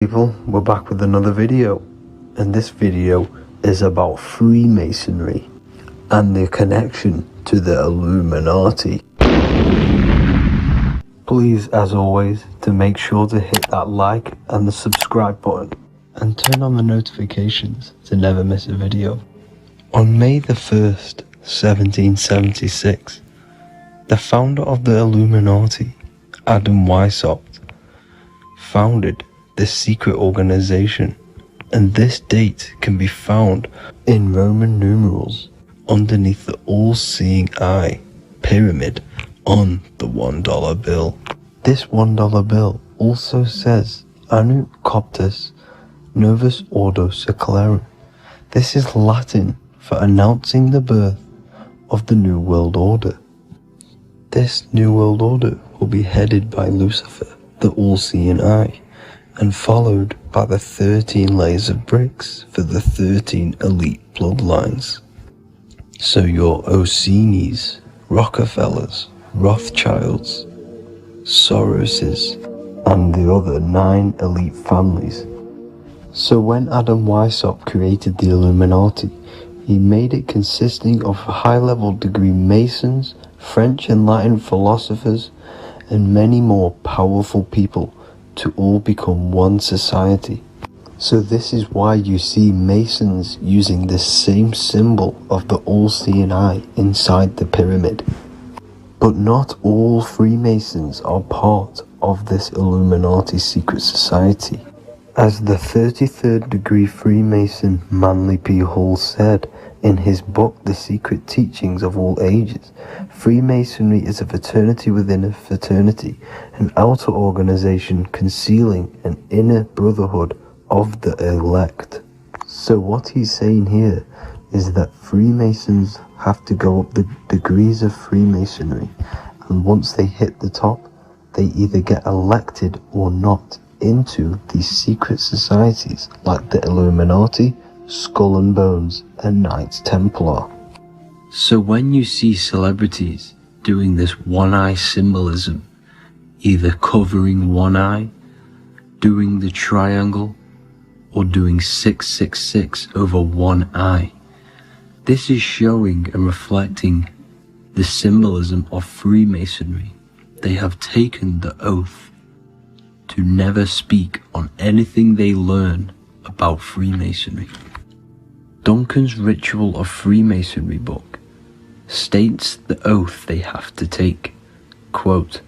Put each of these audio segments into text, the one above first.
People, we're back with another video, and this video is about Freemasonry and their connection to the Illuminati. Please, as always, to make sure to hit that like and the subscribe button and turn on the notifications to never miss a video. On May the 1st, 1776, the founder of the Illuminati, Adam Weishaupt, founded this secret organization, and this date can be found in Roman numerals underneath the all-seeing eye pyramid on the $1 bill. This $1 bill also says Anu Coptus Novus Ordo Secularum. This is Latin for announcing the birth of the New World Order. This New World Order will be headed by Lucifer, the all-seeing eye, and followed by the 13 layers of bricks for the 13 elite bloodlines. So your Orsini's, Rockefellers, Rothschilds, Soroses, and the other 9 elite families. So when Adam Weishaupt created the Illuminati, he made it consisting of high-level degree Masons, French and Latin philosophers, and many more powerful people to all become one society. So this is why you see Masons using this same symbol of the all-seeing eye inside the pyramid. But not all Freemasons are part of this Illuminati secret society. As the 33rd degree Freemason Manly P. Hall said in his book The Secret Teachings of All Ages, Freemasonry is a fraternity within a fraternity, an outer organization concealing an inner brotherhood of the elect. So what he's saying here is that Freemasons have to go up the degrees of Freemasonry, and once they hit the top, they either get elected or not into these secret societies like the Illuminati, Skull and Bones, and Knights Templar. So when you see celebrities doing this one-eye symbolism, either covering one eye, doing the triangle, or doing 666 over one eye, this is showing and reflecting the symbolism of Freemasonry. They have taken the oath to never speak on anything they learn about Freemasonry. Duncan's Ritual of Freemasonry book states the oath they have to take. Quote,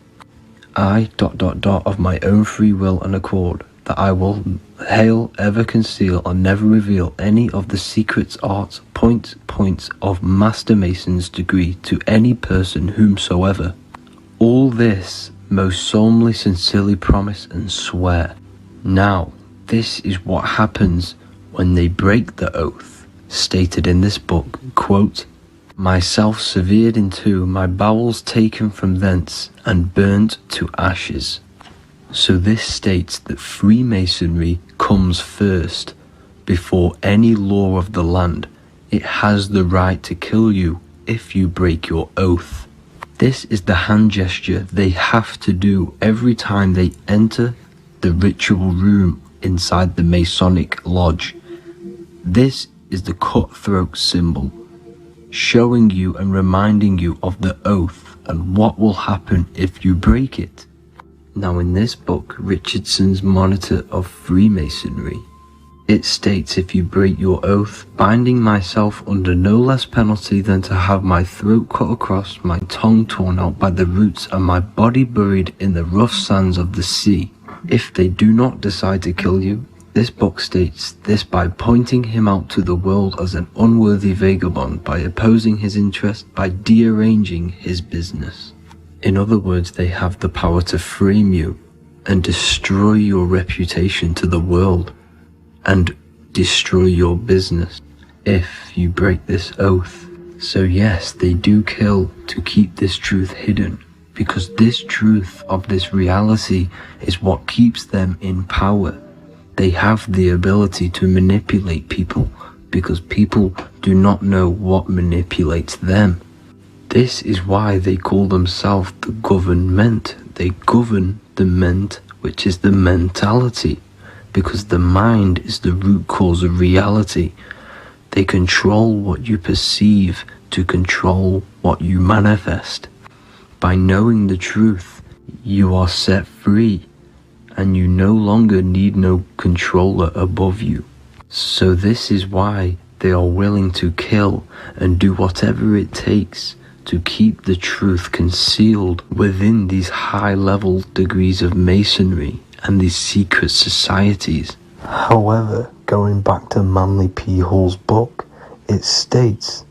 I ... of my own free will and accord, that I will hail, ever conceal, and never reveal any of the secrets, arts, points of Master Mason's degree to any person whomsoever. All this most solemnly, sincerely promise and swear. Now, this is what happens when they break the oath, stated in this book, quote, myself severed in two, my bowels taken from thence, and burnt to ashes. So this states that Freemasonry comes first, before any law of the land. It has the right to kill you if you break your oath. This is the hand gesture they have to do every time they enter the ritual room inside the Masonic lodge. This is the cutthroat symbol, showing you and reminding you of the oath and what will happen if you break it. Now in this book, Richardson's Monitor of Freemasonry, it states, if you break your oath, binding myself under no less penalty than to have my throat cut across, my tongue torn out by the roots, and my body buried in the rough sands of the sea. If they do not decide to kill you, this book states this by pointing him out to the world as an unworthy vagabond, by opposing his interest, by dearranging his business. In other words, they have the power to frame you and destroy your reputation to the world, and destroy your business if you break this oath. So yes, they do kill to keep this truth hidden, because this truth of this reality is what keeps them in power. They have the ability to manipulate people, because people do not know what manipulates them. This is why they call themselves the government. They govern the ment, which is the mentality, because the mind is the root cause of reality. They control what you perceive to control what you manifest. By knowing the truth, you are set free, and you no longer need no controller above you. So this is why they are willing to kill and do whatever it takes to keep the truth concealed within these high-level degrees of masonry and these secret societies. However, going back to Manly P. Hall's book, it states,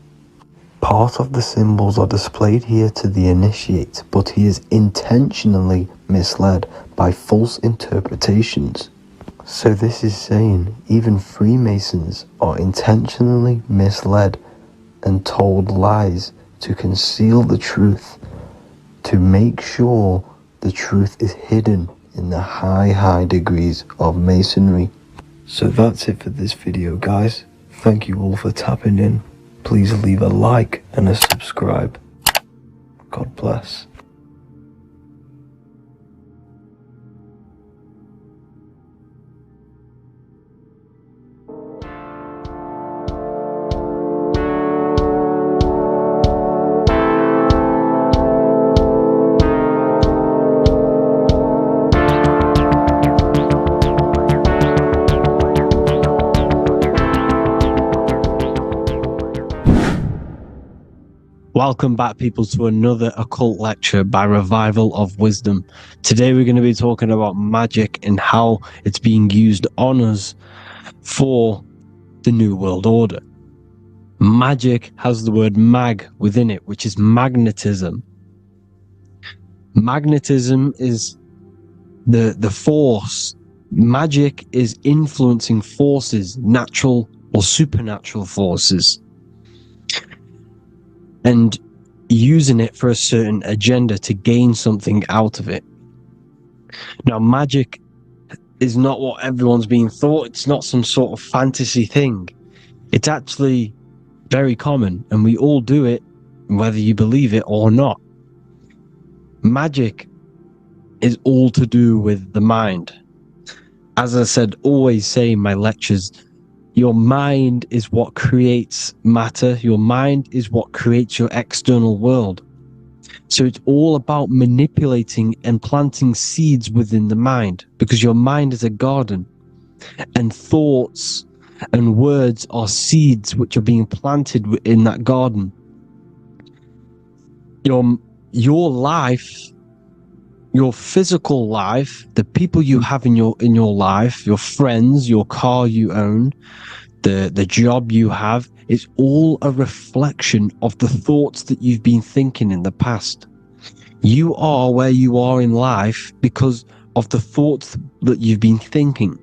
part of the symbols are displayed here to the initiate, but he is intentionally misled by false interpretations. So this is saying even Freemasons are intentionally misled and told lies to conceal the truth, to make sure the truth is hidden in the high degrees of masonry. So that's it for this video, guys. Thank you all for tapping in. Please leave a like and a subscribe. God bless. Welcome back, people, to another occult lecture by Revival of Wisdom. Today we're going to be talking about magic and how it's being used on us for the New World Order. Magic has the word mag within it, which is magnetism. Magnetism is the force. Magic is influencing forces, natural or supernatural forces, and using it for a certain agenda to gain something out of it. Now, magic is not what everyone's being thought. It's not some sort of fantasy thing. It's actually very common, and we all do it, whether you believe it or not. Magic is all to do with the mind. As I said, always say in my lectures, your mind is what creates matter. Your mind is what creates your external world. So it's all about manipulating and planting seeds within the mind, because your mind is a garden, and thoughts and words are seeds which are being planted in that garden. Your life, your physical life, the people you have in your life, your friends, your car you own, the job you have, is all a reflection of the thoughts that you've been thinking in the past. You are where you are in life because of the thoughts that you've been thinking.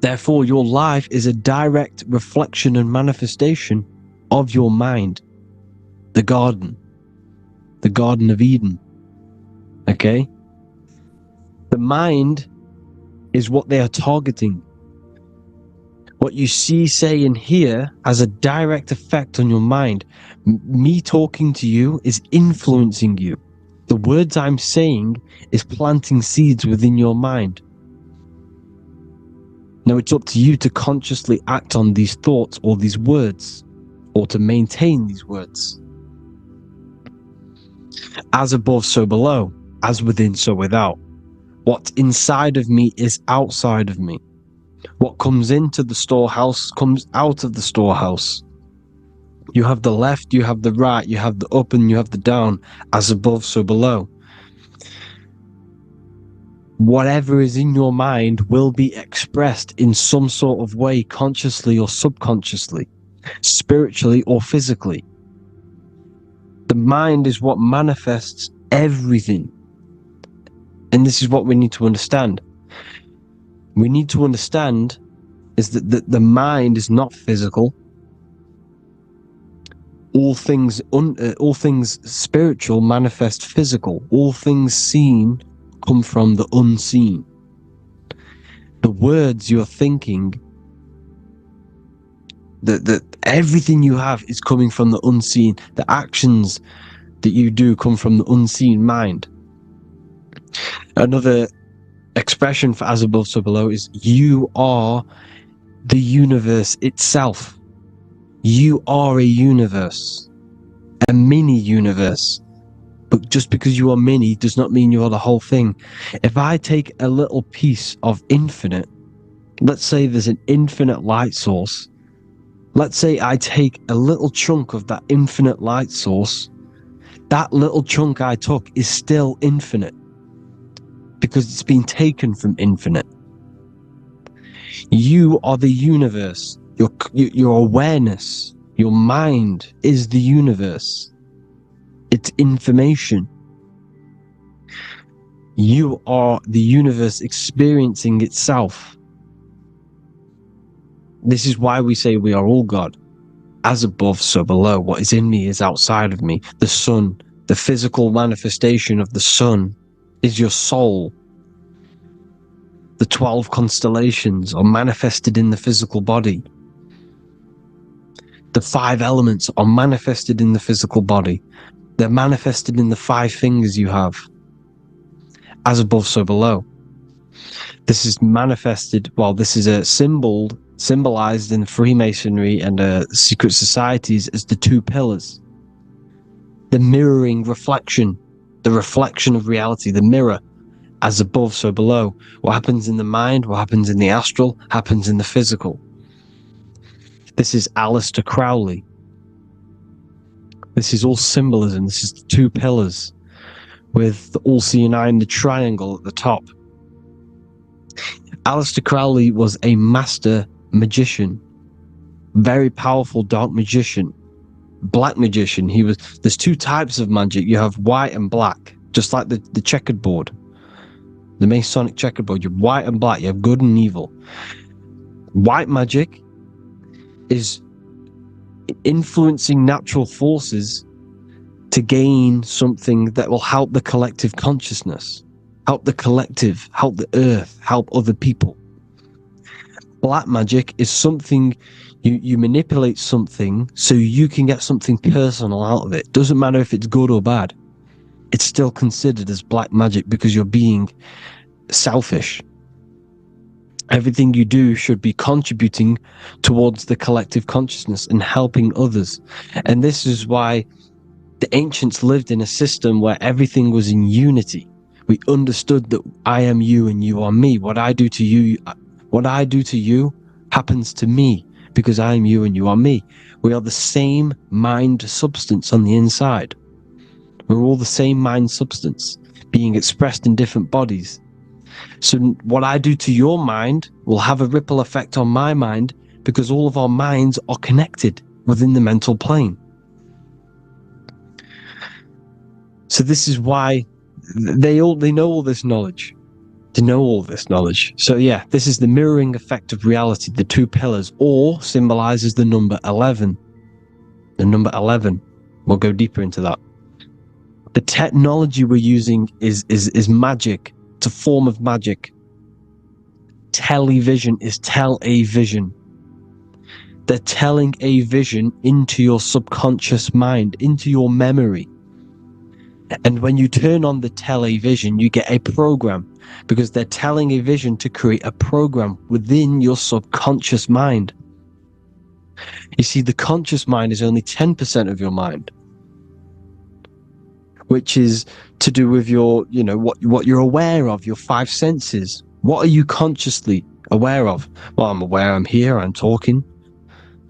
Therefore, your life is a direct reflection and manifestation of your mind. The Garden of Eden. Okay? The mind is what they are targeting. What you see, say, and hear has a direct effect on your mind. Me talking to you is influencing you. The words I'm saying is planting seeds within your mind. Now it's up to you to consciously act on these thoughts or these words, or to maintain these words. As above, so below. As within, so without. What's inside of me is outside of me. What comes into the storehouse comes out of the storehouse. You have the left, you have the right, you have the up, and you have the down. As above, so below. Whatever is in your mind will be expressed in some sort of way, consciously or subconsciously, spiritually or physically. The mind is what manifests everything. And this is what we need to understand. We need to understand is that the mind is not physical. All things spiritual manifest physical. All things seen come from the unseen. The words you're thinking, that everything you have is coming from the unseen. The actions that you do come from the unseen mind. Another expression for as above, so below is you are the universe itself. You are a universe, a mini universe. But just because you are mini does not mean you are the whole thing. If I take a little piece of infinite, let's say there's an infinite light source. Let's say I take a little chunk of that infinite light source. That little chunk I took is still infinite because it's been taken from infinite. You are the universe. Your awareness, your mind is the universe. It's information. You are the universe experiencing itself. This is why we say we are all God. As above, so below. What is in me is outside of me. The sun, the physical manifestation of the sun, is your soul. The 12 constellations are manifested in the physical body. The 5 elements are manifested in the physical body. They're manifested in the 5 fingers you have. As above, so below. This is manifested, well, this is a symbolized in Freemasonry and secret societies as the 2 pillars. The mirroring reflection, the reflection of reality, the mirror. As above, so below. What happens in the mind, what happens in the astral, happens in the physical. This is Aleister Crowley. This is all symbolism. This is the 2 pillars with the all-seeing eye and the triangle at the top. Aleister Crowley was a master magician, very powerful dark magician, black magician. There's 2 types of magic. You have white and black, just like the checkered board. The Masonic checkerboard, you have white and black, you have good and evil. White magic is influencing natural forces to gain something that will help the collective consciousness, help the collective, help the earth, help other people. Black magic is something, you manipulate something so you can get something personal out of it. Doesn't matter if it's good or bad. It's still considered as black magic because you're being selfish. Everything you do should be contributing towards the collective consciousness and helping others. And this is why the ancients lived in a system where everything was in unity. We understood that I am you and you are me. What I do to you happens to me because I am you and you are me. We are the same mind substance on the inside. We're all the same mind substance being expressed in different bodies. So what I do to your mind will have a ripple effect on my mind because all of our minds are connected within the mental plane. So this is why they know all this knowledge. They know all this knowledge. So yeah, this is the mirroring effect of reality, the 2 pillars, or symbolizes the number 11. The number 11. We'll go deeper into that. The technology we're using is magic. It's a form of magic. Television is tell a vision. They're telling a vision into your subconscious mind, into your memory. And when you turn on the television, you get a program because they're telling a vision to create a program within your subconscious mind. You see, the conscious mind is only 10% of your mind, which is to do with your, what you're aware of, your 5 senses. What are you consciously aware of? Well, I'm aware I'm here, I'm talking.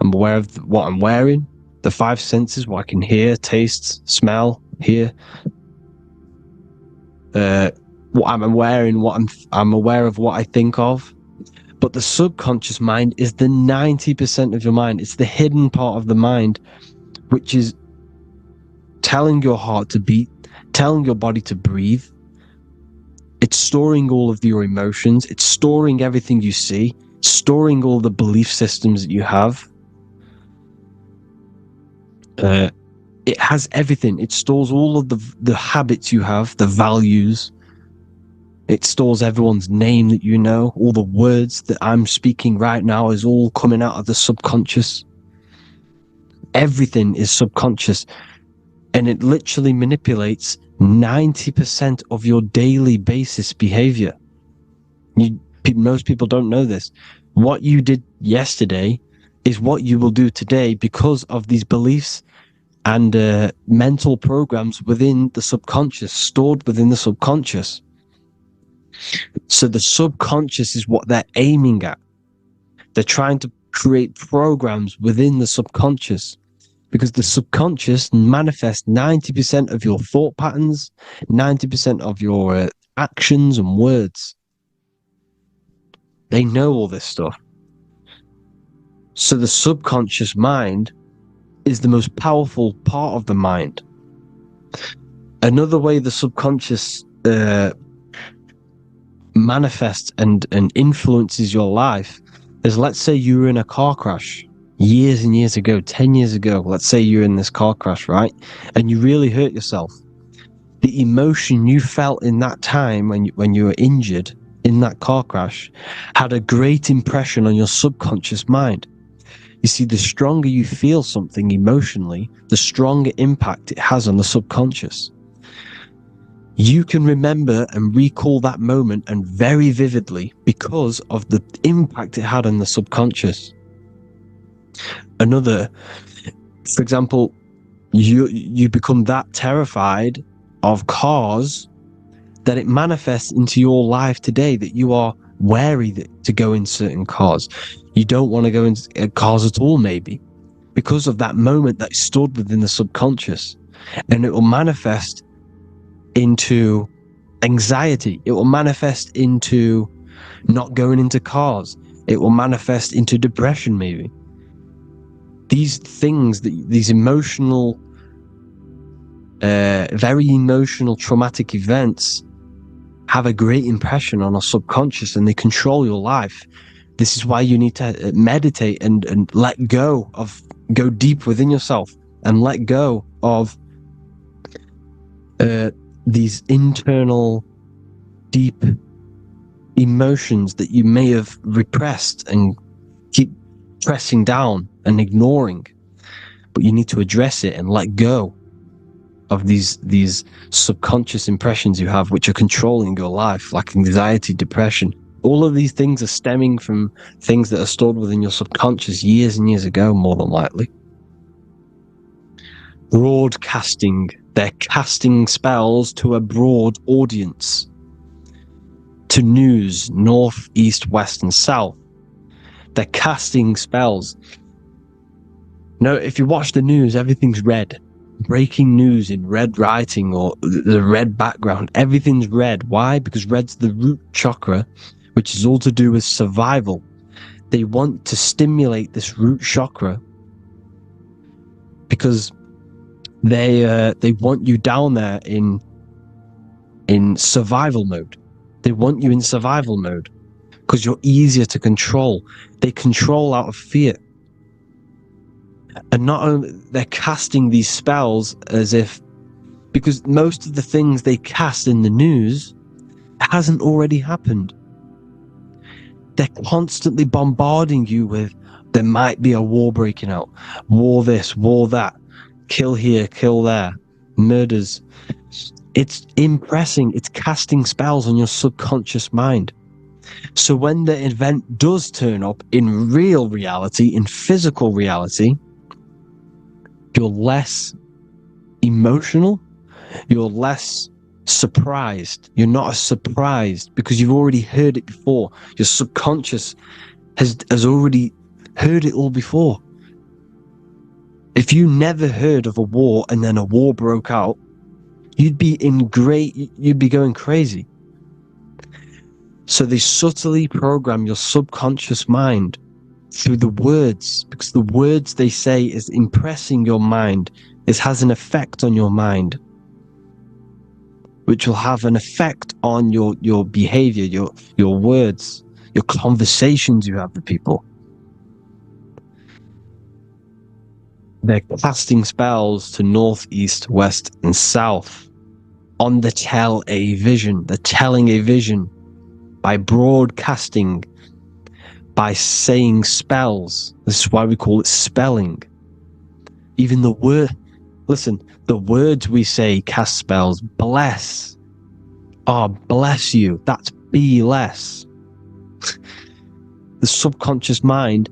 I'm aware of what I'm wearing, the 5 senses, what I can hear, taste, smell, hear. What I'm wearing, I'm aware of what I think of. But the subconscious mind is the 90% of your mind. It's the hidden part of the mind, which is telling your heart to beat, telling your body to breathe. It's storing all of your emotions. It's storing everything you see, storing all the belief systems that you have. It has everything. It stores all of the habits you have, the values. It stores everyone's name that you know. All the words that I'm speaking right now is all coming out of the subconscious. Everything is subconscious. And it literally manipulates 90% of your daily basis behavior. Most people don't know this. What you did yesterday is what you will do today because of these beliefs and mental programs within the subconscious, stored within the subconscious. So the subconscious is what they're aiming at. They're trying to create programs within the subconscious, because the subconscious manifests 90% of your thought patterns, 90% of your actions and words. They know all this stuff. So the subconscious mind is the most powerful part of the mind. Another way the subconscious manifests and influences your life is, let's say you were in a car crash years and years ago, 10 years ago. Let's say you're in this car crash, right? And you really hurt yourself. The emotion you felt in that time when you were injured in that car crash had a great impression on your subconscious mind. You see, the stronger you feel something emotionally, the stronger impact it has on the subconscious. You can remember and recall that moment, and very vividly, because of the impact it had on the subconscious. Another, for example, you become that terrified of cars that it manifests into your life today, that you are wary to go in certain cars. You don't want to go into cars at all, maybe, because of that moment that stored within the subconscious. And it will manifest into anxiety. It will manifest into not going into cars. It will manifest into depression, maybe. These things, these emotional, very emotional, traumatic events have a great impression on our subconscious, and they control your life. This is why you need to meditate and let go deep within yourself and let go of these internal, deep emotions that you may have repressed and keep pressing down and ignoring. But you need to address it and let go of these subconscious impressions you have, which are controlling your life, like anxiety, depression. All of these things are stemming from things that are stored within your subconscious years and years ago, more than likely. Broadcasting. They're casting spells to a broad audience, to news, north, east, west, and south. They're casting spells. No, if you watch the news, everything's red. Breaking news in red writing or the red background. Everything's red. Why? Because red's the root chakra, which is all to do with survival. They want to stimulate this root chakra because they want you down there in survival mode. They want you in survival mode because you're easier to control. They control out of fear. And not only they're casting these spells as if, because most of the things they cast in the news hasn't already happened. They're constantly bombarding you with, there might be a war breaking out, war this, war that, kill here, kill there, murders. It's impressing, it's casting spells on your subconscious mind. So when the event does turn up in real reality, in physical reality, you're less emotional, you're less surprised. You're not as surprised because you've already heard it before. Your subconscious has already heard it all before. If you never heard of a war and then a war broke out, you'd be going crazy. So they subtly program your subconscious mind through the words, because the words they say is impressing your mind. It has an effect on your mind, which will have an effect on your behavior, your words, your conversations you have with people. They're casting spells to north, east, west, and south on the tell a vision. They're telling a vision by broadcasting, by saying spells. This is why we call it spelling. Even the word, listen, the words we say cast spells. Bless. Oh, bless you. That's be less. the subconscious mind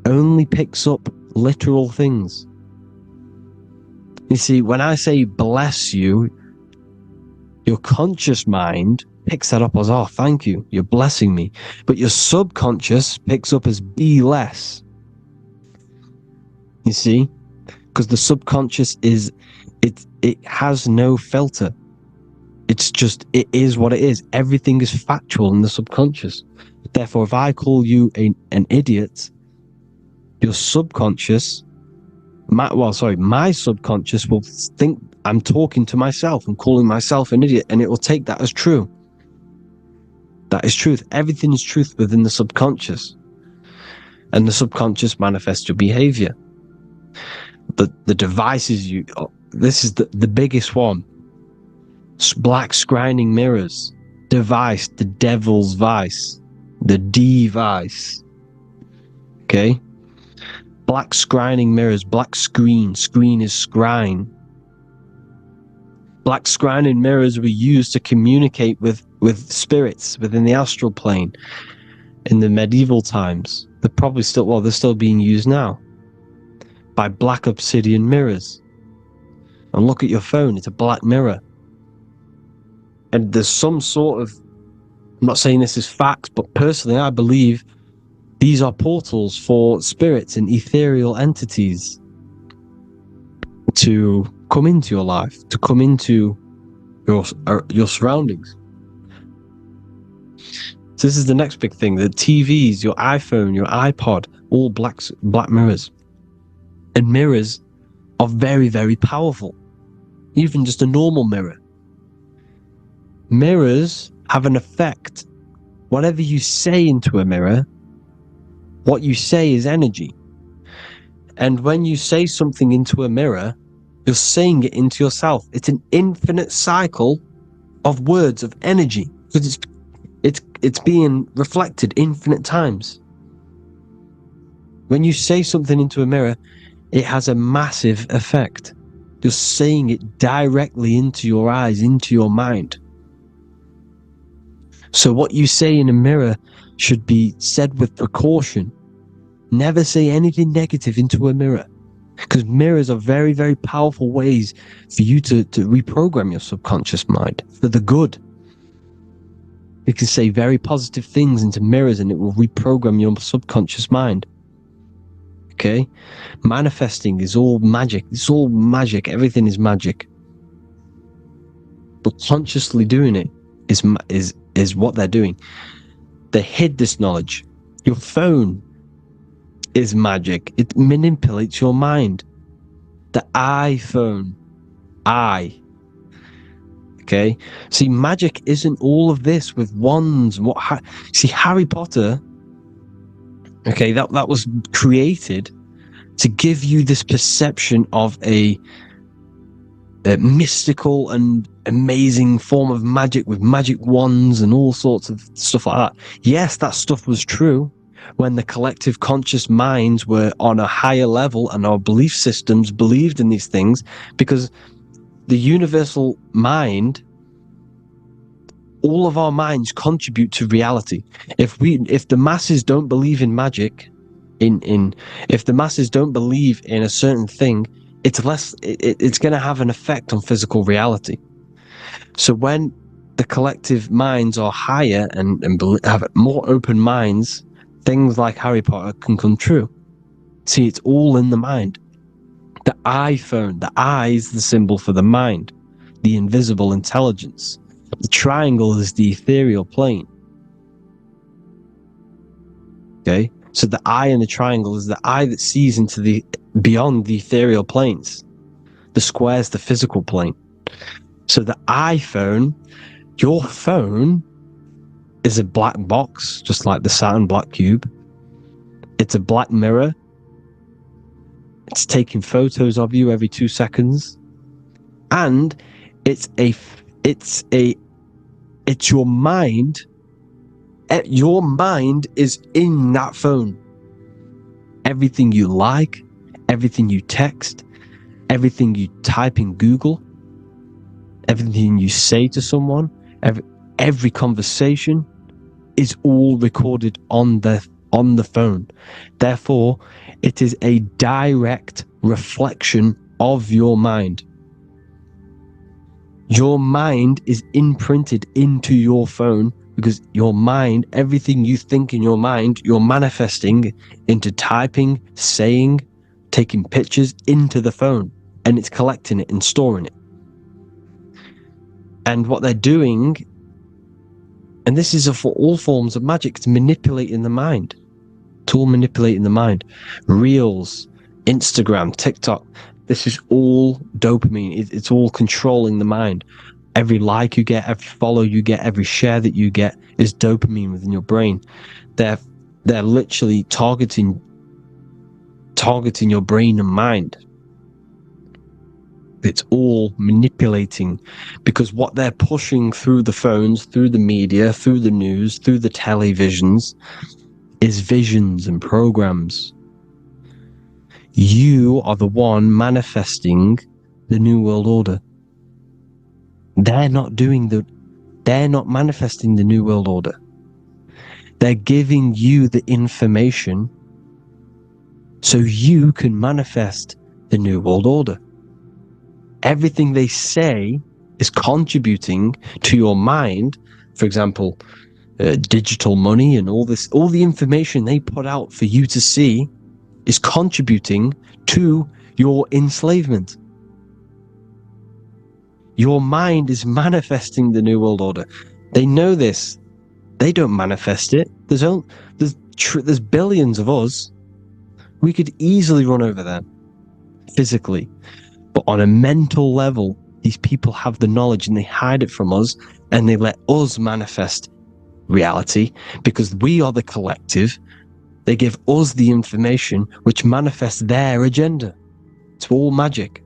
only picks up literal things. You see, when I say bless you, your conscious mind picks that up as, oh, thank you, you're blessing me. But your subconscious picks up as be less. You see? Because the subconscious it has no filter. It's just, it is what it is. Everything is factual in the subconscious. Therefore, if I call you an idiot, your subconscious, my subconscious will think I'm talking to myself and calling myself an idiot, and it will take that as true. That is truth. Everything is truth within the subconscious. And the subconscious manifests your behavior. The devices this is the biggest one. Black scrying mirrors. Device, the devil's vice. The device. Okay? Black scrying mirrors, black screen is scrying. Black scrying mirrors were used to communicate with spirits within the astral plane in the medieval times. They're still being used now by black obsidian mirrors. And look at your phone, it's a black mirror. And there's some sort of, I'm not saying this is facts, but personally I believe these are portals for spirits and ethereal entities to come into your life, to come into your surroundings. So this is the next big thing. The TVs, your iPhone, your iPod, all black mirrors. And mirrors are very, very powerful. Even just a normal mirror. Mirrors have an effect. Whatever you say into a mirror, what you say is energy. And when you say something into a mirror, you're saying it into yourself. It's an infinite cycle of words of energy, because it's being reflected infinite times. When you say something into a mirror, it has a massive effect. You're saying it directly into your eyes, into your mind. So what you say in a mirror should be said with precaution. Never say anything negative into a mirror, because mirrors are very, very powerful ways for you to reprogram your subconscious mind for the good. You can say very positive things into mirrors and it will reprogram your subconscious mind. Okay? Manifesting is all magic. It's all magic. Everything is magic. But consciously doing it is what they're doing. They hid this knowledge. Your phone is magic. It manipulates your mind. The iPhone. Okay? See, magic isn't all of this with wands. See, Harry Potter, okay, that was created to give you this perception of a mystical and amazing form of magic with magic wands and all sorts of stuff like that. Yes, that stuff was true when the collective conscious minds were on a higher level and our belief systems believed in these things, because the universal mind, all of our minds contribute to reality. If the masses don't believe in magic, if the masses don't believe in a certain thing, it's going to have an effect on physical reality. So when the collective minds are higher and have more open minds, things like Harry Potter can come true. See, it's all in the mind. The iPhone, the eye is the symbol for the mind, the invisible intelligence. The triangle is the ethereal plane. Okay? So the eye in the triangle is the eye that sees into beyond the ethereal planes. The square is the physical plane. So the iPhone, your phone, is a black box, just like the Saturn black cube. It's a black mirror. It's taking photos of you every 2 seconds. And it's your mind. Your mind is in that phone. Everything you like, everything you text, everything you type in Google, everything you say to someone, every conversation is all recorded on on the phone. Therefore, it is a direct reflection of your mind. Your mind is imprinted into your phone because your mind, everything you think in your mind, you're manifesting into typing, saying, taking pictures into the phone, and it's collecting it and storing it. And what they're doing, and this is for all forms of magic, it's manipulating the mind. It's all manipulating the mind. Reels, Instagram, TikTok, this is all dopamine. It's all controlling the mind. Every like you get, every follow you get, every share that you get is dopamine within your brain. They're literally targeting your brain and mind. It's all manipulating, because what they're pushing through the phones, through the media, through the news, through the televisions is visions and programs. You are the one manifesting the New World Order. They're not manifesting the New World Order. They're giving you the information so you can manifest the New World Order. Everything they say is contributing to your mind. For example, digital money and all the information they put out for you to see is contributing to your enslavement. Your mind is manifesting the New World Order. They know this. They don't manifest it. There's billions of us. We could easily run over them physically. But on a mental level, these people have the knowledge and they hide it from us, and they let us manifest reality because we are the collective. They give us the information which manifests their agenda. It's all magic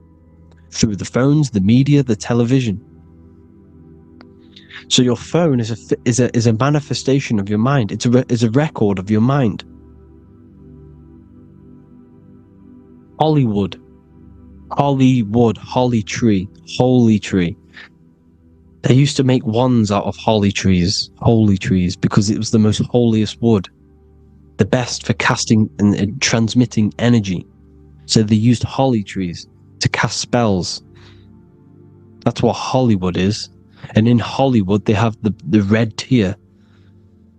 through the phones, the media, the television. So your phone is a manifestation of your mind. It's a record of your mind. Hollywood, holly tree, holy tree. They used to make wands out of holy trees, because it was the most holiest wood, the best for casting and transmitting energy. So they used holly trees to cast spells. That's what Hollywood is. And in Hollywood, they have the red tear,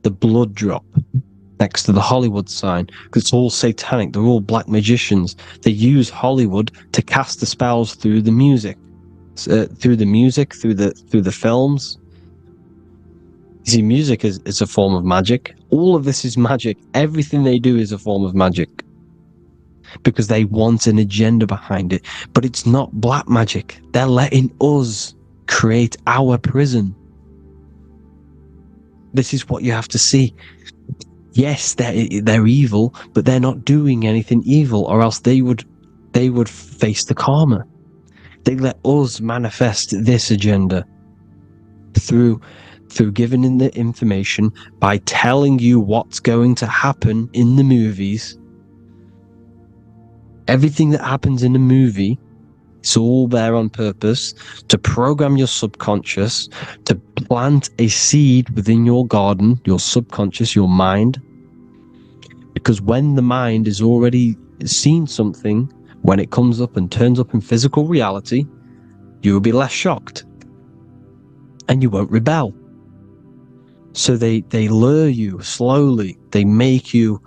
the blood drop next to the Hollywood sign, because it's all satanic. They're all black magicians. They use Hollywood to cast the spells through the music, through the films. You see, music is a form of magic. All of this is magic. Everything they do is a form of magic, because they want an agenda behind it. But it's not black magic. They're letting us create our prison. This is what you have to see. Yes, they're evil, but they're not doing anything evil, or else they would face the karma. They let us manifest this agenda through giving in the information, by telling you what's going to happen in the movies. Everything that happens in a movie, it's all there on purpose to program your subconscious, to plant a seed within your garden, your subconscious, your mind. Because when the mind has already seen something, when it comes up and turns up in physical reality, you will be less shocked and you won't rebel. So they lure you slowly. They make you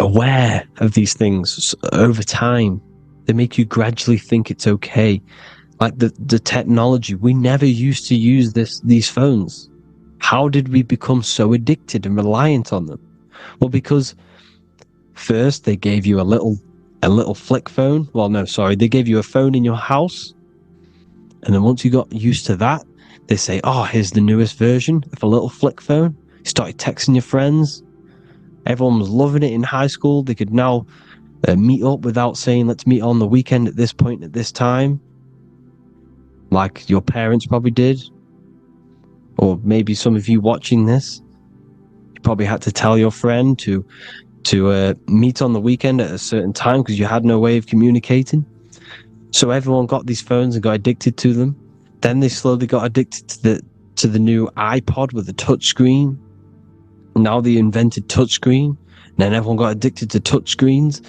aware of these things over time. They make you gradually think it's okay. Like the technology, we never used to use these phones. How did we become so addicted and reliant on them? Well, because first they gave you a little flick phone. Well, no, sorry, they gave you a phone in your house, and then once you got used to that, they say, "Oh, here's the newest version of a little flick phone." You started texting your friends. Everyone was loving it in high school. They could now meet up without saying, "Let's meet on the weekend at this point at this time," like your parents probably did. Or maybe some of you watching this, you probably had to tell your friend to meet on the weekend at a certain time because you had no way of communicating. So everyone got these phones and got addicted to them. Then they slowly got addicted to the new iPod with a touchscreen. Now they invented touchscreen, and then everyone got addicted to touchscreens.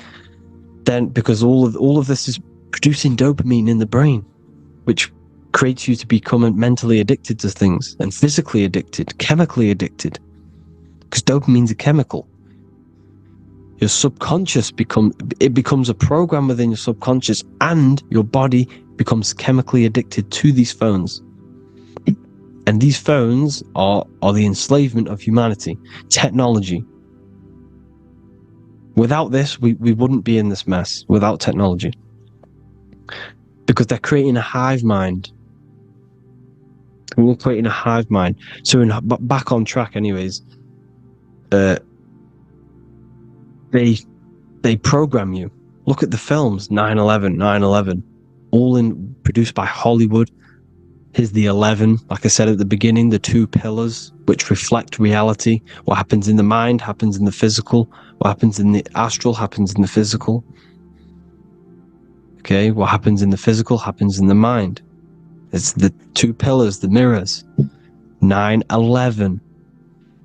Then because all of this is producing dopamine in the brain, which creates you to become mentally addicted to things, and physically addicted, chemically addicted, because dopamine's a chemical. Your subconscious becomes a program within your subconscious, and your body becomes chemically addicted to these phones. And these phones are the enslavement of humanity, technology. Without this, we wouldn't be in this mess, without technology. Because they're creating a hive mind. We're creating a hive mind. So back on track anyways, they program you. Look at the films, 9/11, all produced by Hollywood. Here's the 11, like I said at the beginning, the two pillars which reflect reality. What happens in the mind happens in the physical. What happens in the astral happens in the physical. Okay, what happens in the physical happens in the mind. It's the two pillars, the mirrors. 9/11.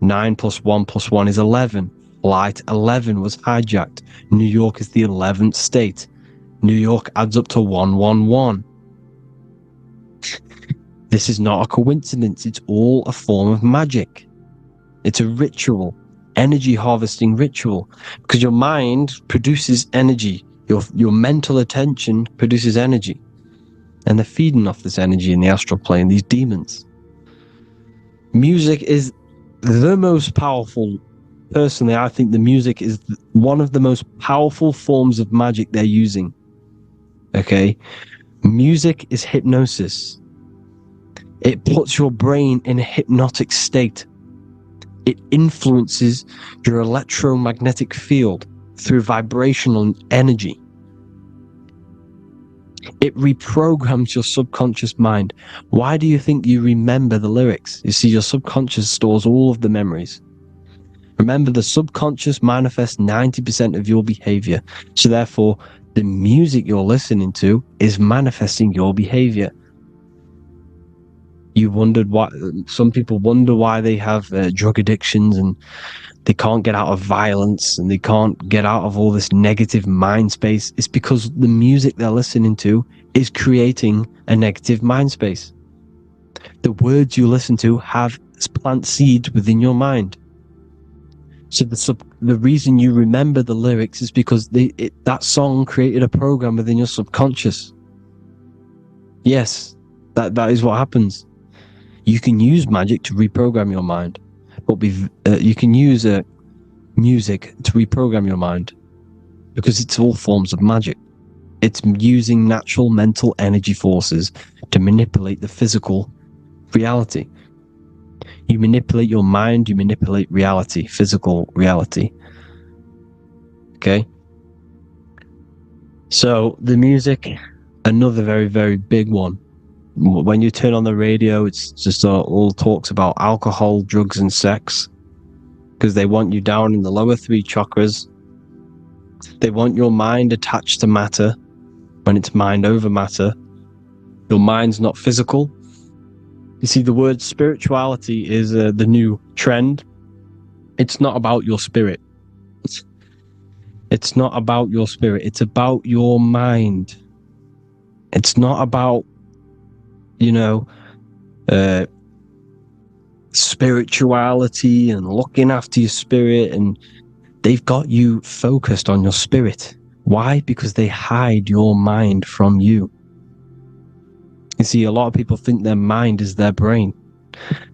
9 plus 1 plus 1 is 11. Flight 11 was hijacked. New York is the 11th state. New York adds up to 111. This is not a coincidence. It's all a form of magic. It's a ritual, energy harvesting ritual, because your mind produces energy. Your mental attention produces energy, and they're feeding off this energy in the astral plane, these demons. Music is the most powerful. Personally, I think the music is one of the most powerful forms of magic they're using. Okay? Music is hypnosis. It puts your brain in a hypnotic state. It influences your electromagnetic field through vibrational energy. It reprograms your subconscious mind. Why do you think you remember the lyrics? You see, your subconscious stores all of the memories. Remember, the subconscious manifests 90% of your behavior. So therefore, the music you're listening to is manifesting your behavior. You wondered why some people wonder why they have drug addictions, and they can't get out of violence, and they can't get out of all this negative mind space. It's because the music they're listening to is creating a negative mind space. The words you listen to have plant seeds within your mind. So the reason you remember the lyrics is because that song created a program within your subconscious. Yes, that is what happens. You can use magic to reprogram your mind, but you can use music to reprogram your mind, because it's all forms of magic. It's using natural mental energy forces to manipulate the physical reality. You manipulate your mind, you manipulate reality, physical reality. Okay? So the music, another very, very big one. When you turn on the radio, it's just all talks about alcohol, drugs, and sex, because they want you down in the lower three chakras. They want your mind attached to matter when it's mind over matter. Your mind's not physical. You see, the word spirituality is the new trend. It's not about your spirit. It's not about your spirit. It's about your mind. It's not about, spirituality and looking after your spirit, and they've got you focused on your spirit. Why? Because they hide your mind from you. You see, a lot of people think their mind is their brain,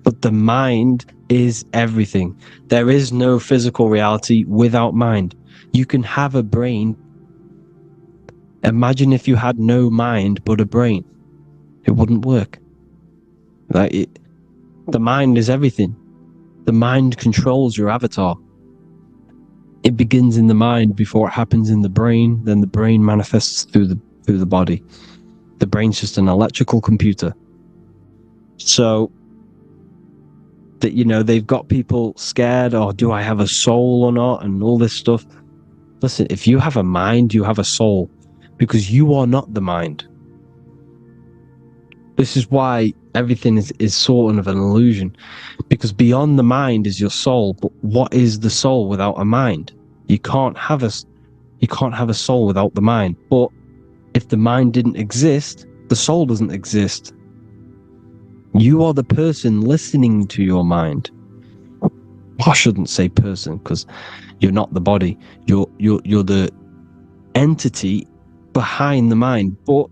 but the mind is everything. There is no physical reality without mind. You can have a brain. Imagine if you had no mind but a brain. It wouldn't work. The mind is everything. The mind controls your avatar. It begins in the mind before it happens in the brain. Then the brain manifests through the body. The brain's just an electrical computer. So that, they've got people scared, or do I have a soul or not, and all this stuff. Listen, if you have a mind, you have a soul, because you are not the mind. This is why Everything is sort of an illusion, because beyond the mind is your soul. But what is the soul without a mind? You can't have a soul without the mind. But if the mind didn't exist, the soul doesn't exist. You are the person listening to your mind. I shouldn't say person, because you're not the body. You're the entity behind the mind. But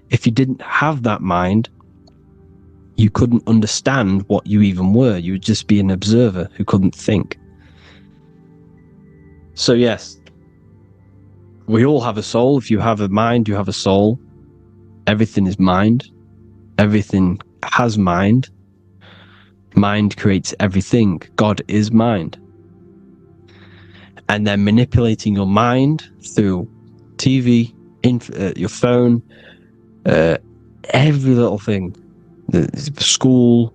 if you didn't have that mind, you couldn't understand what you even were. You would just be an observer who couldn't think. So yes, we all have a soul. If you have a mind, you have a soul. Everything is mind. Everything has mind. Mind creates everything. God is mind. And then manipulating your mind through TV, your phone, every little thing. The school,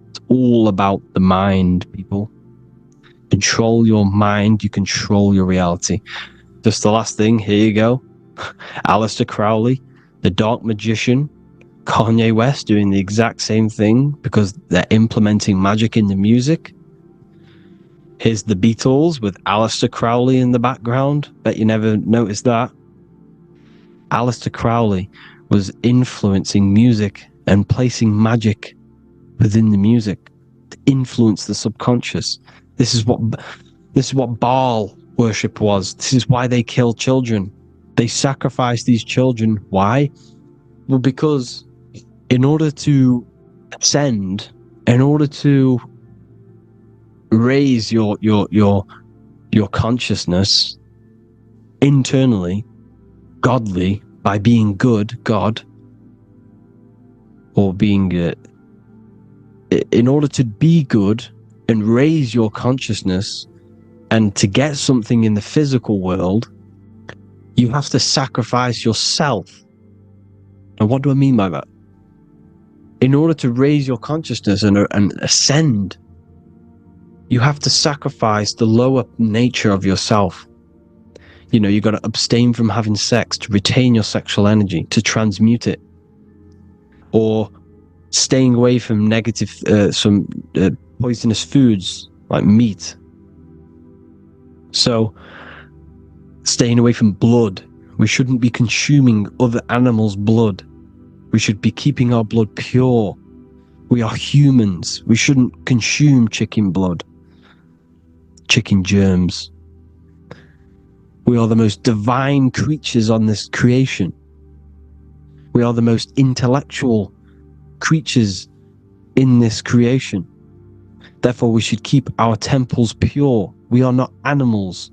it's all about the mind, people. Control your mind, you control your reality. Just the last thing, here you go. Aleister Crowley, the dark magician, Kanye West doing the exact same thing because they're implementing magic in the music. Here's the Beatles with Aleister Crowley in the background. Bet you never noticed that. Aleister Crowley was influencing music and placing magic within the music to influence the subconscious. This is what Baal worship was. This is why they killed children. They sacrificed these children. Why? Well, because in order to ascend, in order to raise your consciousness internally, godly, by being good, God, or being in order to be good and raise your consciousness and to get something in the physical world, you have to sacrifice yourself. And what do I mean by that? In order to raise your consciousness and ascend, you have to sacrifice the lower nature of yourself. You know, you got to abstain from having sex to retain your sexual energy, to transmute it, or staying away from negative, poisonous foods like meat. So, staying away from blood. We shouldn't be consuming other animals' blood. We should be keeping our blood pure. We are humans. We shouldn't consume chicken blood, chicken germs. We are the most divine creatures on this creation. We are the most intellectual creatures in this creation. Therefore, we should keep our temples pure. We are not animals.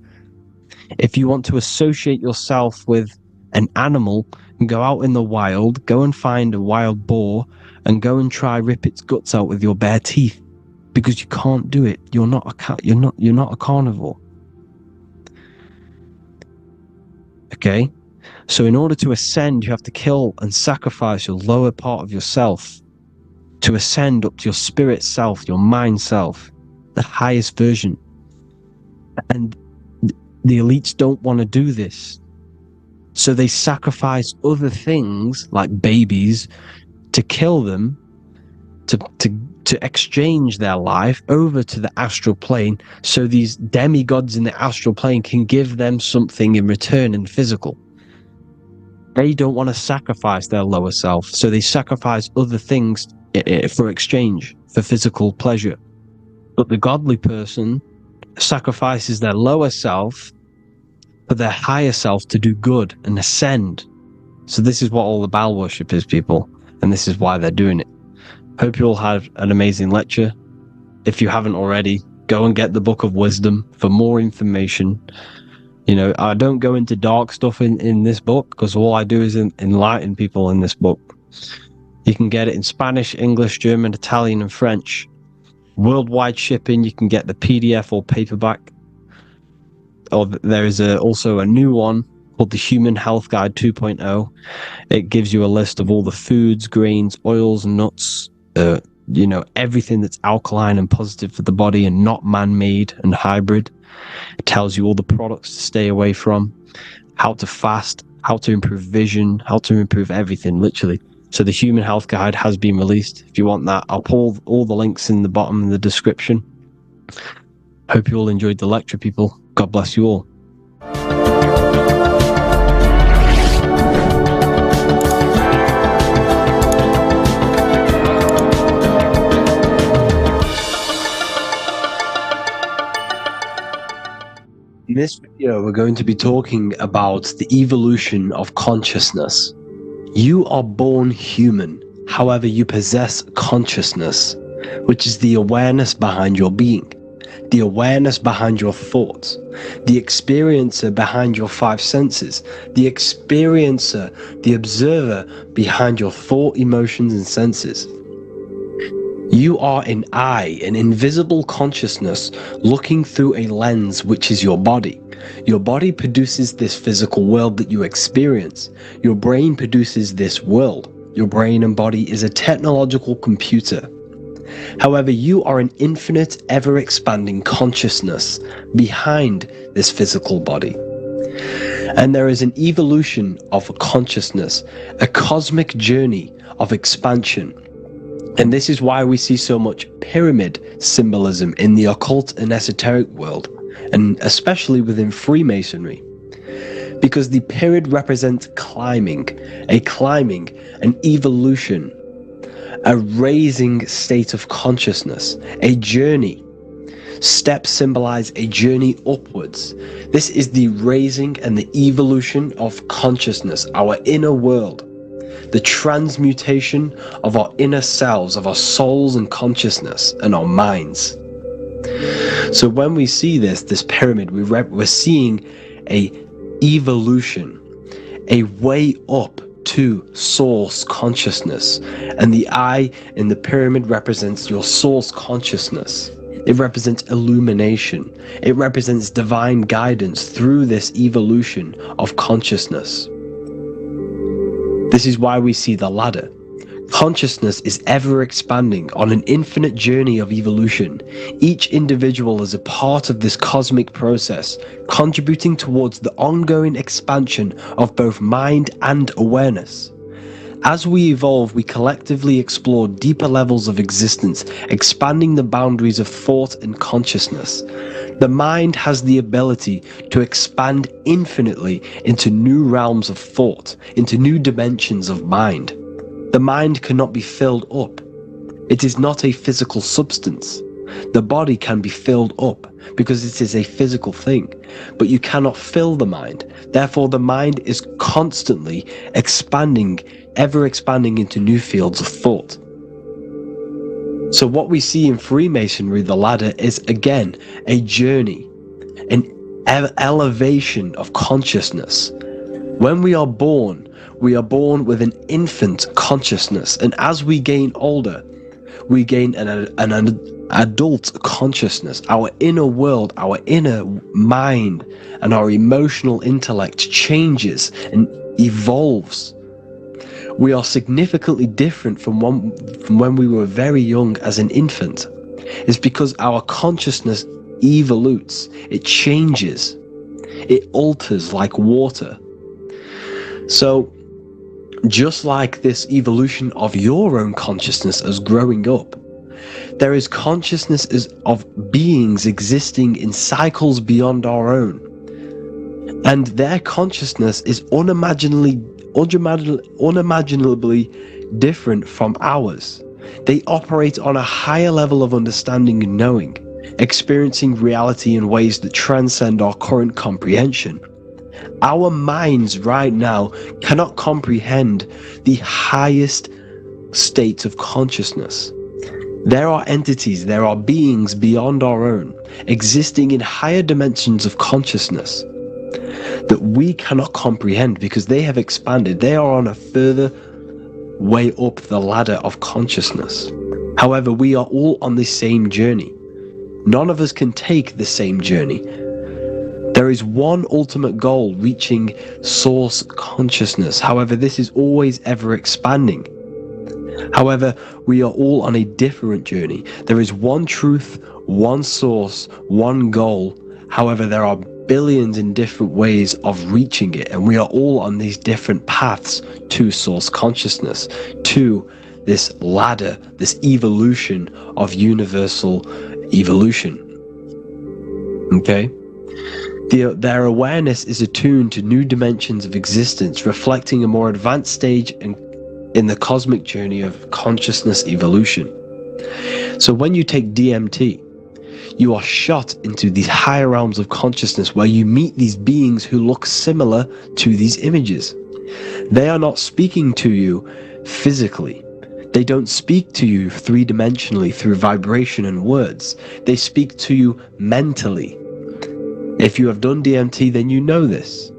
If you want to associate yourself with an animal, go out in the wild, go and find a wild boar and go and try rip its guts out with your bare teeth, because you can't do it. You're not a carnivore. Okay? So in order to ascend, you have to kill and sacrifice your lower part of yourself to ascend up to your spirit self, your mind self, the highest version. And the elites don't want to do this. So they sacrifice other things like babies to kill them, to exchange their life over to the astral plane, so these demigods in the astral plane can give them something in return in physical. They don't want to sacrifice their lower self, so they sacrifice other things for exchange, for physical pleasure. But the godly person sacrifices their lower self for their higher self to do good and ascend. So this is what all the Baal worship is, people, and this is why they're doing it. Hope you all had an amazing lecture. If you haven't already, go and get the Book of Wisdom for more information. You know, I don't go into dark stuff in this book, because all I do is enlighten people in this book. You can get it in Spanish, English, German, Italian, and French. Worldwide shipping. You can get the PDF or paperback. Or there is also a new one called the Human Health Guide 2.0. It gives you a list of all the foods, grains, oils, nuts, you know, everything that's alkaline and positive for the body and not man-made and hybrid. It tells you all the products to stay away from, how to fast, how to improve vision, how to improve everything, literally. So the Human Health Guide has been released. If you want that, I'll pull all the links in the bottom of the description. Hope you all enjoyed the lecture, people. God bless you all. In this video, we're going to be talking about the evolution of consciousness. You are born human, however, you possess consciousness, which is the awareness behind your being, the awareness behind your thoughts, the experiencer behind your five senses, the experiencer, the observer behind your thought, emotions, and senses. You are an eye, an invisible consciousness looking through a lens, which is your body. Your body produces this physical world that you experience. Your brain produces this world. Your brain and body is a technological computer. However, you are an infinite, ever-expanding consciousness behind this physical body. And there is an evolution of consciousness, a cosmic journey of expansion. And this is why we see so much pyramid symbolism in the occult and esoteric world, and especially within Freemasonry. Because the pyramid represents climbing, an evolution, a raising state of consciousness, a journey. Steps symbolize a journey upwards. This is the raising and the evolution of consciousness, our inner world. The transmutation of our inner selves, of our souls and consciousness and our minds. So when we see this pyramid, we're seeing a evolution, a way up to source consciousness. And the eye in the pyramid represents your source consciousness. It represents illumination. It represents divine guidance through this evolution of consciousness. This is why we see the ladder. Consciousness is ever expanding on an infinite journey of evolution. Each individual is a part of this cosmic process, contributing towards the ongoing expansion of both mind and awareness. As we evolve, we collectively explore deeper levels of existence, expanding the boundaries of thought and consciousness. The mind has the ability to expand infinitely into new realms of thought, into new dimensions of mind. The mind cannot be filled up. It is not a physical substance. The body can be filled up because it is a physical thing, but you cannot fill the mind. Therefore, the mind is constantly expanding, ever expanding into new fields of thought. So what we see in Freemasonry, the ladder, is again a journey, an elevation of consciousness. When we are born with an infant consciousness, and as we gain older, we gain an adult consciousness. Our inner world, our inner mind, and our emotional intellect changes and evolves. We are significantly different from when we were very young as an infant. It's because our consciousness evolutes, it changes, it alters like water. So, just like this evolution of your own consciousness as growing up, there is consciousness of beings existing in cycles beyond our own. And their consciousness is unimaginably different from ours. They operate on a higher level of understanding and knowing, experiencing reality in ways that transcend our current comprehension. Our minds right now cannot comprehend the highest states of consciousness. There are entities, there are beings beyond our own, existing in higher dimensions of consciousness that we cannot comprehend because they have expanded. They are on a further way up the ladder of consciousness. However, we are all on the same journey. None of us can take the same journey. There is one ultimate goal, reaching source consciousness. However, this is always ever expanding. However, we are all on a different journey. There is one truth, one source, one goal. However, there are billions in different ways of reaching it, and we are all on these different paths to source consciousness, to this ladder, this evolution of universal evolution. Okay? Their awareness is attuned to new dimensions of existence, reflecting a more advanced stage in the cosmic journey of consciousness evolution. So when you take DMT, you are shot into these higher realms of consciousness where you meet these beings who look similar to these images. They are not speaking to you physically. They don't speak to you three-dimensionally through vibration and words. They speak to you mentally. If you have done DMT, then you know this.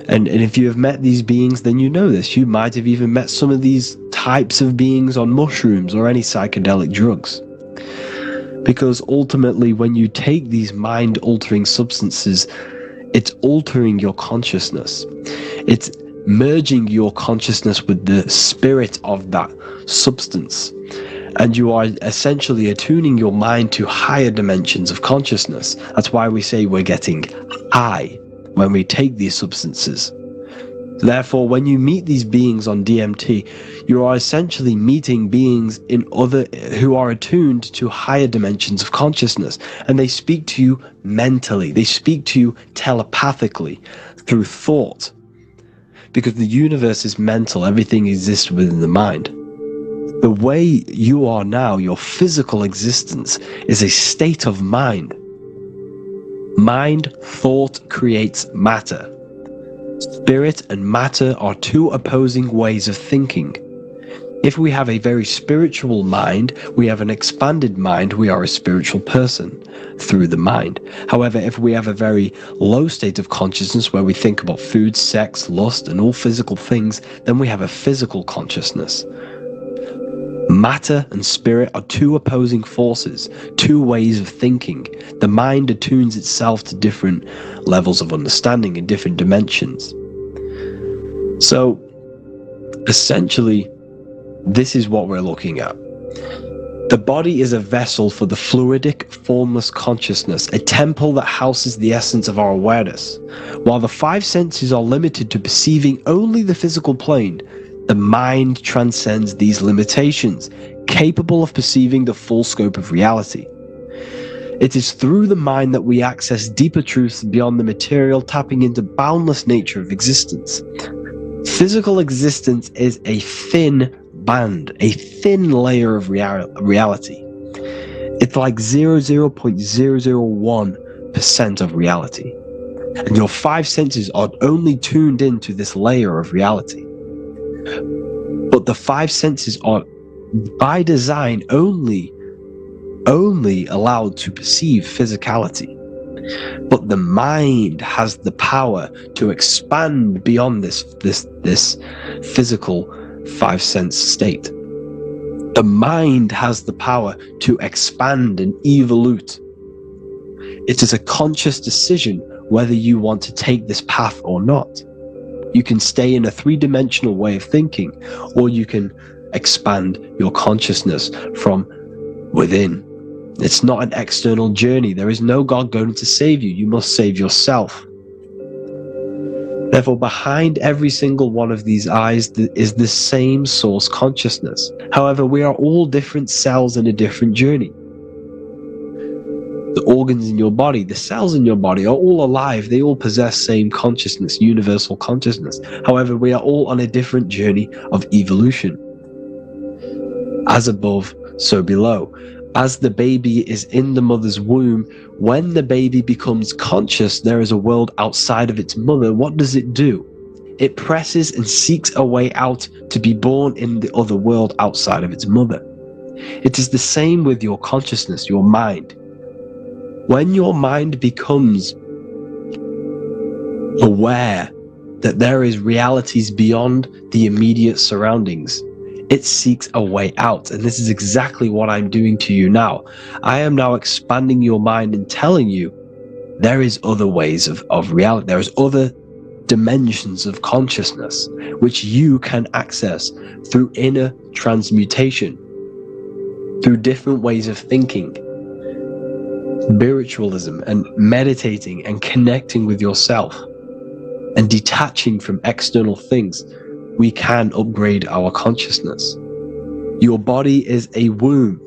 And if you have met these beings, then you know this. You might have even met some of these types of beings on mushrooms or any psychedelic drugs. Because ultimately, when you take these mind-altering substances, it's altering your consciousness. It's merging your consciousness with the spirit of that substance. And you are essentially attuning your mind to higher dimensions of consciousness. That's why we say we're getting high when we take these substances. Therefore, when you meet these beings on DMT, you are essentially meeting beings who are attuned to higher dimensions of consciousness, and they speak to you mentally. They speak to you telepathically through thought, because the universe is mental. Everything exists within the mind. The way you are now, your physical existence, is a state of mind. Mind, thought creates matter. Spirit and matter are two opposing ways of thinking. If we have a very spiritual mind, we have an expanded mind, we are a spiritual person through the mind. However, if we have a very low state of consciousness where we think about food, sex, lust, and all physical things, then we have a physical consciousness. Matter and spirit are two opposing forces, two ways of thinking. The mind attunes itself to different levels of understanding in different dimensions. So, essentially, this is what we're looking at. The body is a vessel for the fluidic, formless consciousness, a temple that houses the essence of our awareness. While the five senses are limited to perceiving only the physical plane, the mind transcends these limitations, capable of perceiving the full scope of reality. It is through the mind that we access deeper truths beyond the material, tapping into boundless nature of existence. Physical existence is a thin band, a thin layer of reality. It's like 0.001% of reality. And your five senses are only tuned into this layer of reality. But the five senses are, by design, only allowed to perceive physicality. But the mind has the power to expand beyond this physical five sense state. The mind has the power to expand and evolute. It is a conscious decision whether you want to take this path or not. You can stay in a three-dimensional way of thinking, or you can expand your consciousness from within. It's not an external journey. There is no God going to save you. You must save yourself. Therefore, behind every single one of these eyes is the same source consciousness. However, we are all different cells in a different journey. The organs in your body, the cells in your body are all alive. They all possess same consciousness, universal consciousness. However, we are all on a different journey of evolution. As above, so below. As the baby is in the mother's womb, when the baby becomes conscious, there is a world outside of its mother. What does it do? It presses and seeks a way out to be born in the other world outside of its mother. It is the same with your consciousness, your mind. When your mind becomes aware that there is realities beyond the immediate surroundings, it seeks a way out. And this is exactly what I'm doing to you now. I am now expanding your mind and telling you there is other ways of reality. There is other dimensions of consciousness which you can access through inner transmutation, through different ways of thinking. spiritualism and meditating and connecting with yourself and detaching from external things, we can upgrade our consciousness. Your body is a womb.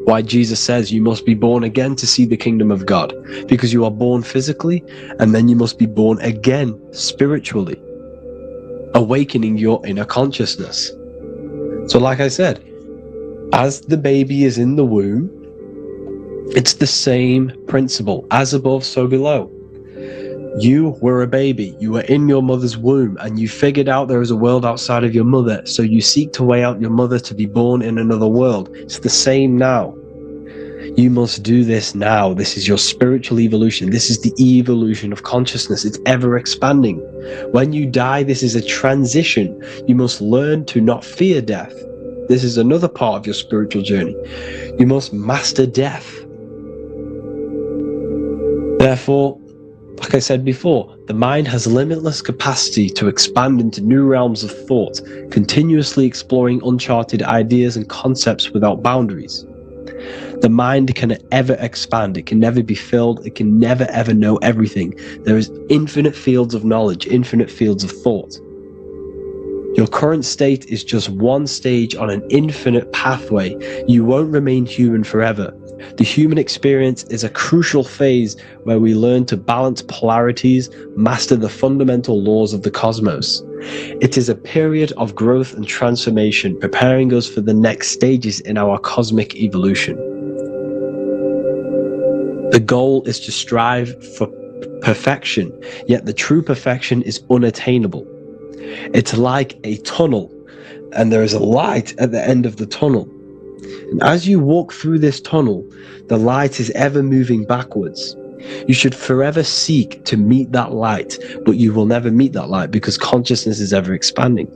Why Jesus says you must be born again to see the kingdom of God, because you are born physically and then you must be born again spiritually, awakening your inner consciousness. So like I said, as the baby is in the womb, it's the same principle. As above, so below. You were a baby. You were in your mother's womb and you figured out there is a world outside of your mother. So you seek to weigh out your mother to be born in another world. It's the same now. You must do this now. This is your spiritual evolution. This is the evolution of consciousness. It's ever expanding. When you die, this is a transition. You must learn to not fear death. This is another part of your spiritual journey. You must master death. Therefore, like I said before, the mind has limitless capacity to expand into new realms of thought, continuously exploring uncharted ideas and concepts without boundaries. The mind can ever expand. It can never be filled. It can never ever know everything. There is infinite fields of knowledge, infinite fields of thought. Your current state is just one stage on an infinite pathway. You won't remain human forever. The human experience is a crucial phase where we learn to balance polarities, master the fundamental laws of the cosmos. It is a period of growth and transformation, preparing us for the next stages in our cosmic evolution. The goal is to strive for perfection, yet the true perfection is unattainable. It's like a tunnel, and there is a light at the end of the tunnel. And as you walk through this tunnel, the light is ever moving backwards. You should forever seek to meet that light, but you will never meet that light because consciousness is ever expanding.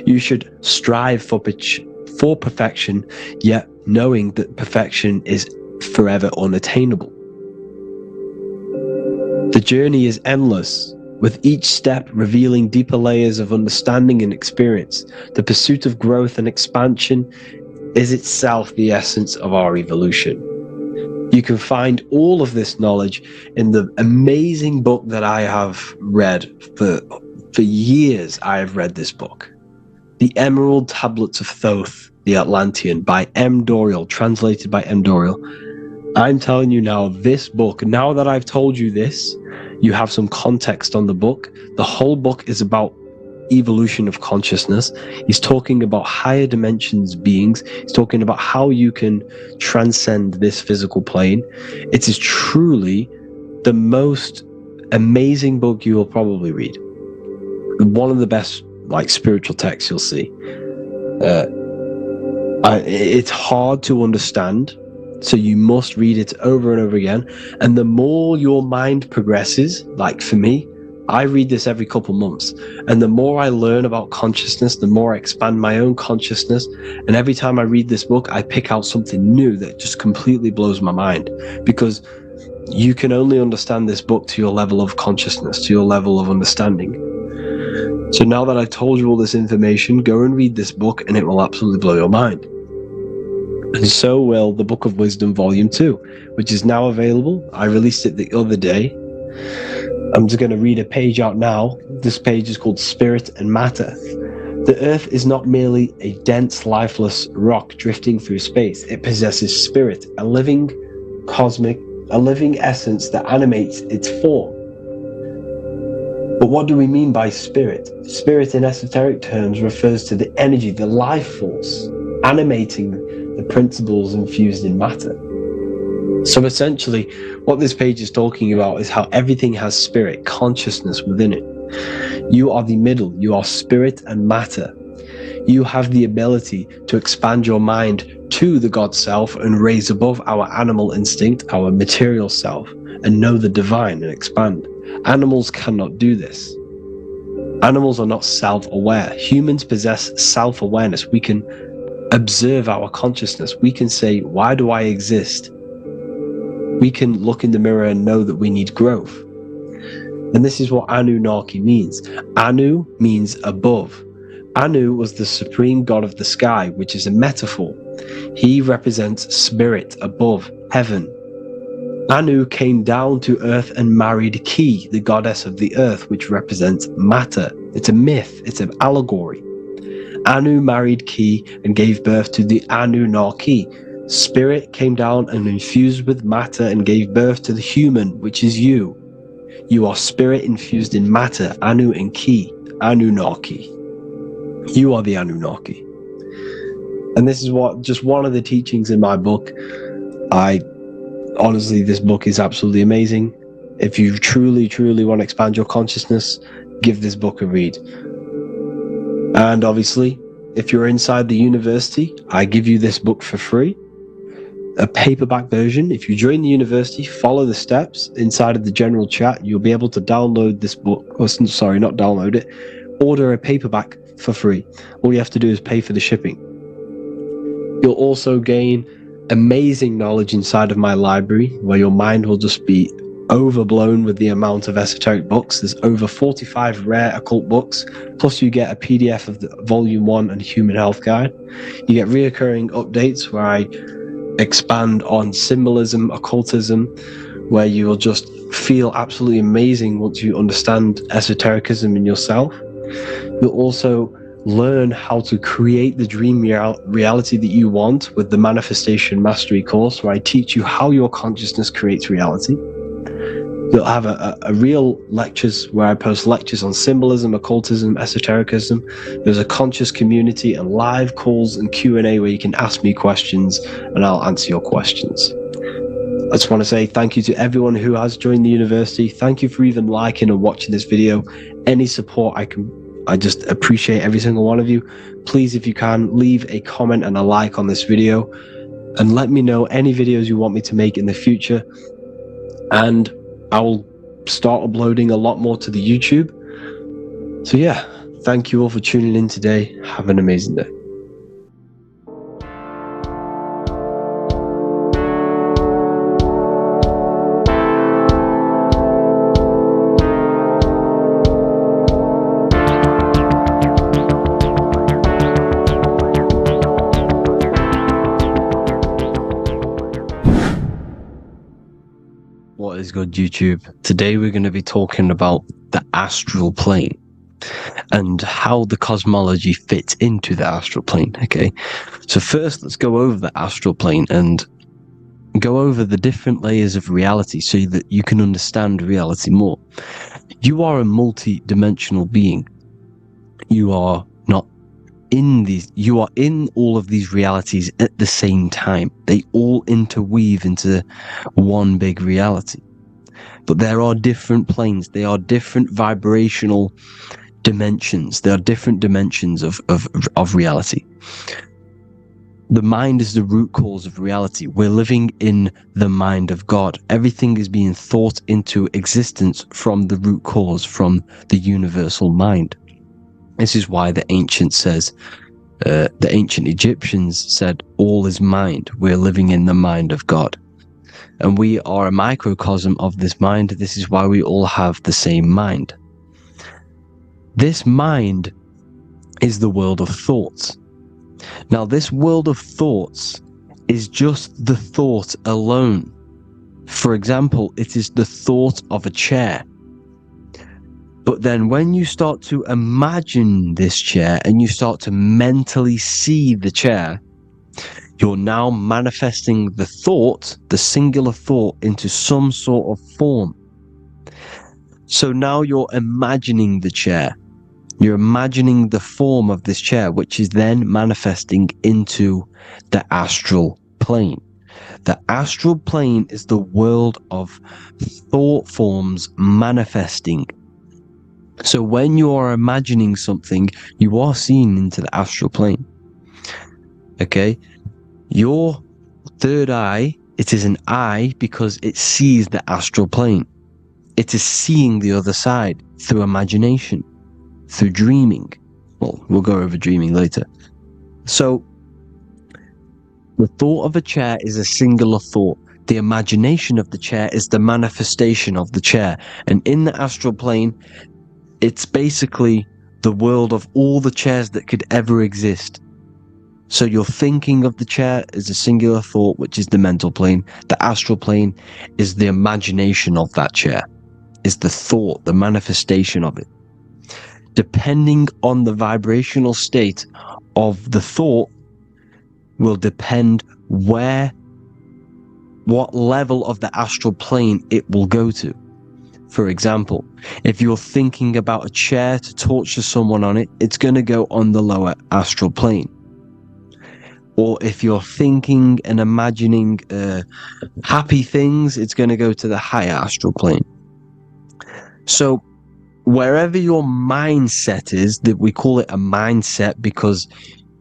You should strive for perfection, yet knowing that perfection is forever unattainable. The journey is endless, with each step revealing deeper layers of understanding and experience. The pursuit of growth and expansion is itself the essence of our evolution. You can find all of this knowledge in the amazing book that I have read for years. I have read this book, The Emerald Tablets of Thoth, the Atlantean, by M. Dorial, translated by M. Dorial. I'm telling you now, this book, now that I've told you this, you have some context on the book. The whole book is about evolution of consciousness. He's talking about higher dimensions beings. He's talking about how you can transcend this physical plane. It is truly the most amazing book you will probably read. One of the best spiritual texts you'll see. It's hard to understand, so you must read it over and over again. And the more your mind progresses, like for me, I read this every couple months, and the more I learn about consciousness, the more I expand my own consciousness. And every time I read this book, I pick out something new that just completely blows my mind, because you can only understand this book to your level of consciousness, to your level of understanding. So now that I've told you all this information, go and read this book and it will absolutely blow your mind. And so will the Book of Wisdom Volume 2, which is now available. I released it the other day. I'm just going to read a page out now. This page is called Spirit and Matter. The Earth is not merely a dense, lifeless rock drifting through space. It possesses spirit, a living essence that animates its form. But what do we mean by spirit? Spirit in esoteric terms refers to the energy, the life force, animating the principles infused in matter. So essentially, what this page is talking about is how everything has spirit, consciousness within it. You are the middle, you are spirit and matter. You have the ability to expand your mind to the God self and raise above our animal instinct, our material self, and know the divine and expand. Animals cannot do this. Animals are not self-aware. Humans possess self-awareness. We can observe our consciousness. We can say, why do I exist? We can look in the mirror and know that we need growth. And this is what Anunnaki means. Anu means above. Anu was the supreme god of the sky, which is a metaphor. He represents spirit above, heaven. Anu came down to earth and married Ki, the goddess of the earth, which represents matter. It's a myth, it's an allegory. Anu married Ki and gave birth to the Anunnaki. Spirit came down and infused with matter and gave birth to the human, which is you. You are spirit infused in matter, Anu and Ki, Anunnaki. You are the Anunnaki. And this is just one of the teachings in my book. Honestly, this book is absolutely amazing. If you truly, truly want to expand your consciousness, give this book a read. And obviously, if you're inside the university, I give you this book for free. A paperback version. If you join the university, follow the steps inside of the general chat, you'll be able to download this book, or sorry, not download it, order a paperback for free. All you have to do is pay for the shipping. You'll also gain amazing knowledge inside of my library, where your mind will just be overblown with the amount of esoteric books. There's over 45 rare occult books, plus you get a PDF of the Volume 1 and Human Health Guide. You get reoccurring updates where I expand on symbolism, occultism, where you will just feel absolutely amazing once you understand esotericism in yourself. You'll also learn how to create the dream reality that you want with the Manifestation Mastery course, where I teach you how your consciousness creates reality. You'll have a real lectures where I post lectures on symbolism, occultism, esotericism. There's a conscious community and live calls and Q&A where you can ask me questions and I'll answer your questions. I just want to say thank you to everyone who has joined the university. Thank you for even liking and watching this video. Any support I just appreciate every single one of you. Please, if you can, leave a comment and a like on this video and let me know any videos you want me to make in the future. And I will start uploading a lot more to the YouTube. So yeah, thank you all for tuning in today. Have an amazing day. What is good, YouTube? Today we're going to be talking about the astral plane and how the cosmology fits into the astral plane. Okay, so first let's go over the astral plane and go over the different layers of reality so that you can understand reality more. You are a multi-dimensional being. You are not in these, you are in all of these realities at the same time. They all interweave into one big reality. But there are different planes. They are different vibrational dimensions. There are different dimensions of reality. The mind is the root cause of reality. We're living in the mind of God. Everything is being thought into existence from the root cause, from the universal mind. This is why the ancient Egyptians said, all is mind. We're living in the mind of God. And we are a microcosm of this mind. This is why we all have the same mind. This mind is the world of thoughts. Now, this world of thoughts is just the thought alone. For example, it is the thought of a chair. But then when you start to imagine this chair and you start to mentally see the chair, you're now manifesting the thought, the singular thought, into some sort of form. So now you're imagining the chair. You're imagining the form of this chair, which is then manifesting into the astral plane. The astral plane is the world of thought forms manifesting. So when you are imagining something, you are seeing into the astral plane. Okay? Your third eye, it is an eye because it sees the astral plane. It is seeing the other side through imagination, through dreaming. Well, we'll go over dreaming later. So, the thought of a chair is a singular thought. The imagination of the chair is the manifestation of the chair. And in the astral plane, it's basically the world of all the chairs that could ever exist. So your thinking of the chair is a singular thought, which is the mental plane. The astral plane is the imagination of that chair, is the thought, the manifestation of it. Depending on the vibrational state of the thought will depend what level of the astral plane it will go to. For example, if you're thinking about a chair to torture someone on it, it's going to go on the lower astral plane. Or if you're thinking and imagining happy things, it's going to go to the higher astral plane. So wherever your mindset is, that we call it a mindset because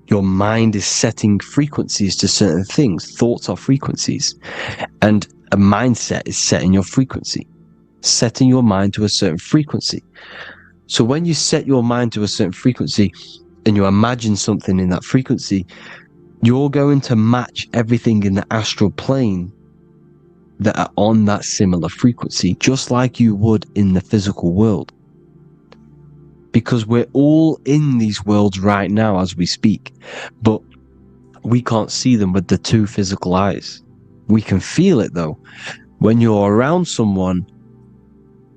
your mind is setting frequencies to certain things. Thoughts are frequencies. And a mindset is setting your frequency, setting your mind to a certain frequency. So when you set your mind to a certain frequency and you imagine something in that frequency, you're going to match everything in the astral plane that are on that similar frequency, just like you would in the physical world. Because we're all in these worlds right now as we speak, but we can't see them with the two physical eyes. We can feel it though. When you're around someone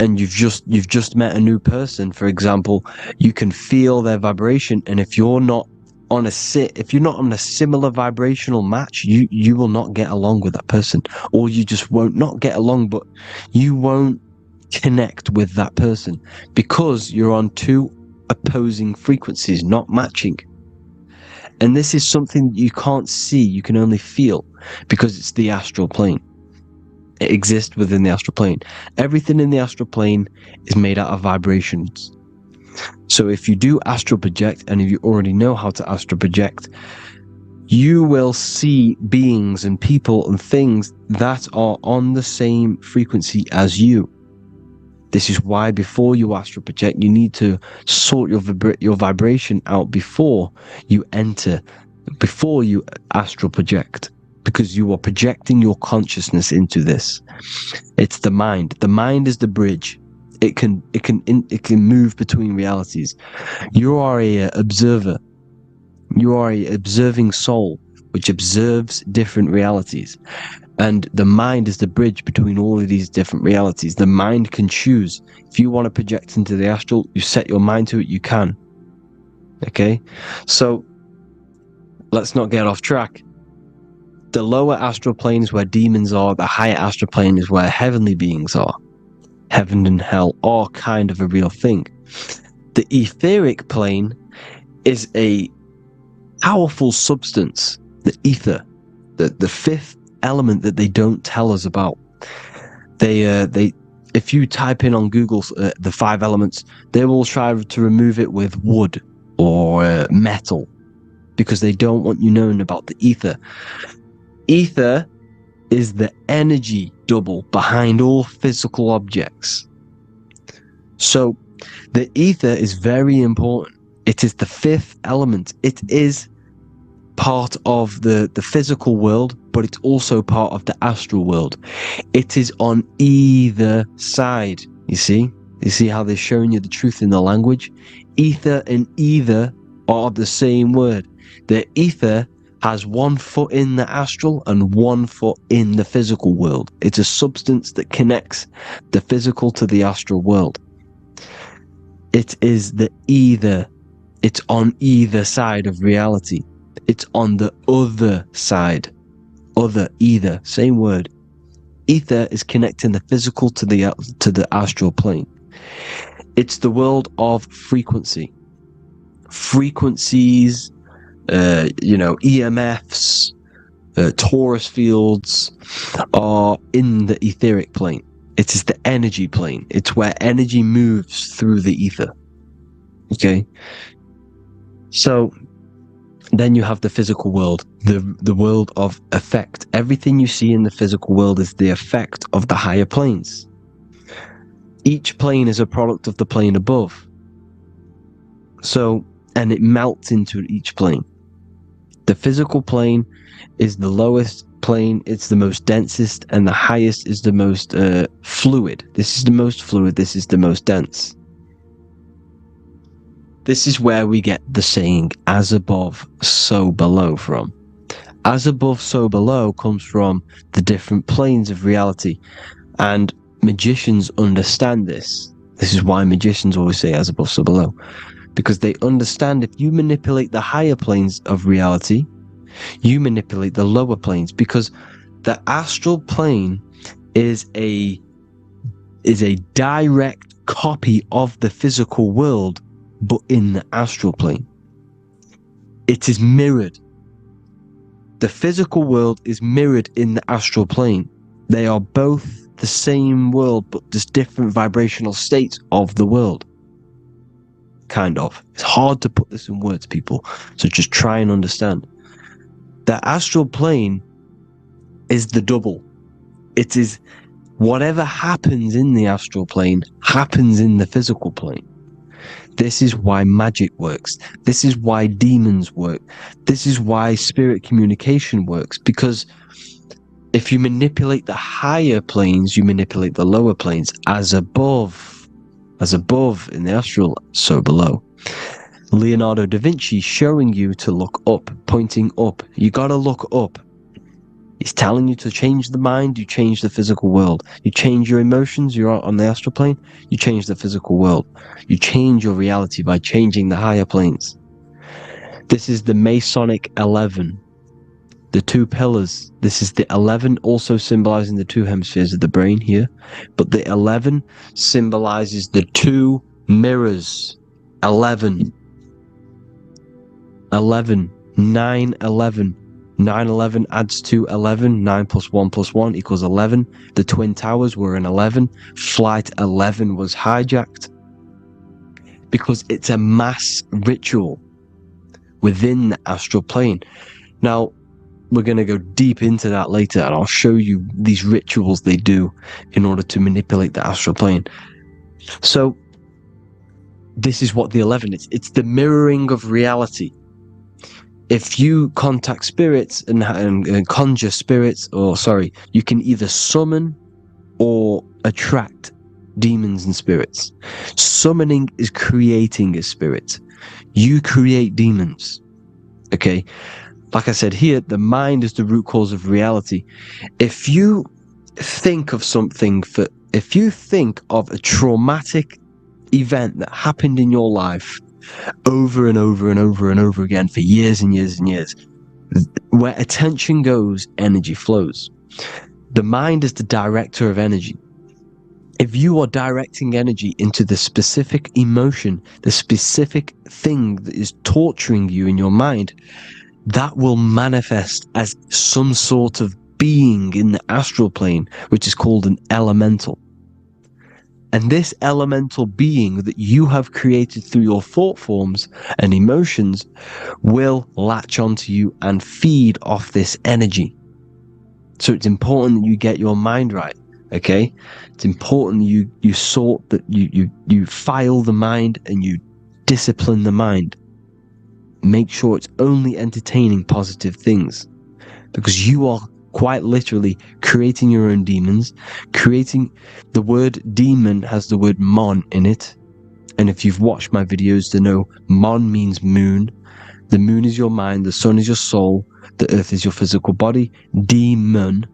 and you've just met a new person, for example, you can feel their vibration, and if you're not on a similar vibrational match, you will not get along with that person, or you just won't not get along, but you won't connect with that person because you're on two opposing frequencies, not matching. And this is something you can't see, you can only feel, because it's the astral plane. It exists within the astral plane. Everything in the astral plane is made out of vibrations. So if you do astral project, and if you already know how to astral project, you will see beings and people and things that are on the same frequency as you. This is why before you astral project, you need to sort your vibration out before you astral project, because you are projecting your consciousness into this. It's the mind. The mind is the bridge. It can move between realities. You are a observer. You are a observing soul which observes different realities. And the mind is the bridge between all of these different realities. The mind can choose. If you want to project into the astral, you set your mind to it, you can. Okay? So let's not get off track. The lower astral plane is where demons are. The higher astral plane is where heavenly beings are. Heaven and hell are kind of a real thing. The etheric plane is a powerful substance, the ether, the fifth element that they don't tell us about. If you type in on Google the 5 elements, they will try to remove it with wood or metal, because they don't want you knowing about the ether. Ether is the energy double behind all physical objects. So the ether is very important. It is the 5th element. It is part of the physical world, but it's also part of the astral world. It is on either side. You see how they're showing you the truth in the language? Ether and either are the same word. The ether has 1 foot in the astral and 1 foot in the physical world. It's a substance that connects the physical to the astral world. It is the either. It's on either side of reality. It's on the other side. Other, either, same word. Ether is connecting the physical to the astral plane. It's the world of frequency. Frequencies, EMFs, torus fields are in the etheric plane. It is the energy plane. It's where energy moves through the ether. Okay? So then you have the physical world, the world of effect. Everything you see in the physical world is the effect of the higher planes. Each plane is a product of the plane above. And it melts into each plane. The physical plane is the lowest plane, it's the most densest, and the highest is the most fluid. This is the most fluid, this is the most dense. This is where we get the saying, as above, so below from. As above, so below comes from the different planes of reality. And magicians understand this. This is why magicians always say as above, so below. Because they understand if you manipulate the higher planes of reality, you manipulate the lower planes. Because the astral plane is a direct copy of the physical world, but in the astral plane. It is mirrored. The physical world is mirrored in the astral plane. They are both the same world, but just different vibrational states of the world. Kind of. It's hard to put this in words, people. So just try and understand. The astral plane is the double. It is whatever happens in the astral plane happens in the physical plane. This is why magic works. This is why demons work. This is why spirit communication works. Because if you manipulate the higher planes, you manipulate the lower planes. As above in the astral, so below. Leonardo da Vinci showing you to look up, pointing up. You gotta look up. He's telling you to change the mind, you change the physical world. You change your emotions, you're on the astral plane, you change the physical world. You change your reality by changing the higher planes. This is the Masonic 11. The two pillars. This is the 11 also symbolizing the two hemispheres of the brain here. But the 11 symbolizes the two mirrors. 11. 11. 9, 11. 9, 11 adds to 11. 9 plus 1 plus 1 equals 11. The Twin Towers were an 11. Flight 11 was hijacked. Because it's a mass ritual within the astral plane. Now, we're going to go deep into that later, and I'll show you these rituals they do in order to manipulate the astral plane. So, this is what the 11 is. It's the mirroring of reality. If you contact spirits and conjure spirits, you can either summon or attract demons and spirits. Summoning is creating a spirit. You create demons. Okay? Like I said here, the mind is the root cause of reality. If you think of if you think of a traumatic event that happened in your life over and over and over and over again for years and years and years, where attention goes, energy flows. The mind is the director of energy. If you are directing energy into the specific emotion, the specific thing that is torturing you in your mind, that will manifest as some sort of being in the astral plane, which is called an elemental. And this elemental being that you have created through your thought forms and emotions will latch onto you and feed off this energy. So it's important that you get your mind right, okay? It's important that you sort that you file the mind and you discipline the mind. Make sure it's only entertaining positive things, because you are quite literally creating your own demons. The word demon has the word mon in it, and if you've watched my videos to know, mon means moon. The moon is your mind, the sun is your soul, the earth is your physical body. Demon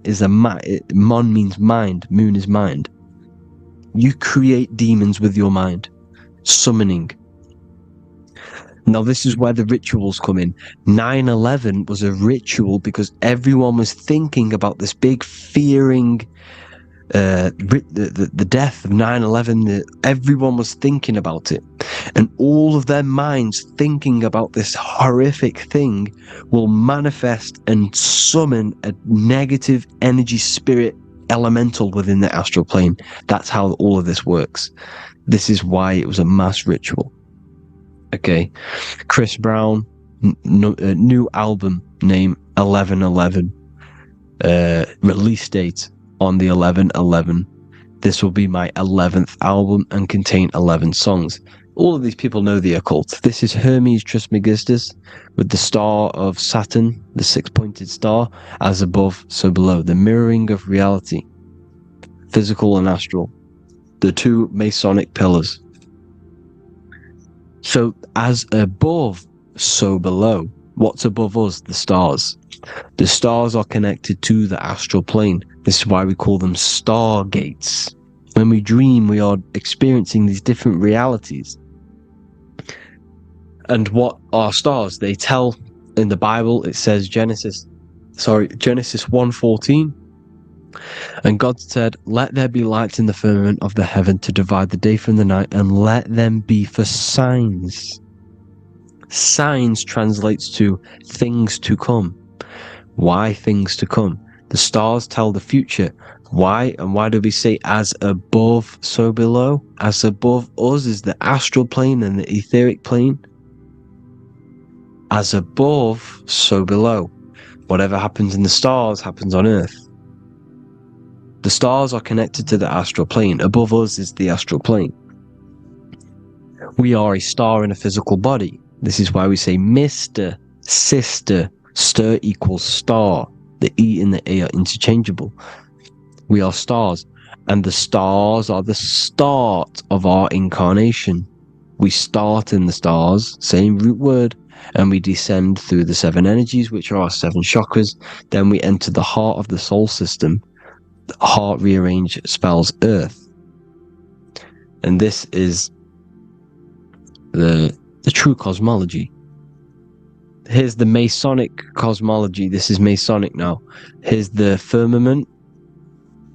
is mon means mind, moon is mind. You create demons with your mind. Summoning. Now, this is where the rituals come in. 9/11 was a ritual because everyone was thinking about this big fearing, the death of 9/11. Everyone was thinking about it. And all of their minds thinking about this horrific thing will manifest and summon a negative energy spirit elemental within the astral plane. That's how all of this works. This is why it was a mass ritual. Okay, Chris Brown, new album name 11/11, release date on the 11/11. This will be my 11th album and contain 11 songs. All of these people know the occult. This is Hermes Trismegistus with the star of Saturn, the six-pointed star, as above, so below. The mirroring of reality, physical and astral. The two Masonic pillars. So as above, so below. What's above us? The stars. The stars are connected to the astral plane. This is why we call them stargates. When we dream, we are experiencing these different realities. And what are stars? They tell in the Bible, it says Genesis 1:14. And God said, "Let there be lights in the firmament of the heaven to divide the day from the night, and let them be for signs." Signs translates to things to come. Why things to come? The stars tell the future. Why? And why do we say as above, so below? As above us is the astral plane and the etheric plane. As above, so below. Whatever happens in the stars happens on Earth. The stars are connected to the astral plane. Above us is the astral plane. We are a star in a physical body. This is why we say Mr., Sister, stir equals star. The E and the A are interchangeable. We are stars, and the stars are the start of our incarnation. We start in the stars, same root word, and we descend through the 7 energies, which are our 7 chakras. Then we enter the heart of the soul system. The heart rearranged spells Earth. And this is the true cosmology. Here's the Masonic cosmology. This is Masonic now. Here's the firmament.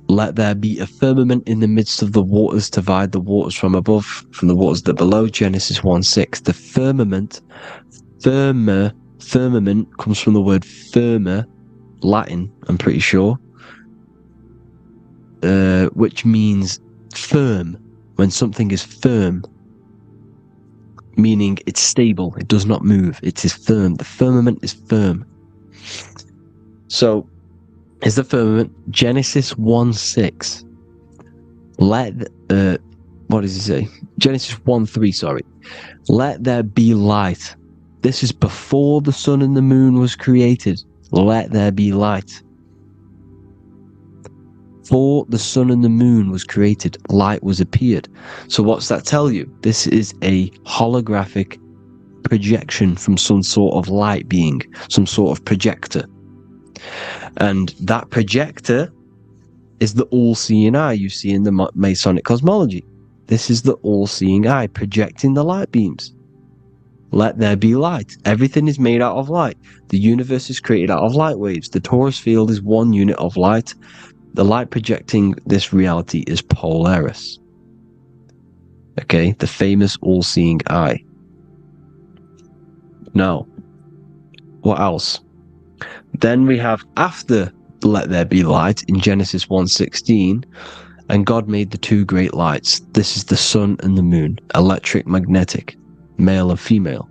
Let there be a firmament in the midst of the waters to divide the waters from above from the waters that below. Genesis 1:6. The firmament, firmament comes from the word firma, Latin, I'm pretty sure, which means firm. When something is firm, meaning it's stable, it does not move, it is firm. The firmament is firm. So, is the firmament Genesis 1:6. What does he say? Genesis 1:3, sorry. Let there be light. This is before the sun and the moon was created. Let there be light. Before the sun and the moon was created, light was appeared. So what's that tell you? This is a holographic projection from some sort of light being, some sort of projector. And that projector is the all-seeing eye you see in the Masonic cosmology. This is the all-seeing eye projecting the light beams. Let there be light. Everything is made out of light. The universe is created out of light waves. The torus field is one unit of light. The light projecting this reality is Polaris. Okay, the famous all-seeing eye. Now, what else? Then we have after let there be light in Genesis 1:16, and God made the 2 great lights. This is the sun and the moon, electric, magnetic, male and female.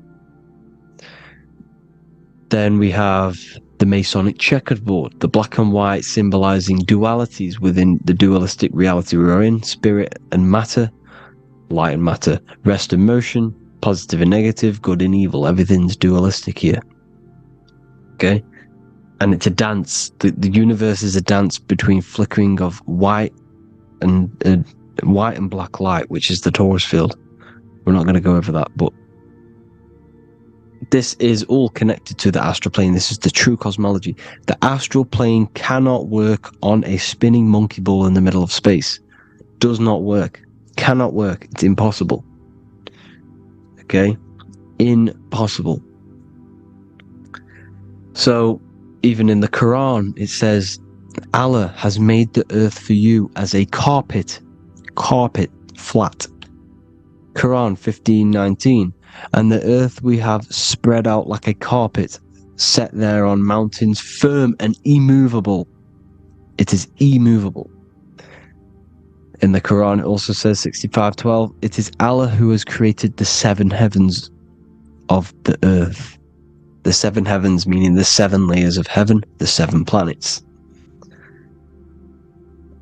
Then we have the Masonic checkerboard, the black and white symbolizing dualities within the dualistic reality we are in, spirit and matter, light and matter, rest and motion, positive and negative, good and evil. Everything's dualistic here. Okay? And it's a dance. The universe is a dance between flickering of white and black light, which is the torus field. We're not going to go over that, but this is all connected to the astral plane. This is the true cosmology. The astral plane cannot work on a spinning monkey ball in the middle of space. Does not work. Cannot work. It's impossible. Okay? Impossible. So, even in the Quran, it says, Allah has made the earth for you as a carpet, flat. Quran 15:19. And the earth we have spread out like a carpet, set there on mountains, firm and immovable. It is immovable. In the Quran, it also says 65:12, it is Allah who has created the 7 heavens of the earth. The 7 heavens meaning the 7 layers of heaven, the 7 planets.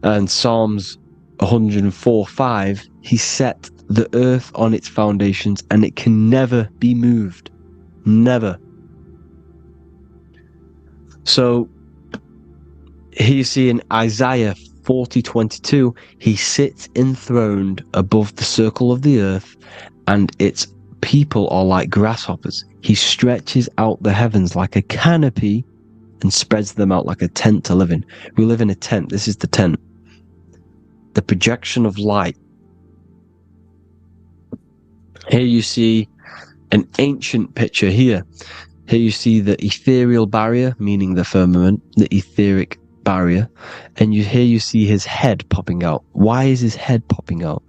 And Psalms 104:5, he set the earth on its foundations and it can never be moved. Never. So here you see in Isaiah 40:22, he sits enthroned above the circle of the earth and its people are like grasshoppers. He stretches out the heavens like a canopy and spreads them out like a tent to live in. We live in a tent. This is the tent. The projection of light. Here you see an ancient picture here. Here you see the ethereal barrier, meaning the firmament, the etheric barrier. And here you see his head popping out. Why is his head popping out?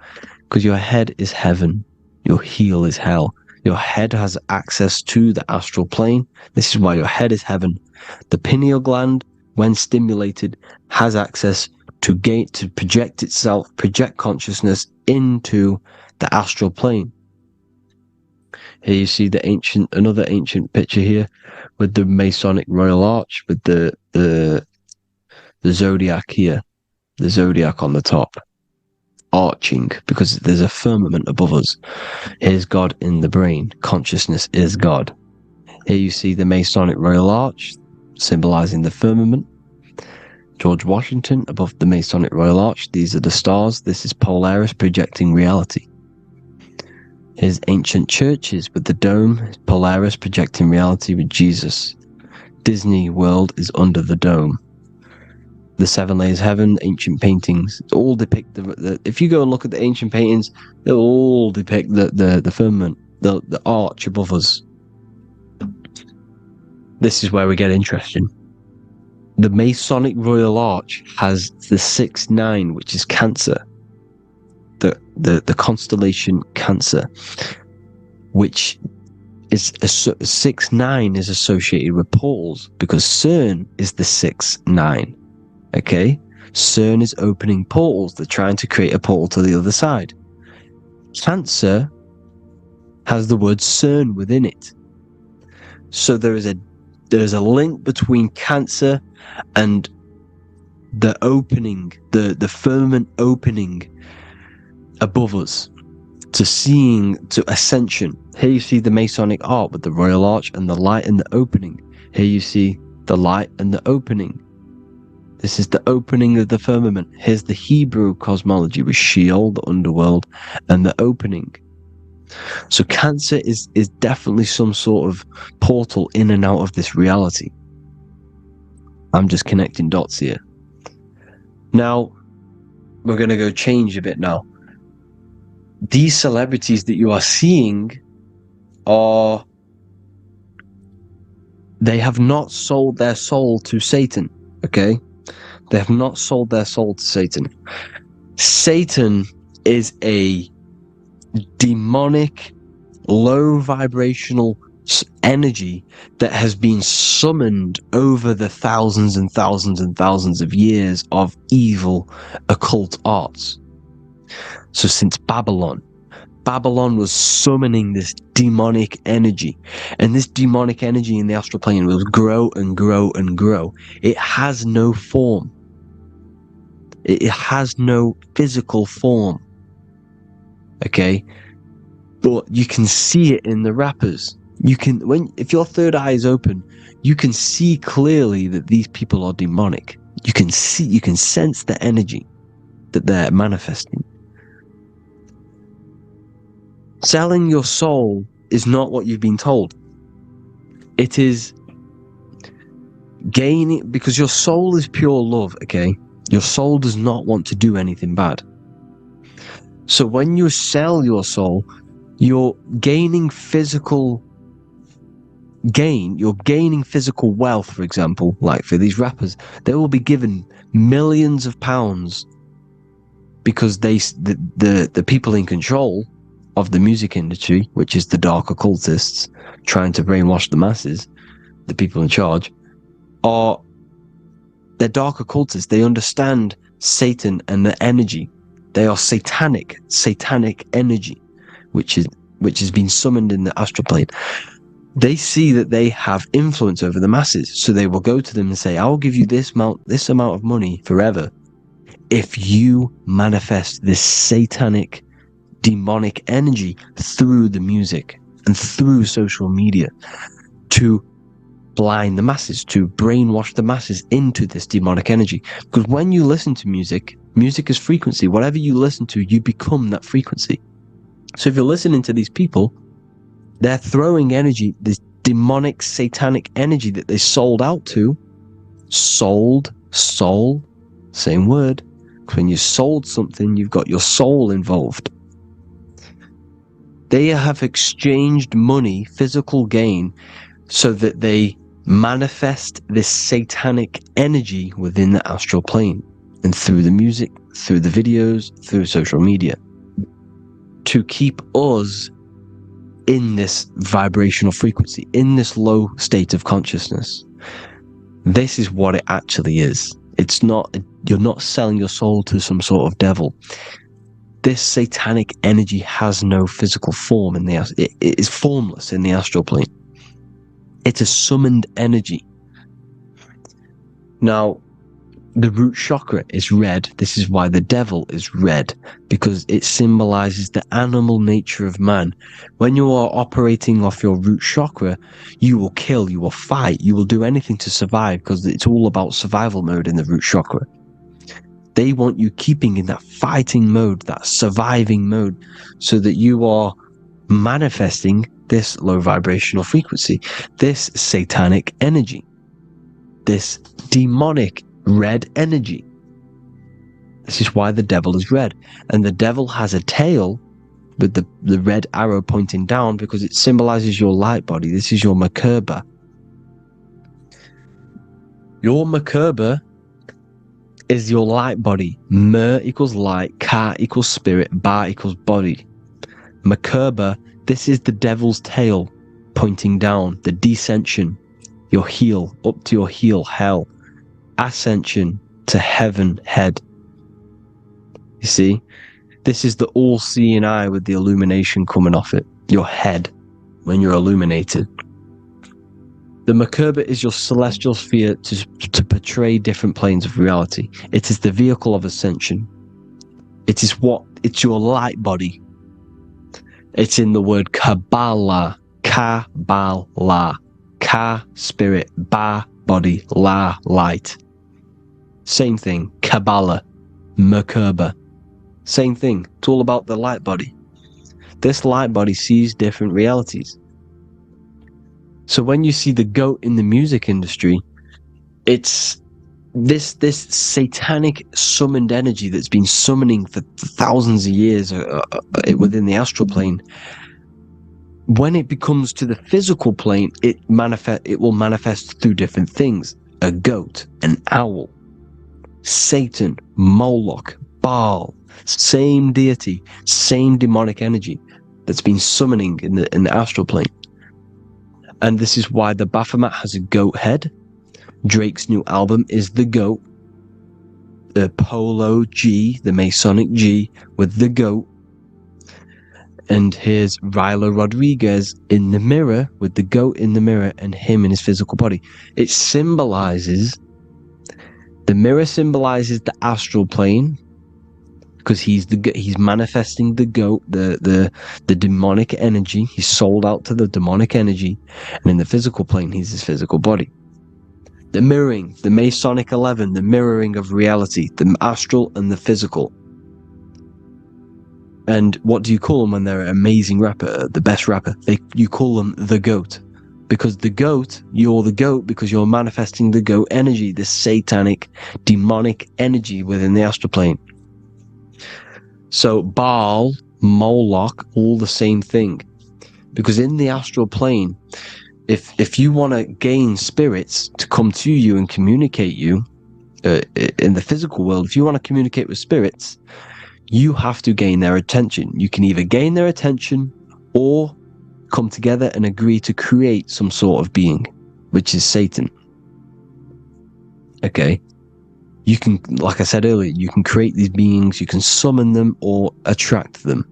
Because your head is heaven. Your heel is hell. Your head has access to the astral plane. This is why your head is heaven. The pineal gland, when stimulated, has access to project itself, project consciousness into the astral plane. Here you see another ancient picture here with the Masonic Royal Arch, with the zodiac here, the zodiac on the top, arching, because there's a firmament above us. Here's God in the brain. Consciousness is God. Here you see the Masonic Royal Arch, symbolizing the firmament. George Washington above the Masonic Royal Arch. These are the stars. This is Polaris projecting reality. Here's ancient churches with the dome. Polaris projecting reality with Jesus. Disney World is under the dome. The seven layers of heaven, ancient paintings, all depict if you go and look at the ancient paintings, they'll all depict the firmament, the arch above us. This is where we get interesting. The Masonic Royal Arch has the 6-9, which is Cancer. The constellation Cancer, which is 6-9 is associated with portals, because CERN is the 6-9. Okay, CERN is opening portals. They're trying to create a portal to the other side. Cancer has the word CERN within it, so there's a link between Cancer and the opening, the firmament opening above us, to Ascension. Here you see the Masonic art with the Royal Arch and the light and the opening. Here you see the light and the opening. This is the opening of the firmament. Here's the Hebrew cosmology with Sheol, the underworld, and the opening. So Cancer is definitely some sort of portal in and out of this reality. I'm just connecting dots here. Now, we're going to go change a bit now. These celebrities that you are seeing they have not sold their soul to Satan, okay? They have not sold their soul to Satan. Satan is a demonic, low vibrational energy that has been summoned over the thousands and thousands and thousands of years of evil occult arts. So since Babylon was summoning this demonic energy, and this demonic energy in the astral plane will grow and grow and grow. It has no form. It has no physical form. Okay? But you can see it in the rappers. If your third eye is open, you can see clearly that these people are demonic. You can sense the energy that they're manifesting. Selling your soul is not what you've been told. It is gaining, because your soul is pure love, okay? Your soul does not want to do anything bad. So when you sell your soul, you're gaining physical gain. You're gaining physical wealth, for example. Like for these rappers, they will be given millions of pounds because the people in control of the music industry, which is the dark occultists trying to brainwash the masses, the people in charge, they're dark occultists. They understand Satan and the energy. They are satanic energy, which has been summoned in the astral plane. They see that they have influence over the masses, so they will go to them and say, "I'll give you this amount of money forever if you manifest this satanic, demonic energy through the music and through social media to blind the masses, to brainwash the masses into this demonic energy." Because when you listen to music is frequency. Whatever you listen to, you become that frequency. So if you're listening to these people, They're throwing energy, this demonic, satanic energy that they sold out to. Sold, soul, same word. When you sold something, you've got your soul involved. They have exchanged money, physical gain, so that they manifest this satanic energy within the astral plane and through the music, through the videos, through social media, to keep us in this vibrational frequency, in this low state of consciousness. This is what it actually is. It's not, you're not selling your soul to some sort of devil. This satanic energy has no physical form in it is formless in the astral plane. It's a summoned energy. Now, the root chakra is red. This is why the devil is red, because it symbolizes the animal nature of man. When you are operating off your root chakra, you will kill, you will fight, you will do anything to survive, because it's all about survival mode in the root chakra. They want you keeping in that fighting mode, that surviving mode, so that you are manifesting this low vibrational frequency, this satanic energy, this demonic red energy. This is why the devil is red. And the devil has a tail with the red arrow pointing down, because it symbolizes your light body. This is your Merkaba. Your Merkaba is your light body. Mer equals light, Ka equals spirit, Ba equals body. Merkaba, this is the devil's tail pointing down, the descension, your heel, up to your heel, hell. Ascension, to heaven, head. You see, this is the all-seeing eye with the illumination coming off it, your head, when you're illuminated. The Merkaba is your celestial sphere to portray different planes of reality. It is the vehicle of ascension. It's your light body. It's in the word Kabbalah, Kabbalah, Ka, spirit, Ba, body, La, light. Same thing, Kabbalah, Merkaba. Same thing, it's all about the light body. This light body sees different realities. So when you see the goat in the music industry, it's this satanic summoned energy that's been summoning for thousands of years within the astral plane. When it becomes to the physical plane, it will manifest through different things. A goat, an owl, Satan, Moloch, Baal, same deity, same demonic energy that's been summoning in the astral plane. And this is why the Baphomet has a goat head. Drake's new album is the goat. The Polo G, the Masonic G, with the goat. And here's Rylo Rodriguez in the mirror, with the goat in the mirror and him in his physical body. It symbolizes, the mirror symbolizes the astral plane, because he's manifesting the goat, the demonic energy. He's sold out to the demonic energy, and in the physical plane, he's his physical body. The mirroring, the Masonic 11, the mirroring of reality, the astral and the physical. And what do you call them when they're an amazing rapper, the best rapper? You call them the goat, because the goat, you're the goat because you're manifesting the goat energy, the satanic, demonic energy within the astral plane. So Baal, Moloch, all the same thing. Because in the astral plane, if you want to gain spirits to come to you and communicate you, in the physical world, if you want to communicate with spirits, you have to gain their attention. You can either gain their attention or come together and agree to create some sort of being, which is Satan. Okay. You can, like I said earlier, you can create these beings, you can summon them or attract them.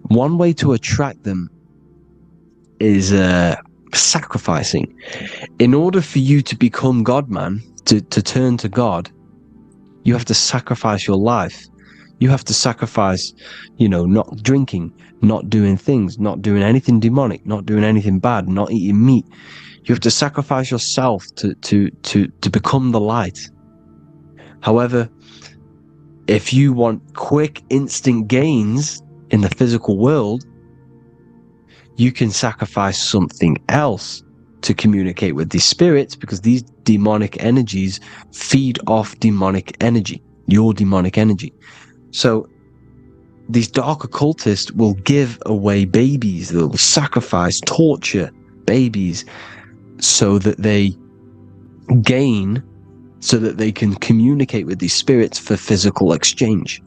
One way to attract them is sacrificing. In order for you to become God-man, to turn to God, you have to sacrifice your life. You have to sacrifice, not drinking, not doing things, not doing anything demonic, not doing anything bad, not eating meat. You have to sacrifice yourself to become the light. However, if you want quick, instant gains in the physical world, you can sacrifice something else to communicate with these spirits, because these demonic energies feed off demonic energy, your demonic energy. So these dark occultists will give away babies, they'll sacrifice, torture babies so that they gain, so that they can communicate with these spirits for physical exchange.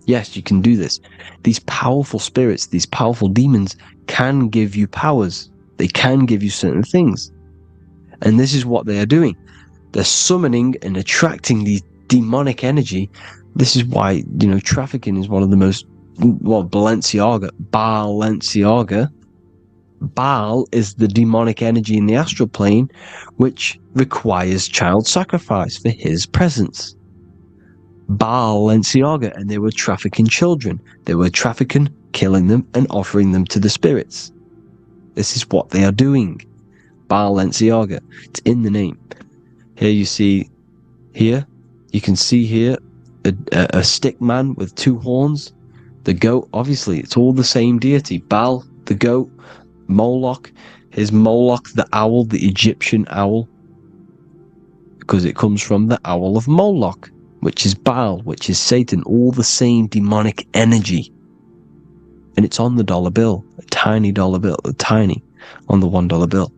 Yes, you can do this. These powerful spirits, these powerful demons can give you powers. They can give you certain things. And this is what they are doing. They're summoning and attracting the demonic energy. This is why, trafficking is one of the most, Balenciaga. Baal is the demonic energy in the astral plane, which requires child sacrifice for his presence. Balenciaga, and they were trafficking children. They were trafficking, killing them, and offering them to the spirits. This is what they are doing. Balenciaga. It's in the name. Here you see, you can see here a stick man with two horns. The goat, obviously, it's all the same deity. Baal, the goat. Moloch, Moloch, the owl, the Egyptian owl, because it comes from the owl of Moloch, which is Baal, which is Satan, all the same demonic energy. And it's on the dollar bill, a tiny dollar bill, on the $1 bill.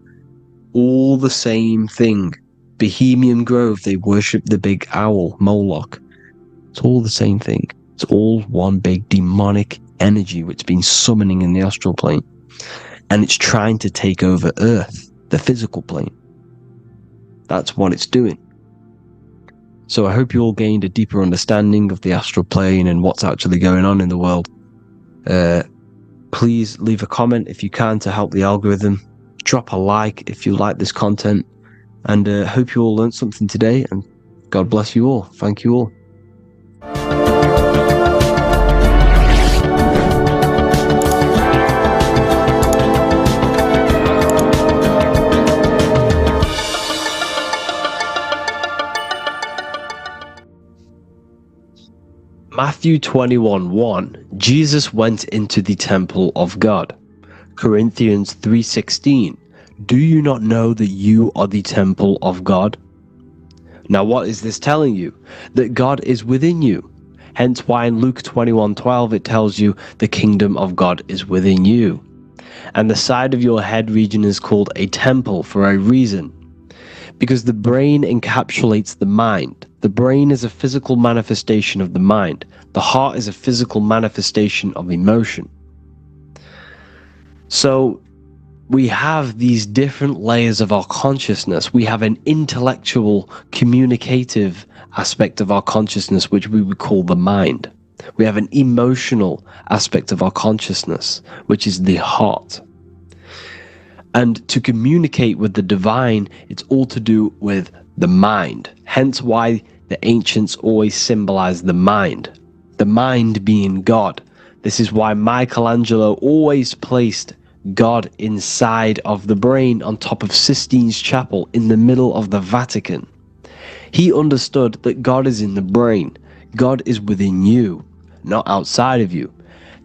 All the same thing. Bohemian Grove, they worship the big owl, Moloch. It's all the same thing. It's all one big demonic energy which has been summoning in the astral plane. And it's trying to take over Earth, the physical plane. That's what it's doing. So I hope you all gained a deeper understanding of the astral plane and what's actually going on in the world. Please leave a comment if you can to help the algorithm. Drop a like if you like this content. And hope you all learned something today. And God bless you all. Thank you all. Matthew 21:1, Jesus went into the temple of God. Corinthians 3:16, do you not know that you are the temple of God? Now what is this telling you? That God is within you. Hence why in Luke 21:12 it tells you the kingdom of God is within you. And the side of your head region is called a temple for a reason. Because the brain encapsulates the mind. The brain is a physical manifestation of the mind. The heart is a physical manifestation of emotion. So we have these different layers of our consciousness. We have an intellectual, communicative aspect of our consciousness, which we would call the mind. We have an emotional aspect of our consciousness, which is the heart. And to communicate with the divine, it's all to do with the mind. Hence why the ancients always symbolize the mind being God. This is why Michelangelo always placed God inside of the brain on top of Sistine Chapel in the middle of the Vatican. He understood that God is in the brain. God is within you, not outside of you.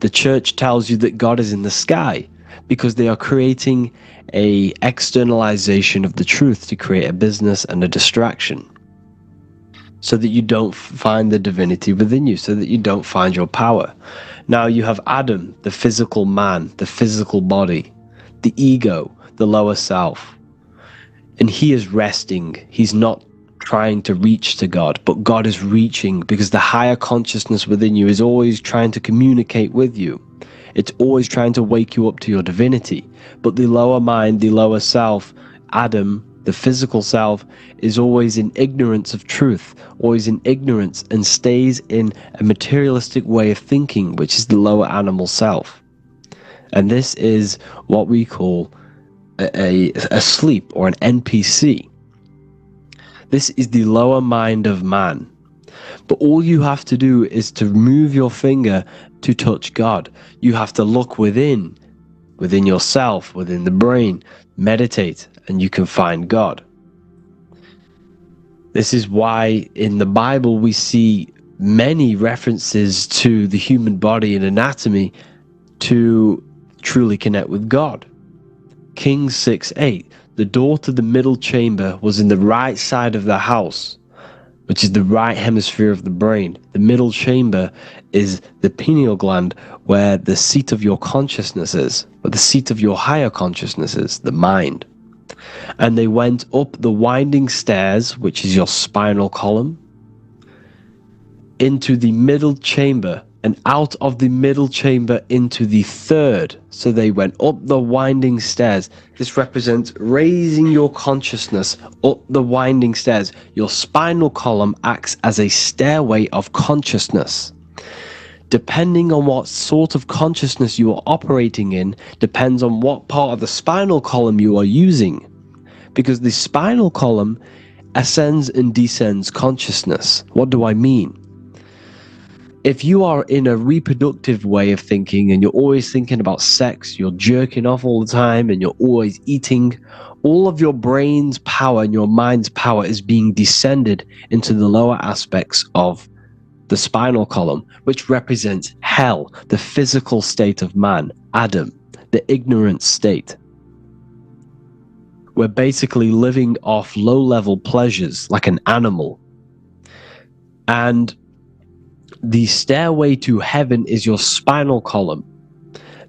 The church tells you that God is in the sky because they are creating a externalization of the truth to create a business and a distraction, so that you don't find the divinity within you, so that you don't find your power. Now you have Adam, the physical man, the physical body, the ego, the lower self. And he is resting. He's not trying to reach to God, but God is reaching, because the higher consciousness within you is always trying to communicate with you. It's always trying to wake you up to your divinity. But the lower mind, the lower self, Adam, the physical self, is always in ignorance of truth, always in ignorance, and stays in a materialistic way of thinking, which is the lower animal self. And this is what we call a sleep, or an NPC. This is the lower mind of man. But all you have to do is to move your finger to touch God. You have to look within yourself, within the brain, meditate, and you can find God. This is why in the Bible we see many references to the human body and anatomy to truly connect with God. Kings 6:8, the door to the middle chamber was in the right side of the house, which is the right hemisphere of the brain. The middle chamber is the pineal gland, where the seat of your consciousness is, where the seat of your higher consciousness is, the mind. And they went up the winding stairs, which is your spinal column, into the middle chamber, and out of the middle chamber into the third. So they went up the winding stairs. This represents raising your consciousness up the winding stairs. Your spinal column acts as a stairway of consciousness. Depending on what sort of consciousness you are operating in, depends on what part of the spinal column you are using. Because the spinal column ascends and descends consciousness. What do I mean? If you are in a reproductive way of thinking and you're always thinking about sex, you're jerking off all the time and you're always eating, all of your brain's power and your mind's power is being descended into the lower aspects of the spinal column, which represents hell, the physical state of man, Adam, the ignorant state. We're basically living off low-level pleasures like an animal. And the stairway to heaven is your spinal column.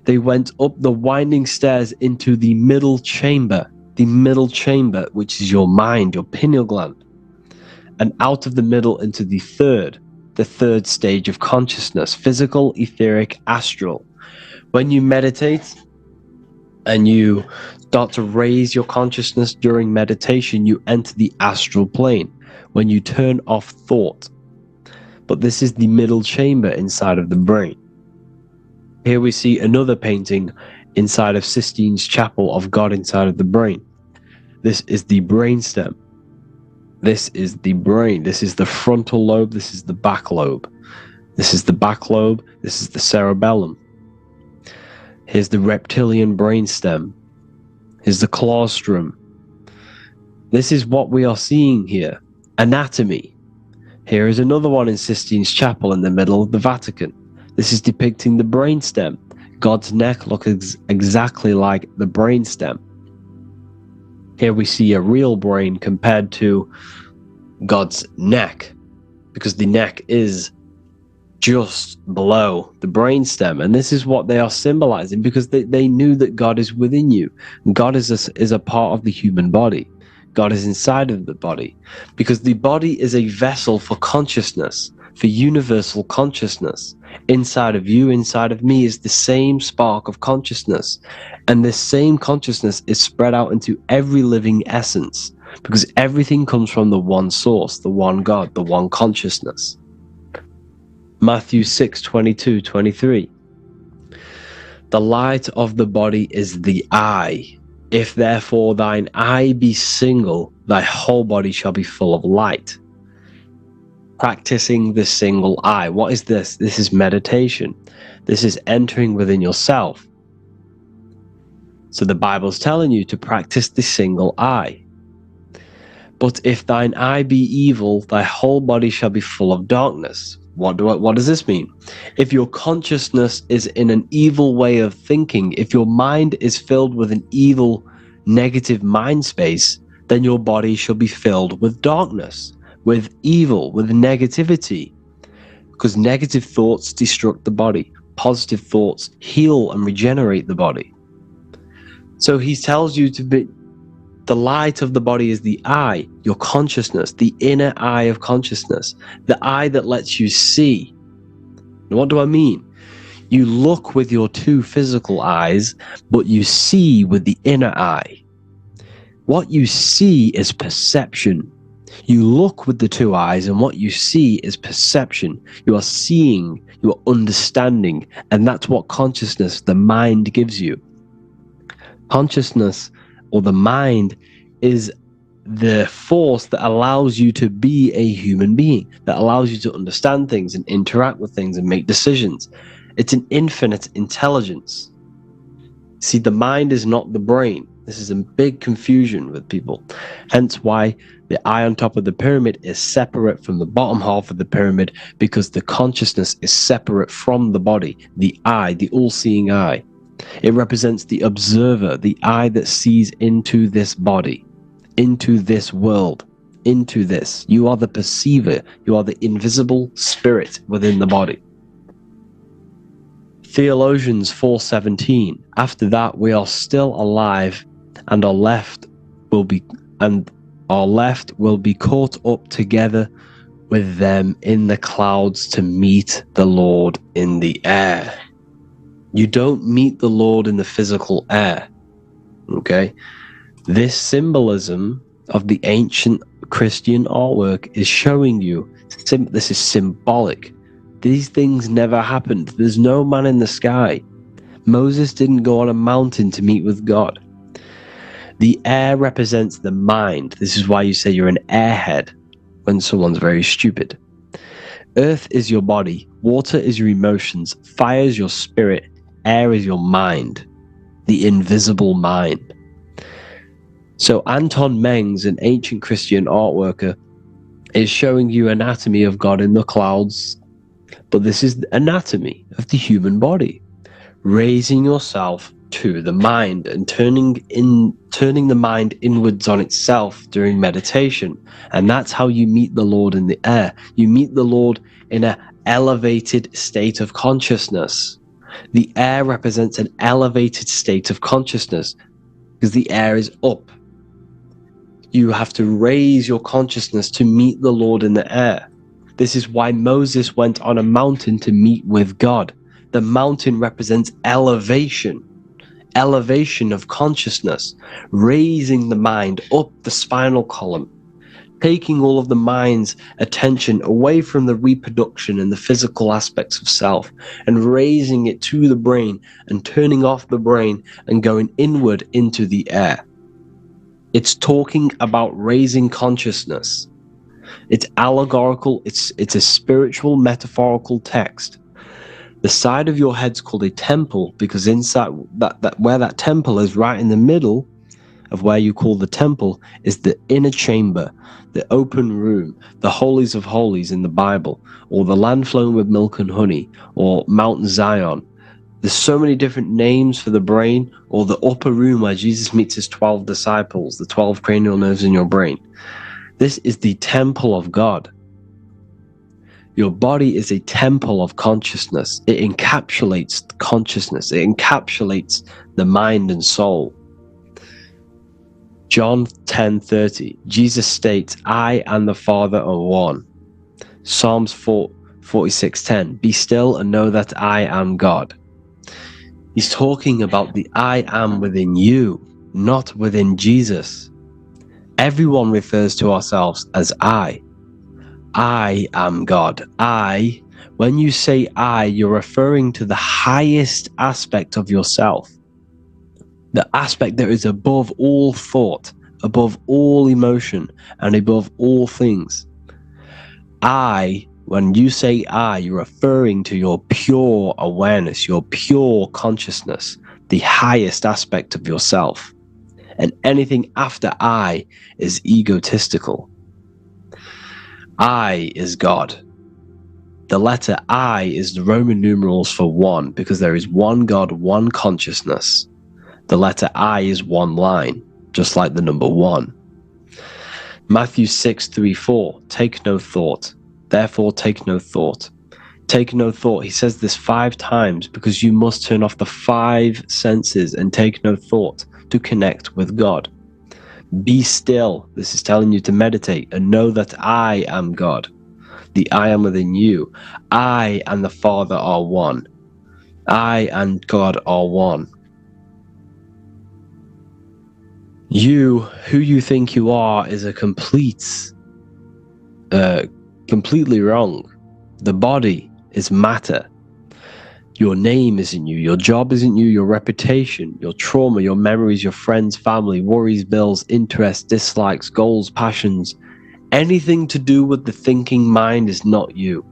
They went up the winding stairs into the middle chamber, which is your mind, your pineal gland, and out of the middle into the third stage of consciousness, physical, etheric, astral. When you meditate and you start to raise your consciousness during meditation, you enter the astral plane when you turn off thought. But this is the middle chamber inside of the brain. Here we see another painting inside of Sistine's chapel of God inside of the brain. This is the brainstem. This is the brain. This is the frontal lobe. This is the back lobe. This is the back lobe. This is the cerebellum. Here's the reptilian brainstem. Here's the claustrum. This is what we are seeing here. Anatomy. Here is another one in Sistine's chapel in the middle of the Vatican. This is depicting the brainstem. God's neck looks exactly like the brainstem. Here we see a real brain compared to God's neck, because the neck is just below the brainstem. And this is what they are symbolizing, because they knew that God is within you. God is a part of the human body. God is inside of the body, because the body is a vessel for consciousness, for universal consciousness. Inside of you, inside of me, is the same spark of consciousness. And this same consciousness is spread out into every living essence, because everything comes from the one source, the one God, the one consciousness. Matthew 6:22-23. The light of the body is the eye. If therefore thine eye be single, thy whole body shall be full of light. Practicing the single eye. What is this? This is meditation. This is entering within yourself. So the Bible's telling you to practice the single eye. But if thine eye be evil, thy whole body shall be full of darkness. What does this mean? If your consciousness is in an evil way of thinking, if your mind is filled with an evil, negative mind space, then your body shall be filled with darkness, with evil, with negativity. Because negative thoughts destruct the body. Positive thoughts heal and regenerate the body. So he tells you to be, the light of the body is the eye, your consciousness, the inner eye of consciousness, the eye that lets you see. And what do I mean? You look with your two physical eyes, but you see with the inner eye. What you see is perception. You look with the two eyes, and what you see is perception. You are seeing, you are understanding, and that's what consciousness, the mind, gives you. Consciousness, or the mind, is the force that allows you to be a human being, that allows you to understand things and interact with things and make decisions. It's an infinite intelligence. See, the mind is not the brain. This is a big confusion with people. Hence why the eye on top of the pyramid is separate from the bottom half of the pyramid, because the consciousness is separate from the body, the eye, the all-seeing eye. It represents the observer, the eye that sees into this body, into this world, into this. You are the perceiver. You are the invisible spirit within the body. Theologians 4:17. After that, we are still alive, and our left will be caught up together with them in the clouds to meet the Lord in the air. You don't meet the Lord in the physical air. Okay? This symbolism of the ancient Christian artwork is showing you this is symbolic. These things never happened. There's no man in the sky. Moses didn't go on a mountain to meet with God. The air represents the mind. This is why you say you're an airhead when someone's very stupid. Earth is your body. Water is your emotions. Fire is your spirit. Air is your mind. The invisible mind. So Anton Mengs, an ancient Christian art worker, is showing you anatomy of God in the clouds. But this is the anatomy of the human body. Raising yourself to the mind and turning the mind inwards on itself during meditation. And that's how you meet the Lord in the air. You meet the Lord in an elevated state of consciousness. The air represents an elevated state of consciousness because the air is up. You have to raise your consciousness to meet the Lord in the air. This is why Moses went on a mountain to meet with God. The mountain represents elevation of consciousness, raising the mind up the spinal column, taking all of the mind's attention away from the reproduction and the physical aspects of self and raising it to the brain and turning off the brain and going inward into the air. It's talking about raising consciousness. It's allegorical. It's a spiritual, metaphorical text. The side of your head's called a temple because inside that where that temple is, right in the middle of where you call the temple, is the inner chamber, the open room, the holies of holies in the Bible, or the land flowing with milk and honey, or Mount Zion. There's so many different names for the brain, or the upper room where Jesus meets his 12 disciples, the 12 cranial nerves in your brain. This is the temple of God. Your body is a temple of consciousness. It encapsulates consciousness. It encapsulates the mind and soul. John 10:30, Jesus states, I and the Father are one. Psalms 46:10, be still and know that I am God. He's talking about the I am within you, not within Jesus. Everyone refers to ourselves as I. I am God. I, when you say I, you're referring to the highest aspect of yourself. The aspect that is above all thought, above all emotion, and above all things. I, when you say I, you're referring to your pure awareness, your pure consciousness, the highest aspect of yourself. And anything after I is egotistical. I is God. The letter I is the Roman numerals for one, because there is one God, one consciousness. The letter I is one line, just like the number one. Matthew 6:3-4, take no thought. Therefore take no thought. Take no thought. He says this 5 times because you must turn off the 5 senses and take no thought to connect with God. Be still. This is telling you to meditate and know that I am God. The I am within you. I and the Father are one. I and God are one. You, who you think you are, is a completely wrong. The body is matter. Your name isn't you, your job isn't you, your reputation, your trauma, your memories, your friends, family, worries, bills, interests, dislikes, goals, passions. Anything to do with the thinking mind is not you.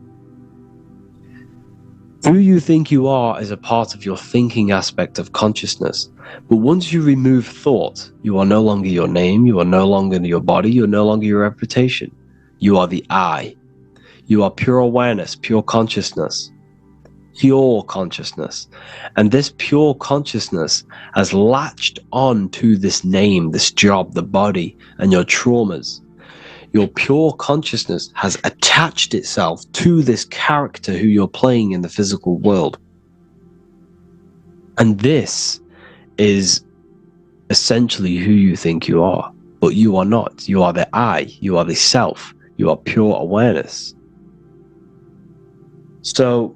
Who you think you are is a part of your thinking aspect of consciousness. But once you remove thought, you are no longer your name, you are no longer your body, you are no longer your reputation. You are the I. You are pure awareness, pure consciousness. pure consciousness. And this pure consciousness has latched on to this name, this job, the body, and your traumas. Your pure consciousness has attached itself to this character who you're playing in the physical world. And this is essentially who you think you are. But you are not. You are the I. You are the self. You are pure awareness. So,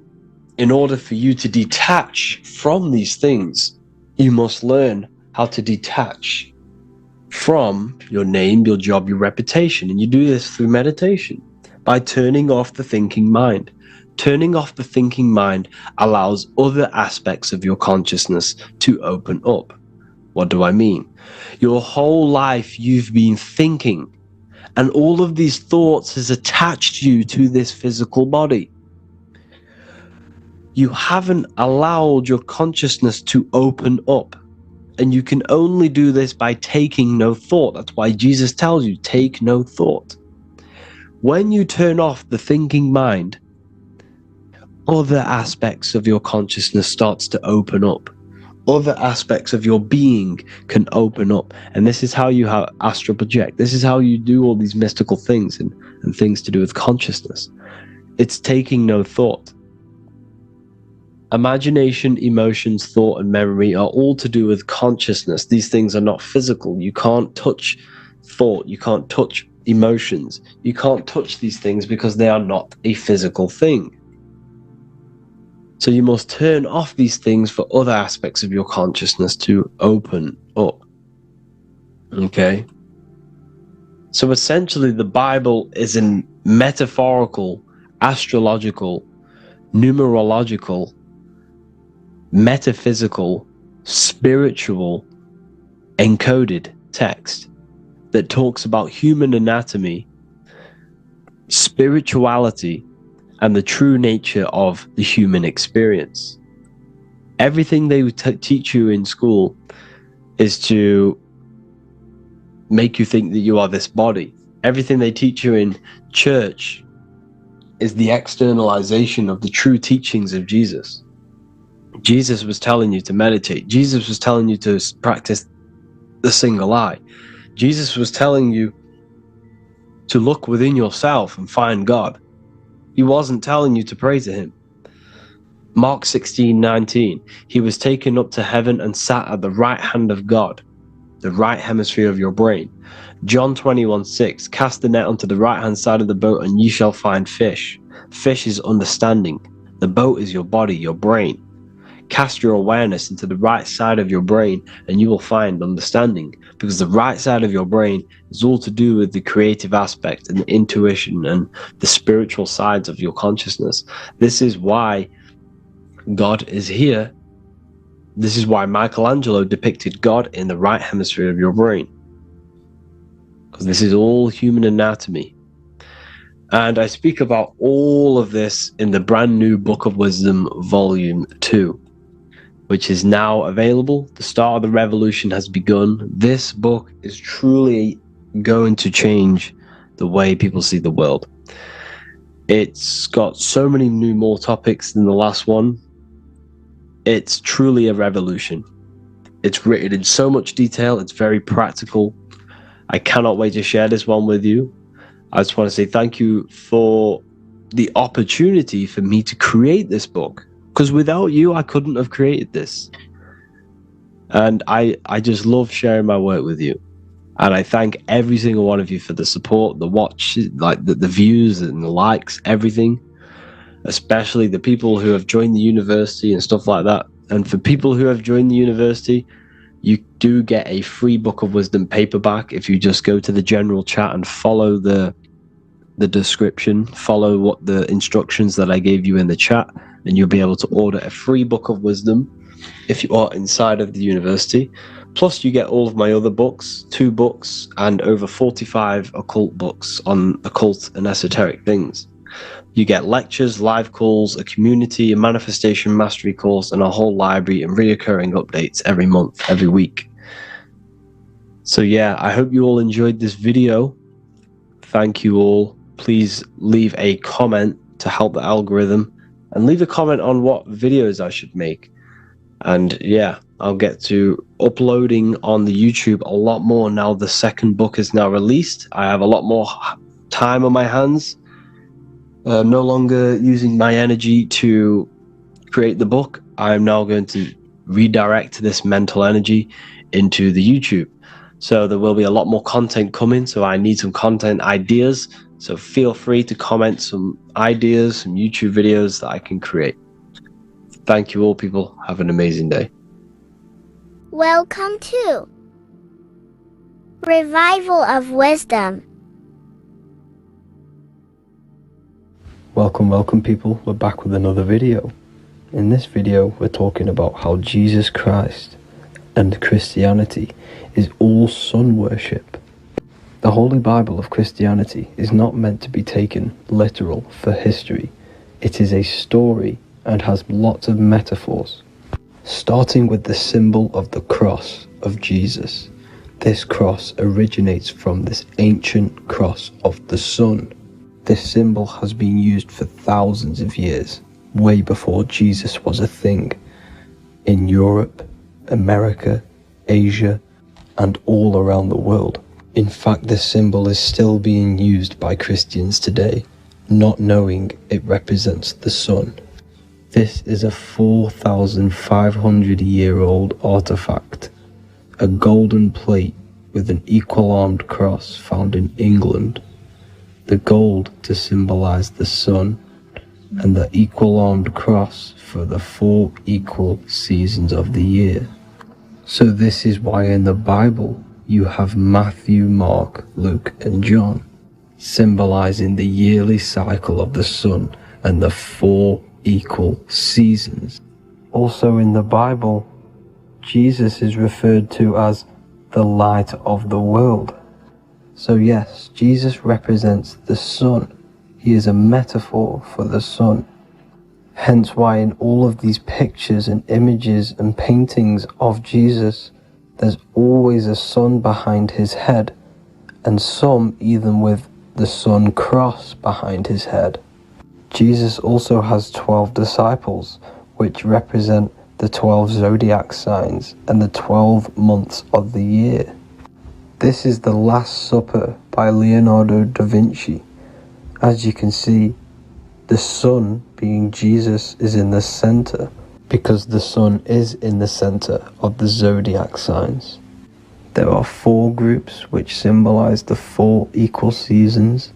in order for you to detach from these things, you must learn how to detach from your name, your job, your reputation. And you do this through meditation, by turning off the thinking mind. Turning off the thinking mind allows other aspects of your consciousness to open up. What do I mean? Your whole life you've been thinking, and all of these thoughts has attached you to this physical body. You haven't allowed your consciousness to open up. And you can only do this by taking no thought. That's why Jesus tells you, take no thought. When you turn off the thinking mind, other aspects of your consciousness starts to open up. Other aspects of your being can open up. And this is how you astral project. This is how you do all these mystical things and things to do with consciousness. It's taking no thought. Imagination, emotions, thought, and memory are all to do with consciousness. These things are not physical. You can't touch thought. You can't touch emotions. You can't touch these things because they are not a physical thing. So you must turn off these things for other aspects of your consciousness to open up. Okay? So essentially the Bible is a metaphorical, astrological, numerological, metaphysical, spiritual, encoded text that talks about human anatomy, spirituality, and the true nature of the human experience. Everything they teach you in school is to make you think that you are this body. Everything they teach you in church is the externalization of the true teachings of Jesus. Jesus was telling you to meditate. Jesus was telling you to practice the single eye. Jesus was telling you to look within yourself and find God. He wasn't telling you to pray to him. Mark 16:19, he was taken up to heaven and sat at the right hand of God, the right hemisphere of your brain. John 21:6, cast the net onto the right hand side of the boat and ye shall find fish. Fish is understanding. The boat is your body, your brain. Cast your awareness into the right side of your brain and you will find understanding, because the right side of your brain is all to do with the creative aspect and the intuition and the spiritual sides of your consciousness. This is why God is here. This is why Michelangelo depicted God in the right hemisphere of your brain, because this is all human anatomy. And I speak about all of this in the brand new Book of Wisdom, Volume 2. Which is now available. The start of the revolution has begun. This book is truly going to change the way people see the world. It's got so many more topics than the last one. It's truly a revolution. It's written in so much detail. It's very practical. I cannot wait to share this one with you. I just want to say thank you for the opportunity for me to create this book. Because without you, I couldn't have created this. And I just love sharing my work with you. And I thank every single one of you for the support, the watch, like the views and the likes, everything. Especially the people who have joined the university and stuff like that. And for people who have joined the university, you do get a free Book of Wisdom paperback if you just go to the general chat and follow the description, follow what the instructions that I gave you in the chat, and you'll be able to order a free Book of Wisdom if you are inside of the university. Plus you get all of my other books, 2 books, and over 45 occult books on occult and esoteric things. You get lectures, live calls, a community, a manifestation mastery course, and a whole library and reoccurring updates every month, every week. So yeah, I hope you all enjoyed this video. Thank you all. Please leave a comment to help the algorithm and leave a comment on what videos I should make. And yeah, I'll get to uploading on the YouTube a lot more now the second book is now released. I have a lot more time on my hands. No longer using my energy to create the book. I'm now going to redirect this mental energy into the YouTube. So there will be a lot more content coming. So I need some content ideas. So feel free to comment some ideas, some YouTube videos that I can create. Thank you all, people. Have an amazing day. Welcome to Revival of Wisdom. Welcome people, we're back with another video. In this video we're talking about how Jesus Christ and Christianity is all sun worship. The Holy Bible of Christianity is not meant to be taken literal for history. It is a story and has lots of metaphors. Starting with the symbol of the cross of Jesus. This cross originates from this ancient cross of the sun. This symbol has been used for thousands of years, way before Jesus was a thing, in Europe, America, Asia, and all around the world. In fact, this symbol is still being used by Christians today, not knowing it represents the sun. This is a 4,500-year-old artifact, a golden plate with an equal-armed cross found in England. The gold to symbolize the sun, and the equal-armed cross for the 4 equal seasons of the year. So this is why in the Bible you have Matthew, Mark, Luke, and John, symbolizing the yearly cycle of the sun and the 4 equal seasons. Also in the Bible, Jesus is referred to as the light of the world. So yes, Jesus represents the sun. He is a metaphor for the sun. Hence why in all of these pictures and images and paintings of Jesus, there's always a sun behind his head, and some even with the sun cross behind his head. Jesus also has 12 disciples, which represent the 12 zodiac signs and the 12 months of the year. This is the Last Supper by Leonardo da Vinci. As you can see, the sun, being Jesus, is in the center, because the sun is in the center of the zodiac signs. There are 4 groups which symbolize the 4 equal seasons.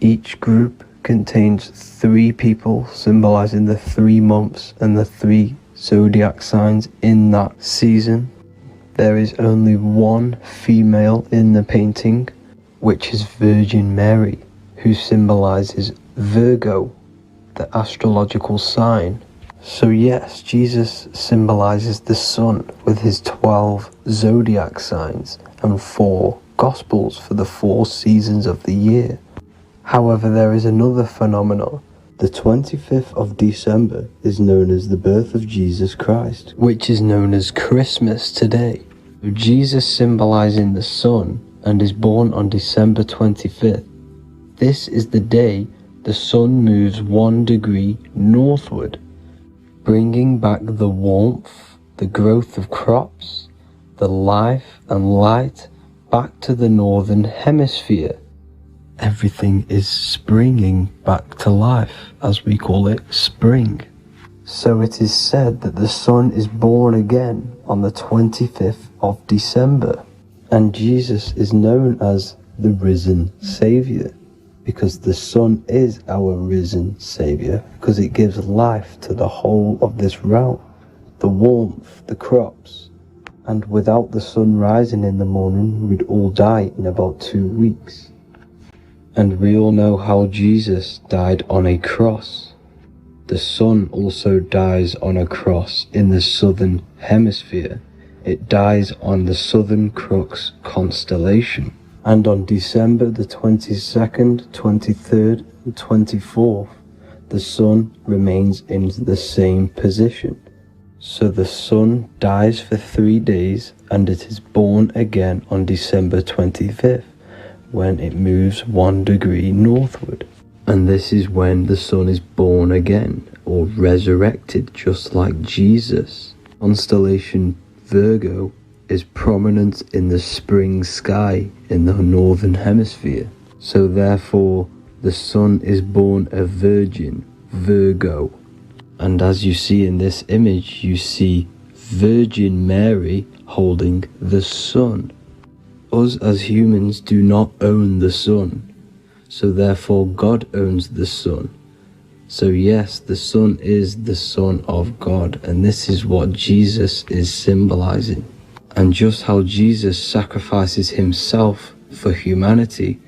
Each group contains 3 people symbolizing the 3 months and the 3 zodiac signs in that season. There is only 1 female in the painting, which is Virgin Mary, who symbolizes Virgo, the astrological sign. So yes, Jesus symbolizes the sun with his 12 zodiac signs and 4 gospels for the 4 seasons of the year. However, there is another phenomenon. The 25th of December is known as the birth of Jesus Christ, which is known as Christmas today. Jesus symbolizing the sun and is born on December 25th. This is the day the sun moves 1 degree northward, bringing back the warmth, the growth of crops, the life and light back to the northern hemisphere. Everything is springing back to life, as we call it, spring. So it is said that the sun is born again on the 25th of December, and Jesus is known as the risen Savior, because the sun is our risen Savior, because it gives life to the whole of this realm, the warmth, the crops. And without the sun rising in the morning, we'd all die in about 2 weeks. And we all know how Jesus died on a cross. The sun also dies on a cross in the southern hemisphere. It dies on the Southern Crux constellation. And on December the 22nd, 23rd, and 24th, the sun remains in the same position. So the sun dies for 3 days, and it is born again on December 25th. When it moves 1 degree northward. And this is when the sun is born again, or resurrected just like Jesus. Constellation Virgo is prominent in the spring sky in the northern hemisphere. So therefore, the sun is born a virgin, Virgo. And as you see in this image, you see Virgin Mary holding the sun. Us as humans do not own the sun, so therefore God owns the sun. So yes, the sun is the Son of God, and this is what Jesus is symbolizing. And just how Jesus sacrifices himself for humanity,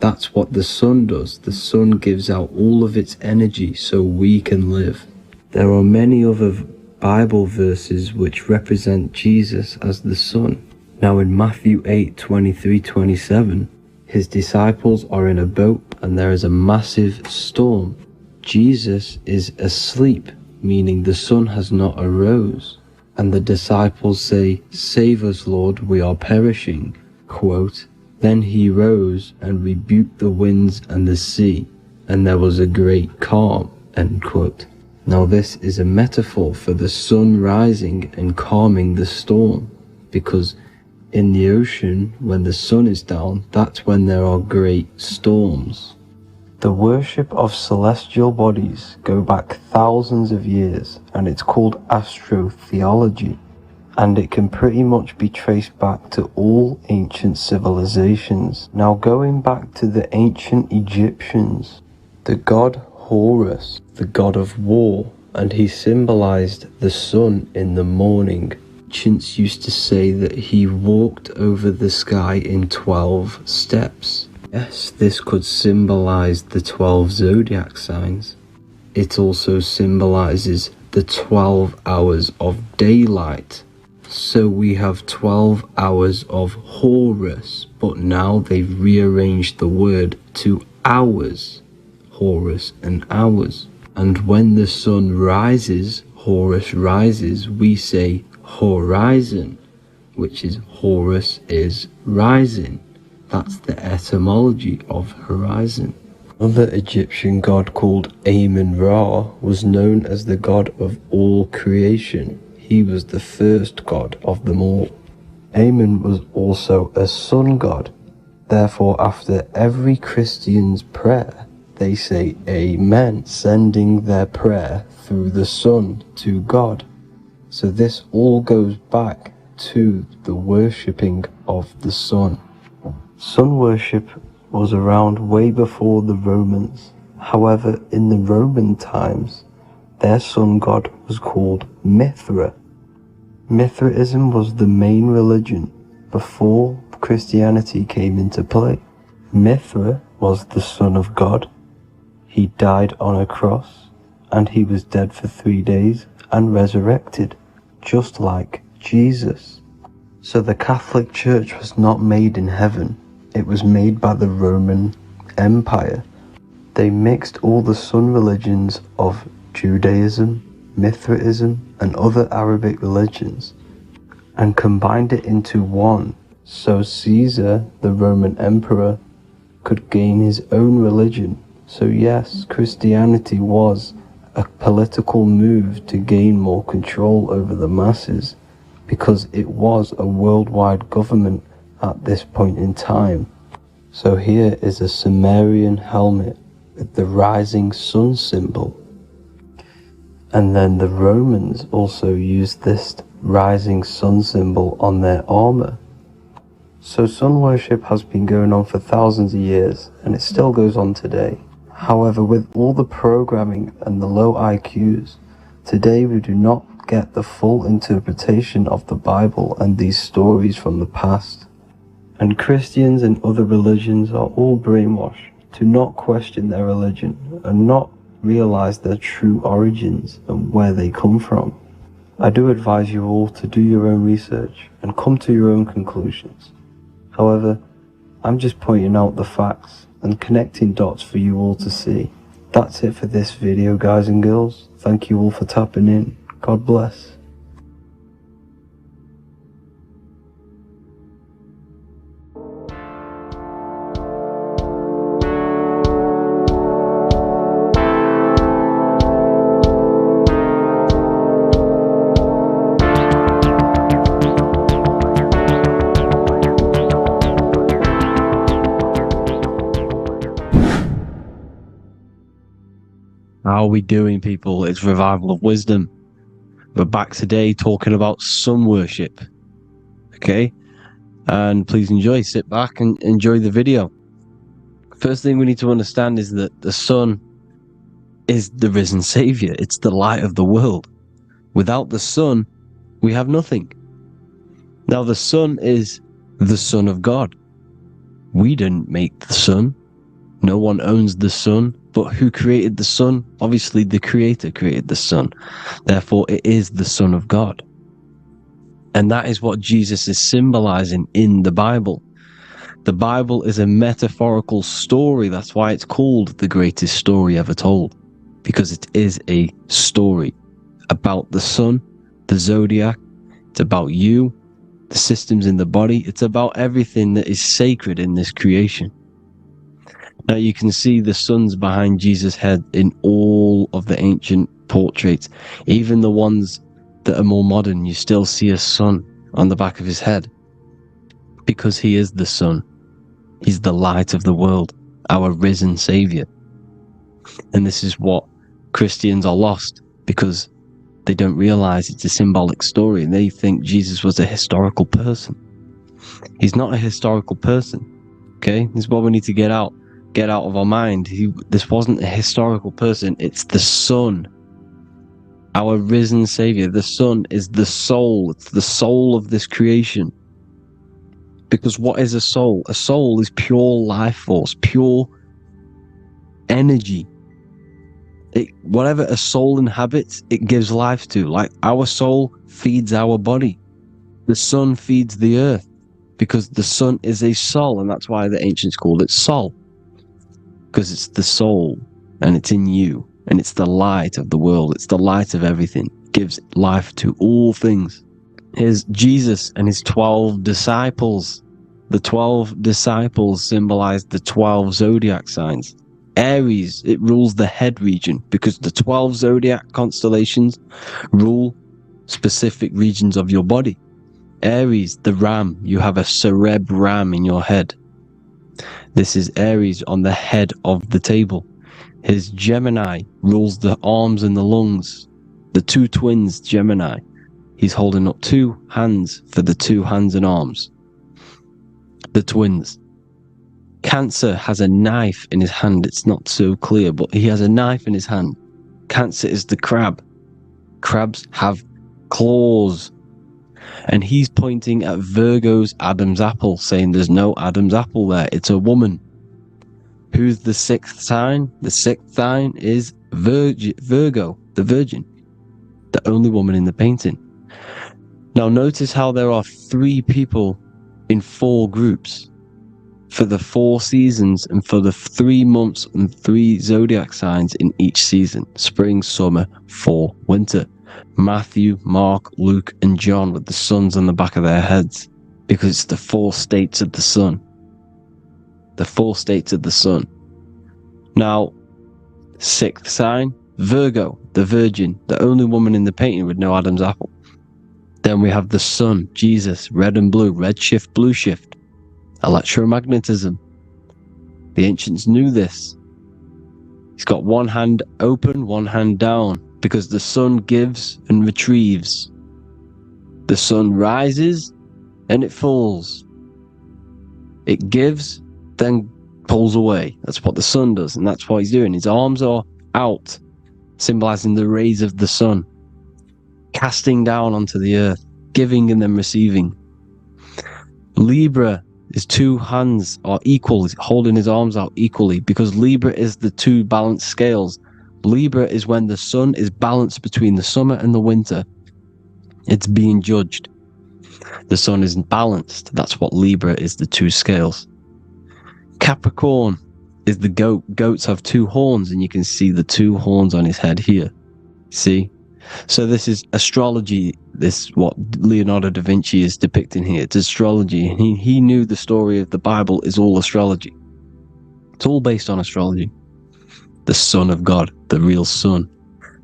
that's what the sun does. The sun gives out all of its energy so we can live. There are many other Bible verses which represent Jesus as the sun. Now in Matthew 8:23-27, his disciples are in a boat and there is a massive storm. Jesus is asleep, meaning the sun has not arose. And the disciples say, "Save us, Lord, we are perishing." Quote, "Then he rose and rebuked the winds and the sea, and there was a great calm." End quote. Now this is a metaphor for the sun rising and calming the storm, because in the ocean, when the sun is down, that's when there are great storms. The worship of celestial bodies go back thousands of years, and it's called Astro-theology, and it can pretty much be traced back to all ancient civilizations. Now going back to the ancient Egyptians, the god Horus, the god of war, and he symbolized the sun in the morning. Ancients used to say that he walked over the sky in 12 steps. Yes, this could symbolize the 12 zodiac signs. It also symbolizes the 12 hours of daylight. So we have 12 hours of Horus, but now they've rearranged the word to hours. Horus and hours. And when the sun rises, Horus rises, we say horizon, which is Horus is rising. That's the etymology of horizon. Another Egyptian god called Amun-Ra was known as the god of all creation. He was the first god of them all. Amun was also a sun god. Therefore, after every Christian's prayer, they say Amen, sending their prayer through the sun to God. So this all goes back to the worshipping of the sun. Sun worship was around way before the Romans. However, in the Roman times, their sun god was called Mithra. Mithraism was the main religion before Christianity came into play. Mithra was the son of God. He died on a cross, and he was dead for 3 days and resurrected, just like Jesus. So the Catholic Church was not made in heaven. It was made by the Roman Empire. They mixed all the sun religions of Judaism, Mithraism, and other Arabic religions, and combined it into one, so Caesar, the Roman emperor, could gain his own religion. So yes, Christianity was a political move to gain more control over the masses, because it was a worldwide government at this point in time. So here is a Sumerian helmet with the rising sun symbol. And then the Romans also used this rising sun symbol on their armor. So sun worship has been going on for thousands of years, and it still goes on today. However, with all the programming and the low IQs, today we do not get the full interpretation of the Bible and these stories from the past. And Christians and other religions are all brainwashed to not question their religion and not realize their true origins and where they come from. I do advise you all to do your own research and come to your own conclusions. However, I'm just pointing out the facts and connecting dots for you all to see. That's it for this video, guys and girls. Thank you all for tapping in. God bless. How are we doing, people? It's Revival of Wisdom. We're back today talking about sun worship. Okay? And please enjoy. Sit back and enjoy the video. First thing we need to understand is that the sun is the risen savior. It's the light of the world. Without the sun, we have nothing. Now, the sun is the Son of God. We didn't make the sun. No one owns the sun. But who created the sun? Obviously, the Creator created the sun. Therefore, it is the Son of God. And that is what Jesus is symbolizing in the Bible. The Bible is a metaphorical story. That's why it's called the greatest story ever told. Because it is a story about the sun, the zodiac. It's about you, the systems in the body. It's about everything that is sacred in this creation. Now you can see the suns behind Jesus' head in all of the ancient portraits. Even the ones that are more modern, you still see a sun on the back of his head. Because he is the sun. He's the light of the world, our risen savior. And this is what Christians are lost, because they don't realize it's a symbolic story, and they think Jesus was a historical person. He's not a historical person. Okay? This is what we need to get out of our mind. This wasn't a historical person. It's the sun, our risen savior. The sun is the soul. It's the soul of this creation. Because what is a soul? A soul is pure life force, pure energy. Whatever a soul inhabits, it gives life to. Like our soul feeds our body. The sun feeds the earth, because the sun is a soul, and that's why the ancients called it Sol. Because it's the soul, and it's in you, and it's the light of the world. It's the light of everything. It gives life to all things. Here's Jesus and his 12 disciples. The 12 disciples symbolize the 12 zodiac signs. Aries, it rules the head region, because the 12 zodiac constellations rule specific regions of your body. Aries, the ram, you have a cerebrum in your head. This is Aries on the head of the table. His Gemini rules the arms and the lungs. The two twins, Gemini. He's holding up two hands for the two hands and arms. The twins. Cancer has a knife in his hand. It's not so clear, but he has a knife in his hand. Cancer is the crab. Crabs have claws. And he's pointing at Virgo's Adam's apple, saying there's no Adam's apple there. It's a woman. Who's the sixth sign? The sixth sign is Virgo, the virgin. The only woman in the painting. Now notice how there are 3 people in 4 groups. For the 4 seasons, and for the 3 months and 3 zodiac signs in each season. Spring, summer, fall, winter. Matthew, Mark, Luke, and John with the suns on the back of their heads, because it's the 4 states of the sun. The 4 states of the sun. Now, 6th sign, Virgo, the virgin, the only woman in the painting with no Adam's apple. Then we have the sun, Jesus, red and blue, red shift, blue shift. Electromagnetism. The ancients knew this. He's got one hand open, one hand down, because the sun gives and retrieves. The sun rises and it falls. It gives, then pulls away. That's what the sun does, and that's what he's doing. His arms are out, symbolizing the rays of the sun, casting down onto the earth, giving and then receiving. Libra, his 2 hands are equal. He's holding his arms out equally, because Libra is the 2 balanced scales. Libra is when the sun is balanced between the summer and the winter. It's being judged. The sun isn't balanced. That's what Libra is, the 2 scales. Capricorn is the goat. Goats have 2 horns, and you can see the 2 horns on his head here. See? So this is astrology. This what Leonardo da Vinci is depicting here. It's astrology. And he knew the story of the Bible is all astrology. It's all based on astrology. The Son of God, the real sun.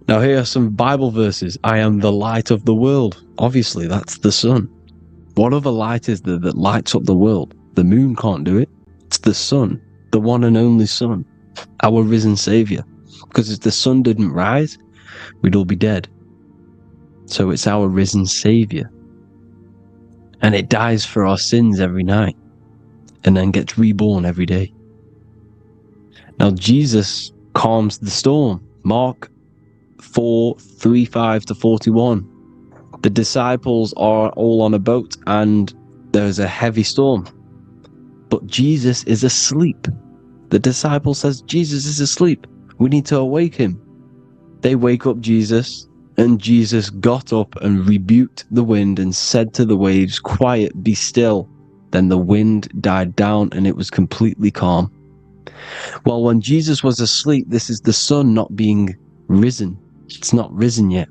Now here are some Bible verses. I am the light of the world. Obviously, that's the sun. What other light is there that lights up the world? The moon can't do it. It's the sun, the one and only sun, our risen savior. Because if the sun didn't rise, we'd all be dead. So it's our risen Savior. And it dies for our sins every night and then gets reborn every day. Now Jesus calms the storm. Mark 4:35-41. The disciples are all on a boat and there's a heavy storm. But Jesus is asleep. The disciple says, Jesus is asleep. We need to awake him. They wake up Jesus, and Jesus got up and rebuked the wind and said to the waves, quiet, be still. Then the wind died down and it was completely calm. Well, when Jesus was asleep, this is the sun not being risen. It's not risen yet.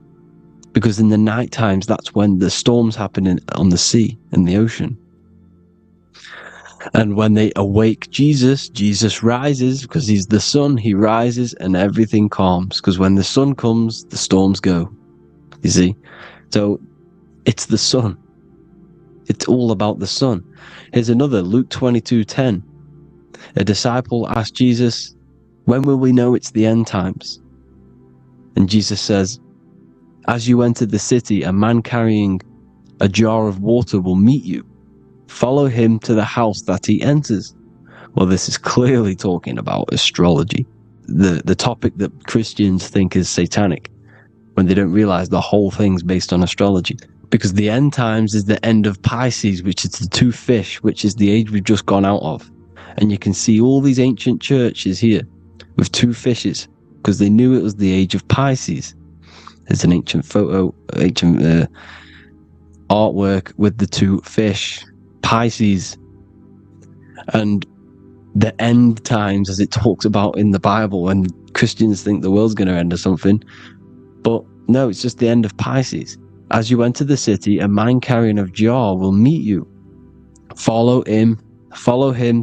Because in the night times, that's when the storms happen on the sea, in the ocean. And when they awake Jesus, Jesus rises because he's the sun. He rises and everything calms. Because when the sun comes, the storms go. You see? So it's the sun. It's all about the sun. Here's another, Luke 22:10. A disciple asked Jesus, when will we know it's the end times? And Jesus says, as you enter the city, a man carrying a jar of water will meet you. Follow him to the house that he enters. Well, this is clearly talking about astrology, the topic that Christians think is satanic, when they don't realize the whole thing's based on astrology. Because the end times is the end of Pisces, which is the two fish, which is the age we've just gone out of. And you can see all these ancient churches here with two fishes, because they knew it was the age of Pisces. There's an ancient photo, artwork with the two fish, Pisces. And the end times, as it talks about in the Bible, and Christians think the world's going to end or something. But no, it's just the end of Pisces. As you enter the city, a man carrying a jar will meet you. Follow him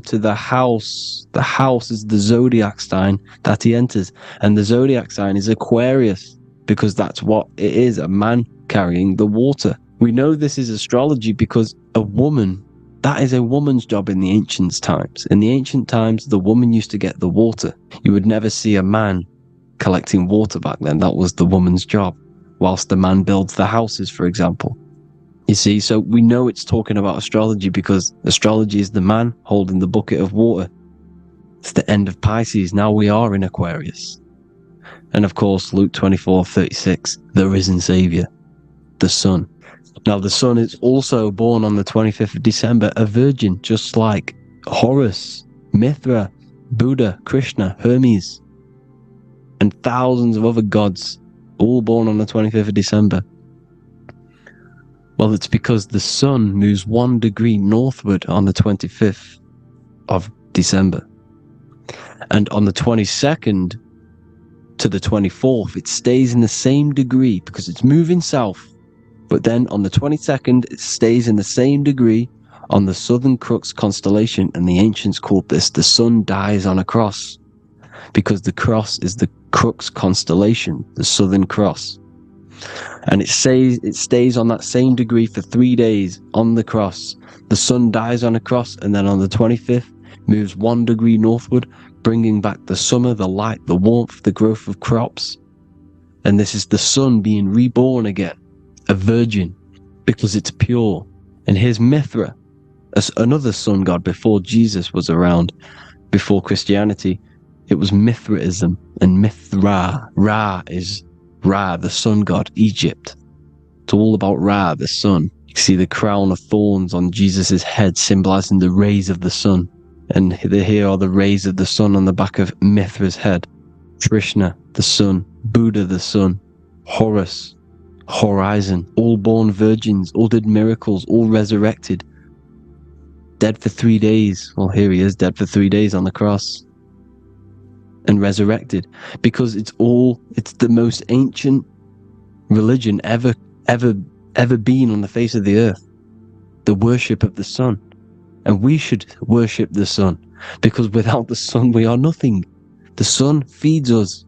to the house. The house is the zodiac sign that he enters. And the zodiac sign is Aquarius, because that's what it is, a man carrying the water. We know this is astrology because a woman, that is a woman's job in the ancient times. In the ancient times, the woman used to get the water. You would never see a man collecting water back then. That was the woman's job, whilst the man builds the houses, for example. You see, so we know it's talking about astrology because astrology is the man holding the bucket of water. It's the end of Pisces. Now we are in Aquarius. And of course, Luke 24:36, the risen Savior, the sun. Now the sun is also born on the 25th of December, a virgin, just like Horus, Mithra, Buddha, Krishna, Hermes, and thousands of other gods, all born on the 25th of December. Well, it's because the sun moves 1 degree northward on the 25th of December. And on the 22nd to the 24th, it stays in the same degree because it's moving south. But then on the 22nd, it stays in the same degree on the Southern Crux constellation. And the ancients called this the sun dies on a cross, because the cross is the Crux constellation, the Southern Cross. And it stays on that same degree for 3 days on the cross. The sun dies on a cross, and then on the 25th, moves 1 degree northward, bringing back the summer, the light, the warmth, the growth of crops. And this is the sun being reborn again, a virgin, because it's pure. And here's Mithra, another sun god before Jesus was around, before Christianity. It was Mithraism, and Mithra, Ra is Ra, the sun god, Egypt. It's all about Ra, the sun. You see the crown of thorns on Jesus' head, symbolizing the rays of the sun. And here are the rays of the sun on the back of Mithra's head. Krishna, the sun. Buddha, the sun. Horus, horizon. All born virgins, all did miracles, all resurrected. Dead for 3 days. Well, here he is, dead for 3 days on the cross. And resurrected, because it's the most ancient religion ever been on the face of the earth, the worship of the sun. And we should worship the sun, because without the sun we are nothing. The sun feeds us,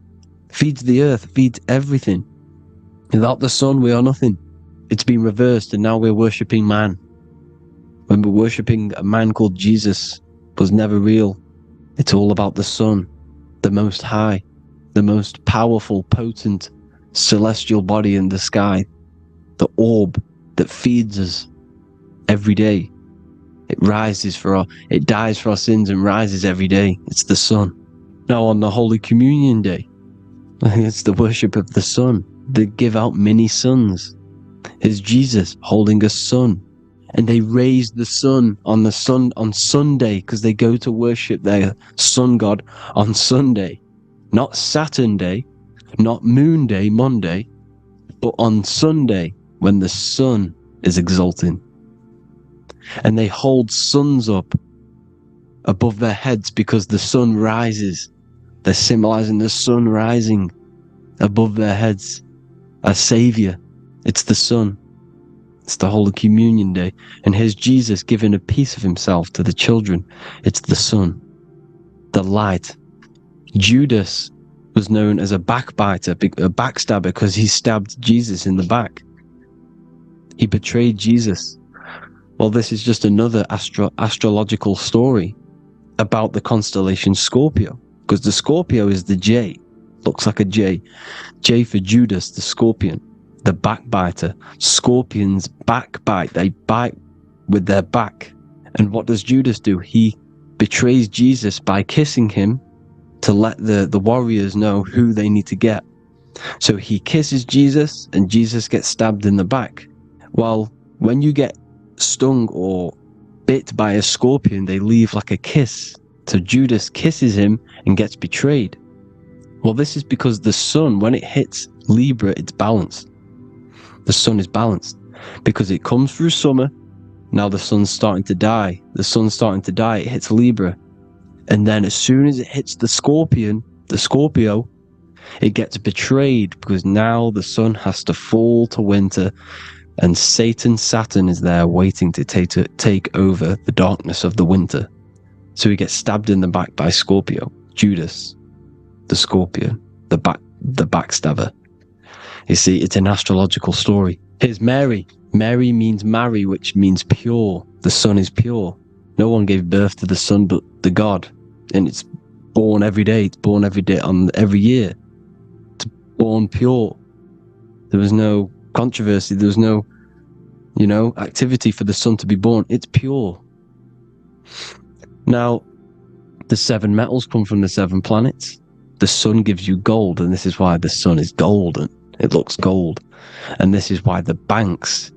feeds the earth, feeds everything. Without the sun we are nothing. It's been reversed, and now we're worshipping man. When we're worshipping a man called Jesus, was never real. It's all about the sun, the Most High, the most powerful, potent celestial body in the sky, the orb that feeds us every day. It dies for our sins and rises every day. It's the sun. Now on the Holy Communion Day, it's the worship of the sun. They give out mini suns. Here's Jesus holding a sun. And they raise the sun on Sunday, because they go to worship their sun god on Sunday. Not Saturn Day, not Moon Day, Monday, but on Sunday when the sun is exalting. And they hold suns up above their heads because the sun rises. They're symbolizing the sun rising above their heads as Savior. It's the sun. It's the Holy Communion Day. And here's Jesus giving a piece of himself to the children. It's the sun, the light. Judas was known as a backbiter, a backstabber, because he stabbed Jesus in the back. He betrayed Jesus. Well, this is just another astrological story about the constellation Scorpio, because the Scorpio is the J, looks like a J. J for Judas, the scorpion, the backbiter. Scorpions backbite, they bite with their back. And what does Judas do? He betrays Jesus by kissing him to let the warriors know who they need to get. So he kisses Jesus and Jesus gets stabbed in the back. Well, when you get stung or bit by a scorpion, they leave like a kiss. So Judas kisses him and gets betrayed. Well, this is because the sun, when it hits Libra, it's balanced. The sun is balanced because it comes through summer. Now the sun's starting to die. The sun's starting to die. It hits Libra. And then as soon as it hits the Scorpio, it gets betrayed because now the sun has to fall to winter. And Saturn is there waiting to take over the darkness of the winter. So he gets stabbed in the back by Scorpio. Judas, the scorpion, the backstabber. You see, it's an astrological story. Here's Mary. Mary means marry, which means pure. The sun is pure. No one gave birth to the sun but the God. And it's born every day. It's born every day on every year. It's born pure. There was no controversy. There was no, activity for the sun to be born. It's pure. Now, the 7 metals come from the 7 planets. The sun gives you gold, and this is why the sun is golden. It looks gold. And this is why the banks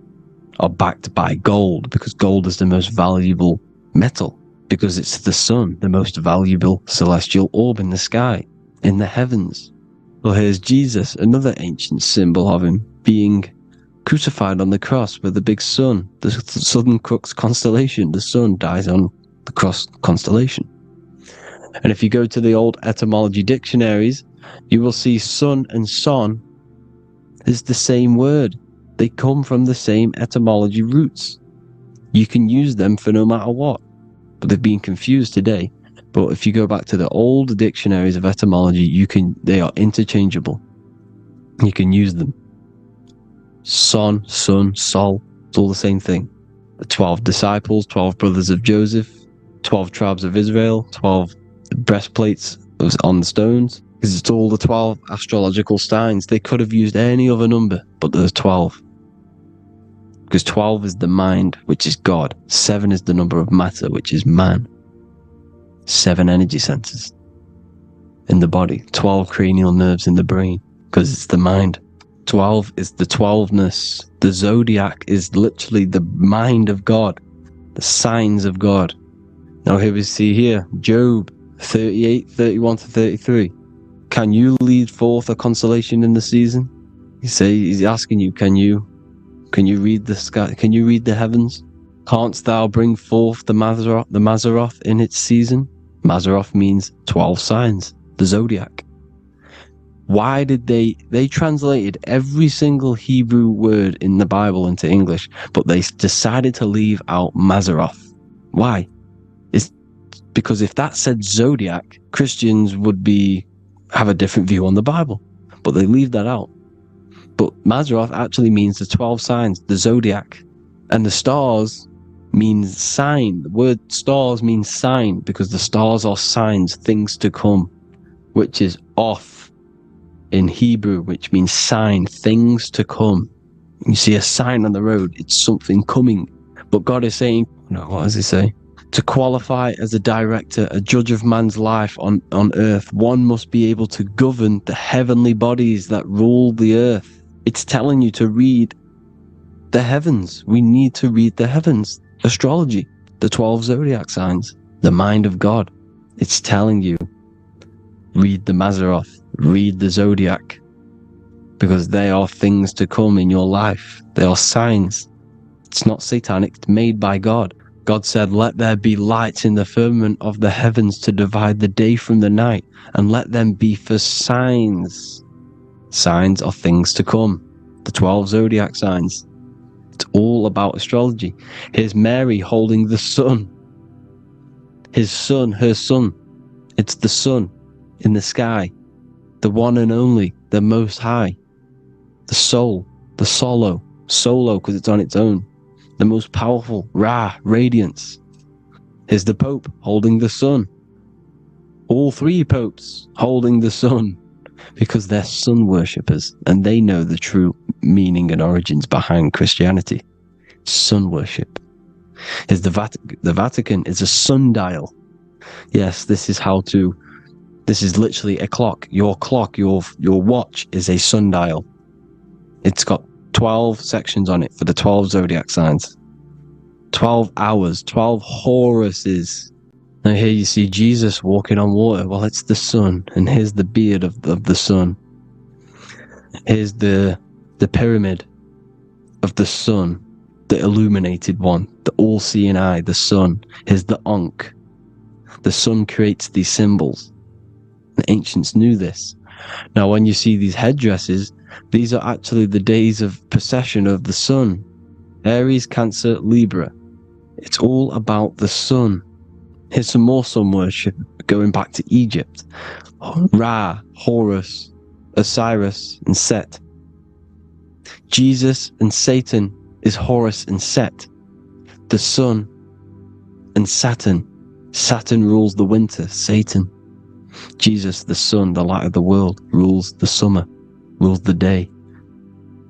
are backed by gold, because gold is the most valuable metal, because it's the sun, the most valuable celestial orb in the sky, in the heavens. Well, here's Jesus, another ancient symbol of him being crucified on the cross with the big sun, the Southern Cross constellation. The sun dies on the cross constellation. And if you go to the old etymology dictionaries, you will see sun and son is the same word. They come from the same etymology roots. You can use them for no matter what, but they've been confused today. But if you go back to the old dictionaries of etymology, they are interchangeable. You can use them. Son, sun, sol, it's all the same thing. The 12 disciples, 12 brothers of Joseph, 12 tribes of Israel, 12 breastplates on the stones, because it's all the 12 astrological signs. They could have used any other number, but there's 12. Because 12 is the mind, which is God. 7 is the number of matter, which is man. 7 energy centers in the body. 12 cranial nerves in the brain, because it's the mind. 12 is the 12ness. The zodiac is literally the mind of God, the signs of God. Now here we see here, Job 38, 31 to 33. Can you lead forth a constellation in the season? He's asking you, can you read the sky? Can you read the heavens? Canst thou bring forth the Mazzaroth in its season? Mazzaroth means 12 signs, the zodiac. Why did they translated every single Hebrew word in the Bible into English, but they decided to leave out Mazzaroth? Why? It's because if that said zodiac, Christians would have a different view on the Bible, but they leave that out. But Mazzaroth actually means the 12 signs, the zodiac, and the stars means sign. The word stars means sign because the stars are signs, things to come, which is off. in Hebrew, which means sign, things to come. You see a sign on the road, it's something coming. But God is saying, no, what does he say? To qualify as a director, a judge of man's life on earth, one must be able to govern the heavenly bodies that rule the earth. It's telling you to read the heavens. We need to read the heavens. Astrology, the 12 zodiac signs, the mind of God. It's telling you, read the Mazzaroth, read the zodiac, because they are things to come in your life. They are signs. It's not satanic, it's made by God. God said, let there be lights in the firmament of the heavens to divide the day from the night, and let them be for signs. Signs are things to come. The 12 zodiac signs. It's all about astrology. Here's Mary holding the sun. His son, her son. It's the sun in the sky. The one and only, the most high. The soul, the solo because it's on its own. The most powerful, Ra, radiance. Here's the Pope holding the sun. All three popes holding the sun, because they're sun worshippers and they know the true meaning and origins behind Christianity. Sun worship. Here's the Vatican is a sundial. Yes, this is literally a clock. Your watch is a sundial. It's got 12 sections on it for the 12 zodiac signs. 12 hours, 12 Horuses. Now here you see Jesus walking on water. Well, it's the sun, and here's the beard of the sun. Here's the pyramid of the sun, the illuminated one, the all-seeing eye, the sun. Here's the Ankh. The sun creates these symbols. The ancients knew this. Now, when you see these headdresses, these are actually the days of precession of the sun. Aries, Cancer, Libra. It's all about the sun. Here's some more sun worship going back to Egypt. Ra, Horus, Osiris, and Set. Jesus and Satan is Horus and Set. The sun and Saturn. Saturn rules the winter, Satan. Jesus, the sun, the light of the world, rules the summer, rules the day.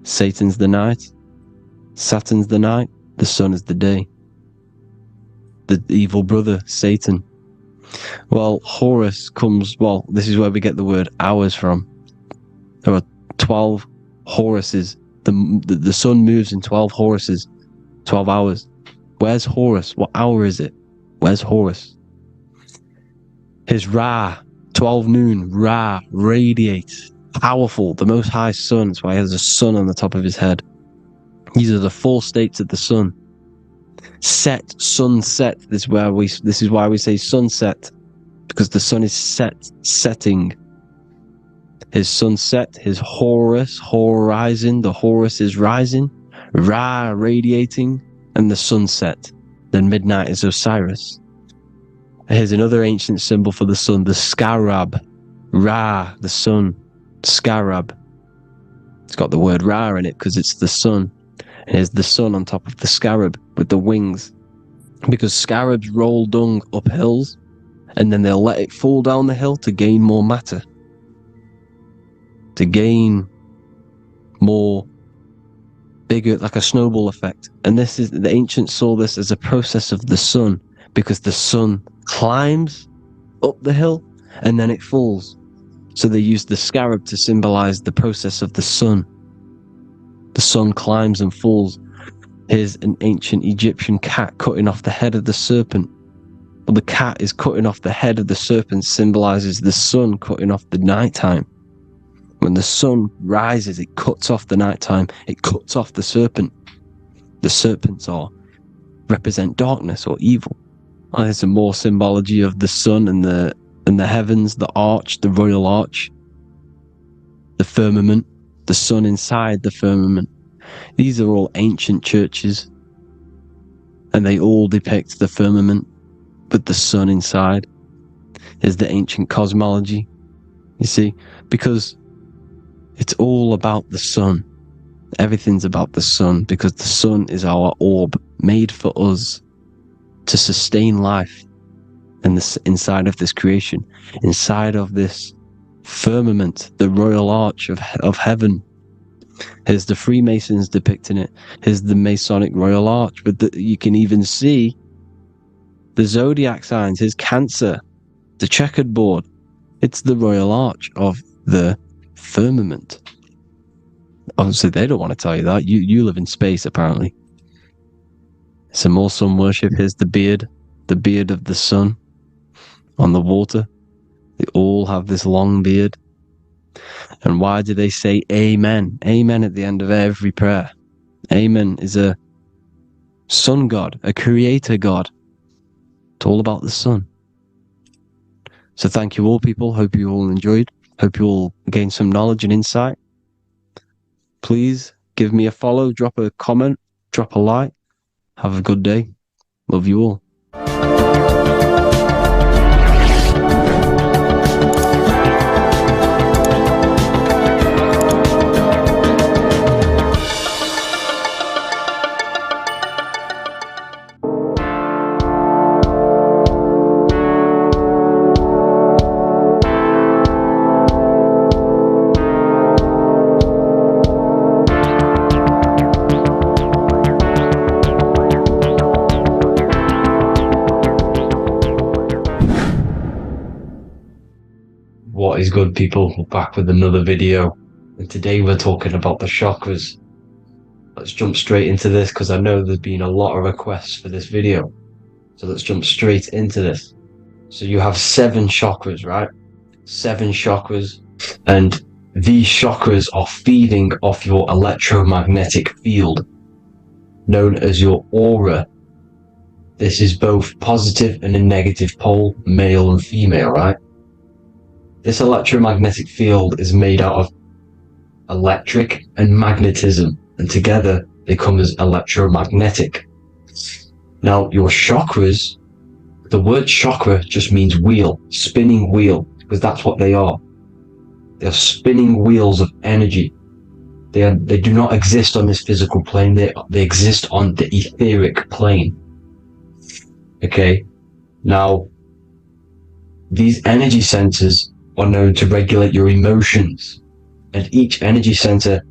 Satan's the night, Saturn's the night, the sun is the day. The evil brother, Satan. Well, Horus comes, this is where we get the word hours from. There are 12 Horuses. The sun moves in 12 Horuses, 12 hours. Where's Horus? What hour is it? Where's Horus? His Ra, 12 noon, Ra, radiates, powerful, the most high sun. That's why he has a sun on the top of his head. These are the 4 states of the sun. Set, sunset. This is why we say sunset, because the sun is setting. His sunset, his Horus, horizon. The Horus is rising, Ra radiating, and the sunset. Then midnight is Osiris. Here's another ancient symbol for the sun, the scarab. Ra, the sun, scarab. It's got the word Ra in it because it's the sun. And here's the sun on top of the scarab with the wings. Because scarabs roll dung up hills, and then they'll let it fall down the hill to gain more matter. To gain more bigger, like a snowball effect. And the ancients saw this as a process of the sun, because the sun climbs up the hill and then it falls. So they used the scarab to symbolize the process of the sun. The sun climbs and falls. Here's an ancient Egyptian cat cutting off the head of the serpent. Well, the cat is cutting off the head of the serpent, symbolizes the sun cutting off the nighttime. When the sun rises, it cuts off the nighttime. It cuts off the serpent. The serpents represent darkness or evil. Well, there's some more symbology of the sun and the heavens, the arch, the royal arch, the firmament, the sun inside the firmament. These are all ancient churches, and they all depict the firmament with the sun inside. Is the ancient cosmology, you see, because it's all about the sun. Everything's about the sun, because the sun is our orb made for us to sustain life and inside of this creation, inside of this firmament, the royal arch of heaven. Here's the Freemasons depicting it. Here's the Masonic royal arch. But you can even see the zodiac signs. Here's Cancer, the checkered board. It's the royal arch of the firmament. Obviously, they don't want to tell you that. You live in space, apparently. Some more sun worship. Here's the beard of the sun on the water. They all have this long beard. And why do they say amen? Amen at the end of every prayer. Amen is a sun god, a creator god. It's all about the sun. So thank you all, people. Hope you all enjoyed. Hope you all gained some knowledge and insight. Please give me a follow, drop a comment, drop a like. Have a good day. Love you all. What is good, people? We're back with another video, and today we're talking about the chakras. Let's jump straight into this because I know there's been a lot of requests for this video. So let's jump straight into this. So you have 7 chakras, right? 7 chakras, and these chakras are feeding off your electromagnetic field, known as your aura. This is both positive and a negative pole, male and female, right? This electromagnetic field is made out of electric and magnetism, and together they come as electromagnetic. Now, your chakras, the word chakra just means wheel, spinning wheel, because that's what they are. They are spinning wheels of energy. They do not exist on this physical plane. They exist on the etheric plane. Okay? Now, these energy centers are known to regulate your emotions, and each energy center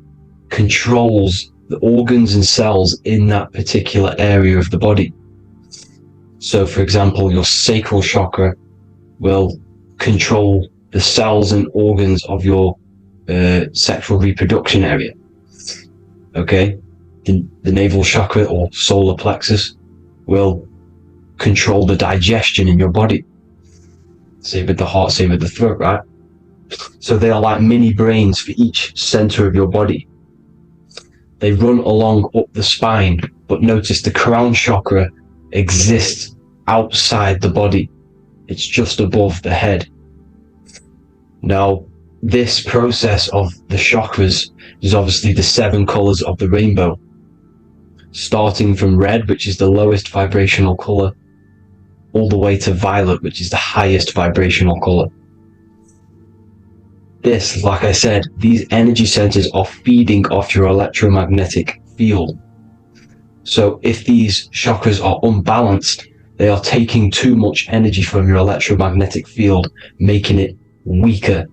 controls the organs and cells in that particular area of the body. So, for example, your sacral chakra will control the cells and organs of your sexual reproduction area. Okay? The navel chakra or solar plexus will control the digestion in your body. Same with the heart, same with the throat, right? So they are like mini brains for each center of your body. They run along up the spine, but notice the crown chakra exists outside the body. It's just above the head. Now, this process of the chakras is obviously the 7 colors of the rainbow, starting from red, which is the lowest vibrational color, all the way to violet, which is the highest vibrational color. This, like I said, these energy centers are feeding off your electromagnetic field. So if these chakras are unbalanced, they are taking too much energy from your electromagnetic field, making it weaker.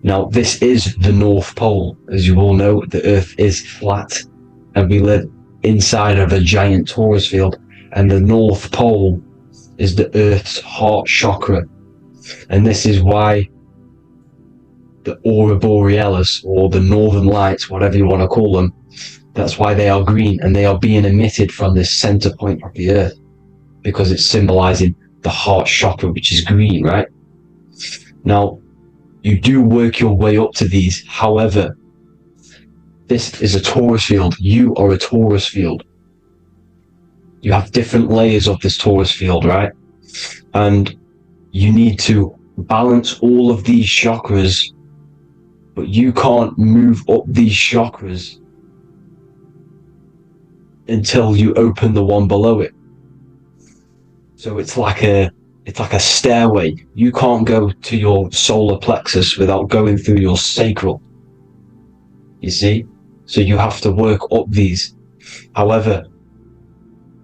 Now, this is the North Pole. As you all know, the Earth is flat, and we live inside of a giant torus field. And the North Pole is the Earth's heart chakra. And this is why the aurora borealis, or the northern lights, whatever you want to call them, that's why they are green, and they are being emitted from this center point of the Earth, because it's symbolizing the heart chakra, which is green, right? Now, you do work your way up to these. However, this is a torus field. You are a torus field. You have different layers of this torus field, right? And you need to balance all of these chakras, but you can't move up these chakras until you open the one below it. So it's like a stairway. You can't go to your solar plexus without going through your sacral. You see? So you have to work up these. However,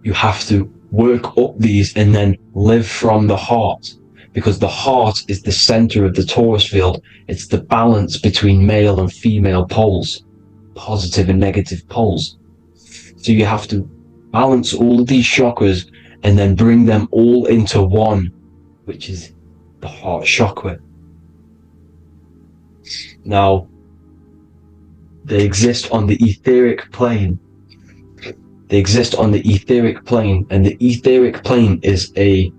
you have to work up these and then live from the heart, because the heart is the center of the torus field. It's the balance between male and female poles, positive and negative poles. So you have to balance all of these chakras and then bring them all into one, which is the heart chakra. Now, they exist on the etheric plane. They exist on the etheric plane, and the etheric plane is a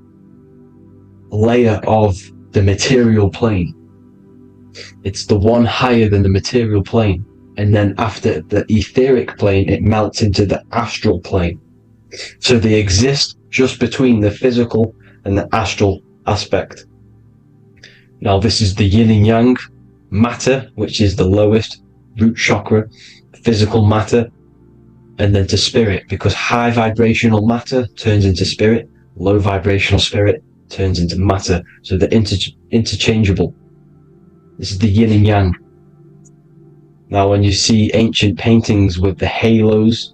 layer of the material plane. It's the one higher than the material plane, and then after the etheric plane, it melts into the astral plane. So they exist just between the physical and the astral aspect. Now, this is the yin and yang matter, which is the lowest root chakra, physical matter, and then to spirit, because high vibrational matter turns into spirit, low vibrational spirit turns into matter. So they're interchangeable. This is the yin and yang. Now, when you see ancient paintings with the halos,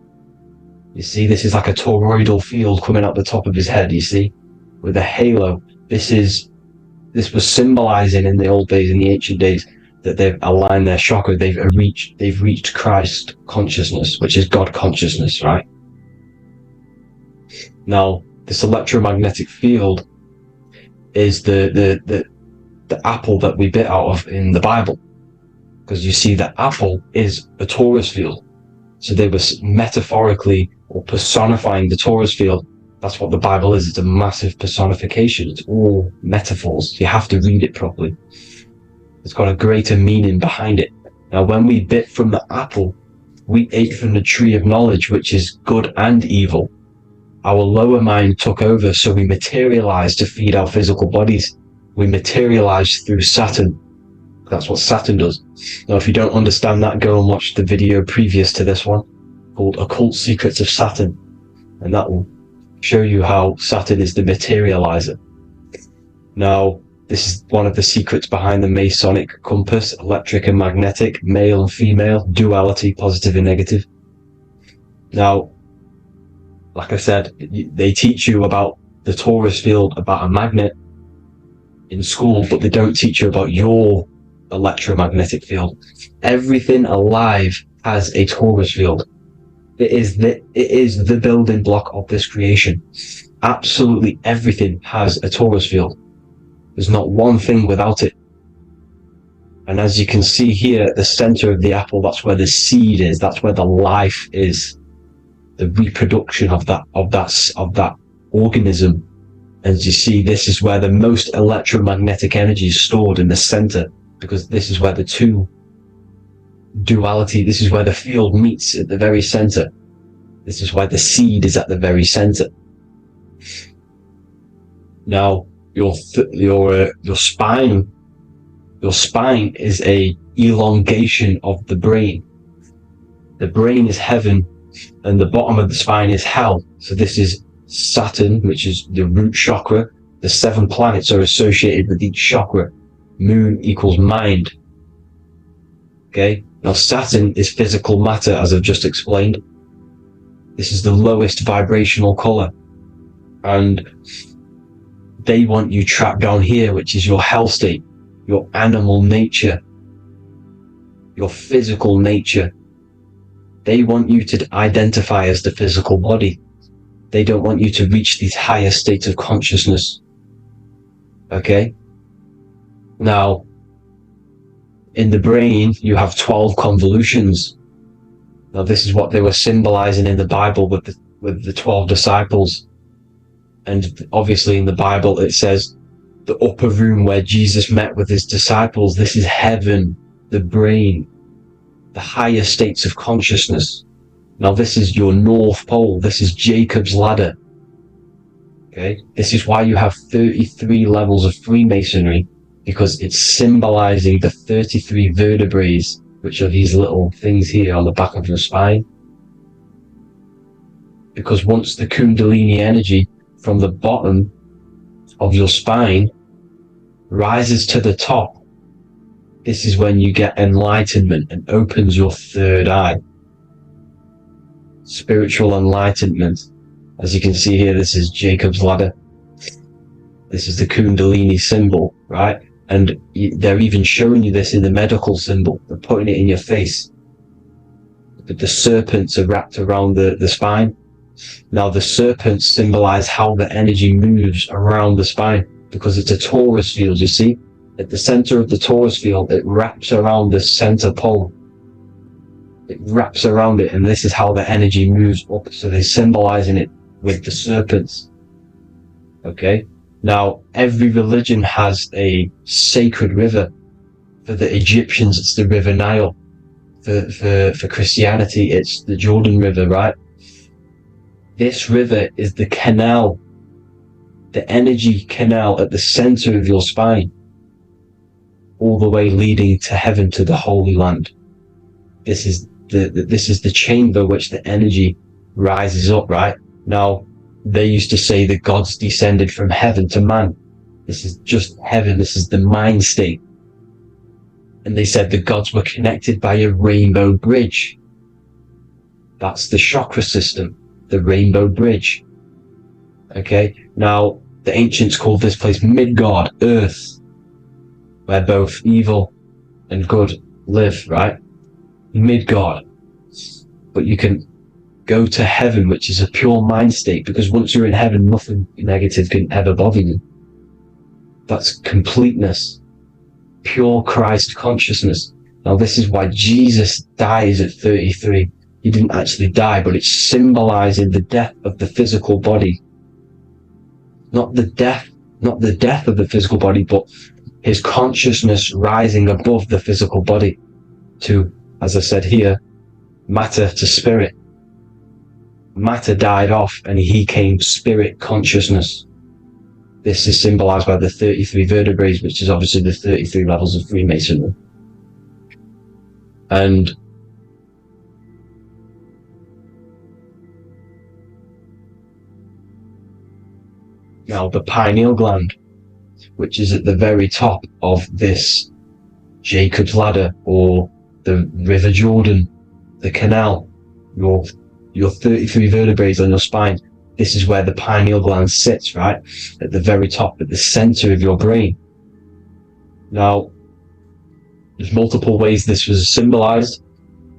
you see this is like a toroidal field coming out the top of his head, you see, with a halo. This was symbolizing in the old days, in the ancient days, that they've aligned their chakra, they've reached Christ consciousness, which is God consciousness, right? Now, this electromagnetic field is the apple that we bit out of in the Bible, because you see the apple is a torus field. So they were metaphorically or personifying the torus field. That's what the Bible is. It's a massive personification. It's all metaphors. You have to read it properly. It's got a greater meaning behind it. Now, when we bit from the apple, we ate from the tree of knowledge, which is good and evil. Our lower mind took over, so we materialized to feed our physical bodies. We materialized through Saturn. That's what Saturn does. Now, if you don't understand that, go and watch the video previous to this one called Occult Secrets of Saturn, and that will show you how Saturn is the materializer. Now, this is one of the secrets behind the Masonic compass, electric and magnetic, male and female, duality, positive and negative. Now, like I said, they teach you about the torus field, about a magnet in school, but they don't teach you about your electromagnetic field. Everything alive has a torus field. It is the building block of this creation. Absolutely everything has a torus field. There's not one thing without it. And as you can see here at the center of the apple, that's where the seed is. That's where the life is. The reproduction of that organism. As you see, this is where the most electromagnetic energy is stored, in the center, because this is where the two duality, this is where the field meets, at the very center. This is why the seed is at the very center. Now, your spine is a elongation of the brain. The brain is heaven, and the bottom of the spine is hell. So this is Saturn, which is the root chakra. The 7 planets are associated with each chakra. Moon equals mind. Okay, now Saturn is physical matter, as I've just explained. This is the lowest vibrational color, and they want you trapped down here, which is your hell state, your animal nature, your physical nature. They want you to identify as the physical body. They don't want you to reach these higher states of consciousness. Okay? Now, in the brain, you have 12 convolutions. Now, this is what they were symbolizing in the Bible with the 12 disciples. And obviously in the Bible, it says the upper room where Jesus met with his disciples. This is heaven, the brain, the higher states of consciousness. Now, this is your North Pole. This is Jacob's ladder. Okay? This is why you have 33 levels of Freemasonry, because it's symbolizing the 33 vertebrae, which are these little things here on the back of your spine. Because once the Kundalini energy from the bottom of your spine rises to the top, this is when you get enlightenment and opens your third eye. Spiritual enlightenment. As you can see here, this is Jacob's ladder. This is the Kundalini symbol, right? And they're even showing you this in the medical symbol. They're putting it in your face. But the serpents are wrapped around the spine. Now the serpents symbolize how the energy moves around the spine, because it's a torus field, you see? At the center of the torus field, it wraps around the center pole. It wraps around it, and this is how the energy moves up. So they're symbolizing it with the serpents. Okay? Now, every religion has a sacred river. For the Egyptians, it's the River Nile. For Christianity, it's the Jordan River, right? This river is the canal, the energy canal at the center of your spine, all the way leading to heaven, to the Holy Land. This is the chamber which the energy rises up, right? Now, they used to say the gods descended from heaven to man. This is just heaven. This is the mind state. And they said the gods were connected by a rainbow bridge. That's the chakra system, the rainbow bridge. Okay, now the ancients called this place Midgard, Earth, where both evil and good live, right? Midgard. But you can go to heaven, which is a pure mind state, because once you're in heaven, nothing negative can ever bother you. That's completeness. Pure Christ consciousness. Now this is why Jesus dies at 33. He didn't actually die, but it's symbolizing the death of the physical body. Not the death of the physical body, but his consciousness rising above the physical body to, as I said here, matter to spirit. Matter died off and he came spirit consciousness. This is symbolized by the 33 vertebrae, which is obviously the 33 levels of Freemasonry. And now the pineal gland, which is at the very top of this Jacob's ladder, or the River Jordan, the canal, your 33 vertebrae on your spine. This is where the pineal gland sits, right? At the very top, at the center of your brain. Now, there's multiple ways this was symbolized.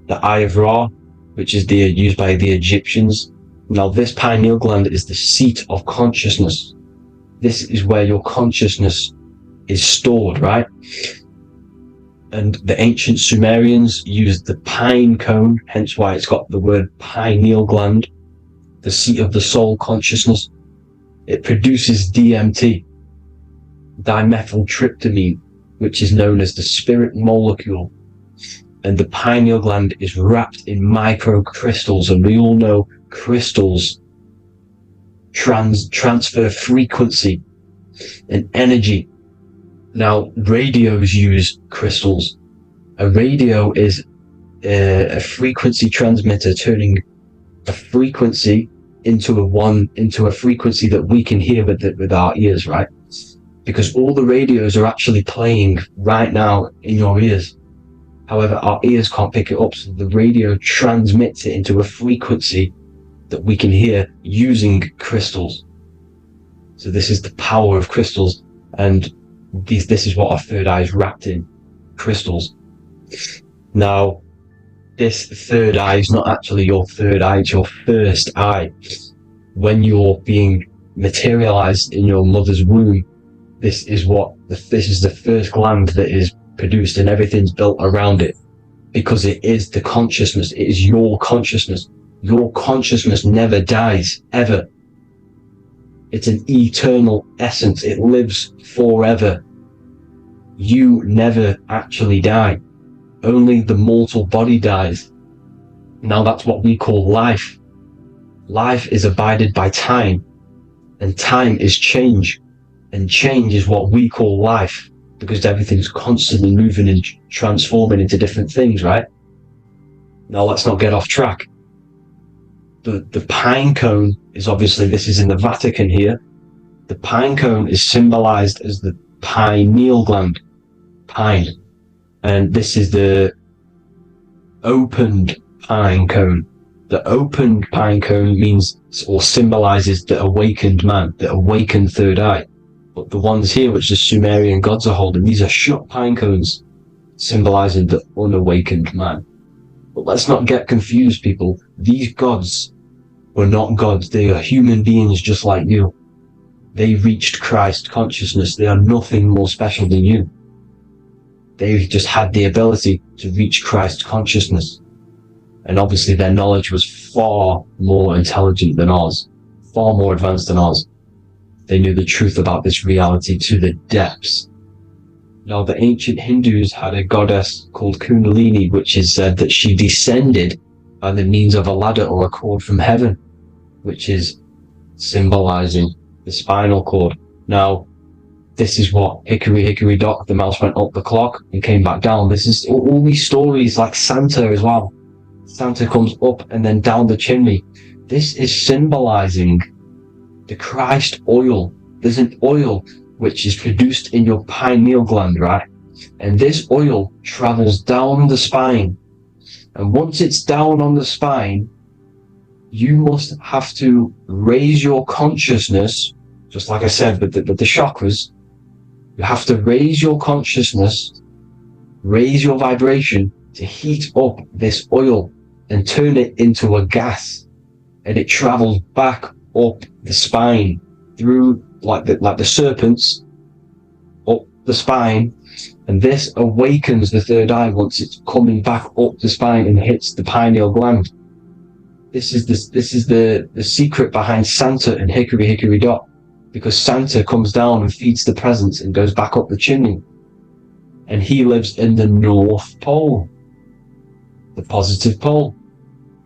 The Eye of Ra, which is used by the Egyptians. Now, this pineal gland is the seat of consciousness. This is where your consciousness is stored, right? And the ancient Sumerians used the pine cone, hence why it's got the word pineal gland, the seat of the soul consciousness. It produces DMT, dimethyltryptamine, which is known as the spirit molecule. And the pineal gland is wrapped in microcrystals, and we all know crystals transfer frequency and energy. Now, radios use crystals. A radio is a frequency transmitter, turning a frequency into a frequency that we can hear with our ears, right? Because all the radios are actually playing right now in your ears. However, our ears can't pick it up, so the radio transmits it into a frequency that we can hear using crystals. So this is the power of crystals, and this is what our third eye is wrapped in, crystals. Now, this third eye is not actually your third eye, it's your first eye. When you're being materialized in your mother's womb, this is the first gland that is produced, and everything's built around it, because it is the consciousness. It is your consciousness. Your consciousness never dies, ever. It's an eternal essence. It lives forever. You never actually die. Only the mortal body dies. Now that's what we call life. Life is abided by time, and time is change. And change is what we call life, because everything's constantly moving and transforming into different things, right? Now let's not get off track. The pine cone is obviously, this is in the Vatican here. The pine cone is symbolized as the pineal gland, pine. And this is the opened pine cone. The opened pine cone means, or symbolizes, the awakened man, the awakened third eye. But the ones here, which the Sumerian gods are holding, these are shut pine cones, symbolizing the unawakened man. But let's not get confused, people. These gods were not gods. They are human beings just like you. They reached Christ consciousness. They are nothing more special than you. They just had the ability to reach Christ consciousness. And obviously their knowledge was far more intelligent than ours, far more advanced than ours. They knew the truth about this reality to the depths. Now, the ancient Hindus had a goddess called Kundalini, which is said that she descended by the means of a ladder or a cord from heaven, which is symbolizing the spinal cord. Now, this is what hickory hickory dock, the mouse went up the clock and came back down. This is all these stories, like Santa as well. Santa comes up and then down the chimney. This is symbolizing the Christ oil. There's an oil which is produced in your pineal gland, right? And this oil travels down the spine. And once it's down on the spine, you must have to raise your consciousness, just like I said with the chakras. You have to raise your consciousness, raise your vibration to heat up this oil and turn it into a gas. And it travels back up the spine through like the serpents up the spine, and this awakens the third eye once it's coming back up the spine and hits the pineal gland. This is the secret behind Santa and hickory hickory dock, because Santa comes down and feeds the presents and goes back up the chimney, and he lives in the North Pole, the positive pole.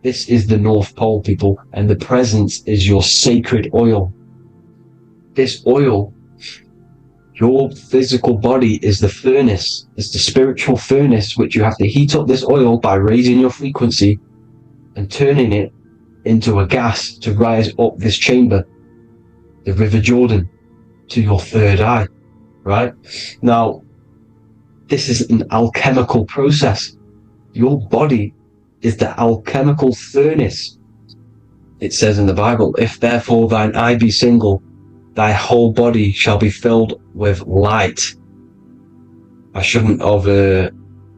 This is the North Pole, people, and the presence is your sacred oil. This oil, your physical body is the furnace. It's the spiritual furnace, which you have to heat up this oil by raising your frequency and turning it into a gas to rise up this chamber, the River Jordan, to your third eye, right? Now, this is an alchemical process. Your body is the alchemical furnace. It says in the Bible, if therefore thine eye be single, thy whole body shall be filled with light. I shouldn't have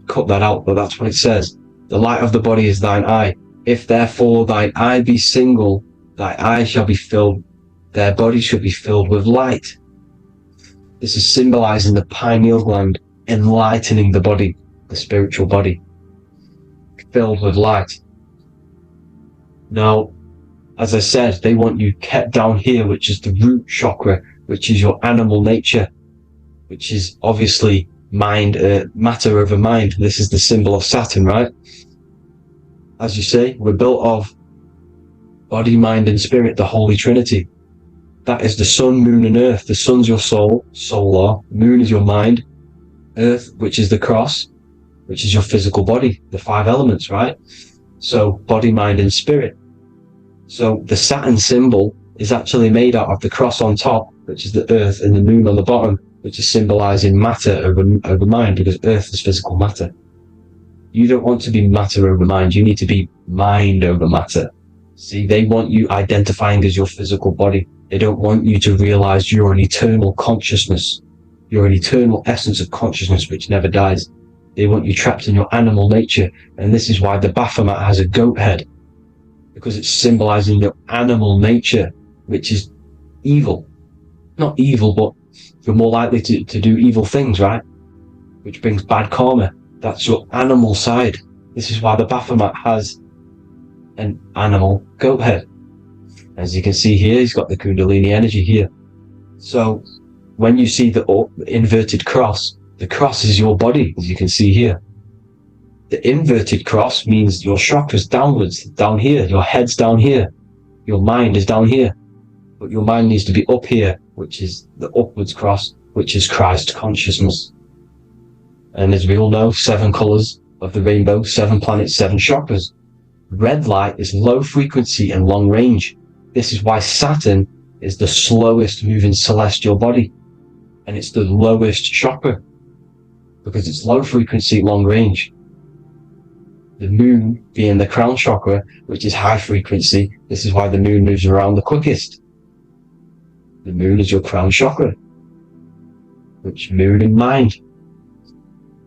cut that out, but that's what it says. The light of the body is thine eye. If therefore thine eye be single, thy eye shall be filled, their body shall be filled with light. This is symbolizing the pineal gland, enlightening the body, the spiritual body, filled with light. Now, as I said, they want you kept down here, which is the root chakra, which is your animal nature, which is obviously mind, matter over mind. This is the symbol of Saturn, right? As you say, we're built of body, mind, and spirit, the Holy Trinity. That is the sun, moon, and earth. The sun's your soul, solar. Moon is your mind. Earth, which is the cross, which is your physical body, the 5 elements, right? So body, mind, and spirit. So the Saturn symbol is actually made out of the cross on top, which is the earth, and the moon on the bottom, which is symbolizing matter over mind, because earth is physical matter. You don't want to be matter over mind. You need to be mind over matter. See, they want you identifying as your physical body. They don't want you to realize you're an eternal consciousness. You're an eternal essence of consciousness which never dies. They want you trapped in your animal nature. And this is why the Baphomet has a goat head, because it's symbolizing your animal nature, which is evil. Not evil, but you're more likely to do evil things, right? Which brings bad karma. That's your animal side. This is why the Baphomet has an animal goat head. As you can see here, he's got the Kundalini energy here. So when you see the inverted cross, the cross is your body, as you can see here. The inverted cross means your chakras downwards, down here. Your head's down here. Your mind is down here. But your mind needs to be up here, which is the upwards cross, which is Christ consciousness. And as we all know, 7 colors of the rainbow, 7 planets, 7 chakras. Red light is low frequency and long range. This is why Saturn is the slowest moving celestial body. And it's the lowest chakra, because it's low frequency, long range. The moon being the crown chakra, which is high frequency. This is why the moon moves around the quickest. The moon is your crown chakra. which mirrored in mind.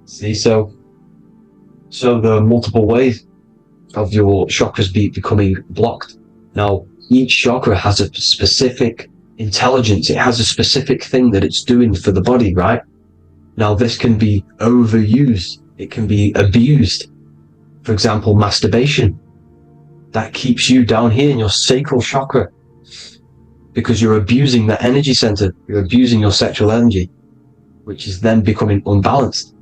See, so there are multiple ways of your chakras becoming blocked. Now, each chakra has a specific intelligence. It has a specific thing that it's doing for the body, right? Now, this can be overused. It can be abused. For example, masturbation. That keeps you down here in your sacral chakra because you're abusing that energy center. You're abusing your sexual energy, which is then becoming unbalanced.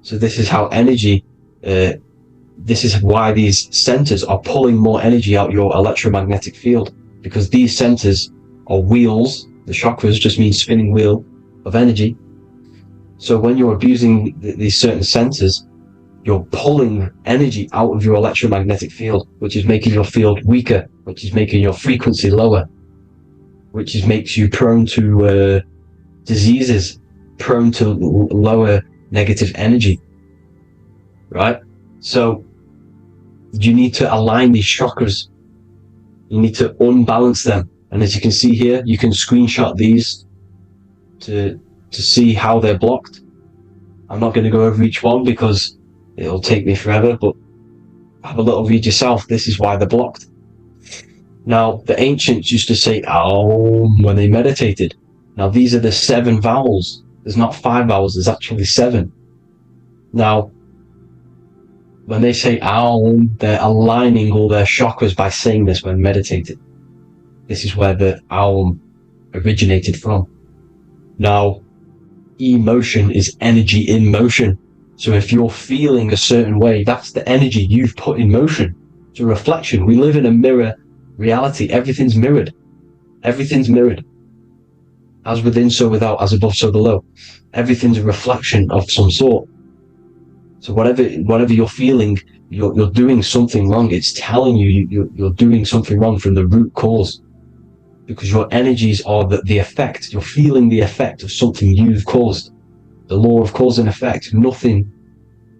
So this is how energy, this is why these centers are pulling more energy out your electromagnetic field, because these centers are wheels. The chakras just mean spinning wheel of energy. So when you're abusing these certain centers, you're pulling energy out of your electromagnetic field, which is making your field weaker, which is making your frequency lower, which makes you prone to diseases, prone to lower negative energy, right? So you need to align these chakras. You need to unbalance them. And as you can see here, you can screenshot these to see how they're blocked. I'm not going to go over each one because it'll take me forever, but have a little read yourself. This is why they're blocked. Now, the ancients used to say Aum when they meditated. Now, these are the 7 vowels. There's not 5 vowels, there's actually 7. Now, when they say Aum, they're aligning all their chakras by saying this when meditated. This is where the Aum originated from. Now, emotion is energy in motion. So if you're feeling a certain way, that's the energy you've put in motion. It's a reflection. We live in a mirror reality. Everything's mirrored. Everything's mirrored. As within, so without, as above, so below. Everything's a reflection of some sort. So whatever you're feeling, you're doing something wrong. It's telling you you're doing something wrong from the root cause. Because your energies are the effect. You're feeling the effect of something you've caused. The law of cause and effect. Nothing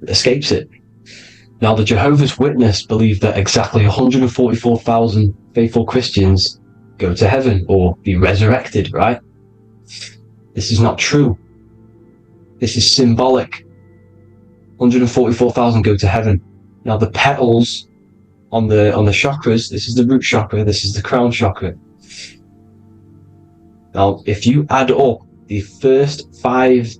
escapes it. Now, the Jehovah's Witness believe that exactly 144,000 faithful Christians go to heaven or be resurrected, right? This is not true. This is symbolic. 144,000 go to heaven. Now, the petals on the chakras, this is the root chakra, this is the crown chakra. Now, if you add up the first 5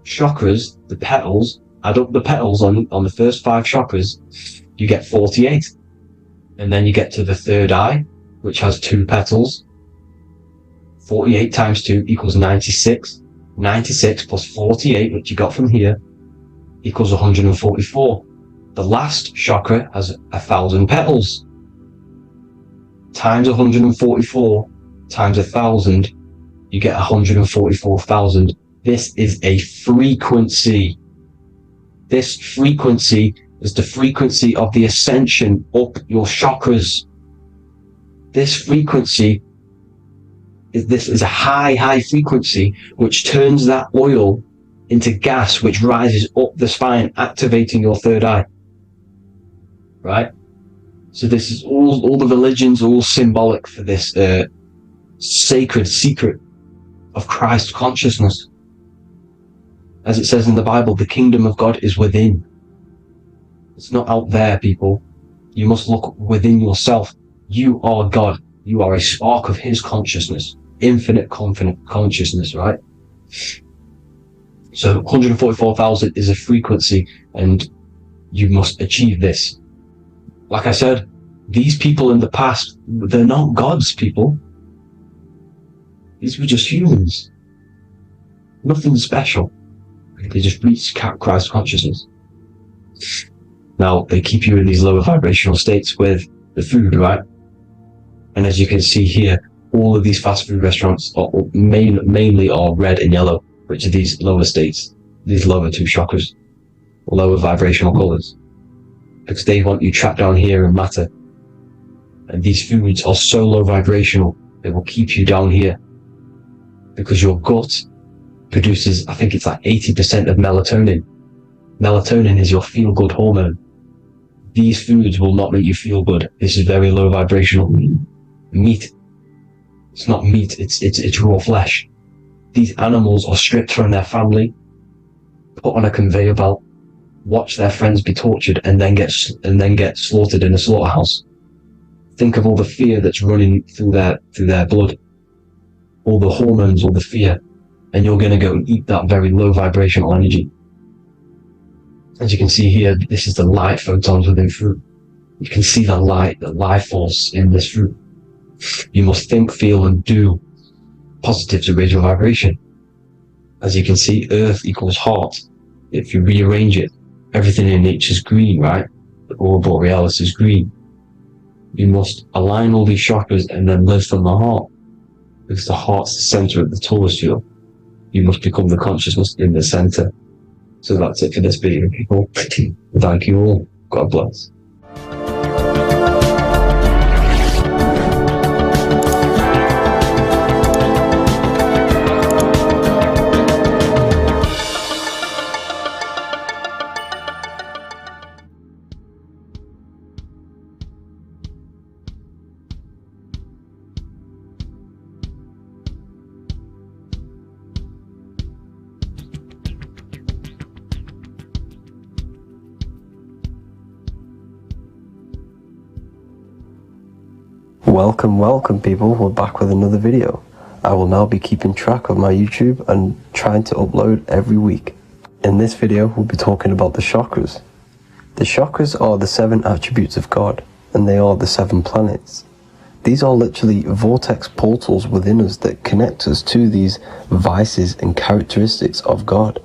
chakras, the petals, add up the petals on the first 5 chakras, you get 48. And then you get to the third eye, which has 2 petals. 48 times 2 equals 96. 96 plus 48, which you got from here, equals 144. The last chakra has 1,000 petals. Times 144 times 1,000, you get 144,000. This is a frequency. This frequency is the frequency of the ascension up your chakras. This frequency is a high frequency which turns that oil into gas, which rises up the spine, activating your third eye. Right? So this is all the religions are all symbolic for this sacred secret of Christ consciousness. As it says in the Bible, the kingdom of God is within. It's not out there, people. You must look within yourself. You are God. You are a spark of His consciousness. Infinite consciousness, right? So 144,000 is a frequency, and you must achieve this. Like I said, these people in the past, they're not gods, people. These were just humans. Nothing special. They just reach Christ consciousness. Now, they keep you in these lower vibrational states with the food, right? And as you can see here, all of these fast food restaurants are mainly are red and yellow, which are these lower states, these lower 2 chakras, lower vibrational colors. Because they want you trapped down here in matter. And these foods are so low vibrational, they will keep you down here. Because your gut produces, I think it's like 80% of melatonin. Melatonin is your feel-good hormone. These foods will not make you feel good. This is very low vibrational. Meat. It's not meat, it's raw flesh. these animals are stripped from their family, put on a conveyor belt, watch their friends be tortured, and then get slaughtered in a slaughterhouse. Think of all the fear that's running through their blood, all the hormones, all the fear, and you're going to go and eat that very low vibrational energy. As you can see here, this is the light photons within fruit. You can see the light, the life force in this fruit. You must think, feel, and do positive to raise your vibration. As you can see, earth equals heart. If you rearrange it, everything in nature is green, right? The aurora borealis is green. You must align all these chakras and then live from the heart, because the heart's the center of the Taurus field. You must become the consciousness in the center. So that's it for this video, people. Thank you all. God bless. Welcome people, we're back with another video. I will now be keeping track of my YouTube and trying to upload every week. In this video we'll be talking about the chakras. The chakras are the 7 attributes of God, and they are the 7 planets. These are literally vortex portals within us that connect us to these vices and characteristics of God.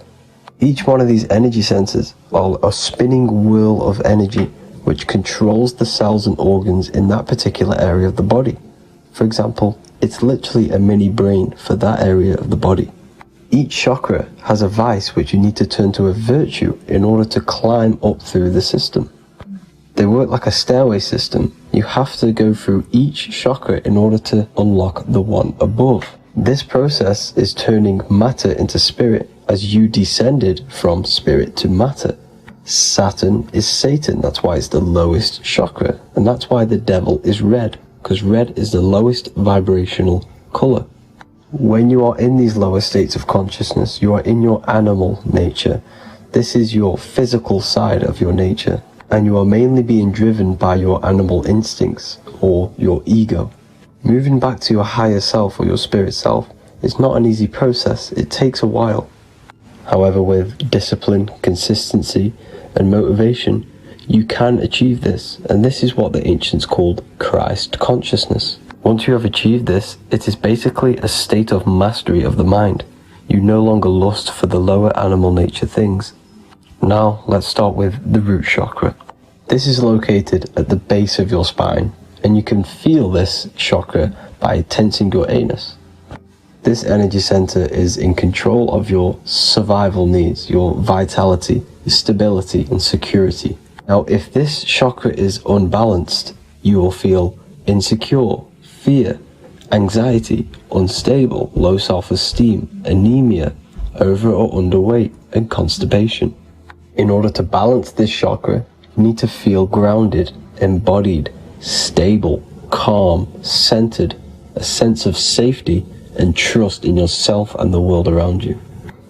Each one of these energy centers are a spinning wheel of energy which controls the cells and organs in that particular area of the body. For example, it's literally a mini brain for that area of the body. Each chakra has a vice which you need to turn to a virtue in order to climb up through the system. They work like a stairway system. You have to go through each chakra in order to unlock the one above. This process is turning matter into spirit as you descended from spirit to matter. Saturn is Satan, that's why it's the lowest chakra, and that's why the devil is red, because red is the lowest vibrational color. When you are in these lower states of consciousness, you are in your animal nature. This is your physical side of your nature, and you are mainly being driven by your animal instincts, or your ego. Moving back to your higher self or your spirit self is not an easy process, it takes a while. However, with discipline, consistency, and motivation, you can achieve this, and this is what the ancients called Christ consciousness. Once you have achieved this, it is basically a state of mastery of the mind. You no longer lust for the lower animal nature things. Now, let's start with the root chakra. This is located at the base of your spine, and you can feel this chakra by tensing your anus. This energy center is in control of your survival needs, your vitality, stability, and security. Now, if this chakra is unbalanced, you will feel insecure, fear, anxiety, unstable, low self-esteem, anemia, over or underweight, and constipation. In order to balance this chakra, you need to feel grounded, embodied, stable, calm, centered, a sense of safety, and trust in yourself and the world around you.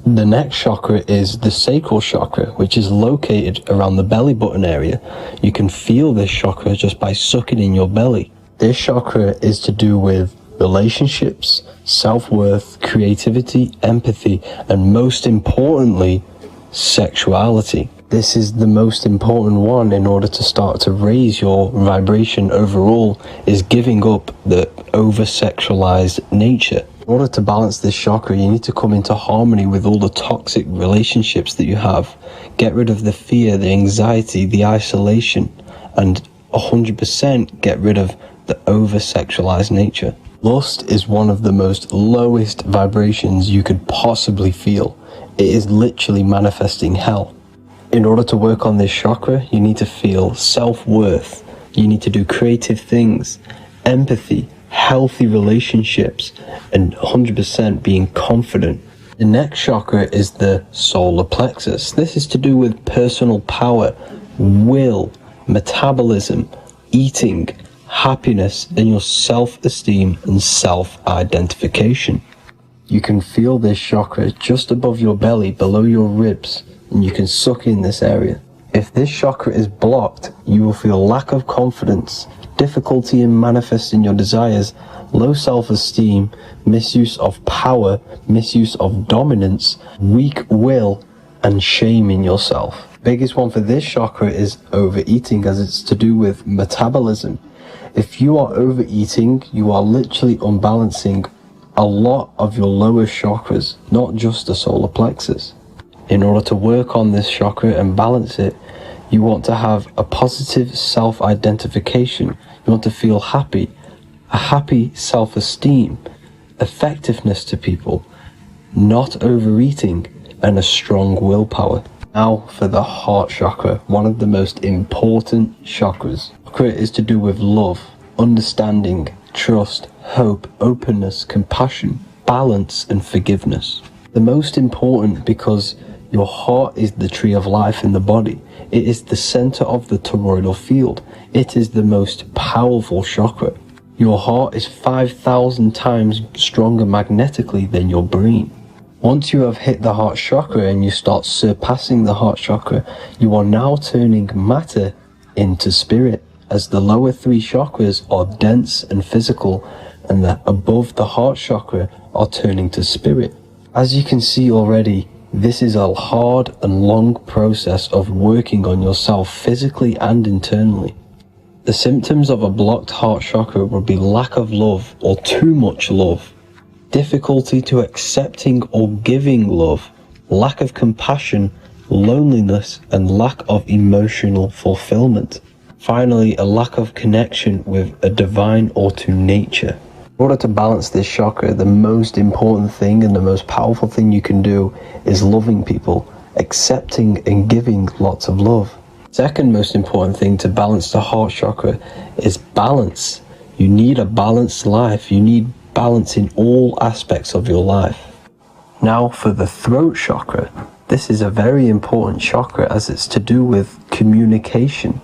The next chakra is the sacral chakra, which is located around the belly button area. You can feel this chakra just by sucking in your belly. This chakra is to do with relationships, self-worth, creativity, empathy, and most importantly, sexuality. This is the most important one in order to start to raise your vibration overall, is giving up the over-sexualized nature. In order to balance this chakra, you need to come into harmony with all the toxic relationships that you have. Get rid of the fear, the anxiety, the isolation, and 100% get rid of the over-sexualized nature. Lust is one of the most lowest vibrations you could possibly feel. It is literally manifesting hell. In order to work on this chakra, you need to feel self-worth. You need to do creative things, empathy, healthy relationships, and 100% being confident. The next chakra is the solar plexus. This is to do with personal power, will, metabolism, eating, happiness, and your self-esteem and self-identification. you can feel this chakra just above your belly, below your ribs, and you can suck in this area. If this chakra is blocked, you will feel lack of confidence, difficulty in manifesting your desires, low self-esteem, misuse of power, misuse of dominance, weak will, and shame in yourself. Biggest one for this chakra is overeating, as it's to do with metabolism. If you are overeating, you are literally unbalancing a lot of your lower chakras, not just the solar plexus. In order to work on this chakra and balance it, you want to have a positive self-identification. You want to feel happy, a happy self-esteem, effectiveness to people, not overeating, and a strong willpower. Now for the heart chakra, one of the most important chakras. Chakra is to do with love, understanding, trust, hope, openness, compassion, balance, and forgiveness. The most important because your heart is the tree of life in the body. It is the center of the toroidal field. It is the most powerful chakra. Your heart is 5,000 times stronger magnetically than your brain. Once you have hit the heart chakra and you start surpassing the heart chakra, you are now turning matter into spirit, as the lower three chakras are dense and physical, and the above the heart chakra are turning to spirit. As you can see already, this is a hard and long process of working on yourself physically and internally. The symptoms of a blocked heart chakra would be lack of love or too much love, difficulty to accepting or giving love, lack of compassion, loneliness, and lack of emotional fulfillment. Finally, a lack of connection with a divine or to nature. In order to balance this chakra, the most important thing and the most powerful thing you can do is loving people, accepting and giving lots of love. Second most important thing to balance the heart chakra is balance. You need a balanced life. You need balance in all aspects of your life. Now for the throat chakra. This is a very important chakra as it's to do with communication.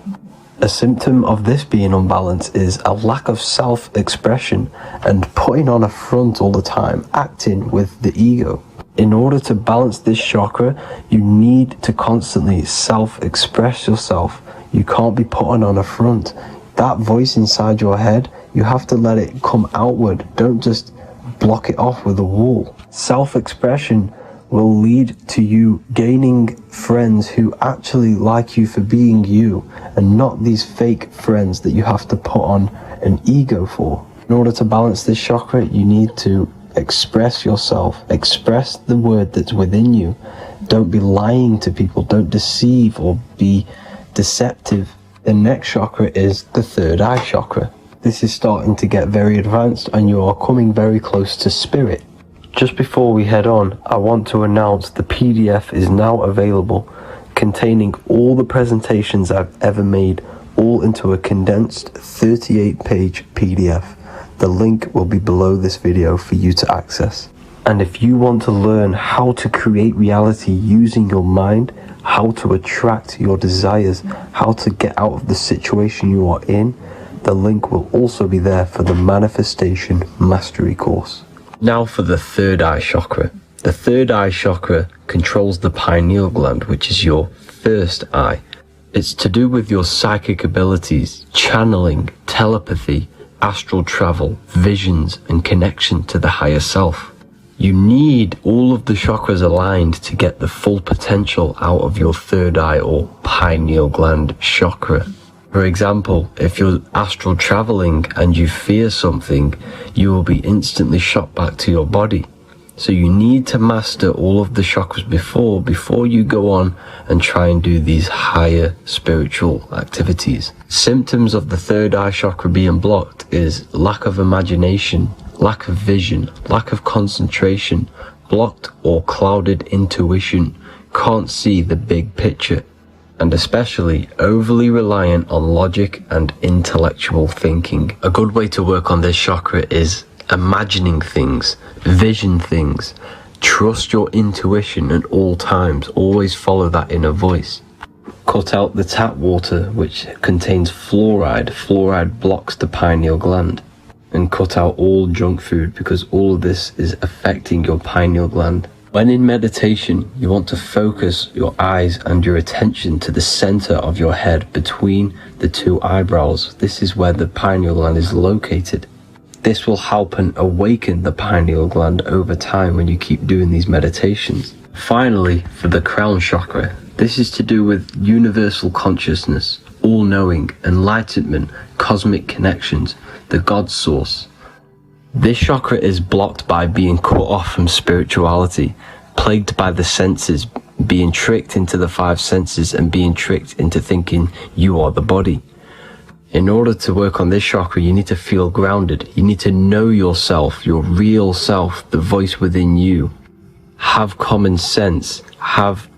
A symptom of this being unbalanced is a lack of self-expression and putting on a front all the time, acting with the ego. In order to balance this chakra, you need to constantly self-express yourself. You can't be putting on a front. That voice inside your head, you have to let it come outward. Don't just block it off with a wall. Self-expression will lead to you gaining friends who actually like you for being you, and not these fake friends that you have to put on an ego for. In order to balance this chakra, you need to express yourself, express the word that's within you. Don't be lying to people, don't deceive or be deceptive. The next chakra is the third eye chakra. This is starting to get very advanced and you are coming very close to spirit. Just before we head on, I want to announce the PDF is now available, containing all the presentations I've ever made, all into a condensed 38-page PDF. The link will be below this video for you to access. And if you want to learn how to create reality using your mind, how to attract your desires, how to get out of the situation you are in, the link will also be there for the Manifestation Mastery course. Now for the third eye chakra. The third eye chakra controls the pineal gland, which is your first eye. It's to do with your psychic abilities, channeling, telepathy, astral travel, visions, and connection to the higher self. You need all of the chakras aligned to get the full potential out of your third eye or pineal gland chakra. For example, if you're astral traveling and you fear something, you will be instantly shot back to your body. So you need to master all of the chakras before you go on and try and do these higher spiritual activities. Symptoms of the third eye chakra being blocked is lack of imagination, lack of vision, lack of concentration, blocked or clouded intuition, can't see the big picture, and especially overly reliant on logic and intellectual thinking. A good way to work on this chakra is imagining things, vision things, trust your intuition at all times, always follow that inner voice. Cut out the tap water which contains fluoride. Fluoride blocks the pineal gland. and cut out all junk food, because all of this is affecting your pineal gland. When in meditation, you want to focus your eyes and your attention to the center of your head between the two eyebrows. This is where the pineal gland is located. This will help and awaken the pineal gland over time when you keep doing these meditations. Finally, for the crown chakra, this is to do with universal consciousness, all-knowing, enlightenment, cosmic connections, the God source. This chakra is blocked by being cut off from spirituality, plagued by the senses, being tricked into the five senses and being tricked into thinking you are the body. In order to work on this chakra, you need to feel grounded. You need to know yourself, your real self, the voice within you. Have common sense, have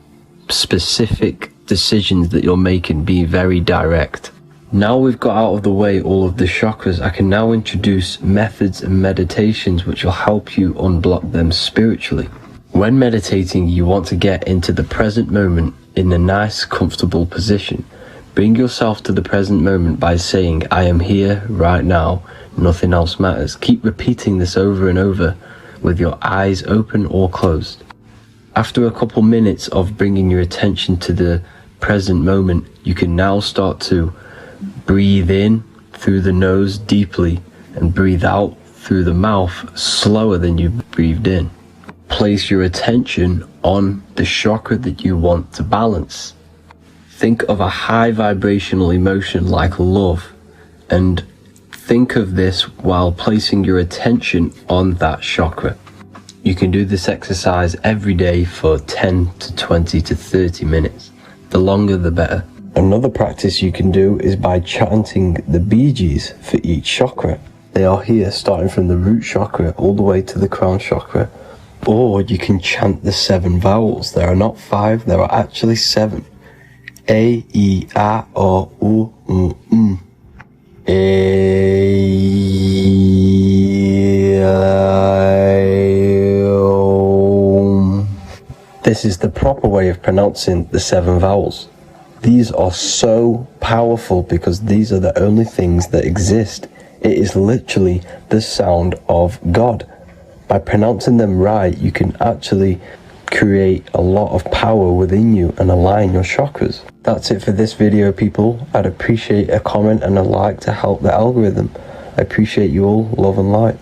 specific decisions that you're making, be very direct. Now we've got out of the way all of the chakras, I can now introduce methods and meditations which will help you unblock them spiritually. When meditating, you want to get into the present moment in a nice, comfortable position. Bring yourself to the present moment by saying, I am here right now, nothing else matters. Keep repeating this over and over with your eyes open or closed. After a couple minutes of bringing your attention to the present moment, you can now start to breathe in through the nose deeply and breathe out through the mouth slower than you breathed in. Place your attention on the chakra that you want to balance. Think of a high vibrational emotion like love, and think of this while placing your attention on that chakra. You can do this exercise every day for 10 to 20 to 30 minutes. The longer the better. Another practice you can do is by chanting the Bijis for each chakra. They are here starting from the root chakra all the way to the crown chakra. Or you can chant the 7 vowels. There are not 5, there are actually 7. A, E, A, O, U, M. A, O. This is the proper way of pronouncing the 7 vowels. These are so powerful because these are the only things that exist. It is literally the sound of God. By pronouncing them right, you can actually create a lot of power within you and align your chakras. That's it for this video, people. I'd appreciate a comment and a like to help the algorithm. I appreciate you all. Love and light.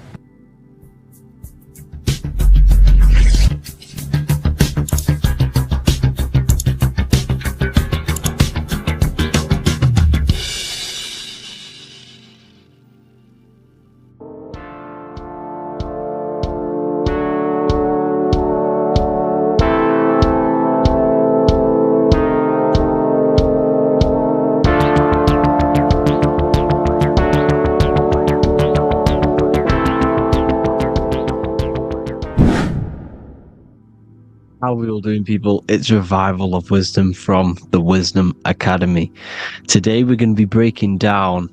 How are we all doing, people? It's Revival of Wisdom from the Wisdom Academy. Today we're going to be breaking down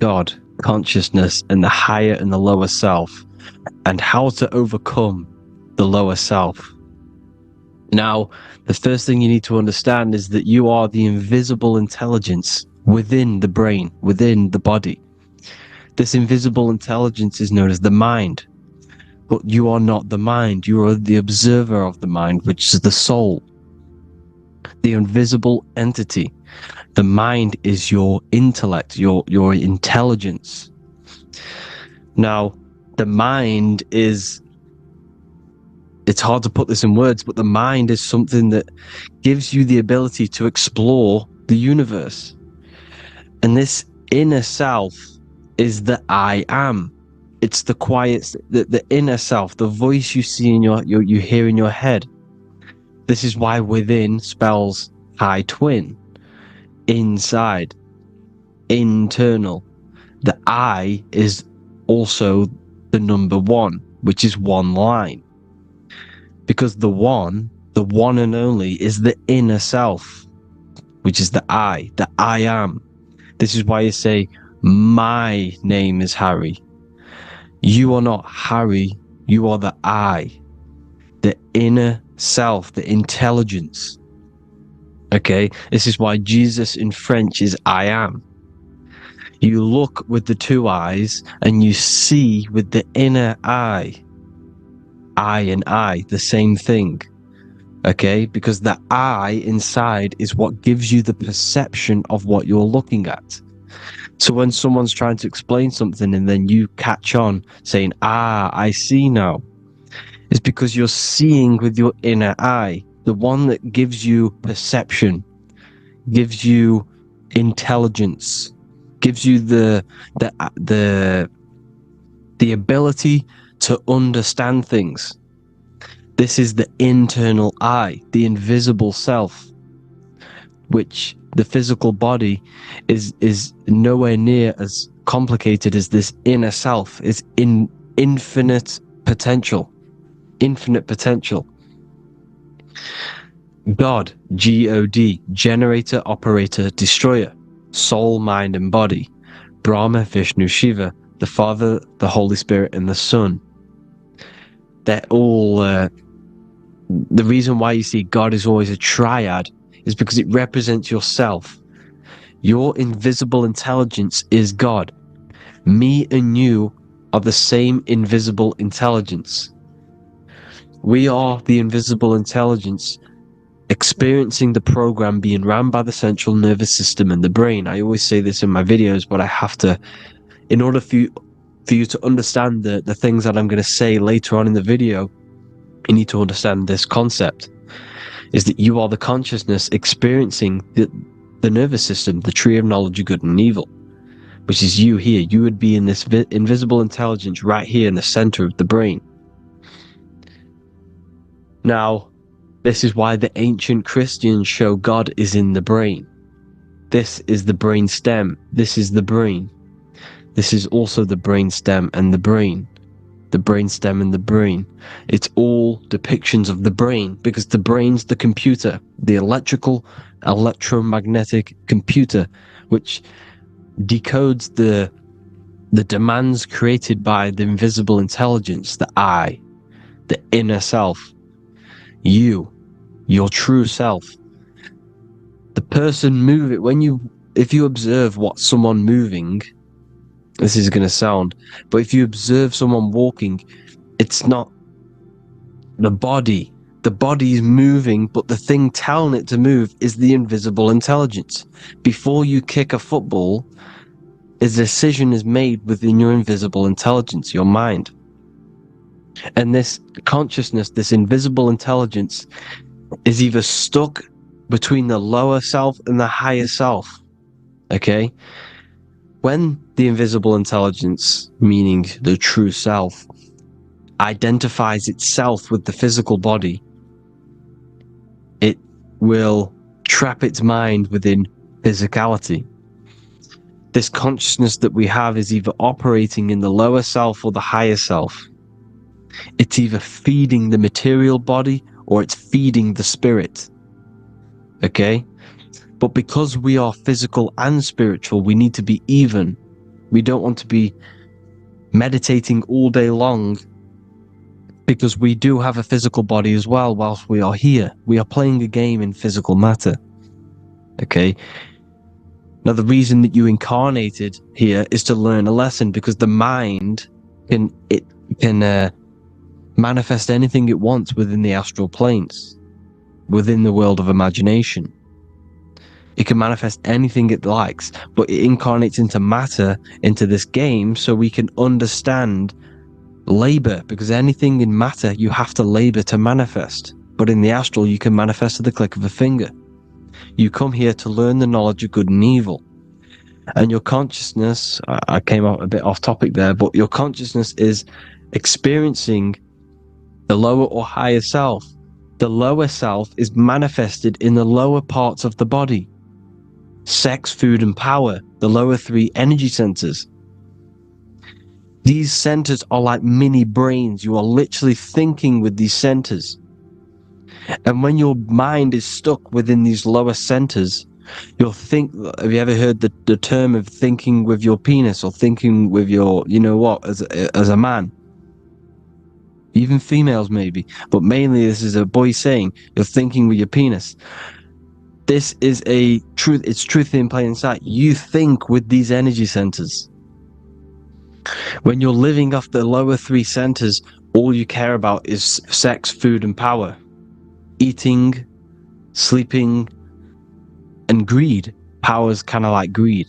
God, consciousness, and the higher and the lower self, and how to overcome the lower self. Now, the first thing you need to understand is that you are the invisible intelligence within the brain, within the body. This invisible intelligence is known as the mind. But you are not the mind, you are the observer of the mind, which is the soul, the invisible entity. The mind is your intellect, your intelligence. Now, the mind is, it's hard to put this in words, but the mind is something that gives you the ability to explore the universe. And this inner self is the I am. It's the quiet, the inner self, the voice you see in you hear in your head. This is why within spells high twin, inside, internal. The I is also the number 1, which is one line. Because the one and only, is the inner self, which is the I am. This is why you say, my name is Harry. You are not Harry, you are the I, the inner self, the intelligence. Okay, this is why Jesus in French is I am. You look with the two eyes and you see with the inner eye. Eye and eye, the same thing. Okay? Because the eye inside is what gives you the perception of what you're looking at. So when someone's trying to explain something and then you catch on saying, I see now, it's because you're seeing with your inner eye, the one that gives you perception, gives you intelligence, gives you the ability to understand things. This is the internal eye, the invisible self, which the physical body is nowhere near as complicated as this inner self. It's in infinite potential. God, G-O-D, generator, operator, destroyer, soul, mind, and body. Brahma, Vishnu, Shiva, the Father, the Holy Spirit, and the Son. They're all... the reason why you see God is always a triad is because it represents yourself. Your invisible intelligence is God. Me and you are the same invisible intelligence. We are the invisible intelligence experiencing the program being ran by the central nervous system and the brain. I always say this in my videos, but I have to, in order for you to understand the things that I'm going to say later on in the video, you need to understand this concept, is that you are the consciousness experiencing the nervous system, the tree of knowledge of good and evil, which is you here. You would be in this invisible intelligence right here in the center of the brain. Now, this is why the ancient Christians show God is in the brain. This is the brain stem. This is the brain. This is also the brain stem and the brain. The brain stem and the brain. It's all depictions of the brain, because the brain's the computer, the electromagnetic computer, which decodes the demands created by the invisible intelligence, the I, the inner self, you, your true self. The person if you observe what someone moving, this is going to sound, but if you observe someone walking, it's not the body. The body is moving, but the thing telling it to move is the invisible intelligence. Before you kick a football, a decision is made within your invisible intelligence, your mind. And this consciousness, this invisible intelligence, is either stuck between the lower self and the higher self. Okay? When the invisible intelligence, meaning the true self, identifies itself with the physical body, it will trap its mind within physicality. This consciousness that we have is either operating in the lower self or the higher self. It's either feeding the material body or it's feeding the spirit. Okay? But because we are physical and spiritual, we need to be even. We don't want to be meditating all day long, because we do have a physical body as well whilst we are here. We are playing a game in physical matter. Okay? Now, the reason that you incarnated here is to learn a lesson, because the mind can manifest anything it wants within the astral planes, within the world of imagination. It can manifest anything it likes, but it incarnates into matter, into this game, so we can understand labor, because anything in matter you have to labor to manifest. But in the astral, you can manifest at the click of a finger. You come here to learn the knowledge of good and evil. And your consciousness, I came out a bit off topic there, but your consciousness is experiencing the lower or higher self. The lower self is manifested in the lower parts of the body. Sex, food, and power, the lower three energy centers. These centers are like mini brains. You are literally thinking with these centers. And when your mind is stuck within these lower centers, you'll think, have you ever heard the term of thinking with your penis, or thinking with your, you know what, as a man? Even females maybe, but mainly this is a boy saying, you're thinking with your penis. This is a truth. It's truth in plain sight. You think with these energy centers. When you're living off the lower three centers, all you care about is sex, food, and power. Eating, sleeping, and greed. Power's kind of like greed.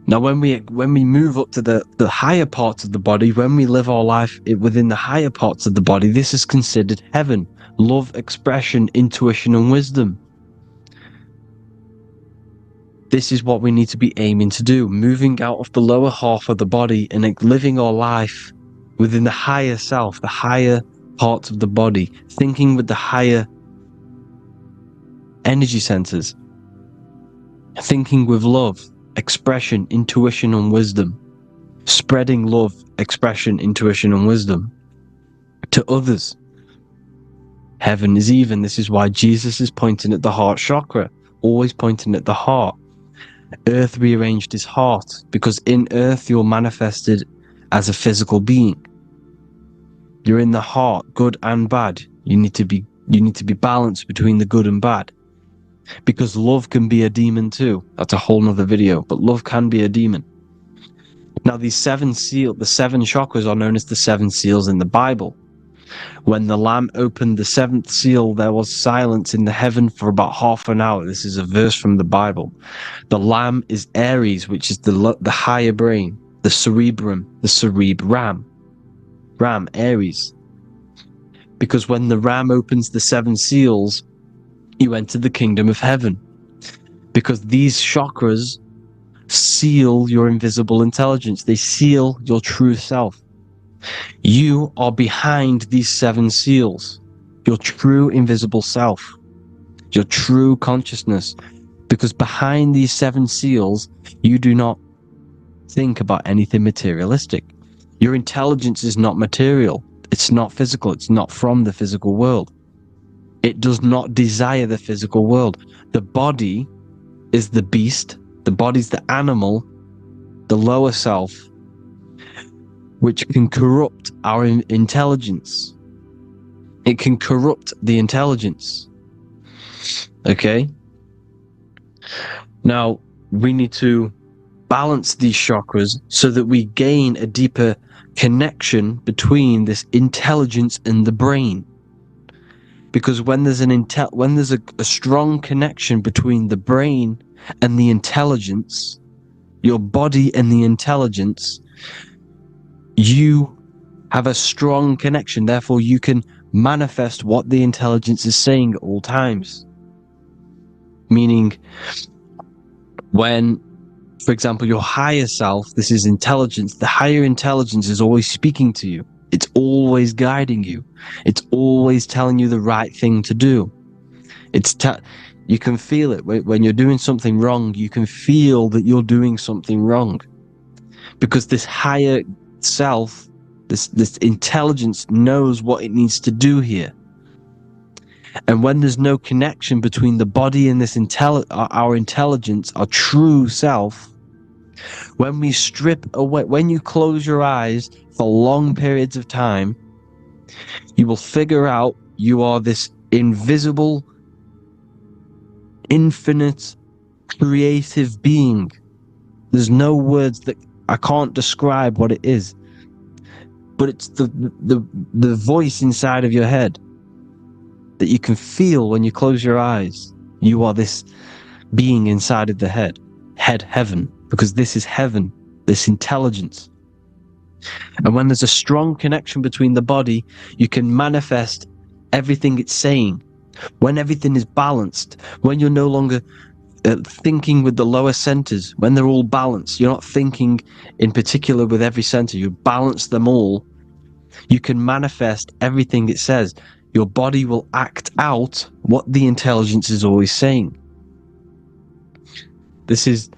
Now, when we move up to the higher parts of the body, when we live our life within the higher parts of the body, this is considered heaven. Love, expression, intuition, and wisdom. This is what we need to be aiming to do, moving out of the lower half of the body and living our life within the higher self, the higher parts of the body, thinking with the higher energy centers, thinking with love, expression, intuition, and wisdom, spreading love, expression, intuition, and wisdom to others. Heaven is even. This is why Jesus is pointing at the heart chakra, always pointing at the heart. Earth rearranged his heart, because in earth you're manifested as a physical being. You're in the heart, good and bad. You need to be balanced between the good and bad, because love can be a demon too. That's a whole nother video, but love can be a demon. Now, the seven chakras are known as the seven seals in the Bible. When the Lamb opened the seventh seal, there was silence in the heaven for about half an hour. This is a verse from the Bible. The Lamb is Aries, which is the higher brain, the cerebrum, Ram, Aries. Because when the Ram opens the seven seals, you enter the kingdom of heaven. Because these chakras seal your invisible intelligence. They seal your true self. You are behind these seven seals, your true invisible self, your true consciousness. Because behind these seven seals, you do not think about anything materialistic. Your intelligence is not material. It's not physical. It's not from the physical world. It does not desire the physical world. The body is the beast. The body's the animal, the lower self, which can corrupt our intelligence. It can corrupt the intelligence. Okay? Now, we need to balance these chakras so that we gain a deeper connection between this intelligence and the brain. Because when there's a strong connection between the brain and the intelligence, your body and the intelligence, you have a strong connection. Therefore, you can manifest what the intelligence is saying at all times. Meaning, when, for example, your higher self, this is intelligence, the higher intelligence is always speaking to you. It's always guiding you. It's always telling you the right thing to do. You can feel it. When you're doing something wrong, you can feel that you're doing something wrong. Because this higher self, this intelligence knows what it needs to do here. And when there's no connection between the body and this our intelligence, our true self, when we strip away, when you close your eyes for long periods of time, you will figure out you are this invisible, infinite, creative being. There's no words that I can't describe what it is. But it's the voice inside of your head that you can feel when you close your eyes. You are this being inside of the head, heaven, because this is heaven, this intelligence. And when there's a strong connection between the body, you can manifest everything it's saying. When everything is balanced, when you're no longer thinking with the lower centers, when they're all balanced, you're not thinking in particular with every center, you balance them all, you can manifest everything it says. Your body will act out what the intelligence is always saying. This is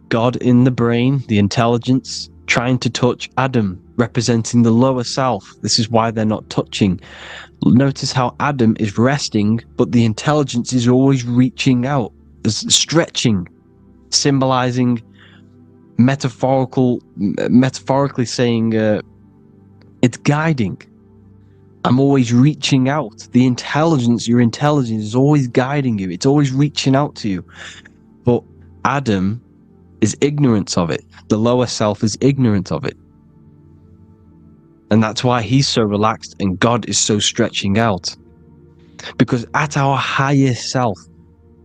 God in the brain, the intelligence, trying to touch Adam, representing the lower self. This is why they're not touching. Notice how Adam is resting, but the intelligence is always reaching out, stretching, symbolizing metaphorically saying it's guiding. I'm always reaching out. The intelligence, your intelligence is always guiding you. It's always reaching out to you. But Adam is ignorant of it. The lower self is ignorant of it. And that's why he's so relaxed and God is so stretching out. Because at our highest self,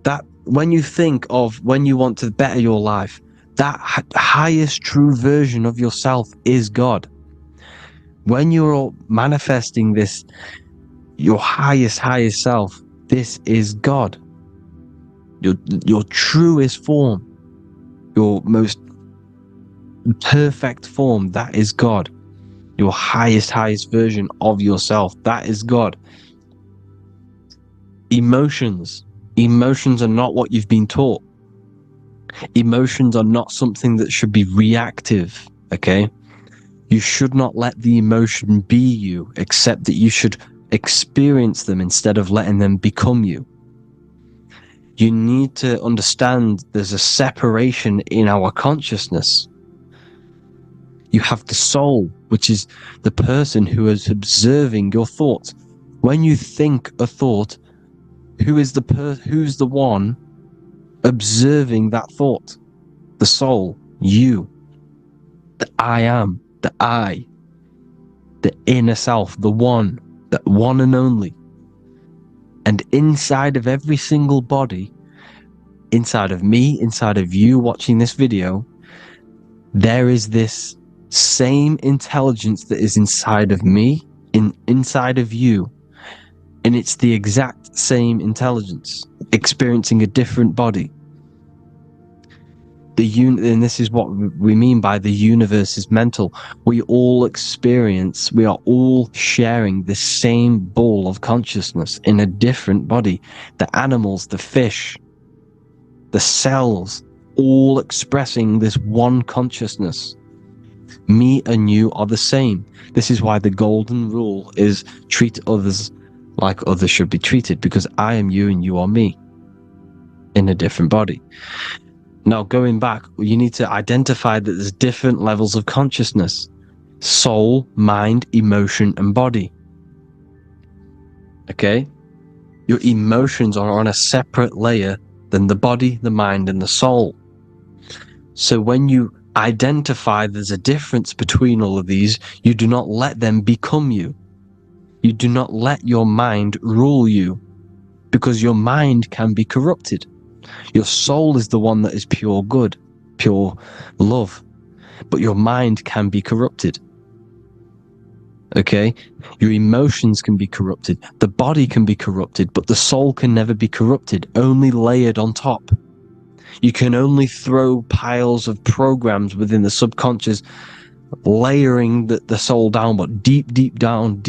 that when you think of when you want to better your life, that highest true version of yourself is God. When you're manifesting this, your highest self, this is God. Your truest form, your most perfect form, that is God. Your highest version of yourself, that is God. Emotions are not what you've been taught. Emotions are not something that should be reactive, okay? You should not let the emotion be you, except that you should experience them instead of letting them become you. You need to understand there's a separation in our consciousness. You have the soul, which is the person who is observing your thoughts. When you think a thought, who's the one observing that thought? The soul, you, the I am, the I, the inner self, the one and only. And inside of every single body, inside of me, inside of you watching this video, there is this same intelligence that is inside of me, inside of you. And it's the exact same intelligence, experiencing a different body. And this is what we mean by the universe is mental. We all are sharing the same ball of consciousness in a different body. The animals, the fish, the cells, all expressing this one consciousness. Me and you are the same. This is why the golden rule is treat others like others should be treated, because I am you and you are me in a different body. Now, going back, you need to identify that there's different levels of consciousness: soul, mind, emotion, and body. Okay? Your emotions are on a separate layer than the body, the mind, and the soul. So when you identify there's a difference between all of these, you do not let them become you. You do not let your mind rule you, because your mind can be corrupted. Your soul is the one that is pure good, pure love, but your mind can be corrupted. Okay? Your emotions can be corrupted. The body can be corrupted, but the soul can never be corrupted, only layered on top. You can only throw piles of programs within the subconscious, layering the soul down, but deep down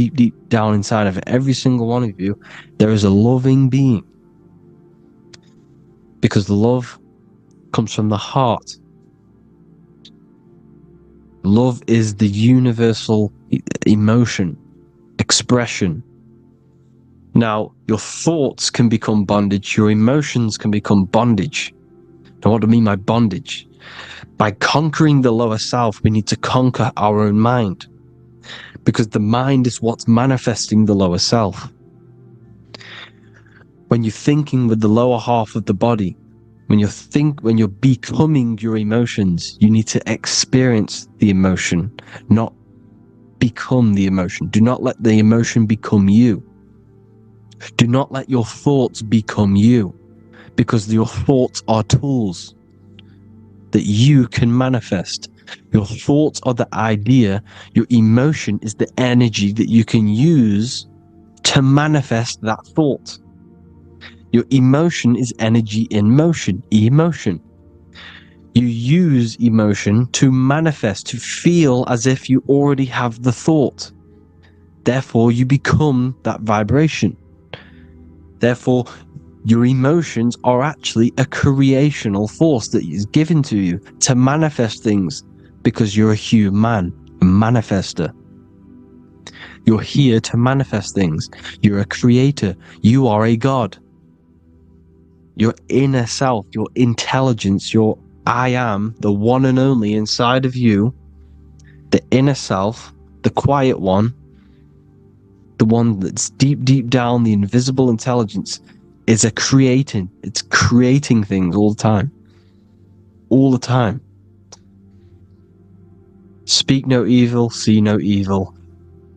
inside of every single one of you, there is a loving being. Because love comes from the heart. Love is the universal emotion, expression. Now, your thoughts can become bondage, your emotions can become bondage. Now, what do I mean by bondage? By conquering the lower self, we need to conquer our own mind, because the mind is what's manifesting the lower self. When you're thinking with the lower half of the body, when you're becoming your emotions, you need to experience the emotion, not become the emotion. Do not let the emotion become you. Do not let your thoughts become you, because your thoughts are tools that you can manifest. Your thoughts are the idea. Your emotion is the energy that you can use to manifest that thought. Your emotion is energy in motion, emotion. You use emotion to manifest, to feel as if you already have the thought. Therefore, you become that vibration. Therefore, your emotions are actually a creational force that is given to you to manifest things, because you're a human, a manifester. You're here to manifest things. You're a creator. You are a god. Your inner self, your intelligence, your I am, the one and only inside of you, the inner self, the quiet one, the one that's deep, deep down, the invisible intelligence, is creating things all the time. All the time. Speak no evil, see no evil,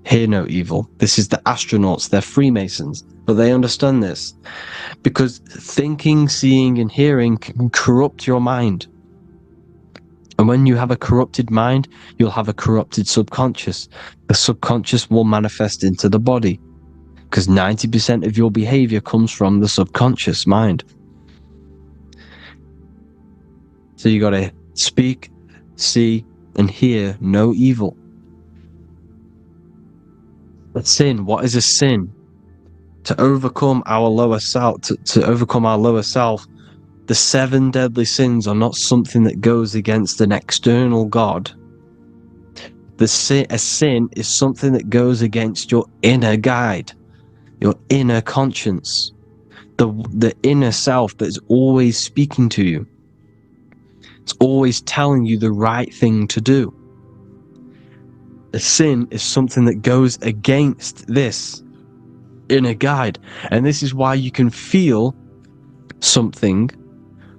hear no evil. This is the astronauts, they're Freemasons, but they understand this. Because thinking, seeing, and hearing can corrupt your mind. And when you have a corrupted mind, you'll have a corrupted subconscious. The subconscious will manifest into the body. Because 90% of your behavior comes from the subconscious mind. So you got to speak, see, and hear no evil. A sin, what is a sin? To overcome our lower self, to overcome our lower self, the 7 deadly sins are not something that goes against an external God. A sin is something that goes against your inner guide, your inner conscience, the inner self that is always speaking to you. It's always telling you the right thing to do. A sin is something that goes against this inner guide. And this is why you can feel something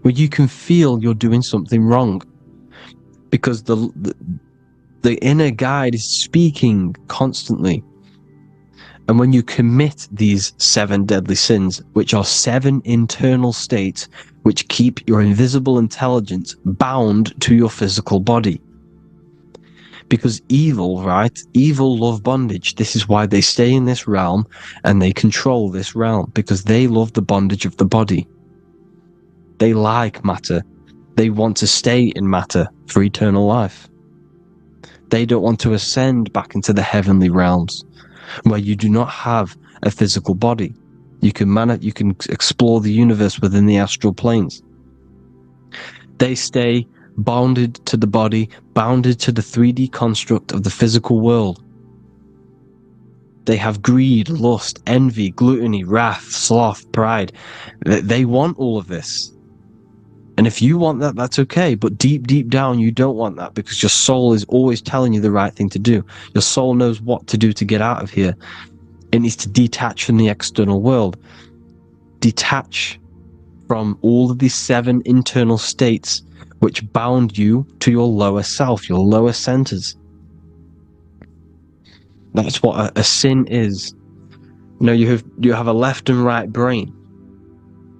where you can feel you're doing something wrong. Because the inner guide is speaking constantly. And when you commit these 7 deadly sins, which are 7 internal states which keep your invisible intelligence bound to your physical body. Because evil, right? Evil love bondage. This is why they stay in this realm and they control this realm, because they love the bondage of the body. They like matter. They want to stay in matter for eternal life. They don't want to ascend back into the heavenly realms, where you do not have a physical body. You can explore the universe within the astral planes. They stay bounded to the body, bounded to the 3D construct of the physical world. They have greed, lust, envy, gluttony, wrath, sloth, pride. They want all of this. And if you want that, that's okay. But deep, deep down, you don't want that, because your soul is always telling you the right thing to do. Your soul knows what to do to get out of here. It needs to detach from the external world. Detach from all of these 7 internal states which bound you to your lower self, your lower centers. That's what a sin is. You know, you have a left and right brain.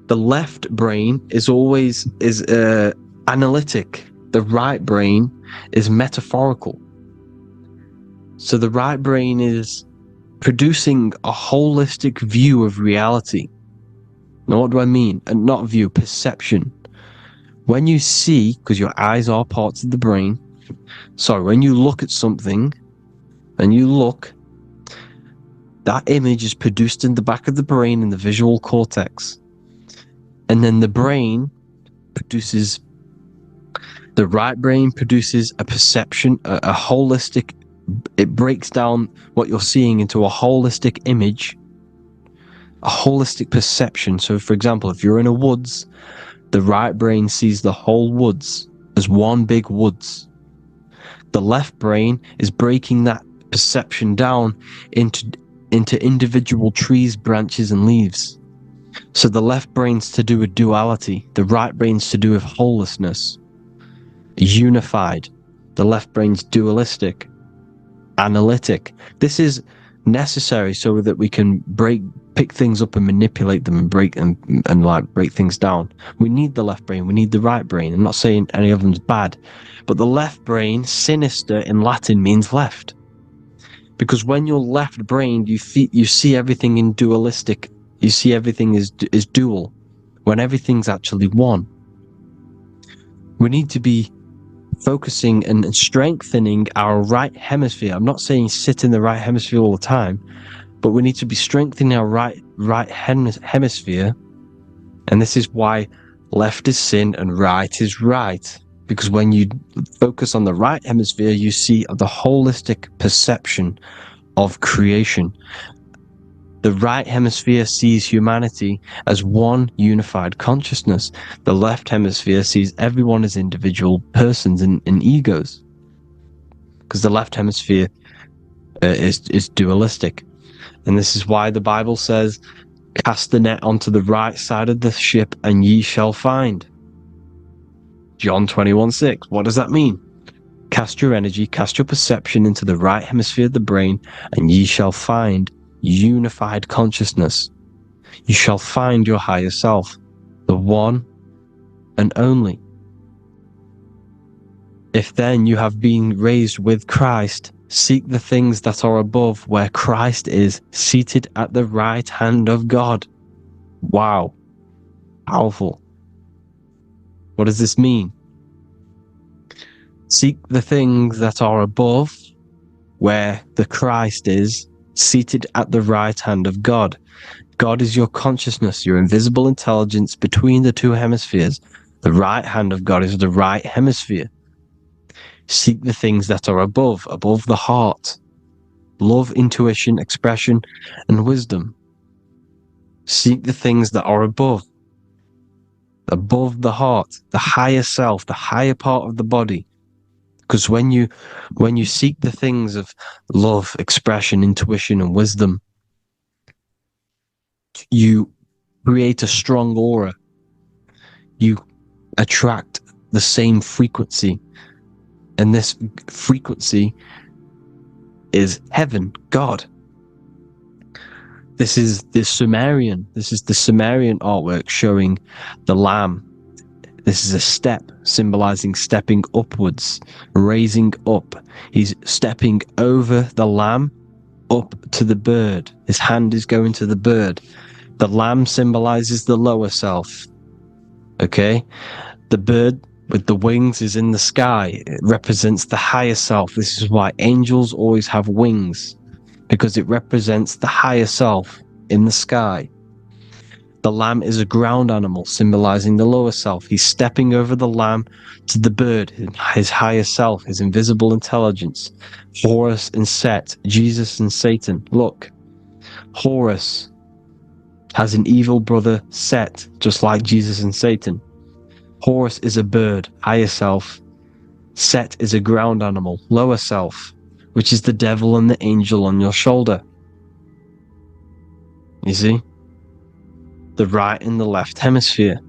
The left brain is always analytic. The right brain is metaphorical. So the right brain is producing a holistic view of reality. Now, what do I mean? And not view, perception. When you see, because your eyes are parts of the brain, when you look at something, and you look, that image is produced in the back of the brain in the visual cortex. And then the right brain produces a perception, a holistic, it breaks down what you're seeing into a holistic image, a holistic perception. So, for example, if you're in a woods, the right brain sees the whole woods as one big woods. The left brain is breaking that perception down into individual trees, branches, and leaves. So the left brain's to do with duality. The right brain's to do with wholeness. Unified. The left brain's dualistic. Analytic. This is necessary so that we can pick things up and manipulate them and break things down. We need the left brain. We need the right brain. I'm not saying any of them's bad, but the left brain, sinister in Latin, means left. Because when you're left-brained, you see everything in dualistic. You see everything is dual, when everything's actually one. We need to be focusing and strengthening our right hemisphere. I'm not saying sit in the right hemisphere all the time, but we need to be strengthening our right hemisphere. And this is why left is sin and right is right. Because when you focus on the right hemisphere, you see the holistic perception of creation. The right hemisphere sees humanity as one unified consciousness. The left hemisphere sees everyone as individual persons and egos. Because the left hemisphere is dualistic. And this is why the Bible says, cast the net onto the right side of the ship and ye shall find. John 21:6. What does that mean? Cast your energy, cast your perception into the right hemisphere of the brain, and ye shall find unified consciousness. You shall find your higher self, the one and only. If then you have been raised with Christ, seek the things that are above, where Christ is seated at the right hand of God. Wow. Powerful. What does this mean? Seek the things that are above, where the Christ is seated at the right hand of God. God is your consciousness, your invisible intelligence between the two hemispheres. The right hand of God is the right hemisphere. Seek the things that are above the heart. Love, intuition, expression, and wisdom. Seek the things that are above the heart, the higher self, the higher part of the body. Because when you seek the things of love, expression, intuition, and wisdom, you create a strong aura. You attract the same frequency. And this frequency is heaven, God. This is the Sumerian artwork showing the Lamb. This is a step symbolizing stepping upwards, raising up. He's stepping over the Lamb up to the bird. His hand is going to the bird. The Lamb symbolizes the lower self. Okay? The bird with the wings is in the sky. It represents the higher self. This is why angels always have wings, because it represents the higher self in the sky. The lamb is a ground animal, symbolizing the lower self. He's stepping over the lamb to the bird, his higher self, his invisible intelligence. Horus and Set, Jesus and Satan. Look, Horus has an evil brother, Set, just like Jesus and Satan. Horus is a bird, higher self. Set is a ground animal, lower self, which is the devil and the angel on your shoulder. You see? The right and the left hemisphere.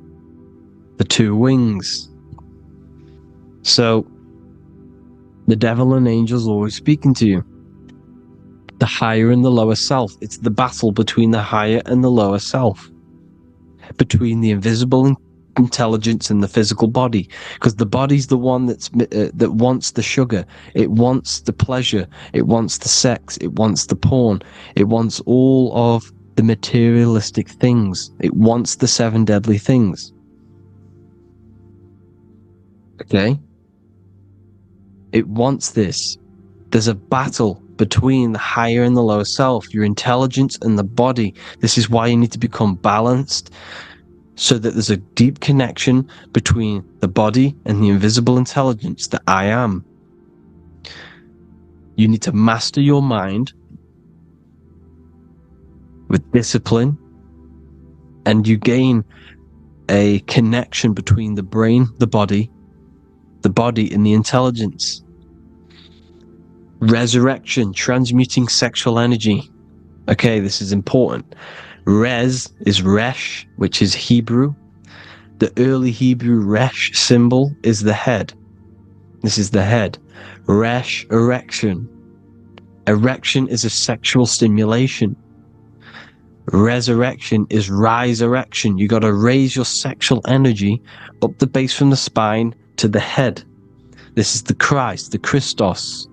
The two wings. So, the devil and angels always speaking to you. The higher and the lower self. It's the battle between the higher and the lower self. Between the invisible intelligence and the physical body, because the body's the one that wants the sugar, it wants the pleasure, it wants the sex, it wants the porn, it wants all of the materialistic things, it wants the 7 deadly things. Okay, it wants this. There's a battle between the higher and the lower self, your intelligence and the body. This is why you need to become balanced, so that there's a deep connection between the body and the invisible intelligence, the I am. You need to master your mind with discipline, and you gain a connection between the brain, the body and the intelligence. Resurrection, transmuting sexual energy. Okay, this is important. Res is Resh, which is Hebrew. The early Hebrew Resh symbol is the head. This is the head. Resh, erection. Erection is a sexual stimulation. Resurrection is rise erection. You got to raise your sexual energy up the base from the spine to the head. This is the Christ, the Christos.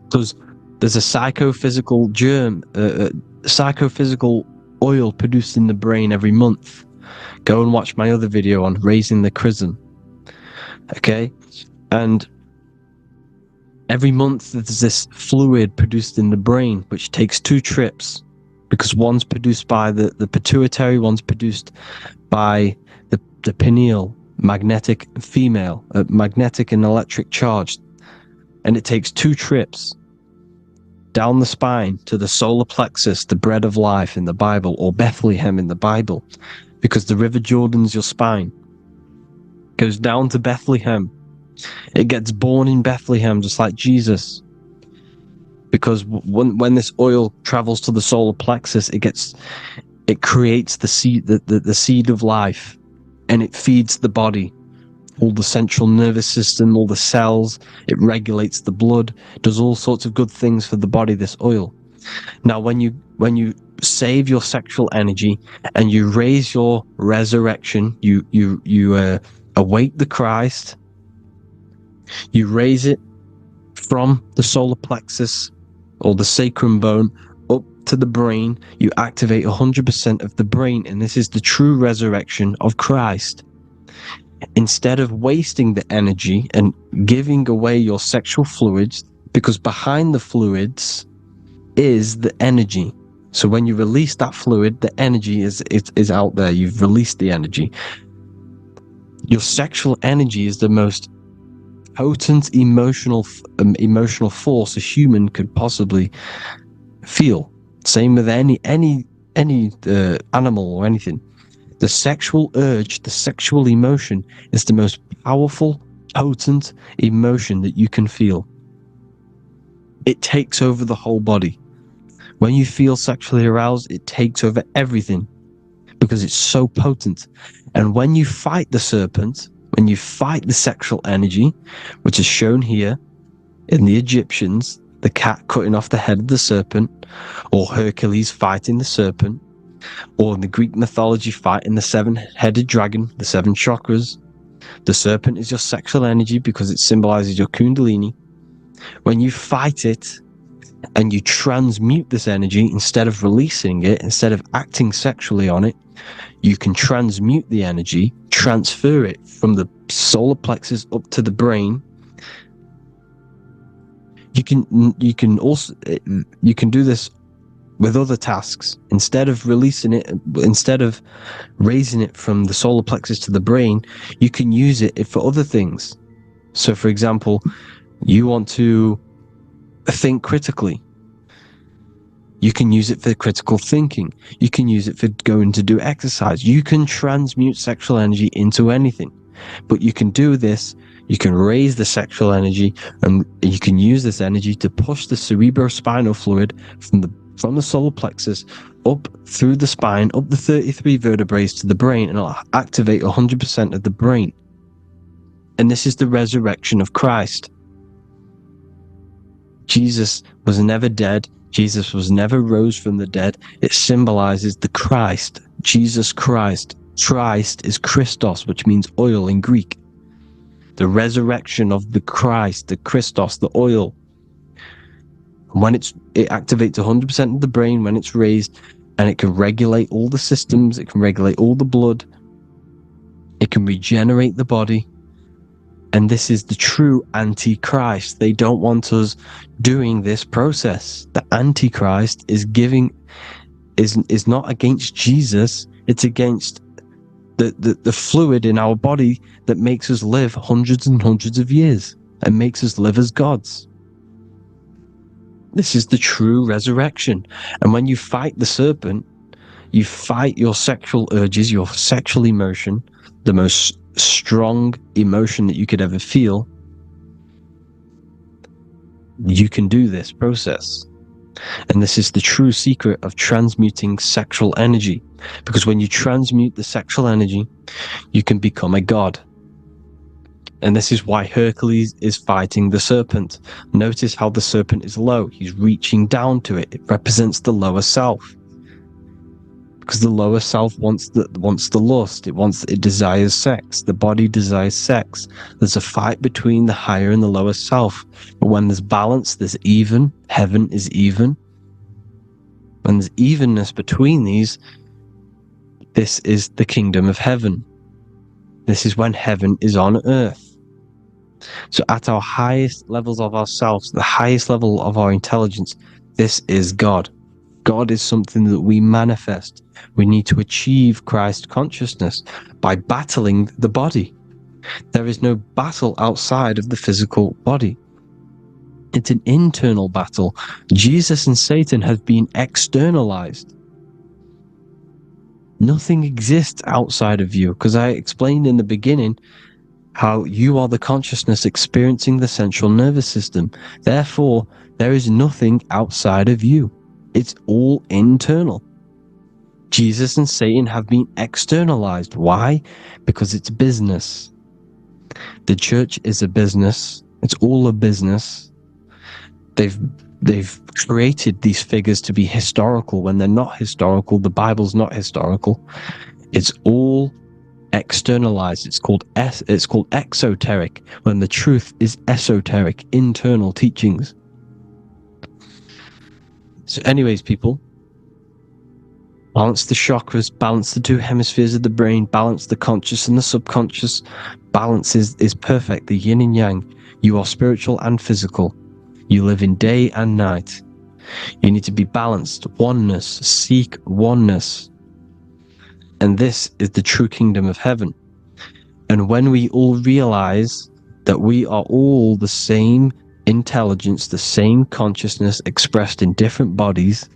Because there's a psychophysical germ, psychophysical oil produced in the brain every month. Go and watch my other video on raising the chrism. Okay? And every month there's this fluid produced in the brain, which takes 2 trips, because one's produced by the pituitary, one's produced by the pineal, magnetic female, magnetic and electric charge. And it takes 2 trips down the spine to the solar plexus, the bread of life in the Bible, or Bethlehem in the Bible, because the River Jordan's your spine. Goes down to Bethlehem. It gets born in Bethlehem, just like Jesus. because when this oil travels to the solar plexus, it creates the seed of life, and it feeds the body, all the central nervous system, all the cells. It regulates the blood, does all sorts of good things for the body, this oil. Now, when you save your sexual energy and you raise your resurrection, you awake the Christ, you raise it from the solar plexus or the sacrum bone up to the brain, you activate 100% of the brain, and this is the true resurrection of Christ. Instead of wasting the energy and giving away your sexual fluids, because behind the fluids is the energy. So when you release that fluid, the energy is out there. You've released the energy. Your sexual energy is the most potent emotional force a human could possibly feel. Same with any animal or anything. The sexual urge, the sexual emotion is the most powerful, potent emotion that you can feel. It takes over the whole body. When you feel sexually aroused, it takes over everything because it's so potent. And when you fight the serpent, when you fight the sexual energy, which is shown here in the Egyptians, the cat cutting off the head of the serpent, or Hercules fighting the serpent, or in the Greek mythology fighting the seven-headed dragon, the seven chakras. The serpent is your sexual energy because it symbolizes your Kundalini. When you fight it and you transmute this energy, instead of releasing it, instead of acting sexually on it, you can transmute the energy, transfer it from the solar plexus up to the brain. You can also do this with other tasks. Instead of releasing it, instead of raising it from the solar plexus to the brain, you can use it for other things. So, for example, you want to think critically. You can use it for critical thinking. You can use it for going to do exercise. You can transmute sexual energy into anything. But you can do this, you can raise the sexual energy, and you can use this energy to push the cerebrospinal fluid from the solar plexus up through the spine, up the 33 vertebrae to the brain, and it'll activate 100% of the brain. And this is the resurrection of Christ. Jesus was never dead. Jesus was never rose from the dead. It symbolizes the Christ, Jesus Christ. Christ is Christos, which means oil in Greek. The resurrection of the Christ, the Christos, the oil. When it activates 100% of the brain when it's raised, and it can regulate all the systems, it can regulate all the blood, it can regenerate the body. And this is the true Antichrist. They don't want us doing this process. The Antichrist is not against Jesus, it's against the fluid in our body that makes us live hundreds and hundreds of years and makes us live as gods. This is the true resurrection. And when you fight the serpent, you fight your sexual urges, your sexual emotion, the most strong emotion that you could ever feel. You can do this process. And this is the true secret of transmuting sexual energy. Because when you transmute the sexual energy, you can become a god. And this is why Hercules is fighting the serpent. Notice how the serpent is low. He's reaching down to it. It represents the lower self. Because the lower self wants the lust. It desires sex. The body desires sex. There's a fight between the higher and the lower self. But when there's balance, there's even. Heaven is even. When there's evenness between these, this is the kingdom of heaven. This is when heaven is on earth. So at our highest levels of ourselves, the highest level of our intelligence, this is God. God is something that we manifest. We need to achieve Christ consciousness by battling the body. There is no battle outside of the physical body. It's an internal battle. Jesus and Satan have been externalized. Nothing exists outside of you, because I explained in the beginning how you are the consciousness experiencing the central nervous system. Therefore, there is nothing outside of you. It's all internal. Jesus and Satan have been externalized. Why? Because it's business. The church is a business. It's all a business. They've created these figures to be historical when they're not historical. The Bible's not historical. It's all externalized. It's called exoteric, when the truth is esoteric, internal teachings. So anyways, people, balance the chakras, balance the two hemispheres of the brain, balance the conscious and the subconscious. Balance is perfect, the yin and yang. You are spiritual and physical. You live in day and night. You need to be balanced. Oneness. Seek oneness. And this is the true kingdom of heaven. And when we all realize that we are all the same intelligence, the same consciousness expressed in different bodies,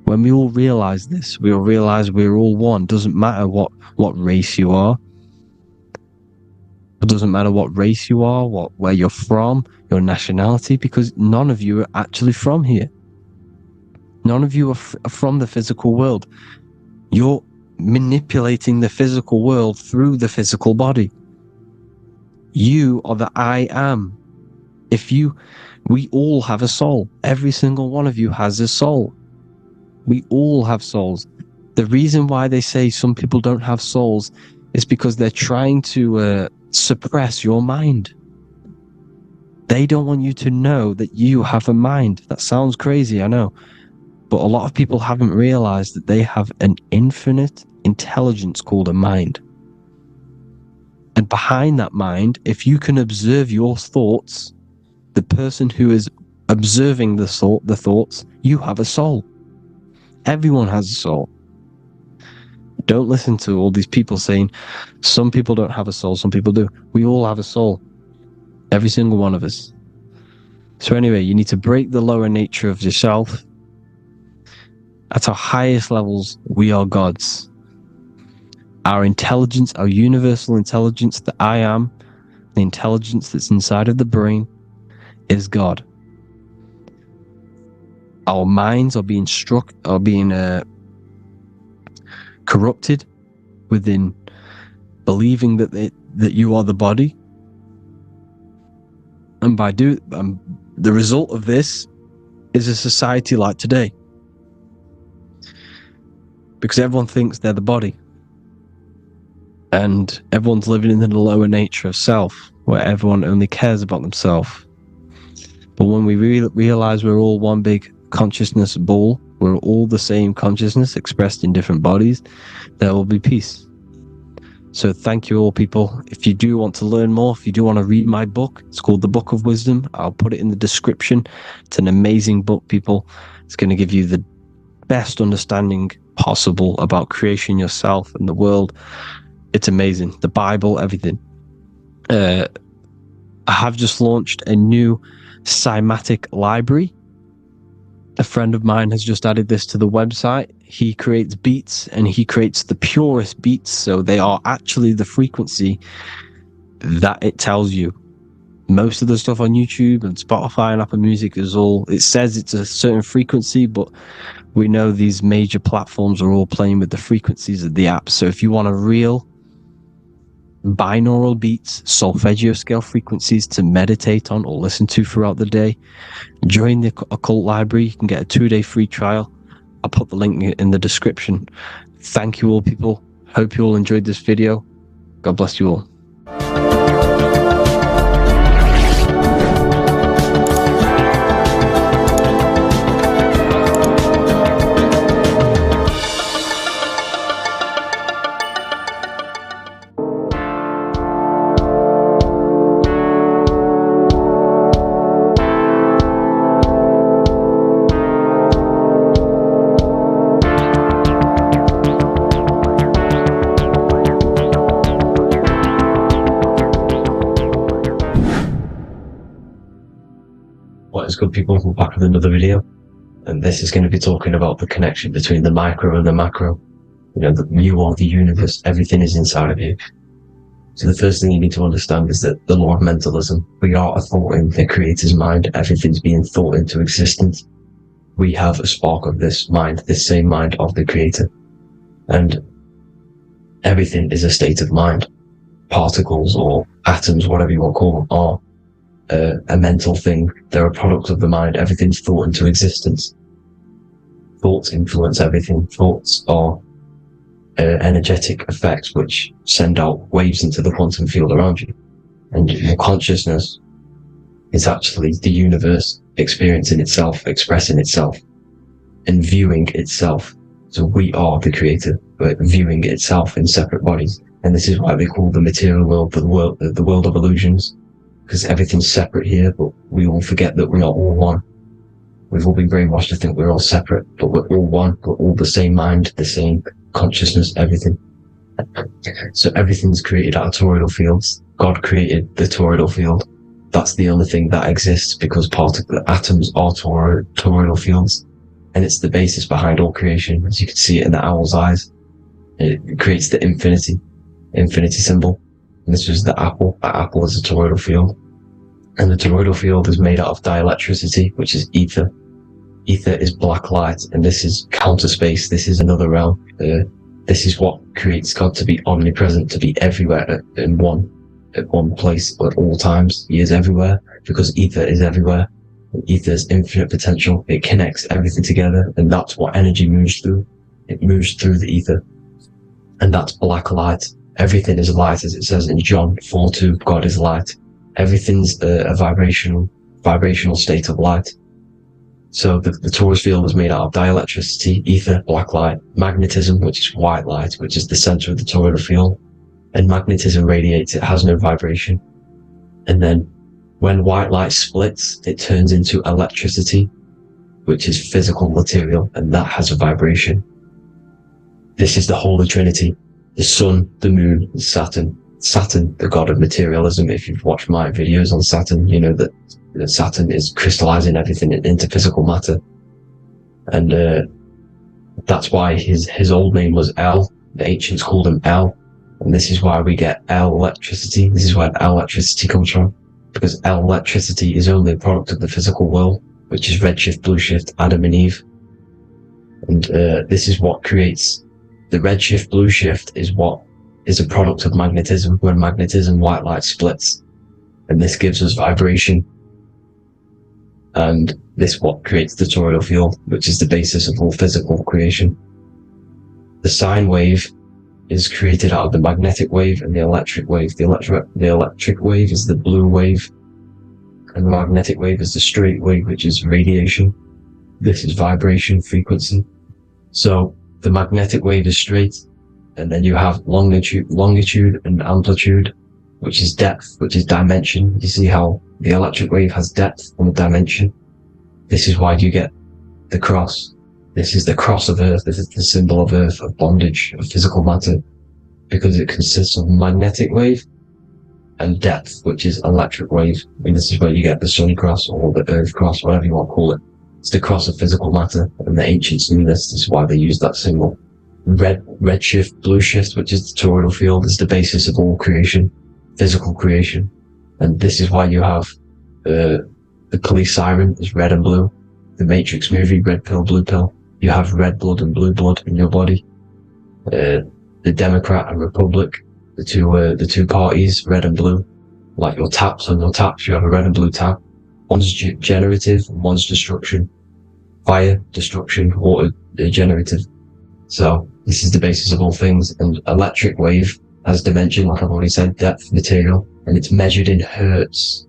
when we all realize this, we all realize we're all one. Doesn't matter what race you are. It doesn't matter what race you are, where you're from, your nationality, because none of you are actually from here. None of you are from the physical world. You're manipulating the physical world through the physical body. You are the I am. We all have a soul. Every single one of you has a soul. We all have souls. The reason why they say some people don't have souls is because they're trying to suppress your mind. They don't want you to know that you have a mind. That sounds crazy, I know. But a lot of people haven't realized that they have an infinite intelligence called a mind. And behind that mind, if you can observe your thoughts, the person who is observing the thoughts, you have a soul. Everyone has a soul. Don't listen to all these people saying some people don't have a soul, some people do. We all have a soul. Every single one of us. So anyway, you need to break the lower nature of yourself. At our highest levels, we are gods. Our intelligence, our universal intelligence, the I am, the intelligence that's inside of the brain, is God. Our minds are being corrupted within believing that you are the body, and the result of this is a society like today, because everyone thinks they're the body, and everyone's living in the lower nature of self, where everyone only cares about themselves. But when we realize we're all one big consciousness ball, we're all the same consciousness expressed in different bodies, there will be peace. So thank you all, people. If you do want to learn more, if you do want to read my book, it's called The Book of Wisdom. I'll put it in the description. It's an amazing book, people. It's going to give you the best understanding possible about creation, yourself, and the world. It's amazing. The Bible, everything. I have just launched a new cymatic library. A friend of mine has just added this to the website. He creates beats, and he creates the purest beats, so they are actually the frequency that it tells you. Most of the stuff on YouTube and Spotify and Apple Music it says it's a certain frequency, but we know these major platforms are all playing with the frequencies of the app. So if you want a real binaural beats, solfeggio scale frequencies to meditate on or listen to throughout the day, join the Occult library. You can get a 2-day free trial. I'll put the link in the description. Thank you all, people. Hope you all enjoyed this video. God bless you all. What is good, people? We're back with another video, and this is going to be talking about the connection between the micro and the macro. You know, you are the universe. Everything is inside of you. So the first thing you need to understand is that the law of mentalism, we are a thought in the creator's mind. Everything's being thought into existence. We have a spark of this mind, this same mind of the creator. And everything is a state of mind. Particles or atoms, whatever you want to call them, are a mental thing. They're a product of the mind. Everything's thought into existence. Thoughts influence everything. Thoughts are energetic effects which send out waves into the quantum field around you. And your consciousness is actually the universe experiencing itself, expressing itself, and viewing itself. So we are the creator, but viewing itself in separate bodies. And this is why they call the material world the world of illusions, because everything's separate here, but we all forget that we're not all one. We've all been brainwashed to think we're all separate, but we're all one. We're all the same mind, the same consciousness, everything. So everything's created out of toroidal fields. God created the toroidal field. That's the only thing that exists, because atoms are toroidal fields, and it's the basis behind all creation. As you can see it in the owl's eyes, it creates the infinity symbol. And this was the apple. That apple is a toroidal field, and the toroidal field is made out of dielectricity, which is ether. Ether is black light, and this is counter space. This is another realm. This is what creates God to be omnipresent, to be everywhere at one place at all times. He is everywhere because ether is everywhere. Ether is infinite potential. It connects everything together, and that's what energy moves through. It moves through the ether, and that's black light. Everything is light, as it says in John 4:2. God is light. Everything's a vibrational state of light. So the torus field is made out of dielectricity, ether, black light, magnetism, which is white light, which is the center of the toroidal field. And magnetism radiates, it has no vibration. And then when white light splits, it turns into electricity, which is physical material, and that has a vibration. This is the Holy Trinity: the sun, the moon, and Saturn. Saturn, the god of materialism. If you've watched my videos on Saturn, you know that Saturn is crystallizing everything into physical matter. And that's why his old name was El. The ancients called him El. And this is why we get L electricity. This is where L electricity comes from. Because L electricity is only a product of the physical world, which is redshift, blueshift, Adam and Eve. And this is what creates the redshift, blueshift is a product of magnetism. When magnetism, white light splits, and this gives us vibration. And this what creates the toroidal field, which is the basis of all physical creation. The sine wave is created out of the magnetic wave and the electric wave. The electric wave is the blue wave, and the magnetic wave is the straight wave, which is radiation. This is vibration, frequency. So the magnetic wave is straight, and then you have longitude and amplitude, which is depth, which is dimension. You see how the electric wave has depth and dimension. This is why you get the cross. This is the cross of Earth. This is the symbol of Earth, of bondage, of physical matter, because it consists of magnetic wave and depth, which is electric wave. I mean, this is where you get the sun cross or the earth cross, whatever you want to call it. It's the cross of physical matter, and the ancients knew this. This is why they used that symbol. Redshift, blueshift, which is the toroidal field, is the basis of all creation, physical creation. And this is why you have the police siren is red and blue. The Matrix movie, red pill, blue pill. You have red blood and blue blood in your body. The Democrat and Republic, the two parties, red and blue. Like your taps, on your taps, you have a red and blue tap. One's generative, one's destruction. Fire, destruction, water, generative. So this is the basis of all things. And electric wave has dimension, like I've already said, depth, material, and it's measured in hertz.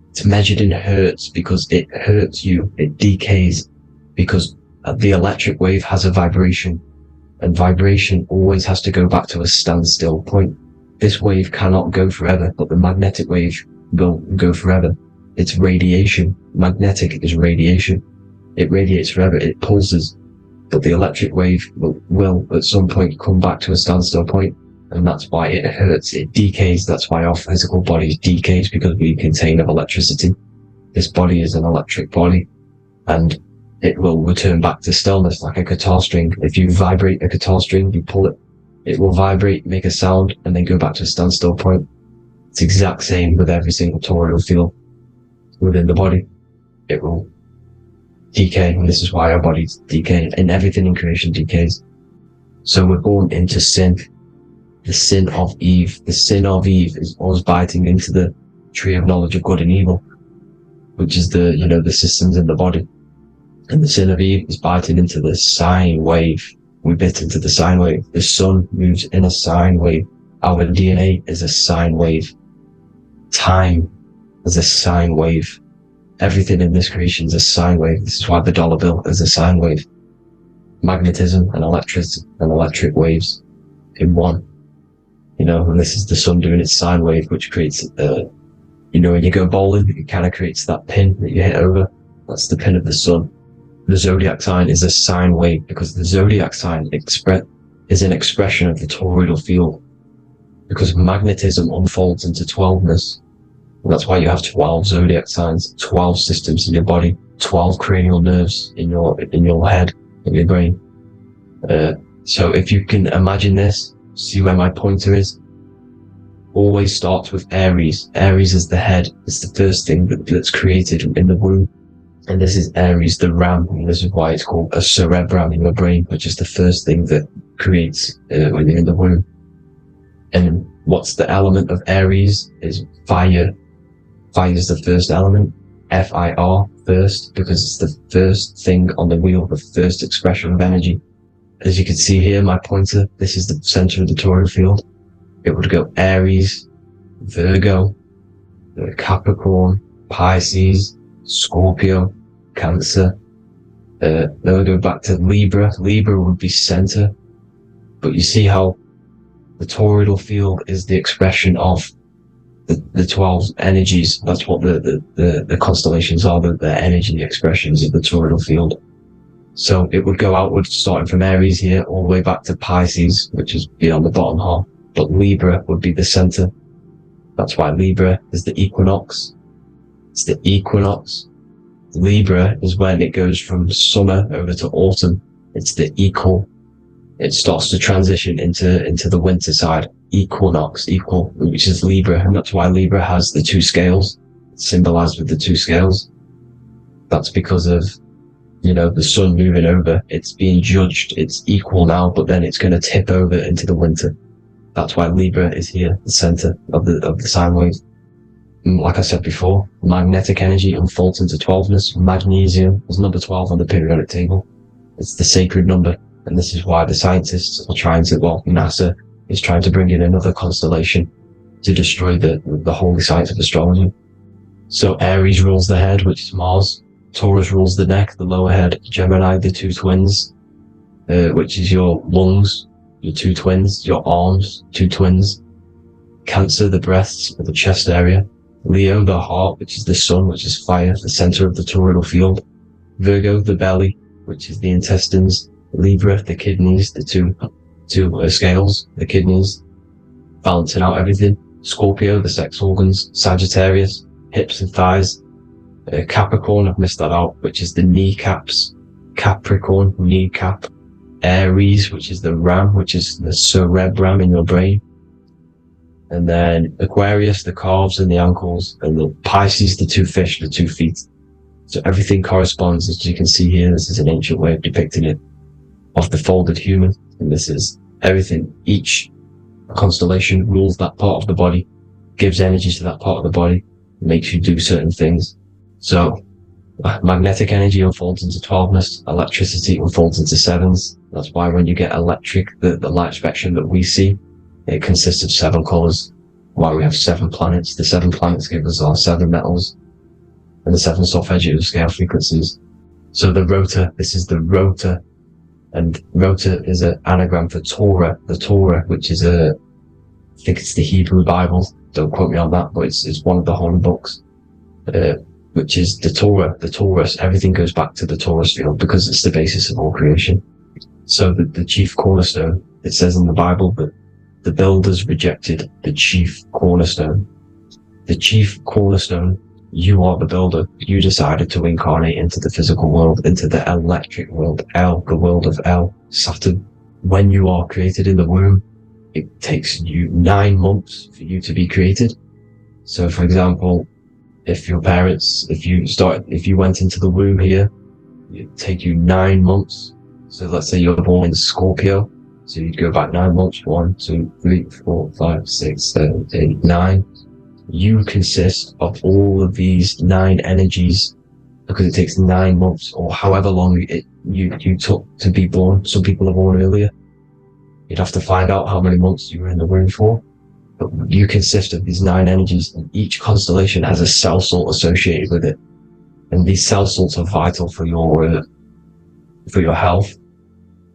It's measured in hertz because it hurts you, it decays, because the electric wave has a vibration, and vibration always has to go back to a standstill point. This wave cannot go forever, but the magnetic wave will go forever. It's radiation. Magnetic is radiation. It radiates forever, it pulses, but the electric wave will at some point come back to a standstill point. And that's why it hurts, it decays. That's why our physical body decays, because we contain of electricity. This body is an electric body, and it will return back to stillness like a guitar string. If you vibrate a guitar string, you pull it, it will vibrate, make a sound, and then go back to a standstill point. It's exact same with every single toroidal field within the body. It will decay, and this is why our bodies decay, and everything in creation decays. So we're born into sin, the sin of Eve. The sin of Eve is us biting into the tree of knowledge of good and evil, which is the, you know, the systems in the body. And the sin of Eve is biting into the sine wave. We bit into the sine wave. The sun moves in a sine wave. Our DNA is a sine wave. Time is a sine wave. Everything in this creation is a sine wave. This is why the dollar bill is a sine wave. Magnetism and electricity and electric waves in one. You know, and this is the sun doing its sine wave, which creates, you know, when you go bowling, it kind of creates that pin that you hit over. That's the pin of the sun. The zodiac sign is a sine wave, because the zodiac sign is an expression of the toroidal field, because magnetism unfolds into 12ness. And that's why you have 12 zodiac signs, 12 systems in your body, 12 cranial nerves in your head, in your brain. So if you can imagine this, see where my pointer is. Always starts with Aries. Aries is the head. It's the first thing that's created in the womb. And this is Aries, the ram. And this is why it's called a cerebrum in your brain, which is the first thing that creates when you're in the womb. And what's the element of Aries is fire. Fire is the first element. F-I-R, first, because it's the first thing on the wheel, the first expression of energy. As you can see here, my pointer, this is the center of the toroidal field. It would go Aries, Virgo, Capricorn, Pisces, Scorpio, Cancer. Then we'll go back to Libra. Libra would be center. But you see how the toroidal field is the expression of the 12 energies. That's what the constellations are, the energy expressions of the toroidal field. So it would go outward, starting from Aries here, all the way back to Pisces, which is on the bottom half. But Libra would be the center. That's why Libra is the equinox. It's the equinox. Libra is when it goes from summer over to autumn. It's the equal. It starts to transition into the winter side. Equinox, equal, which is Libra. And that's why Libra has the two scales. It's symbolized with the two scales. That's because of, you know, the sun moving over. It's being judged. It's equal now, but then it's going to tip over into the winter. That's why Libra is here, the center of the sine wave. And like I said before, magnetic energy unfolds into 12ness. Magnesium is number 12 on the periodic table. It's the sacred number. And this is why the scientists are trying to, well, NASA is trying to bring in another constellation to destroy the holy science of astrology. So Aries rules the head, which is Mars. Taurus rules the neck, the lower head. Gemini, the two twins, which is your lungs, your two twins, your arms, two twins. Cancer, the breasts, or the chest area. Leo, the heart, which is the sun, which is fire, the center of the toroidal field. Virgo, the belly, which is the intestines. Libra, the kidneys, the two scales, the kidneys, balancing out everything. Scorpio, the sex organs. Sagittarius, hips and thighs. Capricorn, I've missed that out, which is the kneecaps. Capricorn, kneecap. Aries, which is the ram, which is the cerebrum in your brain. And then Aquarius, the calves and the ankles. And the Pisces, the two fish, the 2 feet. So everything corresponds, as you can see here. This is an ancient way of depicting it, of the folded human. And this is everything. Each constellation rules that part of the body, gives energy to that part of the body, makes you do certain things. So magnetic energy unfolds into 12ness, electricity unfolds into 7s. That's why when you get electric, the light spectrum that we see, it consists of 7 colors. Why we have 7 planets. The 7 planets give us our 7 metals and the 7 solfeggio scale frequencies. So the rotor, this is the rotor. And rotor is an anagram for Torah. The Torah, which is I think it's the Hebrew Bible. Don't quote me on that, but it's one of the holy books. Which is the Torah, the Taurus. Everything goes back to the Taurus field because it's the basis of all creation. So the chief cornerstone, it says in the Bible that the builders rejected the chief cornerstone. The chief cornerstone, you are the builder. You decided to incarnate into the physical world, into the electric world, El, the world of El, Saturn. When you are created in the womb, it takes you 9 months for you to be created. So for example, if you went into the womb here, it'd take you 9 months. So let's say you're born in Scorpio. So you'd go back 9 months, 1, 2, 3, 4, 5, 6, 7, 8, 9. You consist of all of these 9 energies because it takes 9 months or however long you took to be born. Some people are born earlier. You'd have to find out how many months you were in the womb for. But you consist of these 9 energies, and each constellation has a cell salt associated with it. And these cell salts are vital for your health,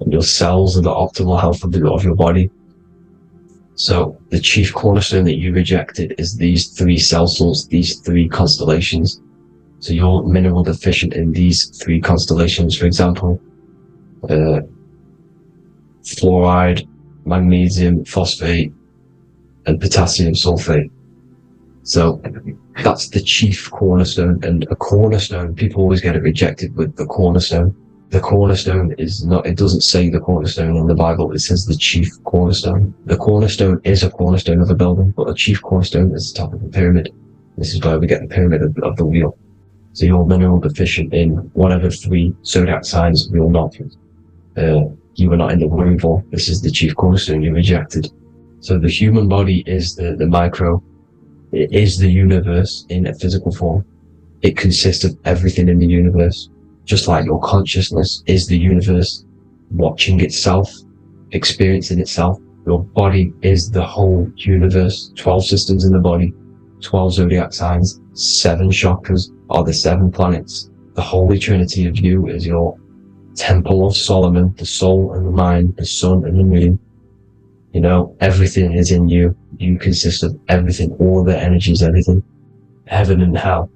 and your cells and the optimal health of your body. So the chief cornerstone that you rejected is these 3 cell salts, these 3 constellations. So you're mineral deficient in these 3 constellations. For example, fluoride, magnesium, phosphate, and potassium sulfate. So that's the chief cornerstone. And a cornerstone, people always get it rejected with the cornerstone. The cornerstone is not, it doesn't say the cornerstone in the Bible, it says the chief cornerstone. The cornerstone is a cornerstone of a building, but the chief cornerstone is the top of the pyramid. This is where we get the pyramid of the wheel. So you're mineral deficient in one of the 3 zodiac signs. You're not. You were not in the womb for. This is the chief cornerstone you rejected. So the human body is the micro. It is the universe in a physical form. It consists of everything in the universe. Just like your consciousness is the universe, watching itself, experiencing itself. Your body is the whole universe. 12 systems in the body, 12 zodiac signs, 7 chakras are the 7 planets. The Holy Trinity of you is your Temple of Solomon, the soul and the mind, the sun and the moon. You know, everything is in you. You consist of everything, all the energies, everything. Heaven and hell.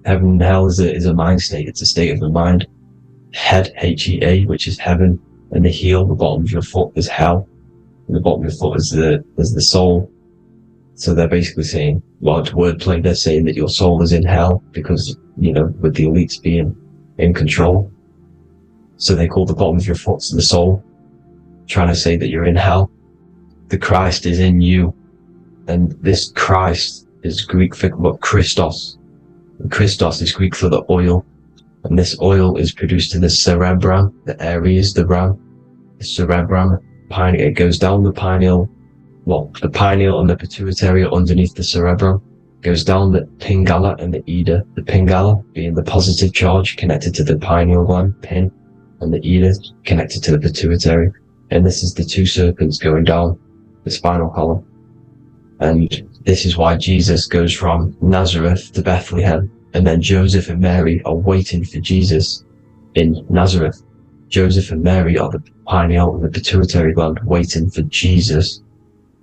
Heaven and hell is a mind state. It's a state of the mind. Head, H-E-A, which is heaven, and the heel, the bottom of your foot, is hell. And the bottom of your foot is the soul. So they're basically saying, well, it's wordplay. They're saying that your soul is in hell because, you know, with the elites being in control. So they call the bottom of your foot the soul, trying to say that you're in hell. The Christ is in you. And this Christ is Greek for what? Christos. And Christos is Greek for the oil. And this oil is produced in the cerebrum, the areas, the ram, the cerebrum, pineal. It goes down the pineal, the pineal and the pituitary are underneath the cerebrum. Goes down the pingala and the ida. The pingala being the positive charge connected to the pineal gland, pin, and the ida connected to the pituitary. And this is the 2 serpents going down the spinal column. And this is why Jesus goes from Nazareth to Bethlehem, and then Joseph and Mary are waiting for Jesus in Nazareth. Joseph and Mary are the pineal and the pituitary gland waiting for Jesus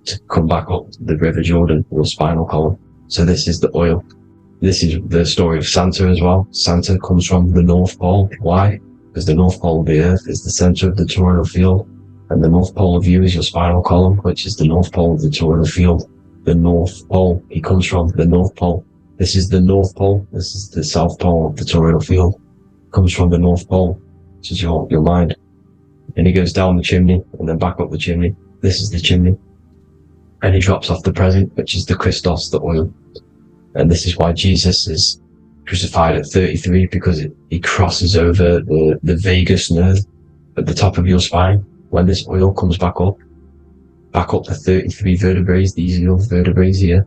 to come back up the River Jordan or spinal column. So this is the oil. This is the story of Santa as well. Santa comes from the North Pole. Why? Because the North Pole of the Earth is the center of the toroidal field, and the North Pole of you is your spinal column, which is the North Pole of the toroidal field. The North Pole, he comes from the North Pole. This is the North Pole. This is the South Pole of the toroidal field. Comes from the North Pole, which is your mind. And he goes down the chimney and then back up the chimney. This is the chimney. And he drops off the present, which is the Christos, the oil. And this is why Jesus is crucified at 33, because he crosses over the vagus nerve at the top of your spine. When this oil comes back up the 33 vertebrae, these are vertebrae here.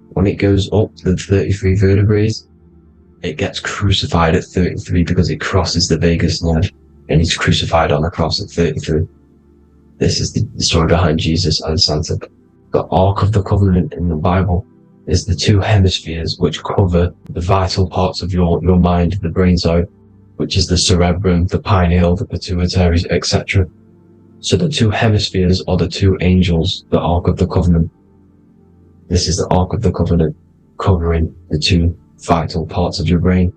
When it goes up the 33 vertebrae, it gets crucified at 33 because it crosses the vagus nerve, and he's crucified on a cross at 33. This is the story behind Jesus and Santa. The Ark of the Covenant in the Bible is the 2 hemispheres which cover the vital parts of your mind, the brain side, which is the cerebrum, the pineal, the pituitary, etc. So the 2 hemispheres are the 2 angels, the Ark of the Covenant. This is the Ark of the Covenant covering the 2 vital parts of your brain.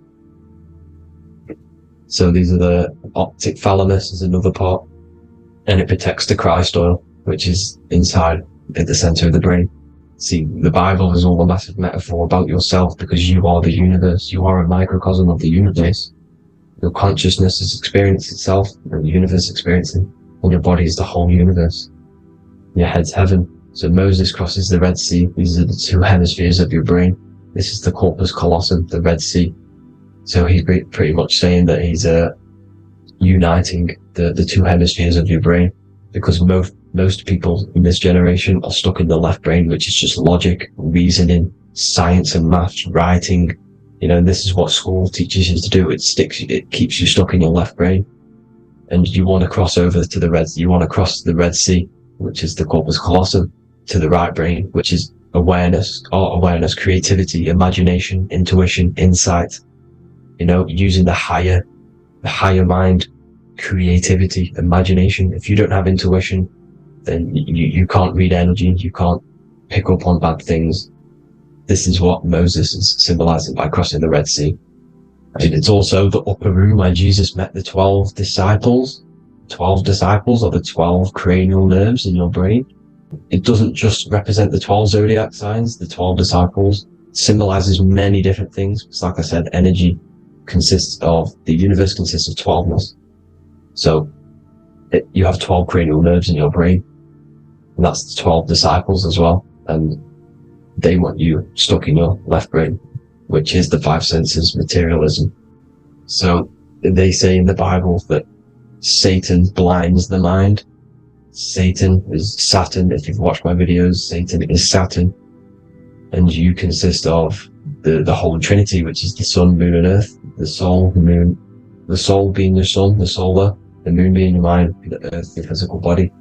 So these are the optic thalamus is another part, and it protects the Christ oil, which is inside at the center of the brain. See, the Bible is all a massive metaphor about yourself, because you are the universe. You are a microcosm of the universe. Your consciousness is experiencing itself, and the universe experiencing, and your body is the whole universe. Your head's heaven. So Moses crosses the Red Sea. These are the 2 hemispheres of your brain. This is the corpus callosum, the Red Sea. So he's pretty much saying that he's uniting the two hemispheres of your brain, because most people in this generation are stuck in the left brain, which is just logic, reasoning, science and maths, writing. And this is what school teaches you to do. It keeps you stuck in your left brain. And you want to cross over to the Red Sea, which is the corpus callosum, to the right brain, which is awareness, creativity, imagination, intuition, insight, using the higher mind, creativity, imagination. If you don't have intuition, then you can't read energy, you can't pick up on bad things. This is what Moses is symbolizing by crossing the Red Sea. And it's also the upper room where Jesus met the 12 disciples. 12 disciples are the 12 cranial nerves in your brain. It doesn't just represent the 12 zodiac signs. The 12 disciples symbolizes many different things. It's like I said, energy the universe consists of 12ness. So you have 12 cranial nerves in your brain, and that's the 12 disciples as well. And they want you stuck in your left brain, which is the five senses, materialism. So they say in the Bible that Satan blinds the mind. Satan is Saturn. If you've watched my videos, Satan is Saturn. And you consist of the Holy Trinity, which is the sun, moon, and earth. The soul, the moon, the soul being your sun, the solar, the moon being your mind, the earth, your physical body.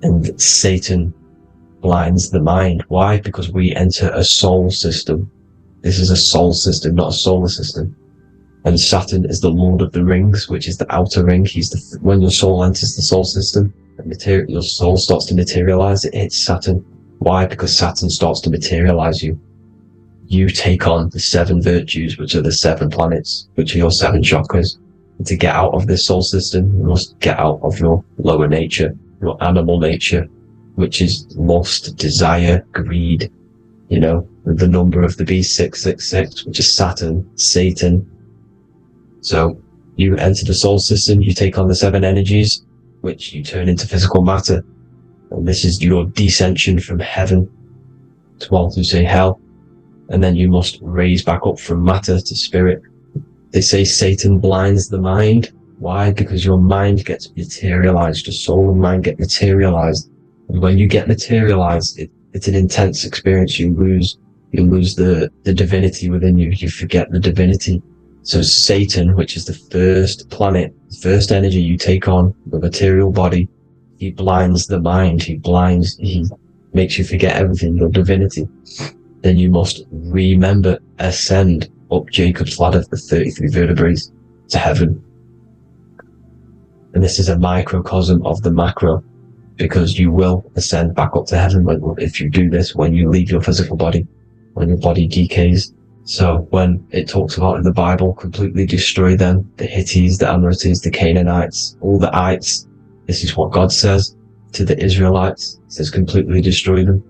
And Satan blinds the mind. Why? Because we enter a soul system. This is a soul system, not a solar system. And Saturn is the Lord of the Rings, which is the outer ring. When your soul enters the soul system, your soul starts to materialize. It hits Saturn. Why? Because Saturn starts to materialize you. You take on the 7 virtues, which are the 7 planets, which are your 7 chakras. And to get out of this soul system, you must get out of your lower nature, your animal nature, which is lust, desire, greed. The number of the beast, 666, which is Saturn, Satan. So you enter the soul system, you take on the 7 energies, which you turn into physical matter. And this is your descension from heaven to what you say hell. And then you must raise back up from matter to spirit. They say Satan blinds the mind. Why? Because your mind gets materialized. Your soul and mind get materialized. And when you get materialized, it's an intense experience. You lose the divinity within you. You forget the divinity. So Satan, which is the first planet, the first energy you take on, the material body, he blinds the mind. He makes you forget everything, your divinity. Then you must remember, ascend up Jacob's ladder, the 33 vertebrae, to heaven. And this is a microcosm of the macro, because you will ascend back up to heaven if you do this, when you leave your physical body, when your body decays. So when it talks about in the Bible, completely destroy them, the Hittites, the Amorites, the Canaanites, all the ites, this is what God says to the Israelites. It says completely destroy them.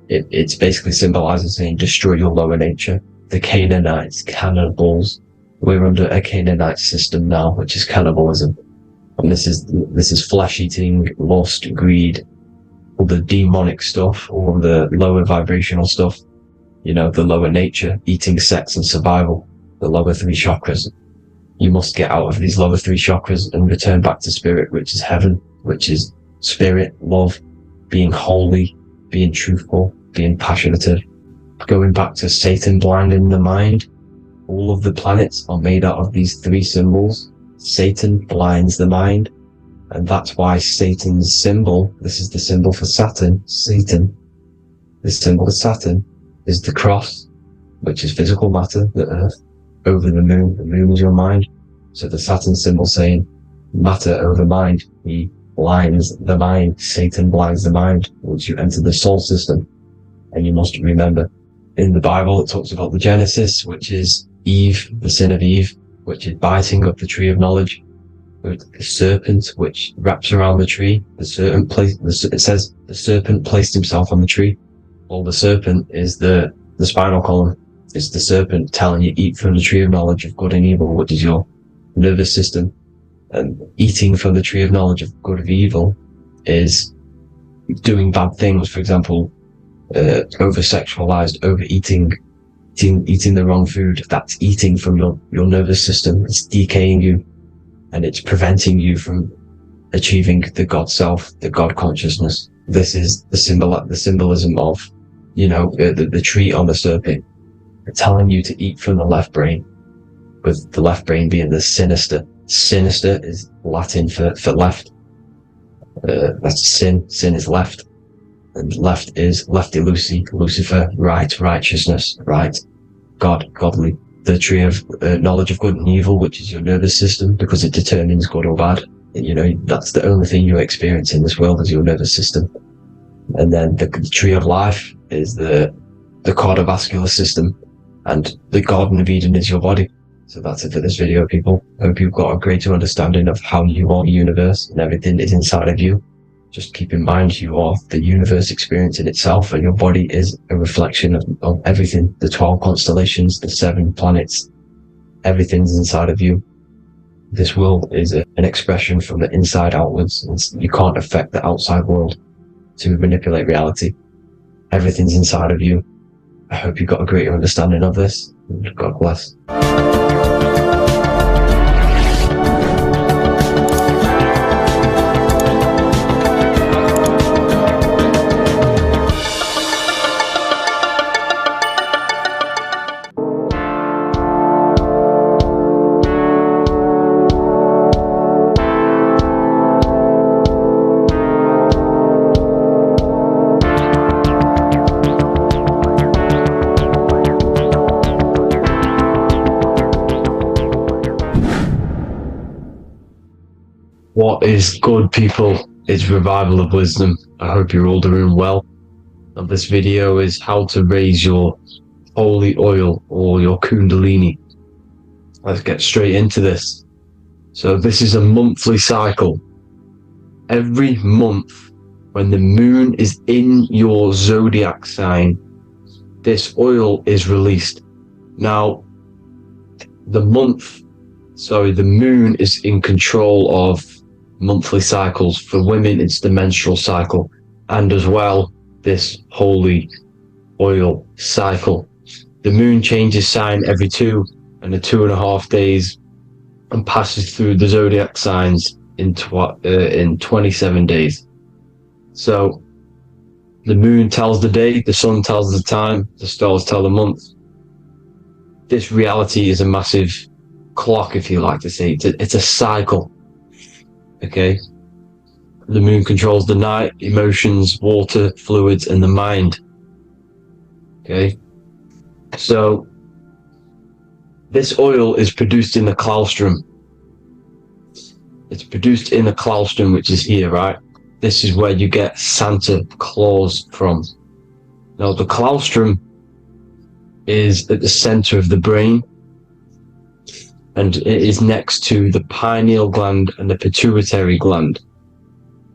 It's basically symbolizing saying destroy your lower nature. The Canaanites, cannibals. We're under a Canaanite system now, which is cannibalism. And this is flesh eating, lust, greed, all the demonic stuff, all the lower vibrational stuff. The lower nature, eating, sex, and survival, the lower 3 chakras. You must get out of these lower 3 chakras and return back to spirit, which is heaven, which is spirit, love, being holy, being truthful, being passionate. Going back to Satan blinding the mind, all of the planets are made out of these 3 symbols. Satan blinds the mind, and that's why Satan's symbol, this is the symbol for Saturn, Satan, this symbol of Saturn is the cross, which is physical matter, the earth, over the moon. The moon is your mind. So the Saturn symbol saying matter over mind. He blinds the mind. Satan blinds the mind once you enter the soul system. And you must remember, in the Bible it talks about the Genesis, which is Eve, the sin of Eve, which is biting of the tree of knowledge. The serpent which wraps around the tree. It says the serpent placed himself on the tree. Well, the serpent is the spinal column. It's the serpent telling you eat from the tree of knowledge of good and evil, which is your nervous system. And eating from the tree of knowledge of good and evil is doing bad things. For example, over-sexualized, overeating, eating the wrong food, that's eating from your nervous system. It's decaying you, and it's preventing you from achieving the God self, the God consciousness. This is the symbolism of, the tree on the serpent, telling you to eat from the left brain, with the left brain being the sinister. Sinister is Latin for left. That's sin. Sin is left. And left is lefty Lucy, Lucifer, right, righteousness, right, God, godly. The tree of knowledge of good and evil, which is your nervous system, because it determines good or bad. That's the only thing you experience in this world is your nervous system. And then the tree of life is the cardiovascular system, and the Garden of Eden is your body. So that's it for this video, people. Hope you've got a greater understanding of how you are the universe and everything is inside of you. Just keep in mind you are the universe experience in itself, and your body is a reflection of everything. The 12 constellations, the 7 planets, everything's inside of you. This world is an expression from the inside outwards. You can't affect the outside world to manipulate reality. Everything's inside of you. I hope you got a greater understanding of this. God bless. What is good, people? It's Revival of Wisdom. I hope you're all doing well. And this video is how to raise your holy oil or your Kundalini. Let's get straight into this. So this is a monthly cycle. Every month, when the moon is in your zodiac sign, this oil is released. Now, the moon is in control of monthly cycles. For women, it's the menstrual cycle, and as well this holy oil cycle. The moon changes sign every 2.5 days and passes through the zodiac signs in 27 days. So the moon tells the day, the sun tells the time, the stars tell the month. This reality is a massive clock, if you like to say. It's a cycle. Okay, the moon controls the night, emotions, water, fluids, and the mind. Okay, so this oil is produced in the claustrum. It's produced in the claustrum, which is here, right? This is where you get Santa Claus from. Now, the claustrum is at the center of the brain, and it is next to the pineal gland and the pituitary gland.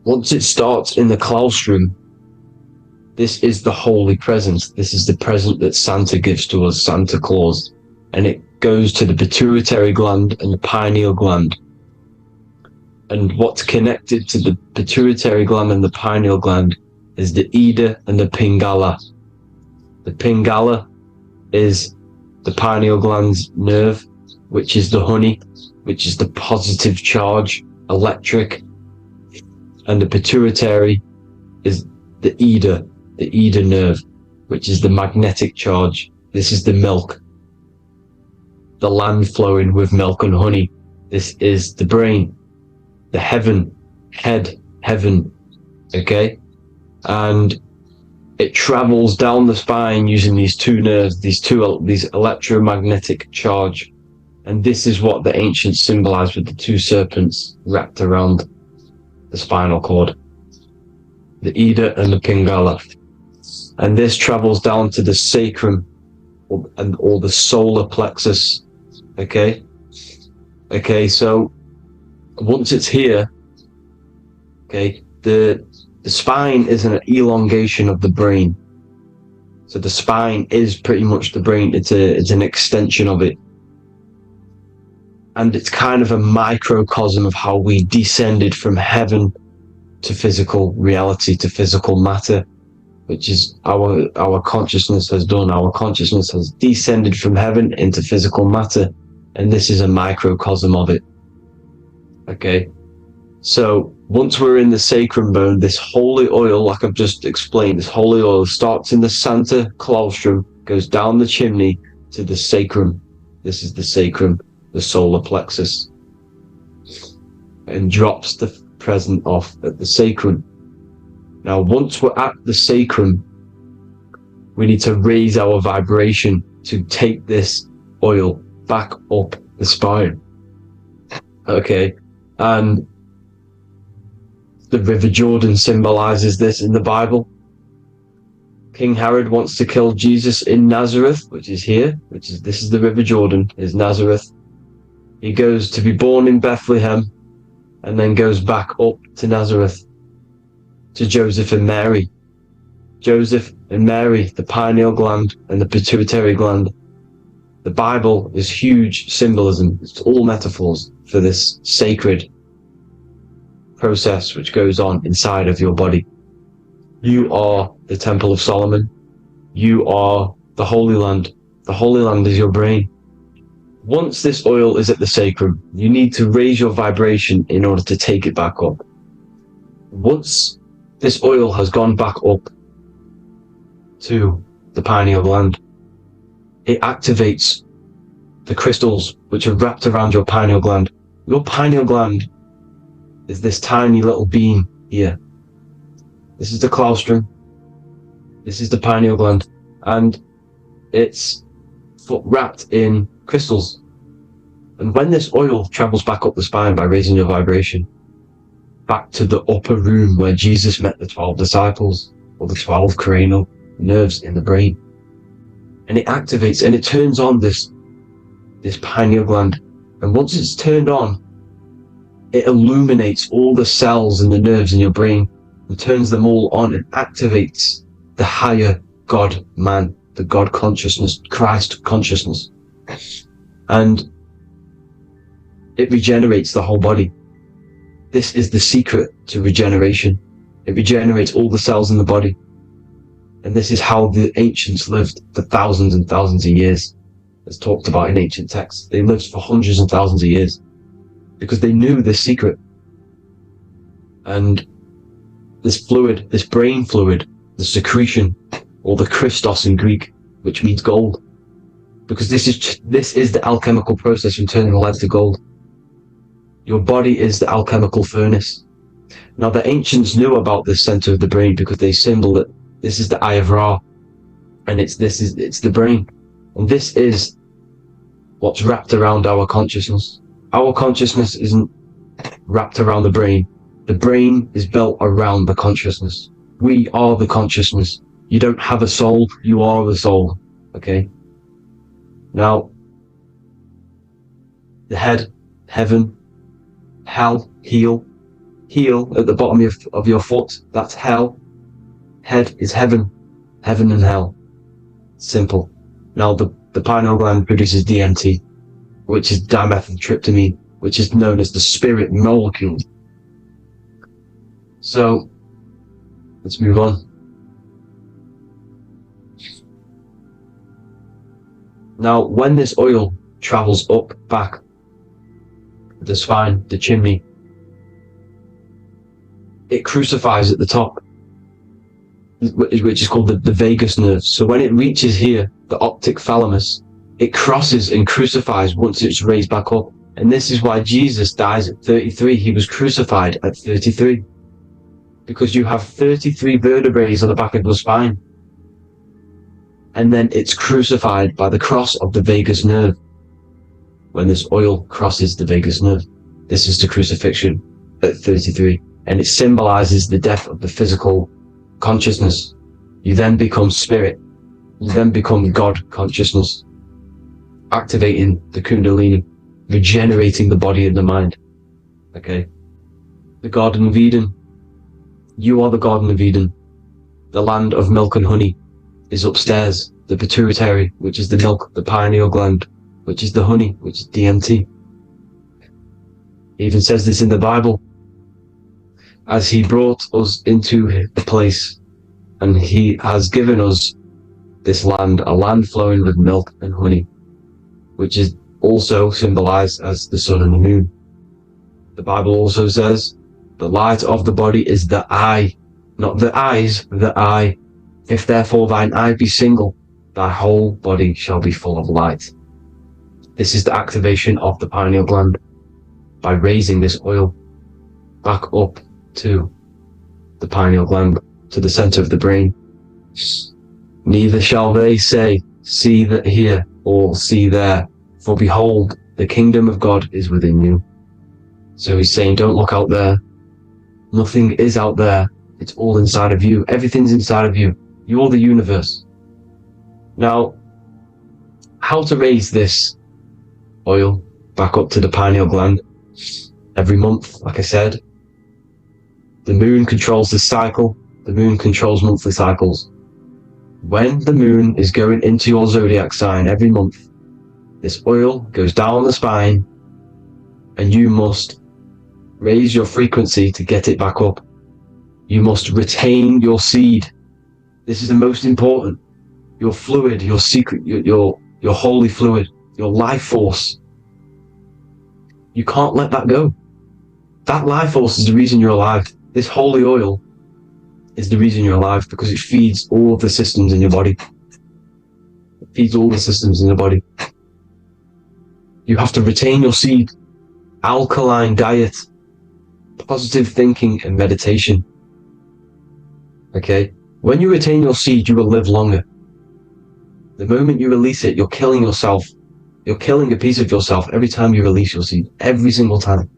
Once it starts in the claustrum, this is the holy presence. This is the present that Santa gives to us, Santa Claus. And it goes to the pituitary gland and the pineal gland. And what's connected to the pituitary gland and the pineal gland is the Ida and the Pingala. The Pingala is the pineal gland's nerve, which is the honey, which is the positive charge, electric. And the pituitary is the Ida nerve, which is the magnetic charge. This is the milk, the land flowing with milk and honey. This is the brain, the heaven, heaven, okay? And it travels down the spine using these two nerves, these electromagnetic charge. And this is what the ancients symbolized with the 2 serpents wrapped around the spinal cord, the Ida and the Pingala. And this travels down to the sacrum or the solar plexus. Okay, so once it's here, okay, the spine is an elongation of the brain. So the spine is pretty much the brain. It's an extension of it. And it's kind of a microcosm of how we descended from heaven to physical reality, to physical matter. which is our consciousness has done. Our consciousness has descended from heaven into physical matter, and this is a microcosm of it. Okay, so once we're in the sacrum bone, this holy oil, like I've just explained, this holy oil starts in the Santa Claustrum, goes down the chimney to the sacrum. This is the sacrum, the solar plexus, and drops the present off at the sacrum. Now, once we're at the sacrum, we need to raise our vibration to take this oil back up the spine. Okay, and the River Jordan symbolizes this in the Bible. King Herod wants to kill Jesus in Nazareth, which is here, this is the River Jordan, is Nazareth. He goes to be born in Bethlehem, and then goes back up to Nazareth, to Joseph and Mary. Joseph and Mary, the pineal gland and the pituitary gland. The Bible is huge symbolism. It's all metaphors for this sacred process which goes on inside of your body. You are the Temple of Solomon. You are the Holy Land. The Holy Land is your brain. Once this oil is at the sacrum, you need to raise your vibration in order to take it back up. Once this oil has gone back up to the pineal gland, it activates the crystals which are wrapped around your pineal gland. Your pineal gland is this tiny little bean here. This is the claustrum. This is the pineal gland, and it's wrapped in crystals. And when this oil travels back up the spine by raising your vibration back to the upper room where Jesus met the 12 disciples, or the 12 cranial nerves in the brain, and it activates and it turns on this pineal gland, and once it's turned on, it illuminates all the cells and the nerves in your brain and turns them all on and activates the higher God man, the God consciousness, Christ consciousness, and it regenerates the whole body. This is the secret to regeneration. It regenerates all the cells in the body. And this is how the ancients lived for thousands and thousands of years. As talked about in ancient texts. They lived for hundreds and thousands of years because they knew this secret. And this fluid, this brain fluid, the secretion, or the Christos in Greek, which means gold, because this is the alchemical process from turning lead to gold. Your body is the alchemical furnace. Now the ancients knew about this center of the brain because they symboled it. This is the Eye of Ra, and it's the brain, and this is what's wrapped around our consciousness. Our consciousness isn't wrapped around the brain. The brain is built around the consciousness. We are the consciousness. You don't have a soul, you are the soul. Okay? Now, the head, heaven, hell, heel at the bottom of your foot, that's hell. Head is heaven and hell. Simple. Now, the pineal gland produces DMT, which is dimethyltryptamine, which is known as the spirit molecule. So, let's move on. Now, when this oil travels up, back, the spine, the chimney, it crucifies at the top, which is called the vagus nerve. So when it reaches here, the optic thalamus, it crosses and crucifies once it's raised back up. And this is why Jesus dies at 33. He was crucified at 33. Because you have 33 vertebrae on the back of your spine. And then it's crucified by the cross of the vagus nerve. When this oil crosses the vagus nerve, this is the crucifixion at 33. And it symbolizes the death of the physical consciousness. You then become spirit. You then become God consciousness, activating the Kundalini, regenerating the body and the mind. Okay? The Garden of Eden. You are the Garden of Eden. The land of milk and honey is upstairs. The pituitary, which is the milk, the pineal gland, which is the honey, which is DMT. It even says this in the Bible. As he brought us into the place And he has given us this land, a land flowing with milk and honey, which is also symbolized as the sun and the moon. The Bible also says, the light of the body is the eye, not the eyes, the eye. If therefore thine eye be single, thy whole body shall be full of light. This is the activation of the pineal gland by raising this oil back up to the pineal gland, to the center of the brain. Neither shall they say, see that here, or see there, for behold, the kingdom of God is within you. So he's saying, don't look out there. Nothing is out there. It's all inside of you. Everything's inside of you. You're the universe. Now, how to raise this oil back up to the pineal gland? Every month, like I said, the moon controls the cycle. The moon controls monthly cycles. When the moon is going into your zodiac sign every month, this oil goes down the spine, and you must raise your frequency to get it back up. You must retain your seed. This is the most important. Your fluid, your secret, your holy fluid, your life force. You can't let that go. That life force is the reason you're alive. This holy oil is the reason you're alive, because it feeds all of the systems in your body. It feeds all the systems in your body. You have to retain your seed, alkaline diet, positive thinking, and meditation. Okay? When you retain your seed, you will live longer. The moment you release it, you're killing yourself. You're killing a piece of yourself every time you release your seed. Every single time.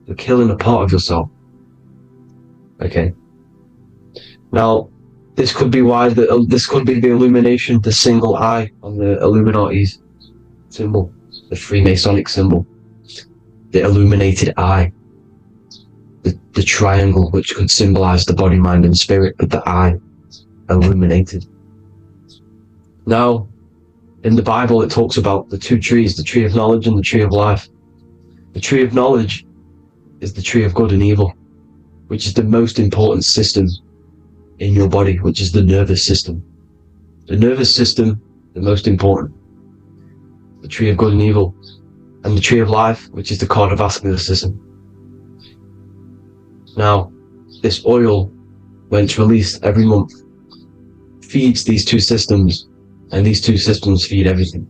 You're killing a part of yourself. Okay? Now, this could be why this could be the illumination, the single eye on the Illuminati's symbol, the Freemasonic symbol, the illuminated eye, the triangle, which could symbolize the body, mind, and spirit, but the eye illuminated. Now, in the Bible, it talks about the two trees, the tree of knowledge and the tree of life. The tree of knowledge is the tree of good and evil, which is the most important system in your body, which is the nervous system. The nervous system, the most important. The tree of good and evil. And the tree of life, which is the cardiovascular system. Now, this oil, when it's released every month, feeds these two systems, and these two systems feed everything.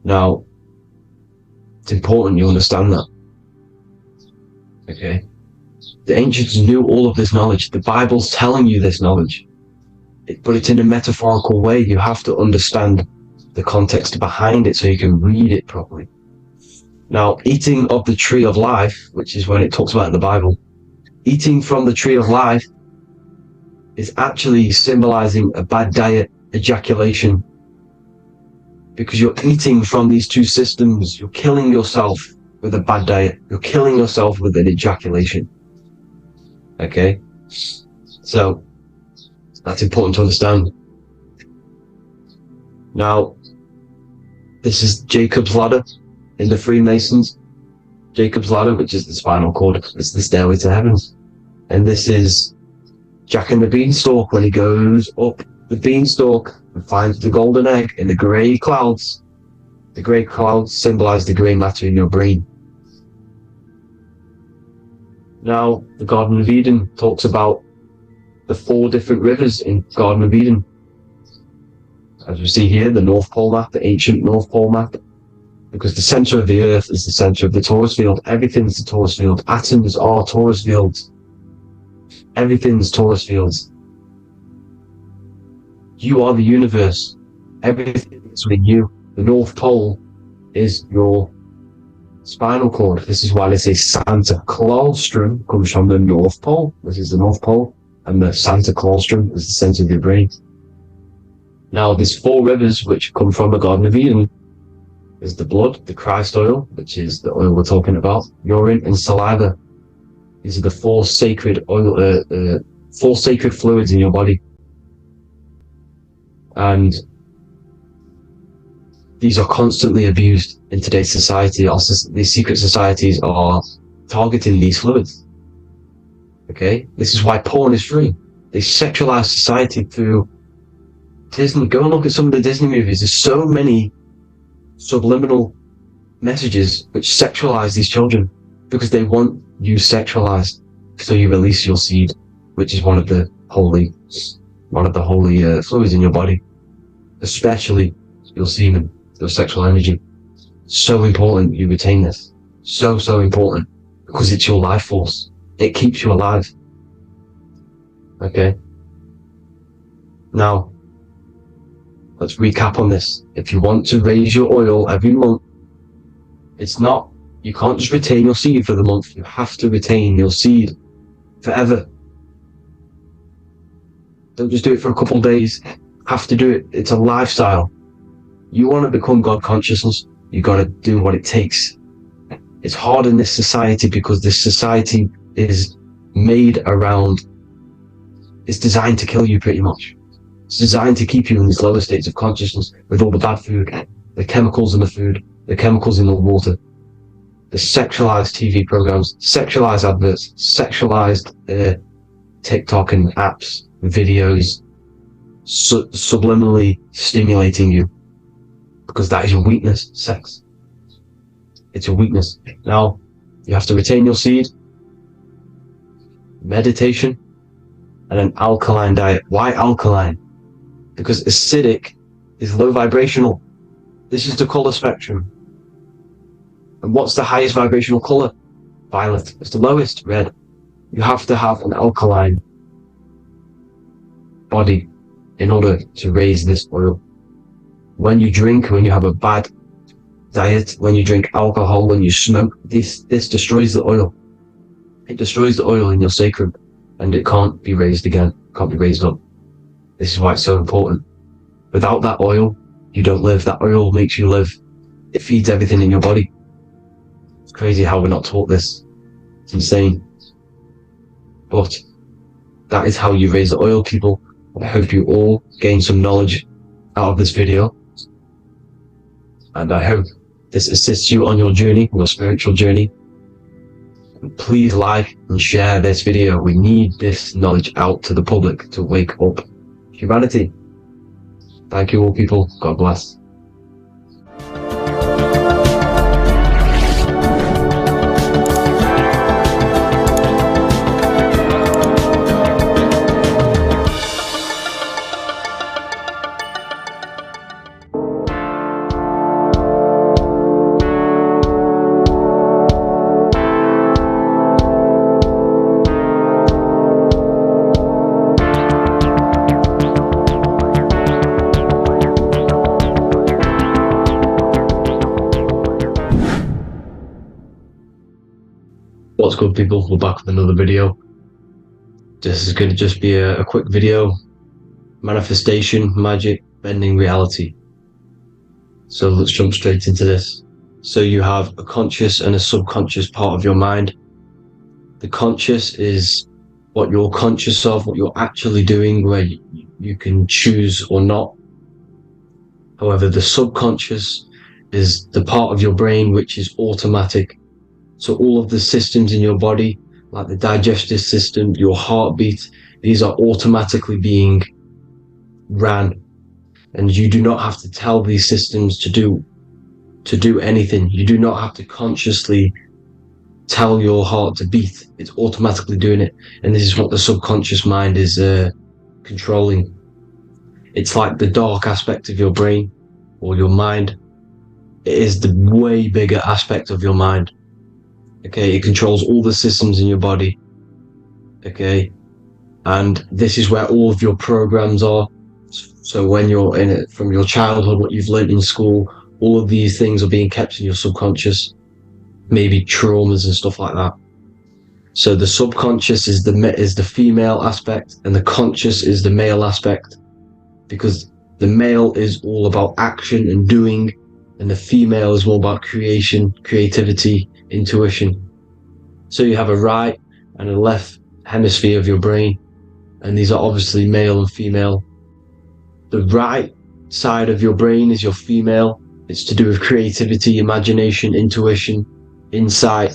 Now, it's important you understand that. Okay? The ancients knew all of this knowledge. The Bible's telling you this knowledge. But it's in a metaphorical way. You have to understand the context behind it so you can read it properly. Now, eating of the tree of life, which is when it talks about in the Bible, eating from the tree of life is actually symbolizing a bad diet, ejaculation. Because you're eating from these two systems. You're killing yourself with a bad diet. You're killing yourself with an ejaculation. Okay? So, that's important to understand. Now, this is Jacob's ladder in the Freemasons. Jacob's ladder, which is the spinal cord, it's the stairway to heaven. And this is Jack and the Beanstalk when he goes up the beanstalk and finds the golden egg in the grey clouds. The grey clouds symbolize the grey matter in your brain. Now, the Garden of Eden talks about the 4 different rivers in Garden of Eden. As we see here, the North Pole map, the ancient North Pole map. Because the center of the earth is the center of the torus field. Everything's the torus field. Atoms are torus fields. Everything's torus fields. You are the universe. Everything is within you. The North Pole is your spinal cord. This is why they say Santa Claustrum comes from the North Pole. This is the North Pole. And the Santa Claustrum is the center of your brain. Now, there's 4 rivers which come from the Garden of Eden. There's the blood, the Christ oil, which is the oil we're talking about, urine, and saliva. These are the 4 sacred oil, 4 sacred fluids in your body. And these are constantly abused in today's society. These secret societies are targeting these fluids. Okay? This is why porn is free. They sexualize society through Disney. Go and look at some of the Disney movies. There's so many subliminal messages which sexualize these children because they want you sexualized. So you release your seed, which is one of the holy fluids in your body, especially your semen, your sexual energy. So important you retain this. So important, because it's your life force. It keeps you alive. Okay. Now, let's recap on this. If you want to raise your oil every month, you can't just retain your seed for the month. You have to retain your seed forever. Don't just do it for a couple of days. Have to do it. It's a lifestyle. You want to become God consciousness, you got to do what it takes. It's hard in this society because this society is made around, it's designed to kill you pretty much. It's designed to keep you in these lower states of consciousness with all the bad food, the chemicals in the food, the chemicals in the water, the sexualized TV programs, sexualized adverts, sexualized TikTok and apps, videos, subliminally stimulating you, because that is your weakness, sex. It's your weakness. Now, you have to retain your seed, meditation, and an alkaline diet. Why alkaline? Because acidic is low vibrational. This is the color spectrum. And what's the highest vibrational color? Violet. It's the lowest, red. You have to have an alkaline body in order to raise this oil. When you drink, when you have a bad diet, when you drink alcohol, when you smoke, this destroys the oil. It destroys the oil in your sacrum, and it can't be raised again, can't be raised up. This is why it's so important. Without that oil, you don't live. That oil makes you live. It feeds everything in your body. It's crazy how we're not taught this. It's insane. But that is how you raise the oil, people. I hope you all gain some knowledge out of this video. And I hope this assists you on your journey, your spiritual journey. And please like and share this video. We need this knowledge out to the public to wake up humanity. Thank you all, people. God bless. What's good, people? We're back with another video. This is going to just be a quick video. Manifestation, magic, bending reality. So let's jump straight into this. So you have a conscious and a subconscious part of your mind. The conscious is what you're conscious of, what you're actually doing, where you can choose or not. However, the subconscious is the part of your brain which is automatic. So all of the systems in your body, like the digestive system, your heartbeat, these are automatically being ran. And you do not have to tell these systems to do anything. You do not have to consciously tell your heart to beat. It's automatically doing it. And this is what the subconscious mind is controlling. It's like the dark aspect of your brain or your mind. It is the way bigger aspect of your mind. Okay, it controls all the systems in your body. Okay, and this is where all of your programs are. So when you're in it, from your childhood, what you've learned in school, all of these things are being kept in your subconscious, maybe traumas and stuff like that. So the subconscious is the female aspect, and the conscious is the male aspect, because the male is all about action and doing, and the female is more about creation, creativity, intuition. So you have a right and a left hemisphere of your brain, and these are obviously male and female. The right side of your brain is your female. It's to do with creativity, imagination, intuition, insight.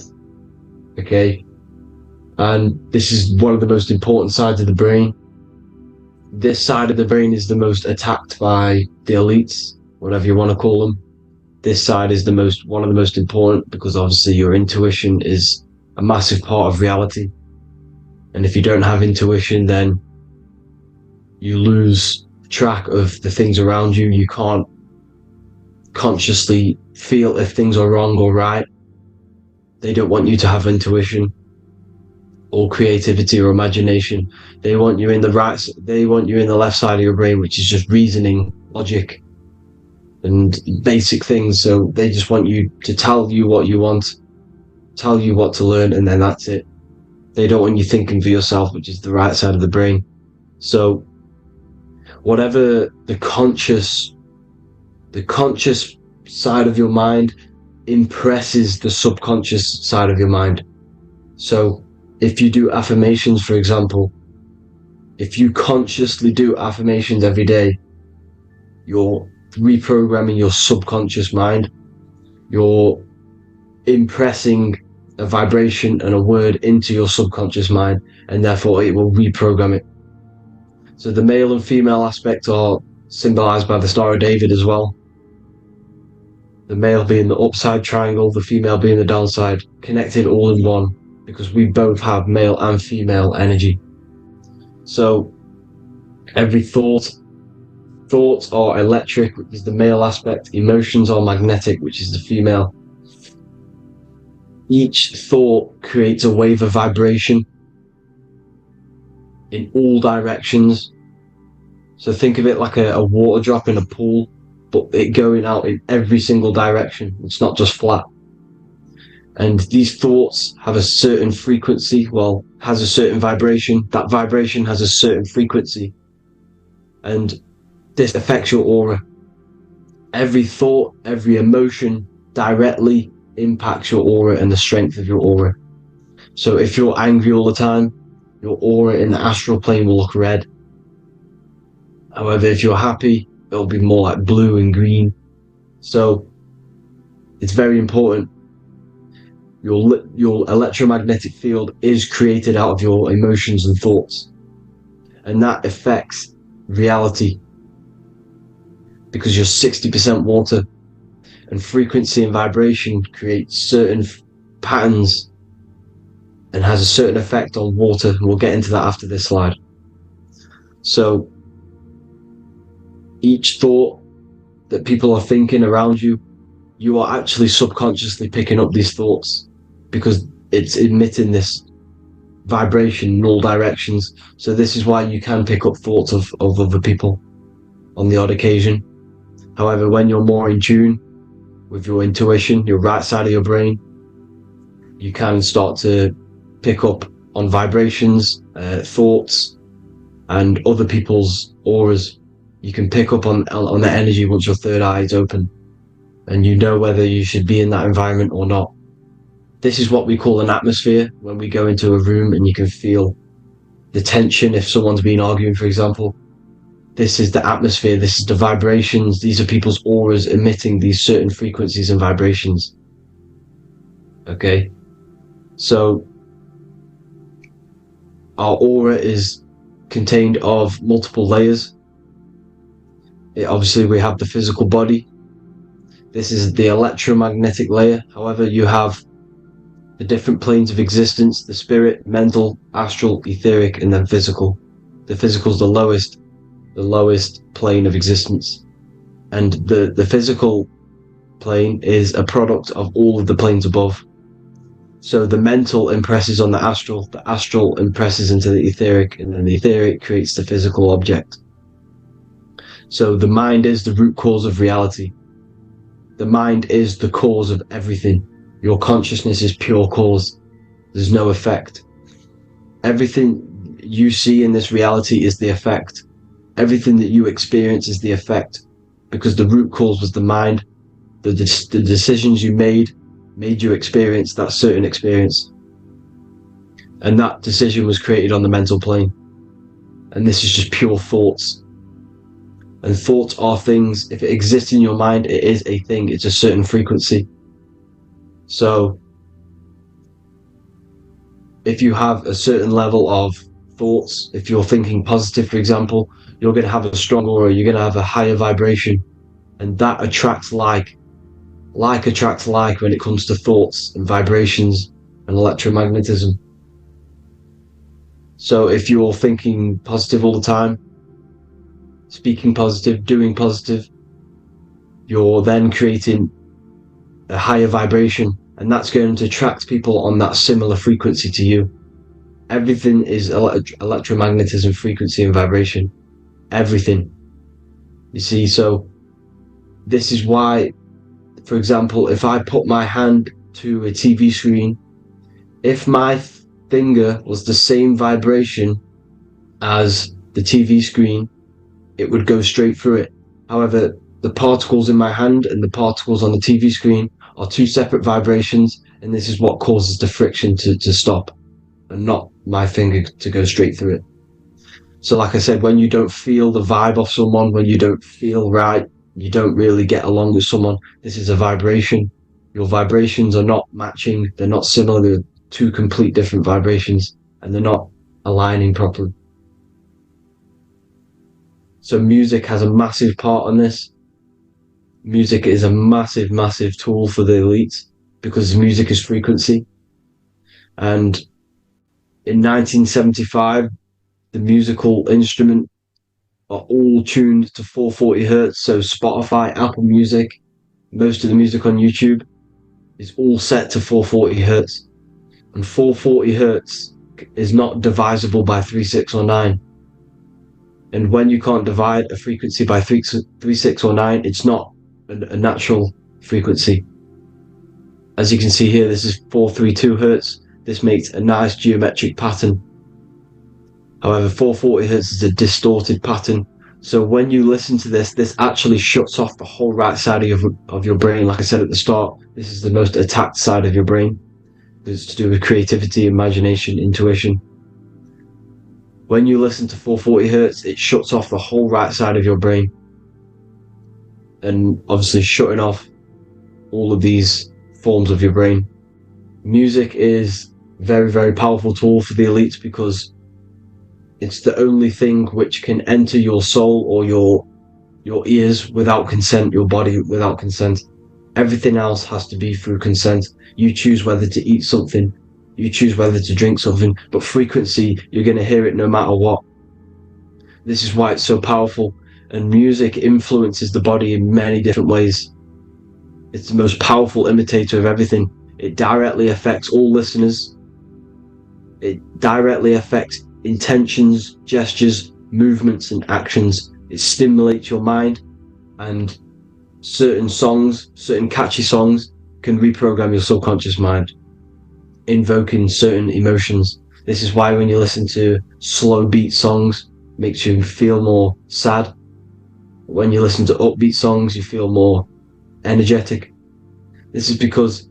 Okay, and this is one of the most important sides of the brain. this side of the brain is the most attacked by the elites, whatever you want to call them. This side is one of the most important, because obviously your intuition is a massive part of reality. And if you don't have intuition, then you lose track of the things around you. You can't consciously feel if things are wrong or right. They don't want you to have intuition or creativity or imagination. They want you in the left side of your brain, which is just reasoning, logic, and basic things. So they just want you to tell you what you want, tell you what to learn, and then that's it. They don't want you thinking for yourself, which is the right side of the brain. So whatever the conscious side of your mind impresses the subconscious side of your mind. So if you do affirmations, for example, if you consciously do affirmations every day, you're reprogramming your subconscious mind. You're impressing a vibration and a word into your subconscious mind, and therefore it will reprogram it. So the male and female aspect are symbolized by the Star of David as well. The male being the upside triangle, the female being the downside, connected all in one, because we both have male and female energy. So every thoughts are electric, which is the male aspect. Emotions are magnetic, which is the female. Each thought creates a wave of vibration in all directions. So think of it like a water drop in a pool, but it going out in every single direction. It's not just flat. And these thoughts have a certain frequency, has a certain vibration. That vibration has a certain frequency. And this affects your aura. Every thought, every emotion directly impacts your aura and the strength of your aura. So if you're angry all the time, your aura in the astral plane will look red. However, if you're happy, it'll be more like blue and green. So it's very important. Your electromagnetic field is created out of your emotions and thoughts, and that affects reality, because you're 60% water, and frequency and vibration create certain patterns and has a certain effect on water, and we'll get into that after this slide. So each thought that people are thinking around you, you are actually subconsciously picking up these thoughts, because it's emitting this vibration in all directions. So this is why you can pick up thoughts of other people on the odd occasion. However, when you're more in tune with your intuition, your right side of your brain, you can start to pick up on vibrations, thoughts, and other people's auras. You can pick up on the energy once your third eye is open, and you know whether you should be in that environment or not. This is what we call an atmosphere. When we go into a room and you can feel the tension, if someone's been arguing, for example, this is the atmosphere, this is the vibrations, these are people's auras emitting these certain frequencies and vibrations. Okay, so our aura is contained of multiple layers. Obviously we have the physical body. This is the electromagnetic layer. However, you have the different planes of existence: the spirit, mental, astral, etheric, and then physical. The physical is the lowest plane of existence, and the physical plane is a product of all of the planes above. So the mental impresses on the astral impresses into the etheric, and then the etheric creates the physical object. So the mind is the root cause of reality. The mind is the cause of everything. Your consciousness is pure cause. There's no effect. Everything you see in this reality is the effect. Everything that you experience is the effect, because the root cause was the mind. The decisions you made you experience that certain experience. And that decision was created on the mental plane. And this is just pure thoughts. And thoughts are things. If it exists in your mind, it is a thing. It's a certain frequency. So if you have a certain level of thoughts. If you're thinking positive, for example, you're going to have a strong aura, you're going to have a higher vibration, and that attracts like. Like attracts like when it comes to thoughts and vibrations and electromagnetism. So if you're thinking positive all the time, speaking positive, doing positive, you're then creating a higher vibration, and that's going to attract people on that similar frequency to you. Everything is electromagnetism, frequency and vibration. Everything. You see, so this is why, for example, if I put my hand to a TV screen, if my finger was the same vibration as the TV screen, it would go straight through it. However, the particles in my hand and the particles on the TV screen are two separate vibrations, and this is what causes the friction to stop, and not my finger to go straight through it. So like I said, when you don't feel the vibe of someone, when you don't feel right, you don't really get along with someone, this is a vibration. Your vibrations are not matching, they're not similar, they're two complete different vibrations, and they're not aligning properly. So music has a massive part on this. Music is a massive, massive tool for the elites, because music is frequency. And in 1975, the musical instrument are all tuned to 440 hertz. So Spotify, Apple Music, most of the music on YouTube is all set to 440 hertz. And 440 hertz is not divisible by 3, 6, or 9. And when you can't divide a frequency by 3, 6, or 9, it's not a natural frequency. As you can see here, this is 432 hertz. This makes a nice geometric pattern. However, 440 hertz is a distorted pattern. So when you listen to this, this actually shuts off the whole right side of your brain. Like I said at the start, this is the most attacked side of your brain. It's to do with creativity, imagination, intuition. When you listen to 440 hertz, it shuts off the whole right side of your brain. And obviously shutting off all of these forms of your brain. Music is a very, very powerful tool for the elites, because it's the only thing which can enter your soul or your ears without consent, your body without consent. Everything else has to be through consent. You choose whether to eat something, you choose whether to drink something, but frequency, you're going to hear it no matter what. This is why it's so powerful, and music influences the body in many different ways. It's the most powerful imitator of everything. It directly affects all listeners. It directly affects intentions, gestures, movements, and actions. It stimulates your mind, and certain songs, certain catchy songs, can reprogram your subconscious mind, invoking certain emotions. This is why when you listen to slow beat songs, it makes you feel more sad. When you listen to upbeat songs, you feel more energetic. This is because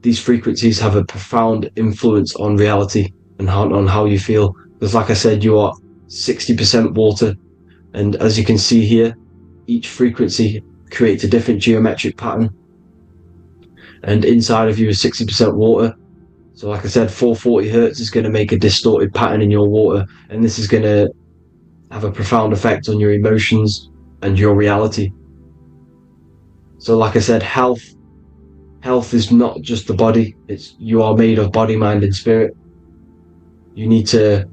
these frequencies have a profound influence on reality and on how you feel. Because like I said, you are 60% water, and as you can see here, each frequency creates a different geometric pattern, and inside of you is 60% water. So like I said, 440 hertz is going to make a distorted pattern in your water, and this is going to have a profound effect on your emotions and your reality. So like I said, health is not just the body. You are made of body, mind, and spirit. You need to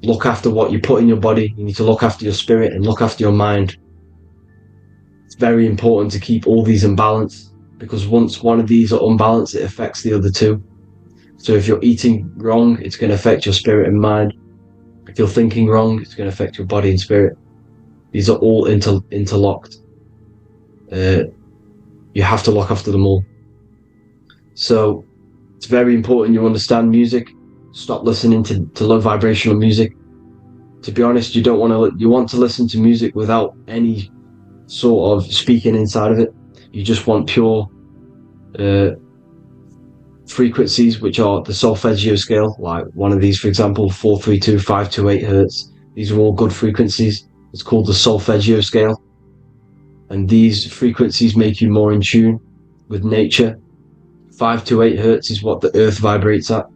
look after what you put in your body. You need to look after your spirit and look after your mind. It's very important to keep all these in balance, because once one of these are unbalanced, it affects the other two. So if you're eating wrong, it's going to affect your spirit and mind. If you're thinking wrong, it's going to affect your body and spirit. These are all interlocked. You have to look after them all. So it's very important you understand music. Stop listening to low vibrational music. To be honest, you want to listen to music without any sort of speaking inside of it. You just want pure frequencies, which are the solfeggio scale, like one of these, for example, 432, 528 hertz. These are all good frequencies. It's called the solfeggio scale. And these frequencies make you more in tune with nature. 528 hertz is what the earth vibrates at.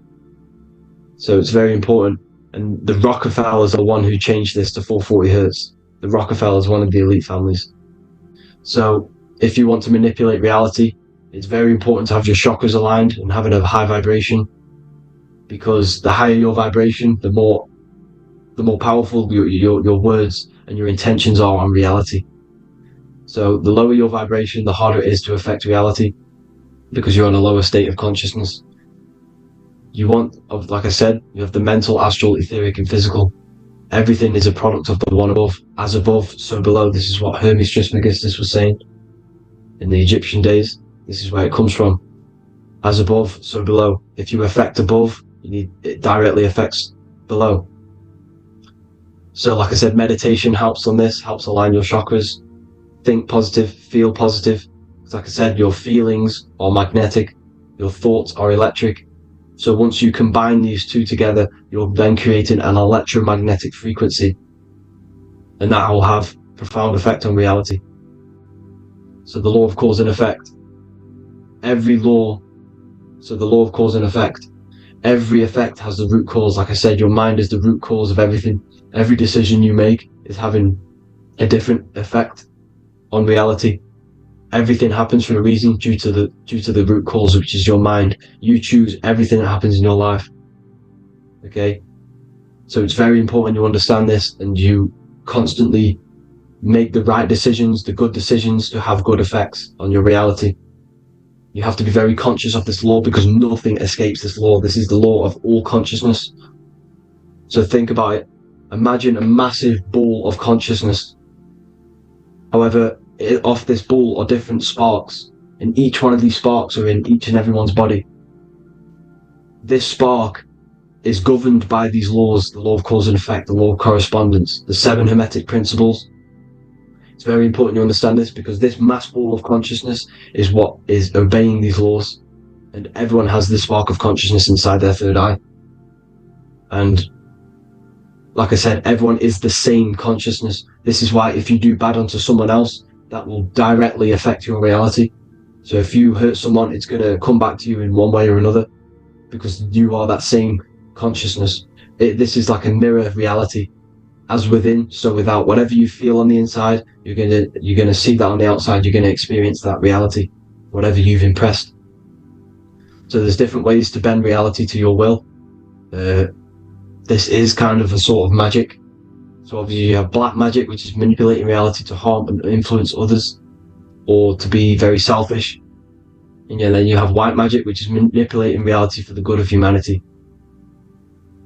So it's very important. And the Rockefellers are the one who changed this to 440 hertz. The Rockefellers, one of the elite families. So if you want to manipulate reality, it's very important to have your chakras aligned and having a high vibration, because the higher your vibration, the more powerful your words and your intentions are on reality. So the lower your vibration, the harder it is to affect reality, because you're on a lower state of consciousness. You want, like I said, you have the mental, astral, etheric, and physical. Everything is a product of the one above. As above, so below. This is what Hermes Trismegistus was saying in the Egyptian days. This is where it comes from. As above, so below. If you affect above, it directly affects below. So like I said, meditation helps on this, helps align your chakras. Think positive, feel positive. Like I said, your feelings are magnetic, your thoughts are electric. So once you combine these two together, you're then creating an electromagnetic frequency, and that will have profound effect on reality. So the law of cause and effect. Every law, so the law of cause and effect. Every effect has the root cause. Like I said, your mind is the root cause of everything. Every decision you make is having a different effect on reality. Everything happens for a reason, due to the root cause, which is your mind. You choose everything that happens in your life. Okay? So it's very important you understand this, and you constantly make the right decisions, the good decisions, to have good effects on your reality. You have to be very conscious of this law, because nothing escapes this law. This is the law of all consciousness. So think about it. Imagine a massive ball of consciousness. However, off this ball are different sparks, and each one of these sparks are in each and everyone's body. This spark is governed by these laws, the law of cause and effect, the law of correspondence, the 7 hermetic principles. It's very important you understand this, because this mass ball of consciousness is what is obeying these laws, and everyone has this spark of consciousness inside their third eye. And like I said, everyone is the same consciousness. This is why if you do bad onto someone else, that will directly affect your reality. So if you hurt someone, it's going to come back to you in one way or another, because you are that same consciousness. This is like a mirror reality. As within, so without. Whatever you feel on the inside, you're gonna see that on the outside. You're gonna experience that reality, whatever you've impressed. So there's different ways to bend reality to your will. This is kind of a sort of magic. So obviously you have black magic, which is manipulating reality to harm and influence others, or to be very selfish. And then you have white magic, which is manipulating reality for the good of humanity.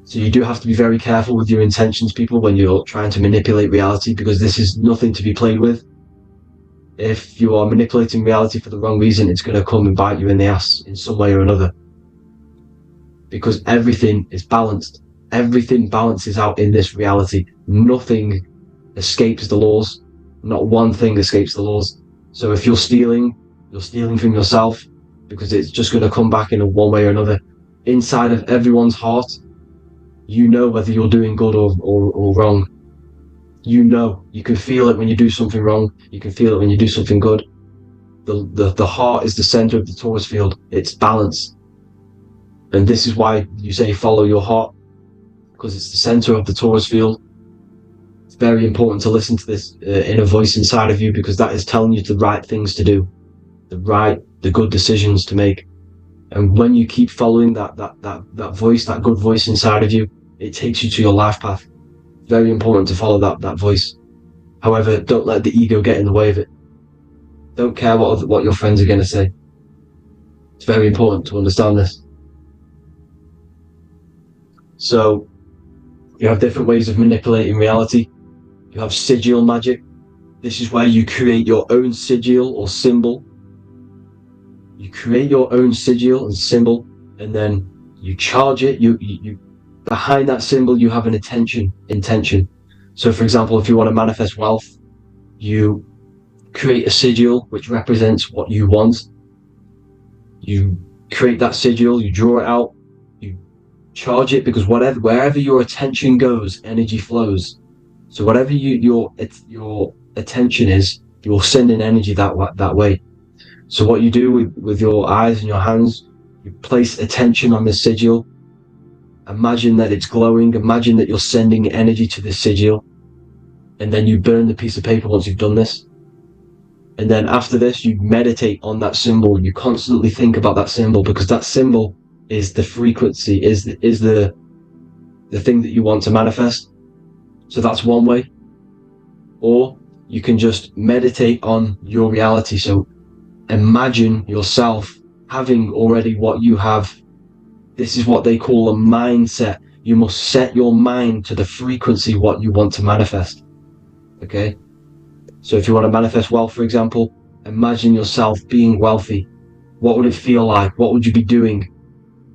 So you do have to be very careful with your intentions, people, when you're trying to manipulate reality, because this is nothing to be played with. If you are manipulating reality for the wrong reason, it's going to come and bite you in the ass in some way or another. Because everything is balanced. Everything balances out in this reality. Nothing escapes the laws. Not one thing escapes the laws. So if you're stealing from yourself, because it's just going to come back in one way or another. Inside of everyone's heart, you know whether you're doing good or wrong. You know, you can feel it when you do something wrong. You can feel it when you do something good. The heart is the center of the torus field. It's balance. And this is why you say follow your heart, because it's the center of the torus field. It's very important to listen to this inner voice inside of you, because that is telling you the right things to do, the good decisions to make. And when you keep following that voice, that good voice inside of you, it takes you to your life path. Very important to follow that voice. However, don't let the ego get in the way of it. Don't care what your friends are going to say. It's very important to understand this. So, you have different ways of manipulating reality. You have sigil magic. This is where you create your own sigil or symbol. You create your own sigil and symbol, and then you charge it. You behind that symbol, you have an intention. So for example, if you want to manifest wealth, you create a sigil which represents what you want. You create that sigil, you draw it out, you charge it, because wherever your attention goes, energy flows. So whatever your attention is, you're sending energy that way. So what you do with your eyes and your hands, you place attention on the sigil, Imagine that it's glowing. Imagine that you're sending energy to the sigil. And then you burn the piece of paper once you've done this. And then after this, you meditate on that symbol. You constantly think about that symbol, because that symbol is the frequency, is the thing that you want to manifest. So that's one way. Or you can just meditate on your reality. So imagine yourself having already what you have. This is what they call a mindset. You must set your mind to the frequency what you want to manifest. Okay? So if you want to manifest wealth, for example, imagine yourself being wealthy. What would it feel like? What would you be doing?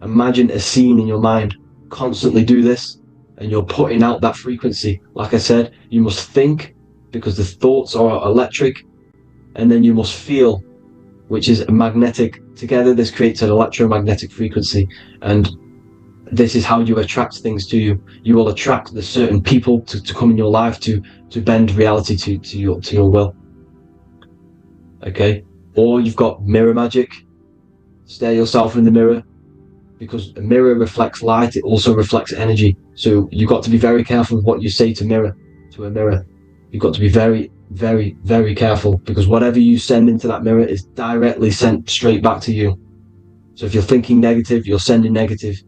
Imagine a scene in your mind. Constantly do this, and you're putting out that frequency. Like I said, you must think, because the thoughts are electric, and then you must feel, which is magnetic. Together, this creates an electromagnetic frequency, and this is how you attract things to you. You will attract the certain people to come in your life to bend reality to your will. Okay? Or you've got mirror magic. Stare yourself in the mirror, because a mirror reflects light. It also reflects energy. So you've got to be very careful with what you say to a mirror. You've got to be very, very, very careful, because whatever you send into that mirror is directly sent straight back to you. So if you're thinking negative, you're sending negative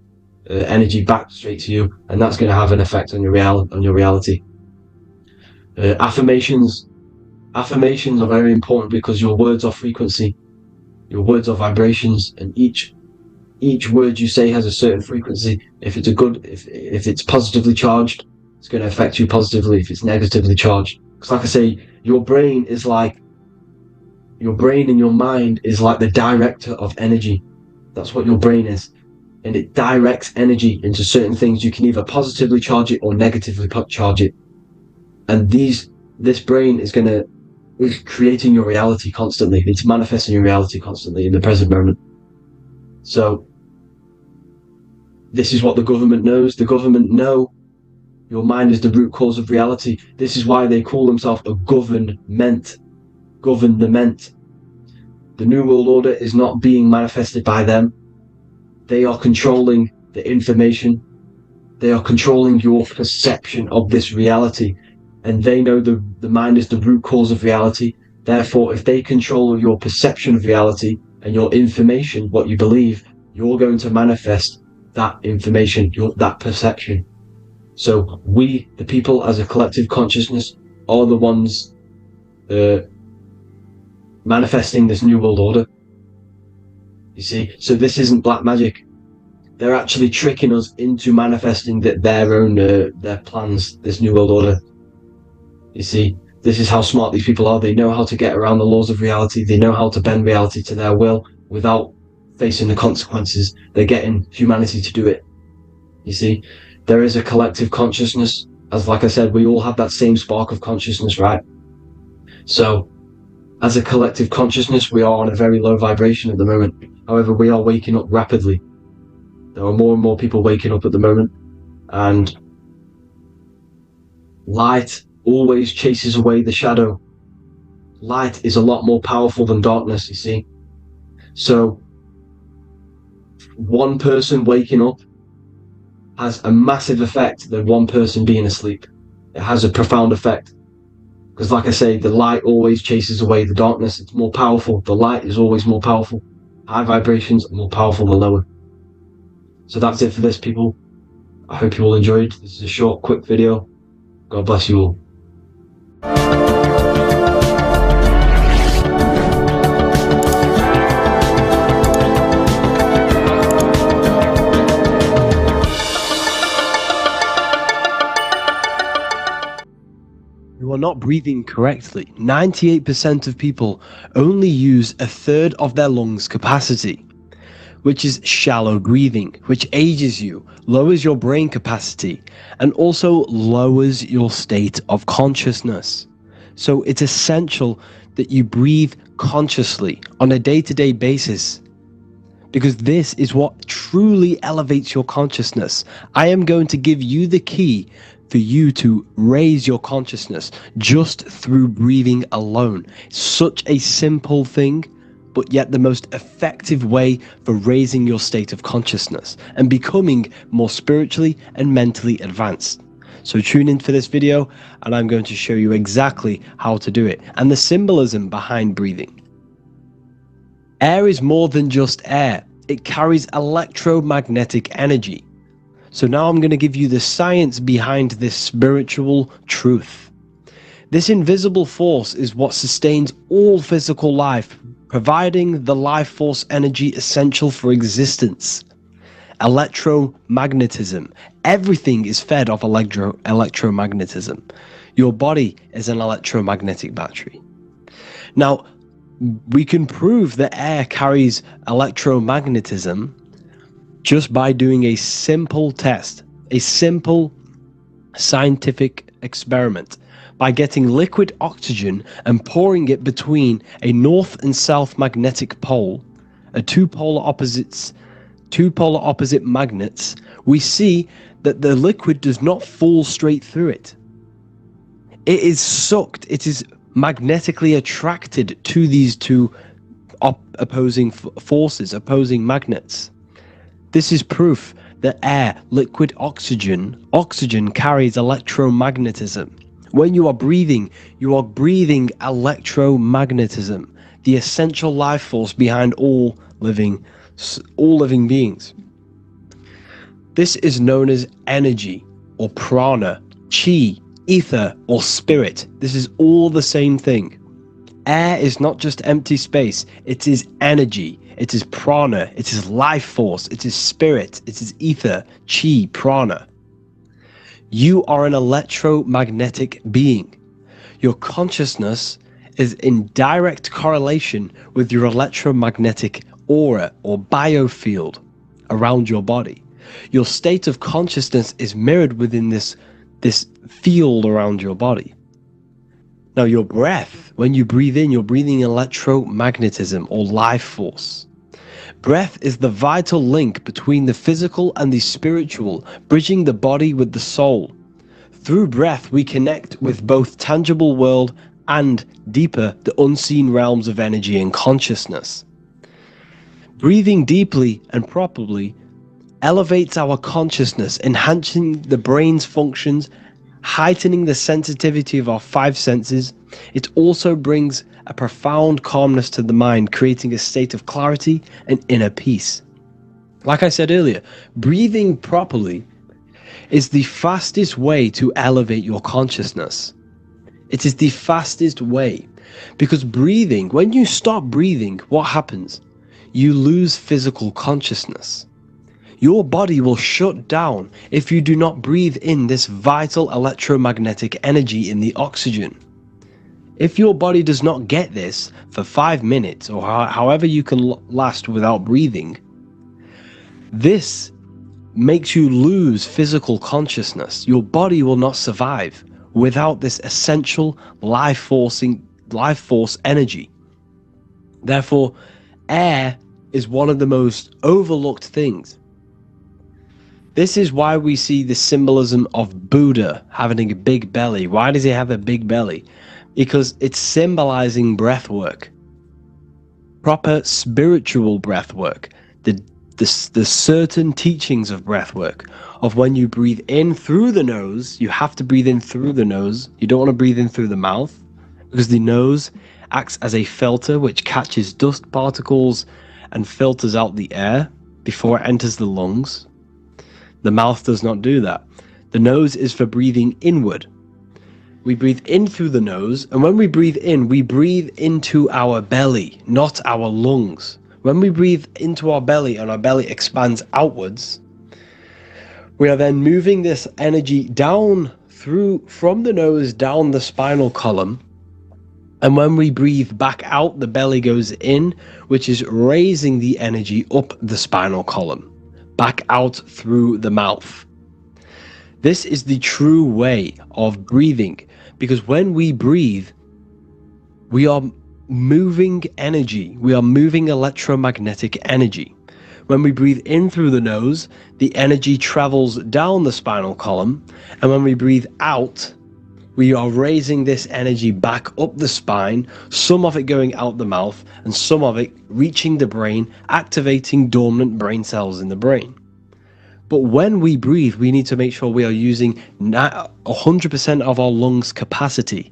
energy back straight to you, and that's going to have an effect on your reality. Affirmations are very important, because your words are frequency, your words are vibrations, and each word you say has a certain frequency. If it's positively charged, it's going to affect you positively. If it's negatively charged, because like I say, your brain and your mind is like the director of energy. That's what your brain is. And it directs energy into certain things. You can either positively charge it or negatively charge it. And this brain is creating your reality constantly. It's manifesting your reality constantly in the present moment. So this is what the government knows. The government know your mind is the root cause of reality. This is why they call themselves a government. Government. The New World Order is not being manifested by them. They are controlling the information. They are controlling your perception of this reality. And they know the mind is the root cause of reality. Therefore, if they control your perception of reality and your information, what you believe, you're going to manifest that information, that perception. So we, the people as a collective consciousness, are the ones manifesting this New World Order. You see, so this isn't black magic. They're actually tricking us into manifesting their own their plans, this New World Order. You see, this is how smart these people are. They know how to get around the laws of reality. They know how to bend reality to their will without facing the consequences. They're getting humanity to do it. You see, there is a collective consciousness. As like I said, we all have that same spark of consciousness, right? So, as a collective consciousness, we are on a very low vibration at the moment. However, we are waking up rapidly. There are more and more people waking up at the moment, and light always chases away the shadow. Light is a lot more powerful than darkness, you see. So, one person waking up has a massive effect than one person being asleep. It has a profound effect. Because like I say, the light always chases away the darkness. It's more powerful. The light is always more powerful. High vibrations are more powerful than lower. So that's it for this, people. I hope you all enjoyed. This is a short, quick video. God bless you all. You are not breathing correctly. 98% of people only use a third of their lungs capacity, which is shallow breathing, which ages you, lowers your brain capacity, and also lowers your state of consciousness. So it's essential that you breathe consciously on a day-to-day basis, because this is what truly elevates your consciousness. I am going to give you the key for you to raise your consciousness just through breathing alone. Such a simple thing, but yet the most effective way for raising your state of consciousness and becoming more spiritually and mentally advanced. So tune in for this video, and I'm going to show you exactly how to do it and the symbolism behind breathing. Air is more than just air. It carries electromagnetic energy. So now I'm going to give you the science behind this spiritual truth. This invisible force is what sustains all physical life, providing the life force energy essential for existence. Electromagnetism. Everything is fed off electromagnetism. Your body is an electromagnetic battery. Now, we can prove that air carries electromagnetism just by doing a simple test, a simple scientific experiment, by getting liquid oxygen and pouring it between a north and south magnetic pole, two polar opposite magnets. We see that the liquid does not fall straight through it. It is sucked, it is magnetically attracted to these two opposing forces, opposing magnets. This is proof that air, liquid oxygen carries electromagnetism. When you are breathing electromagnetism, the essential life force behind all living beings. This is known as energy or prana, chi, ether or spirit. This is all the same thing. Air is not just empty space, it is energy. It is prana, it is life force, it is spirit, it is ether, chi, prana. You are an electromagnetic being. Your consciousness is in direct correlation with your electromagnetic aura or biofield around your body. Your state of consciousness is mirrored within this field around your body. Now your breath, when you breathe in, you're breathing electromagnetism or life force. Breath is the vital link between the physical and the spiritual, bridging the body with the soul. Through breath, we connect with both tangible world and deeper, the unseen realms of energy and consciousness. Breathing deeply and properly elevates our consciousness, enhancing the brain's functions, heightening the sensitivity of our five senses. It also brings a profound calmness to the mind, creating a state of clarity and inner peace. Like I said earlier, breathing properly is the fastest way to elevate your consciousness. It is the fastest way, because breathing, when you stop breathing, what happens? You lose physical consciousness. Your body will shut down if you do not breathe in this vital electromagnetic energy in the oxygen. If your body does not get this for 5 minutes or however you can last without breathing, this makes you lose physical consciousness. Your body will not survive without this essential life force energy. Therefore, air is one of the most overlooked things. This is why we see the symbolism of Buddha having a big belly. Why does he have a big belly? Because it's symbolizing breath work. Proper spiritual breath work. The certain teachings of breath work. Of when you breathe in through the nose, you have to breathe in through the nose. You don't want to breathe in through the mouth, because the nose acts as a filter which catches dust particles and filters out the air before it enters the lungs. The mouth does not do that. The nose is for breathing inward. We breathe in through the nose, and when we breathe in, we breathe into our belly, not our lungs. When we breathe into our belly and our belly expands outwards, we are then moving this energy down from the nose down the spinal column. And when we breathe back out, the belly goes in, which is raising the energy up the spinal column, back out through the mouth. This is the true way of breathing, because when we breathe, we are moving energy. We are moving electromagnetic energy. When we breathe in through the nose, the energy travels down the spinal column, and when we breathe out, We are raising this energy back up the spine, some of it going out the mouth, and some of it reaching the brain, activating dormant brain cells in the brain. But when we breathe, we need to make sure we are using 100% of our lungs' capacity,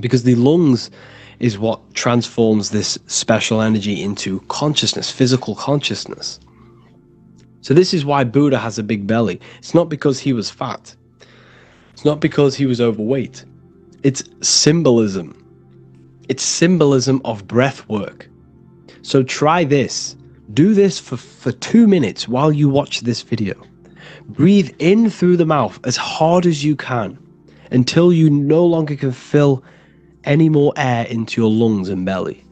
because the lungs is what transforms this special energy into consciousness, physical consciousness. So this is why Buddha has a big belly. It's not because he was fat. It's not because he was overweight. It's symbolism. It's symbolism of breath work. So try this. Do this for 2 minutes while you watch this video. Breathe in through the mouth as hard as you can until you no longer can fill any more air into your lungs and belly.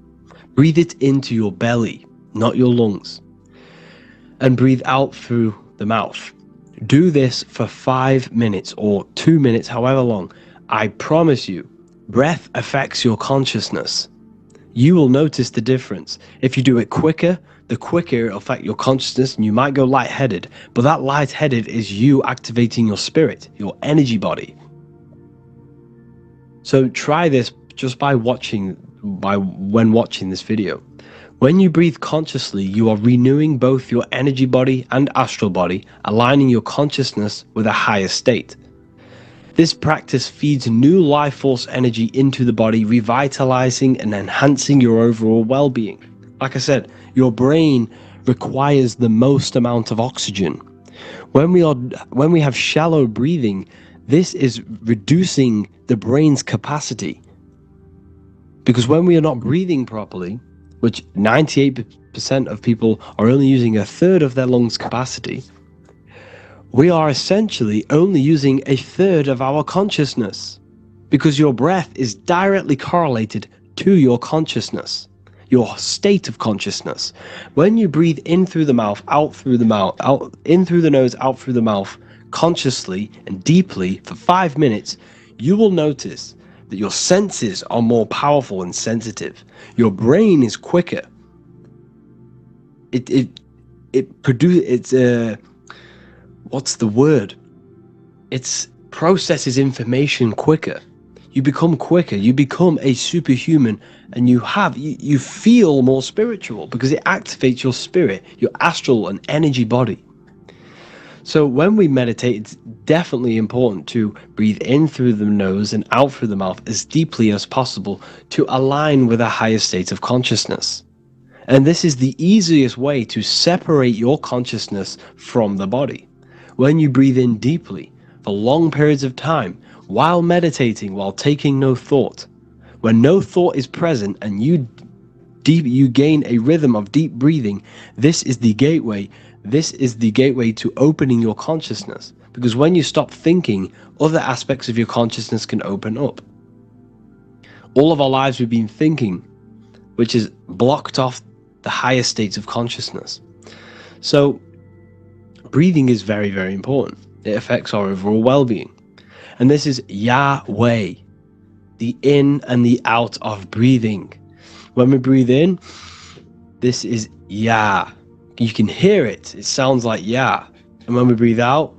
Breathe it into your belly, not your lungs. And breathe out through the mouth. Do this for 5 minutes or 2 minutes, however long. I promise you, breath affects your consciousness. You will notice the difference. If you do it quicker, the quicker it'll affect your consciousness, and you might go lightheaded. But that lightheaded is you activating your spirit, your energy body. So try this just when watching this video. When you breathe consciously, you are renewing both your energy body and astral body, aligning your consciousness with a higher state. This practice feeds new life force energy into the body, revitalizing and enhancing your overall well-being. Like I said, your brain requires the most amount of oxygen. When we have shallow breathing, this is reducing the brain's capacity. Because when we are not breathing properly, which 98% of people are only using a third of their lungs capacity, we are essentially only using a third of our consciousness, because your breath is directly correlated to your consciousness, your state of consciousness. When you breathe in through the mouth, out through the mouth, out in through the nose, out through the mouth, consciously and deeply for 5 minutes, you will notice that your senses are more powerful and sensitive. Your brain is quicker. What's the word? It processes information quicker. You become quicker. You become a superhuman, and you feel more spiritual because it activates your spirit, your astral and energy body. So when we meditate, it's definitely important to breathe in through the nose and out through the mouth as deeply as possible to align with a higher state of consciousness. And this is the easiest way to separate your consciousness from the body. When you breathe in deeply for long periods of time, while meditating, while taking no thought, when no thought is present and you gain a rhythm of deep breathing, this is the gateway. This is the gateway to opening your consciousness, because when you stop thinking, other aspects of your consciousness can open up. All of our lives we've been thinking, which has blocked off the higher states of consciousness. So breathing is very, very important. It affects our overall well-being. And this is Yahweh, the in and the out of breathing. When we breathe in, this is Yah. You can hear it. It sounds like Yah. And when we breathe out,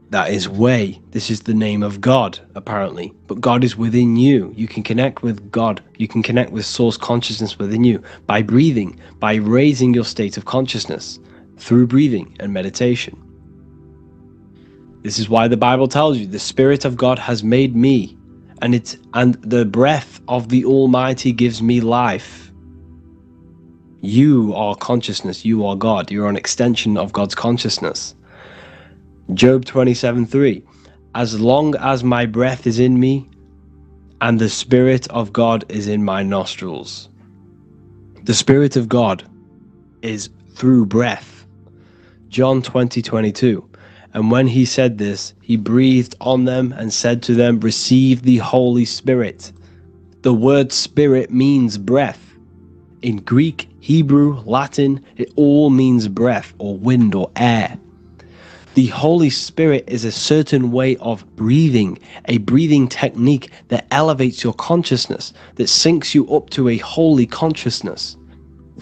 that is Way. This is the name of God, apparently. But God is within you. You can connect with God. You can connect with source consciousness within you by breathing, by raising your state of consciousness through breathing and meditation. This is why the Bible tells you the Spirit of God has made me, and the breath of the Almighty gives me life. You are consciousness. You are God. You're an extension of God's consciousness. Job 27:3. As long as my breath is in me and the Spirit of God is in my nostrils. The Spirit of God is through breath. John 20:22. And when he said this, he breathed on them and said to them, receive the Holy Spirit. The word spirit means breath. In Greek, Hebrew, Latin, it all means breath or wind or air. The Holy Spirit is a certain way of breathing, a breathing technique that elevates your consciousness, that syncs you up to a holy consciousness,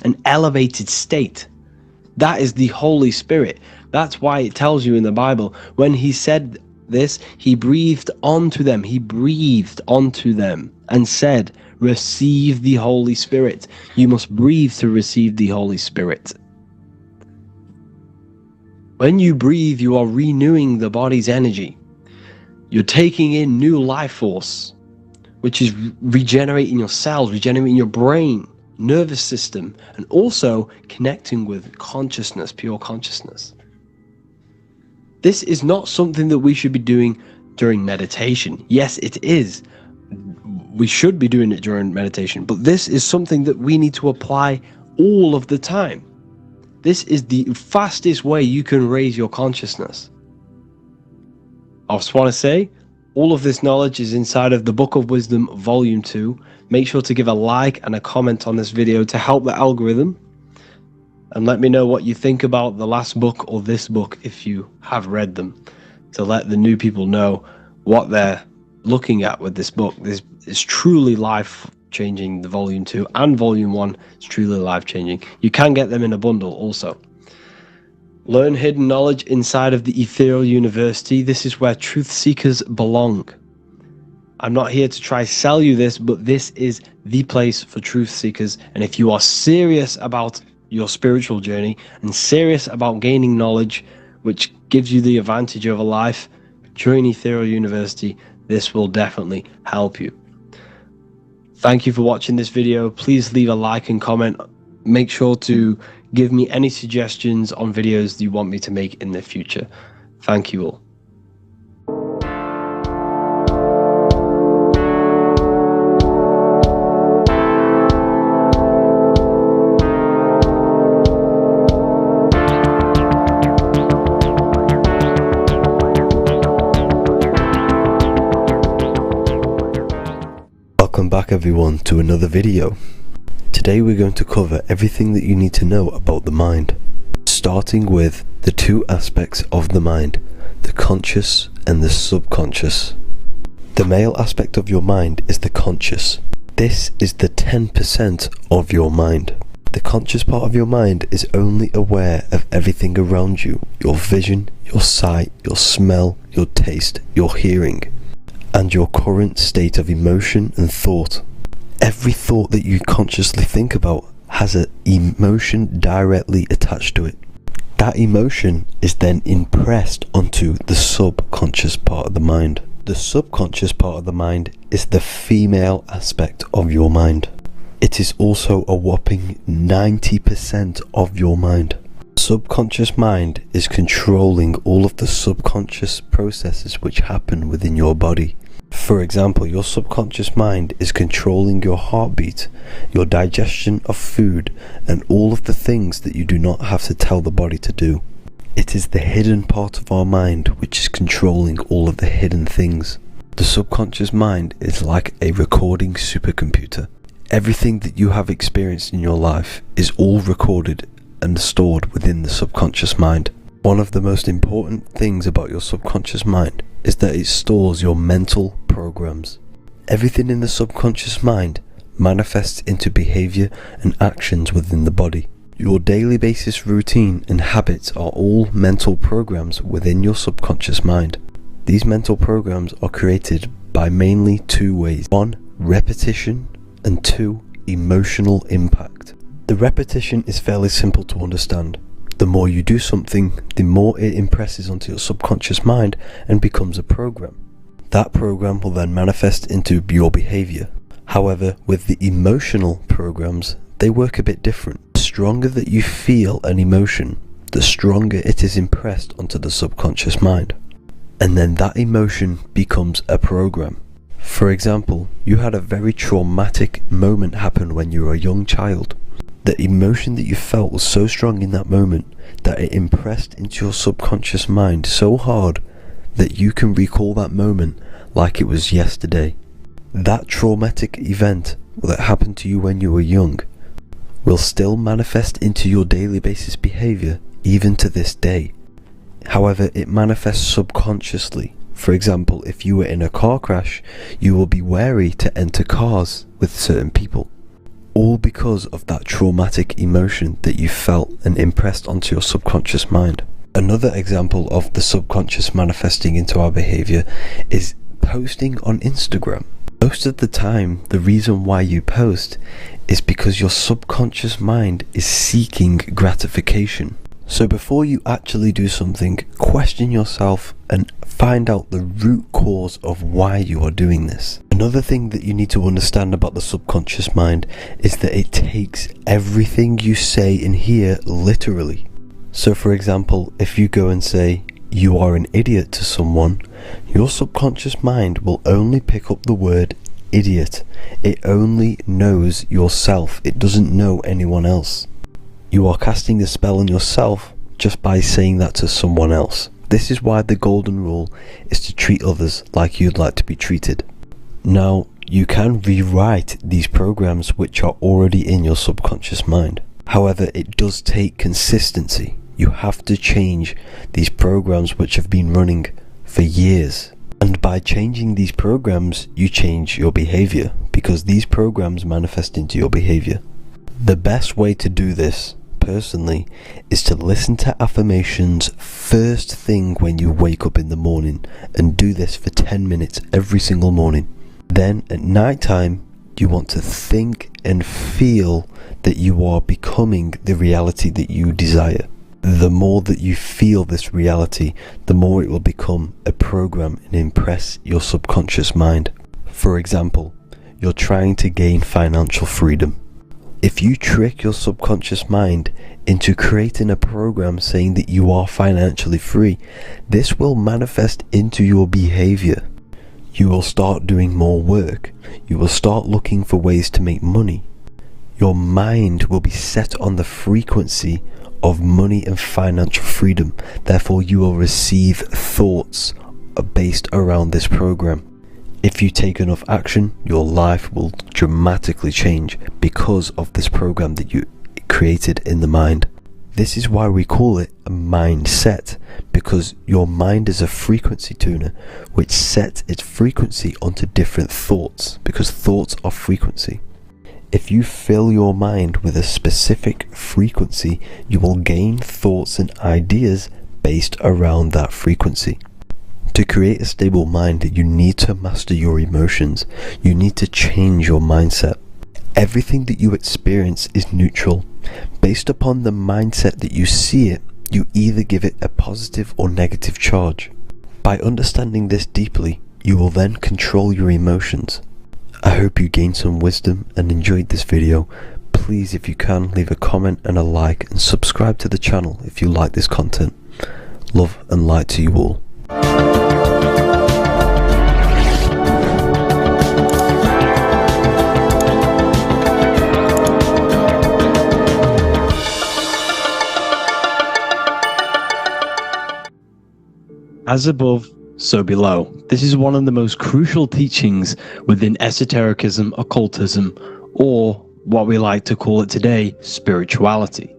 an elevated state. That is the Holy Spirit. That's why it tells you in the Bible, when he said this, he breathed onto them. He breathed onto them and said, receive the Holy Spirit. You must breathe to receive the Holy Spirit. When you breathe, you are renewing the body's energy. You're taking in new life force, which is regenerating your cells, regenerating your brain, nervous system, and also connecting with consciousness, pure consciousness. This is not something that we should be doing during meditation. Yes, it is. We should be doing it during meditation, but this is something that we need to apply all of the time. This is the fastest way you can raise your consciousness. I just want to say, all of this knowledge is inside of the Book of Wisdom, Volume 2. Make sure to give a like and a comment on this video to help the algorithm. And let me know what you think about the last book or this book if you have read them, to let the new people know what they're looking at with this book. This is truly life-changing. The Volume 2 and Volume 1 is truly life-changing. You can get them in a bundle also. Learn hidden knowledge inside of the Ethereal University. This is where truth seekers belong. I'm not here to try sell you this, but this is the place for truth seekers. And if you are serious about your spiritual journey and serious about gaining knowledge, which gives you the advantage over life, join Ethereal University. This will definitely help you. Thank you for watching this video. Please leave a like and comment. Make sure to give me any suggestions on videos you want me to make in the future. Thank you all. Welcome back everyone to another video. Today we're going to cover everything that you need to know about the mind, starting with the two aspects of the mind, the conscious and the subconscious. The male aspect of your mind is the conscious. This is the 10% of your mind. The conscious part of your mind is only aware of everything around you, your vision, your sight, your smell, your taste, your hearing, and your current state of emotion and thought. Every thought that you consciously think about has an emotion directly attached to it. That emotion is then impressed onto the subconscious part of the mind. The subconscious part of the mind is the female aspect of your mind. It is also a whopping 90% of your mind. Subconscious mind is controlling all of the subconscious processes which happen within your body. For example, your subconscious mind is controlling your heartbeat, your digestion of food, and all of the things that you do not have to tell the body to do. It is the hidden part of our mind which is controlling all of the hidden things. The subconscious mind is like a recording supercomputer. Everything that you have experienced in your life is all recorded and stored within the subconscious mind. One of the most important things about your subconscious mind is that it stores your mental programs. Everything in the subconscious mind manifests into behavior and actions within the body. Your daily basis routine and habits are all mental programs within your subconscious mind. These mental programs are created by mainly two ways. 1, repetition, and 2, emotional impact. The repetition is fairly simple to understand. The more you do something, the more it impresses onto your subconscious mind and becomes a program. That program will then manifest into your behavior. However, with the emotional programs, they work a bit different. The stronger that you feel an emotion, the stronger it is impressed onto the subconscious mind. And then that emotion becomes a program. For example, you had a very traumatic moment happen when you were a young child. The emotion that you felt was so strong in that moment that it impressed into your subconscious mind so hard that you can recall that moment like it was yesterday. That traumatic event that happened to you when you were young will still manifest into your daily basis behavior even to this day. However, it manifests subconsciously. For example, if you were in a car crash, you will be wary to enter cars with certain people. All because of that traumatic emotion that you felt and impressed onto your subconscious mind. Another example of the subconscious manifesting into our behavior is posting on Instagram. Most of the time, the reason why you post is because your subconscious mind is seeking gratification. So before you actually do something, question yourself and find out the root cause of why you are doing this. Another thing that you need to understand about the subconscious mind is that it takes everything you say and hear literally. So for example, if you go and say, "You are an idiot" to someone, your subconscious mind will only pick up the word idiot. It only knows yourself. It doesn't know anyone else. You are casting a spell on yourself just by saying that to someone else. This is why the golden rule is to treat others like you'd like to be treated. Now, you can rewrite these programs which are already in your subconscious mind. However, it does take consistency. You have to change these programs which have been running for years. And by changing these programs, you change your behavior, because these programs manifest into your behavior. The best way to do this, personally, is to listen to affirmations first thing when you wake up in the morning, and do this for 10 minutes every single morning. Then at night time, you want to think and feel that you are becoming the reality that you desire. The more that you feel this reality, the more it will become a program and impress your subconscious mind. For example, you're trying to gain financial freedom. If you trick your subconscious mind into creating a program saying that you are financially free, this will manifest into your behavior. You will start doing more work. You will start looking for ways to make money. Your mind will be set on the frequency of money and financial freedom. Therefore, you will receive thoughts based around this program. If you take enough action, your life will dramatically change because of this program that you created in the mind. This is why we call it a mindset, because your mind is a frequency tuner which sets its frequency onto different thoughts, because thoughts are frequency. If you fill your mind with a specific frequency, you will gain thoughts and ideas based around that frequency. To create a stable mind, you need to master your emotions. You need to change your mindset. Everything that you experience is neutral. Based upon the mindset that you see it, you either give it a positive or negative charge. By understanding this deeply, you will then control your emotions. I hope you gained some wisdom and enjoyed this video. Please, if you can, leave a comment and a like, and subscribe to the channel if you like this content. Love and light to you all. As above, so below. This is one of the most crucial teachings within esotericism, occultism, or what we like to call it today, spirituality.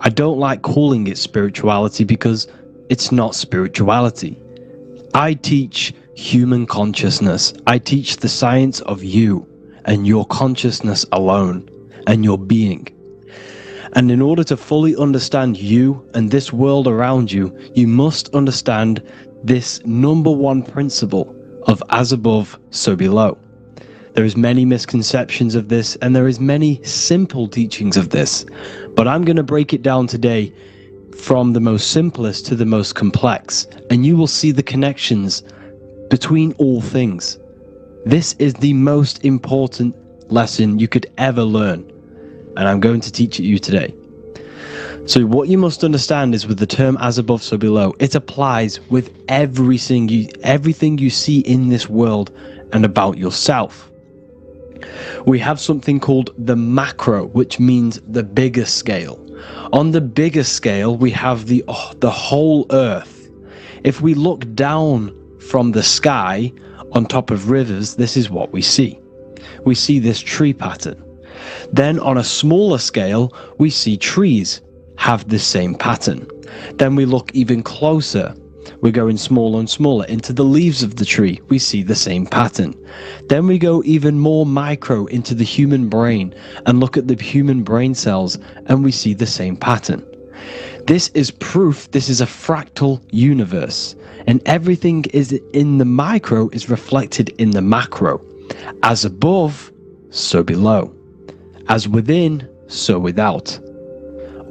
I don't like calling it spirituality because it's not spirituality. I teach human consciousness. I teach the science of you and your consciousness alone and your being. And in order to fully understand you and this world around you, you must understand this number one principle of as above, so below. There is many misconceptions of this, and there is many simple teachings of this, but I'm going to break it down today from the most simplest to the most complex, and you will see the connections between all things. This is the most important lesson you could ever learn, and I'm going to teach it you today. So what you must understand is, with the term as above, so below, it applies with everything you see in this world and about yourself. We have something called the macro, which means the bigger scale. On the bigger scale, we have the whole earth. If we look down from the sky on top of rivers, this is what we see. We see this tree pattern. Then on a smaller scale, we see trees have the same pattern. Then we look even closer. We're going smaller and smaller into the leaves of the tree. We see the same pattern. Then we go even more micro into the human brain and look at the human brain cells, and we see the same pattern. This is proof this is a fractal universe, and everything is in the micro is reflected in the macro. As above, so below. As within, so without.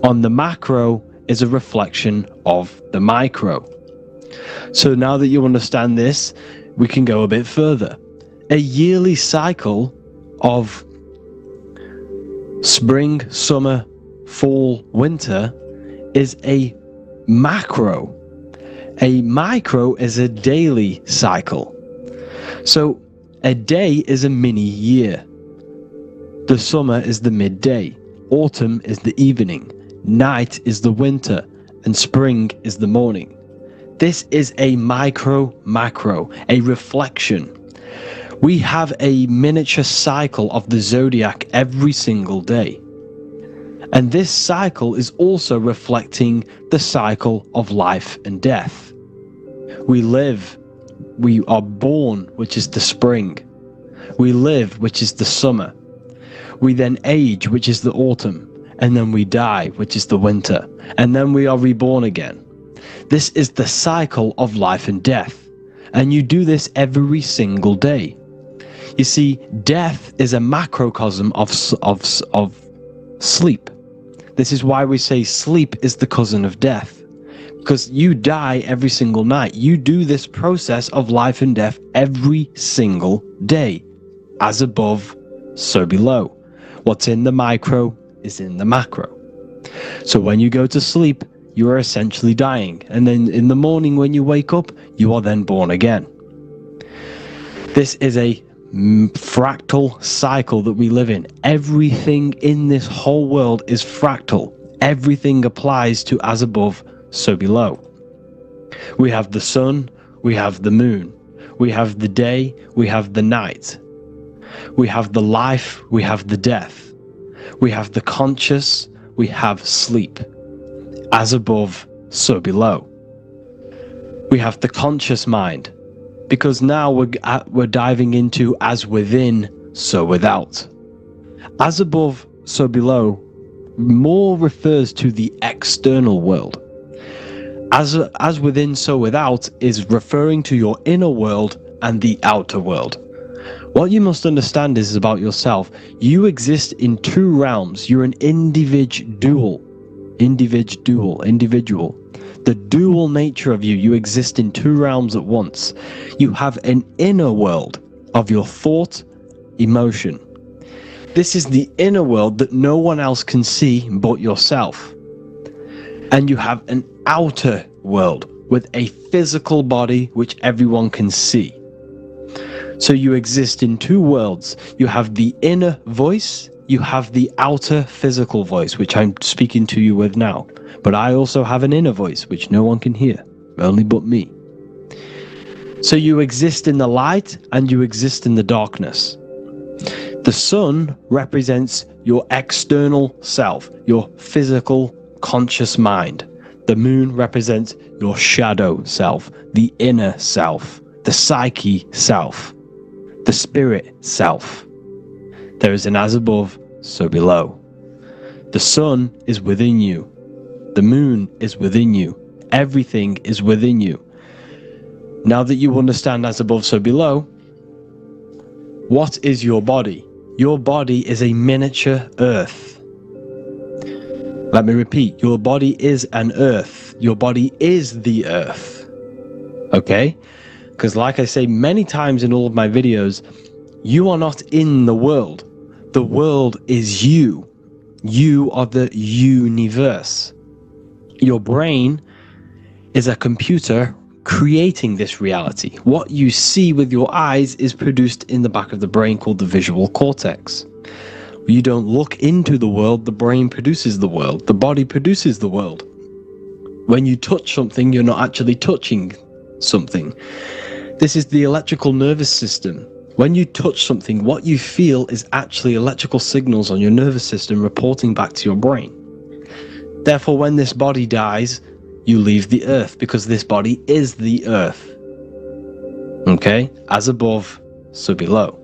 On the macro is a reflection of the micro. So now that you understand this, we can go a bit further. A yearly cycle of spring, summer, fall, winter is a macro. A micro is a daily cycle. So a day is a mini year. The summer is the midday. Autumn is the evening. Night is the winter. And spring is the morning. This is a macro, a reflection. We have a miniature cycle of the zodiac every single day. And this cycle is also reflecting the cycle of life and death. We live, we are born, which is the spring. We live, which is the summer. We then age, which is the autumn. And then we die, which is the winter. And then we are reborn again. This is the cycle of life and death. And you do this every single day. You see, death is a macrocosm of sleep. This is why we say sleep is the cousin of death. Because you die every single night. You do this process of life and death every single day. As above, so below. What's in the micro is in the macro. So when you go to sleep, you are essentially dying. And then in the morning when you wake up, you are then born again. This is a fractal cycle that we live in. Everything in this whole world is fractal. Everything applies to as above, so below. We have the sun, we have the moon, we have the day, we have the night. We have the life, we have the death. We have the conscious, we have sleep. As above, so below. We have the conscious mind, because now we're diving into as within, so without. As above, so below more refers to the external world. As within, so without is referring to your inner world and the outer world. What you must understand is about yourself. You exist in two realms. You're an individual. The dual nature of you. You exist in two realms at once. You have an inner world of your thought, emotion. This is the inner world that no one else can see but yourself. And you have an outer world with a physical body which everyone can see. So you exist in two worlds. You have the inner voice, you have the outer physical voice, which I'm speaking to you with now. But I also have an inner voice, which no one can hear, only but me. So you exist in the light and you exist in the darkness. The sun represents your external self, your physical, conscious mind. The moon represents your shadow self, the inner self, the psyche self, the spirit self. There is an as above, so below. The sun is within you. The moon is within you. Everything is within you. Now that you understand as above, so below, what is your body? Your body is a miniature earth. Let me repeat, your body is an earth. Your body is the earth. Okay? Because like I say many times in all of my videos, you are not in the world. The world is you. You are the universe. Your brain is a computer creating this reality. What you see with your eyes is produced in the back of the brain called the visual cortex. You don't look into the world, the brain produces the world. The body produces the world. When you touch something, you're not actually touching something. This is the electrical nervous system. When you touch something, what you feel is actually electrical signals on your nervous system reporting back to your brain. Therefore, when this body dies, you leave the earth because this body is the earth. Okay? As above, so below.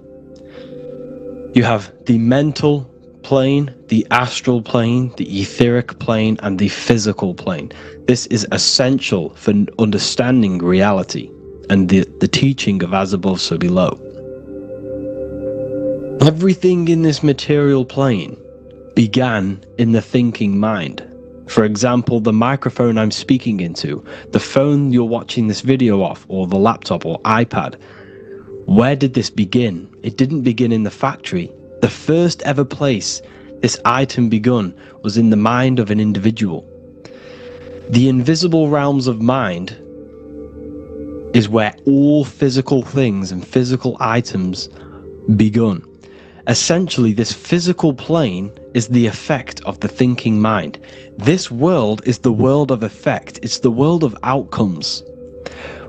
You have the mental plane, the astral plane, the etheric plane, and the physical plane. This is essential for understanding reality and the teaching of as above, so below. Everything in this material plane began in the thinking mind. For example, the microphone I'm speaking into, the phone you're watching this video off, or the laptop or iPad. Where did this begin? It didn't begin in the factory. The first ever place this item begun was in the mind of an individual. The invisible realms of mind is where all physical things and physical items begun. Essentially, this physical plane is the effect of the thinking mind. This world is the world of effect. It's the world of outcomes.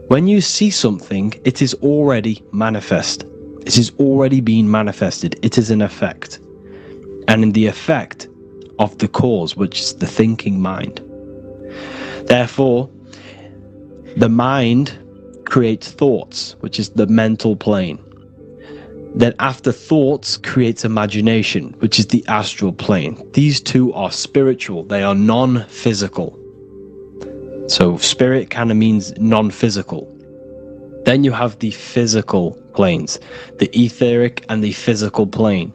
When you see something, it is already manifest. It is already being manifested. It is an effect. And in the effect of the cause, which is the thinking mind. Therefore, the mind creates thoughts, which is the mental plane. Then after thoughts creates imagination, which is the astral plane. These two are spiritual. They are non-physical. So spirit kind of means non-physical. Then you have the physical planes, the etheric and the physical plane.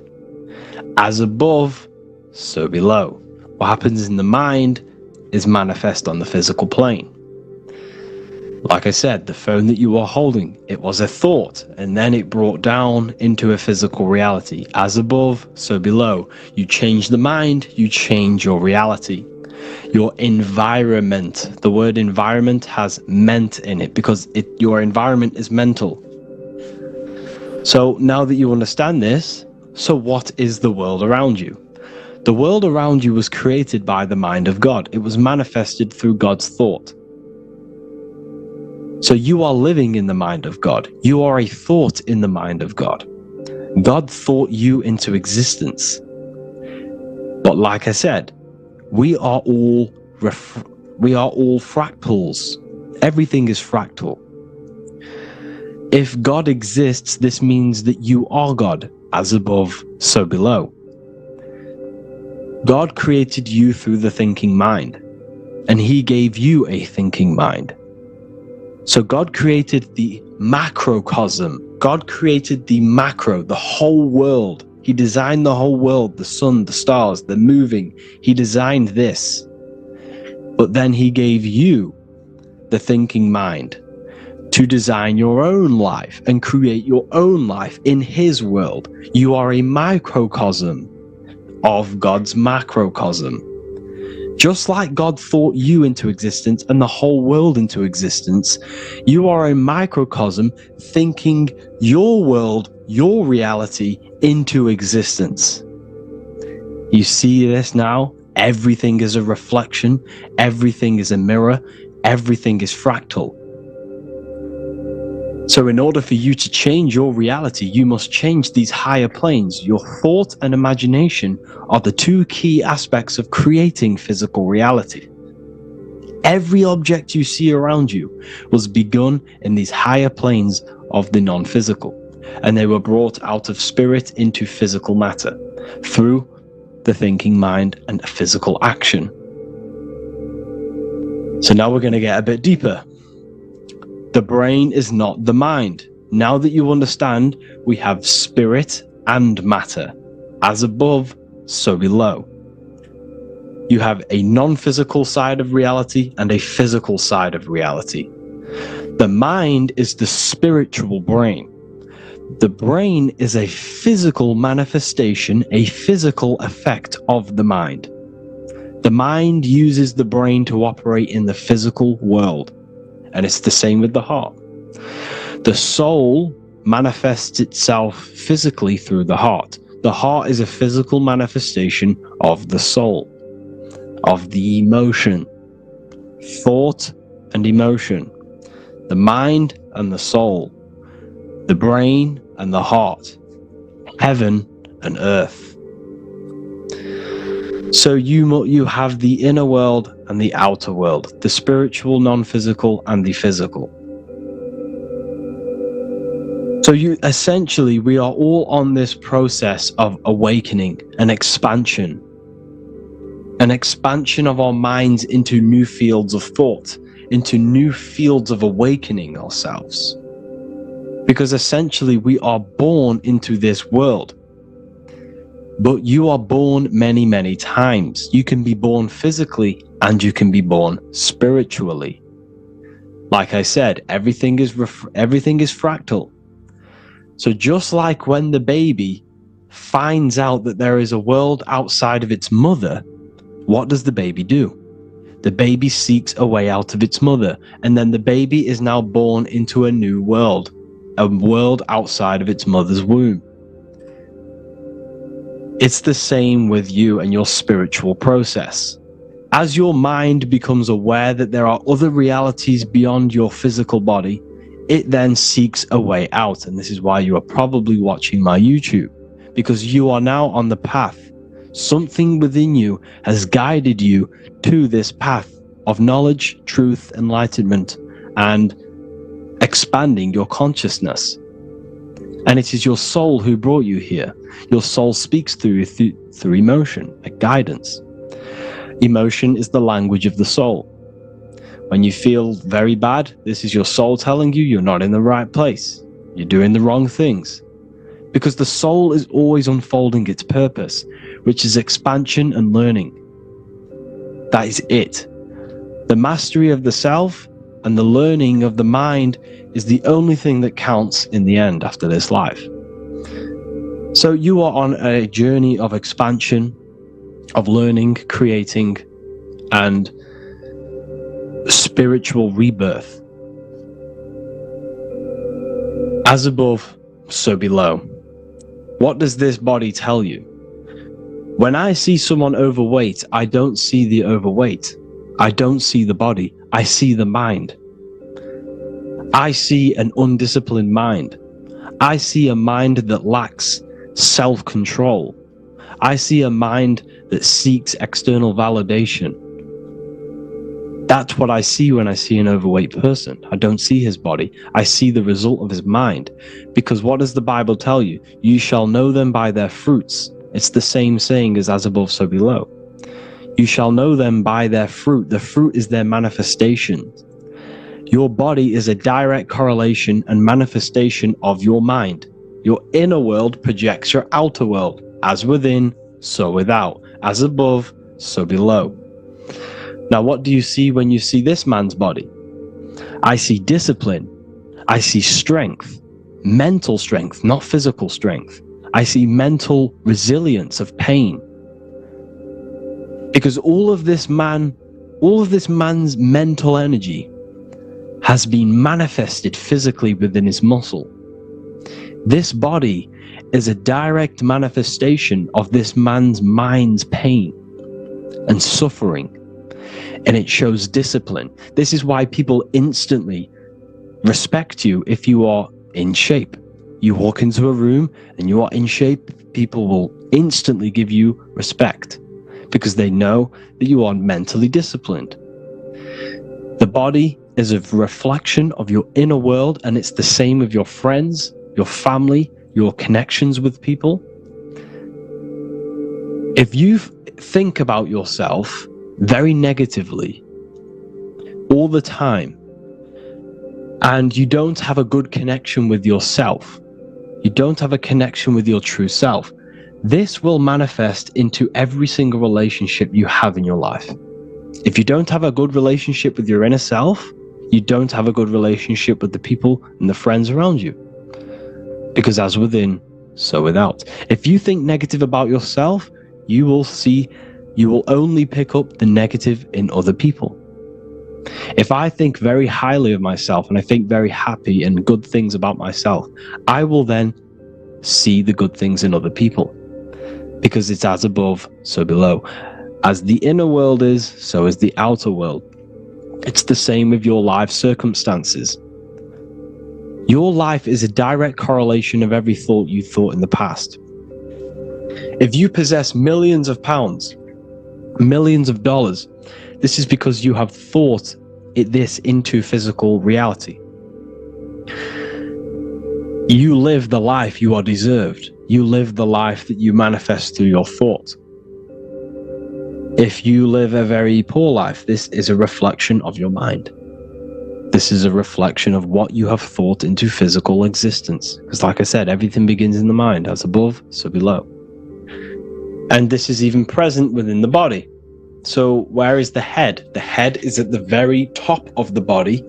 As above, so below. What happens in the mind is manifest on the physical plane. Like I said, the phone that you are holding, it was a thought, and then it brought down into a physical reality. As above, so below. You change the mind, you change your reality. Your environment. The word environment has ment in it because your environment is mental. So now that you understand this, so what is the world around you? The world around you was created by the mind of God. It was manifested through God's thought. So you are living in the mind of God. You are a thought in the mind of God. God thought you into existence. But like I said, we are all fractals. Everything is fractal. If God exists, this means that you are God. As above, so below. God created you through the thinking mind, and he gave you a thinking mind. So God created the macrocosm. God created the macro, the whole world. He designed the whole world, the sun, the stars, the moving. He designed this. But then he gave you the thinking mind to design your own life and create your own life in his world. You are a microcosm of God's macrocosm. Just like God thought you into existence and the whole world into existence, you are a microcosm thinking your world, your reality into existence. You see this now? Everything is a reflection. Everything is a mirror. Everything is fractal. So in order for you to change your reality, you must change these higher planes. Your thought and imagination are the two key aspects of creating physical reality. Every object you see around you was begun in these higher planes of the non-physical, and they were brought out of spirit into physical matter through the thinking mind and physical action. So now we're going to get a bit deeper. The brain is not the mind. Now that you understand, we have spirit and matter. As above, so below. You have a non-physical side of reality and a physical side of reality. The mind is the spiritual brain. The brain is a physical manifestation, a physical effect of the mind. The mind uses the brain to operate in the physical world. And it's the same with the heart. The soul manifests itself physically through the heart. The heart is a physical manifestation of the soul, of the emotion, thought and emotion, the mind and the soul, the brain and the heart, heaven and earth. So you have the inner world and the outer world, the spiritual, non-physical, and the physical. So So we are all on this process of awakening, an expansion of our minds into new fields of thought, into new fields of awakening ourselves. Because essentially we are born into this world, but you are born many, many times. You can be born physically and you can be born spiritually. Like I said, everything is fractal. So just like when the baby finds out that there is a world outside of its mother, what does the baby do? The baby seeks a way out of its mother, and then the baby is now born into a new world, a world outside of its mother's womb. It's the same with you and your spiritual process. As your mind becomes aware that there are other realities beyond your physical body, it then seeks a way out. And this is why you are probably watching my YouTube, because you are now on the path. Something within you has guided you to this path of knowledge, truth, enlightenment, and expanding your consciousness. And it is your soul who brought you here. Your soul speaks through emotion, like guidance. Emotion is the language of the soul. When you feel very bad, this is your soul telling you you're not in the right place. You're doing the wrong things. Because the soul is always unfolding its purpose, which is expansion and learning. That is it. The mastery of the self and the learning of the mind is the only thing that counts in the end after this life. So you are on a journey of expansion, of learning, creating, and spiritual rebirth. As above, so below. What does this body tell you? When I see someone overweight, I don't see the overweight. I don't see the body. I see the mind. I see an undisciplined mind. I see a mind that lacks self-control. I see a mind that seeks external validation. That's what I see when I see an overweight person. I don't see his body. I see the result of his mind. Because what does the Bible tell you? You shall know them by their fruits. It's the same saying as above, so below. You shall know them by their fruit. The fruit is their manifestation. Your body is a direct correlation and manifestation of your mind. Your inner world projects your outer world. As within, so without. As above, so below. Now, what do you see when you see this man's body? I see discipline. I see strength. Mental strength, not physical strength. I see mental resilience of pain. Because all of this man's mental energy has been manifested physically within his muscle. This body is a direct manifestation of this man's mind's pain and suffering. And it shows discipline. This is why people instantly respect you if you are in shape. You walk into a room and you are in shape, people will instantly give you respect because they know that you are mentally disciplined. The body is a reflection of your inner world, and it's the same with your friends, your family, your connections with people. If you think about yourself very negatively all the time, and you don't have a good connection with yourself, you don't have a connection with your true self, this will manifest into every single relationship you have in your life. If you don't have a good relationship with your inner self, you don't have a good relationship with the people and the friends around you. Because as within, so without. If you think negative about yourself, you will only pick up the negative in other people. If I think very highly of myself and I think very happy and good things about myself, I will then see the good things in other people. Because it's as above, so below. As the inner world is, so is the outer world. It's the same with your life circumstances. Your life is a direct correlation of every thought you thought in the past. If you possess millions of pounds, millions of dollars, this is because you have thought this into physical reality. You live the life you are deserved. You live the life that you manifest through your thought. If you live a very poor life, this is a reflection of your mind. This is a reflection of what you have thought into physical existence. Because like I said, everything begins in the mind, as above, so below. And this is even present within the body. So where is the head? The head is at the very top of the body.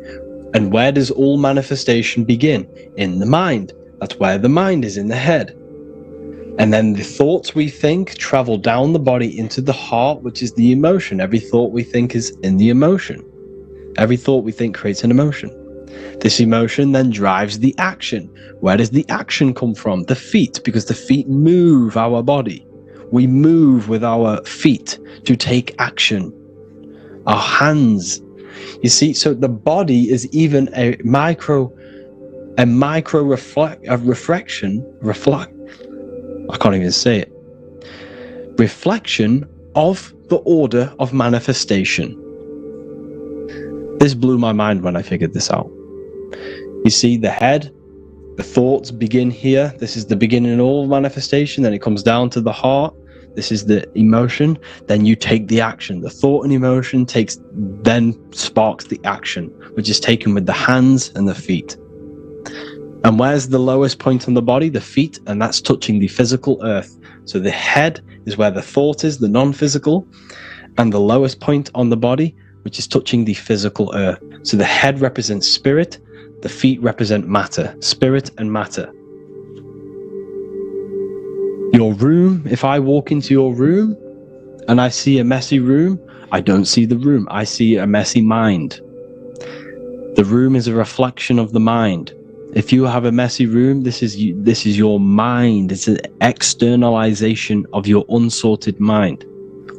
And where does all manifestation begin? In the mind. That's where the mind is, in the head. And then the thoughts we think travel down the body into the heart, which is the emotion. Every thought we think is in the emotion. Every thought we think creates an emotion. This emotion then drives the action. Where does the action come from? The feet, because the feet move our body. We move with our feet to take action. Our hands. You see, so the body is even a micro reflection. I can't even say it. Reflection of the order of manifestation. This blew my mind when I figured this out. You see, the head, the thoughts begin here. This is the beginning of all manifestation. Then it comes down to the heart. This is the emotion. Then you take the action. The thought and emotion then sparks the action, which is taken with the hands and the feet. And where's the lowest point on the body? The feet, and that's touching the physical earth. So the head is where the thought is, the non-physical, and the lowest point on the body, which is touching the physical earth. So the head represents spirit, the feet represent matter, spirit and matter. Your room, if I walk into your room and I see a messy room, I don't see the room, I see a messy mind. The room is a reflection of the mind. If you have a messy room, this is your mind. It's an externalization of your unsorted mind,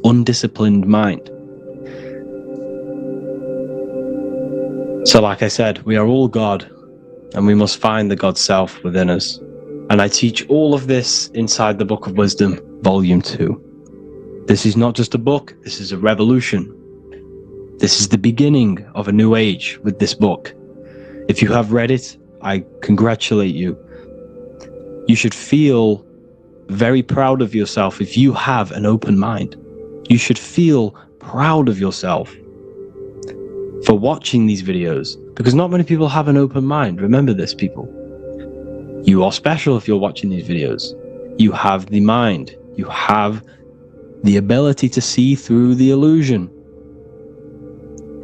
undisciplined mind. So like I said, we are all God, and we must find the God self within us. And I teach all of this inside the Book of Wisdom, Volume 2. This is not just a book, this is a revolution. This is the beginning of a new age with this book. If you have read it, I congratulate you. You should feel very proud of yourself if you have an open mind. You should feel proud of yourself for watching these videos, because not many people have an open mind. Remember this, people. You are special if you're watching these videos. You have the mind. You have the ability to see through the illusion.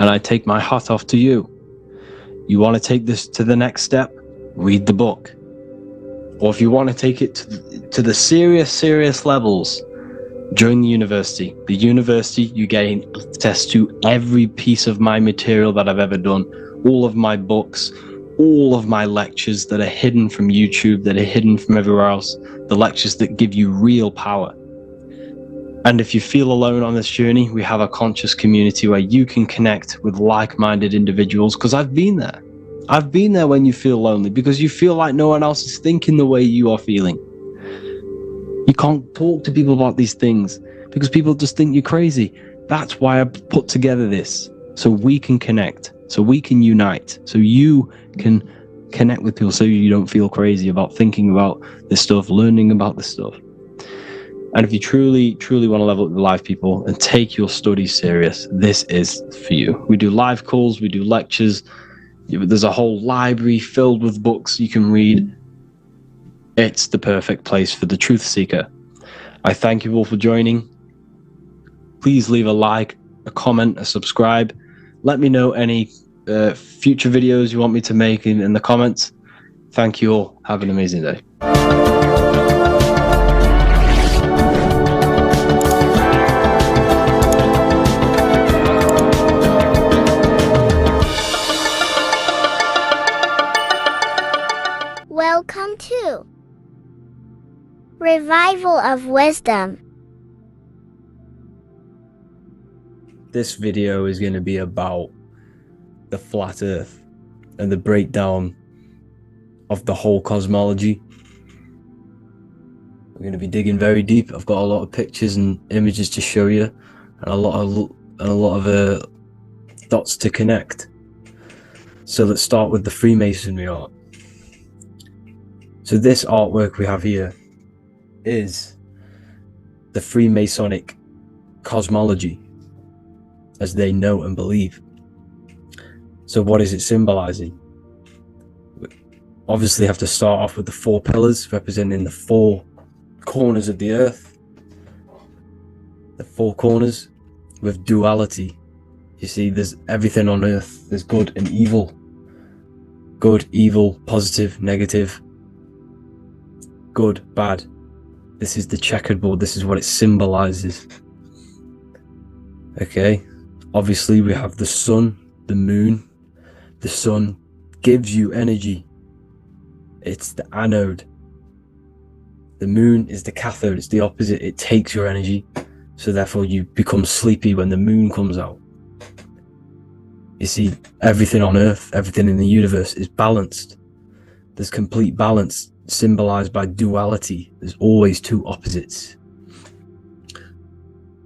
And I take my hat off to you. You want to take this to the next step? Read the book. Or if you want to take it to the serious levels, join the university. The university, you gain access to every piece of my material that I've ever done, all of my books, all of my lectures that are hidden from YouTube, that are hidden from everywhere else, the lectures that give you real power. And if you feel alone on this journey, we have a conscious community where you can connect with like-minded individuals, because I've been there. I've been there when you feel lonely, because you feel like no one else is thinking the way you are feeling. You can't talk to people about these things because people just think you're crazy. That's why I put together this, so we can connect, so we can unite, so you can connect with people, so you don't feel crazy about thinking about this stuff, learning about this stuff. And if you truly want to level up your life, people, and take your studies serious, this is for you. We do live calls, we do lectures. There's a whole library filled with books you can read. It's the perfect place for the truth seeker. I thank you all for joining. Please leave a like, a comment, a subscribe. Let me know any future videos you want me to make in the comments. Thank you all. Have an amazing day. Welcome to Revival of Wisdom. This video is going to be about the flat earth and the breakdown of the whole cosmology. We're going to be digging very deep. I've got a lot of pictures and images to show you, and a lot of dots to connect. So let's start with the Freemasonry art. So this artwork we have here is the Freemasonic cosmology as they know and believe. So what is it symbolizing? We obviously have to start off with the 4 pillars representing the 4 corners of the earth. The 4 corners with duality. You see, there's everything on earth. There's good and evil. Good, evil, positive, negative. Good, bad. This is the checkered board. This is what it symbolizes. Okay. Obviously, we have the sun, the moon. The sun gives you energy. It's the anode. The moon is the cathode. It's the opposite. It takes your energy. So therefore, you become sleepy when the moon comes out. You see, everything on earth, everything in the universe is balanced. There's complete balance, symbolized by duality. There's always 2 opposites.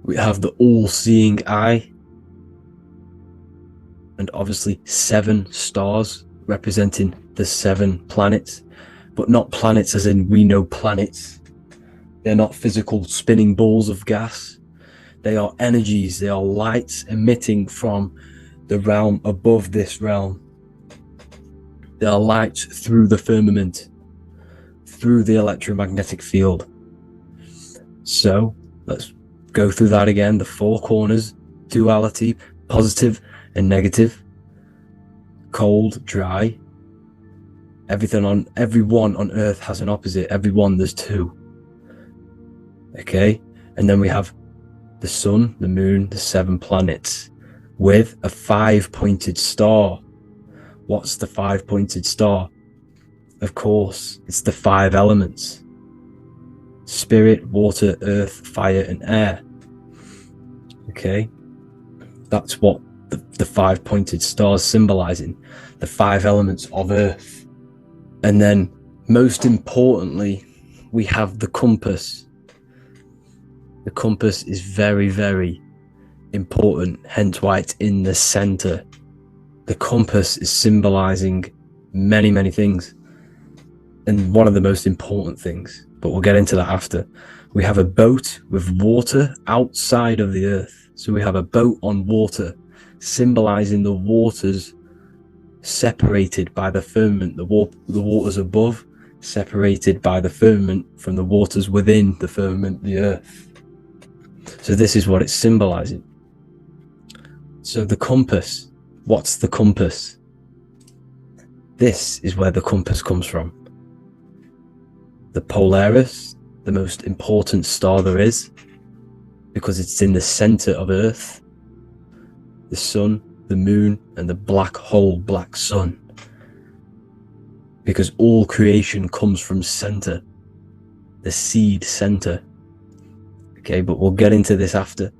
We have the all-seeing eye, and obviously 7 stars representing the 7 planets, but not planets as in we know planets. They're not physical spinning balls of gas. They are energies. They are lights emitting from the realm above this realm. There are lights through the firmament, through the electromagnetic field. So let's go through that again. The 4 corners, duality, positive and negative, cold, dry. Everyone on earth has an opposite. Everyone, there's 2. Okay, and then we have the sun, the moon, the 7 planets, with a 5-pointed star. What's the 5-pointed star? Of course, it's the 5 elements: spirit, water, earth, fire, and air. Okay, that's what the 5-pointed star is symbolizing, the 5 elements of earth. And then, most importantly, we have the compass. The compass is very, very important, hence why it's in the center. The compass is symbolizing many, many things, and one of the most important things, but we'll get into that after. We have a boat with water outside of the earth. So we have a boat on water, symbolizing the waters separated by the firmament, the waters above, separated by the firmament from the waters within the firmament, the earth. So this is what it's symbolizing. So the compass, what's the compass? This is where the compass comes from. The Polaris, the most important star there is, because it's in the center of Earth. The sun, the moon, and the black hole, black sun. Because all creation comes from center, the seed center. Okay, but we'll get into this after.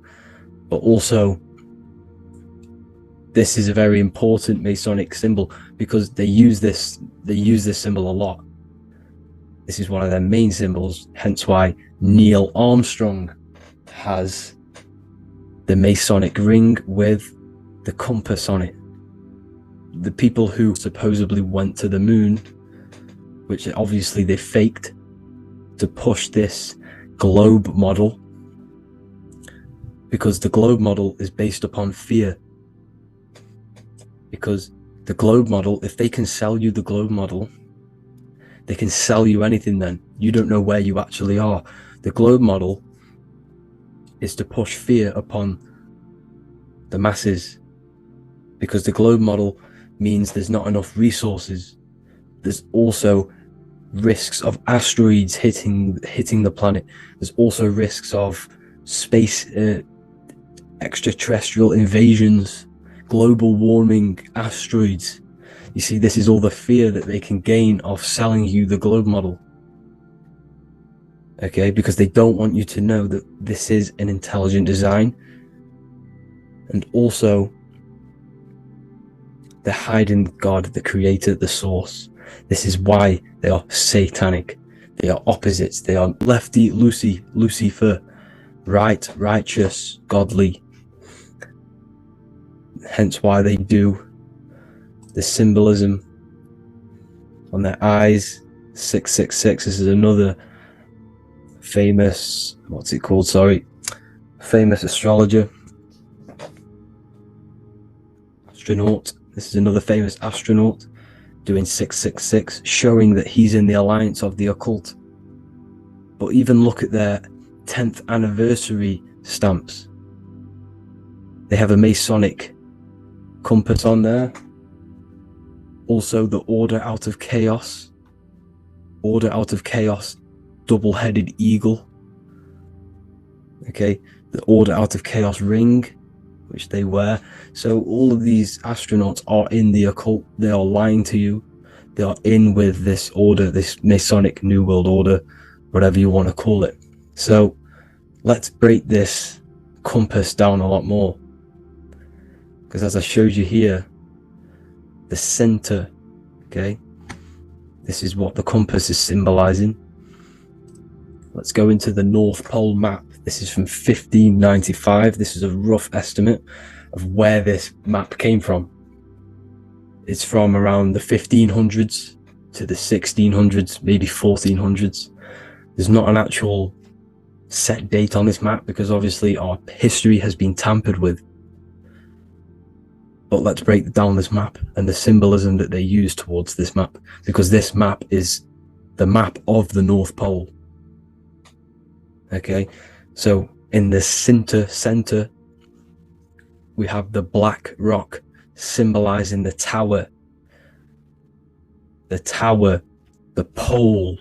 But also, this is a very important Masonic symbol because they use this symbol a lot. This is one of their main symbols, hence why Neil Armstrong has the Masonic ring with the compass on it. The people who supposedly went to the moon, which obviously they faked to push this globe model, because the globe model is based upon fear. Because the globe model, if they can sell you the globe model, they can sell you anything then. You don't know where you actually are. The globe model is to push fear upon the masses. Because the globe model means there's not enough resources. There's also risks of asteroids hitting the planet. There's also risks of space, extraterrestrial invasions, global warming, asteroids. You see, this is all the fear that they can gain of selling you the globe model. Okay, because they don't want you to know that this is an intelligent design. And also, they're hiding God, the creator, the source. This is why they are satanic. They are opposites. They are lefty, Lucifer, right, righteous, godly. Hence why they do the symbolism on their eyes, 666. This is another famous, famous astrologer, astronaut. This is another famous astronaut doing 666, showing that he's in the alliance of the occult. But even look at their 10th anniversary stamps. They have a Masonic compass on there. Also the Order Out of Chaos. Order Out of Chaos, double-headed eagle. Okay, the Order Out of Chaos ring, which they wear. So all of these astronauts are in the occult. They are lying to you. They are in with this order, this Masonic New World Order, whatever you want to call it. So let's break this compass down a lot more. Because as I showed you here, the center, okay, this is what the compass is symbolizing. Let's go into the North Pole map. This is from 1595. This is a rough estimate of where this map came from. It's from around the 1500s to the 1600s, maybe 1400s. There's not an actual set date on this map because obviously our history has been tampered with. But let's break down this map and the symbolism that they use towards this map, because this map is the map of the North Pole. Okay, so in the center, we have the black rock symbolizing the tower. The tower, the pole,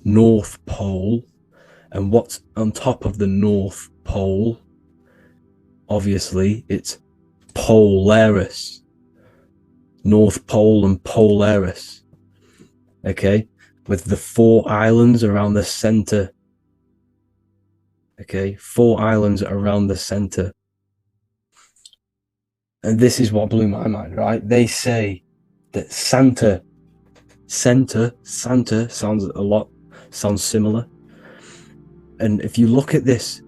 North Pole. And what's on top of the North Pole? Obviously, it's Polaris. North Pole and Polaris. Okay, with the 4 islands around the center. Okay, 4 islands around the center. And this is what blew my mind, right? They say that Santa sounds similar. And if you look at this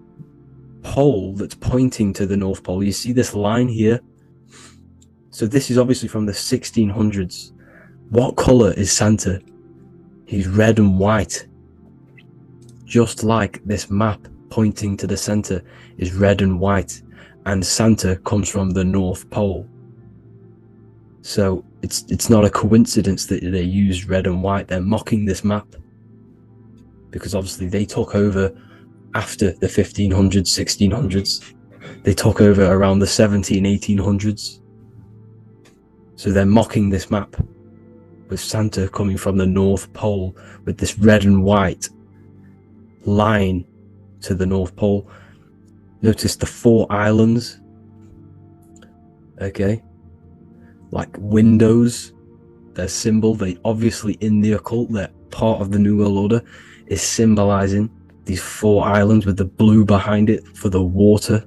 pole that's pointing to the North Pole, you see this line here. So this is obviously from the 1600s. What color is Santa? He's red and white. Just like this map pointing to the center is red and white. And Santa comes from the North Pole. So it's not a coincidence that they use red and white. They're mocking this map. Because obviously they took over after the 1500s, 1600s. They took over around the 1800s. So they're mocking this map with Santa coming from the North Pole with this red and white line to the North Pole. Notice the 4 islands. Okay. Like windows. Their symbol, they obviously in the occult, they're part of the New World Order, is symbolizing these 4 islands with the blue behind it for the water.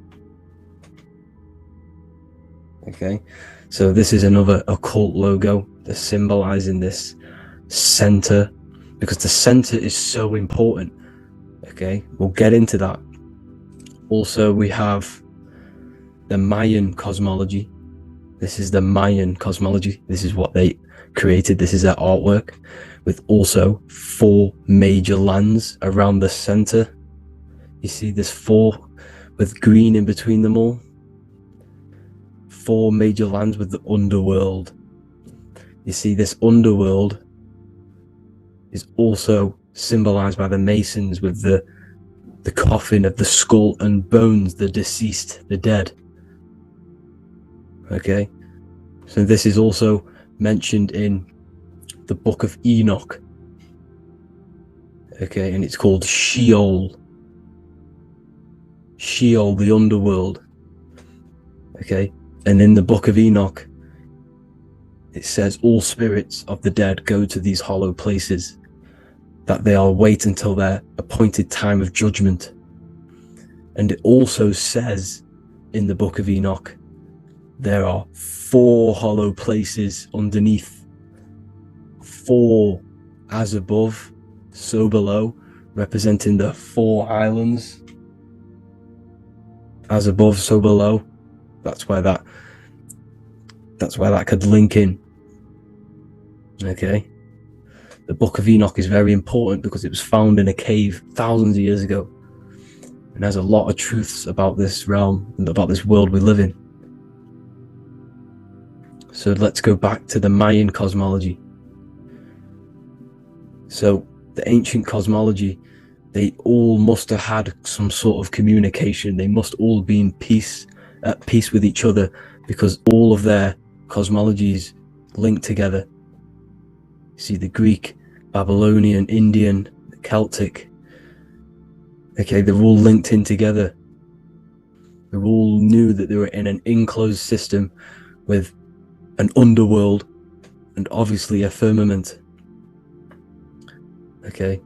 Okay, so this is another occult logo. They're symbolizing this center because the center is so important. Okay, we'll get into that. Also, we have the Mayan cosmology. This is the Mayan cosmology. This is what they created. This is their artwork, with also 4 major lands around the center. You see this 4 with green in between them all. 4 major lands with the underworld. You see this underworld is also symbolized by the Masons with the coffin of the skull and bones, the deceased, the dead. Okay, so this is also mentioned in the Book of Enoch. Okay, and it's called Sheol. Sheol, the underworld. Okay, and in the Book of Enoch, it says all spirits of the dead go to these hollow places, that they are wait until their appointed time of judgment. And it also says in the Book of Enoch, there are 4 hollow places underneath. 4 as above, so below, representing the 4 islands. As above, so below. That's where that could link in. Okay. The Book of Enoch is very important because it was found in a cave thousands of years ago, and has a lot of truths about this realm and about this world we live in. So let's go back to the Mayan cosmology. So the ancient cosmology, they all must have had some sort of communication. They must all be at peace with each other, because all of their cosmologies link together. See, the Greek, Babylonian, Indian, Celtic, okay, they're all linked in together. They all knew that they were in an enclosed system with an underworld and obviously a firmament. Okay,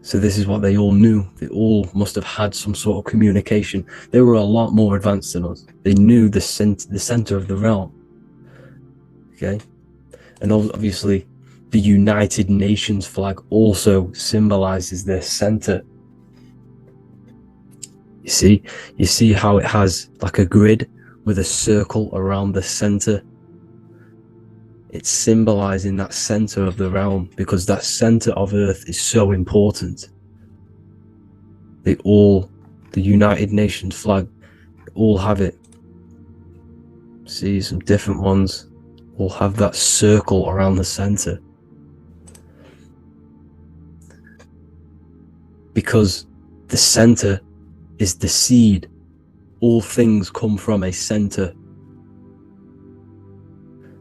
so this is what they all knew. They all must have had some sort of communication. They were a lot more advanced than us. They knew the center of the realm. Okay, and obviously the United Nations flag also symbolizes their center. You see how it has like a grid with a circle around the center. It's symbolizing that center of the realm, because that center of Earth is so important. The United Nations flag, all have it. See, some different ones all have that circle around the center. Because the center is the seed. All things come from a center.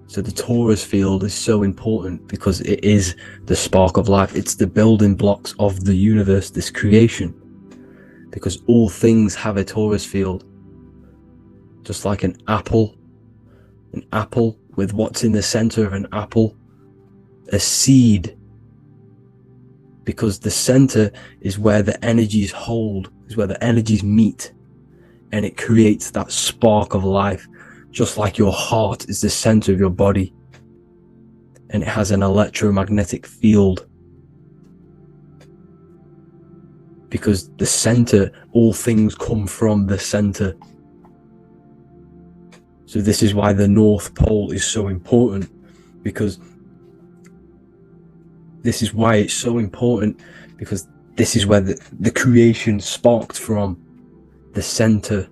So the torus field is so important because it is the spark of life. It's the building blocks of the universe, this creation. Because all things have a torus field. Just like an apple with what's in the center of an apple, a seed. Because the center is where the energies hold, is where the energies meet, and it creates that spark of life. Just like your heart is the center of your body, and it has an electromagnetic field. Because the center, all things come from the center. So this is why the North Pole is so important, because this is why it's so important, because this is where the creation sparked from, the center.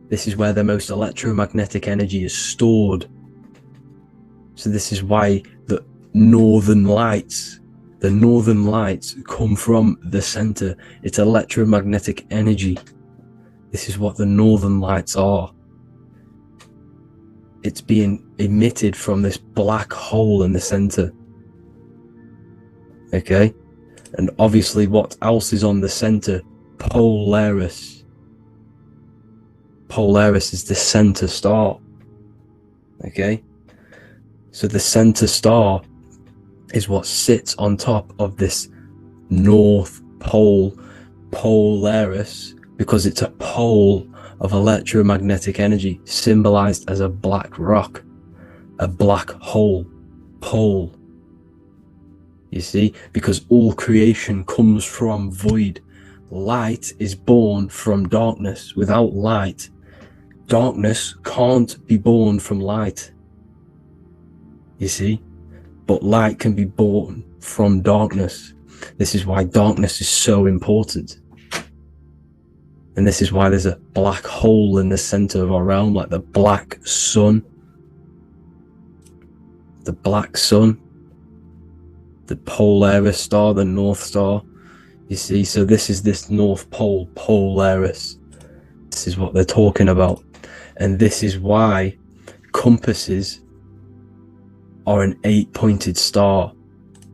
This is where the most electromagnetic energy is stored. So this is why the northern lights come from the center. It's electromagnetic energy. This is what the northern lights are. It's being emitted from this black hole in the center. Okay? And obviously what else is on the center? Polaris. Polaris is the center star. Okay? So the center star is what sits on top of this North Pole, Polaris, because it's a pole of electromagnetic energy, symbolized as a black rock, a black hole, pole. You see, because all creation comes from void. Light is born from darkness. Without light, darkness can't be born from light. You see, but light can be born from darkness. This is why darkness is so important. And this is why there's a black hole in the center of our realm, like the black sun. The black sun. The Polaris star, the North Star. You see, so this is this North Pole, Polaris. This is what they're talking about. And this is why compasses are an 8-pointed star,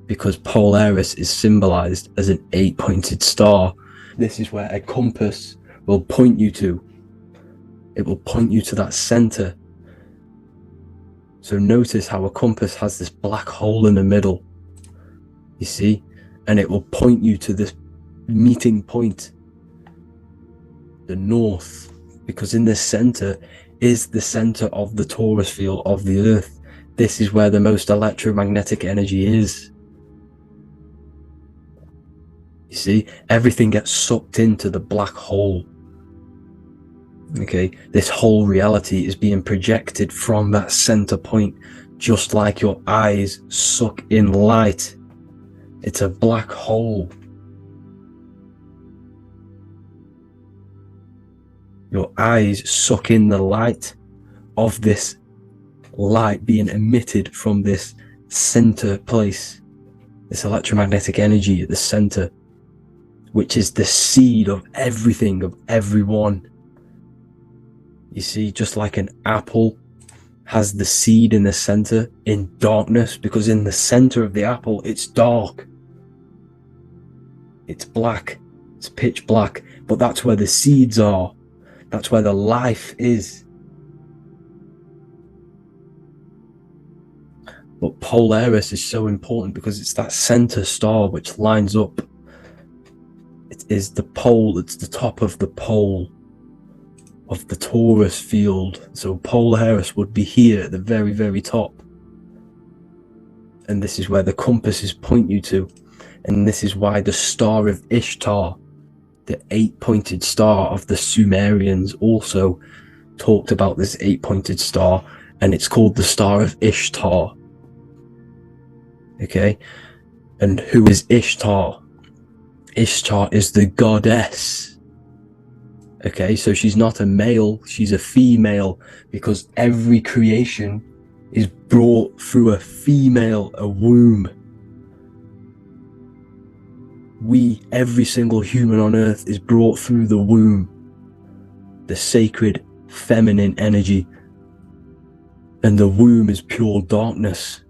because Polaris is symbolized as an 8-pointed star. This is where a compass will point you to. It will point you to that center. So notice how a compass has this black hole in the middle. You see? And it will point you to this meeting point, the north, because in the center is the center of the torus field of the earth. This is where the most electromagnetic energy is. You see, everything gets sucked into the black hole. Okay, this whole reality is being projected from that center point just like your eyes suck in light. It's a black hole. Your eyes suck in the light of this light being emitted from this center place, this electromagnetic energy at the center, which is the seed of everything, of everyone. You see, just like an apple has the seed in the center in darkness, because in the center of the apple, it's dark. It's black. It's pitch black. But that's where the seeds are. That's where the life is. But Polaris is so important because it's that center star which lines up. It is the pole, it's the top of the pole of the torus field. So Polaris would be here at the very, very top. And this is where the compasses point you to. And this is why the Star of Ishtar, the 8-pointed star of the Sumerians, also talked about this 8-pointed star, and it's called the Star of Ishtar. Okay? And who is Ishtar? Ishtar is the goddess. Okay, so she's not a male, she's a female, because every creation is brought through a female, a womb. Every single human on earth is brought through the womb, the sacred feminine energy, and the womb is pure darkness.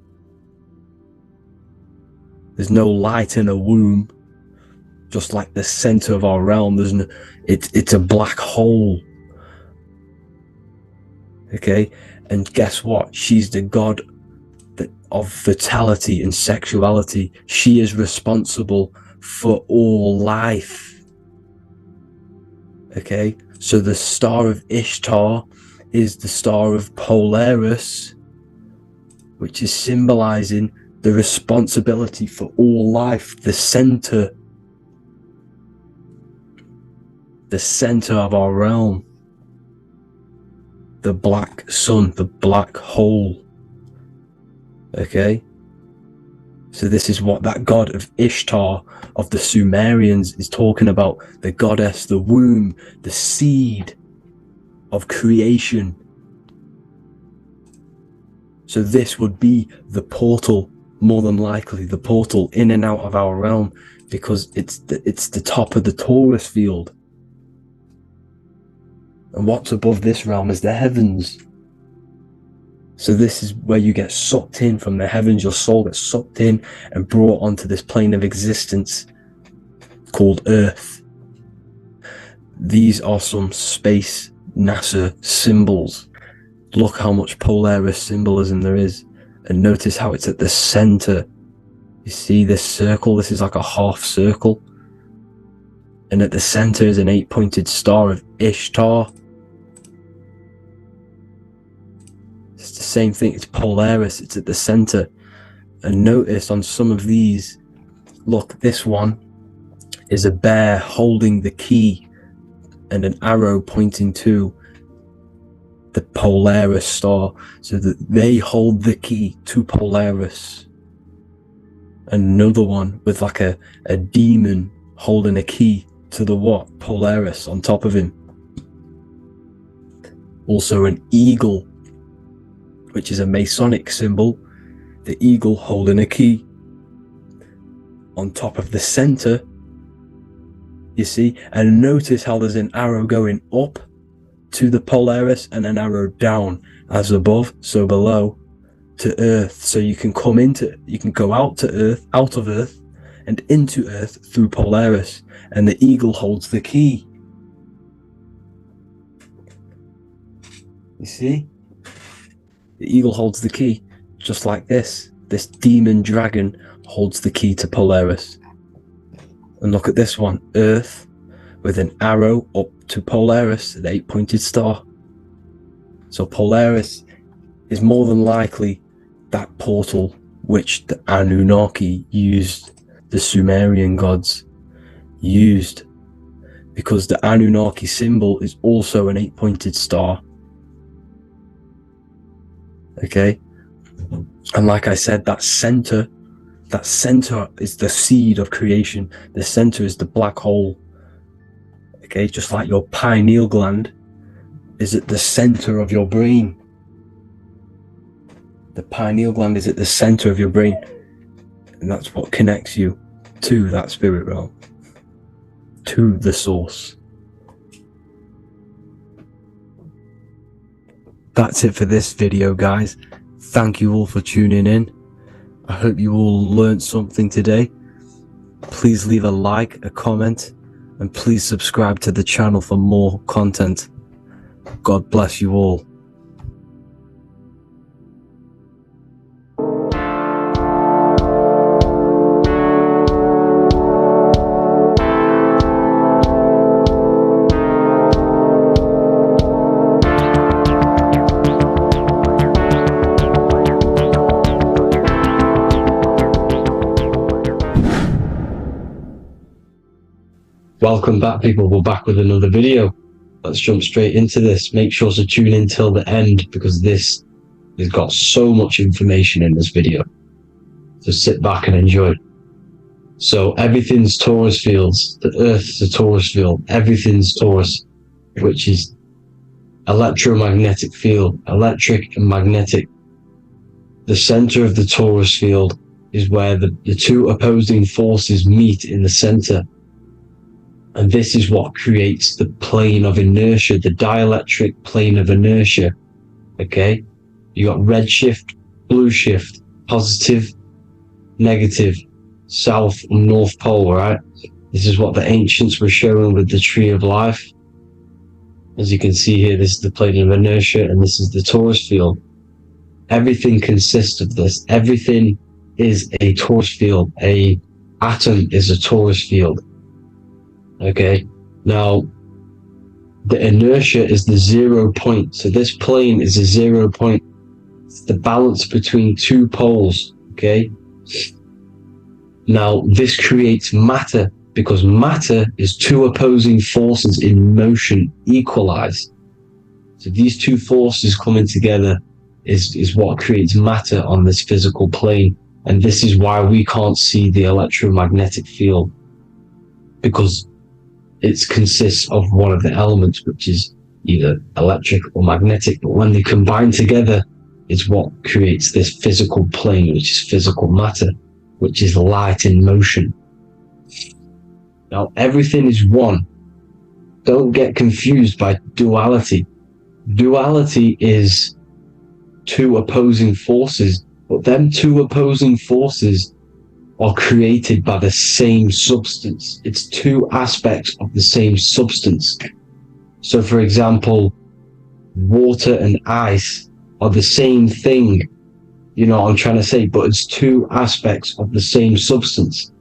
There's no light in a womb, just like the center of our realm. It's a black hole. Okay, and guess what? She's the god of fertility and sexuality. She is responsible for all life. Okay, so the Star of Ishtar is the Star of Polaris, which is symbolizing the responsibility for all life, the center of our realm, the black sun, the black hole. Okay, so this is what that god of Ishtar of the Sumerians is talking about, the goddess, the womb, the seed of creation. So this would be the portal, more than likely the portal in and out of our realm, because it's the top of the torus field. And what's above this realm is the heavens. So this is where you get sucked in from the heavens. Your soul gets sucked in and brought onto this plane of existence called Earth. These are some space NASA symbols. Look how much Polaris symbolism there is. And notice how it's at the center. You see this circle? This is like a half circle. And at the center is an 8-pointed star of Ishtar. It's the same thing, it's Polaris, it's at the center. And notice on some of these, look, this one is a bear holding the key and an arrow pointing to the Polaris star, so that they hold the key to Polaris. Another one with like a demon holding a key to the what? Polaris on top of him. Also an eagle, which is a Masonic symbol, the eagle holding a key. On top of the center, you see, and notice how there's an arrow going up to the Polaris and an arrow down, as above, so below, to Earth. So you can go out to Earth, out of Earth, and into Earth through Polaris, and the eagle holds the key. You see? The eagle holds the key, just like this. This demon dragon holds the key to Polaris. And look at this one, Earth, with an arrow up to Polaris, the 8-pointed star. So Polaris is more than likely that portal which the Anunnaki used, the Sumerian gods used, because the Anunnaki symbol is also an 8-pointed star. Okay, And like I said, that center is the seed of creation. The center is the black hole. Okay, just like your pineal gland is at the center of your brain. The pineal gland is at the center of your brain. And that's what connects you to that spirit realm, to the source. That's it for this video, guys. Thank you all for tuning in. I hope you all learned something today. Please leave a like, a comment, and please subscribe to the channel for more content. God bless you all. Welcome back, people. We're back with another video. Let's jump straight into this. Make sure to tune in till the end, because this has got so much information in this video. So sit back and enjoy. So everything's torus fields. The Earth's a torus field. Everything's torus, which is electromagnetic field, electric and magnetic. The center of the torus field is where the two opposing forces meet in the center. And this is what creates the plane of inertia, the dielectric plane of inertia. Okay? You got red shift, blue shift, positive, negative, south and north pole, right? This is what the ancients were showing with the tree of life. As you can see here, this is the plane of inertia, and this is the torus field. Everything consists of this. Everything is a torus field. A atom is a torus field. Okay, now the inertia is the 0 point. So this plane is a 0 point. It's the balance between two poles. Okay, now this creates matter, because matter is two opposing forces in motion equalized. So these two forces coming together is what creates matter on this physical plane. And this is why we can't see the electromagnetic field, because it consists of one of the elements, which is either electric or magnetic, but when they combine together, it's what creates this physical plane, which is physical matter, which is light in motion. Now, everything is one. Don't get confused by duality. Duality is two opposing forces, but them two opposing forces are created by the same substance. It's two aspects of the same substance. So for example, water and ice are the same thing, you know what I'm trying to say, but it's two aspects of the same substance,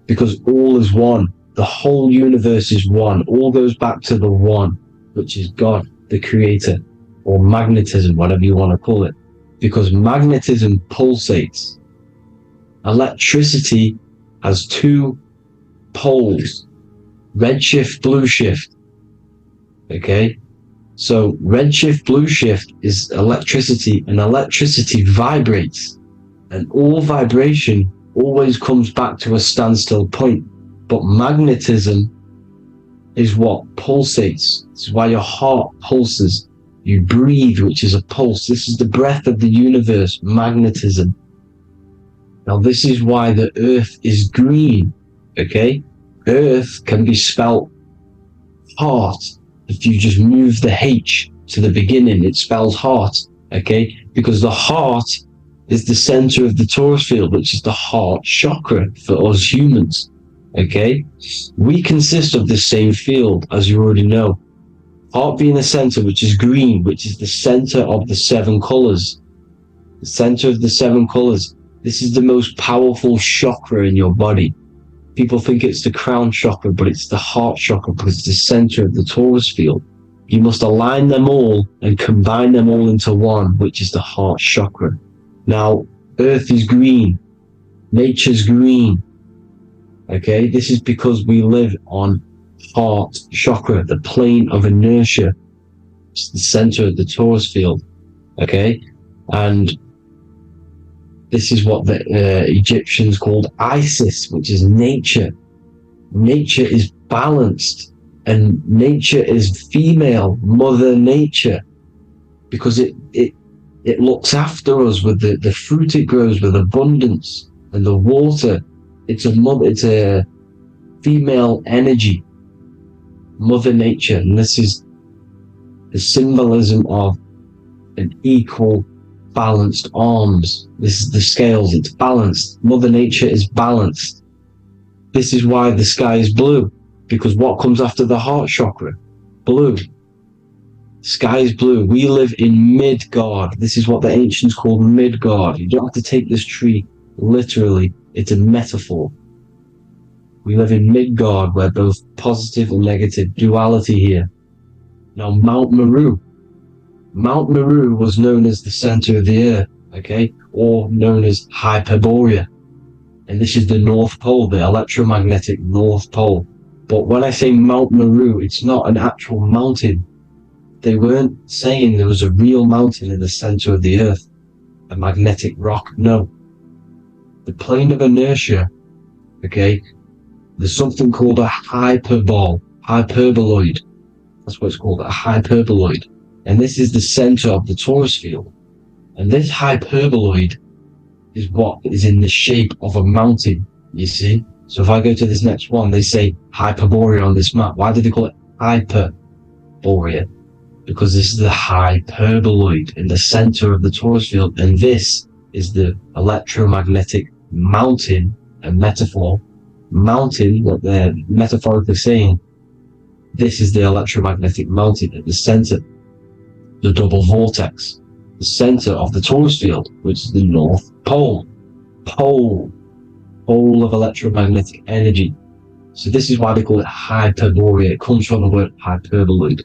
because all is one. The whole universe is one. All goes back to the one, which is God, the creator, or magnetism, whatever you want to call it, because magnetism pulsates. Electricity has two poles, red shift, blue shift. Okay, so red shift, blue shift is electricity, and electricity vibrates, and all vibration always comes back to a standstill point. But magnetism is what pulsates. This is why your heart pulses. You breathe, which is a pulse. This is the breath of the universe, magnetism. Now, this is why the earth is green, okay? Earth can be spelt heart. If you just move the H to the beginning, it spells heart, okay? Because the heart is the center of the torus field, which is the heart chakra for us humans, okay? We consist of the same field, as you already know. Heart being the center, which is green, which is the center of the seven colors. The center of the seven colors. This is the most powerful chakra in your body. People think it's the crown chakra, but it's the heart chakra, because it's the center of the torus field. You must align them all and combine them all into one, which is the heart chakra. Now, earth is green. Nature's green. Okay, this is because we live on heart chakra, the plane of inertia. It's the center of the torus field. Okay, and This is what the Egyptians called Isis, which is nature. Nature is balanced, and nature is female, Mother Nature, because it looks after us with the fruit it grows with abundance, and the water. It's a female energy, Mother Nature, and this is the symbolism of an equal, balanced arms. This is the scales, it's balanced. Mother Nature is balanced. This is why the sky is blue, because what comes after the heart chakra? Blue. Sky is blue. We live in Midgard. This is what the ancients called Midgard. You don't have to take this tree literally. It's a metaphor. We live in Midgard, where both positive and negative duality here. Now, Mount Meru. Mount Meru was known as the center of the earth, okay, or known as Hyperborea. And this is the North Pole, the electromagnetic North Pole. But when I say Mount Meru, it's not an actual mountain. They weren't saying there was a real mountain in the center of the earth, a magnetic rock. No. The plane of inertia, okay, there's something called a hyperboloid. That's what it's called, a hyperboloid. And this is the center of the torus field. And this hyperboloid is what is in the shape of a mountain, you see? So if I go to this next one, they say Hyperborea on this map. Why did they call it Hyperborea? Because this is the hyperboloid in the center of the torus field, and this is the electromagnetic mountain, a metaphor. Mountain, what they're metaphorically saying, this is the electromagnetic mountain at the center, the double vortex, the center of the torus field, which is the North Pole. Pole of electromagnetic energy. So this is why they call it Hyperborea. It comes from the word hyperboloid.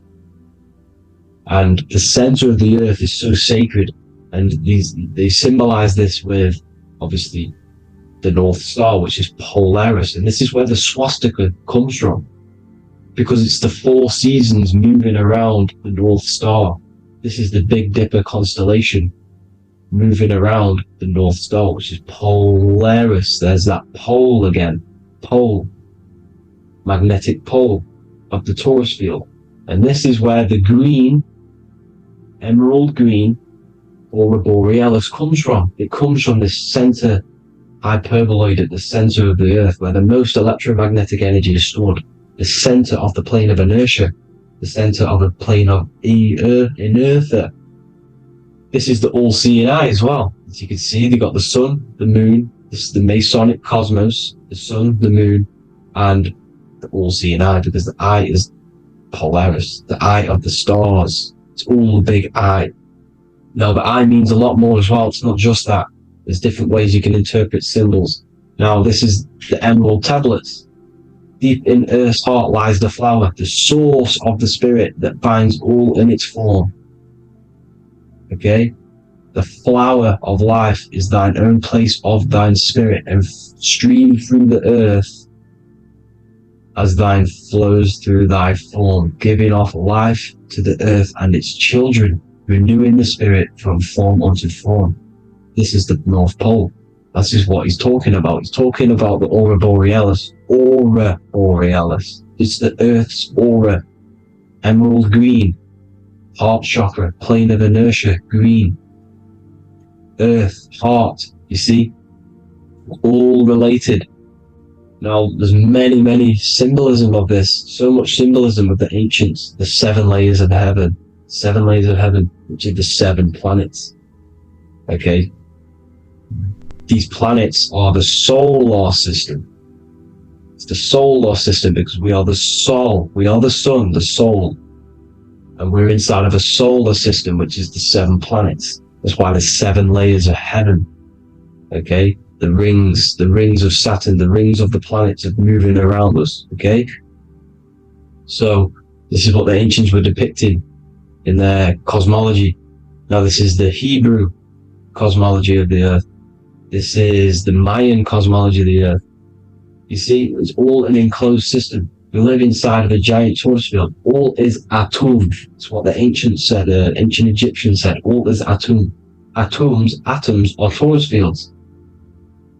And the center of the earth is so sacred, and they symbolize this with, obviously, the North Star, which is Polaris. And this is where the swastika comes from, because it's the 4 seasons moving around the North Star. This is the Big Dipper constellation moving around the North Star, which is Polaris. There's that pole again. Pole. Magnetic pole of the torus field. And this is where the green, emerald green, aurora borealis comes from. It comes from this center hyperboloid at the center of the earth, where the most electromagnetic energy is stored. The center of the plane of inertia. The center of the plane of inertia. This is the all-seeing eye as well. As you can see, they got the sun, the moon. This is the Masonic cosmos, the sun, the moon, and the all-seeing eye, because the eye is Polaris, the eye of the stars. It's all the big eye. Now, the eye means a lot more as well. It's not just that. There's different ways you can interpret symbols. Now, this is the emerald tablets. Deep in Earth's heart lies the flower, the source of the spirit that binds all in its form. Okay? The flower of life is thine own place of thine spirit, and stream through the earth as thine flows through thy form, giving off life to the earth and its children, renewing the spirit from form unto form. This is the North Pole. This is what he's talking about. He's talking about the aurora borealis. Aurora borealis. It's the earth's aura. Emerald green. Heart chakra. Plane of inertia. Green. Earth. Heart. You see? All related. Now, there's many symbolism of this. So much symbolism of the ancients. The 7 layers of heaven. 7 layers of heaven, which are the 7 planets. Okay? These planets are the solar system. It's the solar system because we are the soul. We are the sun, the soul. And we're inside of a solar system, which is the 7 planets. That's why there's 7 layers of heaven. Okay? The rings of Saturn, the rings of the planets are moving around us. Okay? So, this is what the ancients were depicting in their cosmology. Now, this is the Hebrew cosmology of the earth. This is the Mayan cosmology of the earth. You see, it's all an enclosed system. We live inside of a giant torus field. All is atum. It's what the ancients said, ancient Egyptians said. All is atum. Atoms are torus fields.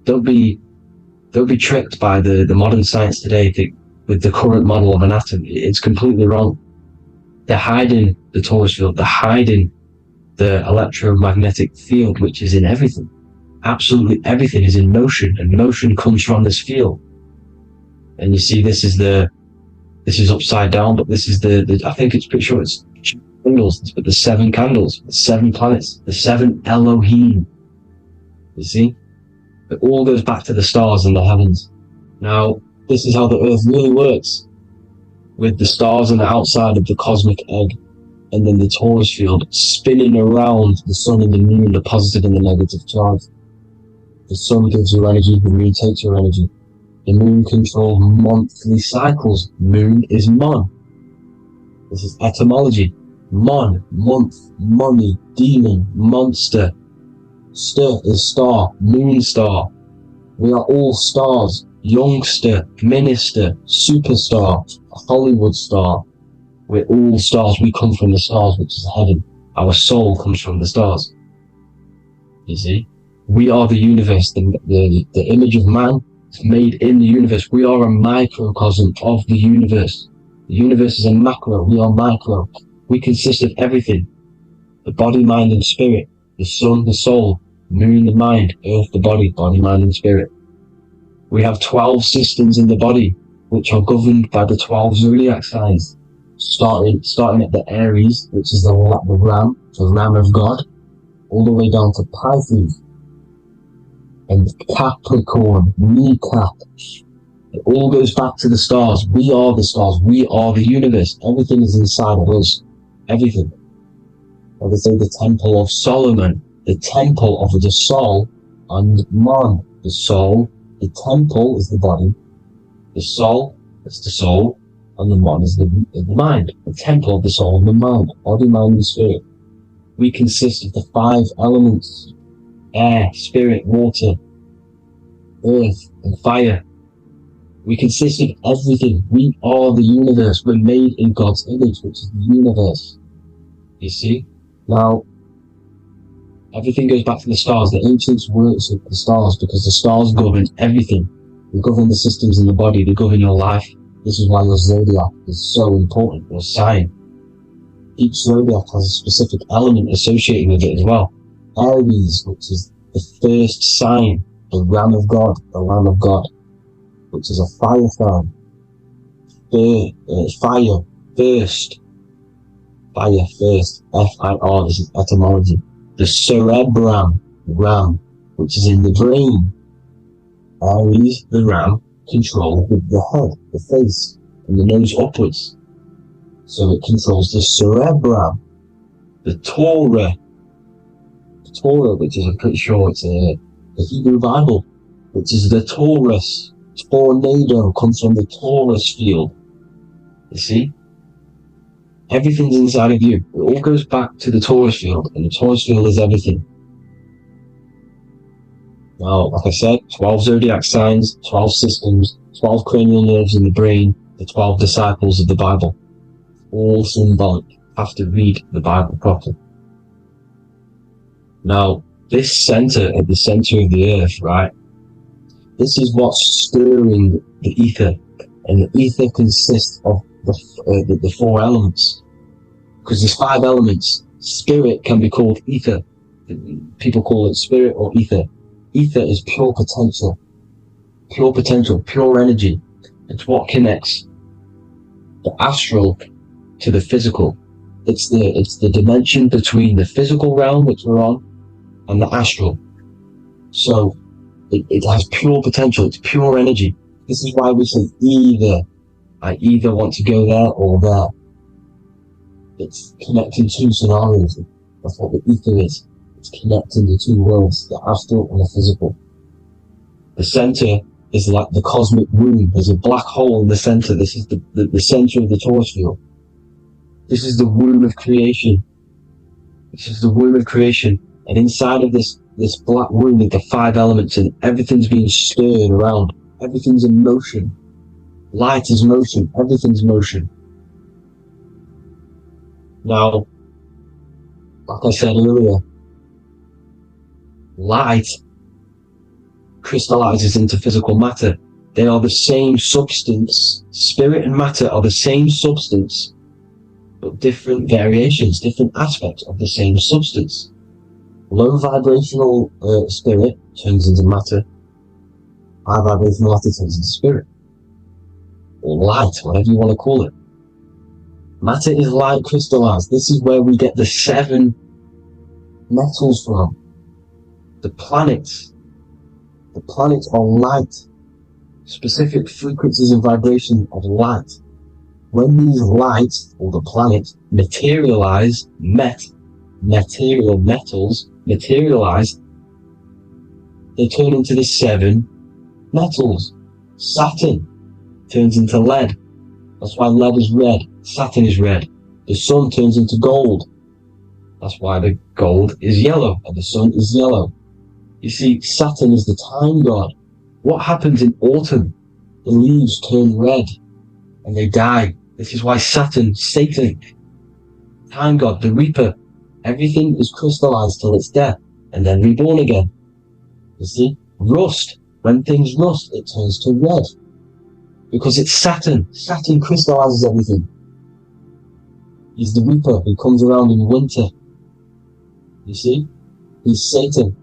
don't be tricked by the modern science today with the current model of an atom. It's completely wrong. They're hiding the torus field. They're hiding the electromagnetic field, which is in everything. Absolutely everything is in motion, and motion comes from this field. And you see, this is upside down, but this is the I think it's pretty sure it's candles, but the 7 candles, the 7 planets, the 7 Elohim. You see? It all goes back to the stars and the heavens. Now, this is how the earth really works, with the stars on the outside of the cosmic egg, and then the torus field spinning around the sun and the moon, the positive and the negative charge. The sun gives you energy, the moon takes your energy. The moon controls monthly cycles. Moon is mon. This is etymology. Mon, month, money, demon, monster. Stir is star, moon star. We are all stars. Youngster, minister, superstar, Hollywood star. We're all stars. We come from the stars, which is heaven. Our soul comes from the stars. You see? We are the universe. The image of man is made in the universe. We are a microcosm of the universe. The universe is a macro. We are micro. We consist of everything. The body, mind, and spirit. The sun, the soul. Moon, the mind. Earth, the body. Body, mind, and spirit. We have 12 systems in the body, which are governed by the 12 zodiac signs. Starting at the Aries, which is the ram of God, all the way down to Pisces and Capricorn, kneecap. It all goes back to the stars. We are the stars. We are the universe. Everything is inside of us. Everything. Like I say, the Temple of Solomon, the Temple of the Soul, and man, the soul. The temple is the body. The soul is the soul. And the man is the mind. The temple of the soul and the mind. Body, mind, and spirit. We consist of the 5 elements. Air, spirit, water, earth, and fire. We consist of everything. We are the universe. We're made in God's image, which is the universe. You see? Now, everything goes back to the stars. The ancients worship the stars because the stars govern everything. They govern the systems in the body. They govern your life. This is why your zodiac is so important, your sign. Each zodiac has a specific element associated with it as well. Aries, which is the first sign, the Ram of God, which is a fire sign. Fire, first. F-I-R, this is etymology. The cerebrum, ram, which is in the brain. Aries, the ram, controls the head, the face, and the nose upwards. So it controls the cerebrum. The Torah, which is, I'm pretty sure it's the Hebrew Bible, which is the Taurus. Tornado comes from the Taurus field. You see? Everything's inside of you. It all goes back to the Taurus field, and the Taurus field is everything. Now, like I said, 12 zodiac signs, 12 systems, 12 cranial nerves in the brain, the 12 disciples of the Bible. All symbolic. Have to read the Bible properly. Now, this center, at the center of the earth, right? This is what's stirring the ether. And the ether consists of the 4 elements. Because there's 5 elements. Spirit can be called ether. People call it spirit or ether. Ether is pure potential, pure energy. It's what connects the astral to the physical. It's the dimension between the physical realm, which we're on, and the astral. So it has pure potential. It's pure energy. This is why we say either. I either want to go there or there. It's connecting 2 scenarios. That's what the ether is. It's connecting the 2 worlds, the astral and the physical. The center is like the cosmic womb. There's a black hole in the center. This is the center of the Taurus field. This is the womb of creation. This is the womb of creation. And inside of this black womb are the 5 elements, and everything's being stirred around. Everything's in motion. Light is motion. Everything's motion. Now, like I said earlier, light crystallizes into physical matter. They are the same substance. Spirit and matter are the same substance, but different variations, different aspects of the same substance. Low vibrational spirit turns into matter. High vibrational matter turns into spirit. Or light, whatever you want to call it. Matter is light crystallized. This is where we get the 7 metals from. The planets. The planets are light. Specific frequencies and vibration of light. When these lights, or the planets, materialize, material metals, materialize, they turn into the 7 metals. Saturn turns into lead. That's why lead is red. Saturn is red. The sun turns into gold. That's why the gold is yellow, and the sun is yellow. You see, Saturn is the time god. What happens in autumn? The leaves turn red, and they die. This is why Saturn, Satan, time god, the reaper, everything is crystallized till it's death, and then reborn again. You see? Rust. When things rust, it turns to red. Because it's Saturn. Saturn crystallizes everything. He's the reaper who comes around in winter. You see? He's Satan.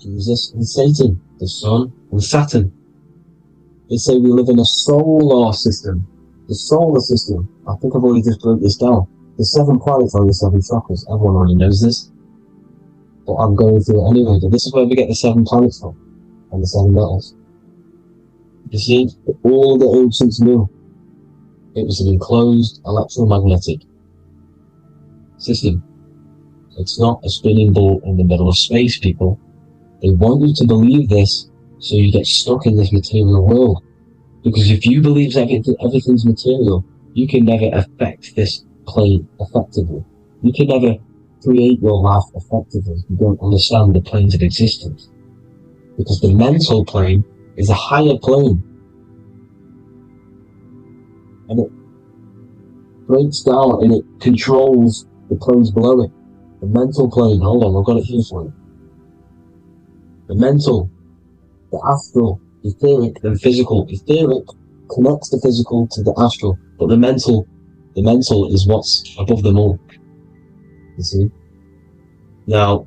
Jesus and Satan, the sun and Saturn. They say we live in a solar system. The solar system, I think I've already just broke this down. The 7 planets are the 7 chakras. Everyone already knows this. But I'm going through it anyway. But this is where we get the 7 planets from. And the 7 metals. You see, all the ancients knew it was an enclosed electromagnetic system. It's not a spinning ball in the middle of space, people. They want you to believe this so you get stuck in this material world. Because if you believe everything's material, you can never affect this plane effectively. You can never create your life effectively if you don't understand the planes of existence. Because the mental plane is a higher plane. And it breaks down and it controls the planes below it. The mental plane, hold on, I've got it here for you. The mental, the astral, etheric, then physical. Etheric connects the physical to the astral, but the mental is what's above them all. You see? Now,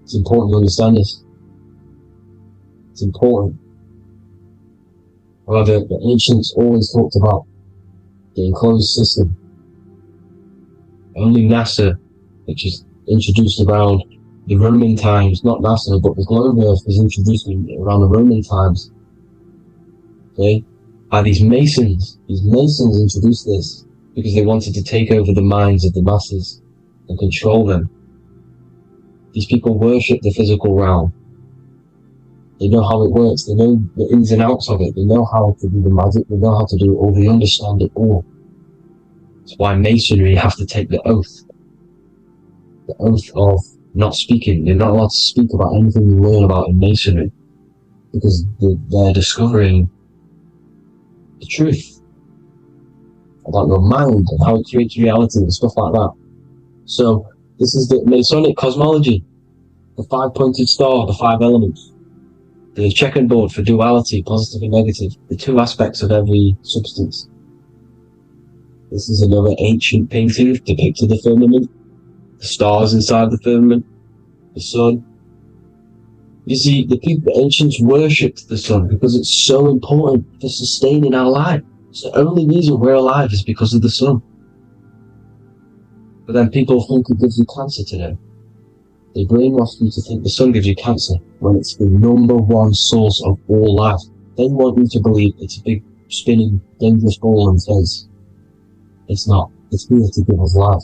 it's important to understand this. It's important. However, the ancients always talked about the enclosed system. Only NASA, which is introduced around the Roman times, not NASA, but the globe Earth was introduced around the Roman times. Okay? By these Masons. These Masons introduced this because they wanted to take over the minds of the masses and control them. These people worship the physical realm. They know how it works. They know the ins and outs of it. They know how to do the magic. They know how to do it all. They understand it all. That's why Masonry have to take the oath. The oath of not speaking. You're not allowed to speak about anything you learn about in Masonry. Because they're discovering the truth about your mind and how it creates reality and stuff like that. So, this is the Masonic cosmology. The 5-pointed star, the 5 elements. The checkerboard for duality, positive and negative. The 2 aspects of every substance. This is another ancient painting depicting the firmament. The stars inside the firmament. The sun. You see, the ancients worshipped the sun because it's so important for sustaining our life. It's the only reason we're alive is because of the sun. But then people think it gives you cancer today. They brainwash you to think the sun gives you cancer when it's the #1 source of all life. They want you to believe it's a big, spinning, dangerous ball in space. It's not. It's here to give us life.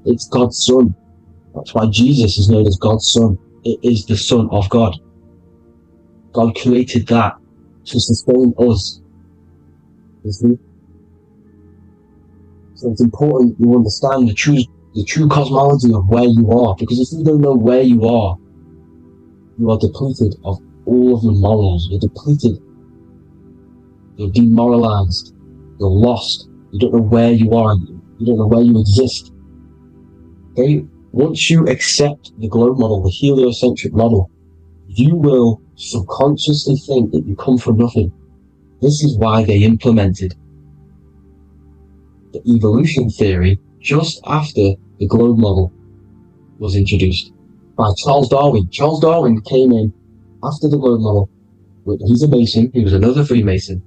It's God's Son. That's why Jesus is known as God's Son. It is the Son of God. God created that to sustain us. You see? So it's important you understand the true cosmology of where you are. Because if you don't know where you are depleted of all of your morals. You're depleted. You're demoralized. You're lost. You don't know where you are. You don't know where you exist. Okay? Once you accept the globe model, the heliocentric model, you will subconsciously think that you come from nothing. This is why they implemented the evolution theory just after the globe model was introduced by Charles Darwin. Charles Darwin came in after the globe model. He's a Mason, he was another Freemason,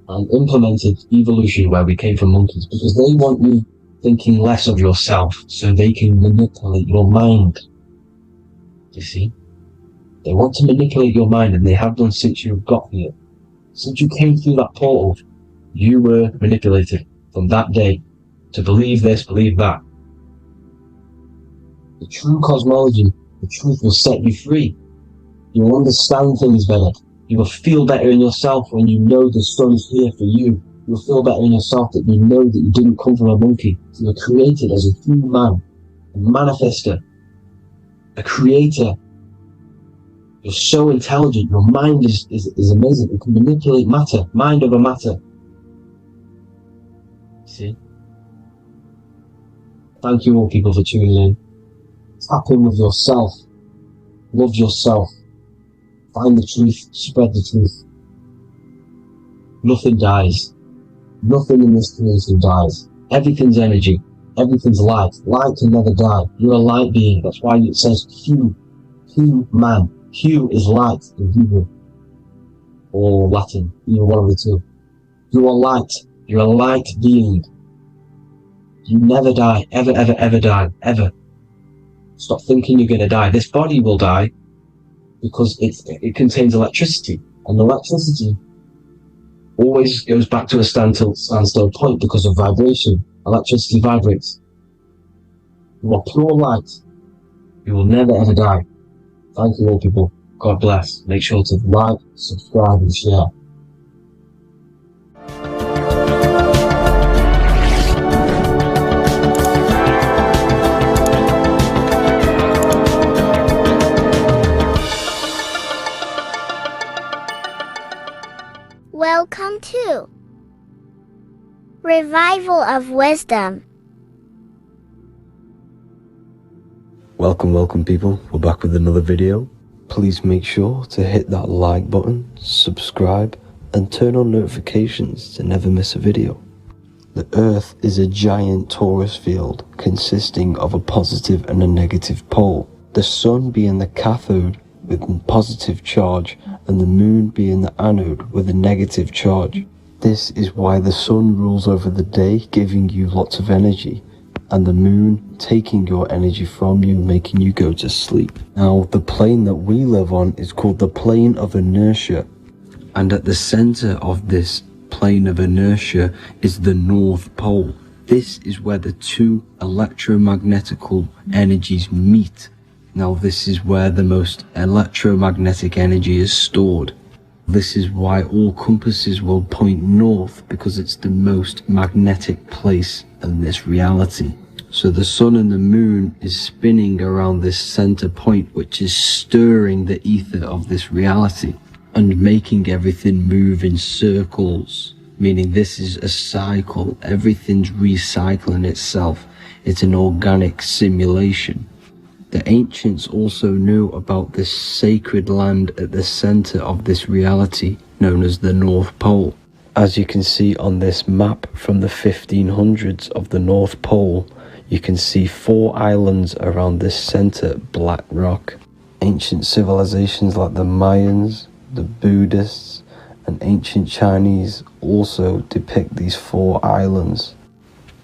and implemented evolution where we came from monkeys, because they want you thinking less of yourself so they can manipulate your mind. You see? They want to manipulate your mind, and they have done since you got here. Since you came through that portal, you were manipulated from that day to believe this, believe that. The true cosmology, the truth will set you free. You'll understand things better. You will feel better in yourself when you know the sun is here for you. You'll feel better in yourself that you know that you didn't come from a monkey. You were created as a human, a manifester, a creator. You're so intelligent. Your mind is amazing. You can manipulate matter, mind over matter. See? Thank you all people for tuning in. Tap in with yourself. Love yourself. Find the truth. Spread the truth. Nothing dies. Nothing in this creation dies. Everything's energy. Everything's light. Light can never die. You're a light being. That's why it says Q. Q man. Q is light in Hebrew. Or Latin. Either one of the two. You are light. You're a light being. You never die. Ever, ever, ever die. Ever. Stop thinking you're going to die. This body will die because it contains electricity. And electricity always goes back to a standstill point because of vibration. Electricity vibrates. You are pure light. You will never ever die. Thank you all people. God bless. Make sure to like, subscribe and share. Welcome to Revival of Wisdom. Welcome people, we're back with another video. Please make sure to hit that like button, subscribe and turn on notifications to never miss a video. The Earth is a giant torus field consisting of a positive and a negative pole. The Sun being the cathode with a positive charge and the Moon being the anode with a negative charge. This is why the Sun rules over the day, giving you lots of energy, and the Moon taking your energy from you, making you go to sleep. Now, the plane that we live on is called the plane of inertia, and at the center of this plane of inertia is the North Pole. This is where the two electromagnetical energies meet. Now, this is where the most electromagnetic energy is stored. This is why all compasses will point north, because it's the most magnetic place in this reality. So the Sun and the Moon is spinning around this center point, which is stirring the ether of this reality and making everything move in circles, meaning this is a cycle. Everything's recycling itself. It's an organic simulation. The ancients also knew about this sacred land at the center of this reality, known as the North Pole. As you can see on this map from the 1500s of the North Pole, you can see 4 islands around this center black rock. Ancient civilizations like the Mayans, the Buddhists, and ancient Chinese also depict these 4 islands.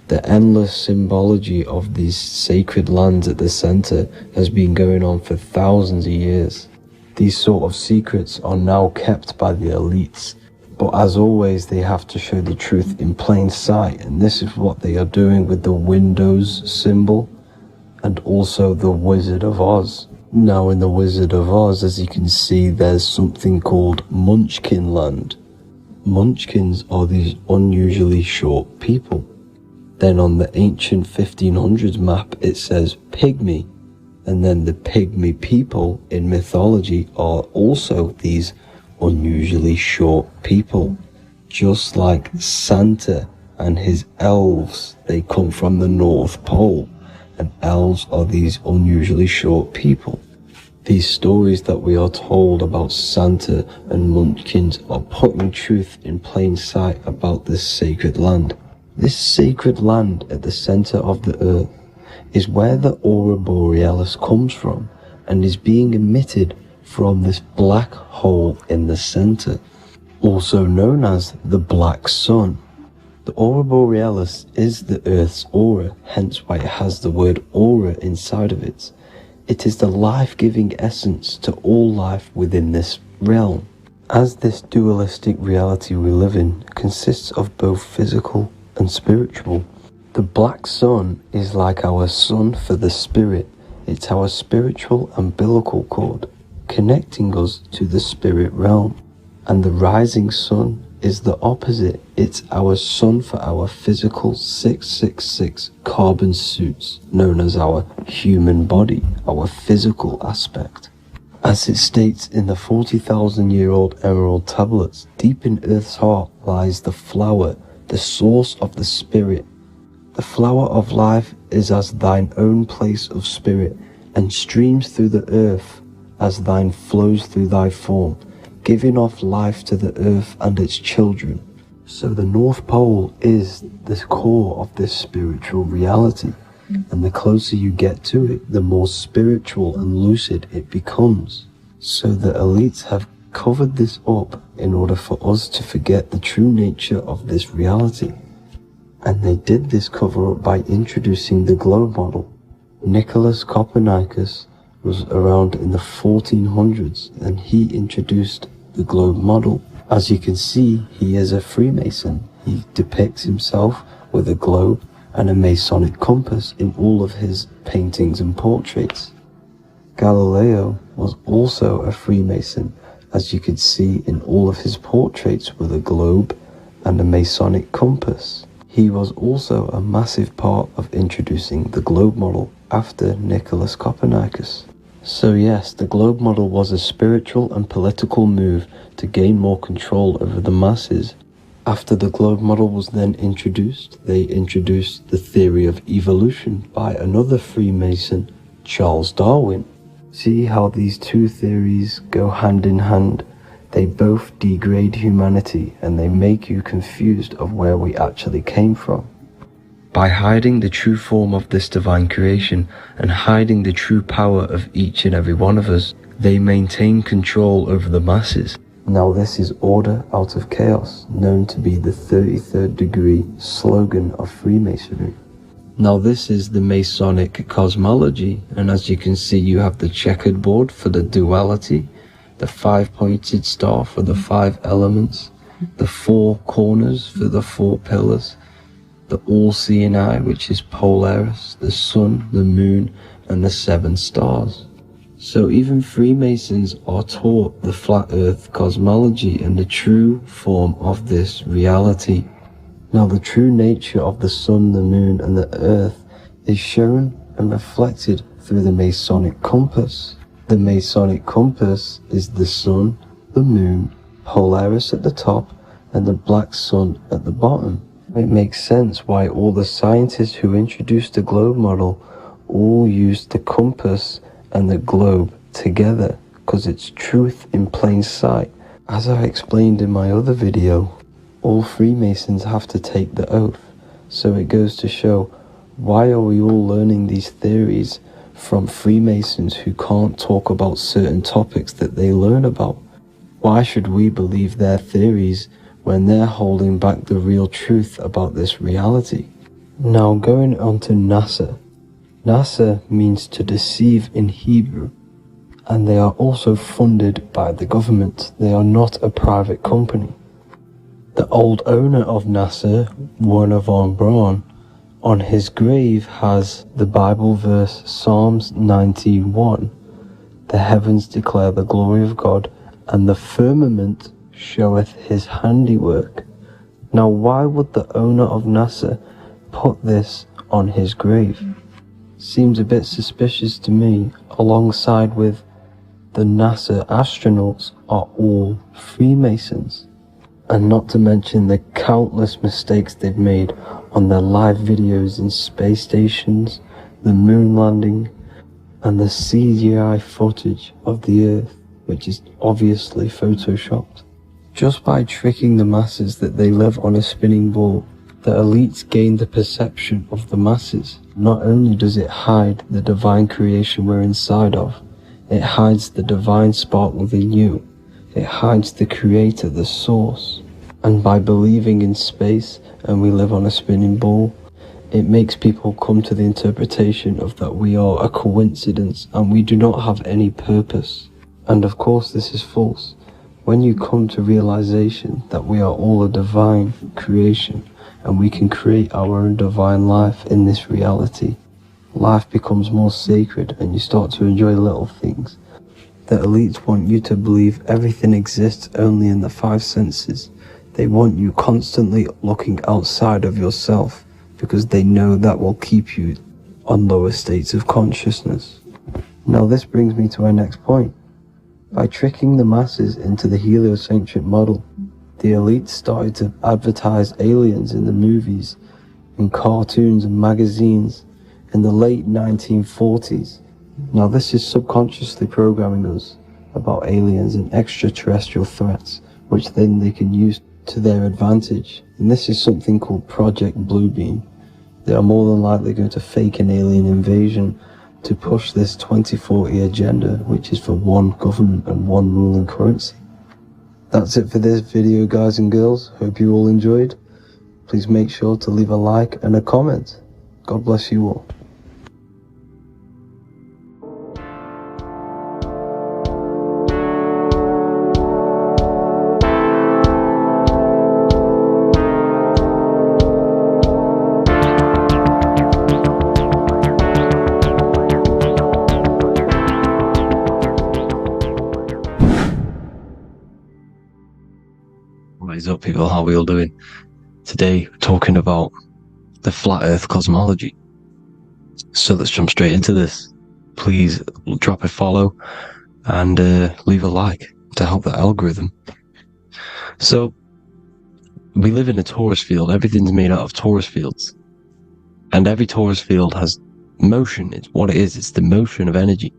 The endless symbology of these sacred lands at the center has been going on for thousands of years. These sort of secrets are now kept by the elites, but as always they have to show the truth in plain sight, and this is what they are doing with the Windows symbol and also the Wizard of Oz. Now in the Wizard of Oz, as you can see, there's something called Munchkin Land. Munchkins are these unusually short people. Then on the ancient 1500s map it says Pygmy, and then the Pygmy people in mythology are also these unusually short people. Just like Santa and his elves, they come from the North Pole. and elves are these unusually short people. These stories that we are told about Santa and Munchkins are putting truth in plain sight about this sacred land. This sacred land at the center of the earth is where the aurora borealis comes from and is being emitted from this black hole in the center, also known as the black sun. The aurora borealis is the Earth's aura, hence why it has the word aura inside of it. It is the life-giving essence to all life within this realm. As this dualistic reality we live in consists of both physical and spiritual, the black sun is like our sun for the spirit. It's our spiritual umbilical cord, connecting us to the spirit realm. And the rising sun is the opposite. It's our sun for our physical 666 carbon suits, known as our human body, our physical aspect. As it states in the 40,000-year-old emerald tablets, deep in Earth's heart lies the flower, the source of the spirit. The flower of life is as thine own place of spirit, and streams through the earth as thine flows through thy form, giving off life to the earth and its children. So the North Pole is the core of this spiritual reality, and the closer you get to it, the more spiritual and lucid it becomes. So the elites have covered this up in order for us to forget the true nature of this reality. And they did this cover up by introducing the globe model. Nicholas Copernicus was around in the 1400s, and he introduced the globe model. As you can see, he is a Freemason. He depicts himself with a globe and a Masonic compass in all of his paintings and portraits. Galileo was also a Freemason, as you could see in all of his portraits with a globe and a Masonic compass. He was also a massive part of introducing the globe model after Nicholas Copernicus. So yes, the globe model was a spiritual and political move to gain more control over the masses. After the globe model was then introduced, they introduced the theory of evolution by another Freemason, Charles Darwin. See how these two theories go hand in hand? They both degrade humanity, and they make you confused of where we actually came from. By hiding the true form of this divine creation and hiding the true power of each and every one of us, they maintain control over the masses. Now this is order out of chaos, known to be the 33rd degree slogan of Freemasonry. Now this is the Masonic cosmology, and as you can see, you have the checkered board for the duality, the 5-pointed star for the 5 elements, the 4 corners for the 4 pillars, the all-seeing eye, which is Polaris, the sun, the moon, and the 7 stars. So even Freemasons are taught the flat earth cosmology and the true form of this reality. Now the true nature of the sun, the moon, and the earth is shown and reflected through the Masonic compass. The Masonic compass is the sun, the moon, Polaris at the top, and the black sun at the bottom. It makes sense why all the scientists who introduced the globe model all used the compass and the globe together, because it's truth in plain sight. As I explained in my other video, all Freemasons have to take the oath, so it goes to show, why are we all learning these theories from Freemasons who can't talk about certain topics that they learn about? Why should we believe their theories when they're holding back the real truth about this reality? Now going on to NASA. NASA means to deceive in Hebrew, and they are also funded by the government. They are not a private company. The old owner of NASA, Werner von Braun, on his grave has the Bible verse Psalms 91. The heavens declare the glory of God, and the firmament showeth his handiwork. Now why would the owner of NASA put this on his grave? Seems a bit suspicious to me, alongside with the NASA astronauts are all Freemasons. And not to mention the countless mistakes they've made on their live videos in space stations, the moon landing, and the CGI footage of the Earth, which is obviously photoshopped. Just by tricking the masses that they live on a spinning ball, the elites gain the perception of the masses. Not only does it hide the divine creation we're inside of, it hides the divine spark within you. It hides the creator, the source. And by believing in space and we live on a spinning ball, it makes people come to the interpretation of that we are a coincidence and we do not have any purpose. And of course this is false. When you come to realization that we are all a divine creation and we can create our own divine life in this reality, life becomes more sacred and you start to enjoy little things. The elites want you to believe everything exists only in the five senses. They want you constantly looking outside of yourself because they know that will keep you on lower states of consciousness. Now this brings me to our next point. By tricking the masses into the heliocentric model, the elites started to advertise aliens in the movies, in cartoons and magazines in the late 1940s. Now this is subconsciously programming us about aliens and extraterrestrial threats, which then they can use to their advantage. And this is something called Project Bluebeam. They are more than likely going to fake an alien invasion to push this 2040 agenda, which is for one government and one ruling currency. That's it for this video, guys and girls. Hope you all enjoyed. Please make sure to leave a like and a comment. God bless you all. What is up, people? How are we all doing? Today we're talking about the flat earth cosmology. So let's jump straight into this. Please drop a follow and leave a like to help the algorithm. So we live in a torus field. Everything's made out of torus fields, and every torus field has motion. It's what it is. It's the motion of energy.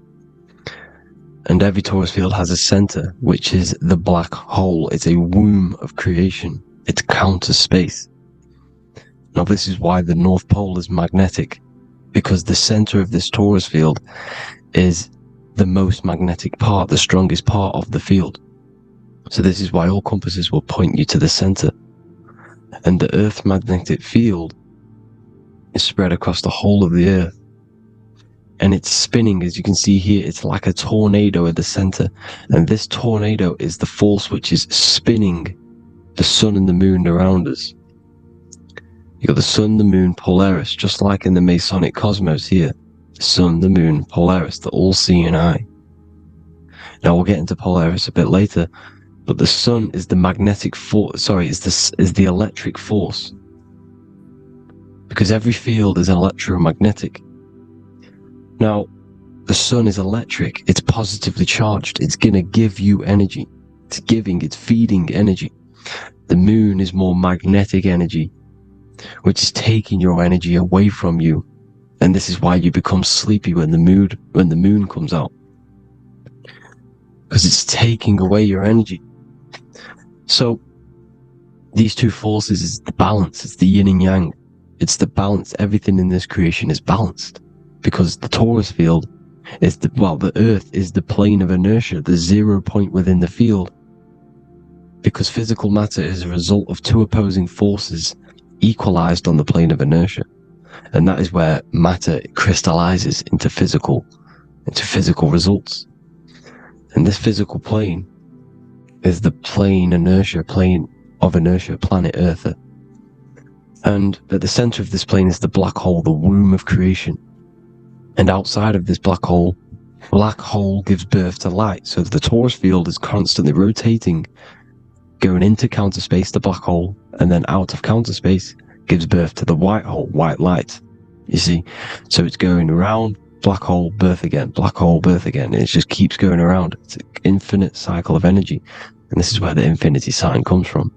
And every torus field has a center, which is the black hole. It's a womb of creation. It's counter space. Now this is why the North Pole is magnetic, because the center of this torus field is the most magnetic part, the strongest part of the field. So this is why all compasses will point you to the center. And the Earth's magnetic field is spread across the whole of the Earth. And it's spinning, as you can see here. It's like a tornado at the center. And this tornado is the force which is spinning the sun and the moon around us. You got the sun, the moon, Polaris, just like in the Masonic cosmos here. The sun, the moon, Polaris, the all-seeing eye. Now we'll get into Polaris a bit later, but the sun is the magnetic force. Sorry, is the electric force, because every field is electromagnetic. Now, the sun is electric. It's positively charged. It's going to give you energy. It's feeding energy. The moon is more magnetic energy, which is taking your energy away from you. And this is why you become sleepy when the moon comes out, because it's taking away your energy. So these two forces is the balance. It's the yin and yang. It's the balance. Everything in this creation is balanced. Because the torus field is the Earth is the plane of inertia, the 0 point within the field. Because physical matter is a result of two opposing forces equalized on the plane of inertia. And that is where matter crystallizes into physical results. And this physical plane is the plane of inertia, planet Earth. And at the center of this plane is the black hole, the womb of creation. And outside of this black hole gives birth to light. So the torus field is constantly rotating, going into counter space, the black hole, and then out of counter space gives birth to the white hole, white light. You see? So it's going around, black hole, birth again, black hole, birth again. And it just keeps going around. It's an infinite cycle of energy. And this is where the infinity sign comes from.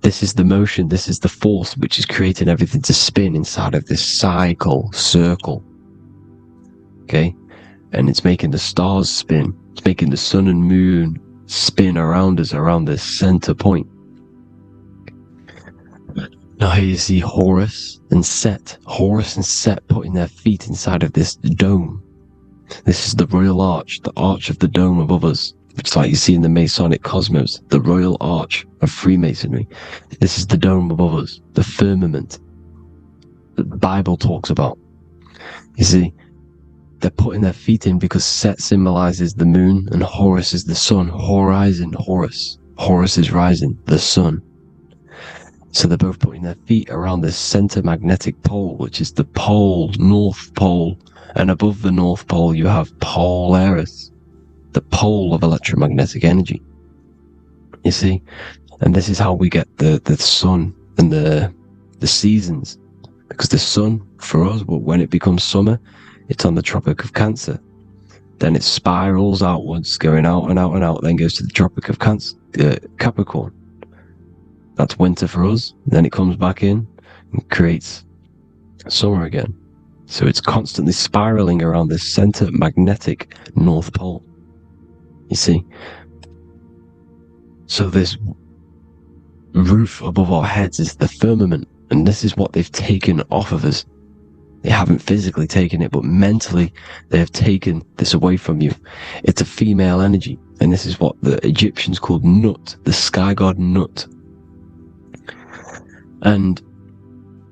This is the motion, this is the force which is creating everything to spin inside of this circle. Okay? And it's making the stars spin. It's making the sun and moon spin around us, around this center point. Now here you see Horus and Set. Horus and Set putting their feet inside of this dome. This is the royal arch, the arch of the dome above us. It's like you see in the Masonic cosmos, the royal arch of Freemasonry. This is the dome above us, the firmament that the Bible talks about. You see, they're putting their feet in because Set symbolizes the moon and Horus is the sun. Horizon, Horus. Horus is rising, the sun. So they're both putting their feet around this center magnetic pole, which is the pole, North Pole. And above the North Pole, you have Polaris, the pole of electromagnetic energy. You see? And this is how we get the sun and the seasons. Because the sun, for us, when it becomes summer, it's on the Tropic of Cancer. Then it spirals outwards, going out and out and out, then goes to the Tropic of Capricorn. That's winter for us. Then it comes back in and creates summer again. So it's constantly spiraling around this center magnetic North Pole. You see? So this roof above our heads is the firmament, and this is what they've taken off of us. They haven't physically taken it, but mentally they have taken this away from you. It's a female energy, and this is what the Egyptians called Nut, the sky god Nut. And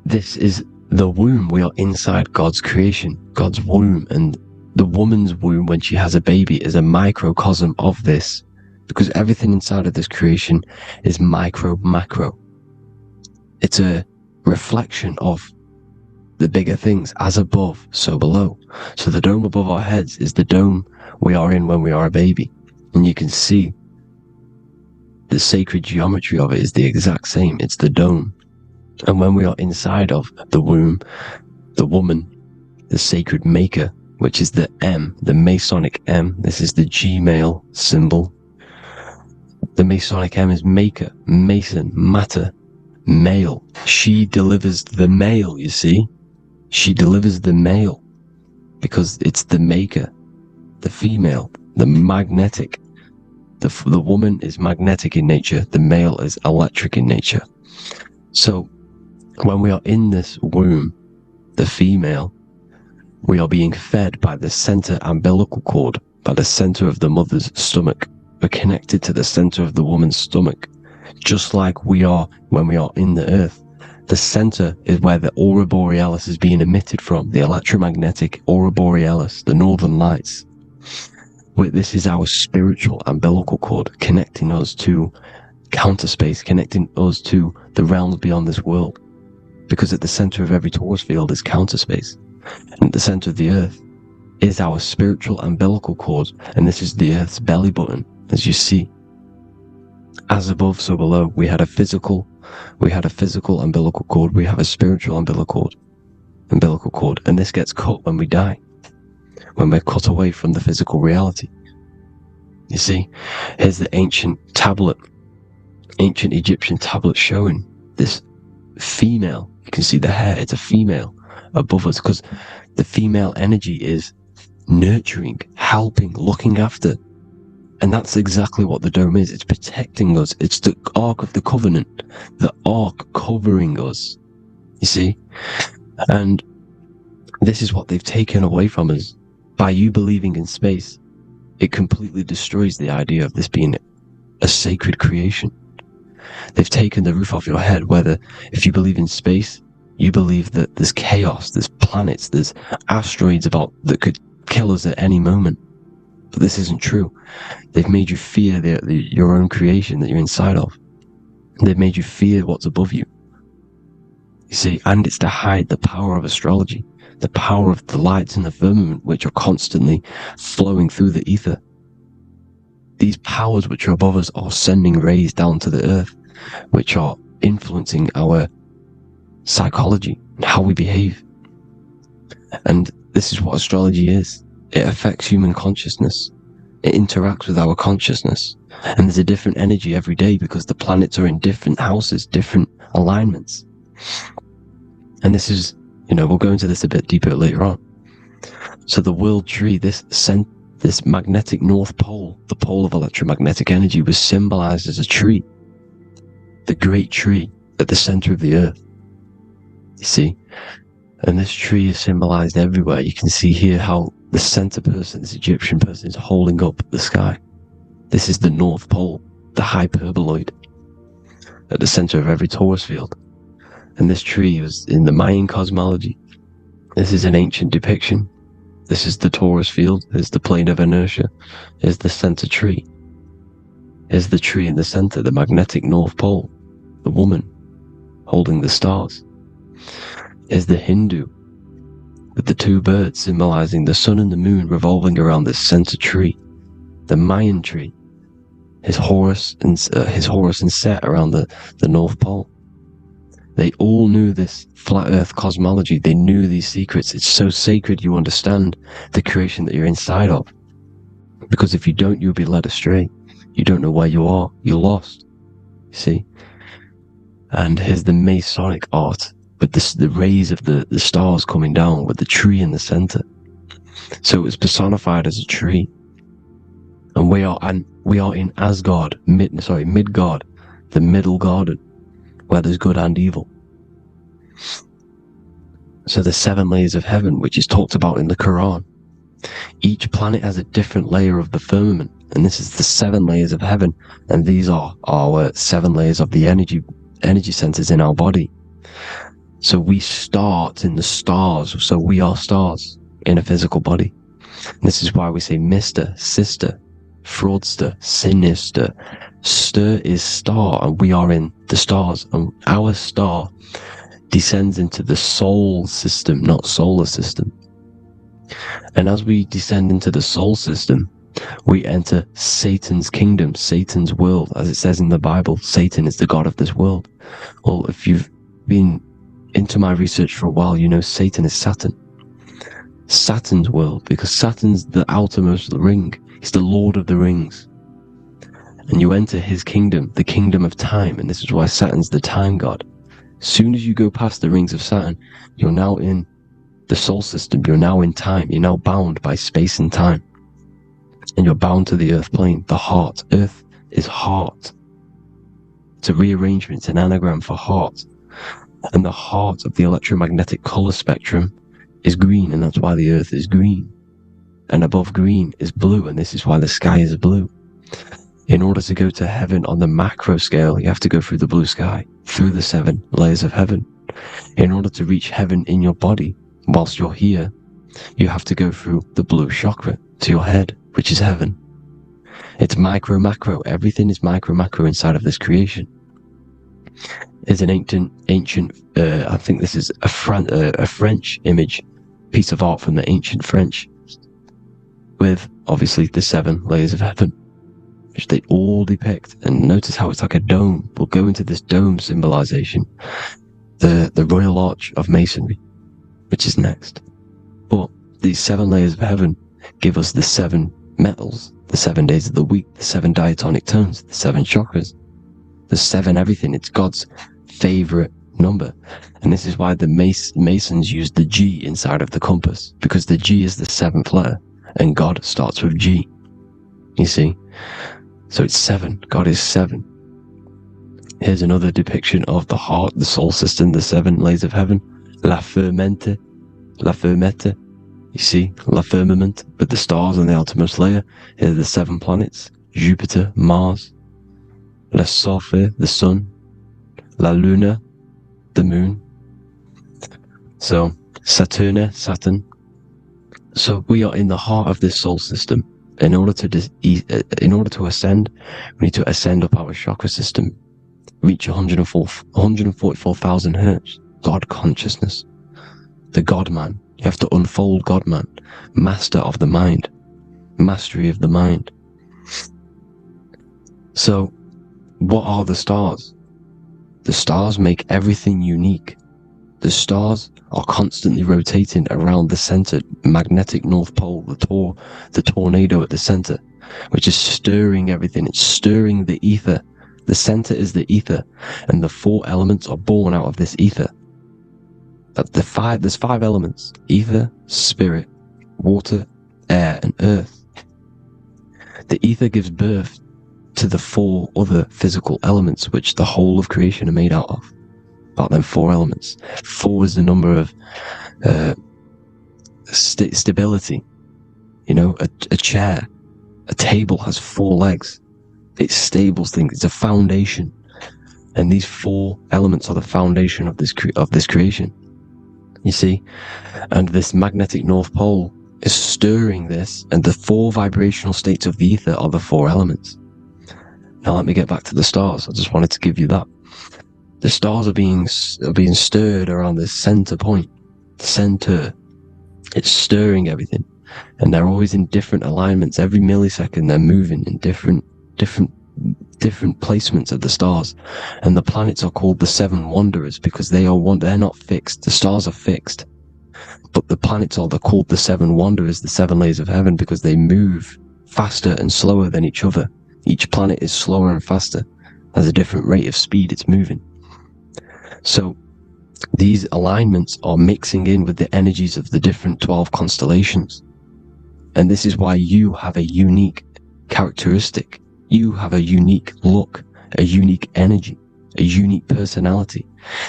this is the womb. We are inside God's creation, God's womb, and the woman's womb when she has a baby is a microcosm of this, because everything inside of this creation is macro. It's a reflection of the bigger things, as above, so below. So the dome above our heads is the dome we are in when we are a baby, and you can see the sacred geometry of it is the exact same. It's the dome. And when we are inside of the womb, the woman, the sacred maker, which is the M, the Masonic M, this is the G-male symbol. The Masonic M is maker, mason, matter, male. She delivers the male, you see? She delivers the male because it's the maker, the female, the magnetic. The woman is magnetic in nature, the male is electric in nature. So when we are in this womb, the female, we are being fed by the center umbilical cord, by the center of the mother's stomach. We're connected to the center of the woman's stomach, just like we are when we are in the earth. The center is where the aurora borealis is being emitted from, the electromagnetic aurora borealis, the northern lights. This is our spiritual umbilical cord, connecting us to counter space, connecting us to the realms beyond this world. Because at the center of every torus field is counter space. And at the center of the earth is our spiritual umbilical cord, and this is the earth's belly button, as you see. As above, so below. We had a physical umbilical cord, we have a spiritual umbilical cord, and this gets cut when we die, when we're cut away from the physical reality. You see, here's the ancient Egyptian tablet showing this female. You can see the hair, it's a female above us, because the female energy is nurturing, helping, looking after. And that's exactly what the dome is. It's protecting us. It's the Ark of the Covenant, the Ark covering us. You see? And this is what they've taken away from us. By you believing in space, it completely destroys the idea of this being a sacred creation. They've taken the roof off your head, whether if you believe in space, you believe that there's chaos, there's planets, there's asteroids that could kill us at any moment. But this isn't true. They've made you fear your own creation that you're inside of. They've made you fear what's above you. You see, and it's to hide the power of astrology, the power of the lights in the firmament, which are constantly flowing through the ether. These powers which are above us are sending rays down to the earth, which are influencing our psychology and how we behave. And this is what astrology is. It affects human consciousness. It interacts with our consciousness. And there's a different energy every day because the planets are in different houses, different alignments. And this is, we'll go into this a bit deeper later on. So the world tree, this magnetic north pole, the pole of electromagnetic energy, was symbolized as a tree. The great tree at the center of the earth. You see? And this tree is symbolized everywhere. You can see here how the center person, this Egyptian person, is holding up the sky. This is the North Pole, the hyperboloid, at the center of every torus field. And this tree was in the Mayan cosmology. This is an ancient depiction. This is the torus field. There's the plane of inertia. Here's the center tree. Here's the tree in the center, the magnetic North Pole, the woman holding the stars. Is the Hindu, with the two birds symbolizing the sun and the moon revolving around this center tree. The Mayan tree, his Horus and Set around the North Pole. They all knew this flat earth cosmology. They knew these secrets. It's so sacred you understand the creation that you're inside of. Because if you don't, you'll be led astray. You don't know where you are. You're lost. You see? And here's the Masonic art, with the rays of the stars coming down, with the tree in the center. So it was personified as a tree. And we are in Asgard, Midgard, the middle garden, where there's good and evil. So the 7 layers of heaven, which is talked about in the Quran. Each planet has a different layer of the firmament, and this is the 7 layers of heaven, and these are our 7 layers of the energy centers in our body. So we start in the stars, so we are stars in a physical body. And this is why we say Mr., Sister, Fraudster, Sinister. Stir is star, and we are in the stars, and our star descends into the soul system, not solar system. And as we descend into the soul system, we enter Satan's kingdom, Satan's world. As it says in the Bible, Satan is the god of this world. Well, if you've been into my research for a while, you know Satan is Saturn. Saturn's world, because Saturn's the outermost ring. He's the Lord of the Rings. And you enter his kingdom, the kingdom of time, and this is why Saturn's the time god. As soon as you go past the rings of Saturn, you're now in the soul system, you're now in time, you're now bound by space and time. And you're bound to the earth plane, the heart. Earth is heart. It's a rearrangement, it's an anagram for heart. And the heart of the electromagnetic color spectrum is green, and that's why the earth is green. And above green is blue, and this is why the sky is blue. In order to go to heaven on the macro scale, you have to go through the blue sky, through the 7 layers of heaven. In order to reach heaven in your body, whilst you're here, you have to go through the blue chakra to your head, which is heaven. It's micro, macro. Everything is micro, macro inside of this creation. It's an ancient, I think this is a French image, piece of art from the ancient French, with obviously the 7 layers of heaven, which they all depict. And notice how it's like a dome. We'll go into this dome symbolization, the Royal Arch of Masonry, which is next. But these 7 layers of heaven give us the 7 metals, the 7 days of the week, the 7 diatonic tones, the 7 chakras, the 7 everything. It's God's favorite number. And this is why the Masons use the G inside of the compass, because the G is the 7th letter, and God starts with G. You see? So it's 7. God is 7. Here's another depiction of the heart, the soul system, the 7 layers of heaven. La Fermete. You see, La Firmament, with the stars on the outermost layer. Here are the 7 planets. Jupiter, Mars. La Sophie, the sun. La Luna, the moon. So, Saturn. So we are in the heart of this soul system. In order to ascend, we need to ascend up our chakra system, reach 144,000 hertz, God consciousness, the God man. You have to unfold God man, master of the mind, mastery of the mind. So, what are the stars? The stars make everything unique. The stars are constantly rotating around the center, magnetic North Pole, the tornado at the center. which is stirring everything. It's stirring the ether. The center is the ether, and the 4 elements are born out of this ether. There's 5 elements: ether, spirit, water, air, and earth. The ether gives birth to the 4 other physical elements, which the whole of creation are made out of. About them 4 elements. 4 is the number of stability. You know, a chair, a table has 4 legs. It stables things. It's a foundation, and these 4 elements are the foundation of this creation. You see, and this magnetic North Pole is stirring this, and the 4 vibrational states of the ether are the 4 elements. Now let me get back to the stars. I just wanted to give you that. The stars are being stirred around this center point. Center. It's stirring everything, and they're always in different alignments. Every millisecond, they're moving in different placements of the stars, and the planets are called the 7 wanderers because they're not fixed. The stars are fixed, but the planets they're called the 7 wanderers, the 7 layers of heaven, because they move faster and slower than each other. Each planet is slower and faster, has a different rate of speed it's moving. So these alignments are mixing in with the energies of the different 12 constellations, and this is why you have a unique characteristic. You have a unique look, a unique energy, a unique personality.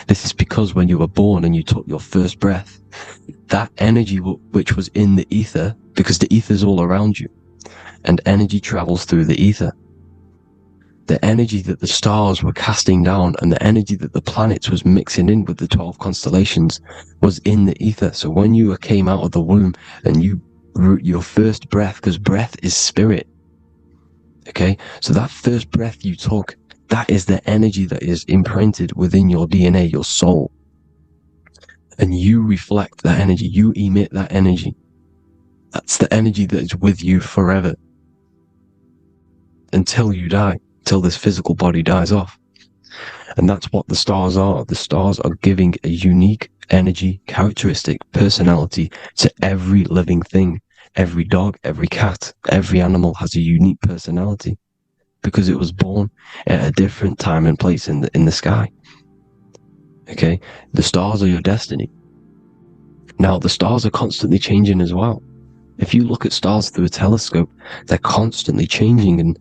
This is because when you were born and you took your first breath, that energy which was in the ether, because the ether is all around you, and energy travels through the ether. The energy that the stars were casting down and the energy that the planets was mixing in with the 12 constellations was in the ether. So when you came out of the womb and your first breath, because breath is spirit, okay, so that first breath you took, that is the energy that is imprinted within your DNA, your soul. And you reflect that energy, you emit that energy. That's the energy that is with you forever. Until you die, till this physical body dies off. And that's what the stars are. The stars are giving a unique energy, characteristic, personality to every living thing. Every dog, every cat, every animal has a unique personality because it was born at a different time and place in the sky. Okay, the stars are your destiny. Now, the stars are constantly changing as well. If you look at stars through a telescope, they're constantly changing and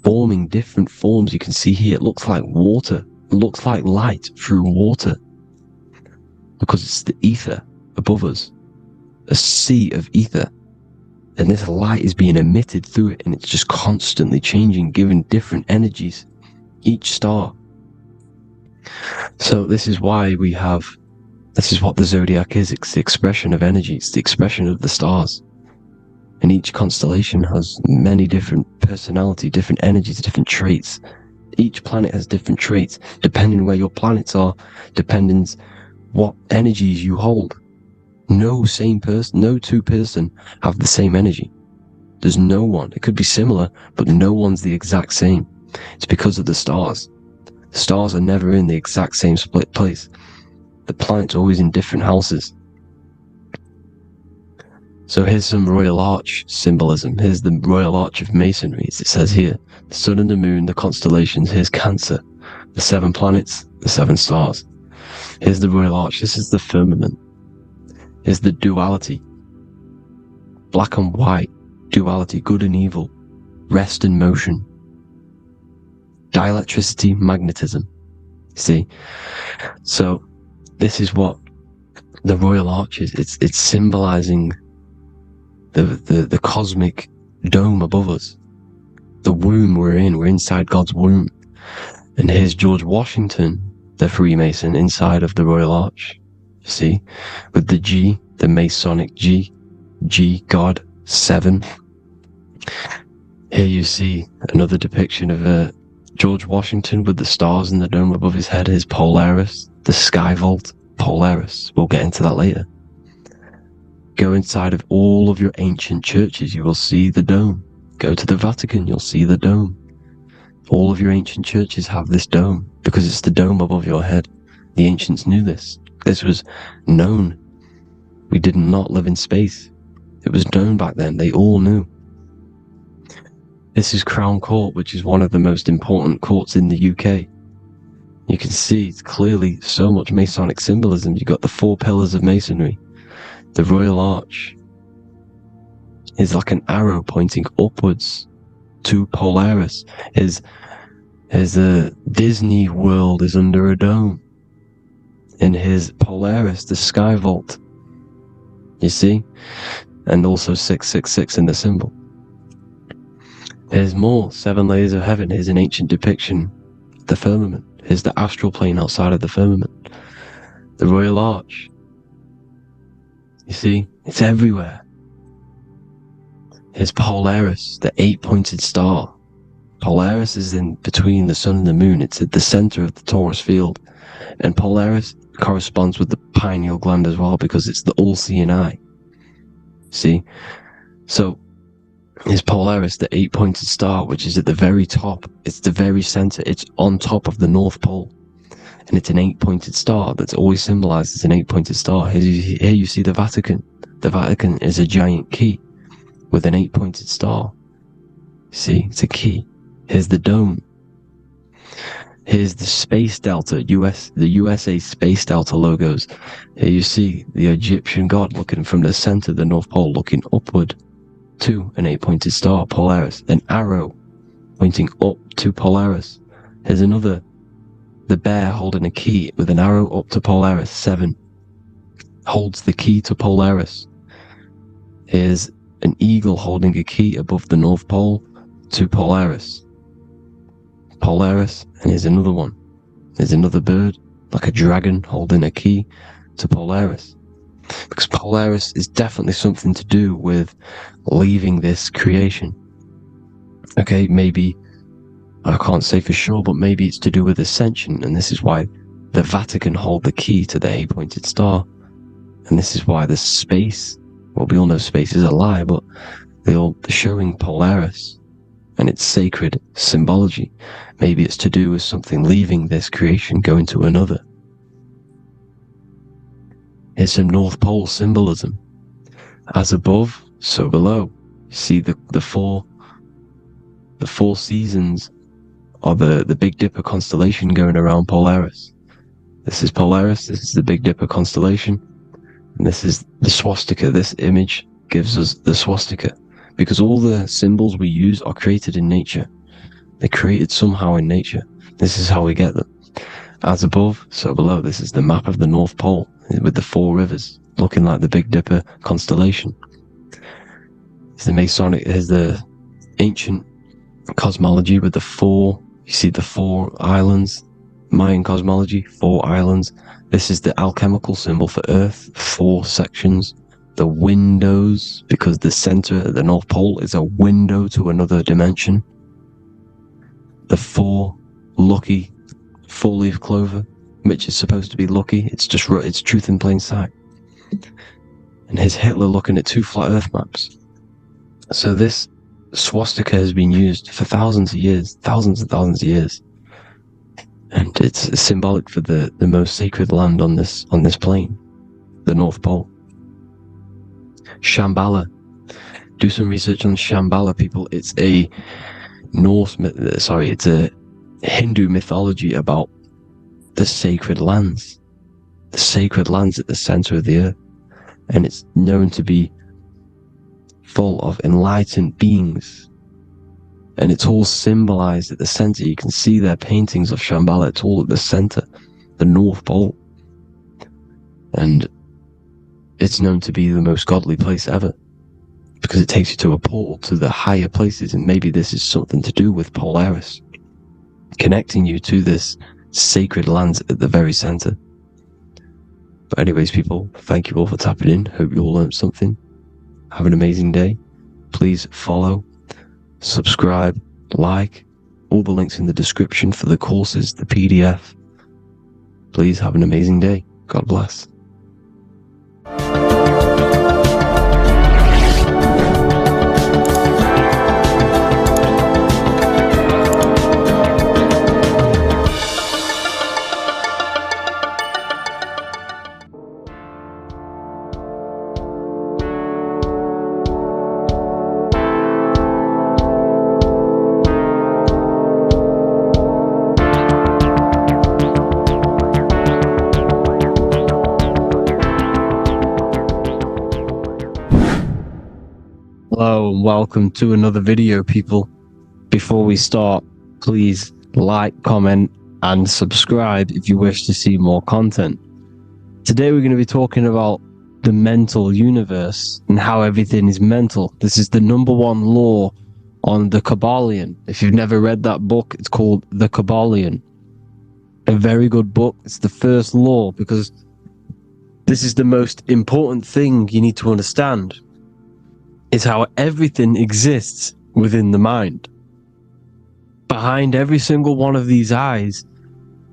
forming different forms. You can see here, it looks like water. It looks like light through water because it's the ether above us, a sea of ether. And this light is being emitted through it, and it's just constantly changing, giving different energies, each star. So this is why this is what the zodiac is. It's the expression of energy. It's the expression of the stars. And each constellation has many different personality, different energies, different traits. Each planet has different traits, depending where your planets are, depending what energies you hold. No two person have the same energy. There's no one. It could be similar, but no one's the exact same. It's because of the stars. The stars are never in the exact same split place. The planets are always in different houses. So here's some Royal Arch symbolism. Here's the Royal Arch of Masonry, as it says here. The sun and the moon, the constellations. Here's Cancer, the 7 planets, the 7 stars. Here's the Royal Arch. This is the firmament. Here's the duality. Black and white, duality, good and evil, rest and motion. Dielectricity, magnetism. See? So this is what the Royal Arch is. It's symbolizing the cosmic dome above us. The womb we're in. We're inside God's womb. And here's George Washington, the Freemason, inside of the Royal Arch. You see? With the G, the Masonic G, God, 7. Here you see another depiction of George Washington with the stars in the dome above his head, his Polaris, the sky vault, Polaris. We'll get into that later. Go inside of all of your ancient churches, you will see the dome. Go to the Vatican, you'll see the dome. All of your ancient churches have this dome because it's the dome above your head. The ancients knew this. This was known. We did not live in space. It was known back then. They all knew. This is Crown Court, which is one of the most important courts in the UK. You can see it's clearly so much Masonic symbolism. You've got the 4 pillars of Masonry. The Royal Arch is like an arrow pointing upwards to Polaris. As the Disney World is under a dome. And his Polaris, the Sky Vault. You see? And also 666 in the symbol. There's more. 7 layers of heaven. Here's an ancient depiction of the firmament. Here's the astral plane outside of the firmament. The Royal Arch. You see? It's everywhere. Here's Polaris, the 8-pointed star. Polaris is in between the sun and the moon. It's at the center of the Taurus field. And Polaris corresponds with the pineal gland as well, because it's the all-seeing eye. See? So, is Polaris, the 8-pointed star, which is at the very top. It's the very center. It's on top of the North Pole. And it's an 8-pointed star that's always symbolized as an 8-pointed star. Here you see the Vatican. The Vatican is a giant key with an 8-pointed star. See, it's a key. Here's the dome. Here's the Space Delta, the USA Space Delta logos. Here you see the Egyptian god looking from the center of the North Pole, looking upward to an 8-pointed star, Polaris. An arrow pointing up to Polaris. Here's another, the bear holding a key with an arrow up to Polaris. 7 holds the key to Polaris. Here's an eagle holding a key above the North Pole to Polaris. Polaris, and here's another one. There's another bird, like a dragon, holding a key to Polaris. Because Polaris is definitely something to do with leaving this creation. Okay, maybe, I can't say for sure, but maybe it's to do with Ascension, and this is why the Vatican hold the key to the 8-pointed star. And this is why the space, well, we all know space is a lie, but they're showing Polaris and its sacred symbology. Maybe it's to do with something leaving this creation, going to another. Here's some North Pole symbolism. As above, so below. You see the four seasons of the Big Dipper constellation going around Polaris. This is Polaris, this is the Big Dipper constellation, and this is the swastika. This image gives us the swastika, because all the symbols we use are created in nature. They're created somehow in nature. This is how we get them. As above, so below. This is the map of the North Pole with the 4 rivers looking like the Big Dipper constellation. It's the Masonic, here's the ancient cosmology with the 4, you see the 4 islands, Mayan cosmology, 4 islands. This is the alchemical symbol for Earth, 4 sections. The windows, because the center of the North Pole is a window to another dimension. The 4 lucky 4-leaf clover, which is supposed to be lucky. It's just, it's truth in plain sight. And here's Hitler looking at 2 flat Earth maps. So this swastika has been used for thousands of years, thousands and thousands of years. And it's symbolic for the most sacred land on this plane, the North Pole. Shambhala. Do some research on Shambhala, people. It's a it's a Hindu mythology about the sacred lands. The sacred lands at the center of the earth. And it's known to be full of enlightened beings. And it's all symbolized at the center. You can see their paintings of Shambhala. It's all at the center, the North Pole. And it's known to be the most godly place ever, because it takes you to a portal to the higher places. And maybe this is something to do with Polaris, connecting you to this sacred lands at the very center. But anyways, people, thank you all for tapping in. Hope you all learned something. Have an amazing day. Please follow, subscribe, like, all the links in the description for the courses, the PDF. Please have an amazing day. God bless. and welcome to another video, people. Before we start, please like, comment, and subscribe if you wish to see more content. Today we're going to be talking about the mental universe and how everything is mental. This is the number one law on the Kabbalion. If you've never read that book, it's called The Kabbalion. A very good book. It's the first law because this is the most important thing you need to understand. Is how everything exists within the mind. Behind every single one of these eyes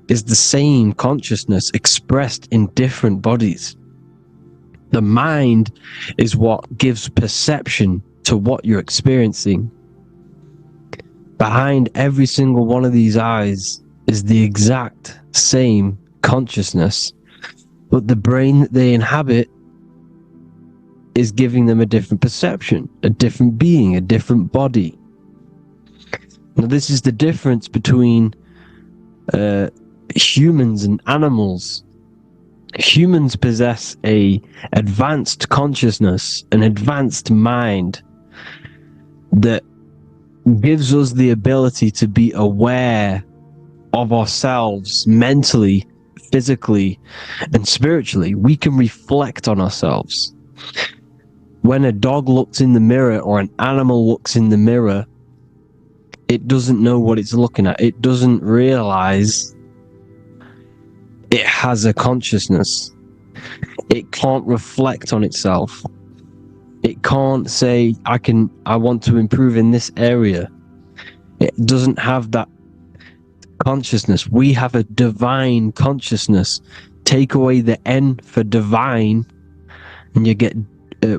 is the same consciousness expressed in different bodies. The mind is what gives perception to what you're experiencing. Behind every single one of these eyes is the exact same consciousness, but the brain that they inhabit is giving them a different perception, a different being, a different body. Now, this is the difference between humans and animals. Humans possess a advanced consciousness, an advanced mind that gives us the ability to be aware of ourselves mentally, physically, and spiritually. We can reflect on ourselves. When a dog looks in the mirror or an animal looks in the mirror, it doesn't know what it's looking at. It doesn't realize it has a consciousness. It can't reflect on itself. It can't say, I want to improve in this area. It doesn't have that consciousness. We have a divine consciousness. Take away the N for divine, and you get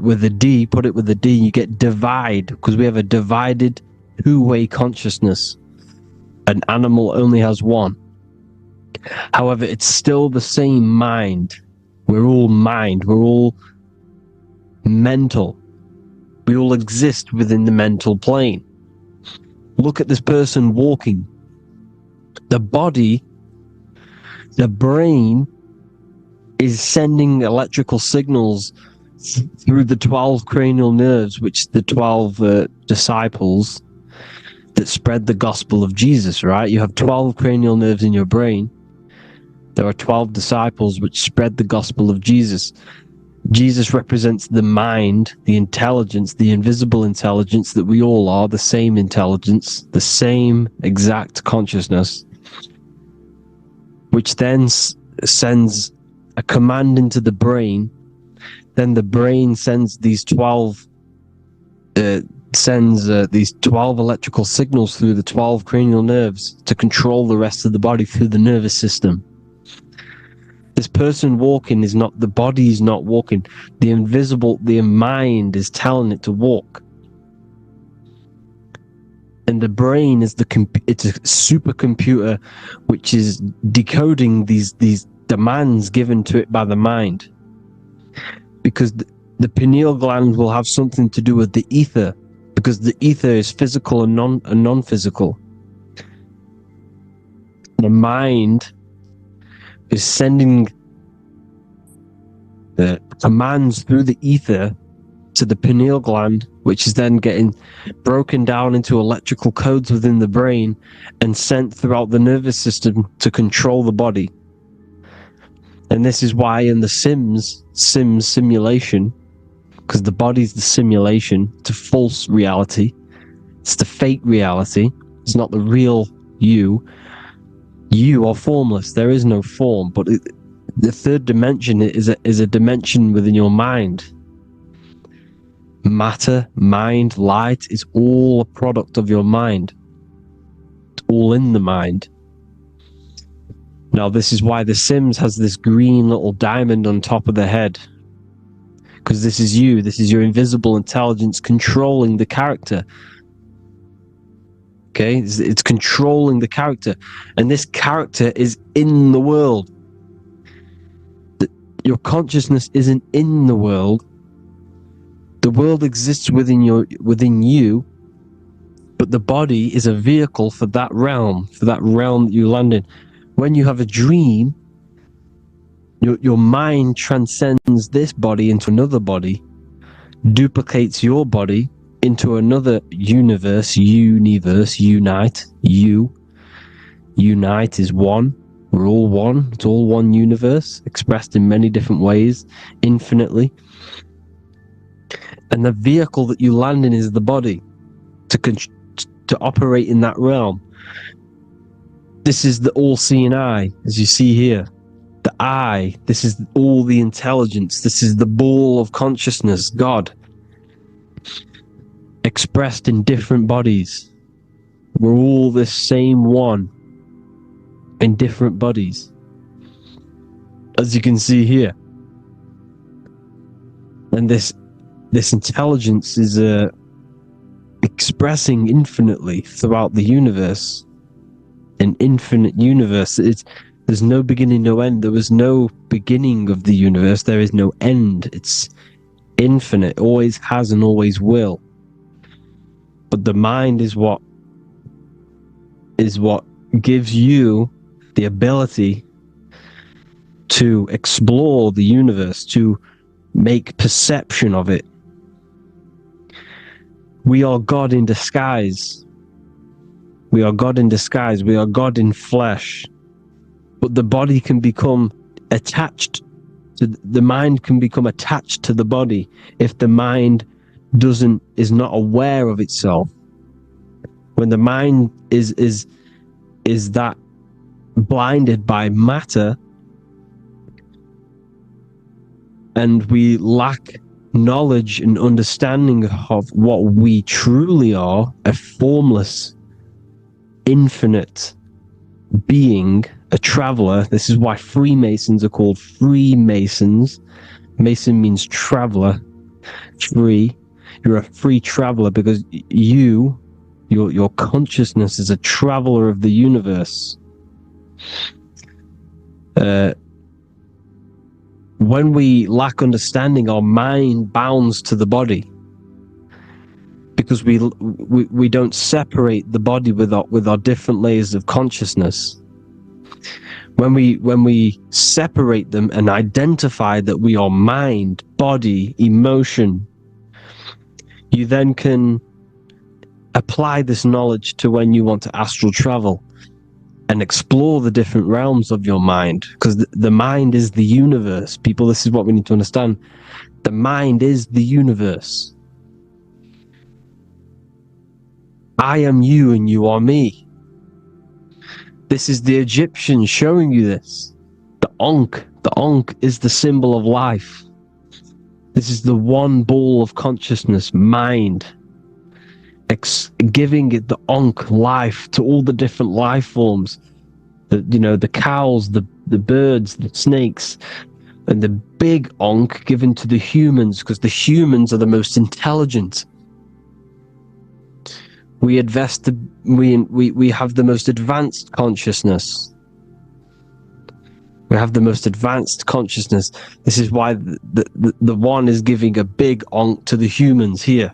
with a D, put it with a D, you get divide, because we have a divided two-way consciousness. An animal only has one. However, it's still the same mind. We're all mind. We're all mental. We all exist within the mental plane. Look at this person walking. The body, the brain, is sending electrical signals through the 12 cranial nerves, which the 12 disciples that spread the gospel of Jesus, right? You have 12 cranial nerves in your brain. There are 12 disciples which spread the gospel of Jesus. Jesus represents the mind, the intelligence, the invisible intelligence that we all are, the same intelligence, the same exact consciousness, which then sends a command into the brain. Then the brain sends these 12 electrical signals through the 12 cranial nerves to control the rest of the body through the nervous system. This person walking is not, the body is not walking. The mind is telling it to walk. And the brain is it's a supercomputer which is decoding these demands given to it by the mind. Because the pineal gland will have something to do with the ether, because the ether is physical and non-physical. The mind is sending the commands through the ether to the pineal gland, which is then getting broken down into electrical codes within the brain and sent throughout the nervous system to control the body. And this is why in the Sims simulation, because the body's the simulation, it's a false reality. It's the fake reality. It's not the real you. You are formless. There is no form. But the third dimension is a dimension within your mind. Matter, mind, light is all a product of your mind. It's all in the mind. Now, this is why the Sims has this green little diamond on top of the head. Because this is you. This is your invisible intelligence controlling the character. Okay? It's controlling the character. And this character is in the world. Your consciousness isn't in the world. The world exists within you. But the body is a vehicle for that realm that you land in. When you have a dream, your mind transcends this body into another body, duplicates your body, into another universe, unite. Unite is one. We're all one. It's all one universe, expressed in many different ways, infinitely. And the vehicle that you land in is the body to operate in that realm. This is the all-seeing eye, as you see here. The eye, this is all the intelligence. This is the ball of consciousness, God, expressed in different bodies. We're all this same one in different bodies, as you can see here. And this intelligence is expressing infinitely throughout the universe. An infinite universe. There's no beginning, no end. There was no beginning of the universe. There is no end. It's infinite. Always has and always will. But the mind is what gives you the ability to explore the universe, to make perception of it. We are God in disguise. We are God in disguise. We are God in flesh. But the body can become attached to the mind, can become attached to the body if the mind is not aware of itself. When the mind is that blinded by matter, and we lack knowledge and understanding of what we truly are, a formless, infinite being, a traveler. This is why Freemasons are called Freemasons. Mason means traveler, free. You're a free traveler because your consciousness is a traveler of the universe. When we lack understanding, our mind bounds to the body because we don't separate the body with our different layers of consciousness. When we separate them and identify that we are mind, body, emotion, you then can apply this knowledge to when you want to astral travel and explore the different realms of your mind, because the mind is the universe. People, this is what we need to understand. The mind is the universe. I am you and you are me. This is the Egyptians showing you this. The Ankh is the symbol of life. This is the one ball of consciousness, mind, giving it the Ankh life to all the different life forms. The cows, the birds, the snakes, and the big Ankh given to the humans, because the humans are the most intelligent. We have the most advanced consciousness. We have the most advanced consciousness. This is why the one is giving a big Ankh to the humans here.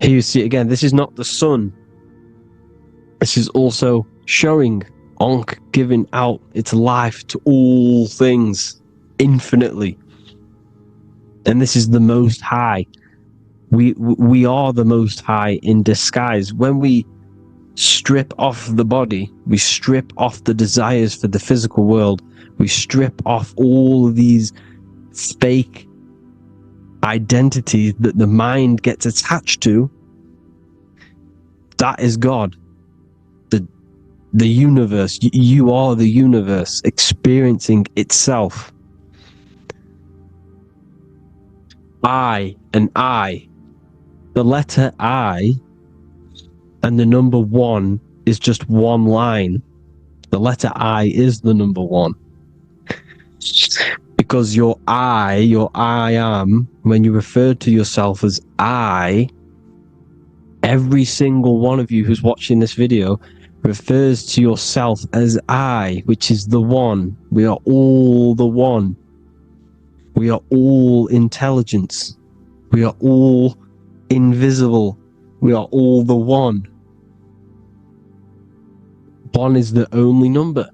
Here you see it again. This is not the sun. This is also showing Ankh giving out its life to all things infinitely. And this is the Most High. We are the Most High in disguise. When we strip off the body, we strip off the desires for the physical world, we strip off all of these fake identities that the mind gets attached to. That is God. The universe. You are the universe experiencing itself. I and I. The letter I and the number 1 is just one line. The letter I is the number 1. Because your I am, when you refer to yourself as I, every single one of you who's watching this video refers to yourself as I, which is the one. We are all the one. We are all intelligence. We are all invisible. We are all the one. 1 is the only number.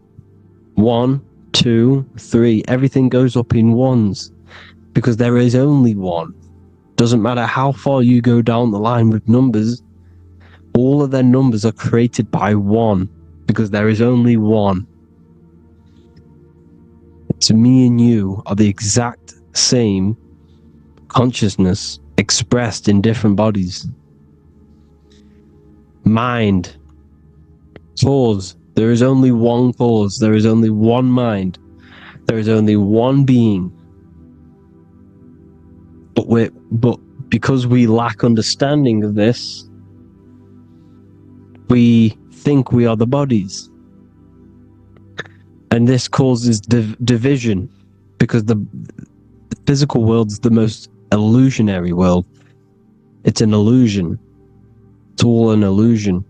1, 2, 3. Everything goes up in ones because there is only one. Doesn't matter how far you go down the line with numbers, all of their numbers are created by one, because there is only one. It's me and you are the exact same consciousness expressed in different bodies. Mind. Cause. There is only one cause. There is only one mind. There is only one being. But because we lack understanding of this, we think we are the bodies. And this causes division, because the physical world is the most illusionary world. It's an illusion. It's all an illusion.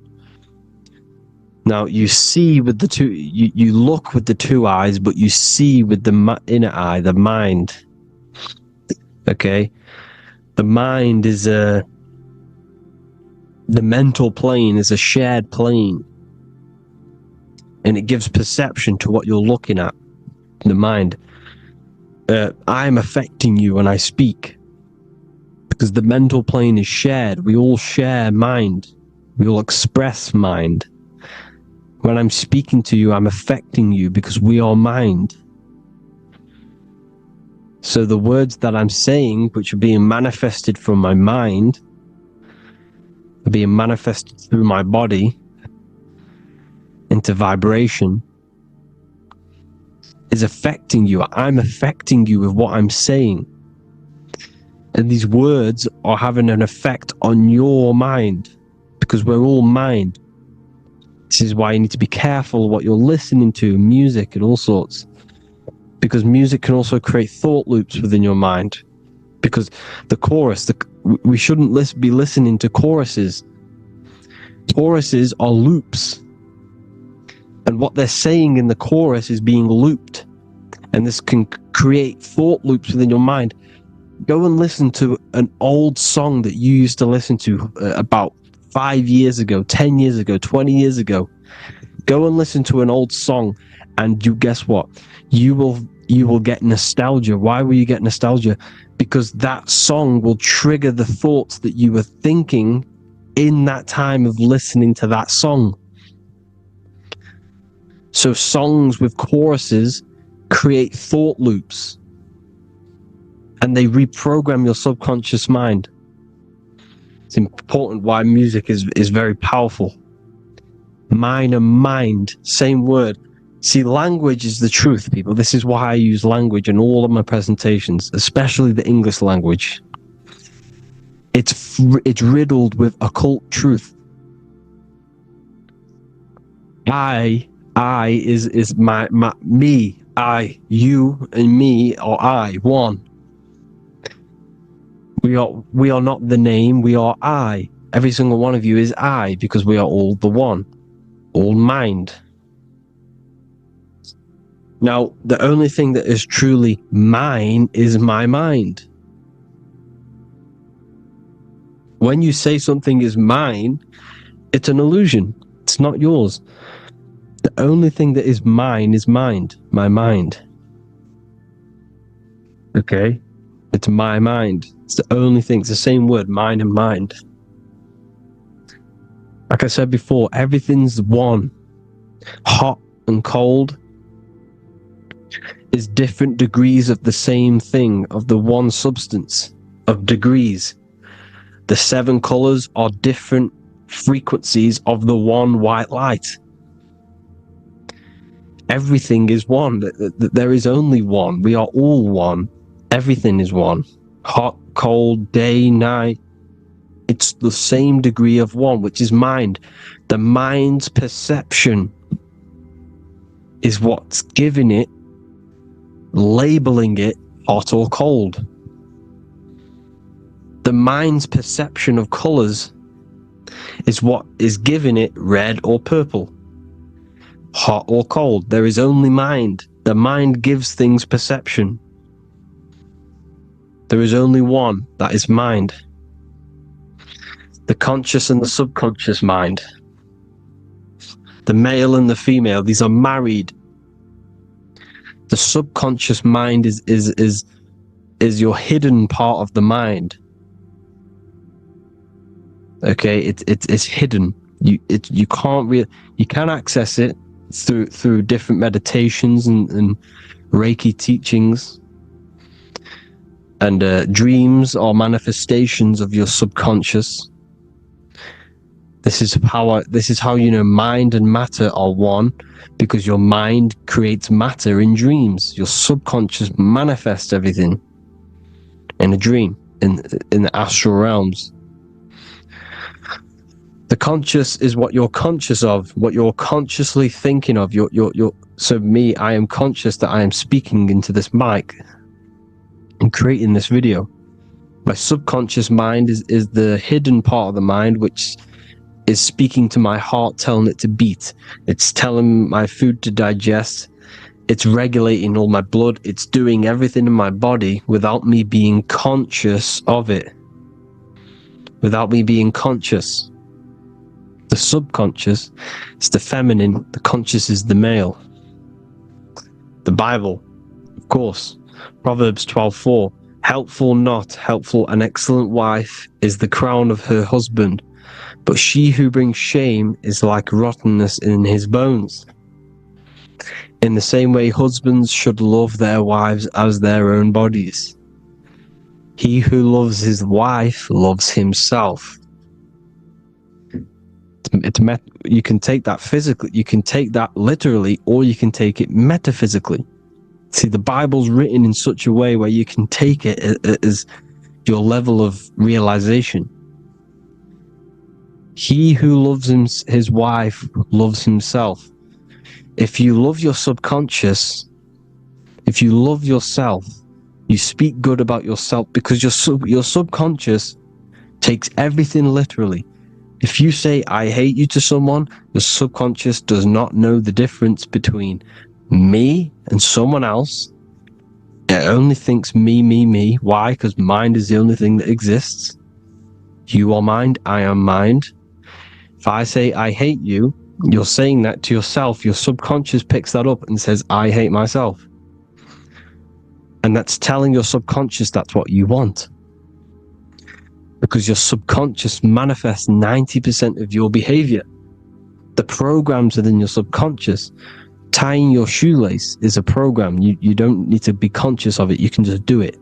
Now you see with the two, you look with the two eyes, but you see with the inner eye, the mind. Okay? The mind is the mental plane is a shared plane. And it gives perception to what you're looking at. The mind. I'm affecting you when I speak. Because the mental plane is shared. We all share mind. We all express mind. When I'm speaking to you, I'm affecting you because we are mind. So the words that I'm saying, which are being manifested from my mind, are being manifested through my body into vibration, is affecting you. I'm affecting you with what I'm saying. And these words are having an effect on your mind, because we're all mind. This is why you need to be careful what you're listening to, music and all sorts. Because music can also create thought loops within your mind. Because the chorus, we shouldn't be listening to choruses. Choruses are loops. And what they're saying in the chorus is being looped. And this can create thought loops within your mind. Go and listen to an old song that you used to listen to about 5 years ago, 10 years ago, 20 years ago. Go and listen to an old song, and you guess what? You will get nostalgia. Why will you get nostalgia? Because that song will trigger the thoughts that you were thinking in that time of listening to that song. So songs with choruses create thought loops, and they reprogram your subconscious mind. It's important why music is very powerful. Mind and mind, same word. See, language is the truth, people. This is why I use language in all of my presentations, especially the English language. It's riddled with occult truth. I is my me. I, you, and me are I, one. We are not the name, we are I. Every single one of you is I, because we are all the one. All mind. Now, the only thing that is truly mine is my mind. When you say something is mine, it's an illusion. It's not yours. The only thing that is mine is mind. My mind. Okay? It's my mind. It's the only thing. It's the same word, mind and mind. Like I said before, everything's one. Hot and cold is different degrees of the same thing, of the one substance, of degrees. The 7 colors are different frequencies of the one white light. Everything is one. There is only one. We are all one. Everything is one. Hot, cold, day, night. It's the same degree of one, which is mind. The mind's perception is what's giving it, labeling it hot or cold. The mind's perception of colors is what is giving it red or purple, hot or cold. There is only mind. The mind gives things perception. There is only one, that is mind. The conscious and the subconscious mind. The male and the female, these are married. The subconscious mind is your hidden part of the mind. Okay, it's hidden. You can access it through different meditations and Reiki teachings, and dreams or manifestations of your subconscious. This is how you know mind and matter are one, because your mind creates matter in dreams. Your subconscious manifests everything in a dream, in the astral realms. The conscious is what you're conscious of, what you're consciously thinking of. So me, I am conscious that I am speaking into this mic and creating this video. My subconscious mind is the hidden part of the mind, which is speaking to my heart, telling it to beat. It's telling my food to digest. It's regulating all my blood. It's doing everything in my body without me being conscious of it. Without me being conscious. The subconscious is the feminine. The conscious is the male. The Bible, of course. Proverbs 12:4. Helpful, not helpful, an excellent wife is the crown of her husband, but she who brings shame is like rottenness in his bones. In the same way, husbands should love their wives as their own bodies. He who loves his wife loves himself. You can take that physically, you can take that literally, or you can take it metaphysically. See, the Bible's written in such a way where you can take it as your level of realization. He who loves his wife loves himself. If you love your subconscious, if you love yourself, you speak good about yourself, because your subconscious takes everything literally. If you say, I hate you to someone, your subconscious does not know the difference between me and someone else. It only thinks me, me, me. Why? Because mind is the only thing that exists. You are mind, I am mind. If I say, I hate you, you're saying that to yourself. Your subconscious picks that up and says, I hate myself. And that's telling your subconscious that's what you want. Because your subconscious manifests 90% of your behavior. The programs within your subconscious. Tying your shoelace is a program. You don't need to be conscious of it. You can just do it.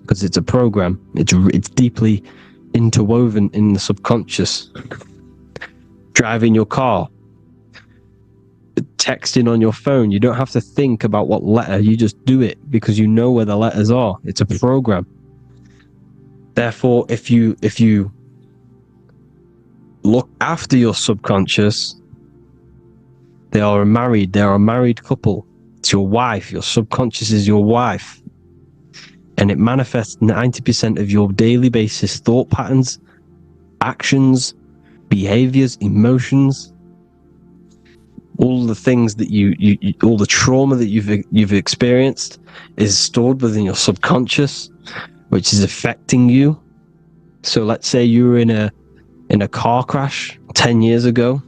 Because it's a program. It's deeply interwoven in the subconscious. Driving your car. Texting on your phone. You don't have to think about what letter. You just do it because you know where the letters are. It's a program. Therefore, if you look after your subconscious, they are a married couple. It's your wife. Your subconscious is your wife. And it manifests 90% of your daily basis thought patterns, actions, behaviors, emotions, all the things that all the trauma that you've experienced is stored within your subconscious, which is affecting you. So let's say you were in a car crash 10 years ago,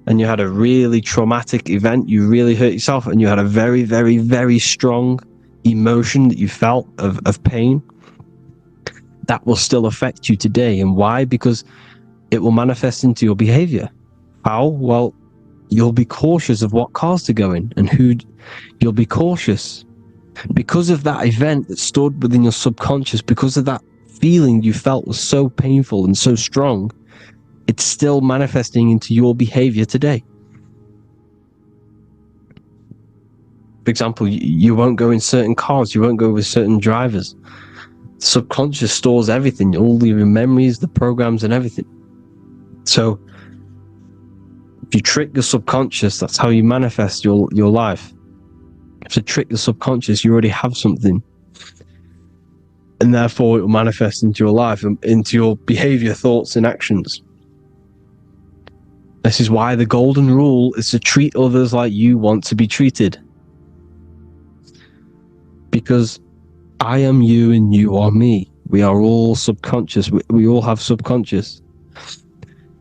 and you had a really traumatic event, you really hurt yourself, and you had a very, very, very strong emotion that you felt of pain. That will still affect you today. And why? Because it will manifest into your behavior. How? Well, you'll be cautious of what cars to go in and who. You'll be cautious because of that event that stored within your subconscious, because of that feeling you felt was so painful and so strong. It's still manifesting into your behavior today. For example, you won't go in certain cars, you won't go with certain drivers. The subconscious stores everything, all your memories, the programs and everything. So if you trick your subconscious, that's how you manifest your life. To trick the subconscious, you already have something. And therefore it will manifest into your life, into your behavior, thoughts and actions. This is why the golden rule is to treat others like you want to be treated. Because I am you and you are me. We are all subconscious. We all have subconscious.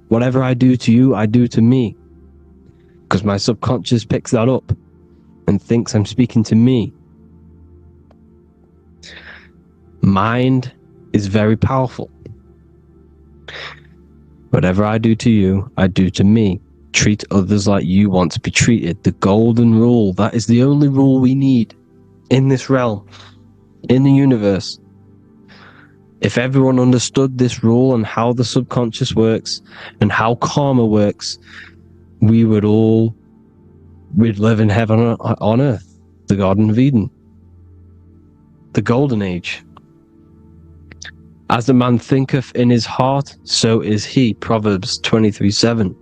Whatever I do to you, I do to me. Because my subconscious picks that up and thinks I'm speaking to me. Mind is very powerful. Whatever I do to you, I do to me. Treat others like you want to be treated. The golden rule. That is the only rule we need in this realm, in the universe. If everyone understood this rule and how the subconscious works and how karma works, we'd live in heaven on earth, the Garden of Eden, the golden age. As a man thinketh in his heart, so is he. Proverbs 23:7.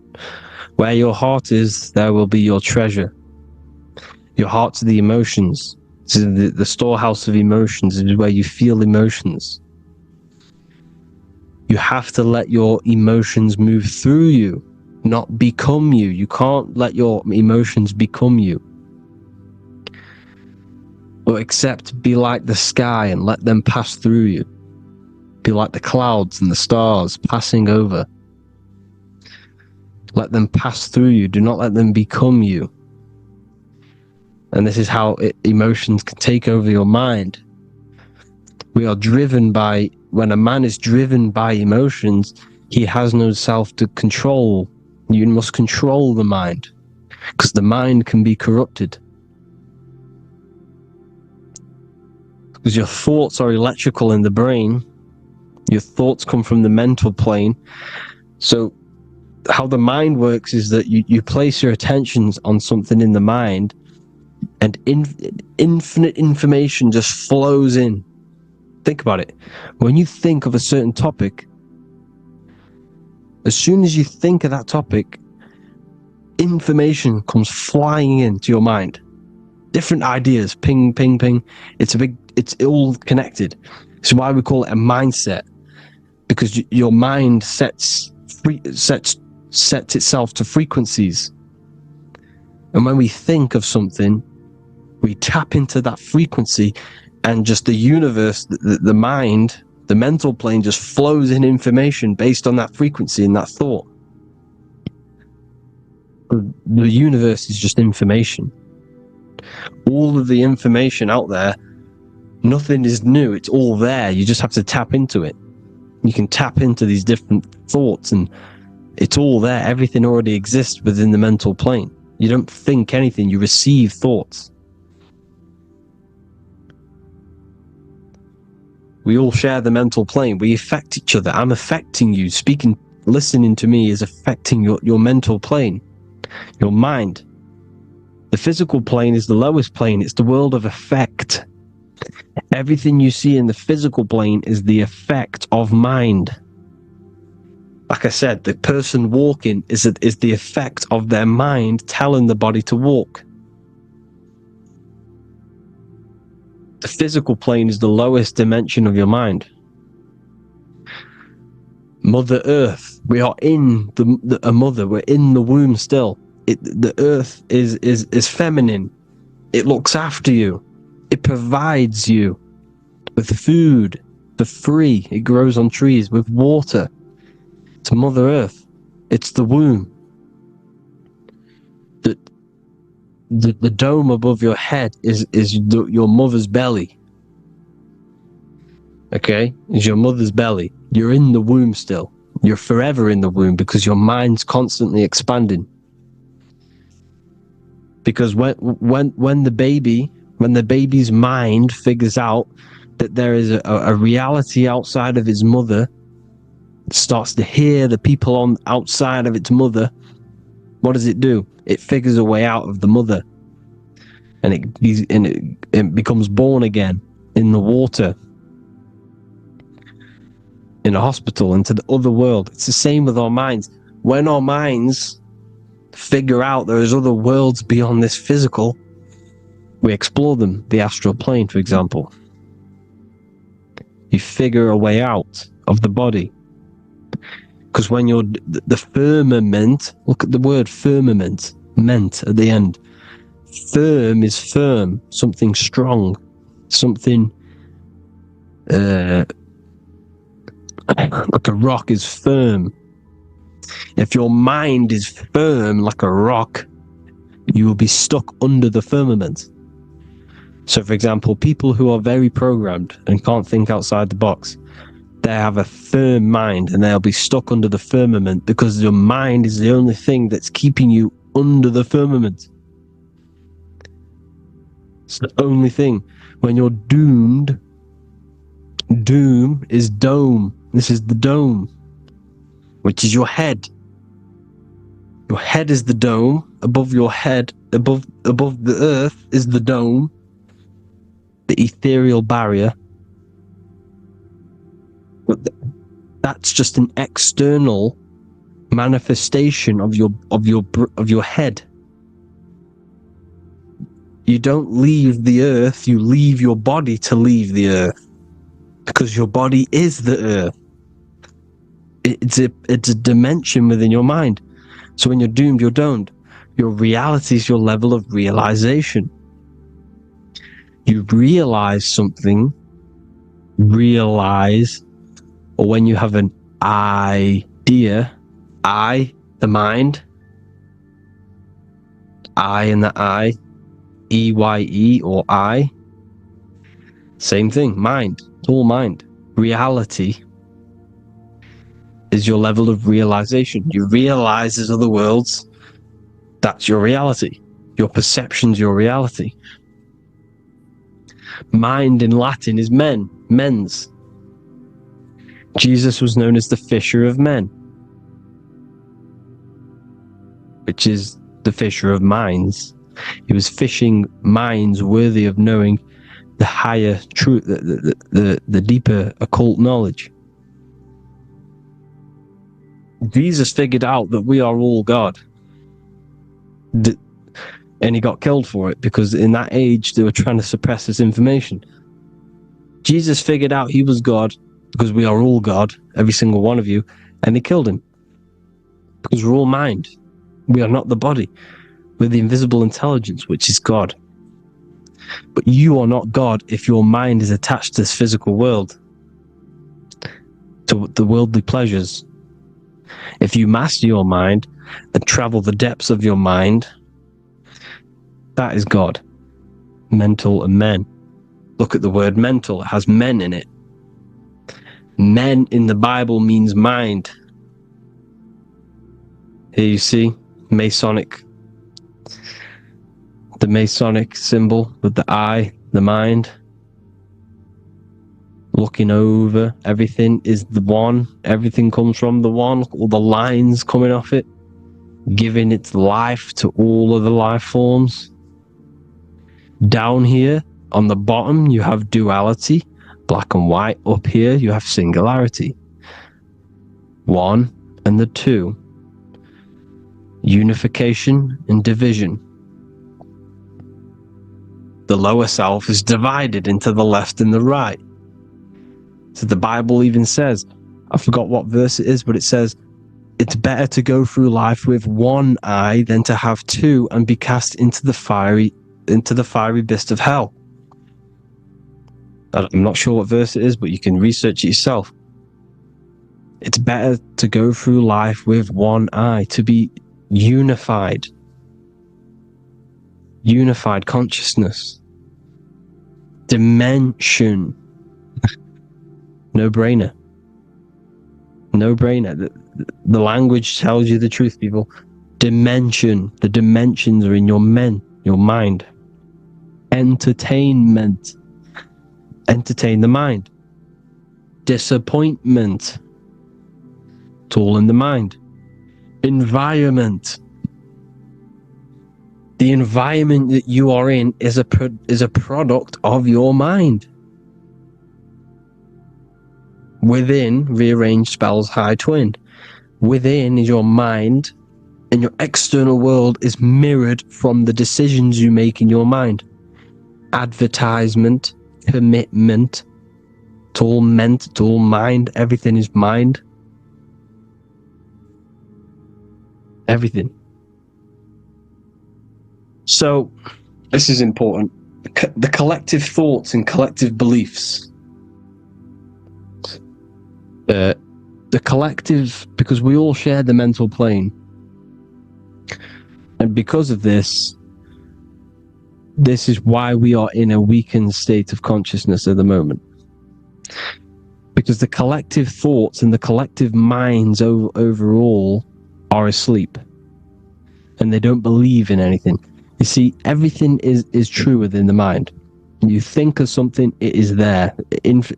Where your heart is, there will be your treasure. Your heart's the emotions. This is the storehouse of emotions. It is where you feel emotions. You have to let your emotions move through you, not become you. You can't let your emotions become you. But except be like the sky and let them pass through you. Be like the clouds and the stars passing over. Let them pass through you. Do not let them become you. And this is how emotions can take over your mind. We are driven by, when a man is driven by emotions, he has no self to control. You must control the mind, because the mind can be corrupted. Because your thoughts are electrical in the brain. Your thoughts come from the mental plane. So how the mind works is that you place your attentions on something in the mind, and infinite information just flows in. Think about it. When you think of a certain topic, as soon as you think of that topic, information comes flying into your mind. Different ideas, ping, ping, ping. It's all connected. It's why we call it a mindset, because your mind sets itself to frequencies. And when we think of something, we tap into that frequency, and just the universe, the mind, the mental plane just flows in information based on that frequency and that thought. The universe is just information. All of the information out there, nothing is new. It's all there. You just have to tap into it. You can tap into these different thoughts, and it's all there. Everything already exists within the mental plane. You don't think anything. You receive thoughts. We all share the mental plane. We affect each other. I'm affecting you. Speaking, listening to me is affecting your mental plane, your mind. The physical plane is the lowest plane. It's the world of effect. Everything you see in the physical plane is the effect of mind. Like I said, the person walking is the effect of their mind telling the body to walk. The physical plane is the lowest dimension of your mind. Mother Earth, we are in a mother. We're in the womb still. The Earth is feminine. It looks after you. It provides you with food for free. It grows on trees, with water. It's Mother Earth. It's the womb. The dome above your head is your mother's belly. Okay? Is your mother's belly. You're in the womb still. You're forever in the womb, because your mind's constantly expanding. Because when the baby's mind figures out that there is a reality outside of its mother, it starts to hear the people on outside of its mother, what does it do? It figures a way out of the mother, and it becomes born again in the water, in a hospital, into the other world. It's the same with our minds. When our minds figure out there is other worlds beyond this physical, we explore them. The astral plane, for example. You figure a way out of the body. Because when you're the firmament, look at the word firmament, meant at the end. Firm is firm, something strong, something like a rock is firm. If your mind is firm like a rock, you will be stuck under the firmament. So, for example, people who are very programmed and can't think outside the box, They have a firm mind, and they'll be stuck under the firmament because your mind is the only thing that's keeping you under the firmament. It's the only thing. When you're doomed, doom is dome. This is the dome, which is your head. Your head is the dome. Above your head, above the earth, is the dome, the ethereal barrier. But that's just an external manifestation of your head. You don't leave the earth, you leave your body to leave the earth, because your body is the earth. It's a dimension within your mind. So when you're doomed, you're domed. Your reality is your level of realization. You realize something, or when you have an idea, the mind, I and the I, EYE or I, same thing, mind, it's all mind. Reality is your level of realization. You realize there's other worlds, that's your reality. Your perception's your reality. Mind in Latin is mens. Jesus was known as the fisher of men, which is the fisher of minds. He was fishing minds worthy of knowing the higher truth, the deeper occult knowledge. Jesus figured out that we are all God. And he got killed for it, because in that age they were trying to suppress this information. Jesus figured out he was God, because we are all God, every single one of you, and they killed him. Because we're all mind. We are not the body. We're the invisible intelligence, which is God. But you are not God if your mind is attached to this physical world, to the worldly pleasures. If you master your mind and travel the depths of your mind, that is God. Mental and men. Look at the word mental. It has men in it. Men in the Bible means mind. Here you see Masonic. The Masonic symbol with the eye, the mind. Looking over everything is the one. Everything comes from the one. Look at all the lines coming off it, giving its life to all of the life forms. Down here on the bottom you have duality, black and white. Up here you have singularity, one and the two, unification and division. The lower self is divided into the left and the right. So the Bible even says, I forgot what verse it is, but it says, it's better to go through life with one eye than to have two and be cast into the fiery abyss of hell. I'm not sure what verse it is, but you can research it yourself. It's better to go through life with one eye, to be unified consciousness, dimension. No brainer. The language tells you the truth, people. Dimension. The dimensions are in your mind. Entertainment. Entertain the mind. Disappointment. It's all in the mind. Environment. The environment that you are in is a product of your mind. Within, rearranged spells high twin. Within is your mind, and your external world is mirrored from the decisions you make in your mind. Advertisement, commitment, it's all meant, it's all mind. Everything is mind. Everything. So, this is important. The collective thoughts and collective beliefs. The collective, because we all share the mental plane. And because of this is why we are in a weakened state of consciousness at the moment. Because the collective thoughts and the collective minds overall are asleep. And they don't believe in anything. You see, everything is true within the mind. You think of something, it is there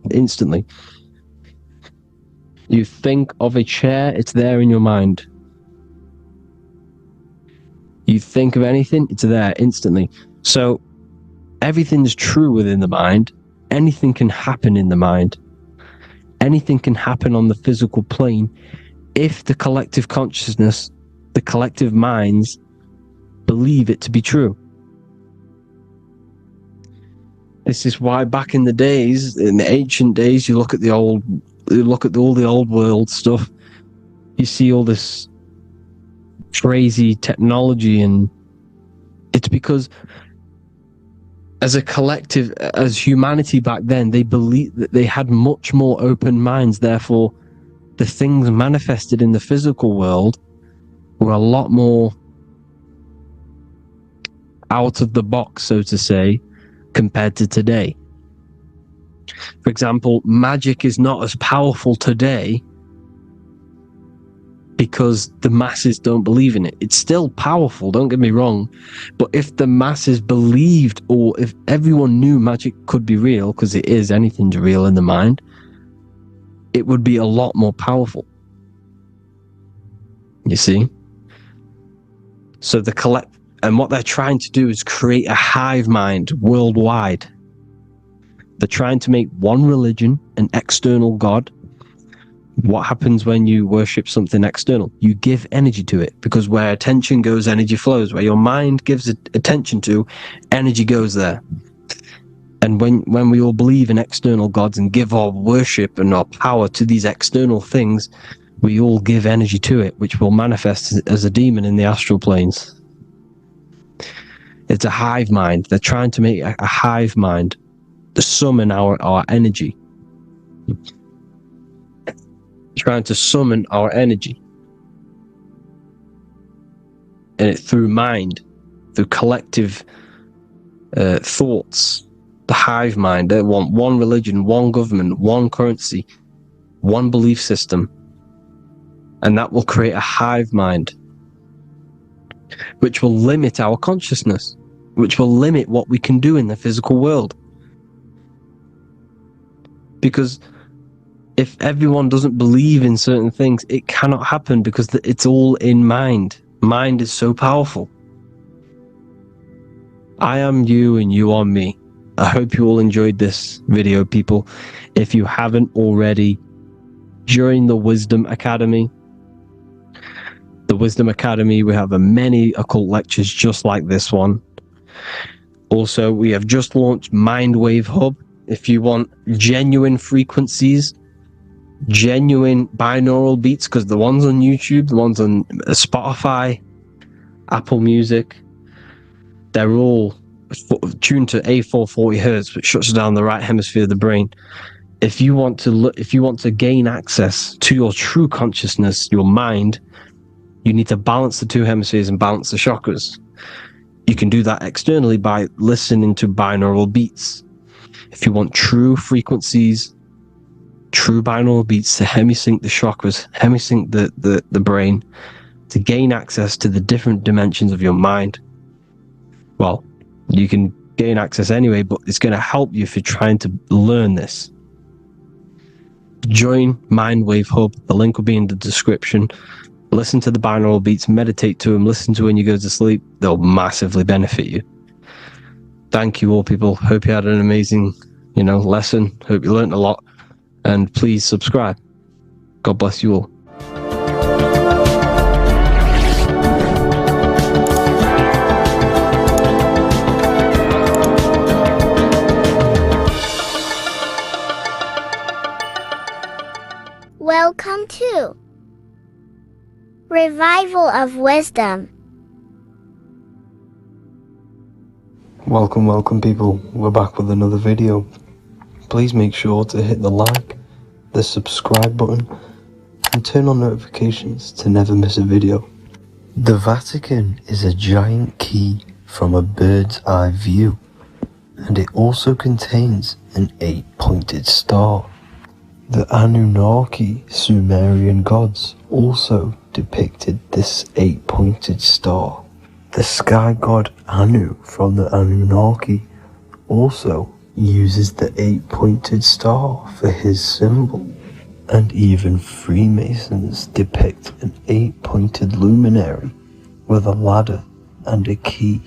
instantly. You think of a chair, it's there in your mind. You think of anything, it's there instantly. So everything is true within the mind. Anything can happen in the mind. Anything can happen on the physical plane if the collective consciousness, the collective minds, believe it to be true. This is why back in the days, in the ancient days, you look at all the old world stuff, you see all this crazy technology, and it's because as a collective, as humanity back then, they believed that they had much more open minds. Therefore, the things manifested in the physical world were a lot more out of the box, so to say, compared to today. For example, magic is not as powerful today because the masses don't believe in it. It's still powerful, don't get me wrong, but if the masses believed, or if everyone knew magic could be real, because it is, anything's real in the mind, it would be a lot more powerful. You see? So and what they're trying to do is create a hive mind worldwide. They're trying to make one religion, an external god. What happens when you worship something external? You give energy to it, because where attention goes, energy flows. Where your mind gives attention to, energy goes there. And when we all believe in external gods and give our worship and our power to these external things, we all give energy to it, which will manifest as a demon in the astral planes. It's a hive mind. They're trying to make a hive mind to summon our energy. Trying to summon our energy. And it through mind, through collective thoughts. The hive mind, they want one religion, one government, one currency, one belief system. And that will create a hive mind, which will limit our consciousness, which will limit what we can do in the physical world. Because if everyone doesn't believe in certain things, it cannot happen, because it's all in mind. Mind is so powerful. I am you and you are me. I hope you all enjoyed this video, people. If you haven't already, join the Wisdom Academy. The Wisdom Academy, we have many occult lectures just like this one. Also, we have just launched Mindwave Hub. If you want genuine frequencies, genuine binaural beats, because the ones on YouTube, the ones on Spotify, Apple Music, they're all tuned to A440 Hertz, which shuts down the right hemisphere of the brain. If you want to gain access to your true consciousness, your mind, you need to balance the two hemispheres and balance the chakras. You can do that externally by listening to binaural beats. If you want true frequencies, true binaural beats to hemisync the chakras, hemisync the brain, to gain access to the different dimensions of your mind, well, you can gain access anyway, but it's going to help you if you're trying to learn this. Join Mindwave Hub. The link will be in the description. Listen to the binaural beats, meditate to them, listen to when you go to sleep. They'll massively benefit you. Thank you all, people. Hope you had an amazing, lesson. Hope you learned a lot. And please subscribe. God bless you all. Welcome to Revival of Wisdom. Welcome people, we're back with another video. Please make sure to hit the like, the subscribe button, and turn on notifications to never miss a video. The Vatican is a giant key from a bird's eye view, and it also contains an 8-pointed star. The Anunnaki Sumerian gods also depicted this 8-pointed star. The sky god Anu from the Anunnaki also uses the 8-pointed star for his symbol. And even Freemasons depict an 8-pointed luminary with a ladder and a key.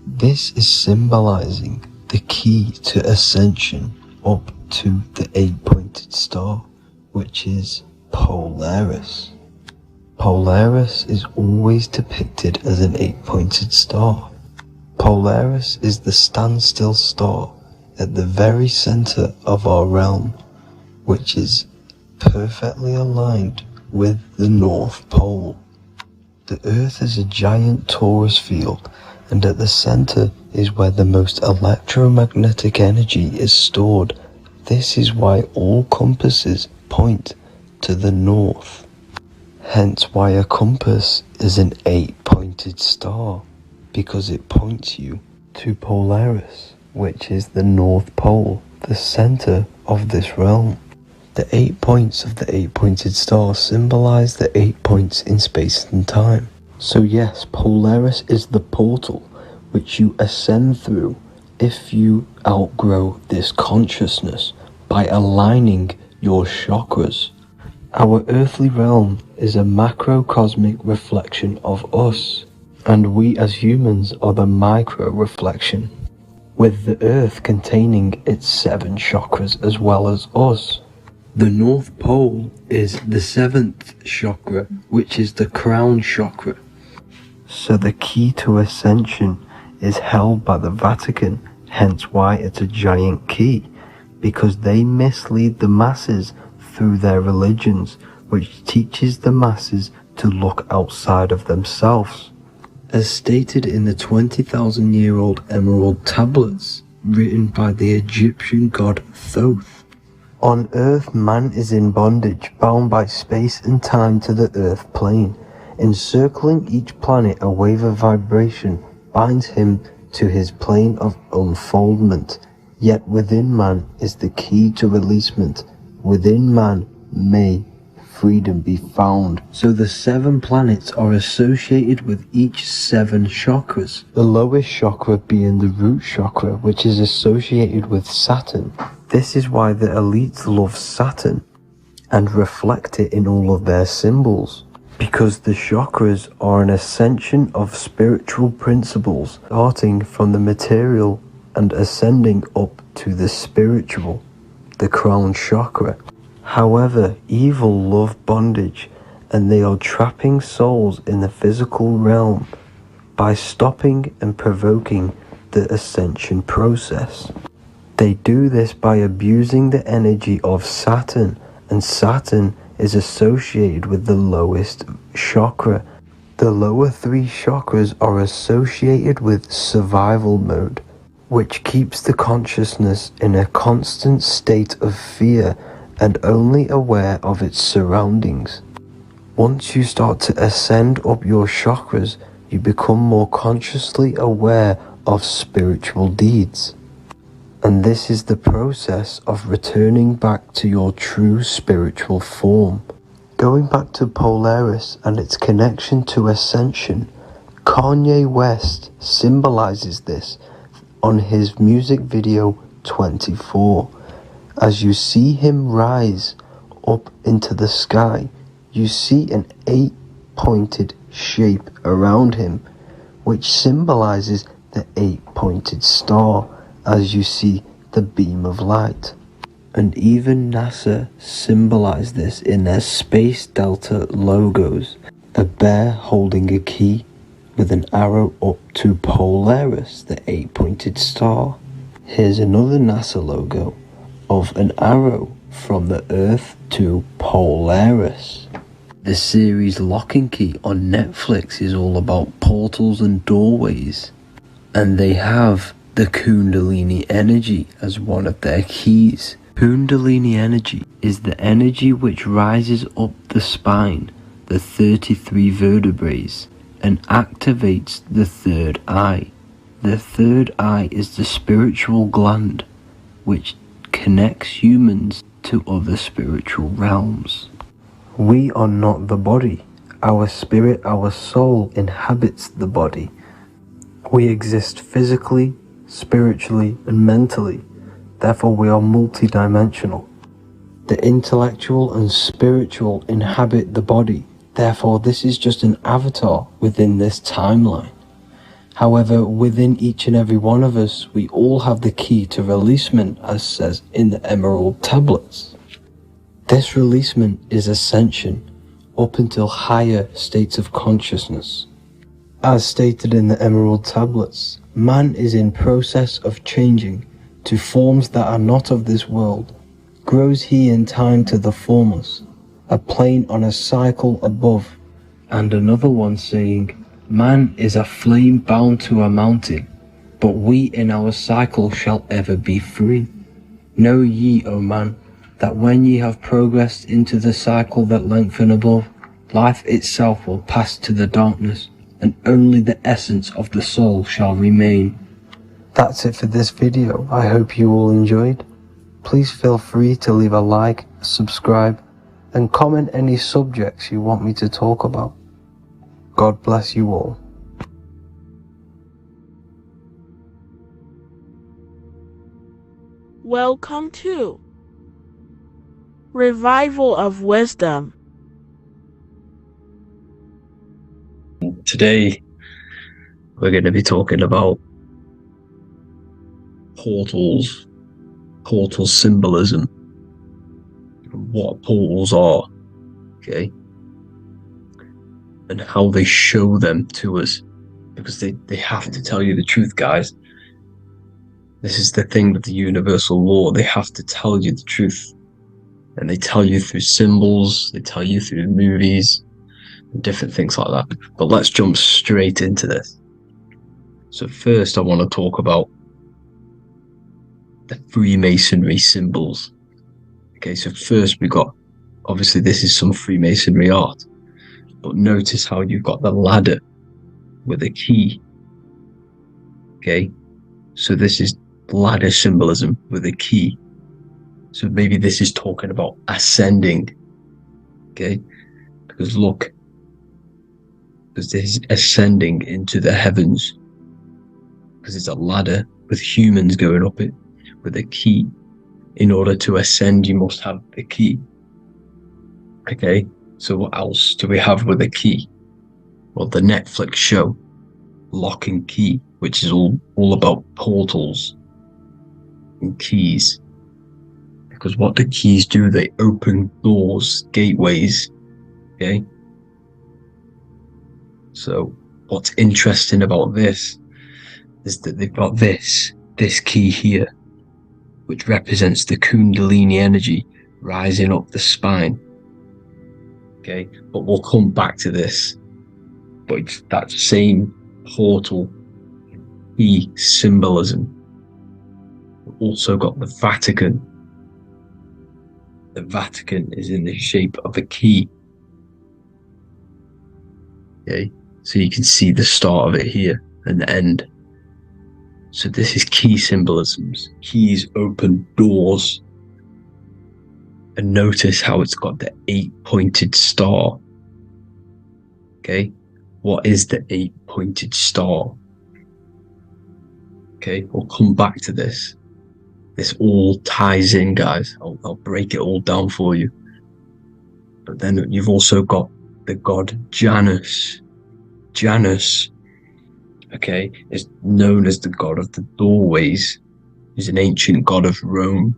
This is symbolizing the key to ascension up to the 8-pointed star, which is Polaris. Polaris is always depicted as an 8-pointed star. Polaris is the standstill star at the very center of our realm, which is perfectly aligned with the North Pole. The Earth is a giant torus field, and at the center is where the most electromagnetic energy is stored. This is why all compasses point to the north. Hence why a compass is an 8-pointed star, because it points you to Polaris, which is the North Pole, the center of this realm. The 8 points of the 8-pointed star symbolize the 8 points in space and time. So yes, Polaris is the portal which you ascend through if you outgrow this consciousness by aligning your chakras. Our earthly realm is a macrocosmic reflection of us, and we as humans are the micro reflection, with the earth containing its 7 chakras as well as us. The North Pole is the 7th chakra, which is the crown chakra. So the key to ascension is held by the Vatican, hence why it's a giant key, because they mislead the masses through their religions, which teaches the masses to look outside of themselves. As stated in the 20,000-year-old emerald tablets, written by the Egyptian god Thoth. On Earth, man is in bondage, bound by space and time to the Earth plane. Encircling each planet, a wave of vibration binds him to his plane of unfoldment. Yet within man is the key to releasement. Within man may freedom be found. So the 7 planets are associated with each 7 chakras. The lowest chakra being the root chakra, which is associated with Saturn. This is why the elites love Saturn and reflect it in all of their symbols, because the chakras are an ascension of spiritual principles, starting from the material and ascending up to the spiritual, the crown chakra. However, evil love bondage, and they are trapping souls in the physical realm by stopping and provoking the ascension process. They do this by abusing the energy of Saturn, and Saturn is associated with the lowest chakra. The lower 3 chakras are associated with survival mode, which keeps the consciousness in a constant state of fear and only aware of its surroundings. Once you start to ascend up your chakras, you become more consciously aware of spiritual deeds. And this is the process of returning back to your true spiritual form. Going back to Polaris and its connection to Ascension, Kanye West symbolizes this on his music video 24. As you see him rise up into the sky, you see an 8-pointed shape around him, which symbolizes the 8-pointed star, as you see the beam of light. And even NASA symbolize this in their Space Delta logos, a bear holding a key with an arrow up to Polaris, the 8-pointed star. Here's another NASA logo of an arrow from the Earth to Polaris. The series Lock and Key on Netflix is all about portals and doorways, and they have the Kundalini energy as one of their keys. Kundalini energy is the energy which rises up the spine, the 33 vertebrae, and activates the third eye. The third eye is the spiritual gland which connects humans to other spiritual realms. We are not the body. Our spirit, our soul inhabits the body. We exist physically, spiritually, and mentally. Therefore, we are multidimensional. The intellectual and spiritual inhabit the body. Therefore, this is just an avatar within this timeline. However, within each and every one of us, we all have the key to releasement, as says in the Emerald Tablets. This releasement is ascension, up until higher states of consciousness. As stated in the Emerald Tablets, man is in process of changing to forms that are not of this world. Grows he in time to the formless, a plane on a cycle above, and another one saying, man is a flame bound to a mountain, but we in our cycle shall ever be free. Know ye, O man, that when ye have progressed into the cycle that lengthen above, life itself will pass to the darkness, and only the essence of the soul shall remain. That's it for this video. I hope you all enjoyed. Please feel free to leave a like, subscribe, and comment any subjects you want me to talk about. God bless you all. Welcome to Revival of Wisdom. Today, we're going to be talking about portals, portal symbolism, what portals are, okay, and how they show them to us, because they have to tell you the truth, guys. This is the thing with the universal law. They have to tell you the truth, and they tell you through symbols, they tell you through movies, and different things like that. But let's jump straight into this. So first I want to talk about the Freemasonry symbols. Okay, so first we got, obviously this is some Freemasonry art, but notice how you've got the ladder with a key. Okay, so this is ladder symbolism with a key. So maybe this is talking about ascending. Okay, because look, because this is ascending into the heavens, because it's a ladder with humans going up it with a key. In order to ascend, you must have a key. Okay, so what else do we have with a key? Well, the Netflix show Lock and Key, which is all about portals and keys. Because what the keys do, they open doors, gateways. Okay, so what's interesting about this is that they've got this key here, which represents the Kundalini energy rising up the spine. Okay, but we'll come back to this. But it's that same portal key symbolism. We've also got the Vatican. The Vatican is in the shape of a key. Okay, so you can see the start of it here and the end. So this is key symbolisms. Keys open doors. And notice how it's got the 8-pointed star. Okay, what is the 8-pointed star? Okay, we'll come back to this. This all ties in, guys. I'll break it all down for you. But then you've also got the god Janus. Janus, okay, is known as the god of the doorways. He's an ancient god of Rome,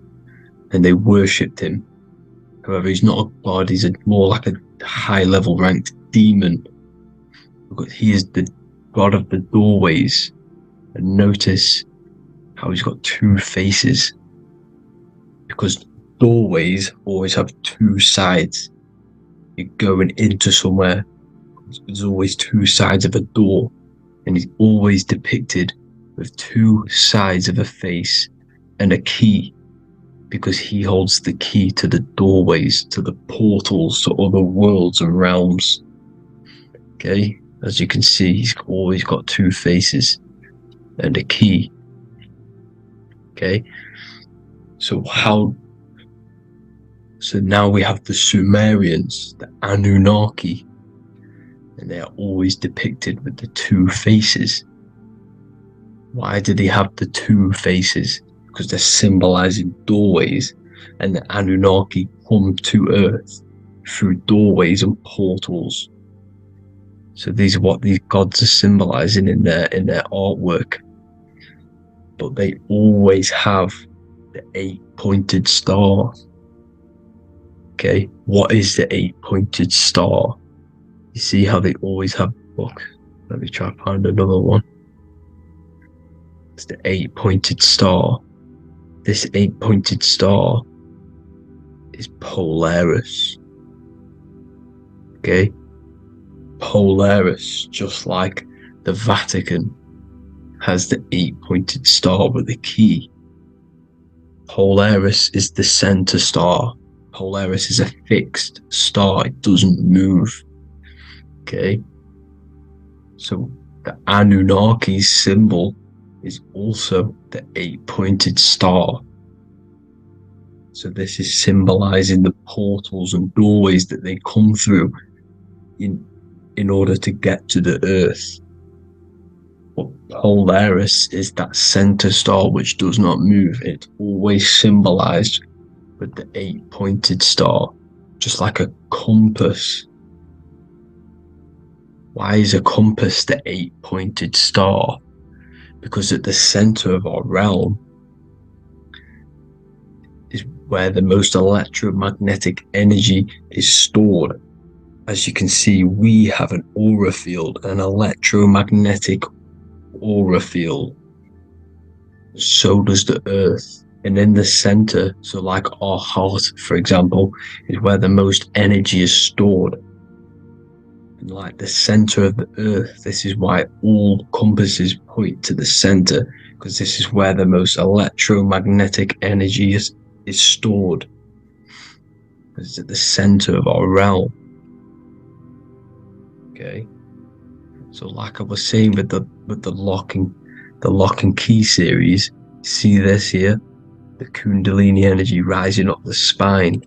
and they worshipped him. However, he's not a god, he's more like a high-level ranked demon. Because he is the god of the doorways. And notice how he's got two faces. Because doorways always have two sides. You're going into somewhere, there's always two sides of a door. And he's always depicted with two sides of a face and a key. Because he holds the key to the doorways, to the portals, to other worlds and realms. Okay, as you can see, he's always got two faces and a key. Okay, so how So now we have the Sumerians, the Anunnaki, and they are always depicted with the two faces. Why do they have the two faces? Because they're symbolizing doorways, and the Anunnaki come to Earth through doorways and portals. So these are what these gods are symbolizing in their artwork. But they always have the 8-pointed star. Okay, what is the 8-pointed star? You see how they always have. Look, let me try to find another one. It's the 8-pointed star. This 8-pointed star is Polaris. Okay, Polaris, just like the Vatican has the 8-pointed star with a key. Polaris is the center star. Polaris is a fixed star, it doesn't move. Okay, so the Anunnaki's symbol is also the 8-pointed star. So this is symbolizing the portals and doorways that they come through in order to get to the Earth. But Polaris is that center star which does not move. It's always symbolized with the 8-pointed star, just like a compass. Why is a compass the 8-pointed star? Because at the center of our realm is where the most electromagnetic energy is stored. As you can see, we have an aura field, an electromagnetic aura field. So does the Earth. And in the center, so like our heart, for example, is where the most energy is stored. And like the center of the Earth, this is why all compasses point to the center, because this is where the most electromagnetic energy is stored. It's at the center of our realm. Okay. So like I was saying with the lock and key series, see this here? The Kundalini energy rising up the spine,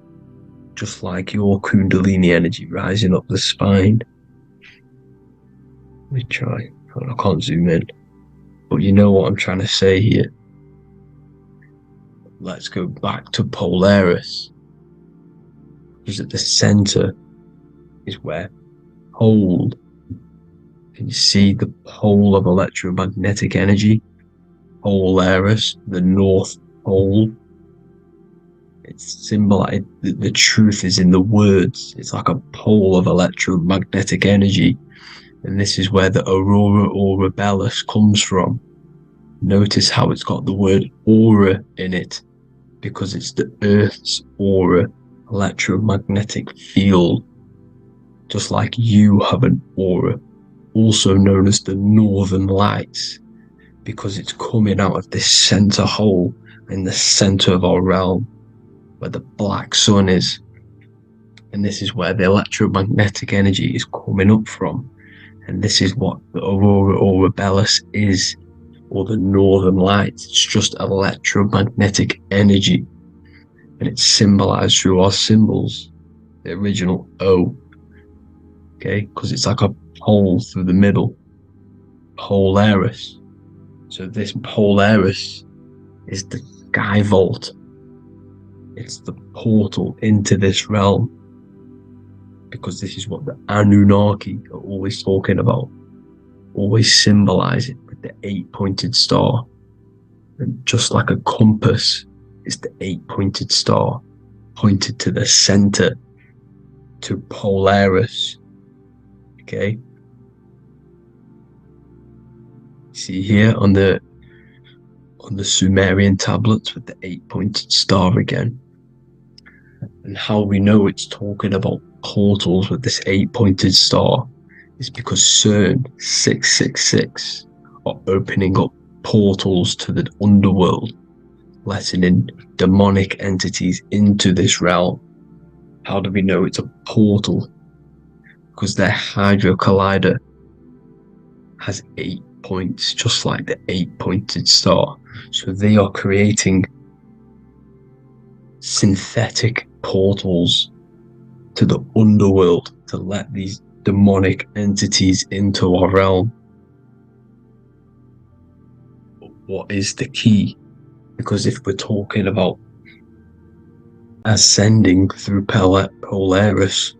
just like your Kundalini energy rising up the spine. Let me try. I can't zoom in, but you know what I'm trying to say here. Let's go back to Polaris, because at the center is where hold. Can you see the pole of electromagnetic energy? Polaris, the North Pole. It's symbolized. The truth is in the words. It's like a pole of electromagnetic energy. And this is where the aurora borealis comes from. Notice how it's got the word aura in it, because it's the Earth's aura, electromagnetic field. Just like you have an aura, also known as the Northern Lights, because it's coming out of this center hole in the center of our realm, where the black sun is. And this is where the electromagnetic energy is coming up from. And this is what the aurora borealis is, or the Northern Lights. It's just electromagnetic energy. And it's symbolized through our symbols, the original O. Okay, because it's like a hole through the middle. Polaris. So this Polaris is the sky vault. It's the portal into this realm, because this is what the Anunnaki are always talking about, always symbolizing with the 8-pointed star. And just like a compass is the 8-pointed star, pointed to the center, to Polaris. Okay, see here on the Sumerian tablets with the 8-pointed star again. And how we know it's talking about portals with this 8-pointed star is because CERN 666 are opening up portals to the underworld, letting in demonic entities into this realm. How do we know it's a portal? Because their Hydro Collider has 8 points, just like the 8-pointed star. So they are creating synthetic portals to the underworld to let these demonic entities into our realm. But what is the key? Because if we're talking about ascending through Polaris,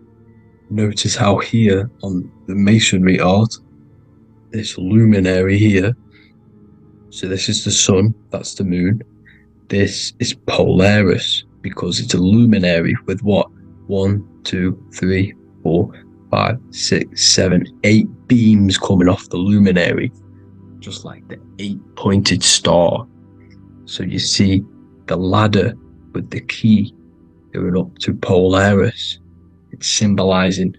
notice how here on the masonry art, this luminary here, so this is the sun, that's the moon, this is Polaris, because it's a luminary with what? 1, 2, 3, 4, 5, 6, 7, 8 beams coming off the luminary, just like the 8-pointed star. So you see the ladder with the key going up to Polaris. It's symbolizing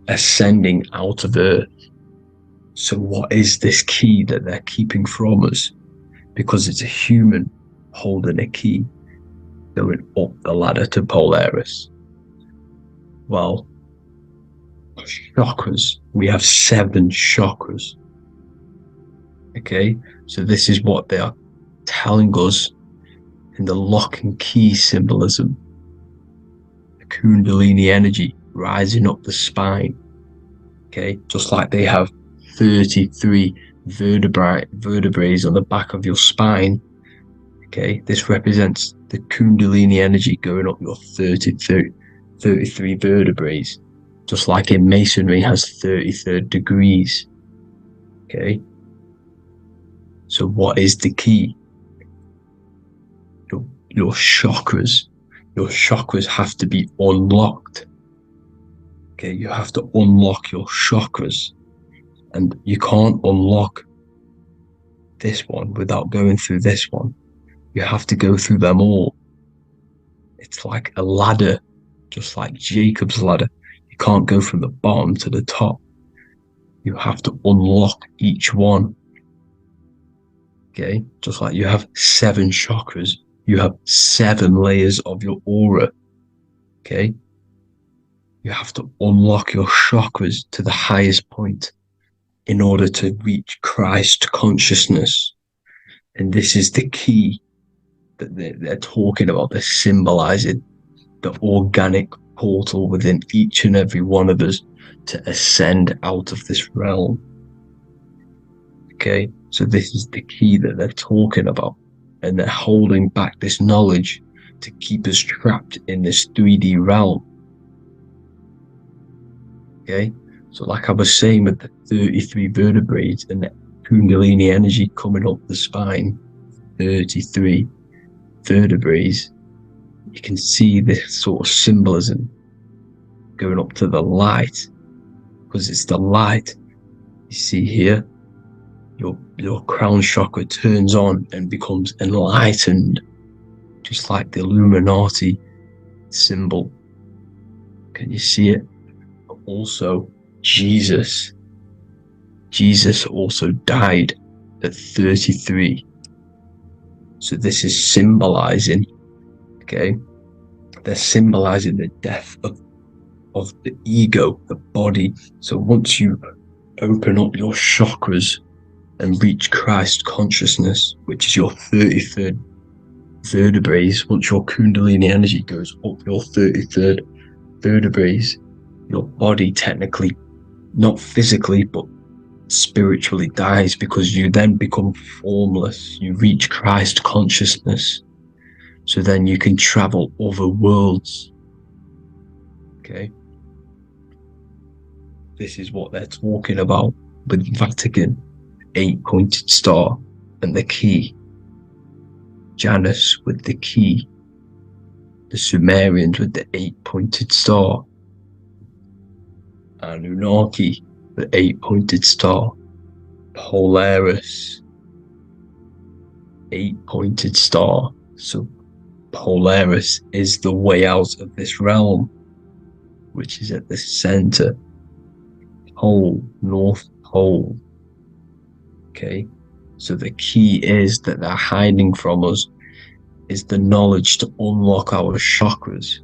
ascending out of Earth. So what is this key that they're keeping from us? Because it's a human holding a key going up the ladder to Polaris. Well, chakras. We have 7 chakras. Okay, so this is what they are telling us in the lock and key symbolism. The Kundalini energy rising up the spine. Okay, just like they have 33 vertebrae on the back of your spine. Okay, this represents the Kundalini energy going up your 33 vertebrae, just like in masonry has 33rd degrees. Okay, so what is the key? Your chakras. Your chakras have to be unlocked. Okay, you have to unlock your chakras, and you can't unlock this one without going through this one. You have to go through them all. It's like a ladder, just like Jacob's ladder. You can't go from the bottom to the top. You have to unlock each one. Okay, just like you have 7 chakras, you have 7 layers of your aura. Okay, you have to unlock your chakras to the highest point in order to reach Christ consciousness. And this is the key that they're talking about. They're symbolizing the organic portal within each and every one of us to ascend out of this realm. Okay, so this is the key that they're talking about, and they're holding back this knowledge to keep us trapped in this 3D realm. Okay, so like I was saying with the 33 vertebrae and the Kundalini energy coming up the spine, 33 vertebrae, you can see this sort of symbolism going up to the light, because it's the light. You see here, your crown chakra turns on and becomes enlightened, just like the Illuminati symbol. Can you see it? But also Jesus also died at 33. So this is symbolizing, okay, they're symbolizing the death of the ego, the body. So once you open up your chakras and reach Christ consciousness, which is your 33rd vertebrae, once your Kundalini energy goes up your 33rd vertebrae, your body technically, not physically, but spiritually dies, because you then become formless. You reach Christ consciousness. So then you can travel other worlds. Okay. This is what they're talking about with Vatican, 8-pointed star and the key. Janus with the key. The Sumerians with the 8-pointed star. Anunnaki, the 8-pointed star. Polaris, 8-pointed star. So Polaris is the way out of this realm, which is at the center. Pole, North Pole. Okay, so the key is that they're hiding from us is the knowledge to unlock our chakras.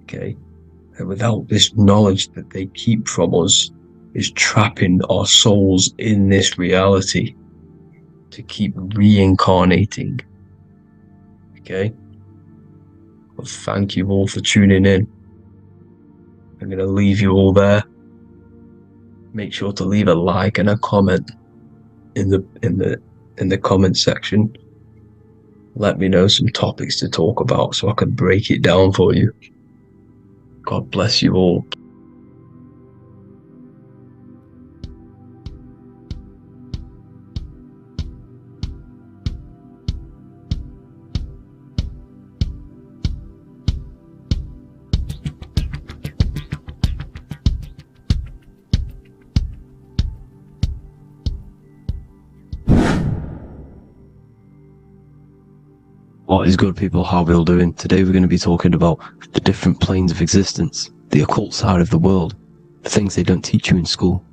Okay, and without this knowledge that they keep from us is trapping our souls in this reality to keep reincarnating. Okay, But thank you all for tuning in. I'm going to leave you all there. Make sure to leave a like and a comment in the comment section. Let me know some topics to talk about so I can break it down for you. God bless you all. What is good, people? How are we all doing? Today we're going to be talking about the different planes of existence, the occult side of the world, the things they don't teach you in school.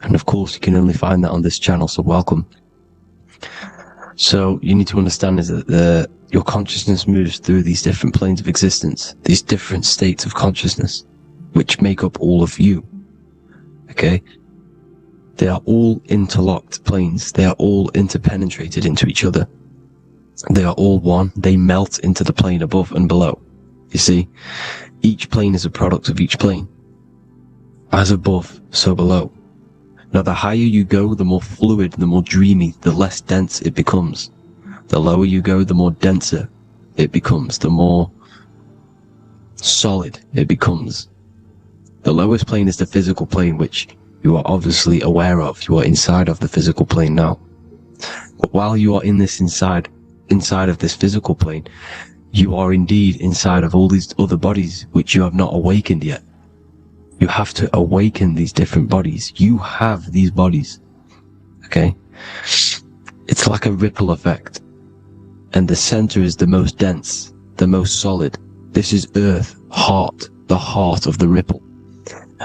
And of course, you can only find that on this channel, so welcome. So you need to understand is that your consciousness moves through these different planes of existence, these different states of consciousness, which make up all of you. Okay? They are all interlocked planes. They are all interpenetrated into each other. They are all one. They melt into the plane above and below. You see, each plane is a product of each plane. As above, so below. Now, the higher you go, the more fluid, the more dreamy, the less dense it becomes. The lower you go, the more denser it becomes, the more solid it becomes. The lowest plane is the physical plane, which you are obviously aware of. You are inside of the physical plane now. But while you are in this inside of this physical plane, you are indeed inside of all these other bodies which you have not awakened yet. You have to awaken these different bodies. You have these bodies. Okay? It's like a ripple effect. And the center is the most dense, the most solid. This is Earth, heart, the heart of the ripple.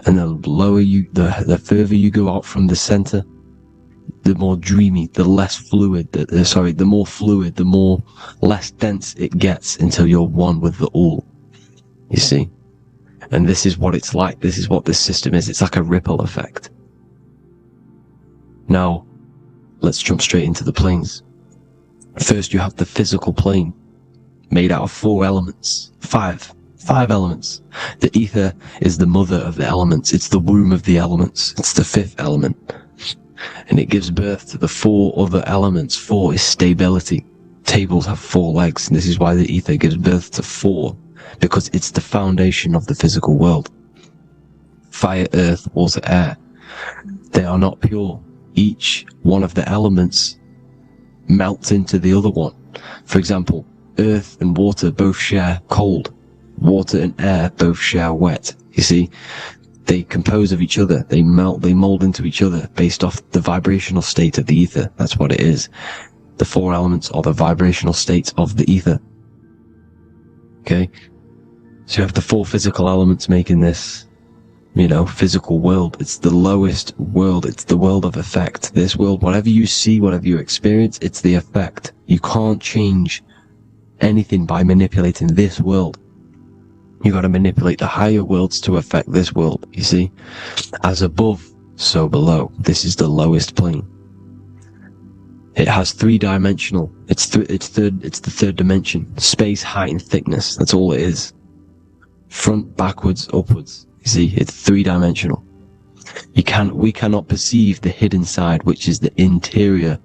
And the lower you, the further you go out from the center, the more dreamy, the less fluid, the more fluid, the more less dense it gets until you're one with the all. You see? And this is what it's like. This is what this system is. It's like a ripple effect. Now, let's jump straight into the planes. First, you have the physical plane, made out of 4 elements. 5 elements. The ether is the mother of the elements. It's the womb of the elements. It's the 5th element. And it gives birth to the 4 other elements. 4 is stability. Tables have 4 legs, and this is why the ether gives birth to 4, because it's the foundation of the physical world. Fire, earth, water, air. They are not pure. Each one of the elements melts into the other one. For example, earth and water both share cold. Water and air both share wet. You see? They compose of each other. They melt, they mold into each other based off the vibrational state of the ether. That's what it is. The 4 elements are the vibrational states of the ether. Okay? So you have the 4 physical elements making this, physical world. It's the lowest world. It's the world of effect. This world, whatever you see, whatever you experience, it's the effect. You can't change anything by manipulating this world. You got to manipulate the higher worlds to affect this world, you see? As above, so below. This is the lowest plane. It has 3-dimensional. It's the 3rd dimension. Space, height, and thickness. That's all it is. Front, backwards, upwards. You see, it's 3-dimensional. We cannot perceive the hidden side, which is the interior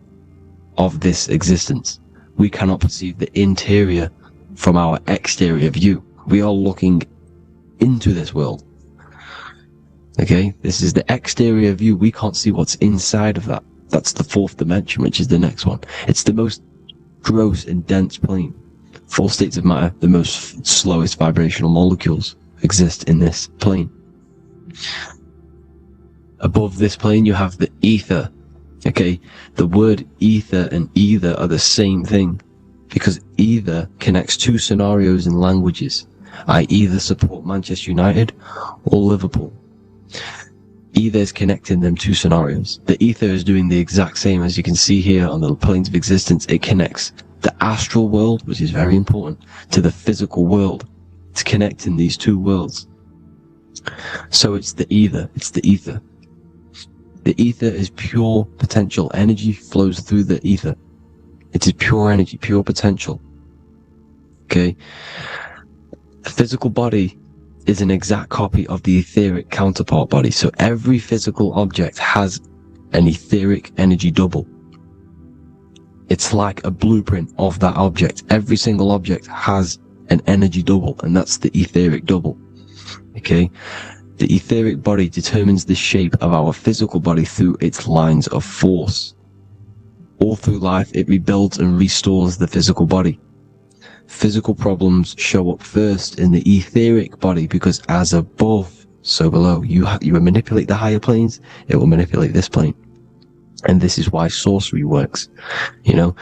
of this existence. We cannot perceive the interior from our exterior view. We are looking into this world. Okay? This is the exterior view. We can't see what's inside of that. That's the 4th dimension, which is the next one. It's the most gross and dense plane. 4 states of matter, the most slowest vibrational molecules, exist in this plane. Above this plane, you have the ether. Okay? The word ether and either are the same thing, because either connects 2 scenarios in languages. I either support Manchester United or Liverpool. Either is connecting them 2 scenarios. The ether is doing the exact same, as you can see here on the planes of existence. It connects the astral world, which is very important, to the physical world. It's connecting these 2 worlds. So it's the ether. It's the ether. The ether is pure potential. Energy flows through the ether. It is pure energy, pure potential. Okay? The physical body is an exact copy of the etheric counterpart body. So every physical object has an etheric energy double. It's like a blueprint of that object. Every single object has an energy double, and that's the etheric double. Okay? The etheric body determines the shape of our physical body through its lines of force. All through life, it rebuilds and restores the physical body. Physical problems show up first in the etheric body, because as above, so below. You manipulate the higher planes, it will manipulate this plane. And this is why sorcery works. You know,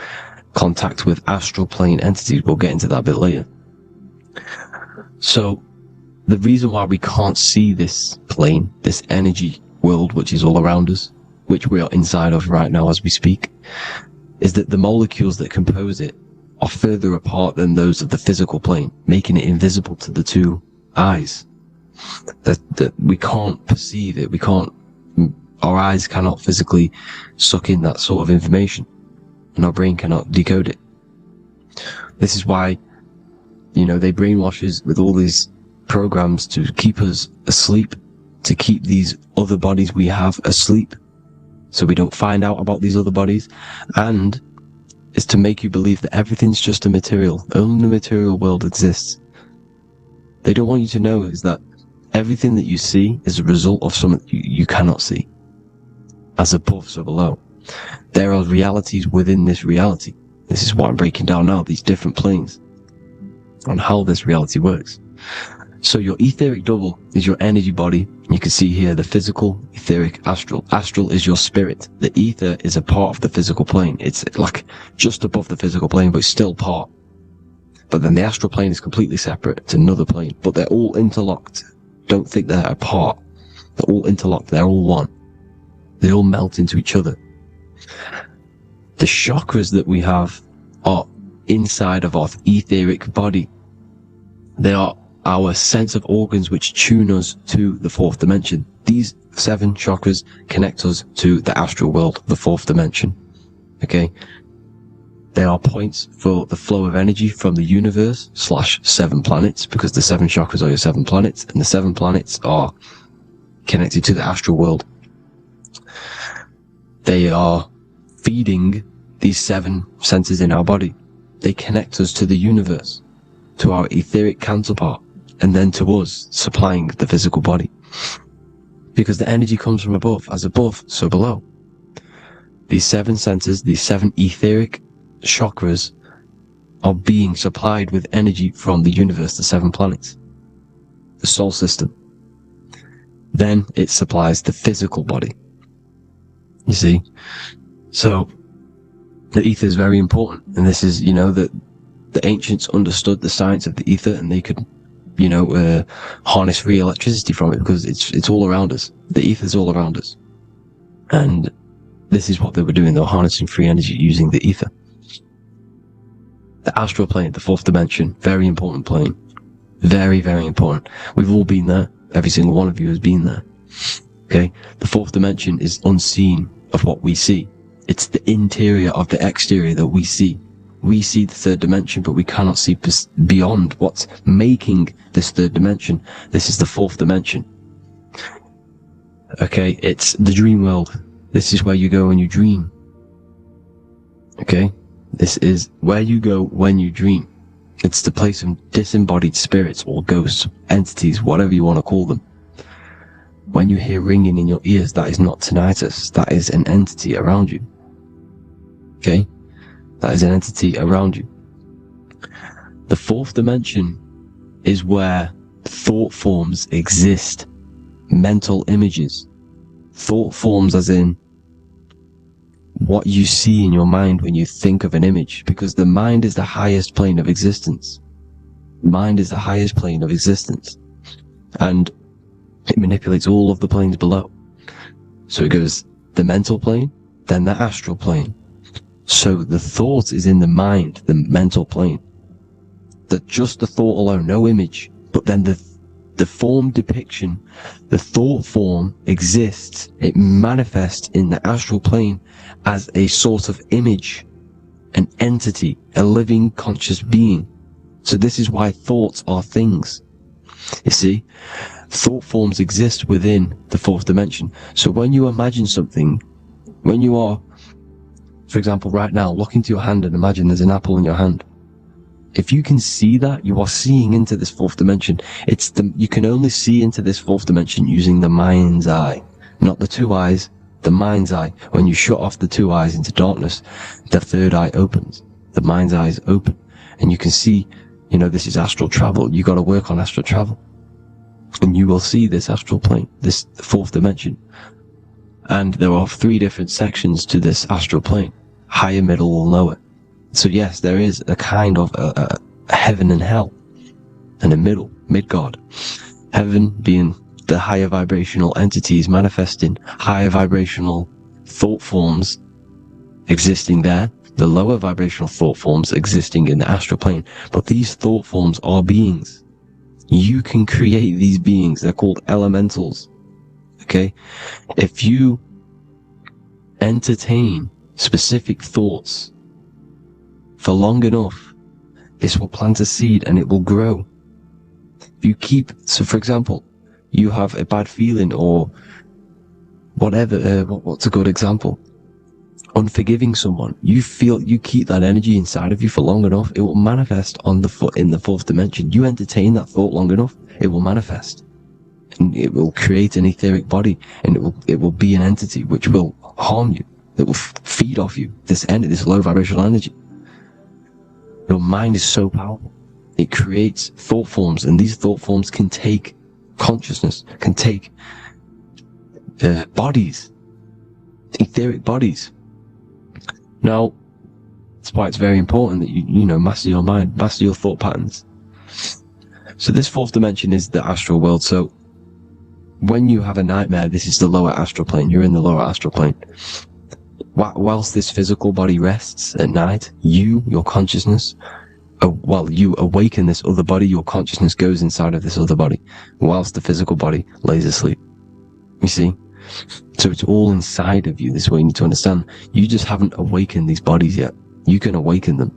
contact with astral plane entities. We'll get into that a bit later. So, the reason why we can't see this plane, this energy world which is all around us, which we are inside of right now as we speak, is that the molecules that compose it are further apart than those of the physical plane, making it invisible to the two eyes. That we can't perceive it. Our eyes cannot physically suck in that sort of information, and our brain cannot decode it. This is why, you know, they brainwash us with all these programs to keep us asleep, to keep these other bodies we have asleep, so we don't find out about these other bodies, and is to make you believe that everything's just a material. Only the material world exists. They don't want you to know is that everything that you see is a result of something you cannot see. As above, so below. There are realities within this reality. This is what I'm breaking down now, these different planes, on how this reality works. So your etheric double is your energy body. You can see here the physical, etheric, astral. Astral is your spirit. The ether is a part of the physical plane. It's like just above the physical plane, but it's still part. But then the astral plane is completely separate. It's another plane, but they're all interlocked. Don't think they're apart. They're all interlocked. They're all one. They all melt into each other. The chakras that we have are inside of our etheric body. They are our sense of organs which tune us to the fourth dimension. These 7 chakras connect us to the astral world, the fourth dimension. Okay? They are points for the flow of energy from the universe / 7 planets, because the 7 chakras are your 7 planets, and the 7 planets are connected to the astral world. They are feeding these 7 senses in our body. They connect us to the universe, to our etheric counterpart, and then to us, supplying the physical body. Because the energy comes from above. As above, so below. These 7 senses, these 7 etheric chakras, are being supplied with energy from the universe, the 7 planets, the solar system. Then it supplies the physical body. You see? So, the ether is very important. And this is, you know, that the ancients understood the science of the ether, and they could, you know, harness free electricity from it, because it's all around us. The ether is all around us. And this is what they were doing. They were harnessing free energy using the ether. The astral plane, the fourth dimension, very important plane. Very, very important. We've all been there. Every single one of you has been there. Okay? The fourth dimension is unseen of what we see. It's the interior of the exterior that we see. We see the third dimension, but we cannot see beyond what's making this third dimension. This is the fourth dimension. Okay? It's the dream world. This is where you go when you dream. Okay? This is where you go when you dream. It's the place of disembodied spirits or ghosts, entities, whatever you want to call them. When you hear ringing in your ears, that is not tinnitus. That is an entity around you. Okay? That is an entity around you. The fourth dimension is where thought forms exist. Mental images. Thought forms as in what you see in your mind when you think of an image, because the mind is the highest plane of existence. Mind is the highest plane of existence, and it manipulates all of the planes below. So it goes the mental plane, then the astral plane. So the thought is in the mind, the mental plane. That just the thought alone, no image, but then the form depiction, the thought form exists. It manifests in the astral plane as a sort of image, an entity, a living conscious being. So this is why thoughts are things. You see, thought forms exist within the fourth dimension. So when you imagine something, when you are, for example, right now, look into your hand and imagine there's an apple in your hand. If you can see that, you are seeing into this fourth dimension. You can only see into this fourth dimension using the mind's eye, not the two eyes, the mind's eye. When you shut off the two eyes into darkness, the third eye opens. The mind's eye is open, and you can see, this is astral travel. You got to work on astral travel, and you will see this astral plane, this fourth dimension. And there are 3 different sections to this astral plane: higher, middle, or lower. So yes, there is a kind of a heaven and hell, and a Midgard. Heaven being the higher vibrational entities manifesting higher vibrational thought forms existing there, the lower vibrational thought forms existing in the astral plane. But these thought forms are beings. You can create these beings. They're called elementals. Okay? If you entertain specific thoughts for long enough, this will plant a seed and it will grow. If you so for example, you have a bad feeling or whatever, what's a good example? Unforgiving someone. You keep that energy inside of you for long enough, it will manifest in the fourth dimension. You entertain that thought long enough, it will manifest. And it will create an etheric body, and it will be an entity which will harm you. It will feed off you, this low vibrational energy. Your mind is so powerful. It creates thought forms, and these thought forms can take consciousness, can take bodies, etheric bodies. Now, that's why it's very important that you master your mind, master your thought patterns. So this fourth dimension is the astral world. So when you have a nightmare, this is the lower astral plane. You're in the lower astral plane. Whilst this physical body rests at night, your consciousness, while you awaken this other body, your consciousness goes inside of this other body, whilst the physical body lays asleep. You see? So it's all inside of you. This is what you need to understand. You just haven't awakened these bodies yet. You can awaken them.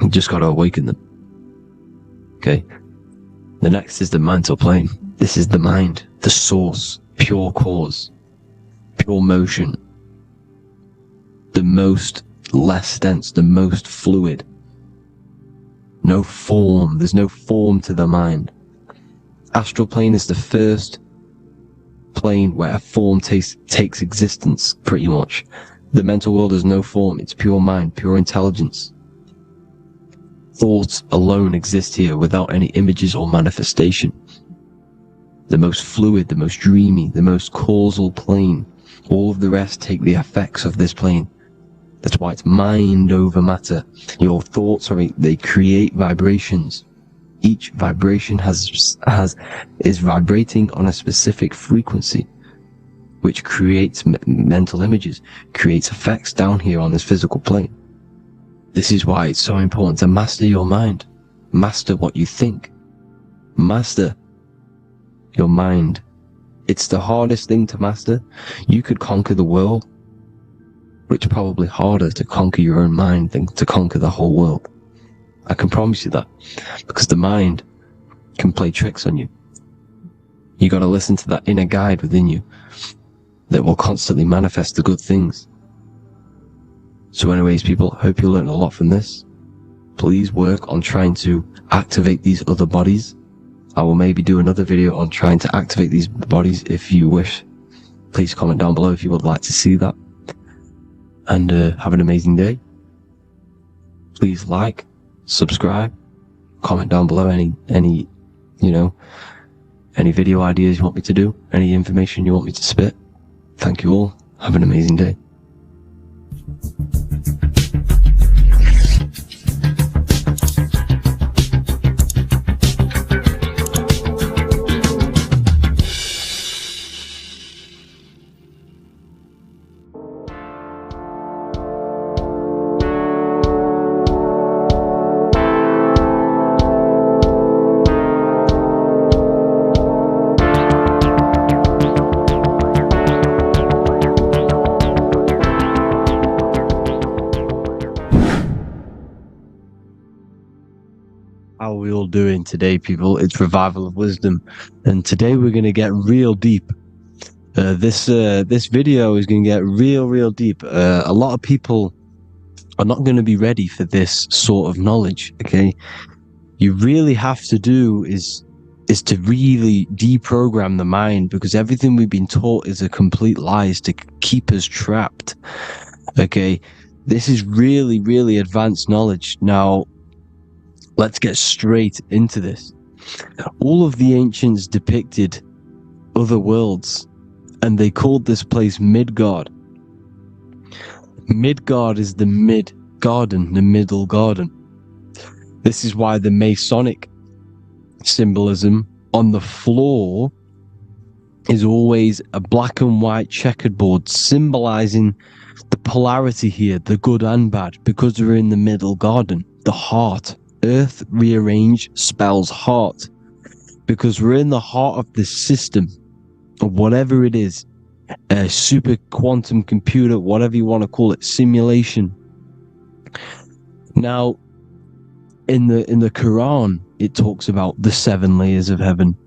You just got to awaken them. Okay? The next is the mental plane. This is the mind, the source, pure cause, pure motion. The most less dense, the most fluid. No form. There's no form to the mind. Astral plane is the first plane where a form takes existence, pretty much. The mental world has no form. It's pure mind, pure intelligence. Thoughts alone exist here without any images or manifestation. The most fluid, the most dreamy, the most causal plane. All of the rest take the effects of this plane. That's why it's mind over matter. Your thoughts they create vibrations. Each vibration is vibrating on a specific frequency, which creates mental images, creates effects down here on this physical plane. This is why it's so important to master your mind. Master what you think. Master your mind. It's the hardest thing to master. You could conquer the world, but it's probably harder to conquer your own mind than to conquer the whole world. I can promise you that, because the mind can play tricks on you. You got to listen to that inner guide within you that will constantly manifest the good things. So anyways, people, hope you learned a lot from this. Please work on trying to activate these other bodies. I will maybe do another video on trying to activate these bodies if you wish. Please comment down below if you would like to see that. And have an amazing day. Please like, subscribe, comment down below any video ideas you want me to do, any information you want me to spit. Thank you all. Have an amazing day. how are we all doing today, people? It's Revival of Wisdom, and today we're going to get real deep. This video is going to get real deep. A lot of people are not going to be ready for this sort of knowledge. Okay, you really have to do is to really deprogram the mind, because everything we've been taught is a complete lie, is to keep us trapped. Okay, this is really advanced knowledge. Now, let's get straight into this. All of the ancients depicted other worlds, and they called this place Midgard. Midgard is the mid-garden, the middle garden. This is why the Masonic symbolism on the floor is always a black and white checkered board, symbolizing the polarity here, the good and bad, because we're in the middle garden, the heart. Earth rearranged spells heart, because we're in the heart of this system, or whatever it is, a super quantum computer, whatever you want to call it, simulation. Now, in the Quran, it talks about the 7 layers of heaven.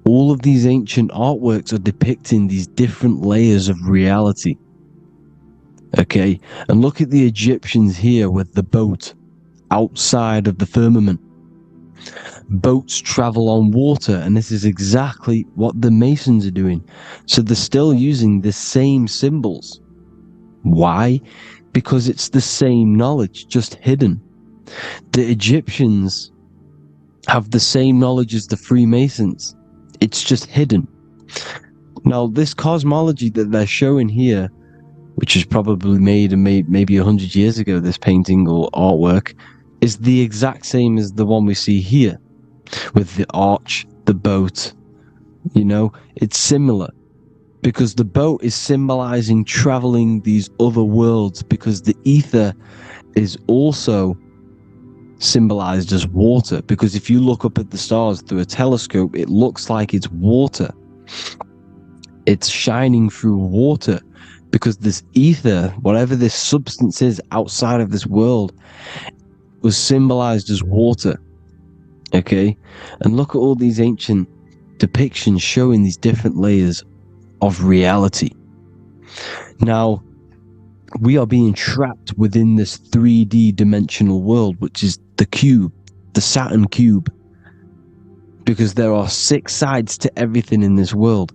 All of these ancient artworks are depicting these different layers of reality. Okay, and look at the Egyptians here with the boat outside of the firmament. Boats travel on water, and this is exactly what the Masons are doing. So they're still using the same symbols. Why? Because it's the same knowledge, just hidden. The Egyptians have the same knowledge as the Freemasons. It's just hidden. Now, this cosmology that they're showing here, which is probably made maybe 100 years ago, this painting or artwork, is the exact same as the one we see here, with the arch, the boat. You know, it's similar, because the boat is symbolizing traveling these other worlds, because the ether is also symbolized as water, because if you look up at the stars through a telescope, it looks like it's water. It's shining through water, because this ether, whatever this substance is outside of this world, was symbolized as water. Okay, and look at all these ancient depictions showing these different layers of reality. Now, we are being trapped within this 3D dimensional world, which is the cube, the Saturn cube, because there are 6 sides to everything in this world: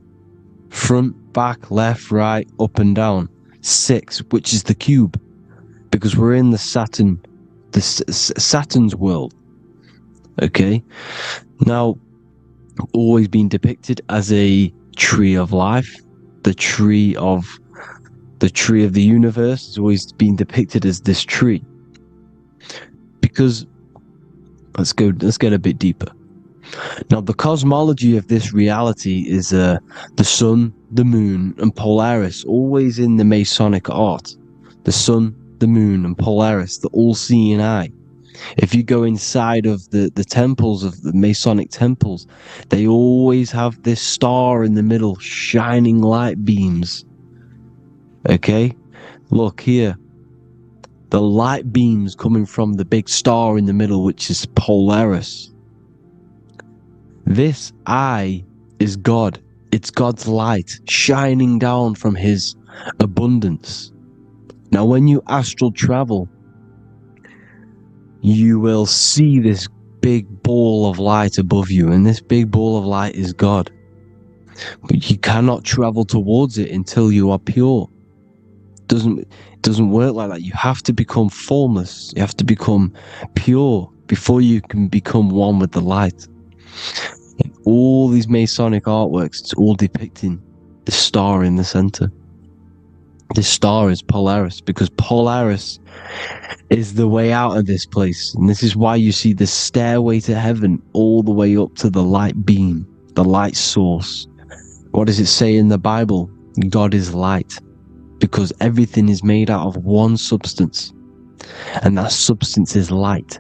front, back, left, right, up and down. 6, which is the cube, because we're in the Saturn's world. Okay, now, always been depicted as a tree of life, the tree of the universe has always been depicted as this tree. Because let's get a bit deeper. Now, the cosmology of this reality is the sun, the moon, and Polaris, always in the Masonic art. The sun, the moon, and Polaris, the all-seeing eye. If you go inside of the temples, of the Masonic temples, they always have this star in the middle, shining light beams. Okay, look here. The light beams coming from the big star in the middle, which is Polaris. This eye is God. It's God's light shining down from his abundance. Now, when you astral travel, you will see this big ball of light above you, and this big ball of light is God. But you cannot travel towards it until you are pure. It doesn't work like that. You have to become formless. You have to become pure before you can become one with the light. In all these Masonic artworks, it's all depicting the star in the center. This star is Polaris, because Polaris is the way out of this place. And this is why you see the stairway to heaven all the way up to the light beam, the light source. What does it say in the Bible? God is light, because everything is made out of one substance, and that substance is light.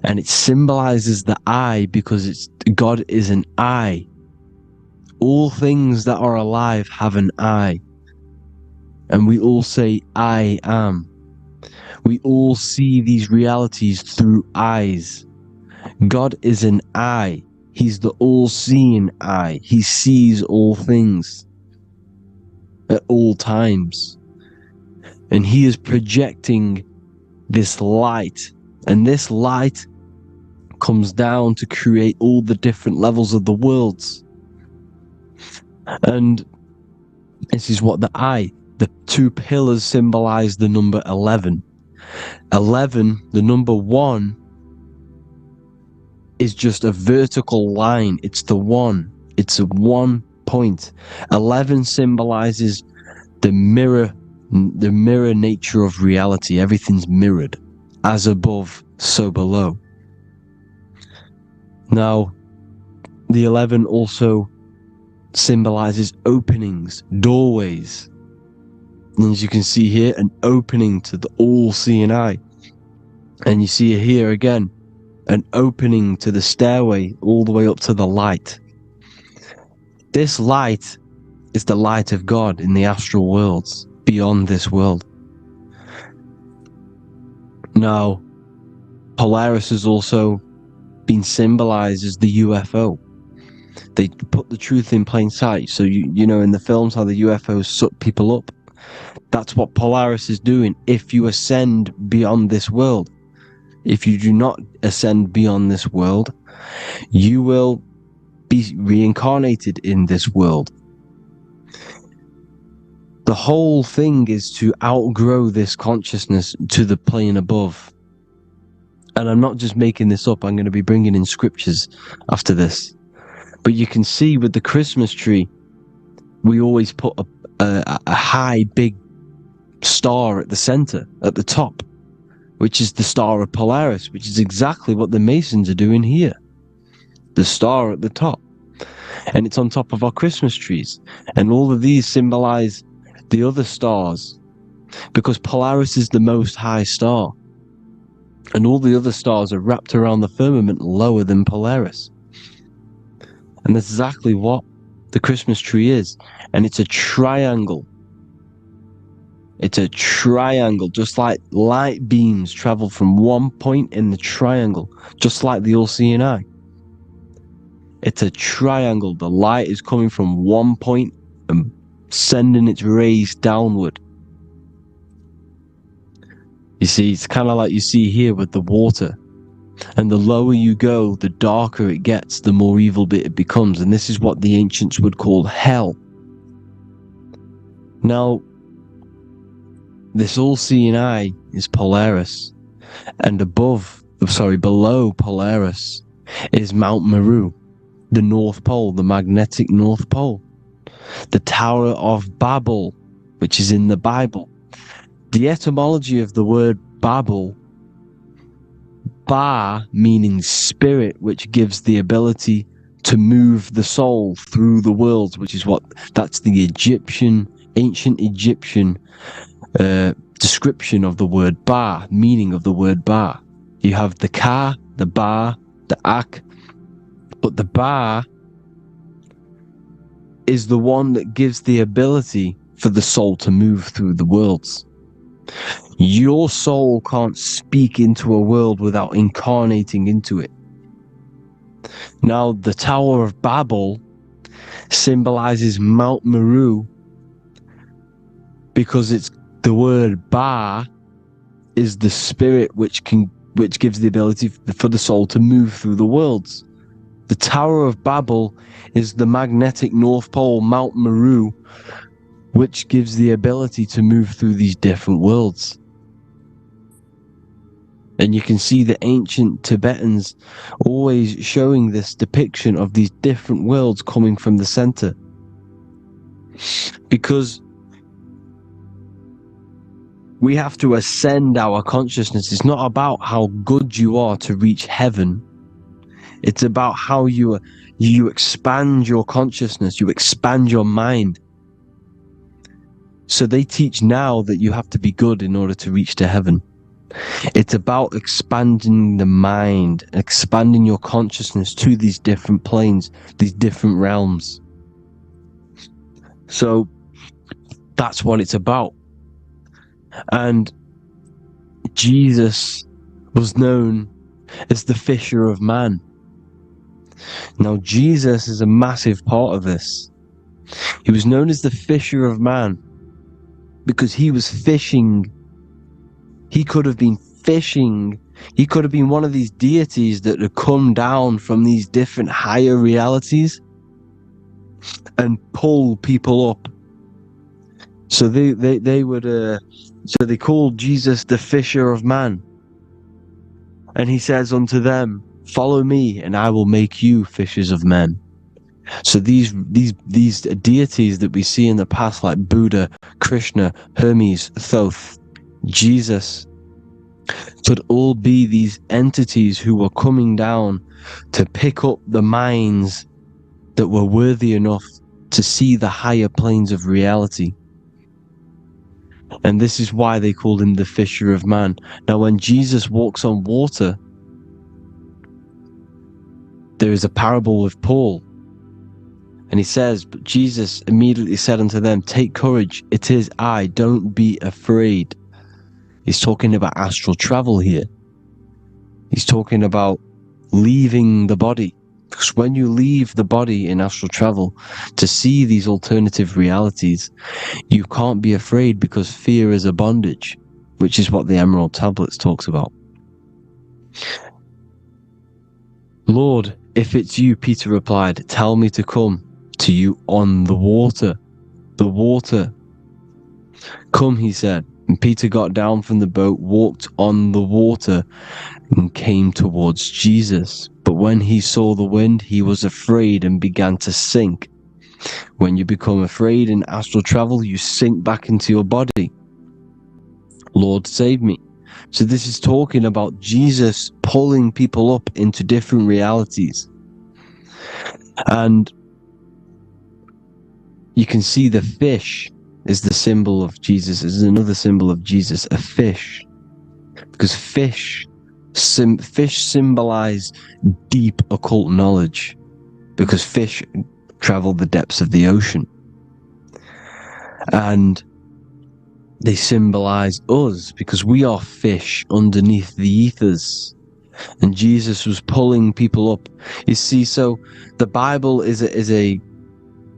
And it symbolizes the eye, because God is an eye. All things that are alive have an eye. And we all say, I am. We all see these realities through eyes. God is an eye. He's the all-seeing eye. He sees all things at all times. And he is projecting this light. And this light comes down to create all the different levels of the worlds. And this is what the two pillars symbolize the number 11. 11, the number 1, is just a vertical line. It's the one. It's a 1 point. 11 symbolizes the mirror nature of reality. Everything's mirrored. As above, so below. Now, the 11 also symbolizes openings, doorways. And as you can see here, an opening to the all-seeing eye. And you see here again, an opening to the stairway all the way up to the light. This light is the light of God in the astral worlds, beyond this world. Now, Polaris has also been symbolized as the UFO. They put the truth in plain sight. So you know in the films how the UFOs suck people up. That's what Polaris is doing. If you ascend beyond this world, if you do not ascend beyond this world, you will be reincarnated in this world. The whole thing is to outgrow this consciousness to the plane above. And I'm not just making this up. I'm going to be bringing in scriptures after this. But you can see with the Christmas tree, we always put a high, big star at the center, at the top, which is the star of Polaris, which is exactly what the Masons are doing here. The star at the top. And it's on top of our Christmas trees. And all of these symbolize the other stars, because Polaris is the most high star. And all the other stars are wrapped around the firmament lower than Polaris. And that's exactly what the Christmas tree is. And it's a triangle. It's a triangle, just like light beams travel from one point in the triangle, just like the all-seeing eye. It's a triangle. The light is coming from one point and sending its rays downward. You see, it's kind of like you see here with the water. And the lower you go, the darker it gets, the more evil it becomes. And this is what the ancients would call hell. Now, this all-seeing eye is Polaris. And below Polaris is Mount Meru, the North Pole, the magnetic North Pole. The Tower of Babel, which is in the Bible. The etymology of the word Babel, Ba meaning spirit, which gives the ability to move the soul through the worlds, which is that's the ancient Egyptian description of the word Ba, meaning of the word Ba. You have the Ka, the Ba, the Ak, but the Ba is the one that gives the ability for the soul to move through the worlds. Your soul can't speak into a world without incarnating into it. Now, the Tower of Babel symbolizes Mount Meru because it's the word Ba is the spirit which gives the ability for the soul to move through the worlds. The Tower of Babel is the magnetic North Pole, Mount Meru, which gives the ability to move through these different worlds. And you can see the ancient Tibetans always showing this depiction of these different worlds coming from the center. Because we have to ascend our consciousness. It's not about how good you are to reach heaven. It's about how you expand your consciousness, you expand your mind. So they teach now that you have to be good in order to reach to heaven. It's about expanding the mind, expanding your consciousness to these different planes, these different realms. So that's what it's about. And Jesus was known as the fisher of man. Now, Jesus is a massive part of this. He was known as the fisher of man because he was fishing. He could have been fishing. He could have been one of these deities that had come down from these different higher realities and pull people up. So they would so they called Jesus the fisher of man. And he says unto them, follow me and I will make you fishers of men. So these deities that we see in the past, like Buddha, Krishna, Hermes, Thoth, Jesus, could all be these entities who were coming down to pick up the minds that were worthy enough to see the higher planes of reality. And this is why they called him the fisher of man. Now, when Jesus walks on water, there is a parable with Paul. And he says, but Jesus immediately said unto them, take courage, it is I, don't be afraid. He's talking about astral travel here. He's talking about leaving the body. Because when you leave the body in astral travel to see these alternative realities, you can't be afraid because fear is a bondage, which is what the Emerald Tablets talks about. Lord, if it's you, Peter replied, tell me to come to you on the water. The water. Come, he said. And Peter got down from the boat, walked on the water, and came towards Jesus. But when he saw the wind, he was afraid and began to sink. When you become afraid in astral travel, you sink back into your body. Lord, save me. So this is talking about Jesus pulling people up into different realities. And you can see the fish is the symbol of Jesus. Is another symbol of Jesus, a fish. Because fish symbolize deep occult knowledge. Because fish travel the depths of the ocean. And they symbolize us because we are fish underneath the ethers. And Jesus was pulling people up. You see, so the Bible is a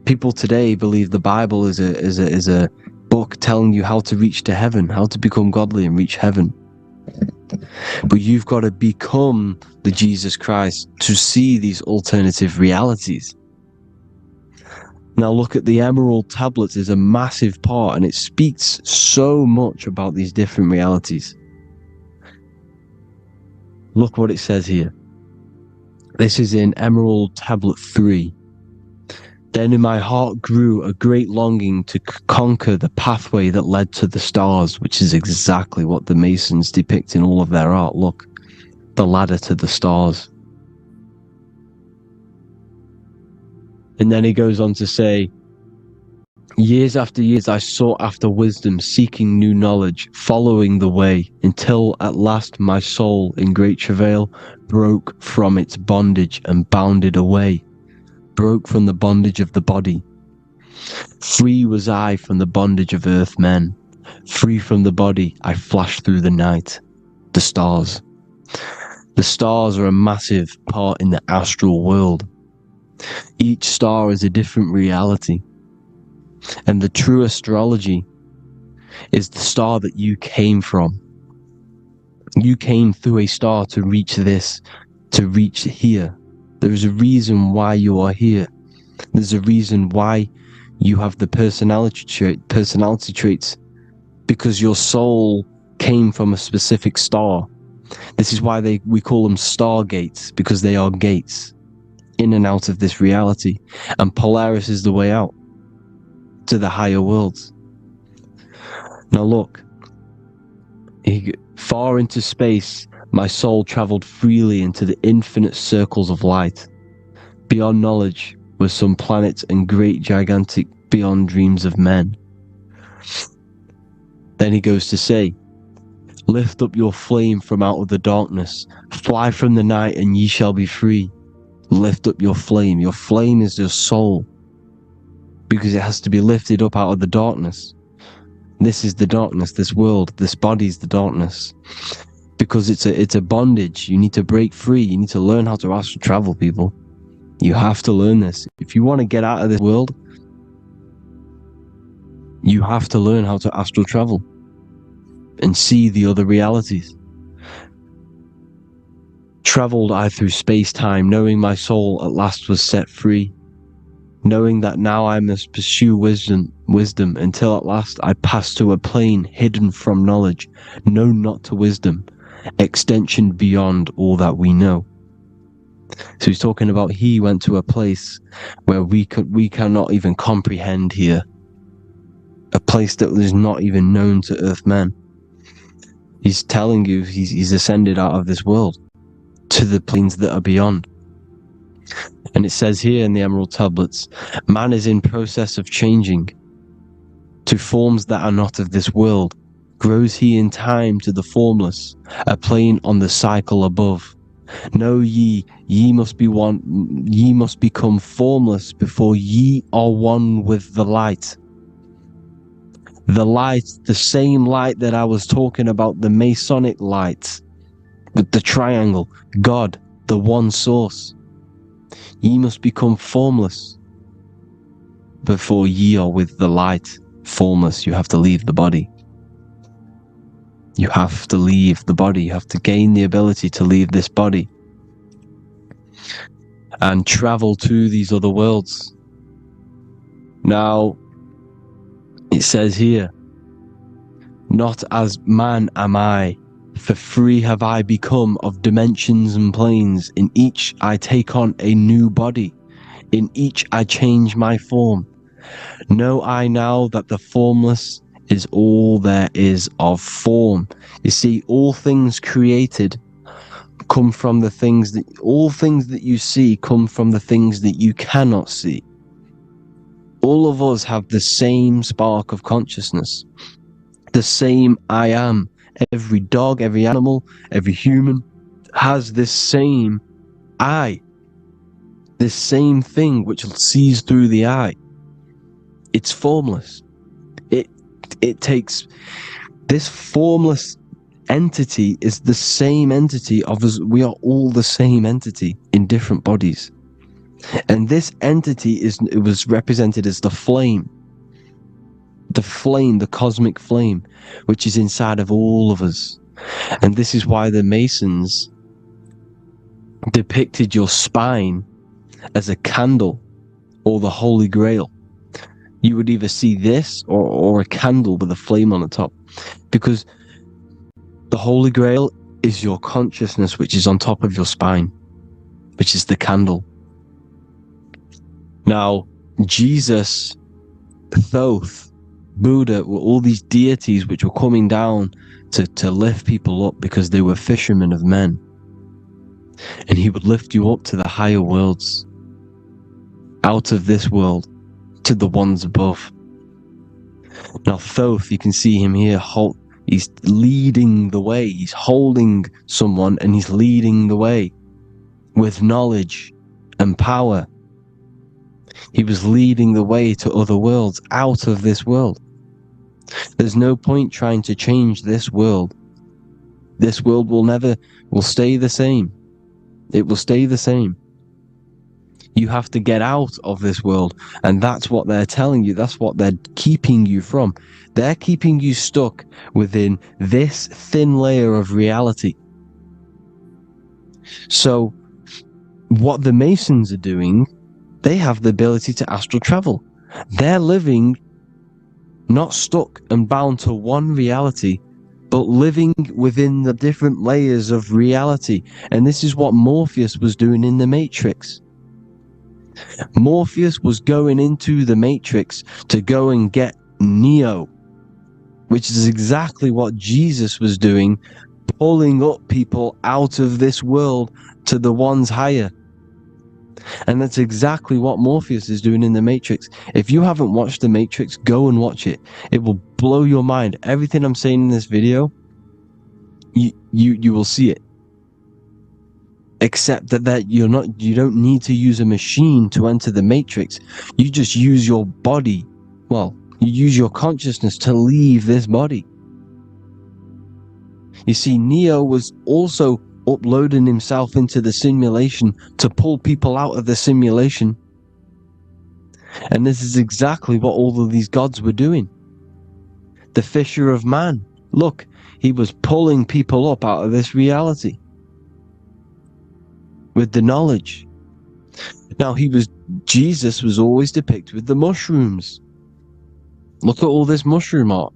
people today believe the Bible is a book telling you how to reach to heaven, how to become godly and reach heaven. But you've got to become the Jesus Christ to see these alternative realities. Now look at the Emerald Tablets is a massive part, and it speaks so much about these different realities. Look what it says here. This is in Emerald Tablet 3. Then in my heart grew a great longing to conquer the pathway that led to the stars, which is exactly what the Masons depict in all of their art. Look, the ladder to the stars. And then he goes on to say, years after years I sought after wisdom, seeking new knowledge, following the way, until at last my soul in great travail broke from its bondage and bounded away. Broke from the bondage of the body. Free was I from the bondage of earth men. Free from the body, I flashed through the night. The stars. The stars are a massive part in the astral world. Each star is a different reality. And the true astrology is the star that you came from. You came through a star to reach this, to reach here. There is a reason why you are here. There's a reason why you have the personality traits, because your soul came from a specific star. This is why we call them stargates, because they are gates in and out of this reality. And Polaris is the way out to the higher worlds. Now look, far into space, my soul traveled freely into the infinite circles of light. Beyond knowledge were some planets and great gigantic beyond dreams of men. Then he goes to say, lift up your flame from out of the darkness, fly from the night and ye shall be free. Lift up your flame. Your flame is your soul, because it has to be lifted up out of the darkness. This is the darkness, this world, this body is the darkness. because it's a bondage. You need to break free. You need to learn how to astral travel, people. You have to learn this. If you want to get out of this world, you have to learn how to astral travel and see the other realities. Traveled I through space-time, knowing my soul at last was set free, knowing that now I must pursue wisdom until at last I pass to a plane hidden from knowledge, known not to wisdom, extension beyond all that we know. So he's talking about he went to a place where we cannot even comprehend here, a place that was not even known to earth men. He's telling you he's ascended out of this world to the planes that are beyond. And it says here in the Emerald Tablets, man is in process of changing to forms that are not of this world. Grows he in time to the formless, a plane on the cycle above. Know ye must be one, ye must become formless before ye are one with the light. The light, the same light that I was talking about, the Masonic light, with the triangle, God, the one source. Ye must become formless before ye are with the light. Formless, you have to leave the body. You have to leave the body. You have to gain the ability to leave this body and travel to these other worlds. Now, it says here, not as man am I, for free have I become of dimensions and planes. In each I take on a new body. In each I change my form. Know I now that the formless is all there is of form. You see, all things created come from the things that, all things that you see come from the things that you cannot see. All of us have the same spark of consciousness, the same I am. Every dog, every animal, every human has this same I, this same thing which sees through the eye. It's formless. It takes, this formless entity is the same entity of us. We are all the same entity in different bodies. And this entity it was represented as the flame, the cosmic flame, which is inside of all of us. And this is why the Masons depicted your spine as a candle or the Holy Grail. You would either see this or a candle with a flame on the top, because the Holy Grail is your consciousness, which is on top of your spine, which is the candle. Now, Jesus, Thoth, Buddha were all these deities which were coming down to lift people up because they were fishermen of men. And he would lift you up to the higher worlds, out of this world, to the ones above. Now Thoth, you can see him here, he's leading the way. He's holding someone and he's leading the way with knowledge and power. He was leading the way to other worlds, out of this world. There's no point trying to change this world. This world will stay the same. It will stay the same. You have to get out of this world, and that's what they're telling you. That's what they're keeping you from. They're keeping you stuck within this thin layer of reality. So what the Masons are doing, they have the ability to astral travel. They're living not stuck and bound to one reality, but living within the different layers of reality. And this is what Morpheus was doing in the Matrix. Morpheus was going into the Matrix to go and get Neo, which is exactly what Jesus was doing, pulling up people out of this world to the ones higher. And that's exactly what Morpheus is doing in the Matrix. If you haven't watched the Matrix, go and watch it. It will blow your mind. Everything I'm saying in this video, you will see it. Except that you don't need to use a machine to enter the Matrix. You just use your body. Well, you use your consciousness to leave this body. You see, Neo was also uploading himself into the simulation to pull people out of the simulation. And this is exactly what all of these gods were doing. The Fisher of Man. Look, he was pulling people up out of this reality with the knowledge. Now, Jesus was always depicted with the mushrooms. Look at all this mushroom art.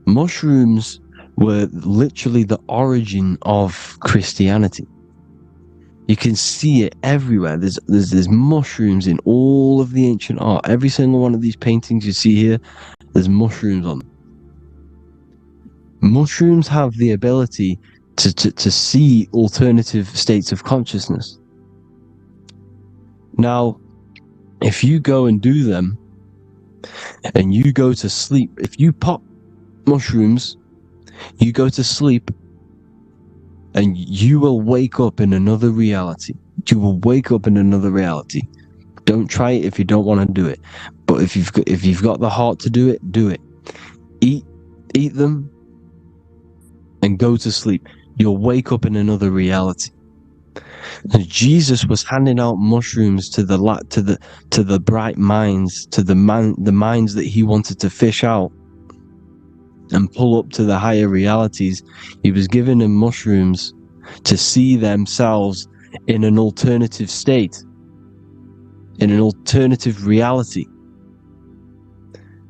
Mushrooms were literally the origin of Christianity. You can see it everywhere. There's mushrooms in all of the ancient art. Every single one of these paintings you see here, there's mushrooms on them. Mushrooms have the ability to see alternative states of consciousness. Now, if you go and do them, and you go to sleep, if you pop mushrooms, you go to sleep, and you will wake up in another reality. You will wake up in another reality. Don't try it if you don't want to do it. But if you've got the heart to do it, do it. Eat them, and go to sleep. You'll wake up in another reality. And Jesus was handing out mushrooms to the bright minds, to the minds that he wanted to fish out and pull up to the higher realities. He was giving them mushrooms to see themselves in an alternative state, in an alternative reality.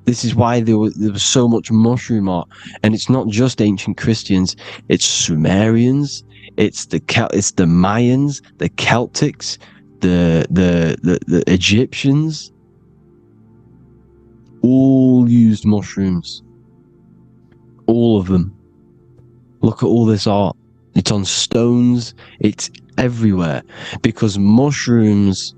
This is why there was so much mushroom art, and it's not just ancient Christians. It's Sumerians, it's the Mayans, the Celtics, the Egyptians. All used mushrooms. All of them. Look at all this art. It's on stones. It's everywhere, because mushrooms.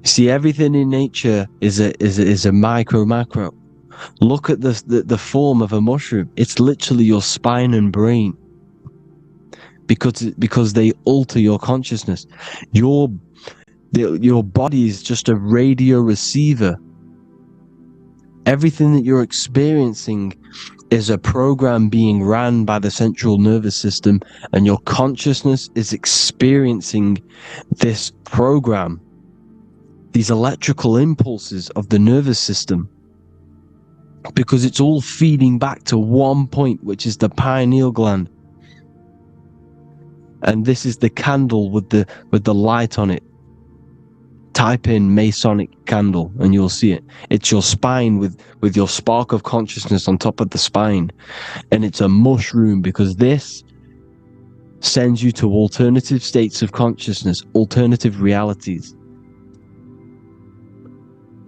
See, everything in nature is a macro. Look at the form of a mushroom. It's literally your spine and brain, because they alter your consciousness. Your body is just a radio receiver. Everything that you're experiencing is a program being ran by the central nervous system, and your consciousness is experiencing this program. These electrical impulses of the nervous system, because it's all feeding back to one point, which is the pineal gland. And this is the candle with the light on it. Type in Masonic candle and you'll see it. It's your spine with your spark of consciousness on top of the spine. And it's a mushroom, because this sends you to alternative states of consciousness, alternative realities.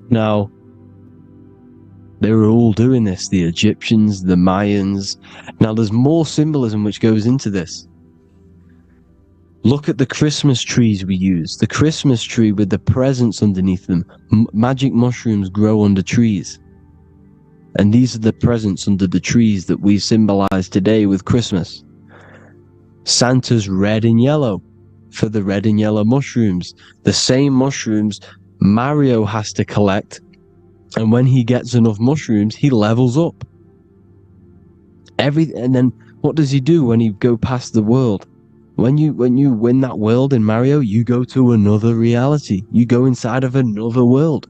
Now, they were all doing this, the Egyptians, the Mayans. Now, there's more symbolism which goes into this. Look at the Christmas trees we use. The Christmas tree with the presents underneath them. Magic mushrooms grow under trees. And these are the presents under the trees that we symbolize today with Christmas. Santa's red and yellow for the red and yellow mushrooms. The same mushrooms Mario has to collect, and when he gets enough mushrooms, he levels up. And then what does he do when he go past the world? When you win that world in Mario, you go to another reality. You go inside of another world.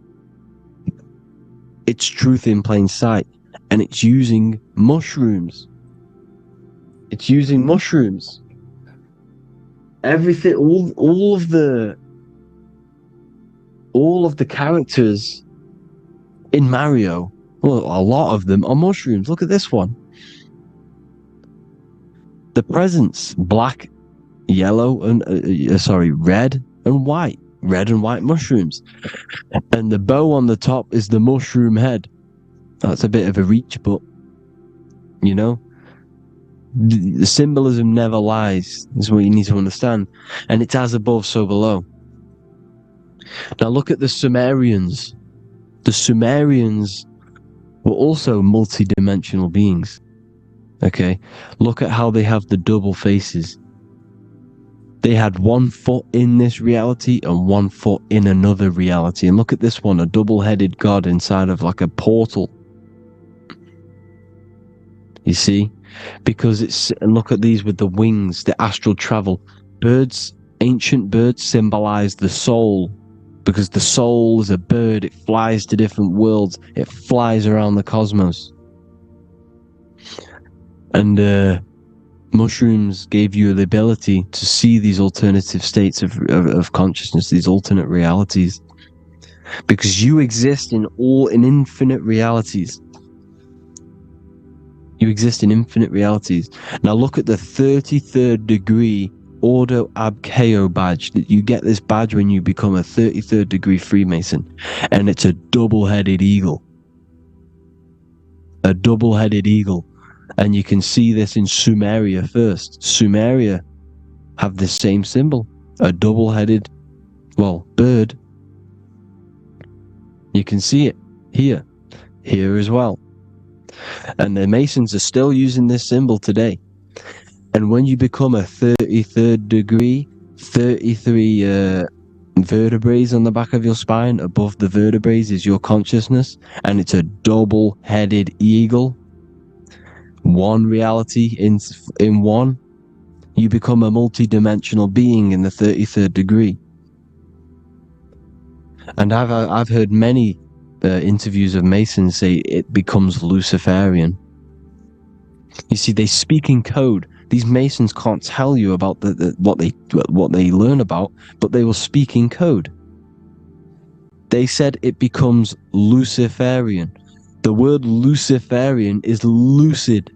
It's truth in plain sight, and it's using mushrooms. It's using mushrooms. Everything, all of the characters in Mario, well, a lot of them are mushrooms. Look at this one. The presents, black, yellow, and red and white. Red and white mushrooms. And the bow on the top is the mushroom head. That's a bit of a reach, but, you know, the symbolism never lies, is what you need to understand. And it's as above, so below. Now look at the Sumerians. The Sumerians were also multi-dimensional beings. Okay, look at how they have the double faces. They had 1 foot in this reality and 1 foot in another reality. And look at this one, a double-headed god inside of like a portal. You see? Because it's, and look at these with the wings, the astral travel. Birds, ancient birds symbolize the soul, because the soul is a bird. It flies to different worlds. It flies around the cosmos. And mushrooms gave you the ability to see these alternative states of consciousness, these alternate realities, because you exist in infinite realities. You exist in infinite realities. Now look at the 33rd degree Ordo Ab Chao badge. That you get this badge when you become a 33rd degree Freemason, and it's a double-headed eagle. A double-headed eagle. And you can see this in Sumeria first. Sumeria have the same symbol, a double-headed, bird. You can see it here as well. And the Masons are still using this symbol today. And when you become a 33rd degree, 33 vertebrae on the back of your spine, above the vertebrae is your consciousness, and it's a double-headed eagle. One reality in one, you become a multi-dimensional being in the 33rd degree. And I've heard many interviews of Masons say it becomes Luciferian. You see, they speak in code. These Masons can't tell you about what they learn about, but they will speak in code. They said it becomes Luciferian. The word Luciferian is lucid.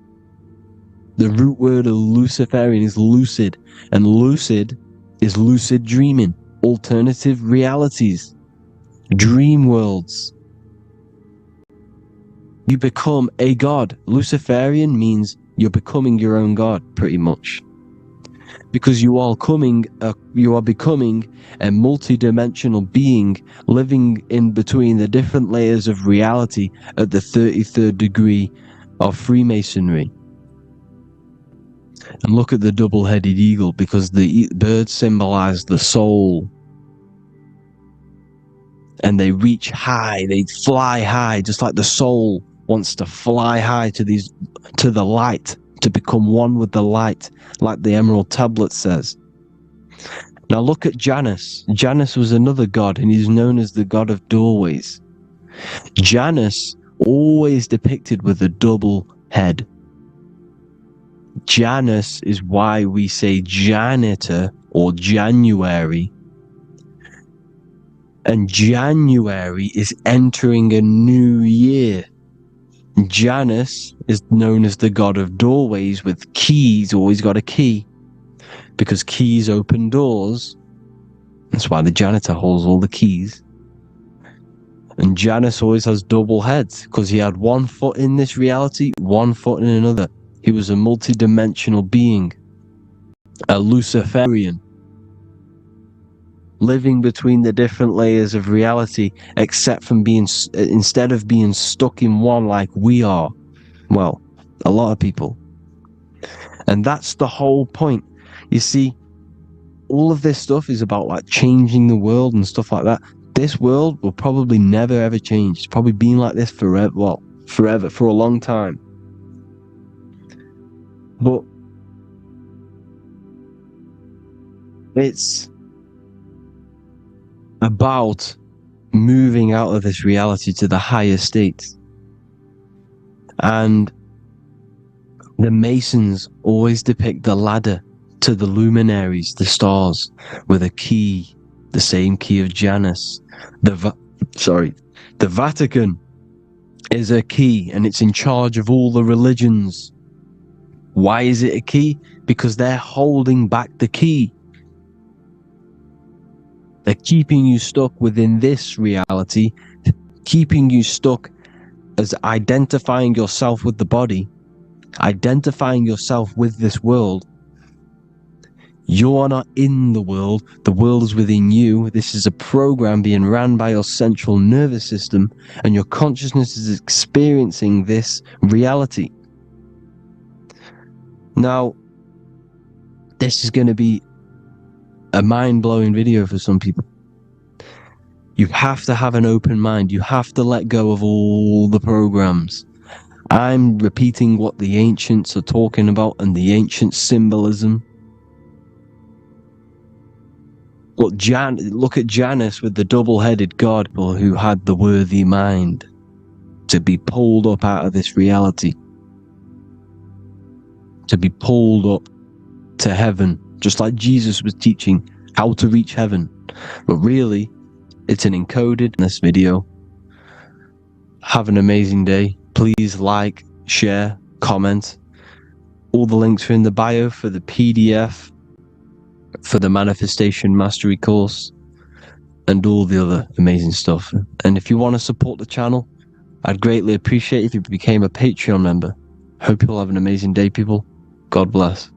The root word of Luciferian is lucid, and lucid is lucid dreaming, alternative realities, dream worlds. You become a god. Luciferian means you're becoming your own god, pretty much, because you are becoming a multi-dimensional being living in between the different layers of reality at the 33rd degree of Freemasonry. And look at the double-headed eagle, because the birds symbolize the soul. And they reach high, they fly high, just like the soul wants to fly high to the light, to become one with the light, like the Emerald Tablet says. Now look at Janus. Janus was another god, and he's known as the god of doorways. Janus always depicted with a double head. Janus is why we say janitor or January. And January is entering a new year. Janus is known as the god of doorways with keys, always got a key, because keys open doors. That's why the janitor holds all the keys. And Janus always has double heads, because he had one foot in this reality, one foot in another. He was a multi-dimensional being, a Luciferian, living between the different layers of reality, except from instead of being stuck in one like we are. Well, a lot of people. And that's the whole point. You see, all of this stuff is about like changing the world and stuff like that. This world will probably never ever change. It's probably been like this forever. Well, forever, for a long time. But it's about moving out of this reality to the higher states. And the Masons always depict the ladder to the luminaries, the stars, with a key, the same key of Janus. The Vatican is a key, and it's in charge of all the religions. Why is it a key? Because they're holding back the key. They're keeping you stuck within this reality, keeping you stuck as identifying yourself with the body, identifying yourself with this world. You are not in the world is within you. This is a program being ran by your central nervous system, and your consciousness is experiencing this reality. Now, this is going to be a mind-blowing video for some people. You have to have an open mind. You have to let go of all the programs. I'm repeating what the ancients are talking about and the ancient symbolism. Look at Janus with the double-headed god who had the worthy mind to be pulled up out of this reality, to be pulled up to heaven, just like Jesus was teaching how to reach heaven. But really, it's an encoded in this video. Have an amazing day. Please like, share, comment. All the links are in the bio for the PDF, for the Manifestation Mastery course, and all the other amazing stuff. And if you want to support the channel, I'd greatly appreciate if you became a Patreon member. Hope you'll have an amazing day, people. God bless.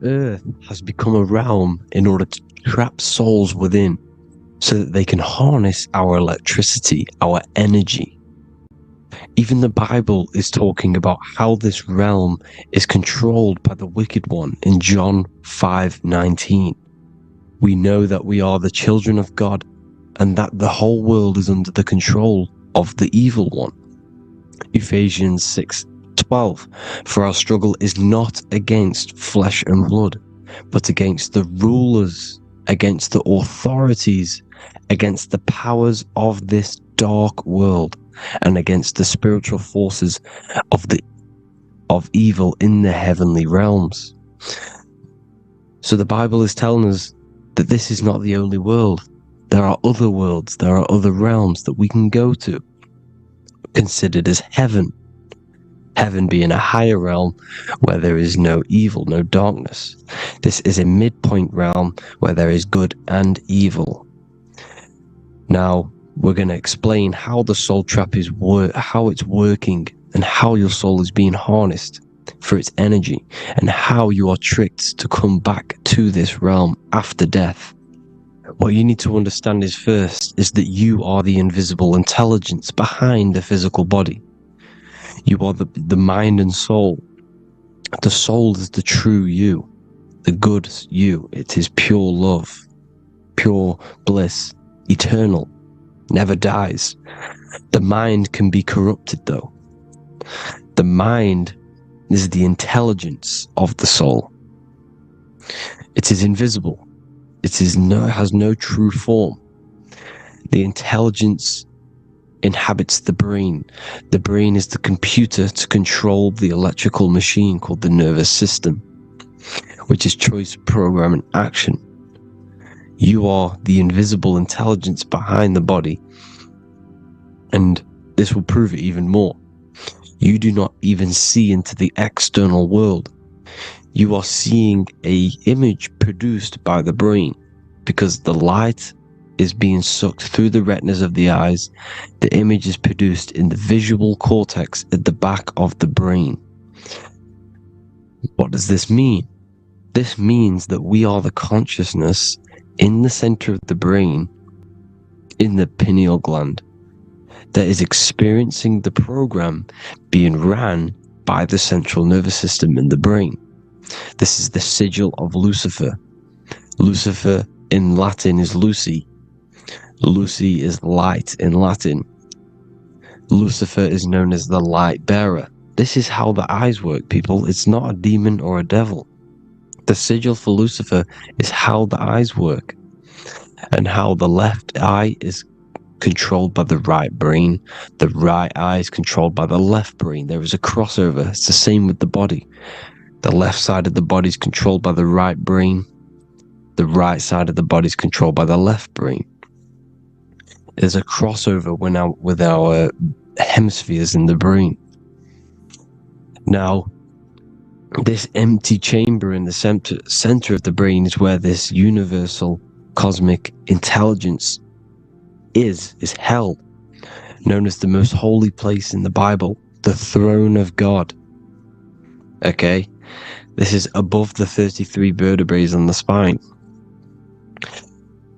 Earth has become a realm in order to trap souls within so that they can harness our electricity, our energy. Even the Bible is talking about how this realm is controlled by the wicked one in John 5:19. We know that we are the children of God and that the whole world is under the control of the evil one. Ephesians 6:12, for our struggle is not against flesh and blood, but against the rulers, against the authorities, against the powers of this dark world, and against the spiritual forces of evil in the heavenly realms. So the Bible is telling us that this is not the only world. There are other worlds, there are other realms that we can go to, considered as heaven. Heaven being a higher realm where there is no evil, no darkness. This is a midpoint realm where there is good and evil. Now, we're going to explain how the soul trap is how it's working, and how your soul is being harnessed for its energy, and how you are tricked to come back to this realm after death. What you need to understand is first is that you are the invisible intelligence behind the physical body. You are the mind and soul. The soul is the true you, the good you. It is pure love, pure bliss, eternal, never dies. The mind can be corrupted though. The mind is the intelligence of the soul. It is invisible. It has no true form. The intelligence inhabits the brain. The brain is the computer to control the electrical machine called the nervous system, which is choice, program, and action. You are the invisible intelligence behind the body, and this will prove it even more. You do not even see into the external world. You are seeing an image produced by the brain, because the light is being sucked through the retinas of the eyes. The image is produced in the visual cortex at the back of the brain. What does this mean? This means that we are the consciousness in the center of the brain, in the pineal gland, that is experiencing the program being ran by the central nervous system in the brain. This is the sigil of Lucifer. Lucifer in Latin is Lucy. Lucy is light in Latin. Lucifer is known as the light bearer. This is how the eyes work, people. It's not a demon or a devil. The sigil for Lucifer is how the eyes work, and how the left eye is controlled by the right brain. The right eye is controlled by the left brain. There is a crossover. It's the same with the body. The left side of the body is controlled by the right brain. The right side of the body is controlled by the left brain. There's a crossover with our hemispheres in the brain. Now, this empty chamber in the center of the brain is where this universal cosmic intelligence is held. known as the most holy place in the Bible, the throne of God. Okay? This is above the 33 vertebrae on the spine.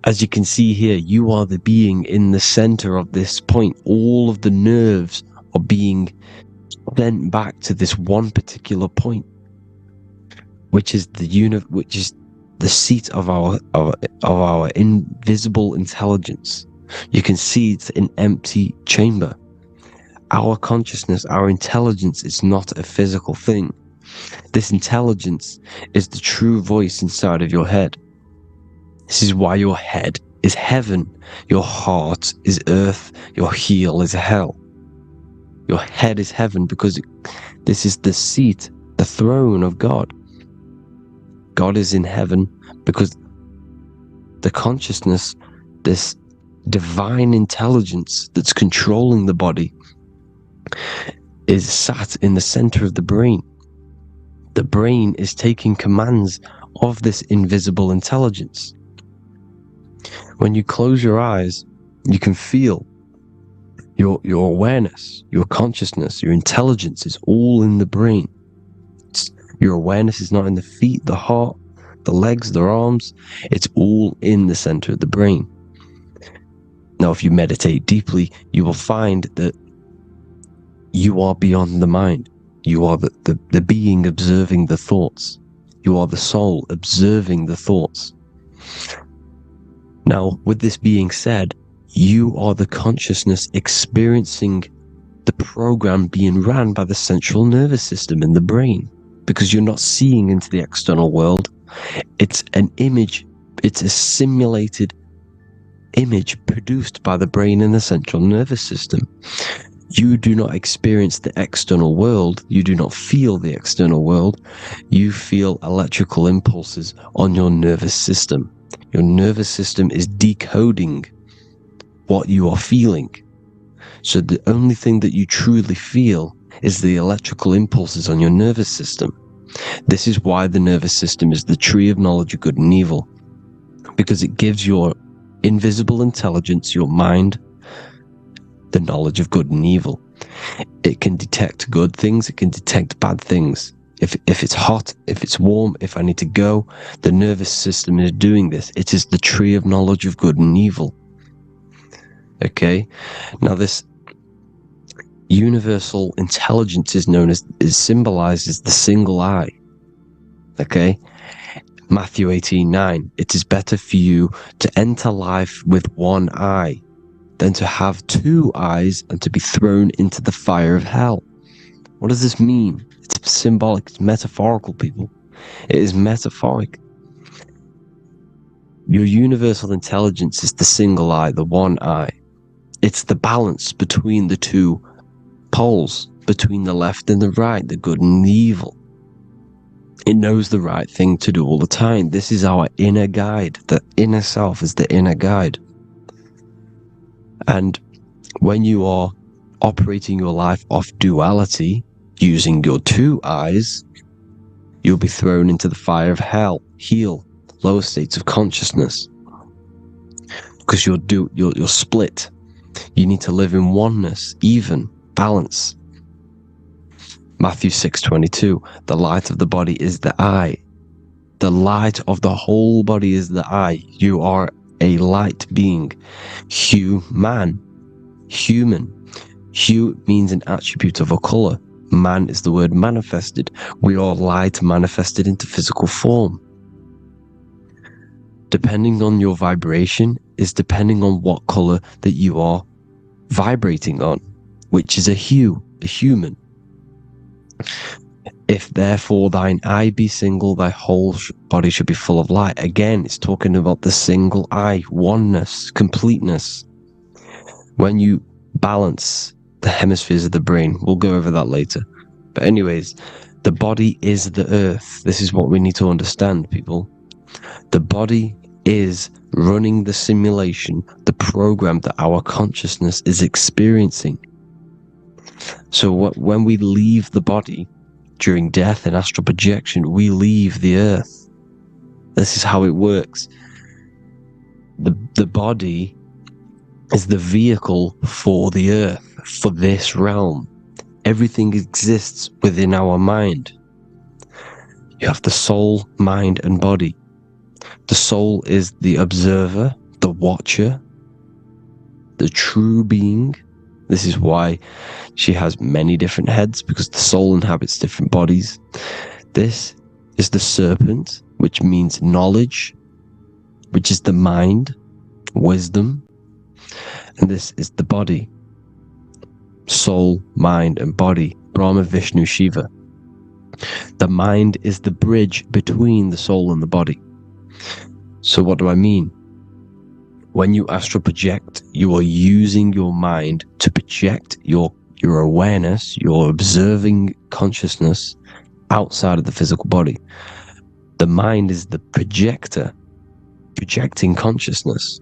As you can see here, you are the being in the center of this point. All of the nerves are being sent back to this one particular point, which is the seat of our invisible intelligence. You can see it's an empty chamber. Our consciousness, our intelligence is not a physical thing. This intelligence is the true voice inside of your head. This is why your head is heaven, your heart is earth, your heel is hell. Your head is heaven because this is the seat, the throne of God. God is in heaven because the consciousness, this divine intelligence that's controlling the body, is sat in the center of the brain. The brain is taking commands of this invisible intelligence. When you close your eyes, you can feel your awareness, your consciousness, your intelligence is all in the brain. Your awareness is not in the feet, the heart, the legs, the arms. It's all in the center of the brain. Now, if you meditate deeply, you will find that you are beyond the mind. You are the being observing the thoughts. You are the soul observing the thoughts. Now, with this being said, you are the consciousness experiencing the program being ran by the central nervous system in the brain, because you're not seeing into the external world. It's an image, it's a simulated image produced by the brain and the central nervous system. You do not experience the external world. You do not feel the external world. You feel electrical impulses on your nervous system. Your nervous system is decoding what you are feeling. So the only thing that you truly feel is the electrical impulses on your nervous system. This is why the nervous system is the tree of knowledge of good and evil, because it gives your invisible intelligence, your mind, the knowledge of good and evil. It can detect good things, it can detect bad things. If it's hot, if it's warm, if I need to go, the nervous system is doing this. It is the tree of knowledge of good and evil. Okay? Now this universal intelligence is known as, is symbolized as the single eye. Okay? Matthew 18:9. It is better for you to enter life with one eye than to have two eyes and to be thrown into the fire of hell. What does this mean? It's symbolic, it's metaphorical, people. It is metaphoric. Your universal intelligence is the single eye, the one eye. It's the balance between the two poles, between the left and the right, the good and the evil. It knows the right thing to do all the time. This is our inner guide. The inner self is the inner guide. And when you are operating your life off duality, using your two eyes, you'll be thrown into the fire of hell, heel, lower states of consciousness. Because you're split. You need to live in oneness, even, balance. Matthew 6:22, the light of the body is the eye. The light of the whole body is the eye. You are a light being. Human. Hue means an attribute of a color. Man is the word manifested. We are light manifested into physical form. Depending on your vibration is depending on what color that you are vibrating on, which is a hue, a human. If therefore thine eye be single, thy whole body should be full of light. Again, it's talking about the single eye, oneness, completeness. When you balance the hemispheres of the brain, we'll go over that later. But anyways, the body is the earth. This is what we need to understand, people. The body is running the simulation, the program that our consciousness is experiencing. So when we leave the body during death and astral projection, we leave the earth. This is how it works. The body is the vehicle for the earth, for this realm. Everything exists within our mind. You have the soul, mind, and body. The soul is the observer, the watcher, the true being. This is why she has many different heads, because the soul inhabits different bodies. This is the serpent, which means knowledge, which is the mind, wisdom. And this is the body, soul, mind, and body, Brahma, Vishnu, Shiva. The mind is the bridge between the soul and the body. So what do I mean? When you astral project, you are using your mind to project your awareness, your observing consciousness outside of the physical body. The mind is the projector, projecting consciousness.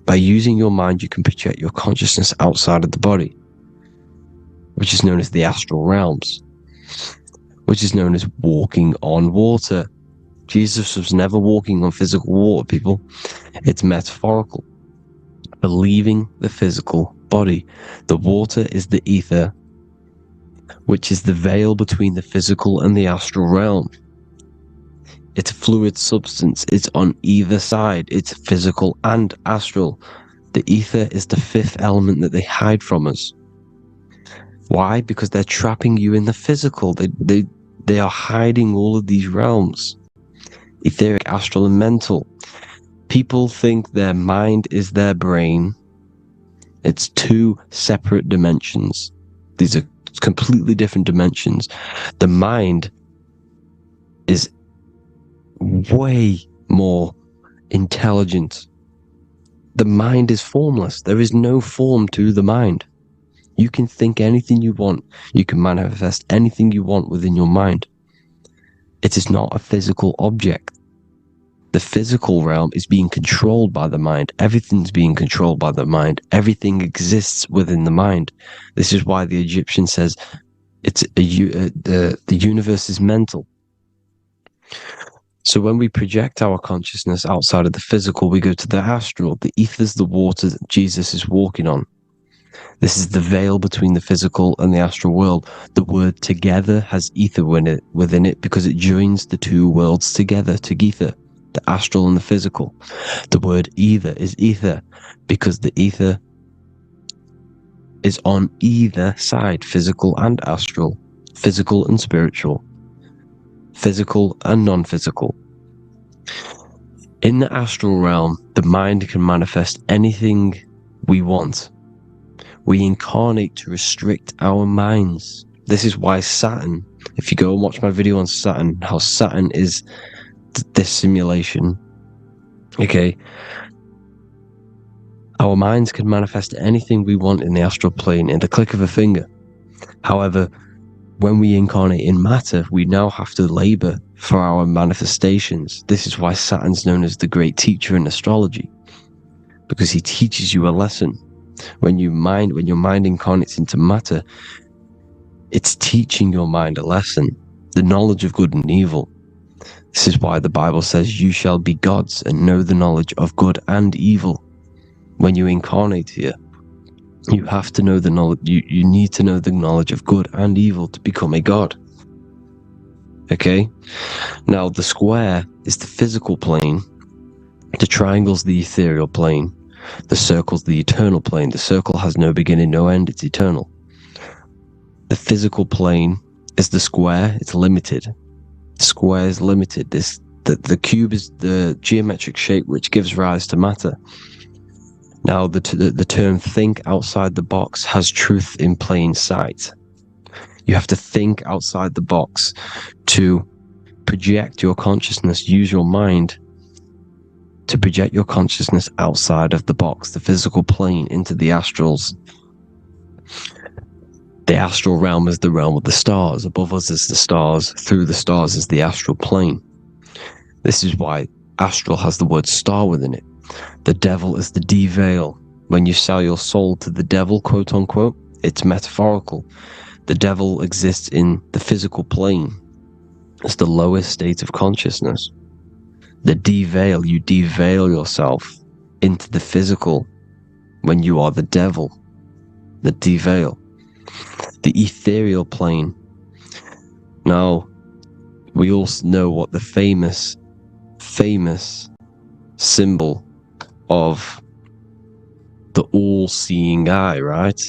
By using your mind, you can project your consciousness outside of the body, which is known as the astral realms, which is known as walking on water. Jesus was never walking on physical water, people. It's metaphorical, believing the physical body. The water is the ether, which is the veil between the physical and the astral realm. It's a fluid substance. It's on either side. It's physical and astral. The ether is the fifth element that they hide from us. Why? Because they're trapping you in the physical. They are hiding all of these realms. Etheric, astral, and mental. People think their mind is their brain. It's two separate dimensions. These are completely different dimensions. The mind is way more intelligent. The mind is formless. There is no form to the mind. You can think anything you want. You can manifest anything you want within your mind. It is not a physical object. The physical realm is being controlled by the mind. Everything's being controlled by the mind. Everything exists within the mind. This is why the Egyptian says the universe is mental. So when we project our consciousness outside of the physical, we go to the astral. The ether is the water that Jesus is walking on. This is the veil between the physical and the astral world. The word together has ether within it because it joins the two worlds together, together, the astral and the physical. The word either is ether because the ether is on either side, physical and astral, physical and spiritual, physical and non-physical. In the astral realm, the mind can manifest anything we want. We incarnate to restrict our minds. This is why Saturn, if you go and watch my video on Saturn, how Saturn is this simulation, okay, our minds can manifest anything we want in the astral plane in the click of a finger. However, when we incarnate in matter, we now have to labor for our manifestations. This is why Saturn's known as the great teacher in astrology, because he teaches you a lesson. When your mind incarnates into matter, it's teaching your mind a lesson, the knowledge of good and evil. This is why the Bible says you shall be gods and know the knowledge of good and evil. When you incarnate here, you have to know the knowledge. You need to know the knowledge of good and evil to become a god. Okay? Now, the square is the physical plane. The triangle's the ethereal plane. The circle's the eternal plane. The circle has no beginning, no end. It's eternal. The physical plane is the square. It's limited. The square is limited. The cube is the geometric shape which gives rise to matter. Now, the term think outside the box has truth in plain sight. You have to think outside the box to project your consciousness. Use your mind to project your consciousness outside of the box, the physical plane, into the astrals. The astral realm is the realm of the stars. Above us is the stars. Through the stars is the astral plane. This is why astral has the word star within it. The devil is the de-veil. When you sell your soul to the devil, quote unquote, it's metaphorical. The devil exists in the physical plane. It's the lowest state of consciousness. The de-veil, you de-veil yourself into the physical. when you are the devil, the deveil, the ethereal plane. Now, we also know what the famous symbol of the all-seeing eye, right?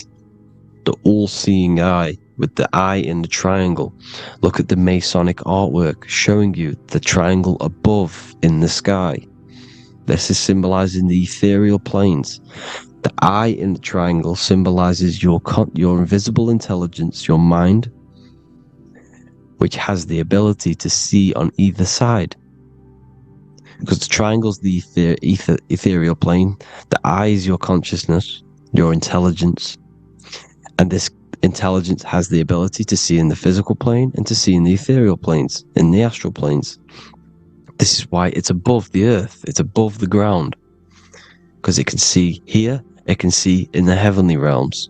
The all-seeing eye with the eye in the triangle. Look at the Masonic artwork showing you the triangle above in the sky. This is symbolizing the ethereal planes. The eye in the triangle symbolizes your invisible intelligence, your mind, which has the ability to see on either side. Because the triangle's the ethereal plane, the eye is your consciousness, your intelligence, and this intelligence has the ability to see in the physical plane and to see in the ethereal planes, in the astral planes. This is why it's above the earth, it's above the ground, because it can see here, it can see in the heavenly realms.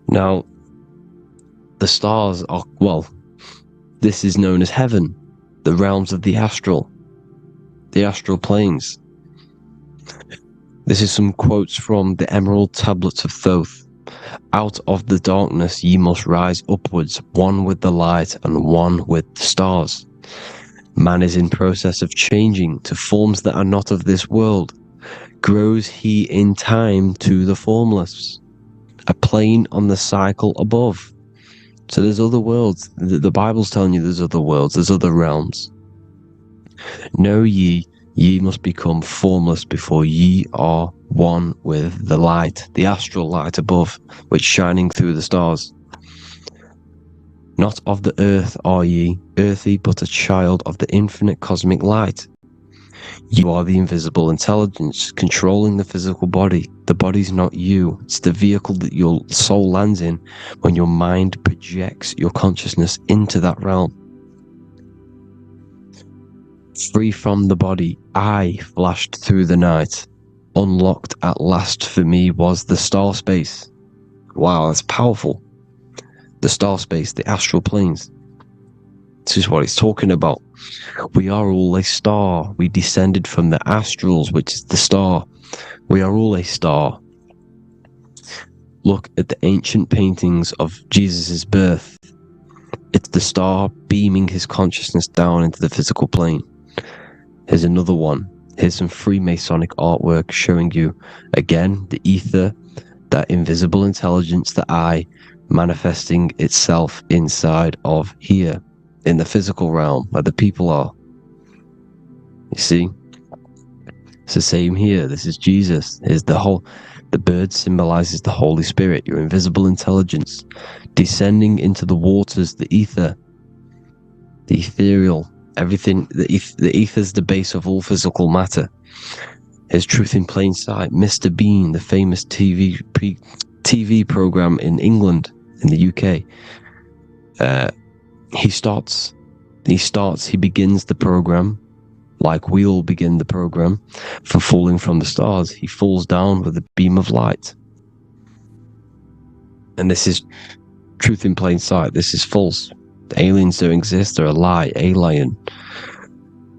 Now, the stars are, well, this is known as heaven, the realms of the astral planes. This is some quotes from the Emerald Tablets of Thoth. Out of the darkness ye must rise upwards, one with the light and one with the stars. Man is in process of changing to forms that are not of this world. Grows he in time to the formless, a plane on the cycle above. So there's other worlds. The Bible's telling you there's other worlds, there's other realms. Know ye must become formless before ye are one with the light, the astral light above, which shining through the stars. Not of the earth are ye, earthy, but a child of the infinite cosmic light. You are the invisible intelligence controlling the physical body. The body's not you. It's the vehicle that your soul lands in when your mind projects your consciousness into that realm. Free from the body, I flashed through the night. Unlocked at last for me was the star space. Wow, that's powerful. The star space, the astral planes. This is what it's talking about. We are all a star. We descended from the astrals, which is the star. We are all a star. Look at the ancient paintings of Jesus' birth. It's the star beaming his consciousness down into the physical plane. Here's another one. Here's some Freemasonic artwork showing you, again, the ether, that invisible intelligence, the eye, manifesting itself inside of here, in the physical realm, where the people are. You see? It's the same here. This is Jesus. Here's the bird symbolizes the Holy Spirit, your invisible intelligence, descending into the waters, the ether, the ethereal, everything. The ether is the base of all physical matter. Here's Truth in Plain Sight. Mr. Bean, the famous TV program in England, in the UK. He begins the program like we all begin the program for falling from the stars. He falls down with a beam of light. And this is Truth in Plain Sight. This is false. The aliens don't exist. They're a lie, alien.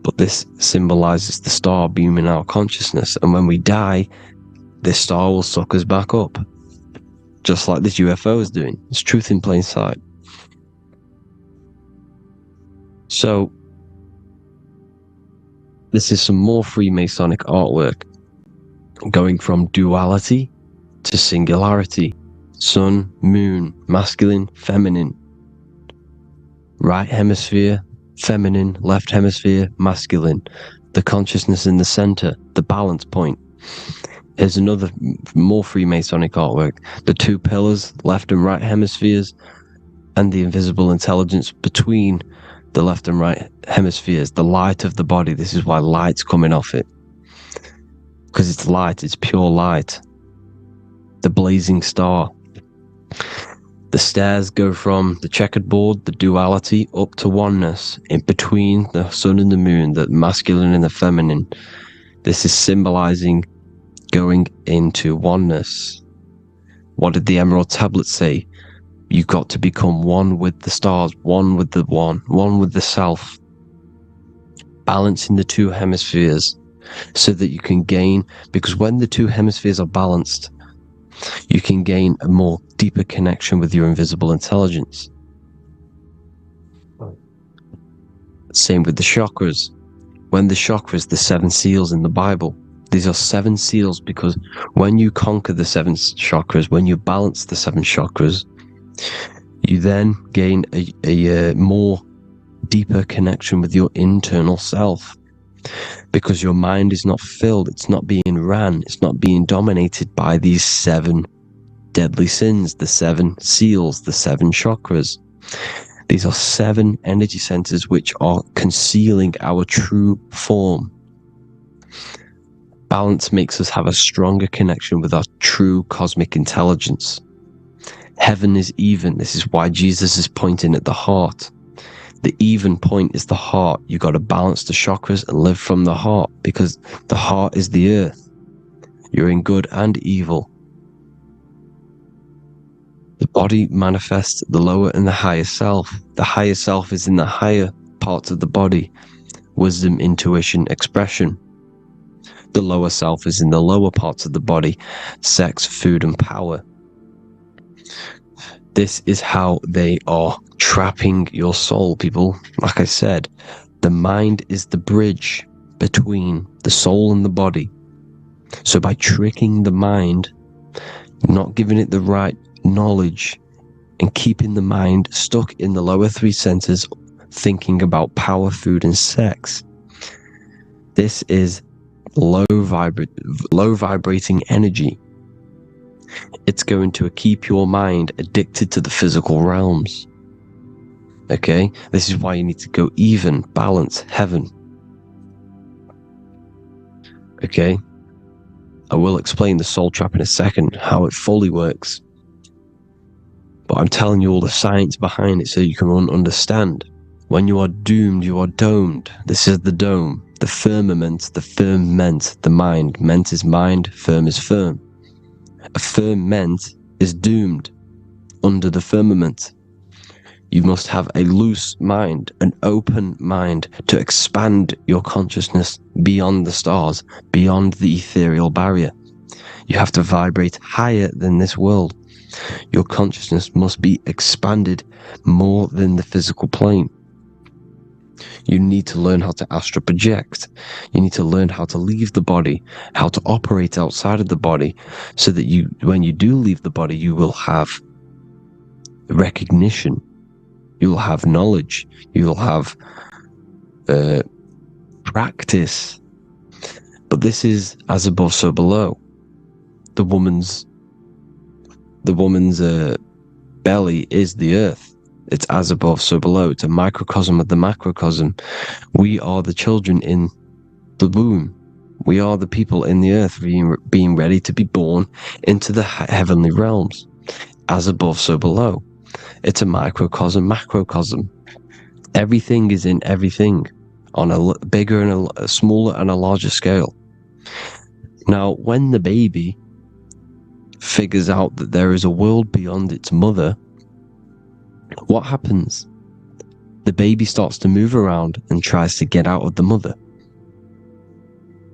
But this symbolizes the star beaming our consciousness. And when we die, this star will suck us back up. Just like this UFO is doing. It's Truth in Plain Sight. So, this is some more Freemasonic artwork. Going from duality to singularity. Sun, moon, masculine, feminine. Right hemisphere, feminine, left hemisphere, masculine. The consciousness in the center, the balance point. Here's another more Freemasonic artwork. The two pillars, left and right hemispheres, and the invisible intelligence between the left and right hemispheres. The light of the body. This is why light's coming off it. Because it's light, it's pure light. The blazing star. The stairs go from the checkered board, the duality, up to oneness, in between the sun and the moon, the masculine and the feminine. This is symbolizing going into oneness. What did the Emerald Tablet say? You've got to become one with the stars, one with the one with the self. Balancing the two hemispheres, so that you can gain, because when the two hemispheres are balanced, you can gain a more deeper connection with your invisible intelligence. Same with the chakras. When the chakras, the 7 seals in the Bible, these are 7 seals because when you conquer the 7 chakras, when you balance the 7 chakras, you then gain a more deeper connection with your internal self, because your mind is not filled, it's not being ran, it's not being dominated by these 7 deadly sins, the 7 seals, the 7 chakras. These are 7 energy centers which are concealing our true form. Balance makes us have a stronger connection with our true cosmic intelligence. Heaven is even. This is why Jesus is pointing at the heart. The even point is the heart. You got to balance the chakras and live from the heart, because the heart is the earth. You're in good and evil. The body manifests the lower and the higher self. The higher self is in the higher parts of the body. Wisdom, intuition, expression. The lower self is in the lower parts of the body. Sex, food, and power. This is how they are trapping your soul, people. Like I said, the mind is the bridge between the soul and the body. So by tricking the mind, not giving it the right knowledge, and keeping the mind stuck in the lower 3 centers, thinking about power, food, and sex, this is low vibrating energy. It's going to keep your mind addicted to the physical realms. Okay, this is why you need to go even, balance, heaven. Okay, I will explain the soul trap in a second, how it fully works. But I'm telling you all the science behind it so you can understand. When you are doomed, you are domed. This is the dome, the firmament, the firmament, the mind. Ment is mind, firm is firm. A firmament is doomed under the firmament. You must have a loose mind, an open mind to expand your consciousness beyond the stars, beyond the ethereal barrier. You have to vibrate higher than this world. Your consciousness must be expanded more than the physical plane. You need to learn how to astral project. You need to learn how to leave the body, how to operate outside of the body, so that you, when you do leave the body, you will have recognition. You will have knowledge. You will have practice. But this is as above, so below. The woman's belly is the earth. It's as above, so below. It's a microcosm of the macrocosm. We are the children in the womb. We are the people in the earth being ready to be born into the heavenly realms. As above, so below. It's a microcosm, macrocosm. Everything is in everything on a bigger and a smaller and a larger scale. Now, when the baby figures out that there is a world beyond its mother, what happens? The baby starts to move around and tries to get out of the mother.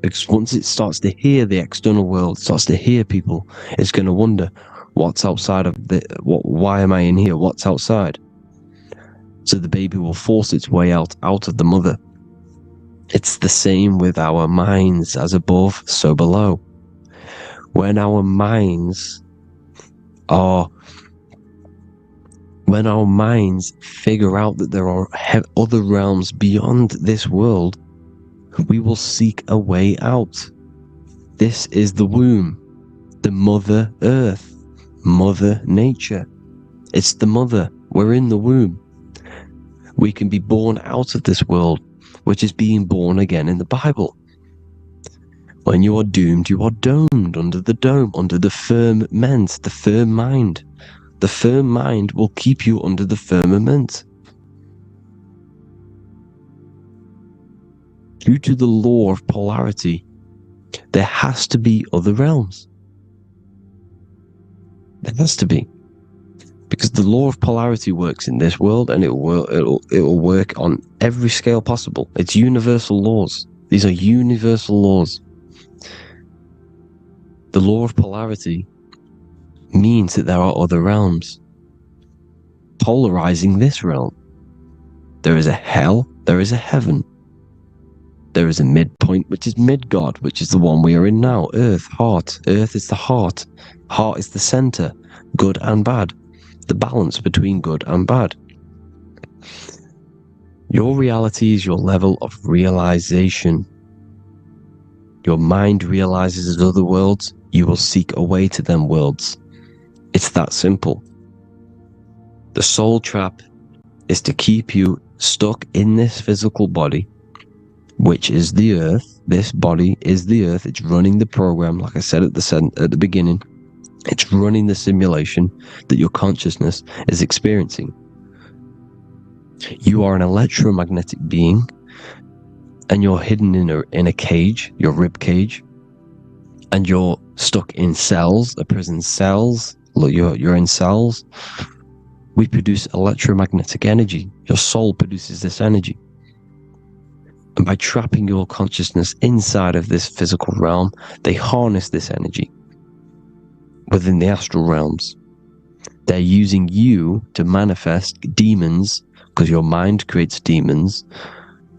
Because once it starts to hear the external world, starts to hear people, it's going to wonder, what's outside of why am I in here? What's outside? So the baby will force its way out of the mother. It's the same with our minds, as above, so below. When our minds figure out that there are other realms beyond this world, we will seek a way out. This is the womb, the mother earth, mother nature. It's the mother. We're in the womb. We can be born out of this world, which is being born again in the Bible. When you are doomed, you are domed under the dome, under the firmament, the firm mind. The firm mind will keep you under the firmament. Due to the law of polarity, there has to be other realms. There has to be. Because the law of polarity works in this world, and it will work on every scale possible. It's universal laws. These are universal laws. The law of polarity means that there are other realms polarizing this realm. There is a hell, there is a heaven. There is a midpoint, which is mid-God, which is the one we are in now. Earth, heart. Earth is the heart. Heart is the center, good and bad. The balance between good and bad. Your reality is your level of realization. Your mind realizes other worlds, you will seek a way to them worlds. It's that simple. The soul trap is to keep you stuck in this physical body, which is the earth. This body is the earth. It's running the program, like I said at the beginning. It's running the simulation that your consciousness is experiencing. You are an electromagnetic being, and you're hidden in a cage, your rib cage, and you're stuck in cells, a prison cells. Look, you're in cells. We produce electromagnetic energy. Your soul produces this energy. And by trapping your consciousness inside of this physical realm, they harness this energy within the astral realms. They're using you to manifest demons, because your mind creates demons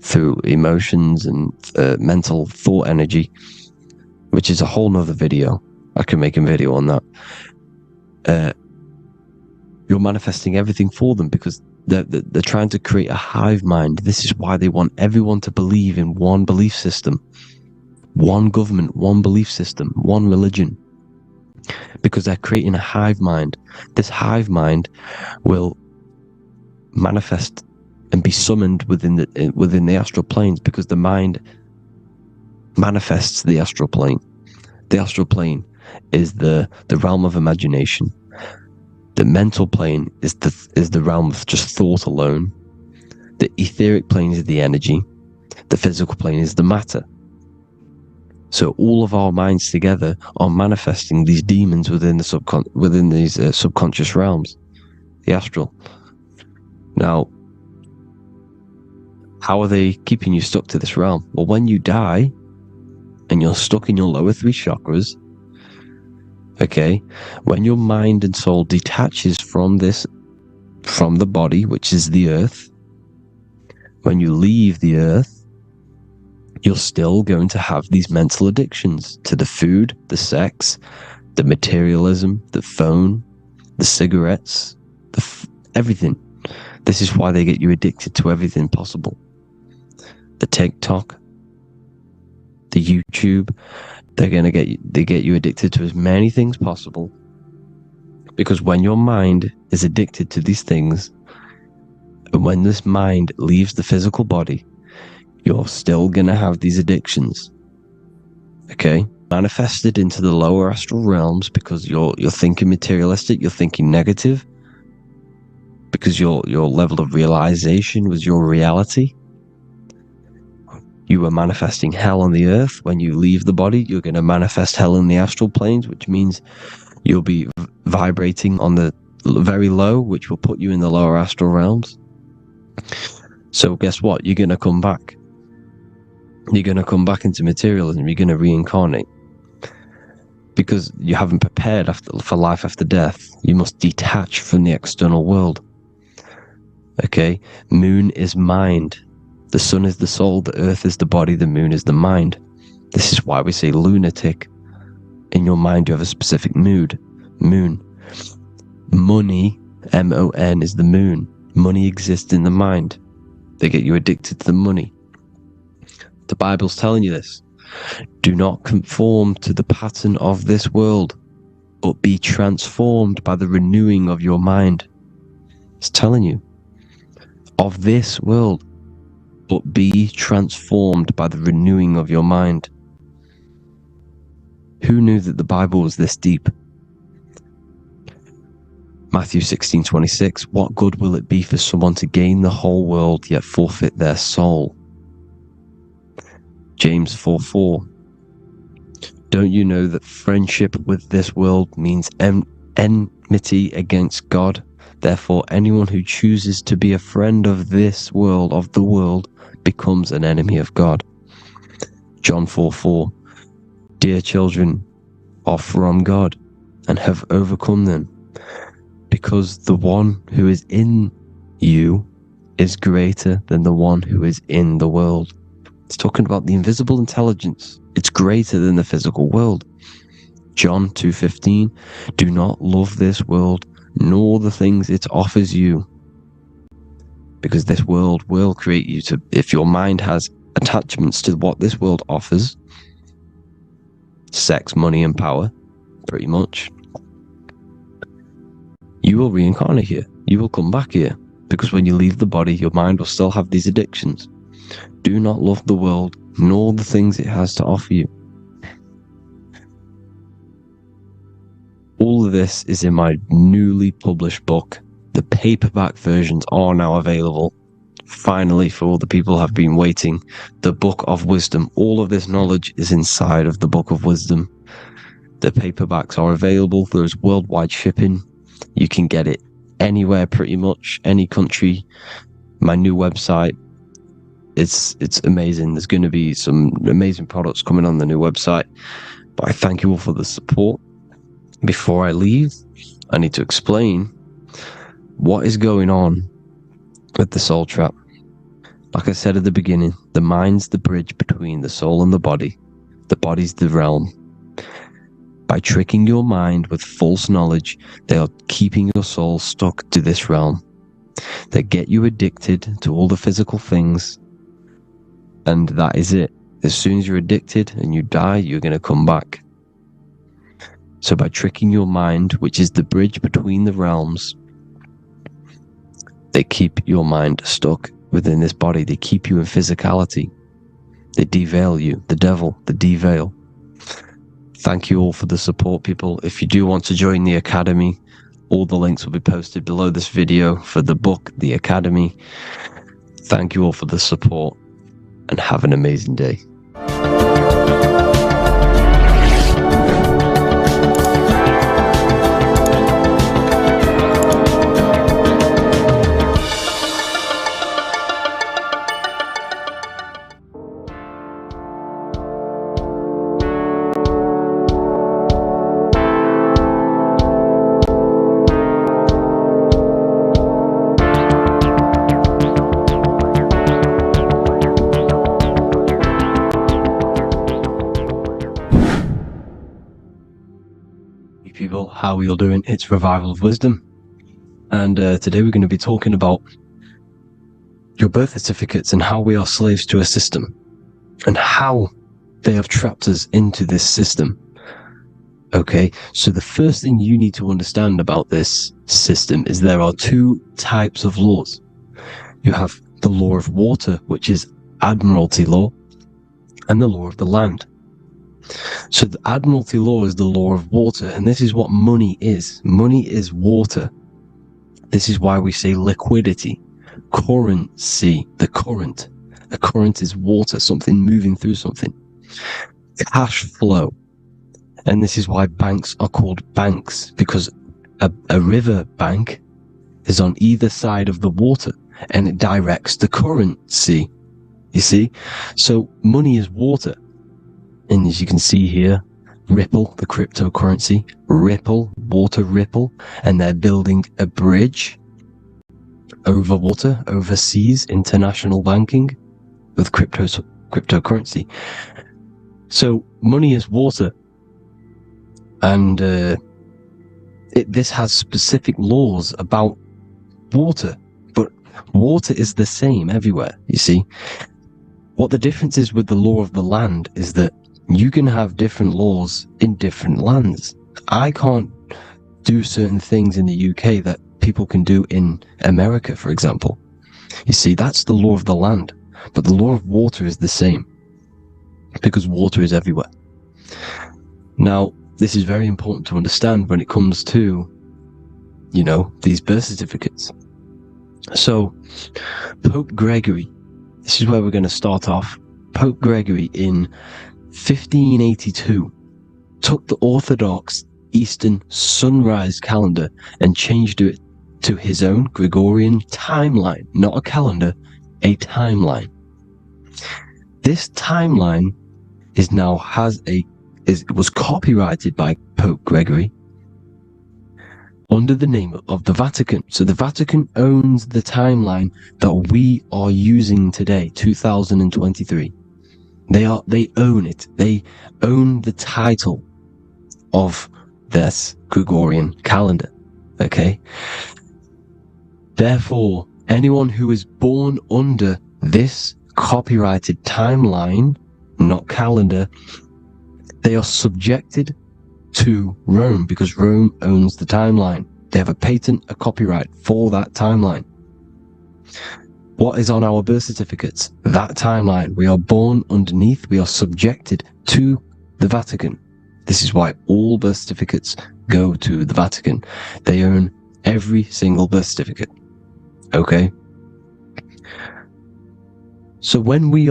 through emotions and mental thought energy, which is a whole nother video. I can make a video on that. You're manifesting everything for them because they're trying to create a hive mind. This is why they want everyone to believe in one belief system, one government, one belief system, one religion, because they're creating a hive mind. This hive mind will manifest and be summoned within the astral planes, because the mind manifests the astral plane. The astral plane is the realm of imagination. The mental plane is the realm of just thought alone. The etheric plane is the energy. The physical plane is the matter. So all of our minds together are manifesting these demons within these subconscious realms, the astral. Now, how are they keeping you stuck to this realm? Well, when you die and you're stuck in your lower three chakras, okay, when your mind and soul detaches from the body, which is the earth, when you leave the earth, you're still going to have these mental addictions to the food, the sex, the materialism, the phone, the cigarettes, everything. This is why they get you addicted to everything possible. The TikTok, the YouTube, they get you addicted to as many things possible, because when your mind is addicted to these things, and when this mind leaves the physical body, you're still gonna have these addictions. Okay, manifested into the lower astral realms because you're thinking materialistic, you're thinking negative, because your level of realization was your reality. You were manifesting hell on the earth. When you leave the body, you're going to manifest hell in the astral planes, which means you'll be vibrating on the very low, which will put you in the lower astral realms. So guess what? You're going to come back. You're going to come back into materialism. You're going to reincarnate. Because you haven't prepared for life after death. You must detach from the external world. Okay? Moon is mind. The sun is the soul, the earth is the body, the moon is the mind. This is why we say lunatic. In your mind, you have a specific mood. Moon. Money, M-O-N, is the moon. Money exists in the mind. They get you addicted to the money. The Bible's telling you this. Do not conform to the pattern of this world, but be transformed by the renewing of your mind. It's telling you. Of this world, but be transformed by the renewing of your mind. Who knew that the Bible was this deep? Matthew 16:26, what good will it be for someone to gain the whole world yet forfeit their soul? James 4:4, don't you know that friendship with this world means enmity against God? Therefore, anyone who chooses to be a friend of this world, of the world, becomes an enemy of God. John 4:4. Dear children are from God and have overcome them, because the one who is in you is greater than the one who is in the world. It's talking about the invisible intelligence. It's greater than the physical world. John 2:15. Do not love this world, nor the things it offers you, because this world will create you to, if your mind has attachments to what this world offers, sex, money, and power, pretty much, you will reincarnate here. You will come back here, because when you leave the body, your mind will still have these addictions. Do not love the world, nor the things it has to offer you. All of this is in my newly published book. The paperback versions are now available. Finally, for all the people who have been waiting, the Book of Wisdom. All of this knowledge is inside of the Book of Wisdom. The paperbacks are available. There's worldwide shipping. You can get it anywhere, pretty much, any country. My new website, it's amazing. There's going to be some amazing products coming on the new website. But I thank you all for the support. Before I leave, I need to explain what is going on with the soul trap. Like I said at the beginning, the mind's the bridge between the soul and the body. The body's the realm. By tricking your mind with false knowledge, they are keeping your soul stuck to this realm. They get you addicted to all the physical things, and that is it. As soon as you're addicted and you die, you're going to come back. So by tricking your mind, which is the bridge between the realms, they keep your mind stuck within this body. They keep you in physicality. They deveil you, the devil, the deveil. Thank you all for the support, people. If you do want to join the Academy, all the links will be posted below this video for the book, The Academy. Thank you all for the support, and have an amazing day. People, how are you all doing? It's Revival of Wisdom, and today we're going to be talking about your birth certificates and how we are slaves to a system and how they have trapped us into this system. Okay, so the first thing you need to understand about this system is there are two types of laws. You have the law of water, which is Admiralty law, and the law of the land. So the Admiralty law is the law of water, and this is what money is. Money is water. This is why we say liquidity, currency, the current. A current is water, something moving through something. Cash flow. And this is why banks are called banks, because a river bank is on either side of the water, and it directs the currency. You see? So money is water. And as you can see here, Ripple, the cryptocurrency, Ripple, water Ripple, and they're building a bridge over water, overseas, international banking with cryptocurrency. So money is water, and this has specific laws about water, but water is the same everywhere, you see. What the difference is with the law of the land is that you can have different laws in different lands. I can't do certain things in the UK that people can do in America, for example. You see, that's the law of the land. But the law of water is the same, because water is everywhere. Now, this is very important to understand when it comes to, you know, these birth certificates. So, Pope Gregory, this is where we're going to start off. Pope Gregory in 1582 took the Orthodox Eastern sunrise calendar and changed it to his own Gregorian timeline, not a calendar, a timeline. This timeline was copyrighted by Pope Gregory under the name of the Vatican. So the Vatican owns the timeline that we are using today, 2023. They own it. They own the title of this Gregorian calendar. Okay? Therefore, anyone who is born under this copyrighted timeline, not calendar, they are subjected to Rome, because Rome owns the timeline. They have a patent, a copyright for that timeline. What is on our birth certificates? That timeline. We are born underneath, we are subjected to the Vatican. This is why all birth certificates go to the Vatican. They own every single birth certificate. Okay? So when we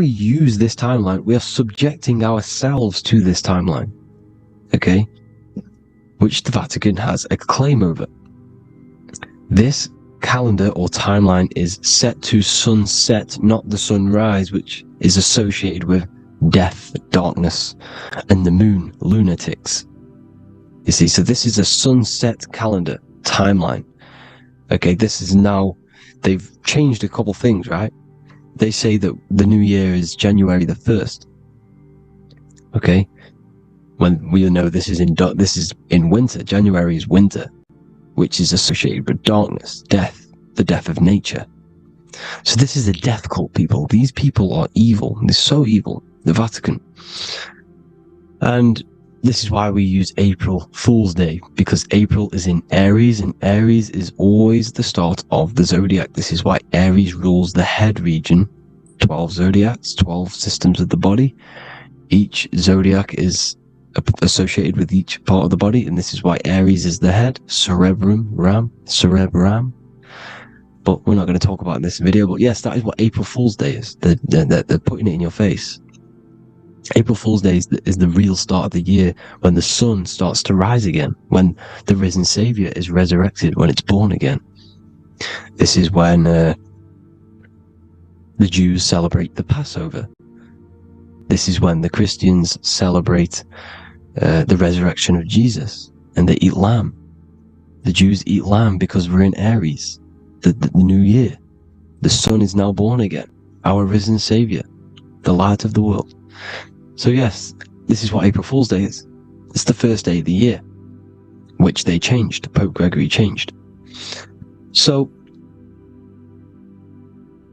use this timeline, we are subjecting ourselves to this timeline, okay, which the Vatican has a claim over. This calendar or timeline is set to sunset, not the sunrise, which is associated with death, darkness, and the moon, lunatics. You see, so this is a sunset calendar timeline. Okay, this is now, they've changed a couple things, right? They say that the new year is January the 1st. Okay? When we know this is in winter. January is winter, which is associated with darkness, death, the death of nature. So this is a death cult, people. These people are evil. They're so evil. The Vatican. And this is why we use April Fool's Day, because April is in Aries, and Aries is always the start of the zodiac. This is why Aries rules the head region. 12 zodiacs, 12 systems of the body. Each zodiac is associated with each part of the body, and this is why Aries is the head. Cerebrum. But we're not going to talk about it in this video. But yes, that is what April Fool's Day is. They're putting it in your face. April Fool's Day is the real start of the year, when the sun starts to rise again, when the risen Savior is resurrected, when it's born again. This is when the Jews celebrate the Passover. This is when the Christians celebrate the resurrection of Jesus, and they eat lamb. The Jews eat lamb because we're in Aries, the new year. The sun is now born again, our risen Savior, the light of the world. So yes, this is what April Fool's Day is. It's the first day of the year, which they changed. Pope Gregory changed. So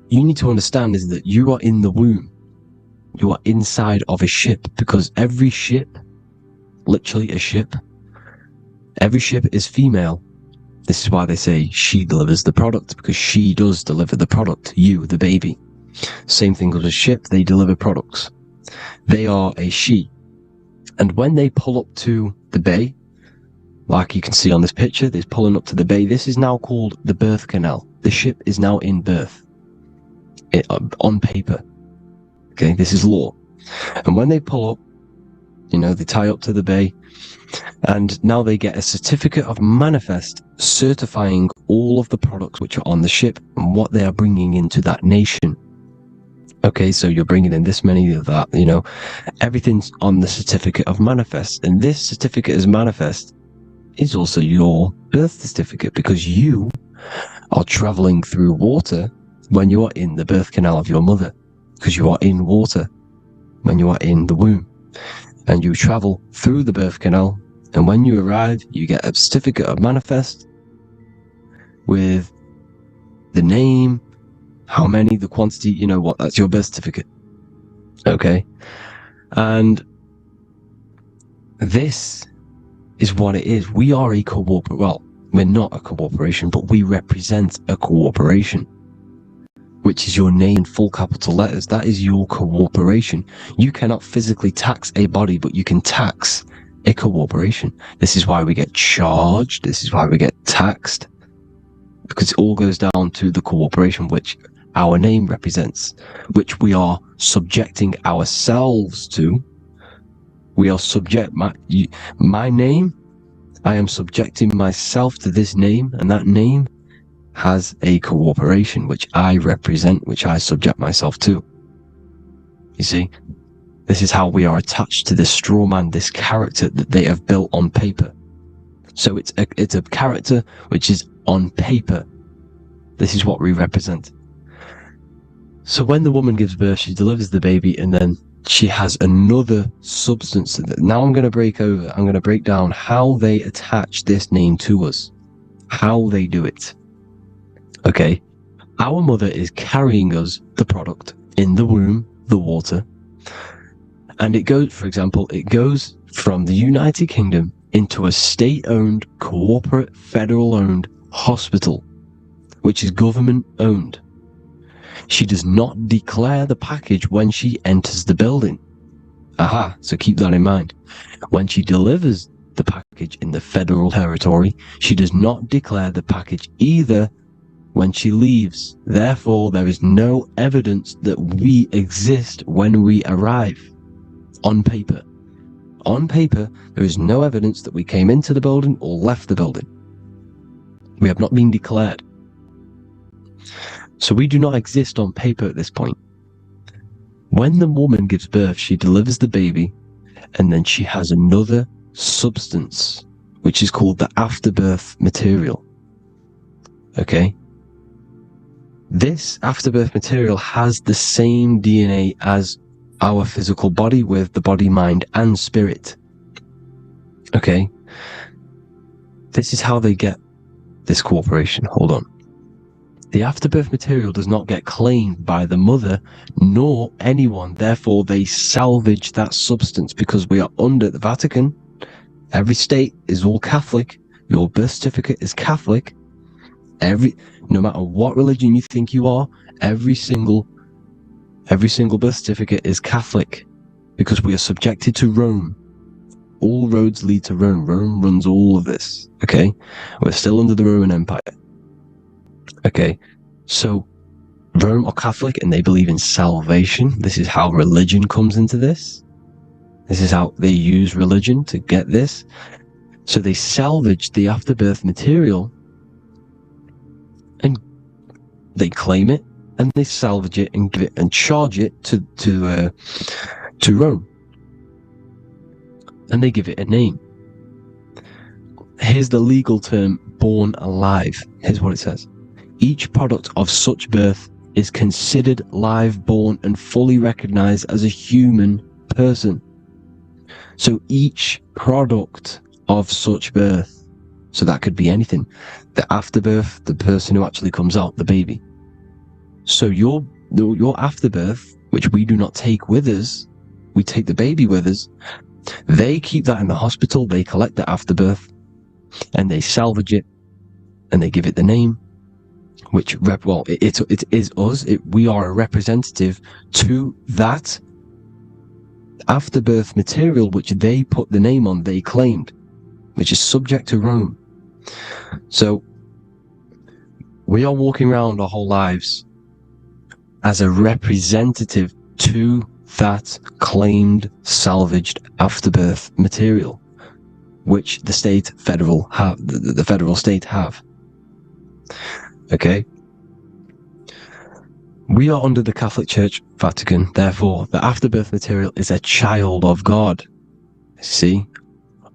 you need to understand is that you are in the womb. You are inside of a ship, because every ship, literally a ship, every ship is female. This is why they say she delivers the product, because she does deliver the product, you, the baby. Same thing with a ship, they deliver products. They are a she. And when they pull up to the bay, like you can see on this picture, they're pulling up to the bay. This is now called the birth canal. The ship is now in birth. On paper. Okay, this is law. And when they pull up, they tie up to the bay, and now they get a certificate of manifest certifying all of the products which are on the ship and what they are bringing into that nation. Okay, so you're bringing in this many of that, everything's on the certificate of manifest. And this certificate of manifest is also your birth certificate, because you are traveling through water when you are in the birth canal of your mother, because you are in water when you are in the womb. And you travel through the birth canal, and when you arrive, you get a certificate of manifest with the name, how many, the quantity, that's your birth certificate. Okay? And this is what it is. We are a we're not a corporation, but we represent a corporation, which is your name in full capital letters. That is your corporation. You cannot physically tax a body, but you can tax a corporation. This is why we get charged. This is why we get taxed, because it all goes down to the corporation, which our name represents, which we are subjecting ourselves to. We are my name, I am subjecting myself to this name, and that name has a corporation which I represent, which I subject myself to. You see, this is how we are attached to this straw man, this character that they have built on paper. So it's a character which is on paper. This is what we represent. So when the woman gives birth, she delivers the baby, and then she has another substance. Now I'm going to break down how they attach this name to us, how they do it. Okay, our mother is carrying us the product in the womb, the water, and it goes, for example, it goes from the United Kingdom into a state-owned, corporate, federal-owned hospital, which is government-owned. She does not declare the package when she enters the building. Aha, so keep that in mind. When she delivers the package in the federal territory, she does not declare the package either when she leaves. Therefore, there is no evidence that we exist when we arrive. On paper. On paper, there is no evidence that we came into the building or left the building. We have not been declared. So we do not exist on paper at this point. When the woman gives birth, she delivers the baby, and then she has another substance, which is called the afterbirth material. Okay? This afterbirth material has the same DNA as our physical body, with the body, mind, and spirit. Okay? This is how they get this corporation. Hold on. The afterbirth material does not get claimed by the mother nor anyone. Therefore, they salvage that substance because we are under the Vatican. Every state is all Catholic. Your birth certificate is Catholic. No matter what religion you think you are, every single birth certificate is Catholic because we are subjected to Rome. All roads lead to Rome. Rome runs all of this. Okay? We're still under the Roman Empire. Okay, so Rome are Catholic and they believe in salvation. This is how religion comes into this. This is how they use religion to get this. So they salvage the afterbirth material and they claim it and they salvage it and give it and charge it to Rome. And they give it a name. Here's the legal term, born alive. Here's what it says. Each product of such birth is considered live born and fully recognized as a human person. So each product of such birth, so that could be anything, the afterbirth, the person who actually comes out, the baby. So your afterbirth, which we do not take with us, we take the baby with us, they keep that in the hospital, they collect the afterbirth, and they salvage it, and they give it the name, which it is us. We are a representative to that afterbirth material, which they put the name on, they claimed, which is subject to Rome. So we are walking around our whole lives as a representative to that claimed salvaged afterbirth material, which the federal state have. Okay? We are under the Catholic Church, Vatican, therefore the afterbirth material is a child of God. See?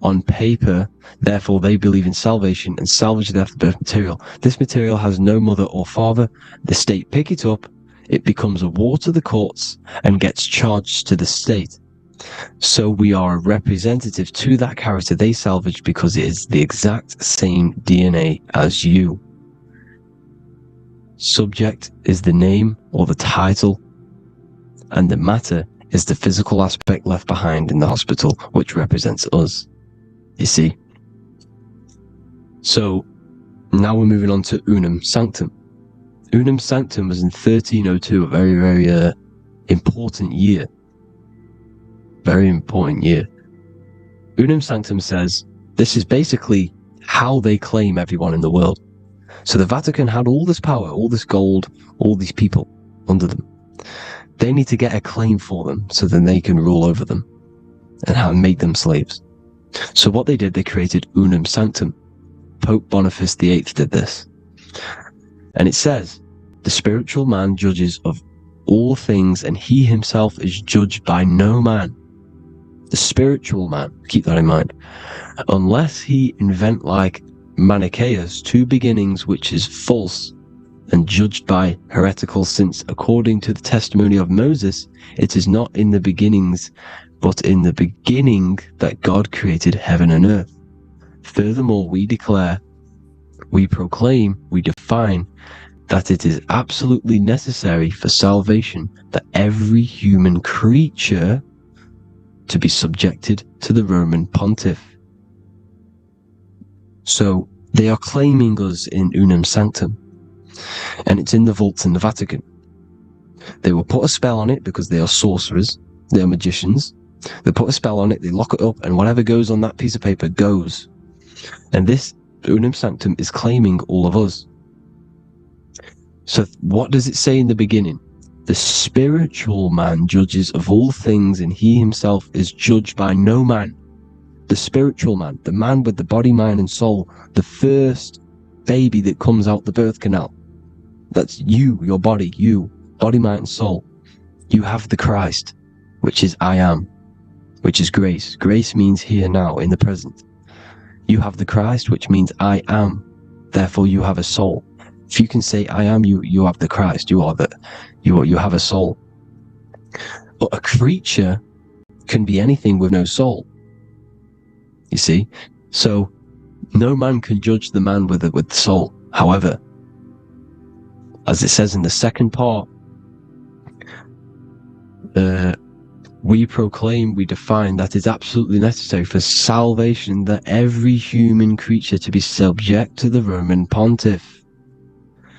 On paper, therefore they believe in salvation and salvage the afterbirth material. This material has no mother or father. The state pick it up, it becomes a war to the courts and gets charged to the state. So we are a representative to that character they salvaged because it is the exact same DNA as you. Subject is the name or the title, and the matter is the physical aspect left behind in the hospital, which represents us. You see? So now we're moving on to Unum Sanctum. Unum Sanctum was in 1302, a very, very important year. Very important year. Unum Sanctum says this is basically how they claim everyone in the world. So the Vatican had all this power, all this gold, all these people under them. They need to get a claim for them so then they can rule over them and make them slaves. So what they did, they created Unum Sanctum. Pope Boniface VIII did this. And it says, the spiritual man judges of all things, and he himself is judged by no man. The spiritual man, keep that in mind, unless he invent like Manichaeus two beginnings, which is false and judged by heretical, since according to the testimony of Moses, it is not in the beginnings, but in the beginning that God created heaven and earth. Furthermore, we declare, we proclaim, we define that it is absolutely necessary for salvation that every human creature to be subjected to the Roman pontiff. So they are claiming us in Unum Sanctum, and it's in the vaults in the Vatican. They will put a spell on it because they are sorcerers, they are magicians. They put a spell on it, they lock it up, and whatever goes on that piece of paper goes. And this Unum Sanctum is claiming all of us. So what does it say in the beginning? The spiritual man judges of all things, and he himself is judged by no man. The spiritual man, the man with the body, mind, and soul, the first baby that comes out the birth canal. That's you, your body, you, body, mind, and soul. You have the Christ, which is I am, which is grace. Grace means here, now, in the present. You have the Christ, which means I am. Therefore, you have a soul. If you can say I am, you have the Christ. You have a soul. But a creature can be anything with no soul. You see, so no man can judge the man with the soul. However, as it says in the second part, we proclaim, we define that it's absolutely necessary for salvation that every human creature to be subject to the Roman pontiff.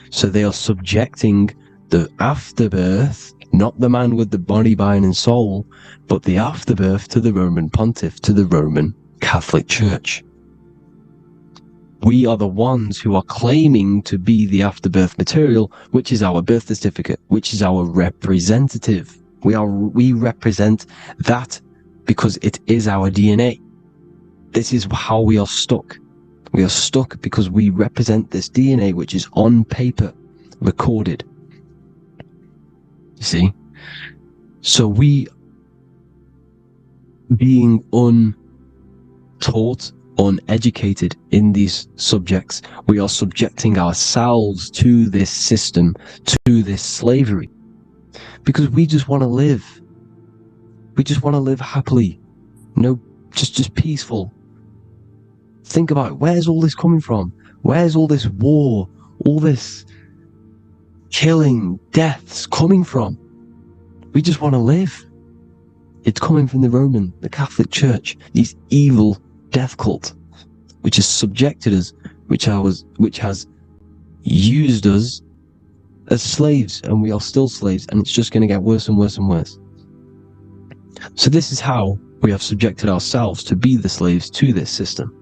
So they are subjecting the afterbirth, not the man with the body, mind, and soul, but the afterbirth to the Roman pontiff, to the Roman Catholic Church. We are the ones who are claiming to be the afterbirth material, which is our birth certificate, which is our representative. We represent that because it is our DNA. This is how we are stuck. We are stuck because we represent this DNA, which is on paper, recorded. You see? So we, being untaught, uneducated in these subjects, we are subjecting ourselves to this system, to this slavery, because we just want to live. We just want to live happily, just peaceful. Think about it. Where's all this coming from? Where's all this war, all this killing, deaths coming from? We just want to live. It's coming from the Catholic Church, these evil death cult, which has subjected us, which has used us as slaves, and we are still slaves, and it's just going to get worse and worse and worse. So this is how we have subjected ourselves to be the slaves to this system.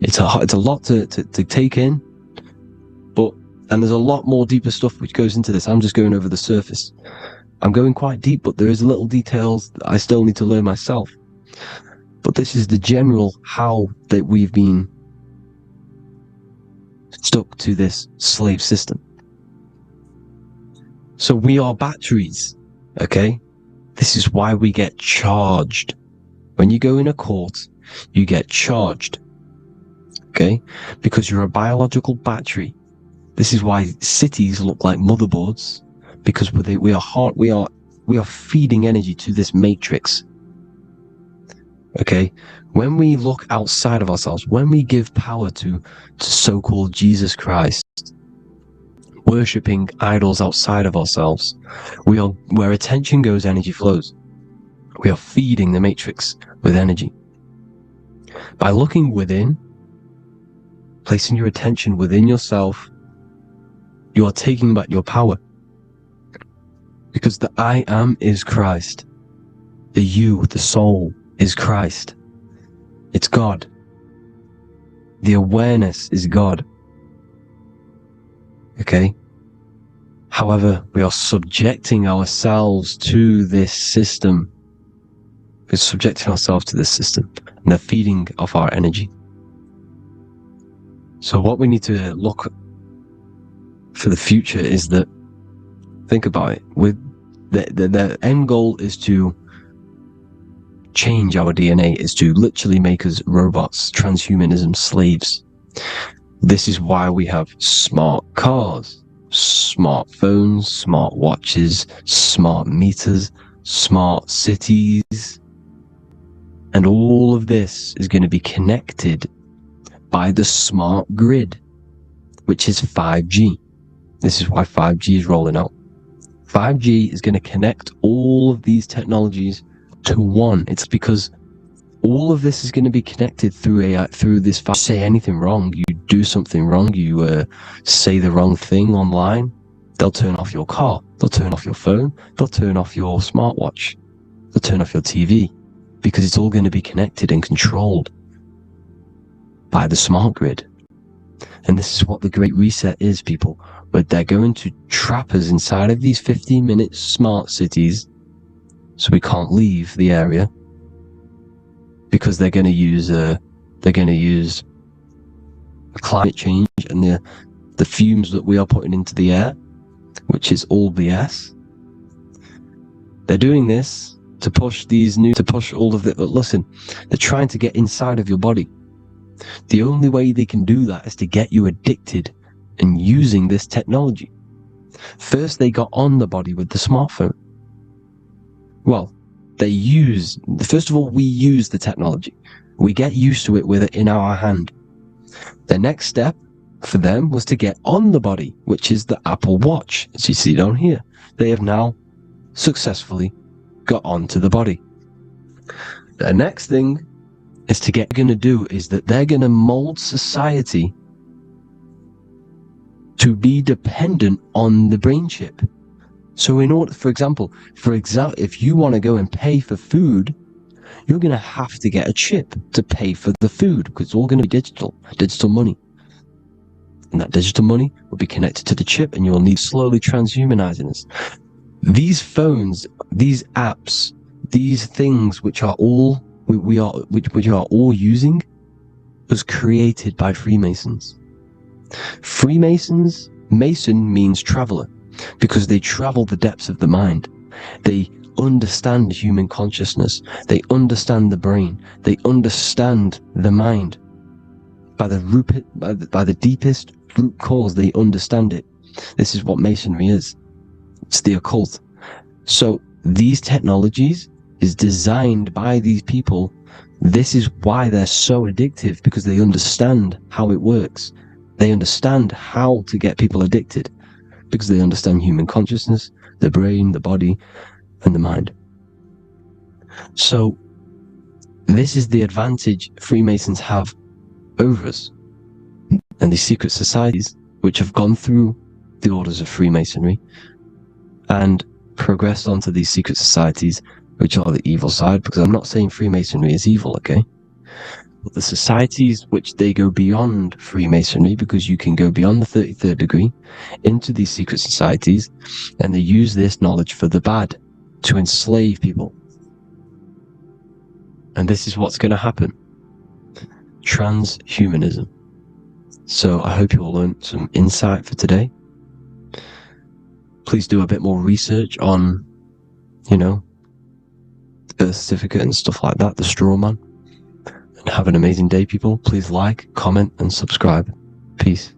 It's a lot to take in, and there's a lot more deeper stuff which goes into this. I'm just going over the surface. I'm going quite deep, but there is little details that I still need to learn myself. But this is the general how that we've been stuck to this slave system. So we are batteries, okay? This is why we get charged. When you go in a court, you get charged, okay? Because you're a biological battery. This is why cities look like motherboards, because we are feeding energy to this matrix. Okay, when we look outside of ourselves, when we give power to so-called Jesus Christ, worshipping idols outside of ourselves, where attention goes, energy flows. We are feeding the matrix with energy. By looking within, placing your attention within yourself, you are taking back your power. Because the I am is Christ. The you, the soul, is Christ. It's God. The awareness is God. Okay? However, we are subjecting ourselves to this system. We're subjecting ourselves to this system, and they're feeding off our energy. So what we need to look for the future is that Think about it. With the end goal is to change our DNA, is to literally make us robots, transhumanism, slaves. This is why we have smart cars, smart phones, smart watches, smart meters, smart cities. And all of this is going to be connected by the smart grid, which is 5G. This is why 5G is rolling out. 5G is going to connect all of these technologies to one. It's because all of this is going to be connected through AI, through this. If you say anything wrong, you do something wrong, you say the wrong thing online, they'll turn off your car, they'll turn off your phone, they'll turn off your smartwatch, they'll turn off your TV, because it's all going to be connected and controlled by the smart grid. And this is what the Great Reset is, people. But they're going to trap us inside of these 15-minute smart cities, so we can't leave the area, because they're going to use climate change and the fumes that we are putting into the air, which is all BS. They're doing this to push all of it. But listen, they're trying to get inside of your body. The only way they can do that is to get you addicted and using this technology. First, they got on the body with the smartphone. Well, first of all, we use the technology. We get used to it with it in our hand. The next step for them was to get on the body, which is the Apple Watch, as you see down here. They have now successfully got onto the body. The next thing is they're going to mold society to be dependent on the brain chip. So in order, for example, if you want to go and pay for food, you're going to have to get a chip to pay for the food, because it's all going to be digital money. And that digital money will be connected to the chip, and you'll need slowly transhumanizing us. These phones, these apps, these things which are all which are all using, was created by Freemasons. Mason means traveler, because they travel the depths of the mind. They understand human consciousness. They understand the brain. They understand the mind. By the deepest root cause, they understand it. This is what Masonry is. It's the occult. So these technologies is designed by these people. This is why they're so addictive, because they understand how it works. They understand how to get people addicted, because they understand human consciousness, the brain, the body, and the mind. So this is the advantage Freemasons have over us. And these secret societies, which have gone through the orders of Freemasonry and progressed onto these secret societies, which are the evil side, because I'm not saying Freemasonry is evil, okay? But the societies which they go beyond Freemasonry, because you can go beyond the 33rd degree into these secret societies, and they use this knowledge for the bad, to enslave people. And this is what's going to happen. Transhumanism. So I hope you all learned some insight for today. Please do a bit more research on, the birth certificate and stuff like that, the straw man. And have an amazing day, people. Please like, comment, and subscribe. Peace.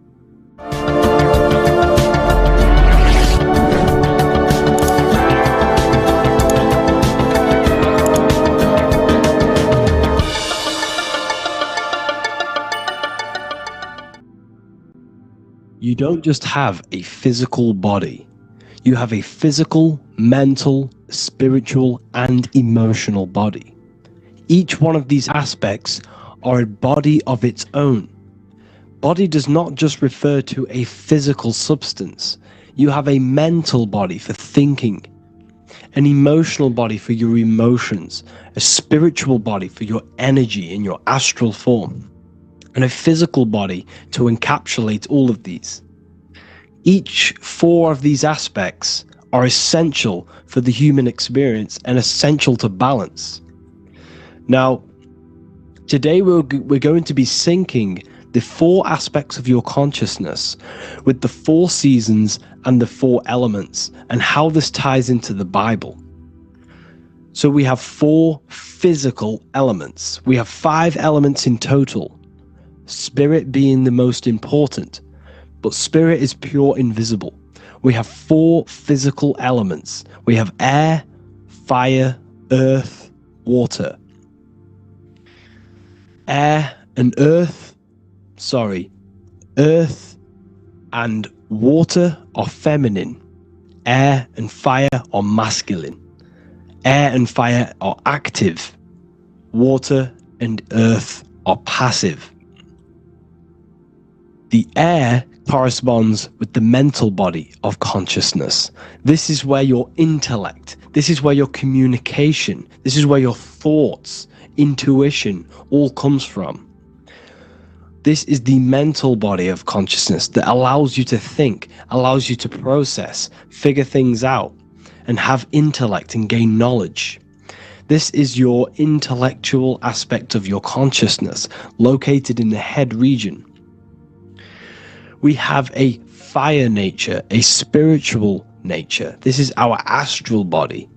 You don't just have a physical body. You have a physical, mental, spiritual, and emotional body. Each one of these aspects are a body of its own. Body does not just refer to a physical substance. You have a mental body for thinking, an emotional body for your emotions, a spiritual body for your energy in your astral form, and a physical body to encapsulate all of these. Each four of these aspects are essential for the human experience and essential to balance. Now, today we're going to be syncing the 4 aspects of your consciousness with the 4 seasons and the 4 elements, and how this ties into the Bible. So we have 4 physical elements. We have 5 elements in total, spirit being the most important, but spirit is pure invisible. We have 4 physical elements. We have air, fire, earth, water. Earth and water are feminine. Air and fire are masculine. Air and fire are active. Water and earth are passive. The air corresponds with the mental body of consciousness. This is where your intellect, this is where your communication, this is where your thoughts, intuition all comes from. This is the mental body of consciousness that allows you to think, allows you to process, figure things out, and have intellect and gain knowledge. This is your intellectual aspect of your consciousness, located in the head region. We have a fire nature, a spiritual nature. This is our astral body.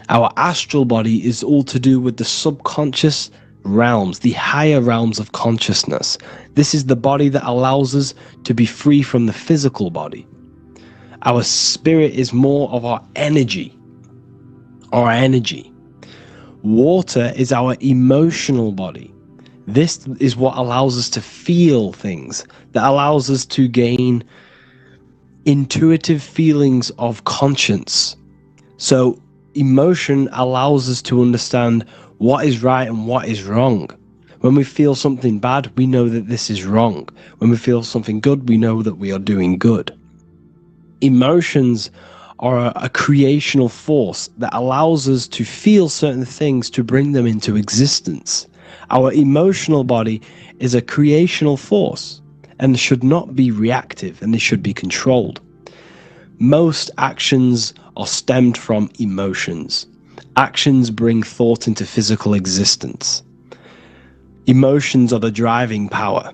Our astral body is all to do with the subconscious realms, the higher realms of consciousness. This is the body that allows us to be free from the physical body. Our spirit is more of our energy. Water is our emotional body. This is what allows us to feel things, that allows us to gain intuitive feelings of conscience. So emotion allows us to understand what is right and what is wrong. When we feel something bad, we know that this is wrong. When we feel something good, we know that we are doing good. Emotions are a creational force that allows us to feel certain things to bring them into existence. Our emotional body is a creational force and should not be reactive, and they should be controlled. Most actions are stemmed from emotions. Actions bring thought into physical existence. Emotions are the driving power.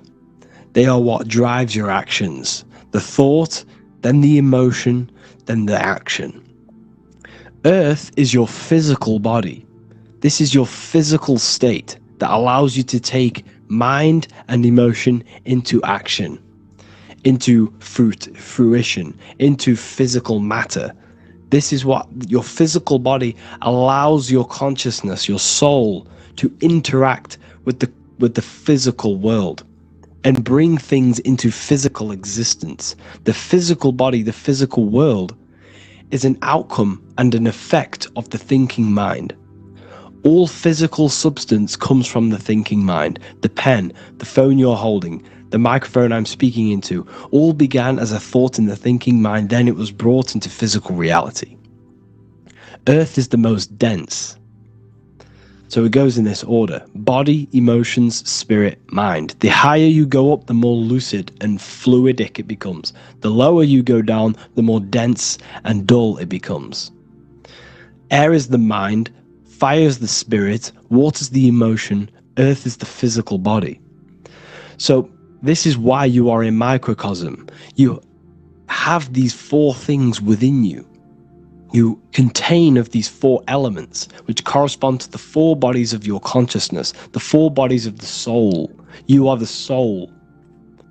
They are what drives your actions. The thought, then the emotion, then the action. Earth is your physical body. This is your physical state that allows you to take mind and emotion into action, into fruition, into physical matter. This is what your physical body allows your consciousness, your soul, to interact with the physical world and bring things into physical existence. The physical body, the physical world, is an outcome and an effect of the thinking mind. All physical substance comes from the thinking mind. The pen, the phone you're holding, the microphone I'm speaking into, all began as a thought in the thinking mind, then it was brought into physical reality. Earth is the most dense. So it goes in this order: body, emotions, spirit, mind. The higher you go up, the more lucid and fluidic it becomes. The lower you go down, the more dense and dull it becomes. Air is the mind, fire is the spirit, water is the emotion, earth is the physical body. So this is why you are a microcosm. You have these 4 things within you. You contain of these 4 elements, which correspond to the 4 bodies of your consciousness, the 4 bodies of the soul. You are the soul.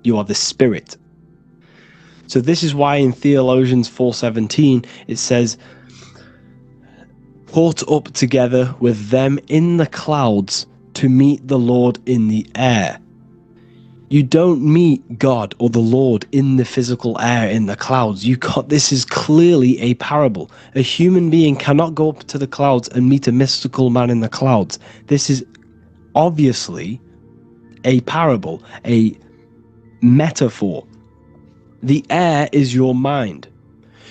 You are the spirit. So this is why in Theologians 4:17 it says, caught up together with them in the clouds to meet the Lord in the air. You don't meet God or the Lord in the physical air, in the clouds. This is clearly a parable. A human being cannot go up to the clouds and meet a mystical man in the clouds. This is obviously a parable, a metaphor. The air is your mind.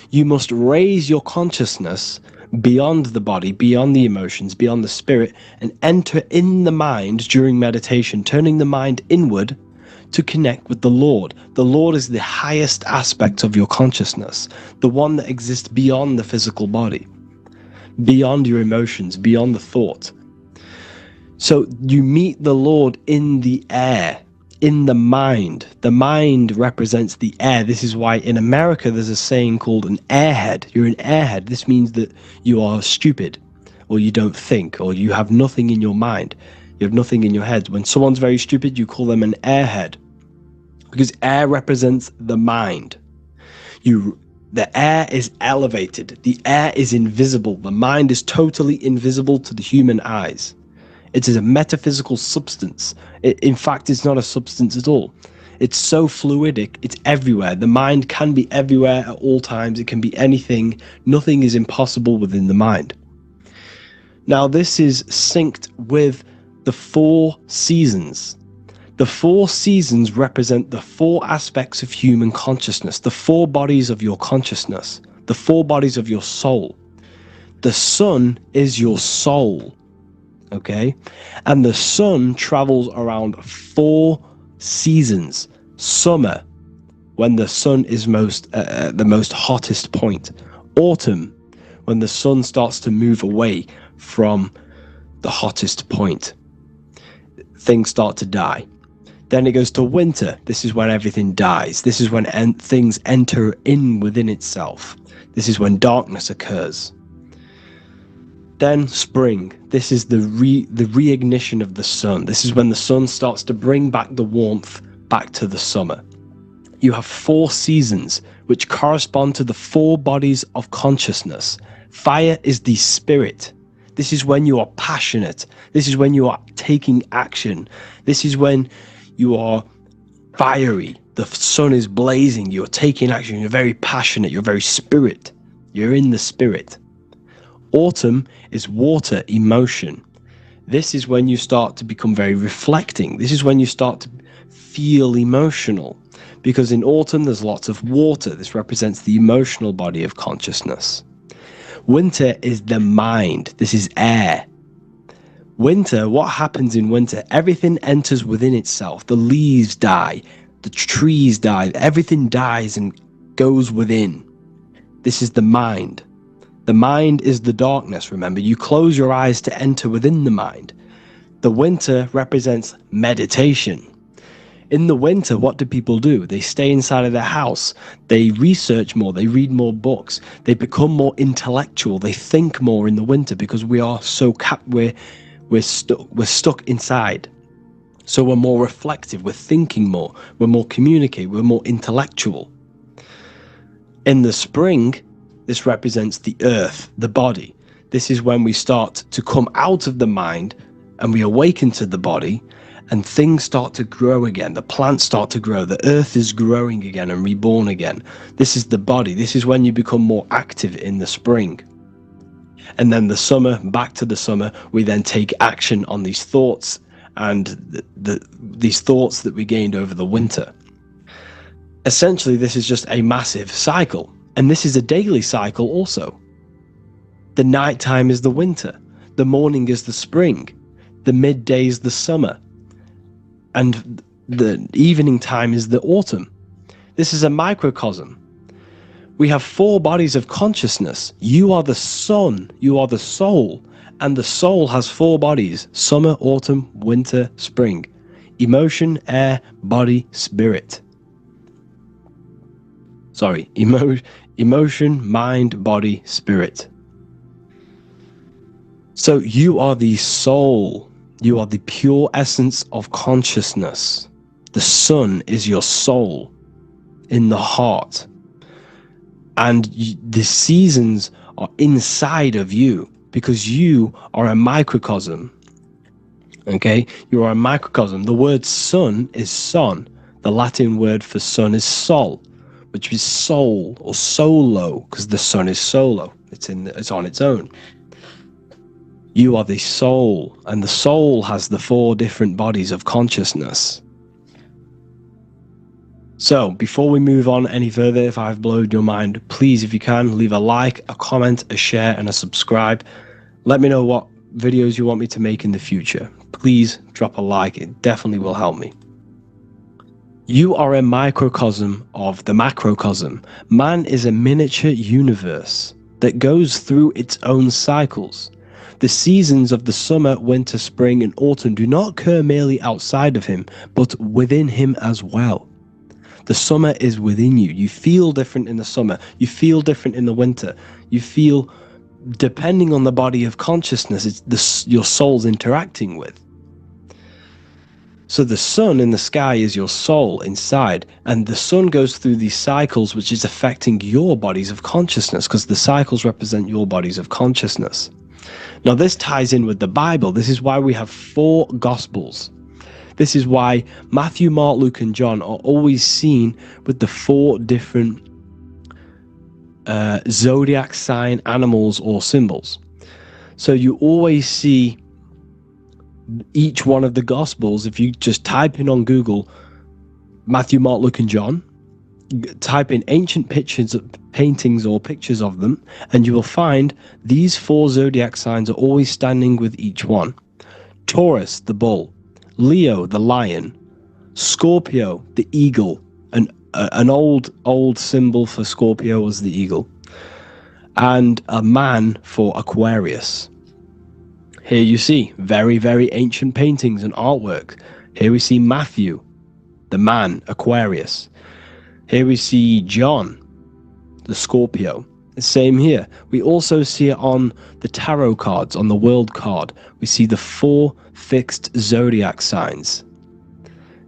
You must raise your consciousness beyond the body, beyond the emotions, beyond the spirit, and enter in the mind during meditation, turning the mind inward to connect with the Lord. The Lord is the highest aspect of your consciousness, the one that exists beyond the physical body, beyond your emotions, beyond the thought. So you meet the Lord in the air, in the mind. The mind represents the air. This is why in America there's a saying called an airhead. You're an airhead. This means that you are stupid, or you don't think, or you have nothing in your mind. You have nothing in your head. When someone's very stupid, you call them an airhead, because air represents the mind. The air is elevated. The air is invisible. The mind is totally invisible to the human eyes. It is a metaphysical substance. In fact, it's not a substance at all. It's so fluidic. It's everywhere. The mind can be everywhere at all times. It can be anything. Nothing is impossible within the mind. Now, this is synced with the 4 seasons. The 4 seasons represent the 4 aspects of human consciousness, the 4 bodies of your consciousness, the 4 bodies of your soul. The sun is your soul, okay? And the sun travels around 4 seasons. Summer, when the sun is the most hottest point. Autumn, when the sun starts to move away from the hottest point. Things start to die. Then it goes to winter. This is when everything dies. This is when things enter in within itself. This is when darkness occurs. Then spring. This is the reignition of the sun. This is when the sun starts to bring back the warmth back to the summer. You have 4 seasons which correspond to the 4 bodies of consciousness. Fire is the spirit. This is when you are passionate. This is when you are taking action. This is when you are fiery. The sun is blazing. You're taking action. You're very passionate. You're very spirit. You're in the spirit. Autumn is water, emotion. This is when you start to become very reflecting. This is when you start to feel emotional. Because in autumn, there's lots of water. This represents the emotional body of consciousness. Winter is the mind. This is air. Winter, what happens in winter? Everything enters within itself. The leaves die, the trees die, everything dies and goes within. This is the mind. The mind is the darkness, remember. You close your eyes to enter within the mind. The winter represents meditation. In the winter, what do people do? They stay inside of their house. They research more. They read more books. They become more intellectual. They think more in the winter because we are so we're stuck inside. So we're more reflective. We're thinking more. We're more communicative. We're more intellectual. In the spring, this represents the earth, the body. This is when we start to come out of the mind and we awaken to the body. And things start to grow again. The plants start to grow. The earth is growing again and reborn again. This is the body. This is when you become more active in the spring. And then the summer, back to the summer, we then take action on these thoughts and these thoughts that we gained over the winter. Essentially, this is just a massive cycle. And this is a daily cycle also. The nighttime is the winter. The morning is the spring. The midday is the summer. And the evening time is the autumn. This is a microcosm. We have 4 bodies of consciousness. You are the sun, you are the soul, and the soul has 4 bodies: summer, autumn, winter, spring. Emotion, air, body, spirit. Sorry, emotion, mind, body, spirit. So you are the soul. You are the pure essence of consciousness. The sun is your soul in the heart. And the seasons are inside of you because you are a microcosm. Okay? You are a microcosm. The word sun is son. The Latin word for sun is sol, which is soul or solo, because the sun is solo. It's on its own. You are the soul, and the soul has the 4 different bodies of consciousness. So, before we move on any further, if I've blown your mind, please, if you can, leave a like, a comment, a share, and a subscribe. Let me know what videos you want me to make in the future. Please drop a like, it definitely will help me. You are a microcosm of the macrocosm. Man is a miniature universe that goes through its own cycles. The seasons of the summer, winter, spring, and autumn do not occur merely outside of him, but within him as well. The summer is within you. You feel different in the summer. You feel different in the winter. You feel, depending on the body of consciousness, it's your soul's interacting with. So the sun in the sky is your soul inside, and the sun goes through these cycles, which is affecting your bodies of consciousness, because the cycles represent your bodies of consciousness. Now this ties in with the Bible. This is why we have 4 Gospels. This is why Matthew, Mark, Luke, and John are always seen with the 4 different zodiac sign animals or symbols. So you always see each one of the Gospels. If you just type in on Google Matthew, Mark, Luke, and John, type in ancient pictures, paintings or pictures of them, and you will find these 4 zodiac signs are always standing with each one. Taurus, the bull; Leo, the lion; Scorpio, the eagle. An old symbol for Scorpio was the eagle, and a man for Aquarius. Here you see very, very ancient paintings and artwork. Here we see Matthew, the man, Aquarius. Here we see John, the Scorpio. The same here. We also see it on the tarot cards, on the world card. We see the 4 fixed zodiac signs.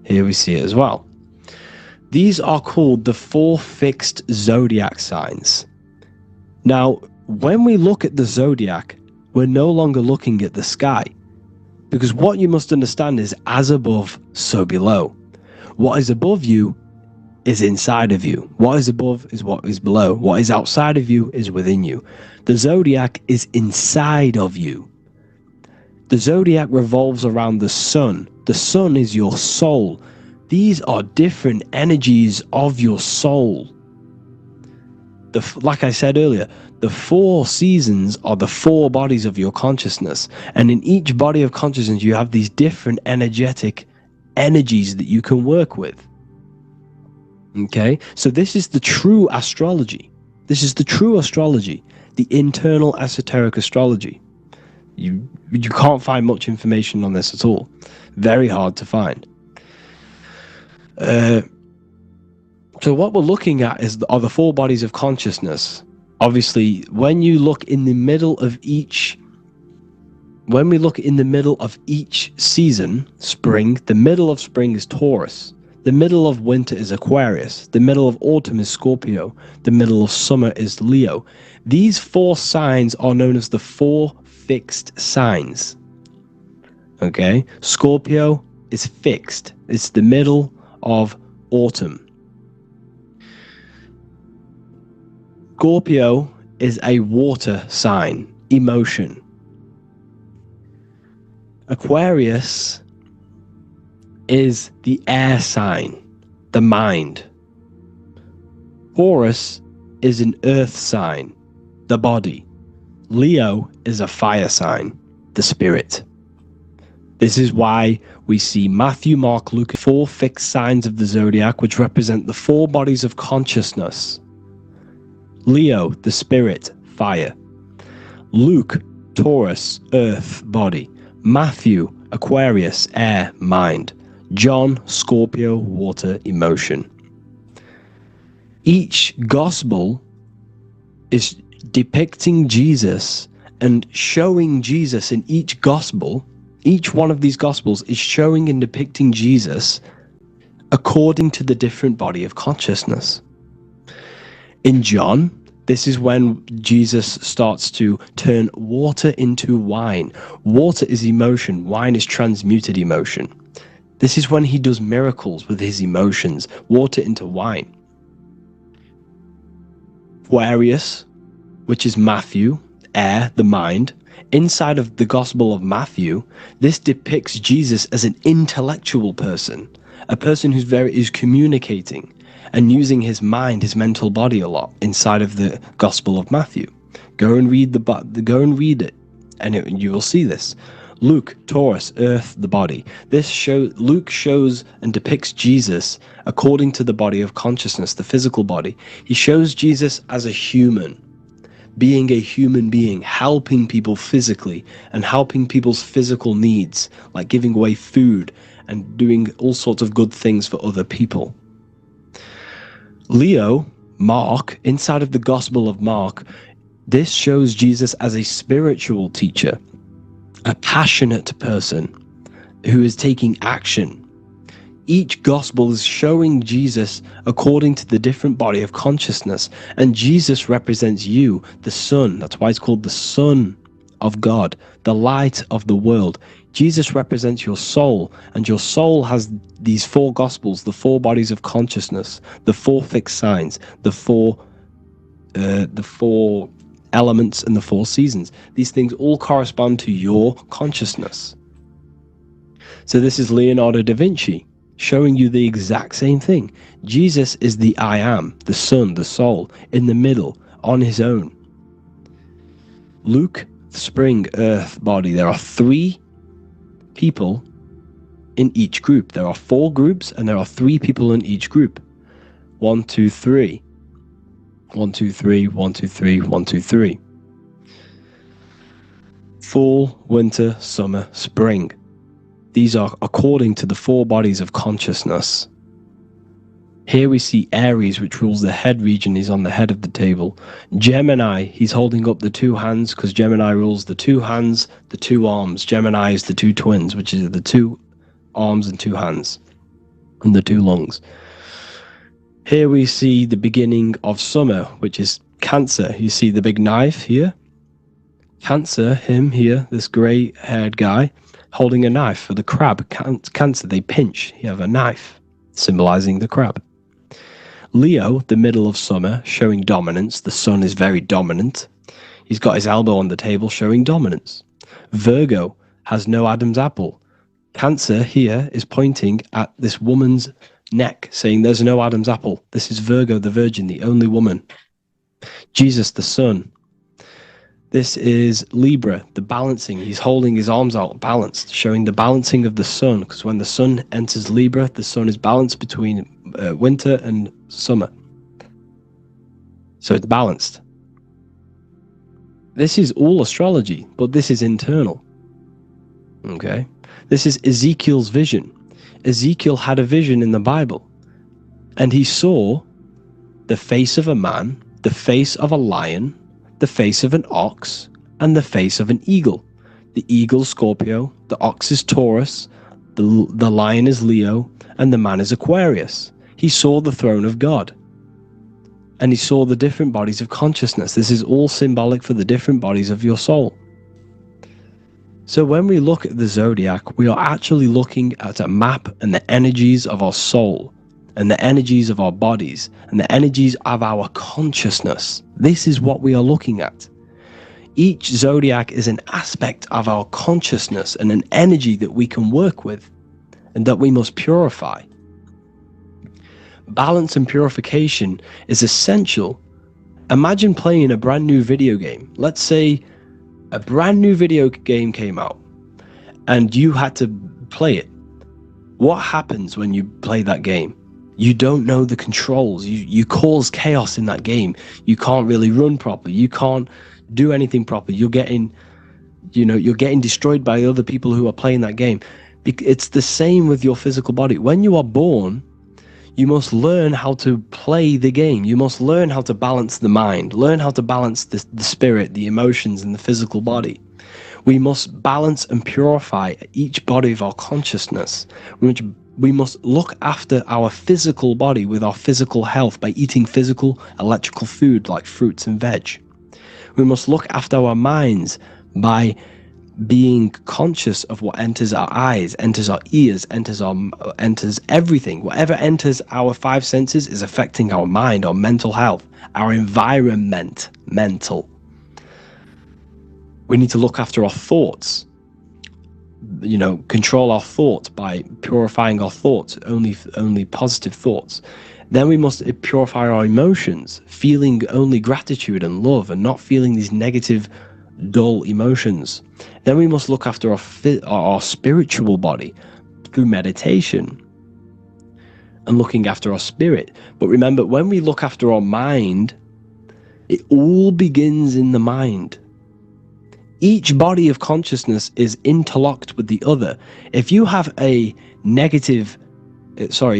Here we see it as well. These are called the 4 fixed zodiac signs. Now, when we look at the zodiac, we're no longer looking at the sky, because what you must understand is as above, so below. What is above you is inside of you. What is above is what is below. What is outside of you is within you. The zodiac is inside of you. The zodiac revolves around the sun. The sun is your soul. These are different energies of your soul. Like I said earlier, the 4 seasons are the 4 bodies of your consciousness. And in each body of consciousness, you have these different energetic energies that you can work with. Okay, so this is the true astrology. This is the true astrology, the internal esoteric astrology. You can't find much information on this at all. Very hard to find. So what we're looking at are the 4 bodies of consciousness. Obviously, when you look in the middle of each, when we look in the middle of each season, spring, the middle of spring is Taurus. The middle of winter is Aquarius. The middle of autumn is Scorpio. The middle of summer is Leo. These 4 signs are known as the 4 fixed signs. Okay? Scorpio is fixed. It's the middle of autumn. Scorpio is a water sign, emotion. Aquarius is the air sign, the mind. Taurus is an earth sign, the body. Leo is a fire sign, the spirit. This is why we see Matthew, Mark, Luke, 4 fixed signs of the zodiac, which represent the 4 bodies of consciousness. Leo, the spirit, fire. Luke, Taurus, earth, body. Matthew, Aquarius, air, mind. John, Scorpio, water, emotion. Each gospel is depicting Jesus and showing Jesus in each gospel. Each one of these gospels is showing and depicting Jesus according to the different body of consciousness. In John, this is when Jesus starts to turn water into wine. Water is emotion. Wine is transmuted emotion. This is when he does miracles with his emotions, water into wine. Aquarius, which is Matthew, air, the mind. Inside of the Gospel of Matthew, this depicts Jesus as an intellectual person, a person is communicating and using his mind, his mental body a lot inside of the Gospel of Matthew. Go and read it, and you will see this. Luke, Taurus, earth, the body. Luke shows and depicts Jesus according to the body of consciousness, the physical body. He shows Jesus as a human. being a human being, helping people physically and helping people's physical needs, like giving away food and doing all sorts of good things for other people. Leo, Mark, inside of the Gospel of Mark, this shows Jesus as a spiritual teacher, a passionate person who is taking action. Each gospel is showing Jesus according to the different body of consciousness, and Jesus represents you, the Son. That's why it's called the Son of God, the light of the world. Jesus represents your soul, and your soul has these four gospels, the four bodies of consciousness, the four fixed signs, the four elements, and the four seasons. These things all correspond to your consciousness. So this is Leonardo da Vinci, showing you the exact same thing. Jesus is the I am, the Son, the soul, in the middle, on his own. Luke, spring, earth, body. There are 3 people in each group. There are 4 groups, and there are 3 people in each group. 1, 2, 3. 1, 2, 3, 1, 2, 3, 1, 2, 3. Fall, winter, summer, spring. These are according to the 4 bodies of consciousness. Here we see Aries, which rules the head region. He's on the head of the table. Gemini, he's holding up the 2 hands because Gemini rules the 2 hands, the 2 arms. Gemini is the 2 twins, which is the 2 arms and 2 hands, and the 2 lungs. Here we see the beginning of summer, which is Cancer. You see the big knife here. Cancer, him here, this grey-haired guy, holding a knife for the crab. Cancer, they pinch. You have a knife, symbolizing the crab. Leo, the middle of summer, showing dominance. The sun is very dominant. He's got his elbow on the table, showing dominance. Virgo has no Adam's apple. Cancer here is pointing at this woman's neck, saying there's no Adam's apple. This is Virgo, the virgin, the only woman. Jesus, the sun. This is Libra, the balancing. He's holding his arms out balanced, showing the balancing of the sun, because when the sun enters Libra, the sun is balanced between winter and summer. So it's balanced. This is all astrology, but this is internal. Okay? This is Ezekiel's vision. Ezekiel had a vision in the Bible, and he saw the face of a man, the face of a lion, the face of an ox, and the face of an eagle. The eagle is Scorpio, the ox is Taurus, the lion is Leo, and the man is Aquarius. He saw the throne of God, and he saw the different bodies of consciousness. This is all symbolic for the different bodies of your soul. So when we look at the zodiac, we are actually looking at a map and the energies of our soul, and the energies of our bodies, and the energies of our consciousness. This is what we are looking at. Each zodiac is an aspect of our consciousness and an energy that we can work with and that we must purify. Balance and purification is essential. Imagine playing a brand new video game. Let's say a brand new video game came out and you had to play it. What happens when you play that game? You don't know the controls. You cause chaos in that game. You can't really run properly. You can't do anything properly. You're getting destroyed by other people who are playing that game. It's the same with your physical body. When you are born, you must learn how to play the game. You must learn how to balance the mind, learn how to balance the spirit, the emotions, and the physical body. We must balance and purify each body of our consciousness, which we must look after our physical body with our physical health by eating physical, electrical food like fruits and veg. We must look after our minds by being conscious of what enters our eyes, enters our ears, enters everything. Whatever enters our 5 senses is affecting our mind, our mental health, our environment, mental. We need to look after our thoughts. Control our thoughts by purifying our thoughts, only positive thoughts. Then we must purify our emotions, feeling only gratitude and love and not feeling these negative, dull emotions. Then we must look after our spiritual body through meditation and looking after our spirit. But remember, when we look after our mind, It all begins in the mind. Each body of consciousness is interlocked with the other. If you have if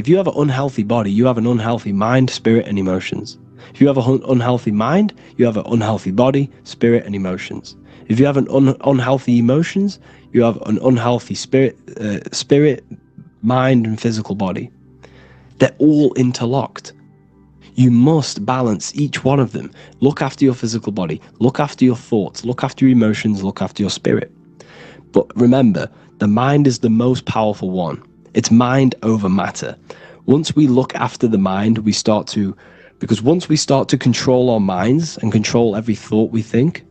you have an unhealthy body, you have an unhealthy mind, spirit, and emotions. If you have an unhealthy mind, you have an unhealthy body, spirit, and emotions. If you have an unhealthy emotions, you have an unhealthy spirit, mind, and physical body. They're all interlocked. You must balance each one of them. Look after your physical body, look after your thoughts, look after your emotions, look after your spirit. But remember, the mind is the most powerful one. It's mind over matter. Once we look after the mind, because once we start to control our minds and control every thought we think,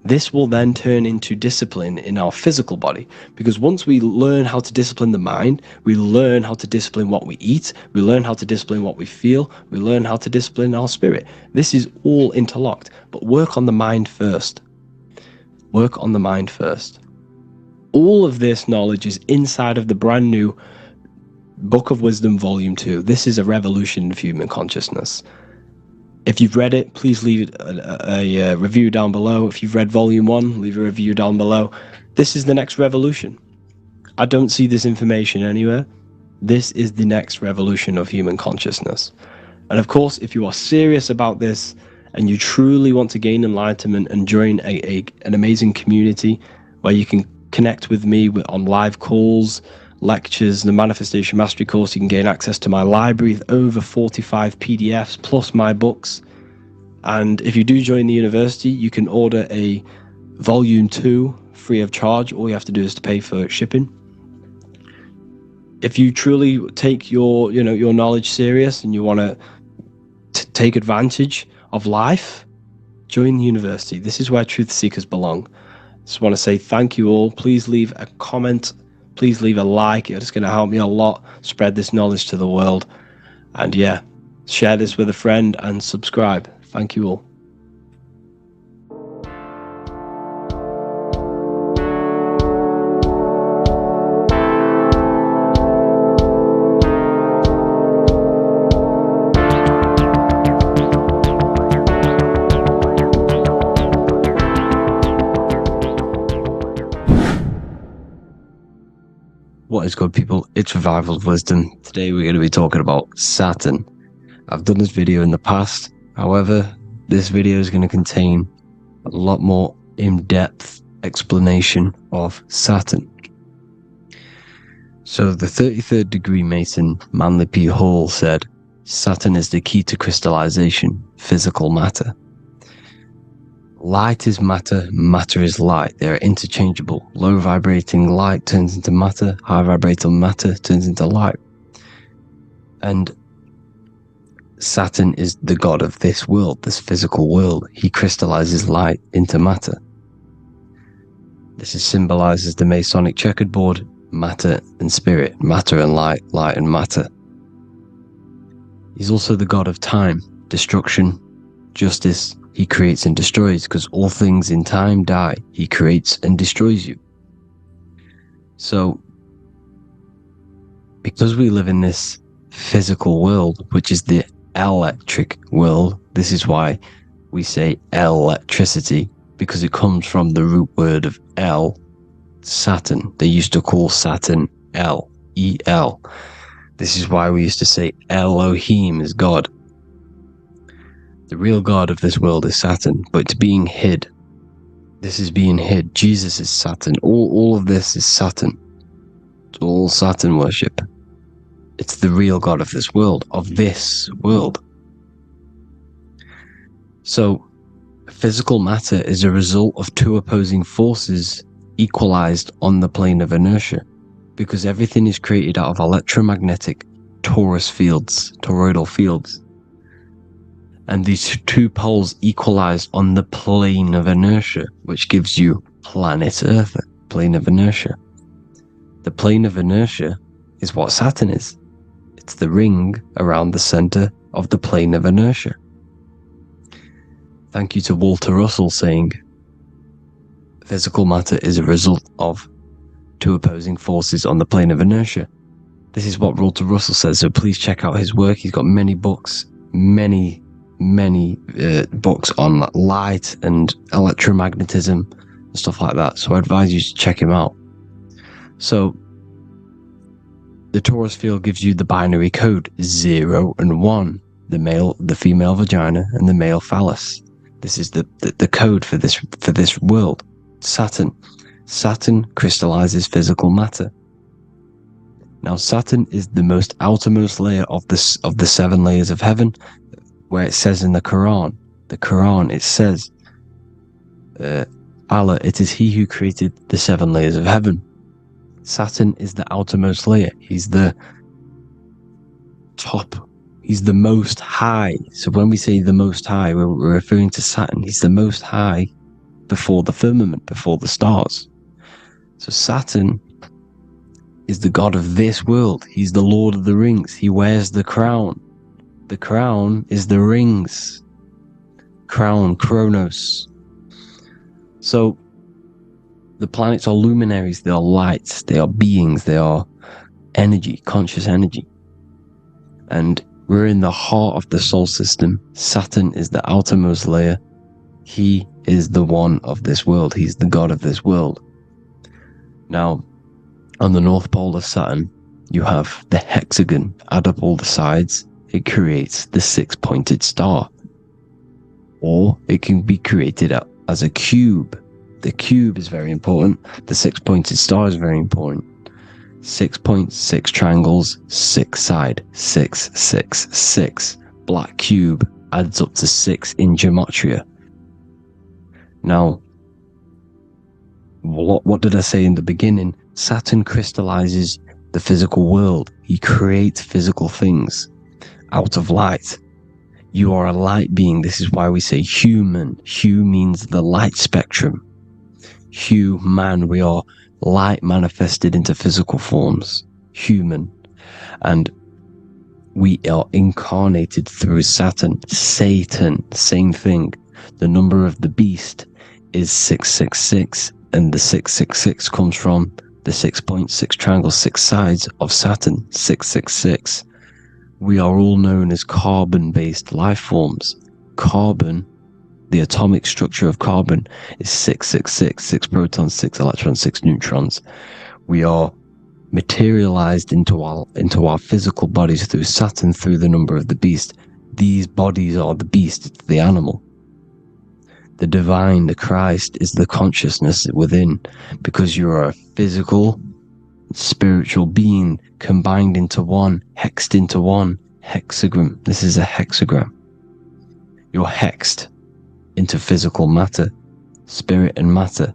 this will then turn into discipline in our physical body. Because once we learn how to discipline the mind, we learn how to discipline what we eat, we learn how to discipline what we feel, we learn how to discipline our spirit. This is all interlocked, but work on the mind first. Work on the mind first. All of this knowledge is inside of the brand new Book of Wisdom, Volume 2. This is a revolution of human consciousness. If you've read it, please leave a review down below. If you've read Volume 1, leave a review down below. This is the next revolution. I don't see this information anywhere. This is the next revolution of human consciousness. And of course, if you are serious about this and you truly want to gain enlightenment and join an amazing community where you can connect with me on live calls, lectures, the Manifestation Mastery course, you can gain access to my library of over 45 PDFs plus my books. And if you do join the university, you can order a Volume 2 free of charge. All you have to do is to pay for shipping. If you truly take your knowledge serious and you want to take advantage of life, join the university. This is where truth seekers belong. Just want to say thank you all. Please leave a comment. Please leave a like. It's going to help me a lot spread this knowledge to the world. And yeah, share this with a friend and subscribe. Thank you all. What is good, people? It's Revival of Wisdom. Today we're going to be talking about Saturn. I've done this video in the past. However, this video is going to contain a lot more in-depth explanation of Saturn. So the 33rd degree Mason, Manly P. Hall, said, Saturn is the key to crystallization, physical matter. Light is matter, matter is light. They are interchangeable. Low vibrating light turns into matter, high vibrating matter turns into light. And Saturn is the god of this world, this physical world. He crystallizes light into matter. This is symbolized as the Masonic checkerboard, matter and spirit, matter and light, light and matter. He's also the god of time, destruction, justice. He creates and destroys, because all things in time die. He creates and destroys you. So, because we live in this physical world, which is the electric world, this is why we say electricity, because it comes from the root word of El, Saturn. They used to call Saturn El, E-L. This is why we used to say Elohim is God. The real God of this world is Saturn, but it's being hid. This is being hid. Jesus is Saturn. All of this is Saturn. It's all Saturn worship. It's the real God of this world, So, physical matter is a result of two opposing forces equalized on the plane of inertia, because everything is created out of electromagnetic toroidal fields. And these two poles equalize on the plane of inertia, which gives you planet Earth, plane of inertia. The plane of inertia is what Saturn is. It's the ring around the center of the plane of inertia. Thank you to Walter Russell saying, physical matter is a result of two opposing forces on the plane of inertia. This is what Walter Russell says, so please check out his work. He's got many books, many many books on light and electromagnetism and stuff like that. So I advise you to check him out. So the Taurus field gives you the binary code 0 and 1, the female vagina and the male phallus. This is the code for this world. Saturn crystallizes physical matter. Now Saturn is the most outermost layer of the 7 layers of heaven, where it says in the Quran, it says, Allah, it is He who created the 7 layers of heaven. Saturn is the outermost layer. He's the top. He's the most high. So when we say the most high, we're referring to Saturn. He's the most high before the firmament, before the stars. So Saturn is the god of this world. He's the Lord of the Rings. He wears the crown. The crown is the rings. Crown, Kronos. So the planets are luminaries. They are lights. They are beings. They are energy, conscious energy. And we're in the heart of the solar system. Saturn is the outermost layer. He is the one of this world. He's the god of this world. Now, on the North Pole of Saturn, you have the hexagon. Add up all the sides, it creates the 6-pointed star. Or it can be created as a cube. The cube is very important. The 6-pointed star is very important. 6.6 triangles, 6 side, 6, 6, 6. Black cube adds up to 6 in gematria. Now, what did I say in the beginning? Saturn crystallizes the physical world. He creates physical things out of light. You are a light being. This is why we say human. Hue means the light spectrum. Hue, man, we are light manifested into physical forms. Human. And we are incarnated through Saturn. Satan, same thing. The number of the beast is 666, and the 666 comes from the 6.6 triangle, 6 sides of Saturn, 666. We are all known as carbon-based life forms. Carbon, the atomic structure of carbon, is 666, 6 protons, 6 electrons, 6 neutrons. We are materialized into our physical bodies through Saturn, through the number of the beast. These bodies are the beast, it's the animal. The divine, the Christ, is the consciousness within, because you are a physical, spiritual being combined into one, hexed into one. Hexagram. This is a hexagram. You're hexed into physical matter, spirit and matter,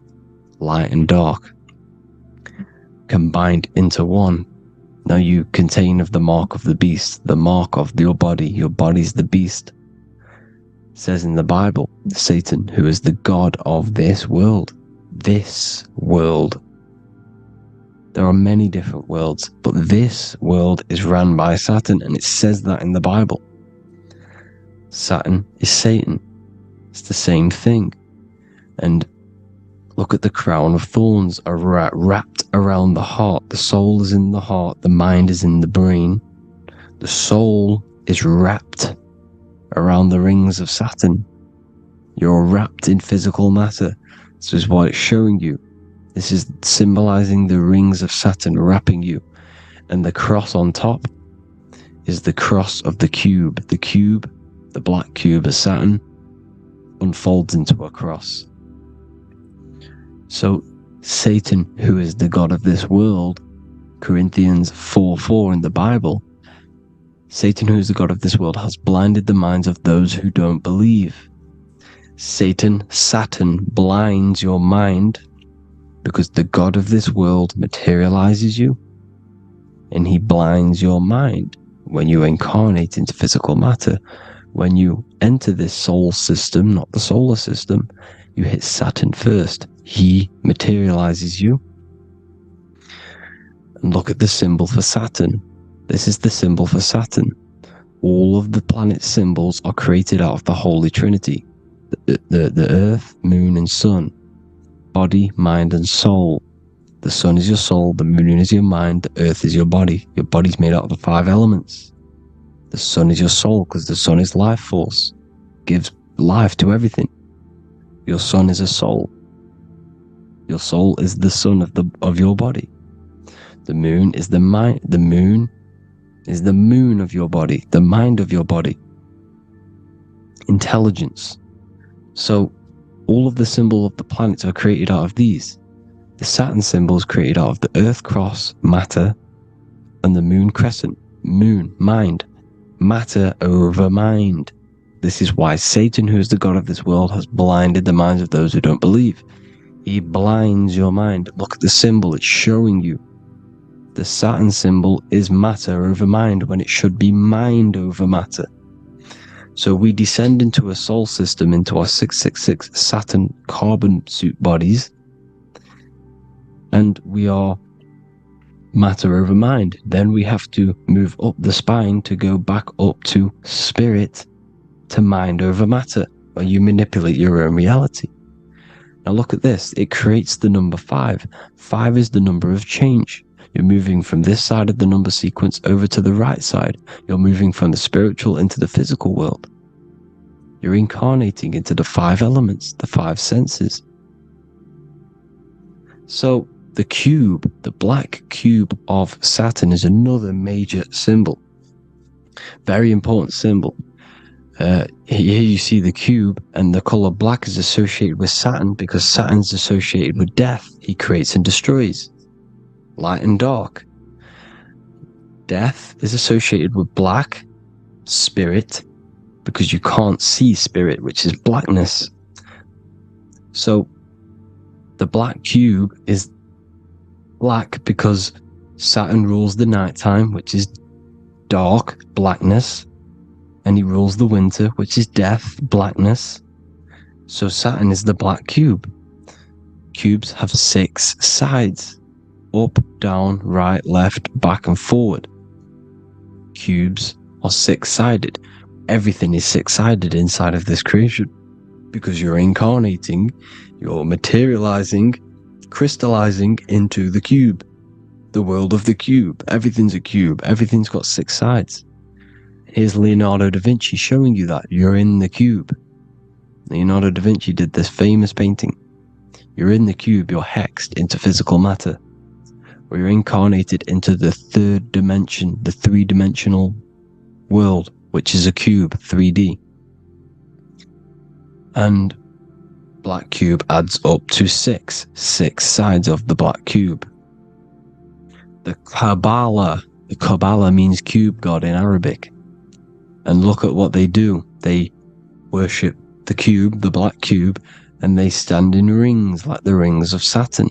light and dark, combined into one. Now you contain of the mark of the beast, the mark of your body. Your body's the beast. It says in the Bible, Satan, who is the god of this world. This world. There are many different worlds, but this world is run by Saturn, and it says that in the Bible. Saturn is Satan. It's the same thing. And look at the crown of thorns are wrapped around the heart. The soul is in the heart. The mind is in the brain. The soul is wrapped around the rings of Saturn. You're wrapped in physical matter. This is what it's showing you. This is symbolizing the rings of Saturn wrapping you. And the cross on top is the cross of the cube. The cube, the black cube of Saturn, unfolds into a cross. So Satan, who is the god of this world, Corinthians 4:4 in the Bible, Satan, who is the god of this world, has blinded the minds of those who don't believe. Saturn blinds your mind, because the god of this world materializes you, and he blinds your mind when you incarnate into physical matter. When you enter this soul system, not the solar system, you hit Saturn first. He materializes you. And look at the symbol for Saturn. This is the symbol for Saturn. All of the planet symbols are created out of the Holy Trinity. The Earth, Moon, and Sun. Body, mind, and soul. The sun is your soul, the moon is your mind, the earth is your body. Your body's made out of the 5 elements. The sun is your soul, because the sun is life force. gives life to everything. Your sun is a soul. Your soul is the sun of your body. The moon is the mind. The moon is the moon of your body, the mind of your body. Intelligence. So all of the symbols of the planets are created out of these. The Saturn symbol is created out of the Earth cross, matter, and the moon crescent, moon, mind, matter over mind. This is why Satan, who is the god of this world, has blinded the minds of those who don't believe. He blinds your mind. Look at the symbol, it's showing you. The Saturn symbol is matter over mind when it should be mind over matter. So we descend into a soul system, into our 666 Saturn carbon suit bodies, and we are matter over mind. Then we have to move up the spine to go back up to spirit, to mind over matter, where you manipulate your own reality. Now look at this. It creates the number 5. 5 is the number of change. You're moving from this side of the number sequence over to the right side. You're moving from the spiritual into the physical world. You're incarnating into the 5 elements, the 5 senses. So the cube, the black cube of Saturn, is another major symbol. Very important symbol. Here you see the cube, and the color black is associated with Saturn because Saturn's associated with death. He creates and destroys. Light and dark. Death is associated with black, spirit, because you can't see spirit, which is blackness. So the black cube is black because Saturn rules the nighttime, which is dark, blackness, and he rules the winter, which is death, blackness. So Saturn is the black cube. Cubes have 6 sides. Up, down, right, left, back and forward. Cubes are 6-sided. Everything is 6-sided inside of this creation because you're incarnating, you're materializing, crystallizing into the cube, the world of the cube. Everything's a cube. Everything's got 6 sides. Here's Leonardo da Vinci showing you that you're in the cube. Leonardo da Vinci did this famous painting. You're in the cube, you're hexed into physical matter. Where you're incarnated into the 3rd dimension, the 3-dimensional world, which is a cube, 3D. And black cube adds up to 6 sides of the black cube. The Kabbalah means cube god in Arabic. And look at what they do. They worship the cube, the black cube, and they stand in rings like the rings of Saturn.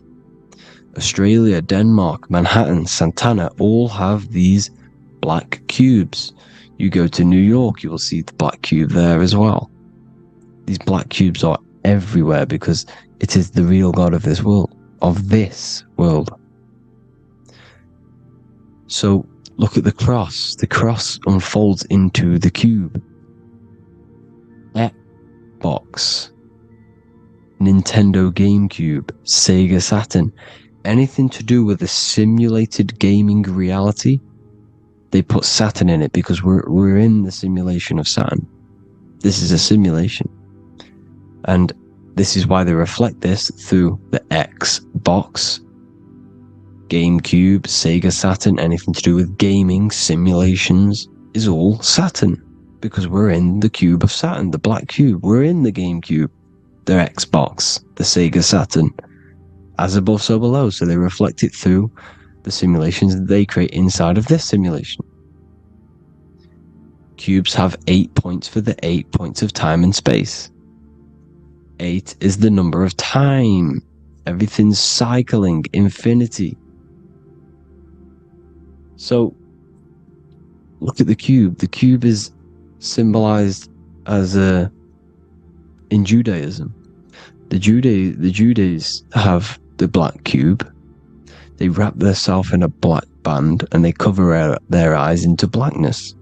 Australia, Denmark, Manhattan, Santana all have these black cubes. You go to New York, you will see the black cube there as well. These black cubes are everywhere because it is the real God of this world, So look at the cross. The cross unfolds into the cube. Xbox, Nintendo GameCube, Sega Saturn. Anything to do with a simulated gaming reality, they put Saturn in it because we're in the simulation of Saturn. This is a simulation. And this is why they reflect this through the Xbox, GameCube, Sega Saturn. Anything to do with gaming, simulations is all Saturn because we're in the cube of Saturn, the black cube. We're in the GameCube, the Xbox, the Sega Saturn. As above, so below. So they reflect it through the simulations that they create inside of this simulation. Cubes have 8 points for the 8 points of time and space. 8 is the number of time. Everything's cycling, infinity. So look at the cube. The cube is symbolized as in Judaism. The Judays have the black cube. They wrap themselves in a black band and they cover their eyes into blackness.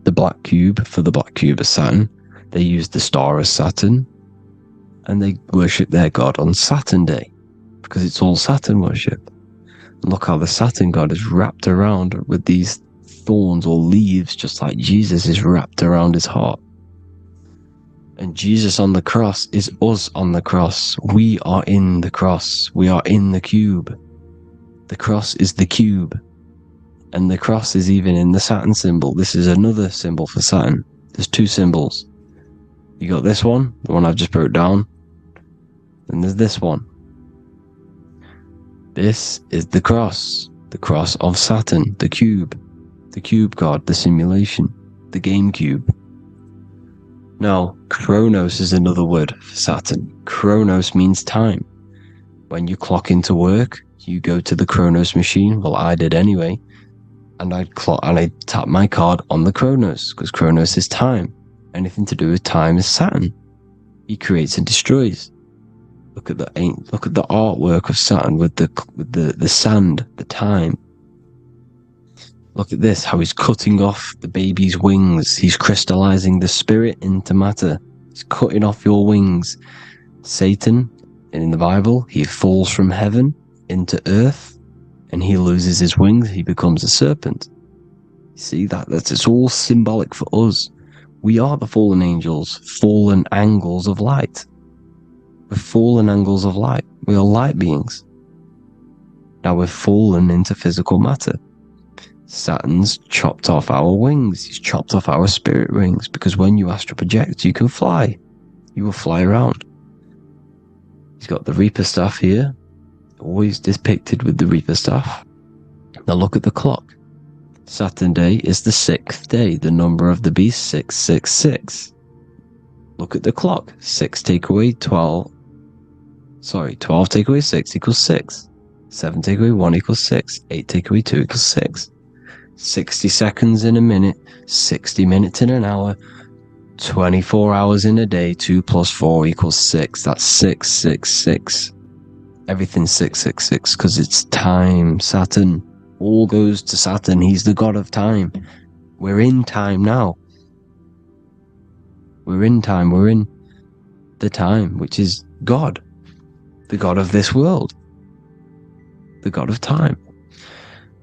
The black cube for the black cube of Saturn. They use the star of Saturn and they worship their god on Saturn Day because it's all Saturn worship. And look how the Saturn god is wrapped around with these thorns or leaves, just like Jesus is wrapped around his heart. And Jesus on the cross is us on the cross. We are in the cross. We are in the cube. The cross is the cube. And the cross is even in the Saturn symbol. This is another symbol for Saturn. There's two symbols. You got this one, the one I've just broke down. And there's this one. This is the cross of Saturn, the cube god, the simulation, the game cube. Now, Chronos is another word for Saturn. Chronos means time. When you clock into work, you go to the Chronos machine. Well, I did anyway. And I tap my card on the Chronos, because Chronos is time. Anything to do with time is Saturn. He creates and destroys. Look at the artwork of Saturn with the sand, the time. Look at this, how he's cutting off the baby's wings. He's crystallizing the spirit into matter. He's cutting off your wings. Satan, in the Bible, he falls from heaven into earth and he loses his wings. He becomes a serpent. See it's all symbolic for us. We are the fallen angels, fallen angles of light. We're fallen angles of light. We are light beings. Now we're fallen into physical matter. Saturn's chopped off our wings. He's chopped off our spirit wings, because when you astral project, you can fly. You will fly around. He's got the Reaper staff here, always depicted with the Reaper staff. Now look at the clock. Saturn day is the 6th day, the number of the beast, 666. Look at the clock. 6 take away 12. 12 take away 6 equals 6. 7 take away 1 equals 6. 8 take away 2 equals 6. 60 seconds in a minute, 60 minutes in an hour, 24 hours in a day, 2 plus 4 equals 6. That's 666. Everything's 666 because it's time. Saturn. All goes to Saturn. He's the god of time. We're in time now. We're in time. We're in the time, which is God. The god of this world. The god of time.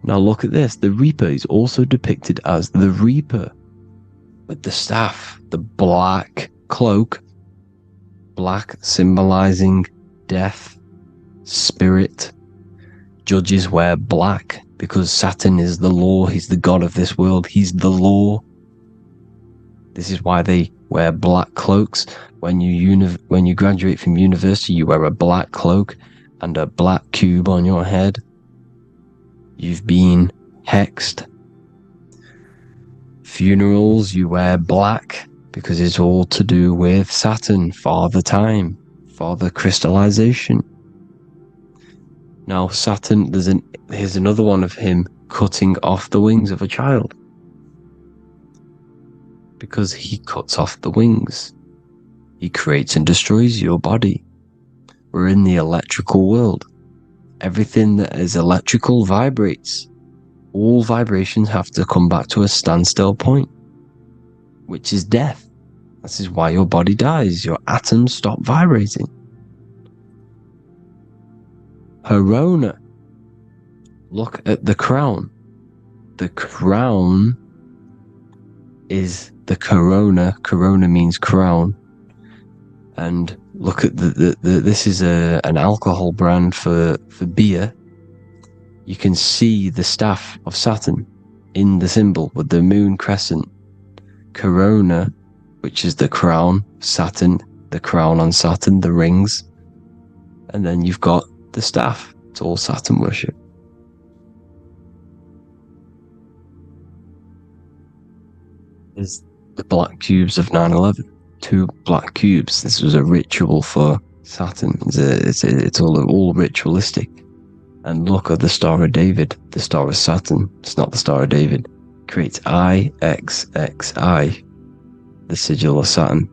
Now look at this. The Reaper is also depicted as the Reaper with the staff, the black cloak. Black symbolizing death, spirit. Judges wear black because Saturn is the law. He's the god of this world. He's the law. This is why they wear black cloaks. When you graduate from university, you wear a black cloak and a black cube on your head. You've been hexed. Funerals, you wear black because it's all to do with Saturn, Father Time, Father Crystallization. Now Saturn, here's another one of him cutting off the wings of a child. Because he cuts off the wings. He creates and destroys your body. We're in the electrical world. Everything that is electrical vibrates. All vibrations have to come back to a standstill point, which is death. This is why your body dies. Your atoms stop vibrating. Corona. Look at the crown. The crown is the corona. Corona means crown. And look at this is an alcohol brand for beer. You can see the staff of Saturn in the symbol with the moon crescent. Corona, which is the crown, Saturn, the crown on Saturn, the rings. And then you've got the staff. It's all Saturn worship. Is the black cubes of 9/11. 2 black cubes. This was a ritual for Saturn. It's all ritualistic. And look at the Star of David, the Star of Saturn. It's not the Star of David. Creates IXXI, the sigil of Saturn.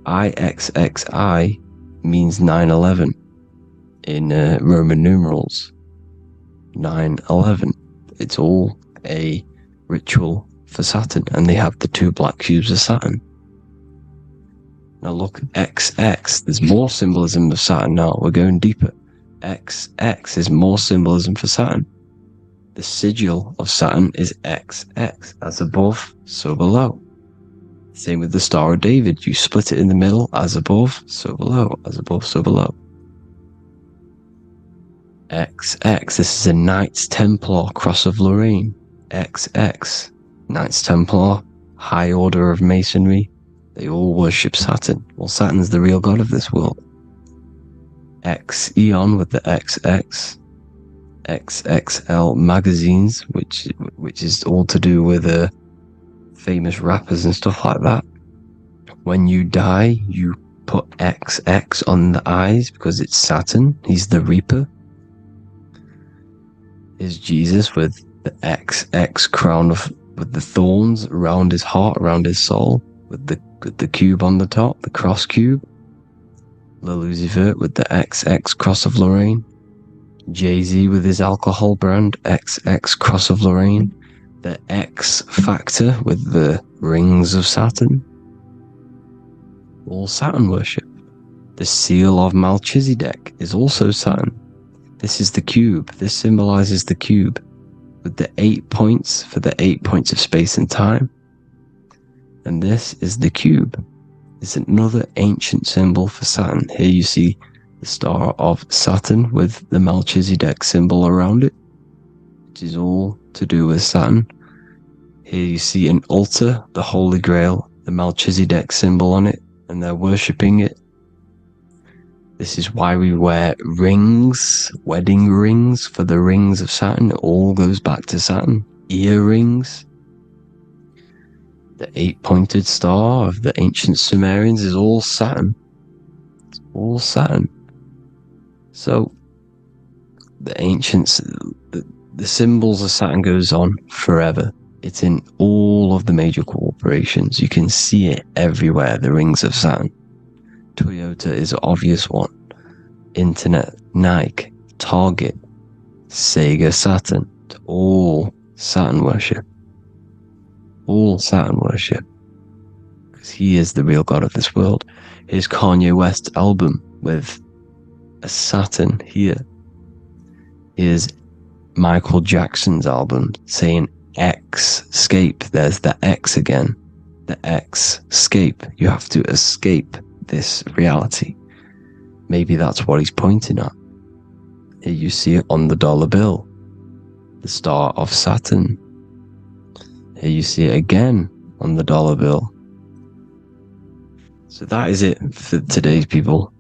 IXXI means 9/11 in Roman numerals. 9/11. It's all a ritual for Saturn, and they have the 2 black cubes of Saturn. Now look, XX, there's more symbolism of Saturn now. We're going deeper. XX is more symbolism for Saturn. The sigil of Saturn is XX, as above, so below. Same with the Star of David. You split it in the middle, as above, so below, as above, so below. XX, this is a Knights Templar, Cross of Lorraine. XX, Knights Templar, High Order of Masonry. They all worship Saturn. Well, Saturn's the real god of this world. X Eon with the XX. XXL magazines, which is all to do with famous rappers and stuff like that. When you die, you put XX on the eyes because it's Saturn. He's the Reaper. Is Jesus with the XX crown with the thorns around his heart, around his soul, with the cube on the top, the cross cube. Le Lucifer with the XX Cross of Lorraine. Jay-Z with his alcohol brand, XX Cross of Lorraine. The X Factor with the rings of Saturn. All Saturn worship. The seal of Melchizedek is also Saturn. This is the cube. This symbolizes the cube with the 8 points for the 8 points of space and time. And this is the cube. It's another ancient symbol for Saturn. Here you see the star of Saturn with the Melchizedek symbol around it, which is all to do with Saturn. Here you see an altar, the Holy Grail, the Melchizedek symbol on it, and they're worshipping it. This is why we wear rings, wedding rings for the rings of Saturn. It all goes back to Saturn. Earrings. The 8-pointed star of the ancient Sumerians is all Saturn. It's all Saturn. So, the ancients, the symbols of Saturn goes on forever. It's in all of the major corporations. You can see it everywhere, the rings of Saturn. Toyota is an obvious one. Internet, Nike, Target, Sega, Saturn. It's all Saturn worship. All Saturn worship. Because he is the real god of this world. Here's Kanye West's album with a Saturn here. Here's Michael Jackson's album saying X, escape. There's the X again. The X, escape. You have to escape this reality. Maybe that's what he's pointing at. Here you see it on the dollar bill. The star of Saturn. Here you see it again on the dollar bill. So that is it for today's people.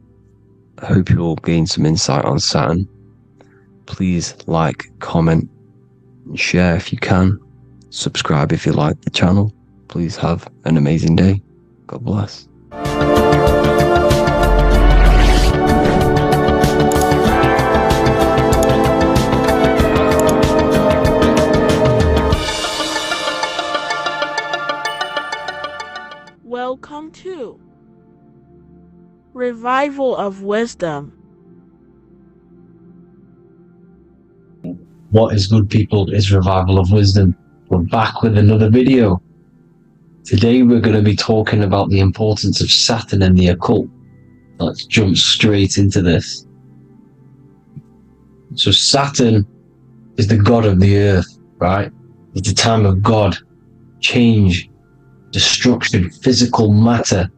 I hope you all gain some insight on Saturn. Please like, comment, and share if you can. Subscribe if you like the channel. Please have an amazing day. God bless. Welcome to Revival of Wisdom. What is good, people? Is Revival of Wisdom. We're back with another video. Today we're going to be talking about the importance of Saturn and the occult. Let's jump straight into this. So Saturn is the god of the earth, right? It's the time of God, change, destruction, physical matter.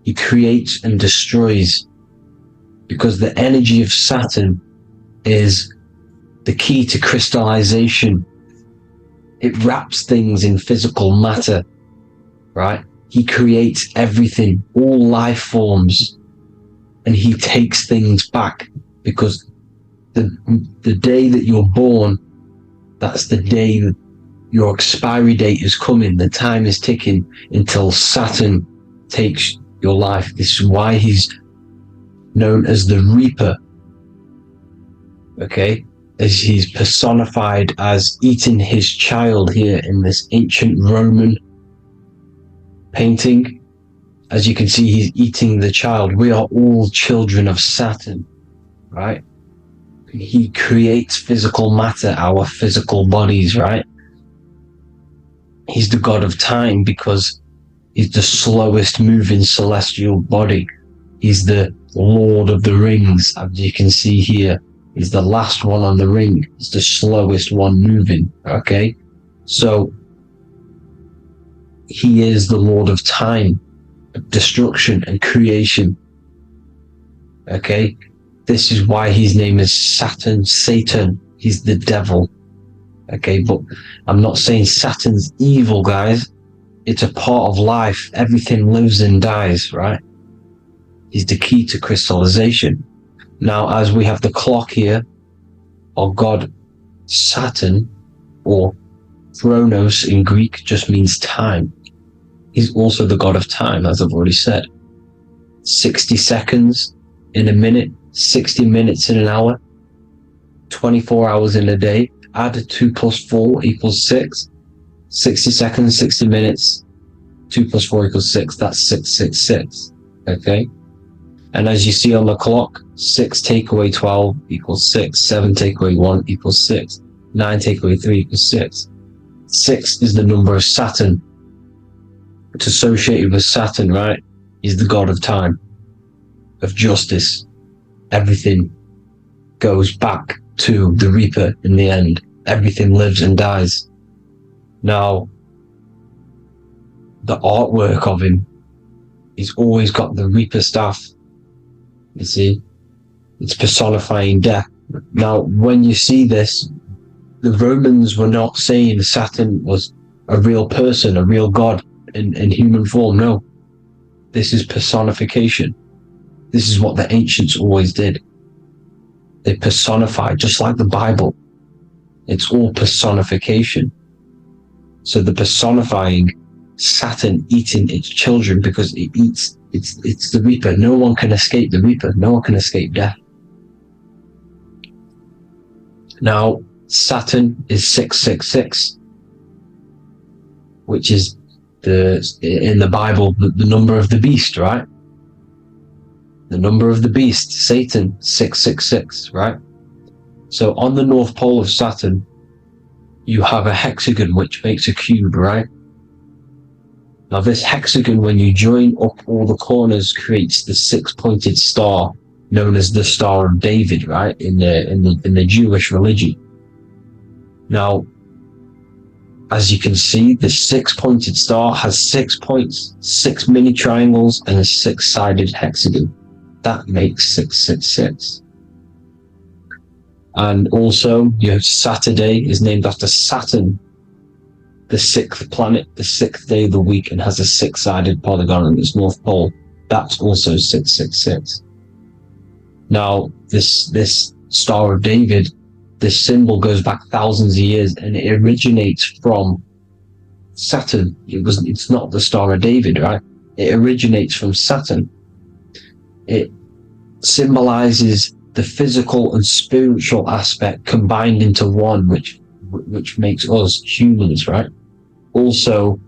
He creates and destroys, because the energy of Saturn is the key to crystallization. It wraps things in physical matter, right? He creates everything, all life forms, and he takes things back, because the day that you're born, that's the day that your expiry date is coming. The time is ticking until Saturn takes your life. This is why he's known as the Reaper. Okay? As he's personified as eating his child here in this ancient Roman painting. As you can see, he's eating the child. We are all children of Saturn, right? He creates physical matter, our physical bodies, right? He's the god of time because he's the slowest moving celestial body. He's the Lord of the Rings, as you can see here. He's the last one on the ring. He's the slowest one moving, okay? So, he is the Lord of time, destruction and creation. Okay, this is why his name is Satan. He's the devil. Okay, but I'm not saying Saturn's evil, guys. It's a part of life. Everything lives and dies, right? He's the key to crystallization. Now, as we have the clock here, our god Saturn, or Chronos in Greek, just means time. He's also the god of time, as I've already said. 60 seconds in a minute, 60 minutes in an hour, 24 hours in a day. Add 2 plus 4 equals 6. 60 seconds, 60 minutes, 2 plus 4 equals 6. That's 666. Okay? And as you see on the clock, 6 take away 12 equals 6. 7 take away 1 equals 6. 9 take away 3 equals 6. 6 is the number of Saturn. It's associated with Saturn, right? He's the god of time, of justice. Everything goes back to the Reaper in the end. Everything lives and dies. Now, the artwork of him, he's always got the Reaper staff. You see, it's personifying death. Now, when you see this, the Romans were not saying Saturn was a real person, a real god in human form. No, this is personification. This is what the ancients always did. They personified, just like the Bible. It's all personification. So the personifying Saturn eating its children because it eats, it's the Reaper. No one can escape the Reaper. No one can escape death. Now, Saturn is 666, which is in the Bible, the number of the beast, right? The number of the beast, Satan, 666, right? So on the North Pole of Saturn, you have a hexagon which makes a cube, right? Now this hexagon, when you join up all the corners, creates the 6-pointed star known as the Star of David, right? In the Jewish religion. Now, as you can see, the 6-pointed star has 6 points, 6 mini triangles, and a 6-sided hexagon. That makes 666. And also, your Saturday is named after Saturn, the 6th planet, the 6th day of the week, and has a 6-sided polygon in its north pole. That's also 666. Now, this Star of David, this symbol goes back thousands of years, and it originates from Saturn. It's not the Star of David, right? It originates from Saturn. It symbolizes the physical and spiritual aspect combined into one, which makes us humans, right? Also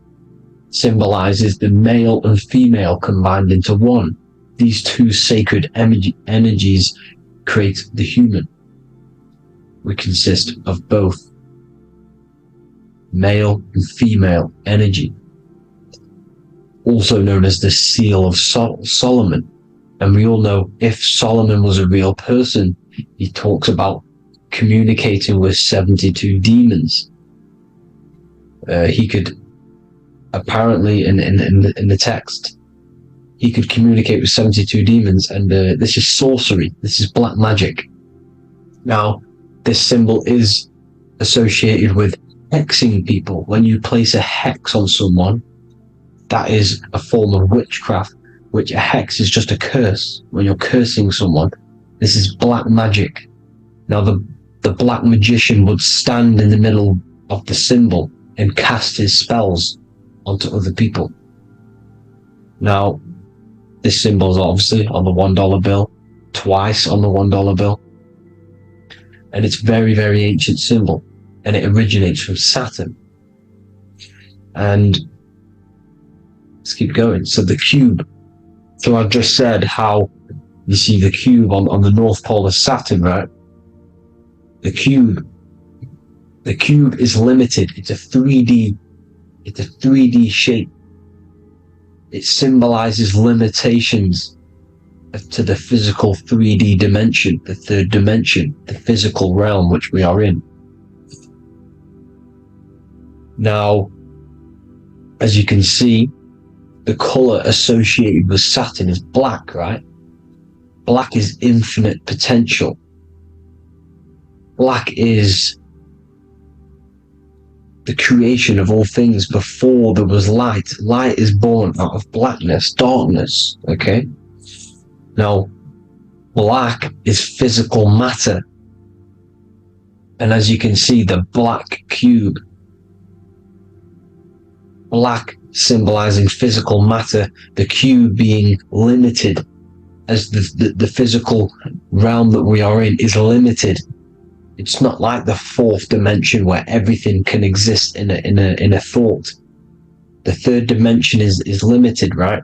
symbolizes the male and female combined into one. These two sacred energies create the human. We consist of both male and female energy, also known as the Seal of Solomon. And we all know if Solomon was a real person, he talks about communicating with 72 demons. He could apparently, in the text, he could communicate with 72 demons, and this is sorcery. This is black magic. Now, this symbol is associated with hexing people. When you place a hex on someone, that is a form of witchcraft, which a hex is just a curse. When you're cursing someone, this is black magic. Now, the black magician would stand in the middle of the symbol and cast his spells onto other people. Now, this symbol is obviously on the $1 bill, twice on the $1 bill. And it's very, very ancient symbol, and it originates from Saturn. And let's keep going. So the cube. So I've just said how you see the cube on the North Pole of Saturn, right? The cube is limited. It's a 3D shape. It symbolizes limitations to the physical 3D dimension, the third dimension, the physical realm which we are in. Now, as you can see, the color associated with Saturn is black, right? Black is infinite potential. Black is the creation of all things. Before there was light. Light is born out of blackness, darkness, okay? Now, black is physical matter. And as you can see, the black cube, black symbolizing physical matter, the cube being limited, as the physical realm that we are in is limited. It's not like the fourth dimension where everything can exist in a thought. The third dimension is limited, right?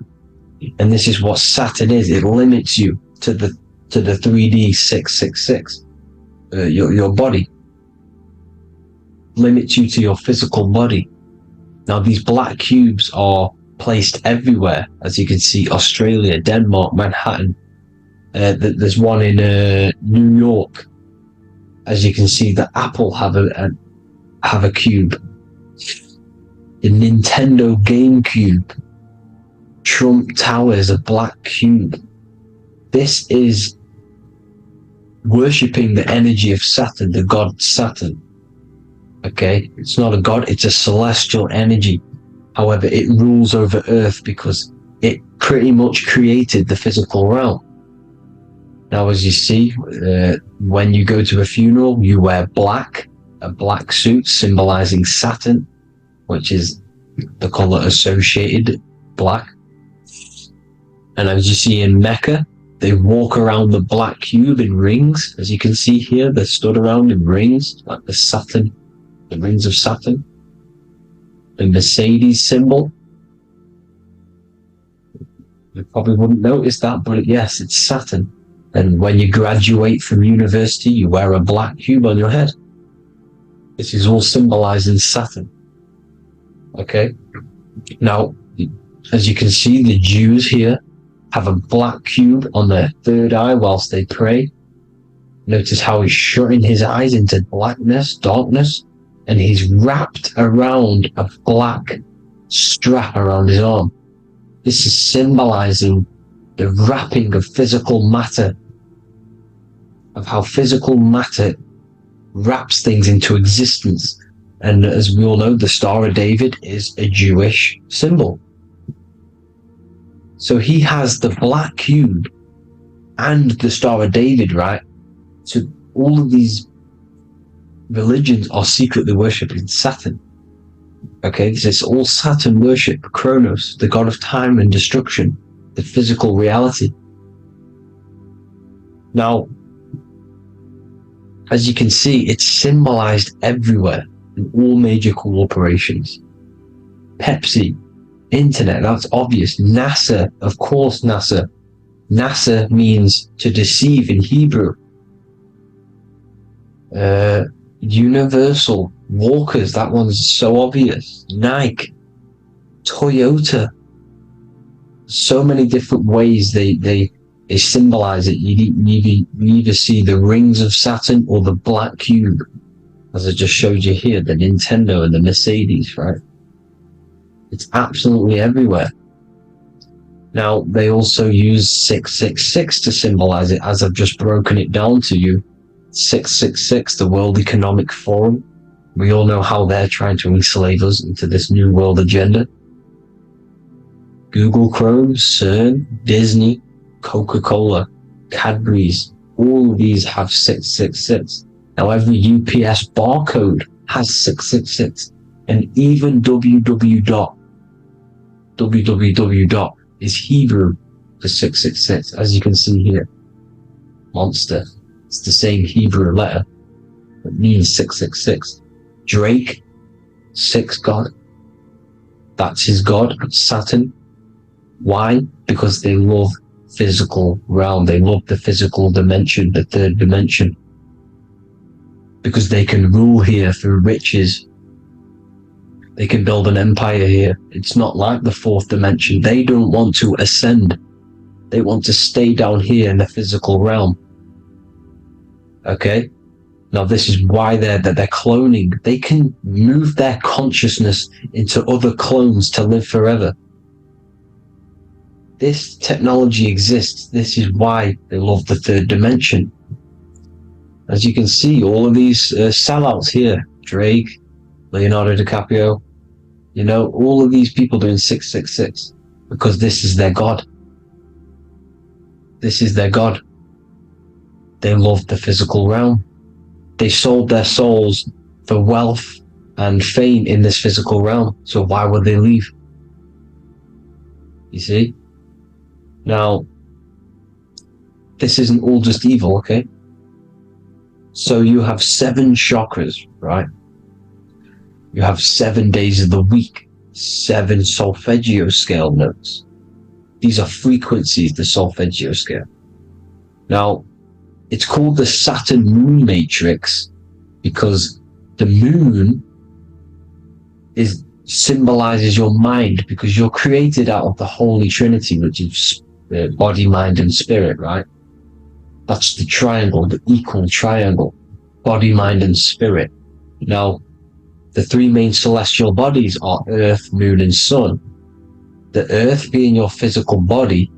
And this is what Saturn is. It limits you to the 3D 666. Your body limits you to your physical body. Now these black cubes are placed everywhere, as you can see: Australia, Denmark, Manhattan. There's one in New York. As you can see, the Apple have a cube. The Nintendo GameCube. Trump Tower is a black cube. This is worshipping the energy of Saturn, the god Saturn. Okay, it's not a god, it's a celestial energy. However, it rules over Earth because it pretty much created the physical realm. Now, as you see, when you go to a funeral, you wear black, a black suit symbolizing Saturn, which is the color associated, black. And as you see in Mecca, they walk around the black cube in rings. As you can see here, they're stood around in rings, like the Saturn, the rings of Saturn. The Mercedes symbol. You probably wouldn't notice that, but yes, it's Saturn. And when you graduate from university, you wear a black cube on your head. This is all symbolizing Saturn. Okay? Now, as you can see, the Jews here have a black cube on their third eye whilst they pray. Notice how he's shutting his eyes into blackness, darkness, and he's wrapped around a black strap around his arm. This is symbolizing the wrapping of physical matter, of how physical matter wraps things into existence. And as we all know, the Star of David is a Jewish symbol. So he has the black cube and the Star of David, right? So all of these religions are secretly worshipping Saturn. Okay, this is all Saturn worship, Kronos, the god of time and destruction, the physical reality. Now, as you can see, it's symbolized everywhere in all major corporations. Pepsi, internet, that's obvious. NASA, of course, NASA. NASA means to deceive in Hebrew. Universal, Walkers, that one's so obvious. Nike, Toyota. So many different ways they symbolize it. You either see the rings of Saturn or the black cube, as I just showed you here, the Nintendo and the Mercedes, right? It's absolutely everywhere. Now, they also use 666 to symbolize it, as I've just broken it down to you. 666, the World Economic Forum. We all know how they're trying to enslave us into this new world agenda. Google Chrome, CERN, Disney, Coca-Cola, Cadbury's, all of these have 666. Now every UPS barcode has 666, and even www. is Hebrew for 666, as you can see here. Monster, it's the same Hebrew letter that means 666. Drake, 6 god, that's his god, Saturn. Why? Because they love physical realm. They love the physical dimension, the third dimension. Because they can rule here through riches. They can build an empire here. It's not like the fourth dimension. They don't want to ascend. They want to stay down here in the physical realm. Okay? Now, this is why they're cloning. They can move their consciousness into other clones to live forever. This technology exists. This is why they love the third dimension. As you can see, all of these sellouts here, Drake, Leonardo DiCaprio, you know, all of these people doing 666 because this is their God. This is their God. They love the physical realm. They sold their souls for wealth and fame in this physical realm. So why would they leave? You see? Now, this isn't all just evil, okay? So you have 7 chakras, right? You have 7 days of the week, 7 solfeggio scale notes. These are frequencies, the solfeggio scale. Now, it's called the Saturn moon matrix because the moon symbolizes your mind, because you're created out of the Holy Trinity, which is body, mind, and spirit, right? That's the triangle, the equal triangle, body, mind, and spirit. Now, the 3 main celestial bodies are Earth, Moon, and Sun. The Earth being your physical body,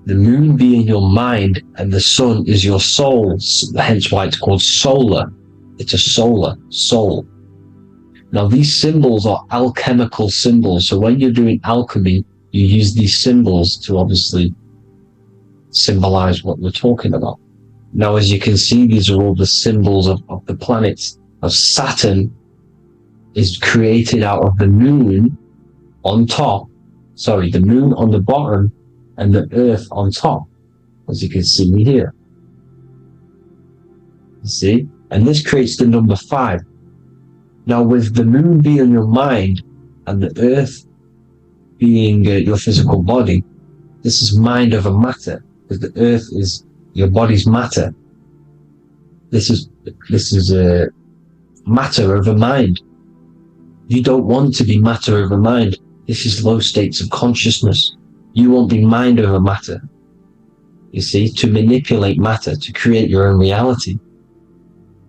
the Moon being your mind, and the Sun is your soul, hence why it's called solar. It's a solar soul. Now, these symbols are alchemical symbols, so when you're doing alchemy, you use these symbols to obviously symbolize what we're talking about. Now, as you can see, these are all the symbols of the planets. Of Saturn is created out of the moon on top, the moon on the bottom and the earth on top, as you can see here. You see? And this creates the number 5. Now, with the moon being your mind and the earth being your physical body, this is mind over matter, because the earth is your body's matter. This is matter over mind. You don't want to be matter over mind. This is low states of consciousness. You won't be mind over matter. You see, to manipulate matter, to create your own reality.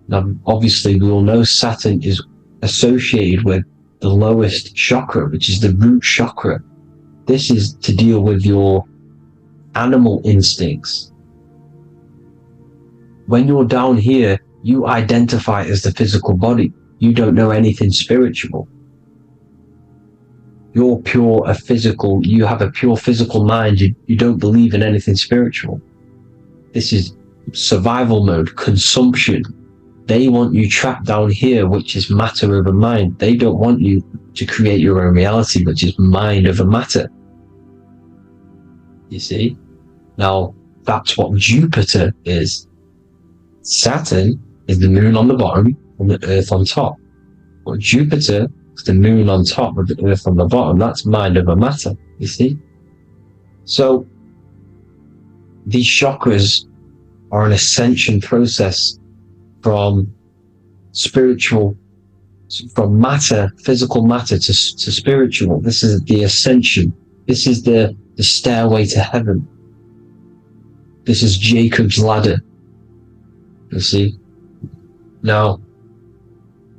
Now, obviously, we all know Saturn is associated with the lowest chakra, which is the root chakra. This is to deal with your animal instincts. When you're down here, you identify as the physical body. You don't know anything spiritual. You're you have a pure physical mind. You don't believe in anything spiritual. This is survival mode, consumption. They want you trapped down here, which is matter over mind. They don't want you to create your own reality, which is mind over matter. You see? Now, that's what Jupiter is. Saturn is the moon on the bottom and the earth on top. But Jupiter is the moon on top with the earth on the bottom. That's mind over matter, you see? So, these chakras are an ascension process from matter, physical matter to spiritual. This is the ascension. This is the stairway to heaven. This is Jacob's ladder. You see? Now,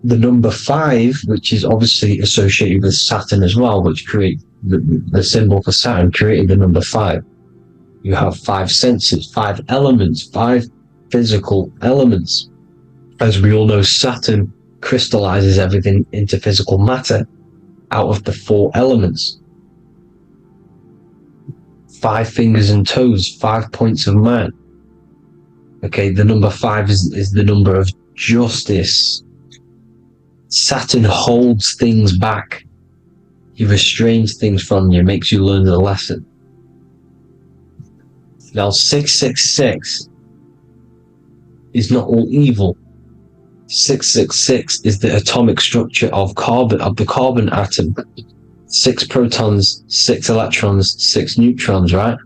the number 5, which is obviously associated with Saturn as well, which create the symbol for Saturn, created the number 5. You have 5 senses, 5 elements, 5 physical elements. As we all know, Saturn crystallizes everything into physical matter out of the 4 elements. 5 fingers and toes, 5 points of man. Okay, the number 5 is the number of justice. Saturn holds things back. He restrains things from you, makes you learn the lesson. Now, 666 is not all evil. 666 is the atomic structure of the carbon atom. 6 protons, 6 electrons, 6 neutrons, right?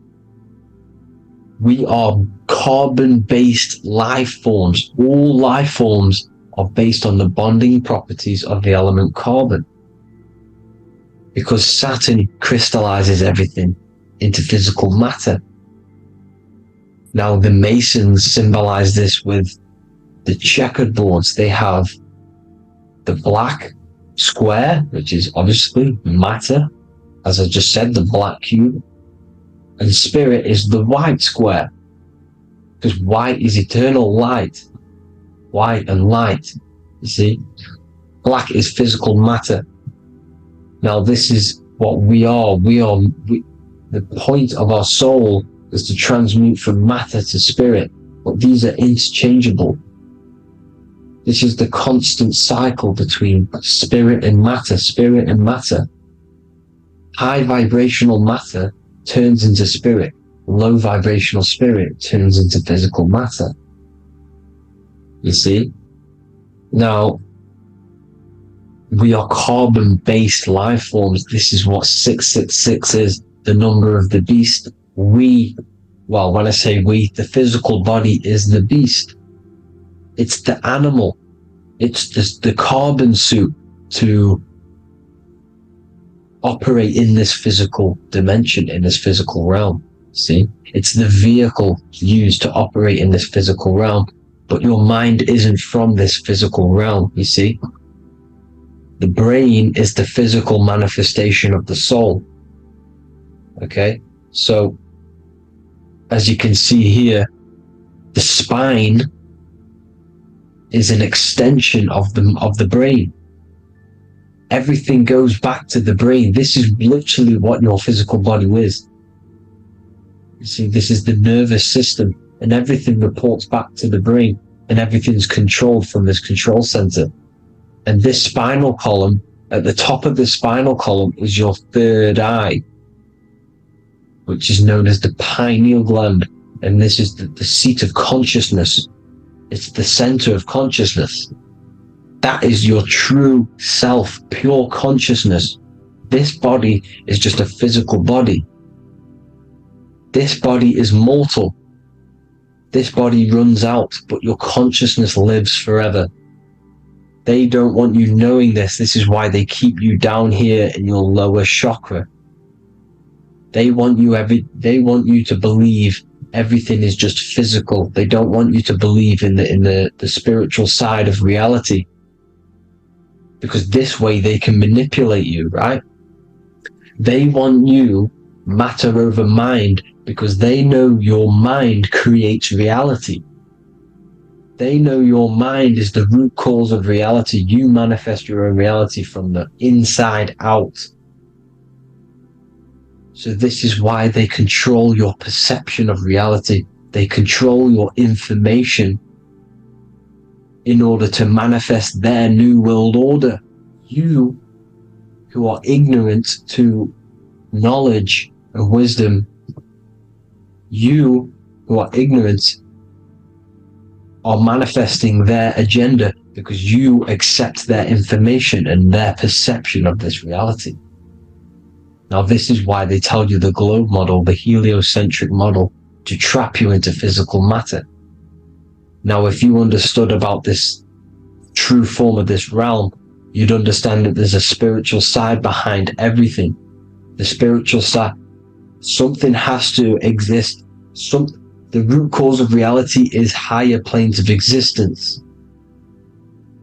We are carbon-based life forms. All life forms are based on the bonding properties of the element carbon. Because Saturn crystallizes everything into physical matter. Now, the Masons symbolize this with the checkered boards, they have the black square, which is obviously matter, as I just said, the black cube, and spirit is the white square, because white is eternal light. White and light, you see. Black is physical matter. Now this is what we are. The point of our soul is to transmute from matter to spirit, but these are interchangeable. This is the constant cycle between spirit and matter, spirit and matter. High vibrational matter turns into spirit. Low vibrational spirit turns into physical matter. You see? Now, we are carbon-based life forms. This is what 666 is, the number of the beast. Well, when I say we, the physical body is the beast. It's the animal. It's the carbon suit to operate in this physical dimension, in this physical realm. See? It's the vehicle used to operate in this physical realm. But your mind isn't from this physical realm, you see? The brain is the physical manifestation of the soul. Okay? So, as you can see here, the spine is an extension of the brain. Everything goes back to the brain. This is literally what your physical body is. You see, this is the nervous system, and everything reports back to the brain, and everything's controlled from this control center. And this spinal column, at the top of the spinal column, is your third eye, which is known as the pineal gland. And this is the seat of consciousness. It's the center of consciousness. That is your true self, pure consciousness. This body is just a physical body. This body is mortal. This body runs out, but your consciousness lives forever. They don't want you knowing this. This is why they keep you down here in your lower chakra. They want you to believe everything is just physical. They don't want you to believe in the spiritual side of reality. Because this way they can manipulate you, right? They want you matter over mind, because they know your mind creates reality. They know your mind is the root cause of reality. You manifest your own reality from the inside out. So this is why they control your perception of reality. They control your information in order to manifest their new world order. You, who are ignorant to knowledge and wisdom, you who are ignorant are manifesting their agenda because you accept their information and their perception of this reality. Now, this is why they tell you the globe model, the heliocentric model, to trap you into physical matter. Now, if you understood about this true form of this realm, you'd understand that there's a spiritual side behind everything. The spiritual side, something has to exist. The root cause of reality is higher planes of existence.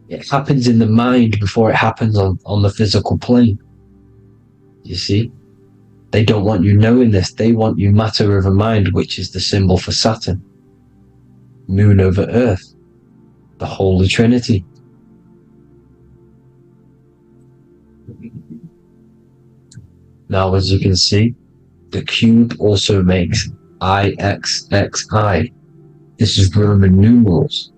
It happens in the mind before it happens on the physical plane. You see? They don't want you knowing this. They want you matter over mind, which is the symbol for Saturn. Moon over Earth. The Holy Trinity. Now, as you can see, the cube also makes IXXI. This is Roman numerals.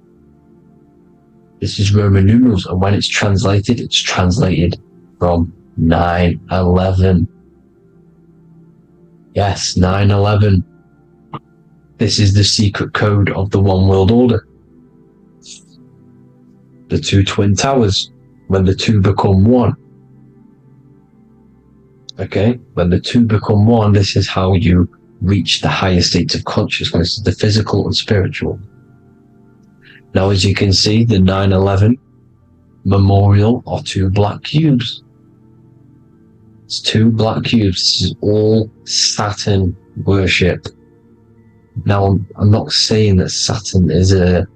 This is Roman numerals, and when it's translated from 9/11. Yes, 9/11. This is the secret code of the One World Order. The two twin towers, when the two become one. Okay, when the two become one, this is how you reach the higher states of consciousness, the physical and spiritual. Now, as you can see, the 9/11 memorial are two black cubes. It's two black cubes. This is all Saturn worship. Now, I'm not saying that Saturn is a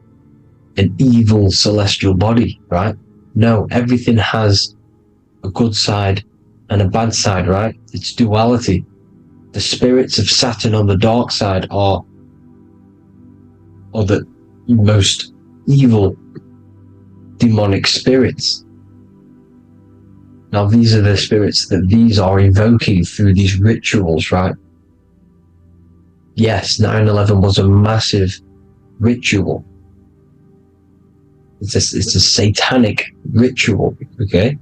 an evil celestial body, right? No, everything has a good side and a bad side, right? It's duality. The spirits of Saturn on the dark side are the most evil demonic spirits. Now these are the spirits that these are invoking through these rituals, right? Yes, 9/11 was a massive ritual. It's a satanic ritual, okay?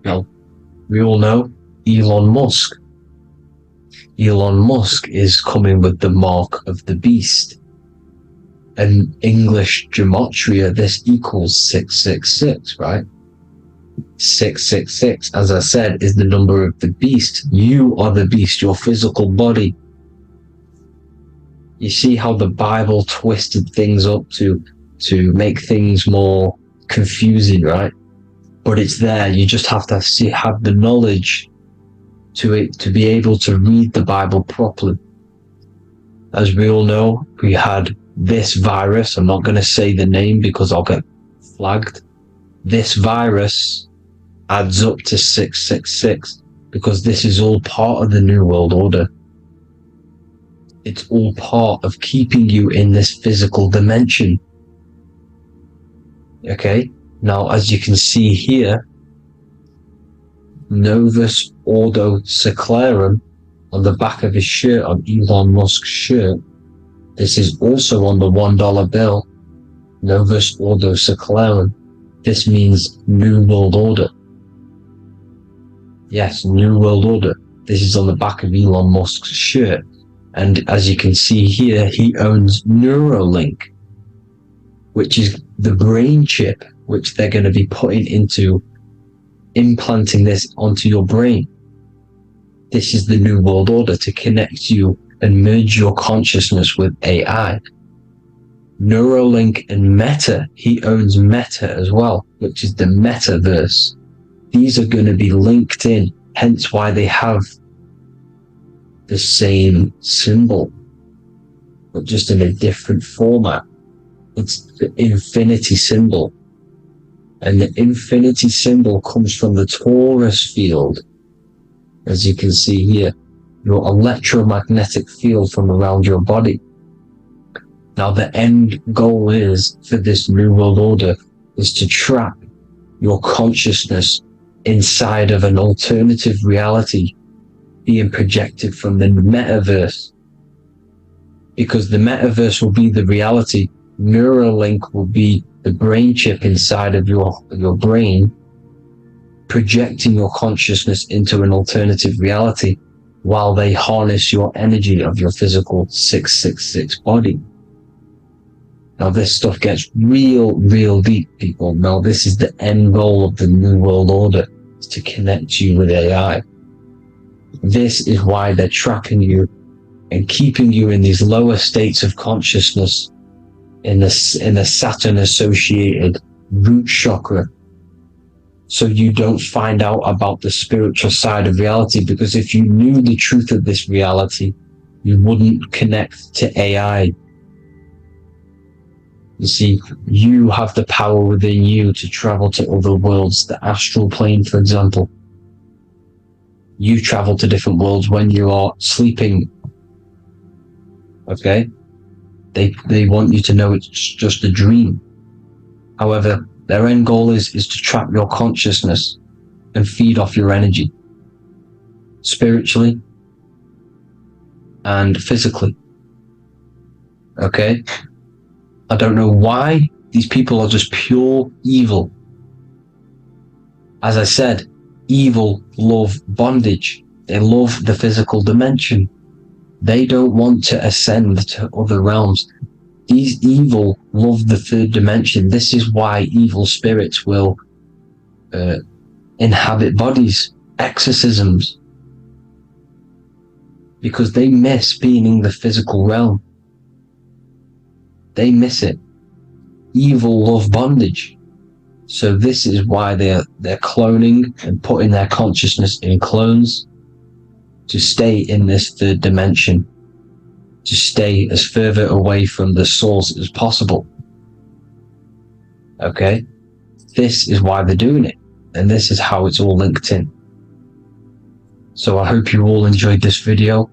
Now, we all know Elon Musk. Elon Musk is coming with the mark of the beast. And English gematria, this equals 666, right? 666, as I said, is the number of the beast. You are the beast, your physical body. You see how the Bible twisted things up to make things more confusing, right? But it's there. You just have to have the knowledge to be able to read the Bible properly. As we all know, we had this virus. I'm not going to say the name because I'll get flagged. This virus adds up to 666 because this is all part of the New World Order. It's all part of keeping you in this physical dimension. Okay? Now, as you can see here, Novus Ordo Seclorum on the back of his shirt, on Elon Musk's shirt. This is also on the $1 bill. Novus Ordo Seclorum. This means New World Order. Yes, New World Order. This is on the back of Elon Musk's shirt. And as you can see here, he owns Neuralink, which is the brain chip, which they're going to be putting into implanting this onto your brain. This is the New World Order to connect you and merge your consciousness with AI. Neuralink and Meta, he owns Meta as well, which is the metaverse. These are going to be linked in, hence why they have the same symbol, but just in a different format. It's the infinity symbol. And the infinity symbol comes from the Taurus field, as you can see here, your electromagnetic field from around your body. Now, the end goal is for this New World Order is to trap your consciousness inside of an alternative reality being projected from the metaverse. Because the metaverse will be the reality, Neuralink will be the brain chip inside of your brain, projecting your consciousness into an alternative reality while they harness your energy of your physical 666 body. Now this stuff gets real deep, people. Now this is the end goal of the New World Order, is to connect you with AI. This is why they're trapping you and keeping you in these lower states of consciousness in the Saturn associated root chakra, so you don't find out about the spiritual side of reality. Because if you knew the truth of this reality, you wouldn't connect to AI. You see, you have the power within you to travel to other worlds, the astral plane, for example. You travel to different worlds when you are sleeping. Okay? They want you to know it's just a dream. However, their end goal is to trap your consciousness and feed off your energy, spiritually and physically. Okay? I don't know why these people are just pure evil. As I said, evil love bondage. They love the physical dimension. They don't want to ascend to other realms. These evil love the third dimension. This is why evil spirits will inhabit bodies, exorcisms, because they miss being in the physical realm. They miss it. Evil love bondage. So this is why they're cloning and putting their consciousness in clones to stay in this third dimension. to stay as further away from the source as possible. Okay? This is why they're doing it, and this is how it's all linked in. So I hope you all enjoyed this video.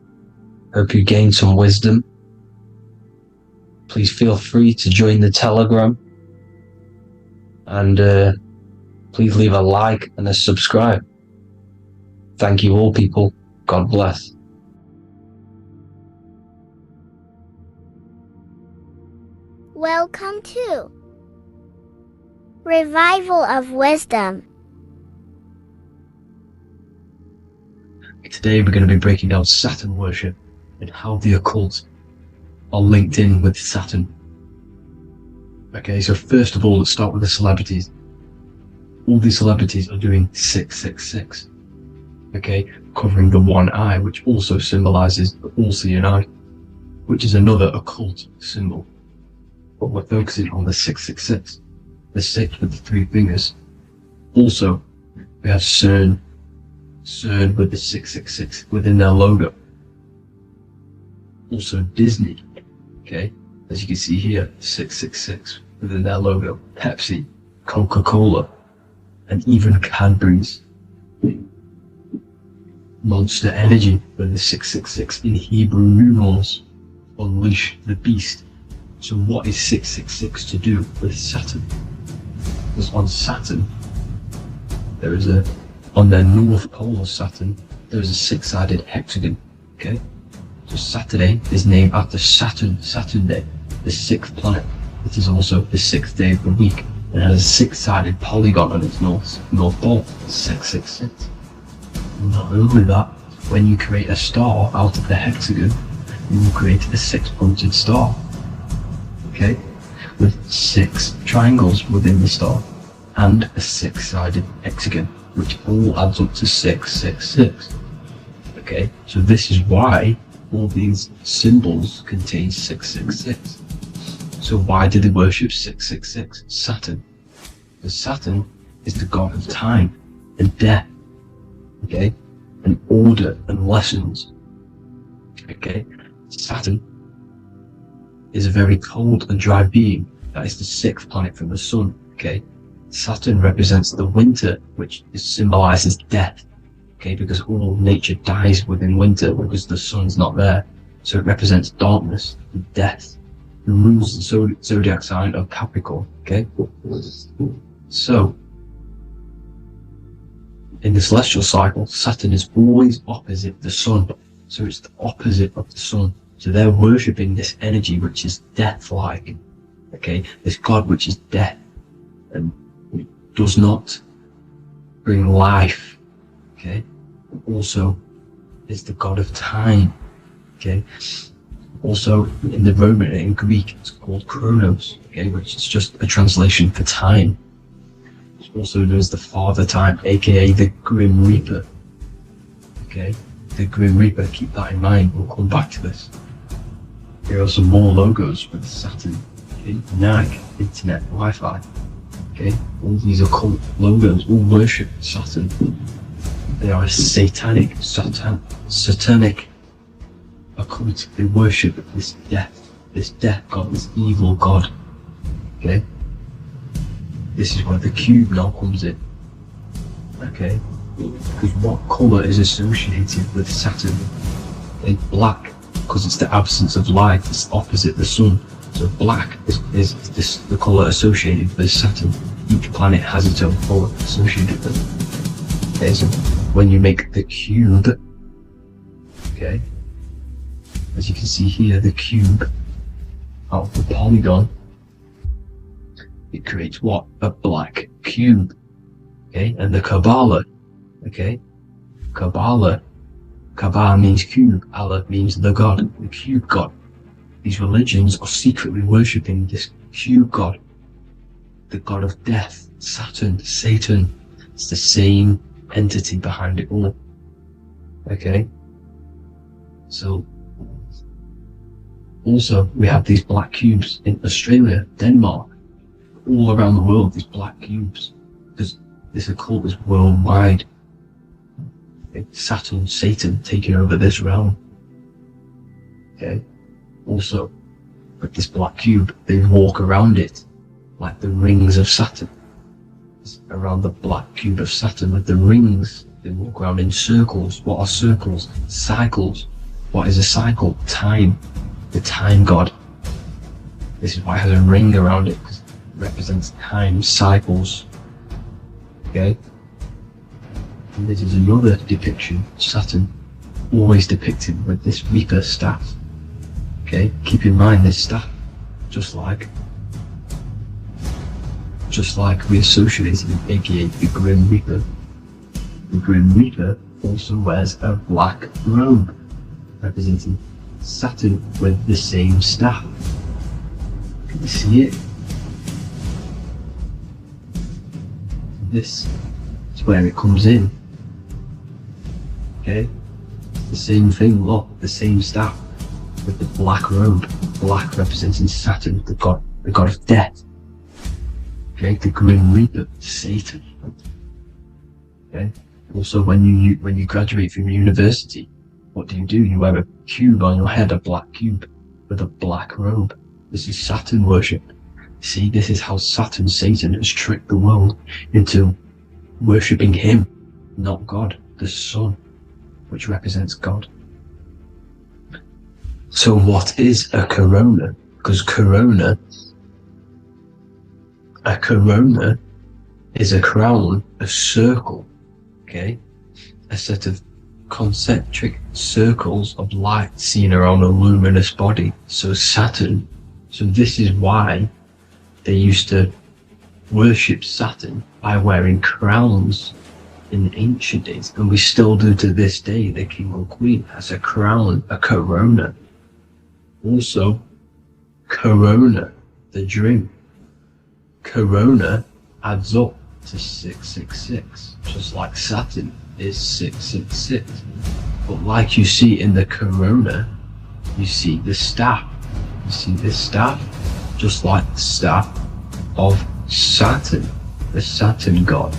Hope you gained some wisdom. Please feel free to join the Telegram, and please leave a like and a subscribe. Thank you all, people. God bless. Welcome to Revival of Wisdom. Today we're going to be breaking down Saturn worship and how the occult are linked in with Saturn. Okay, so first of all, let's start with the celebrities. All these celebrities are doing 666. Okay, covering the one eye, which also symbolizes the all-seeing eye, which is another occult symbol. But we're focusing on the 666, the 6 with the 3 fingers. Also, we have CERN with the 666 within their logo. Also Disney, okay, as you can see here, 666 within their logo. Pepsi, Coca-Cola, and even Cadbury's. Monster Energy with the 666 in Hebrew numerals. Unleash the beast. So what is 666 to do with Saturn? Because on Saturn, there is on their north pole of Saturn, there is a 6-sided hexagon, okay? So Saturday is named after Saturn Day, the 6th planet. It is also the 6th day of the week, and has a 6-sided polygon on its north pole, 666. Not only that, when you create a star out of the hexagon, you will create a 6-pointed star, okay? With 6 triangles within the star, and a 6-sided hexagon, which all adds up to 666. Okay, so this is why all these symbols contain 666. So why do they worship 666? Saturn. Because Saturn is the god of time and death. Okay, and order and lessons. Okay, Saturn is a very cold and dry being. That is the 6th planet from the sun. Okay, Saturn represents the winter, which symbolizes death. Okay, because all nature dies within winter because the sun's not there. So it represents darkness and death. It rules the zodiac sign of Capricorn. Okay, so in the celestial cycle, Saturn is always opposite the sun. So it's the opposite of the sun. So they're worshipping this energy which is death-like. Okay, this god which is death and does not bring life. Okay, also is the god of time. Okay, also in the Roman and in Greek it's called Chronos. Okay, which is just a translation for time. Also known as the Father Time, aka the Grim Reaper. Okay, the Grim Reaper, keep that in mind, we'll come back to this. Here are some more logos with Saturn, okay? NAG, Internet, Wi-Fi. Okay, all these occult logos all worship Saturn. They are a satanic occult. They worship this death god, this evil god. Okay, this is where the cube now comes in. Okay, because what colour is associated with Saturn? It's black, because it's the absence of light. It's opposite the sun. So black is the colour associated with Saturn. Each planet has its own colour associated with it. Okay, so when you make the cube, okay, as you can see here, the cube out of the polygon, it creates what? A black cube. Okay, and the Kabbalah, okay, Kabbalah means cube, Allah means the god, the cube god. These religions are secretly worshipping this cube god, the god of death, Saturn, Satan. It's the same entity behind it all. Okay, so also we have these black cubes in Australia, Denmark, all around the world, these black cubes, because this occult is worldwide. Saturn, Satan taking over this realm. Okay, Also, with this black cube, they walk around it like the rings of Saturn. It's around the black cube of Saturn with the rings, they walk around in circles. What are circles? Cycles. What is a cycle? Time. The time god. This is why it has a ring around it, because it represents time, cycles. Okay? And this is another depiction, Saturn, always depicted with this Reaper staff. Okay? Keep in mind this staff, just like we associated it, aka the Grim Reaper. The Grim Reaper also wears a black robe, representing Saturn with the same staff. Can you see it? This is where it comes in. Okay? The same thing, look, the same staff with the black robe. Black representing Saturn, the god of death. Okay, the Grim Reaper, Satan. Okay? Also, when you graduate from university, what do? You wear a cube on your head, a black cube with a black robe. This is Saturn worship. See, this is how Satan has tricked the world into worshipping him, not God, the sun, which represents God. So what is a corona? Because a corona is a crown, a circle, okay? A set of concentric circles of light seen around a luminous body. So Saturn, so this is why they used to worship Saturn by wearing crowns in ancient days, and we still do to this day. The king or queen has a crown, a corona. Also, corona, the drink. Corona adds up to 666, just like Saturn is 666. But like you see in the corona, you see the staff. You see this staff, just like the staff of Saturn, the Saturn god,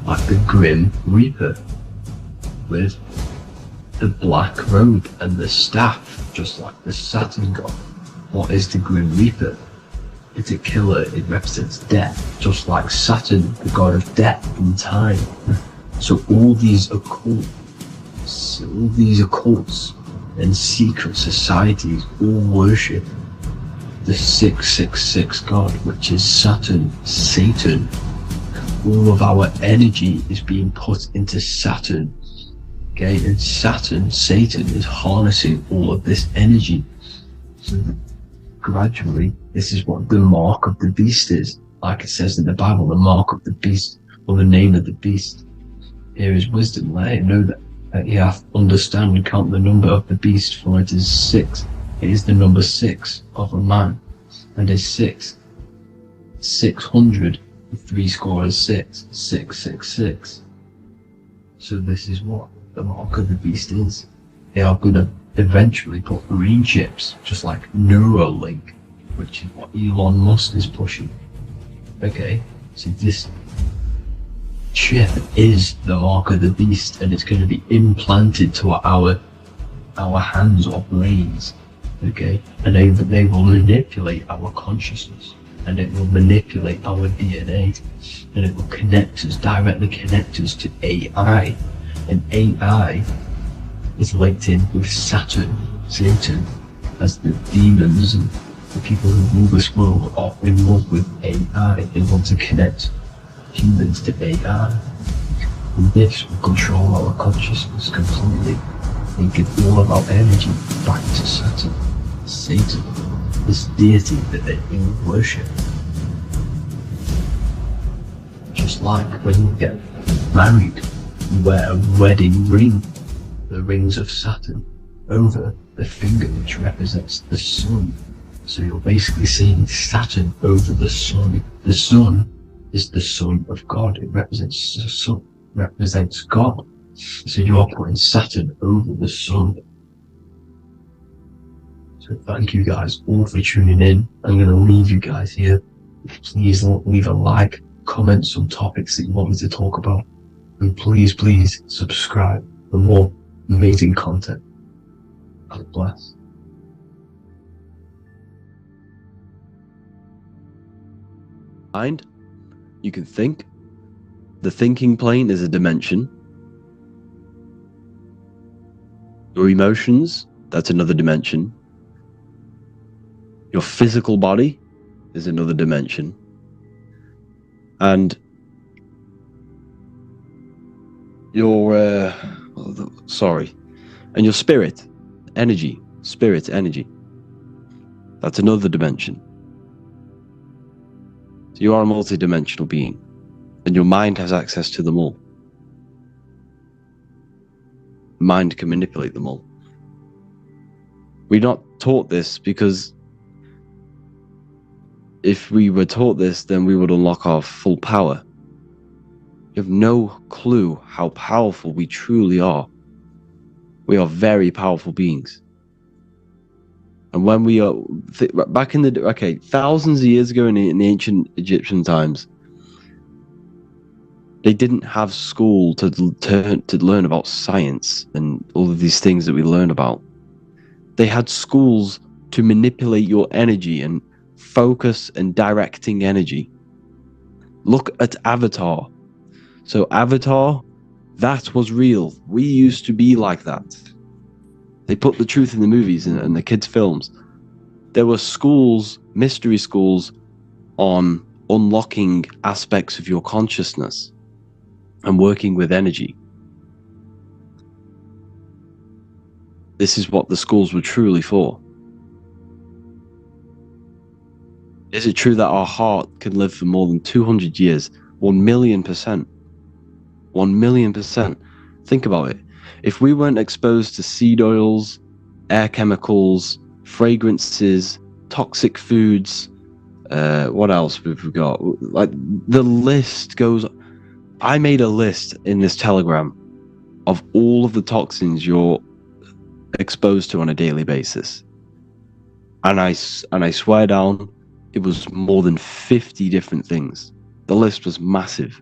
like the Grim Reaper, with the black robe and the staff, just like the Saturn god. What is the Grim Reaper? It's a killer, it represents death, just like Saturn, the god of death and time. So all these occults and secret societies all worship the 666 god, which is Saturn, Satan. All of our energy is being put into Saturn. Okay, and Saturn, Satan, is harnessing all of this energy. So gradually, this is what the mark of the beast is. Like it says in the Bible, the mark of the beast, or the name of the beast. Here is wisdom, let him know that he hath understand and count the number of the beast, for it is 6. It is the number 6 of a man, and is 600, 6, 666. So this is what the mark of the beast is. They are going to eventually put green chips, just like Neuralink, which is what Elon Musk is pushing. Okay, so this chip is the mark of the beast, and it's going to be implanted to our hands or brains. Okay, and they will manipulate our consciousness, and it will manipulate our DNA, and it will directly connect us to AI, and AI is linked in with Saturn, Satan, as the demons and the people who rule this world are in love with AI. They want to connect humans to AI, and this will control our consciousness completely and give all of our energy back to Saturn, Satan, this deity that they all worship. Just like when you get married, you wear a wedding ring, the rings of Saturn, over the finger, which represents the sun. So you're basically seeing Saturn over the sun. The sun is the son of God. It represents the sun, represents God. So you are putting Saturn over the sun. So thank you guys all for tuning in. I'm going to leave you guys here. Please leave a like, comment some topics that you want me to talk about, and please subscribe for more amazing content. God bless. mind. You can think. The thinking plane is a dimension. Your emotions, that's another dimension. Your physical body is another dimension. And your, and your spirit, energy, that's another dimension. So you are a multi-dimensional being, and your mind has access to them all. Mind can manipulate them all. We're not taught this because if we were taught this, then we would unlock our full power. You have no clue how powerful we truly are. We are very powerful beings. And when we are, back in the, thousands of years ago in the ancient Egyptian times, they didn't have school to learn about science and all of these things that we learn about. They had schools to manipulate your energy and focus and directing energy. Look at Avatar. So Avatar, that was real. We used to be like that. They put the truth in the movies and the kids' films. There were schools, mystery schools, on unlocking aspects of your consciousness and working with energy. This is what the schools were truly for. Is it true that our heart can live for more than 200 years? 1,000,000%. 1,000,000%. Think about it. If we weren't exposed to seed oils, air chemicals, fragrances, toxic foods, what else have we got? Like, the list goes. I made a list in this Telegram of all of the toxins you're exposed to on a daily basis, and I swear down, it was more than 50 different things. The list was massive.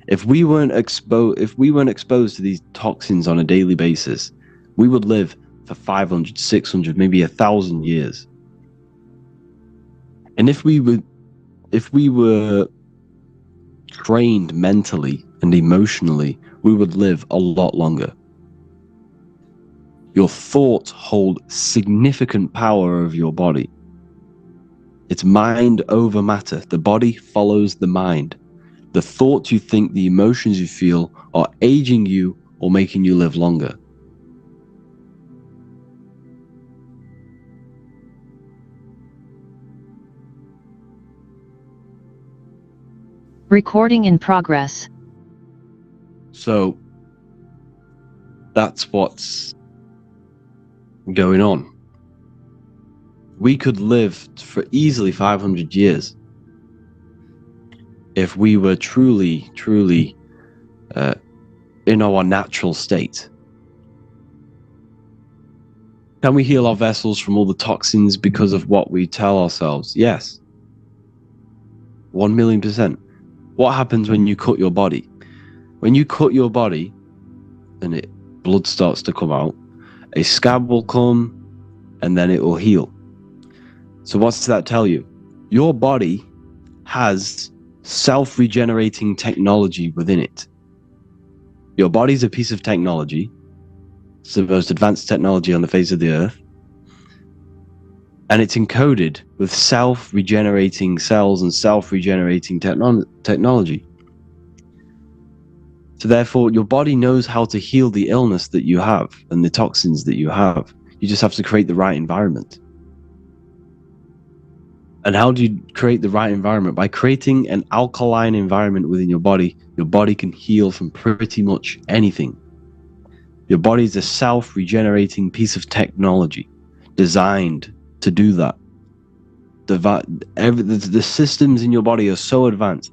If we weren't exposed to these toxins on a daily basis, we would live for 500, 600, maybe 1,000 years. And if we were trained mentally and emotionally, we would live a lot longer. Your thoughts hold significant power over your body. It's mind over matter. The body follows the mind. The thoughts you think, the emotions you feel are aging you or making you live longer. Recording in progress. So that's what's going on. We could live for easily 500 years if we were truly in our natural state. Can we heal our vessels from all the toxins because of what we tell ourselves? Yes. 1,000,000%. What happens when you cut your body? When you cut your body and blood starts to come out, a scab will come and then it will heal. So what does that tell you? Your body has self-regenerating technology within it. Your body's a piece of technology. It's the most advanced technology on the face of the earth. And it's encoded with self-regenerating cells and self-regenerating technology. So therefore, your body knows how to heal the illness that you have and the toxins that you have. You just have to create the right environment. And how do you create the right environment? By creating an alkaline environment within your body can heal from pretty much anything. Your body is a self-regenerating piece of technology designed to do that. The systems in your body are so advanced.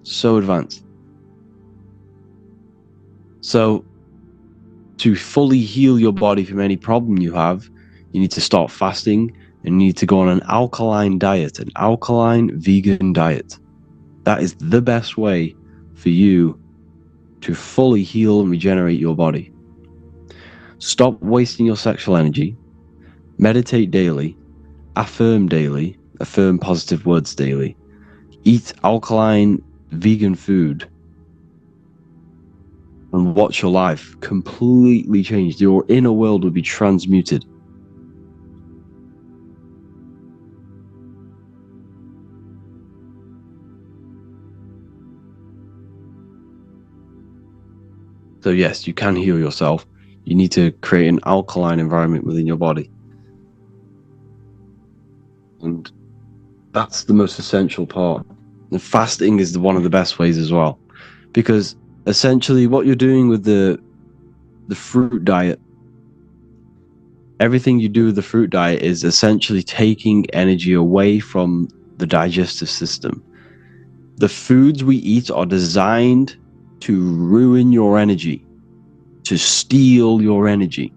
So advanced. So to fully heal your body from any problem you have, you need to start fasting and you need to go on an alkaline diet, an alkaline vegan diet. That is the best way for you to fully heal and regenerate your body. Stop wasting your sexual energy. Meditate daily. Affirm daily. affirm positive words daily. Eat alkaline vegan food. And watch your life completely change. Your inner world will be transmuted. So yes, you can heal yourself. You need to create an alkaline environment within your body. And that's the most essential part. And fasting is one of the best ways as well. Because essentially what you're doing with the fruit diet, everything you do with the fruit diet is essentially taking energy away from the digestive system. The foods we eat are designed to ruin your energy, to steal your energy.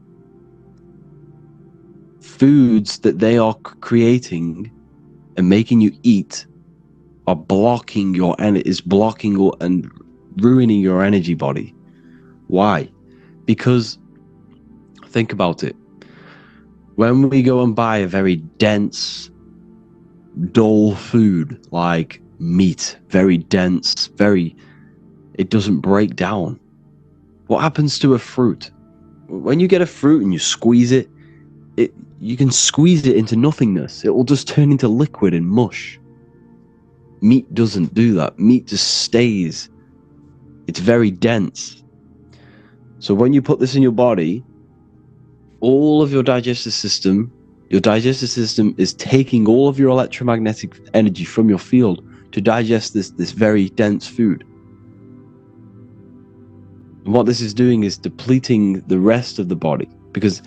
Foods that they are creating and making you eat are blocking your energy, is blocking and ruining your energy body. Why? Because think about it. When we go and buy a very dense, dull food like meat, very dense, it doesn't break down. What happens to a fruit? When you get a fruit and you squeeze it, you can squeeze it into nothingness. It will just turn into liquid and mush. Meat doesn't do that. Meat just stays. It's very dense. So when you put this in your body, all of your digestive system is taking all of your electromagnetic energy from your field to digest this very dense food. And what this is doing is depleting the rest of the body, because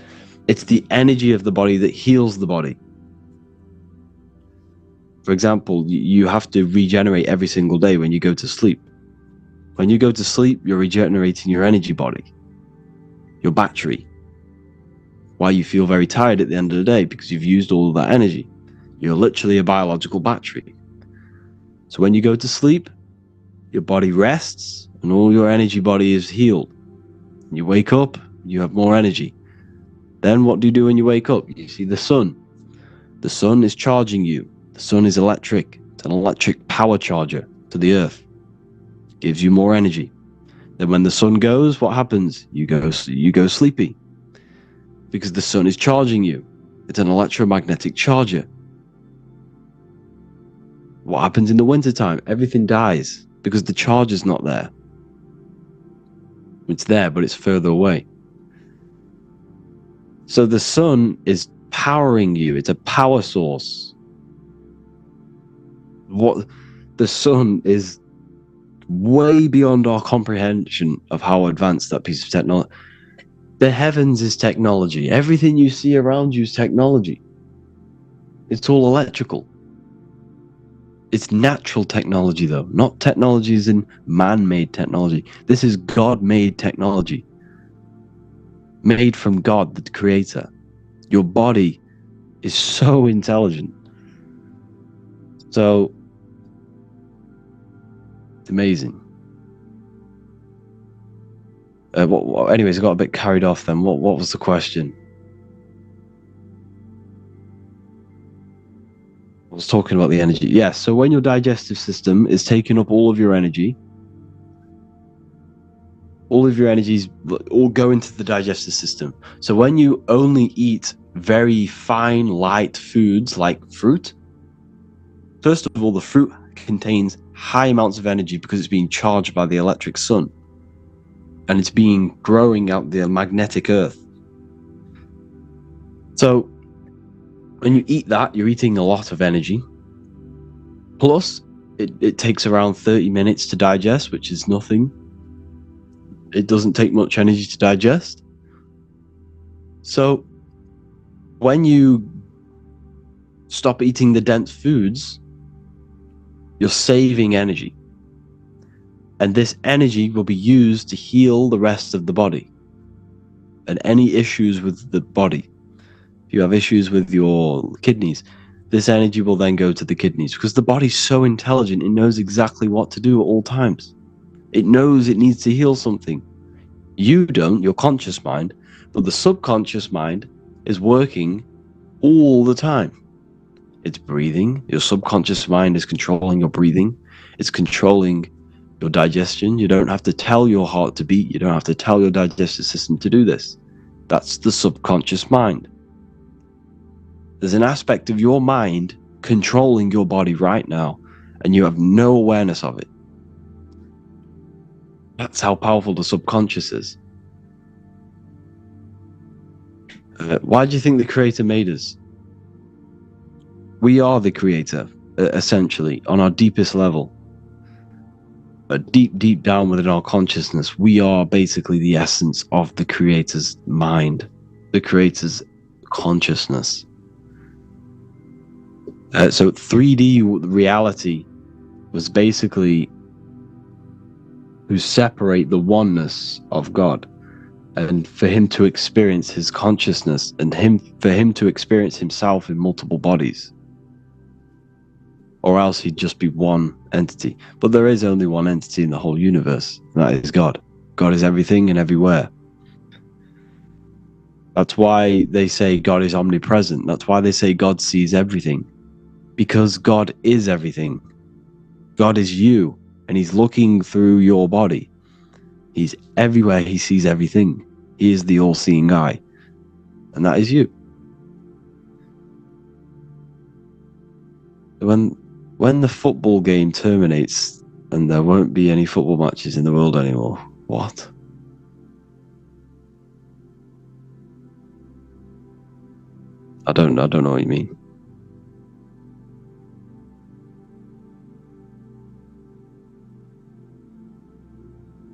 it's the energy of the body that heals the body. For example, you have to regenerate every single day when you go to sleep. When you go to sleep, you're regenerating your energy body, your battery. Why you feel very tired at the end of the day, because you've used all of that energy. You're literally a biological battery. So when you go to sleep, your body rests and all your energy body is healed. You wake up, you have more energy. Then what do you do when you wake up? You see the sun. The sun is charging you. The sun is electric. It's an electric power charger to the earth. It gives you more energy. Then when the sun goes, what happens? You go sleepy. Because the sun is charging you. It's an electromagnetic charger. What happens in the wintertime? Everything dies because the charge is not there. It's there, but it's further away. So the sun is powering you. It's a power source. What the sun is way beyond our comprehension of how advanced that piece of technology. The heavens is technology. Everything you see around you is technology. It's all electrical. It's natural technology, though, not technology as in man-made technology. This is God-made technology, made from God, the Creator. Your body is so intelligent. So, it's amazing. Anyways, I got a bit carried off then. What was the question? I was talking about the energy. Yes, so when your digestive system is taking up all of your energy, all of your energies all go into the digestive system. So when you only eat very fine, light foods like fruit, first of all, the fruit contains high amounts of energy because it's being charged by the electric sun. And it's being growing out the magnetic earth. So when you eat that, you're eating a lot of energy. Plus, it takes around 30 minutes to digest, which is nothing. It doesn't take much energy to digest. So when you stop eating the dense foods, you're saving energy. And this energy will be used to heal the rest of the body. And any issues with the body. If you have issues with your kidneys, this energy will then go to the kidneys. Because the body's so intelligent, it knows exactly what to do at all times. It knows it needs to heal something. You don't, your conscious mind, but the subconscious mind is working all the time. It's breathing. Your subconscious mind is controlling your breathing. It's controlling your digestion. You don't have to tell your heart to beat. You don't have to tell your digestive system to do this. That's the subconscious mind. There's an aspect of your mind controlling your body right now, and you have no awareness of it. That's how powerful the subconscious is. Why do you think the Creator made us? We are the Creator, essentially, on our deepest level. But deep down within our consciousness, we are basically the essence of the Creator's mind, the Creator's consciousness. So 3D reality was basically to separate the oneness of God, and for him to experience his consciousness, and for him to experience himself in multiple bodies. Or else he'd just be one entity. But there is only one entity in the whole universe, and that is God. God is everything and everywhere. That's why they say God is omnipresent. That's why they say God sees everything. Because God is everything. God is you, and he's looking through your body. He's everywhere. He sees everything. He is the all-seeing eye, and that is you. When the football game terminates and there won't be any football matches in the world anymore, what? I don't know what you mean.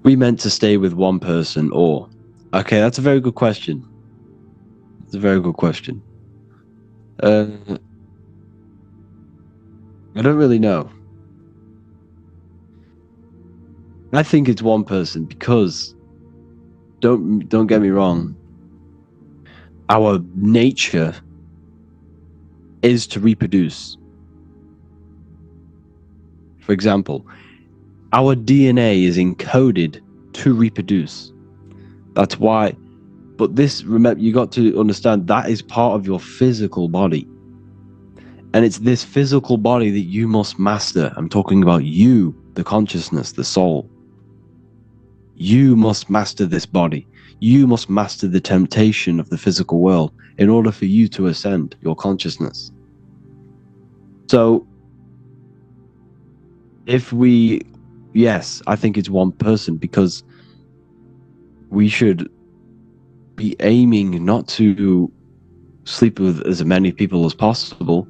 We meant to stay with one person, or... Okay, that's a very good question. It's a very good question. I don't really know. I think it's one person because, don't get me wrong, our nature is to reproduce. For example, our DNA is encoded to reproduce. That's why, but this, remember, you got to understand that is part of your physical body. And it's this physical body that you must master. I'm talking about you, the consciousness, the soul. You must master this body. You must master the temptation of the physical world in order for you to ascend your consciousness. So, yes, I think it's one person, because we should be aiming not to sleep with as many people as possible.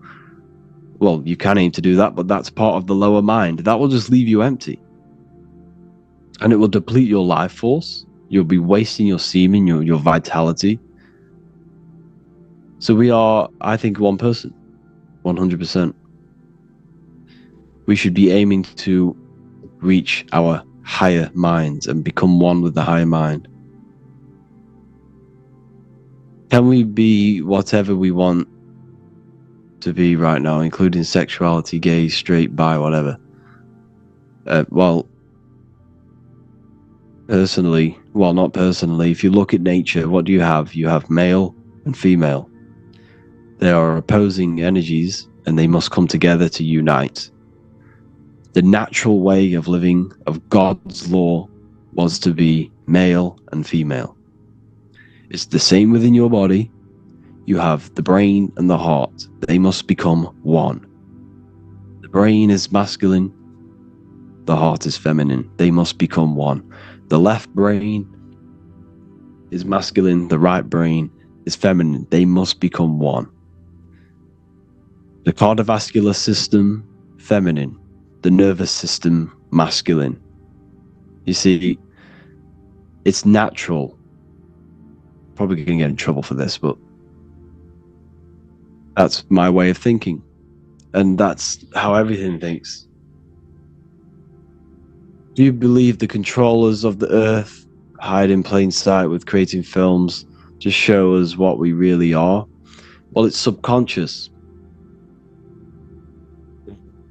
Well, you can aim to do that, but that's part of the lower mind. That will just leave you empty. And it will deplete your life force. You'll be wasting your semen, your vitality. So we are, I think, one person. 100%. We should be aiming to reach our higher minds and become one with the higher mind. Can we be whatever we want to be right now, including sexuality, gay, straight, bi, whatever? Well, not personally, if you look at nature, what do you have? You have male and female. They are opposing energies, and they must come together to unite. The natural way of living, of God's law, was to be male and female. It's the same within your body. You have the brain and the heart. They must become one. The brain is masculine. The heart is feminine. They must become one. The left brain is masculine. The right brain is feminine. They must become one. The cardiovascular system, feminine. The nervous system, masculine. You see, it's natural. Probably going to get in trouble for this, but that's my way of thinking. And that's how everything thinks. Do you believe the controllers of the earth hide in plain sight with creating films to show us what we really are? Well, it's subconscious.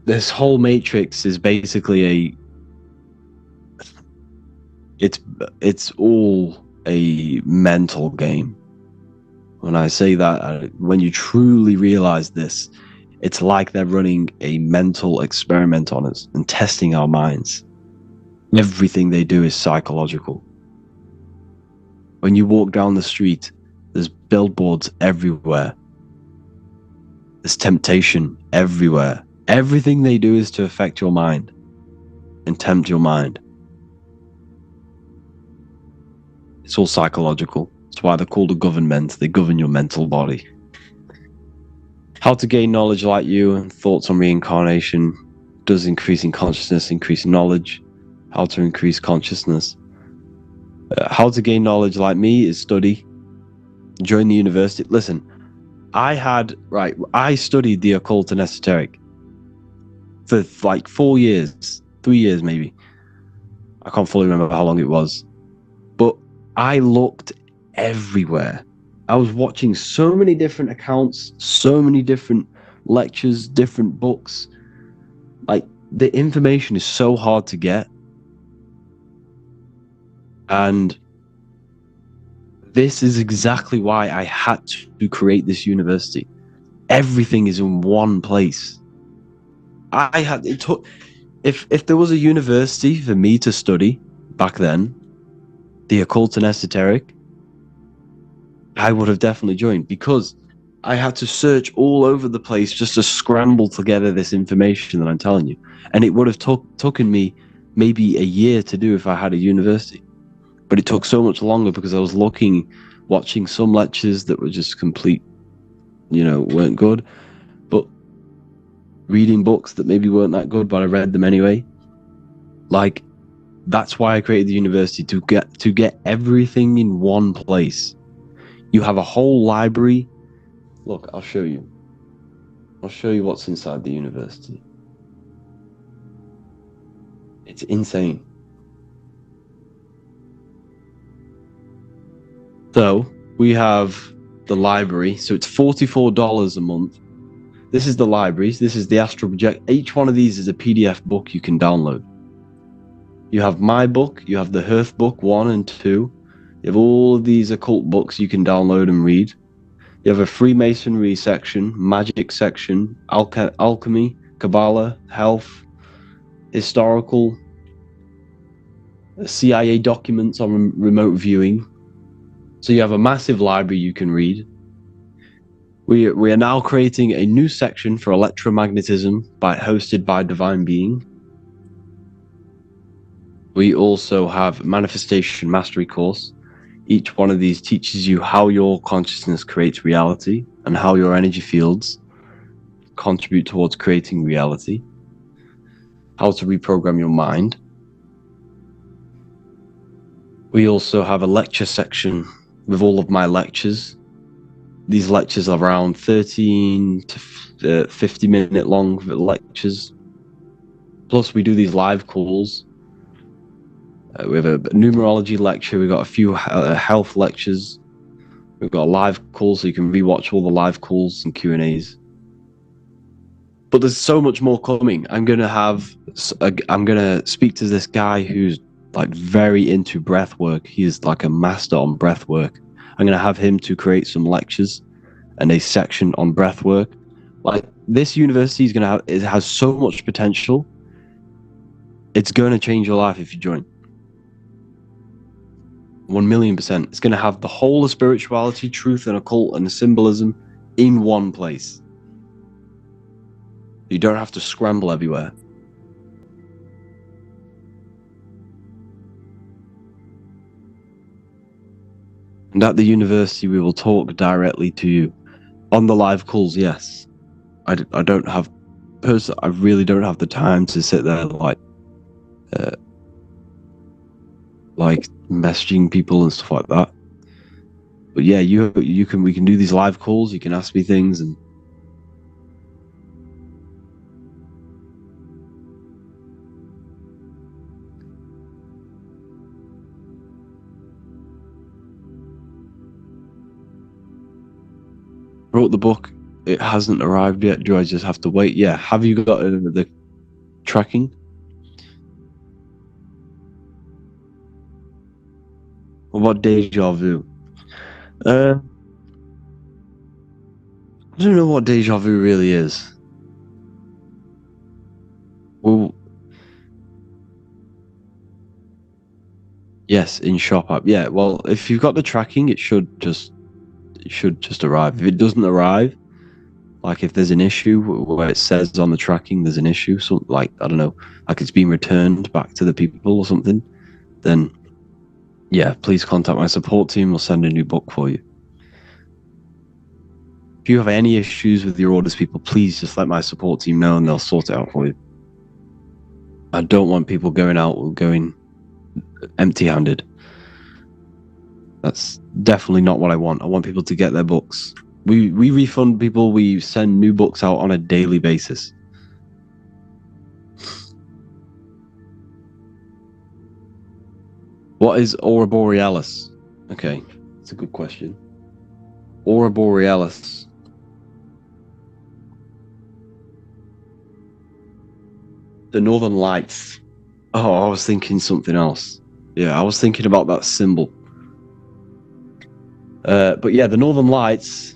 This whole matrix is basically it's all a mental game. When I say that, when you truly realize this, It's like they're running a mental experiment on us and testing our minds. Everything they do is psychological. When you walk down the street, there's billboards everywhere. There's temptation everywhere. Everything they do is to affect your mind and tempt your mind. It's all psychological. That's why they're called a government. They govern your mental body. How to gain knowledge like you and thoughts on reincarnation. Does increasing consciousness increase knowledge? How to increase consciousness. How to gain knowledge like me is study. Join the university. Listen, I studied the occult and esoteric for like 4 years, 3 years maybe. I can't fully remember how long it was. But I looked everywhere. I was watching so many different accounts, so many different lectures, different books. Like, the information is so hard to get. And this is exactly why I had to create this university. Everything is in one place. If there was a university for me to study back then, the occult and esoteric, I would have definitely joined, because I had to search all over the place just to scramble together this information that I'm telling you. And it would have taken me maybe a year to do if I had a university. But it took so much longer because I was watching some lectures that were just complete, weren't good. But reading books that maybe weren't that good, but I read them anyway. Like, that's why I created the university, to get everything in one place. You have a whole library. Look, I'll show you. I'll show you what's inside the university. It's insane. So we have the library. So it's $44 a month. This is the libraries. This is the astral project. Each one of these is a PDF book you can download. You have my book. You have the Hearth book 1 and 2. You have all of these occult books you can download and read. You have a Freemasonry section, magic section, alchemy, Kabbalah, health, historical, CIA documents on remote viewing. So you have a massive library you can read. We are now creating a new section for electromagnetism hosted by Divine Being. We also have Manifestation Mastery course. Each one of these teaches you how your consciousness creates reality and how your energy fields contribute towards creating reality. How to reprogram your mind. We also have a lecture section with all of my lectures. These lectures are around 13 to 50 minute long lectures. Plus we do these live calls. We have a numerology lecture. We've got a few health lectures. We've got a live call, so you can rewatch all the live calls and Q&As. But there's so much more coming. I'm gonna speak to this guy who's like very into breath work. He's like a master on breath work. I'm gonna have him to create some lectures and a section on breath work. Like, this university it has so much potential. It's gonna change your life if you join. 1,000,000%. It's going to have the whole of spirituality, truth, and occult and symbolism in one place. You don't have to scramble everywhere. And at the university, we will talk directly to you. On the live calls, yes. I don't have... I really don't have the time to sit there like messaging people and stuff like that. But yeah, we can do these live calls. You can ask me things, and wrote the book. It hasn't arrived yet. Do I just have to wait? Yeah. Have you got the tracking? What about deja vu? I don't know what deja vu really is. Yes, in shop app. Yeah, well, if you've got the tracking, it should just arrive. If it doesn't arrive, like if there's an issue where it says on the tracking there's an issue, so like, I don't know, like it's been returned back to the people or something, then yeah, please contact my support team. We'll send a new book for you. If you have any issues with your orders, people, please just let my support team know and they'll sort it out for you. I don't want people going empty-handed. That's definitely not what I want. I want people to get their books. We refund people. We send new books out on a daily basis. What is Aurora Borealis? Okay, that's a good question. Aurora Borealis. The Northern Lights. Oh, I was thinking something else. Yeah, I was thinking about that symbol. But yeah, the Northern Lights.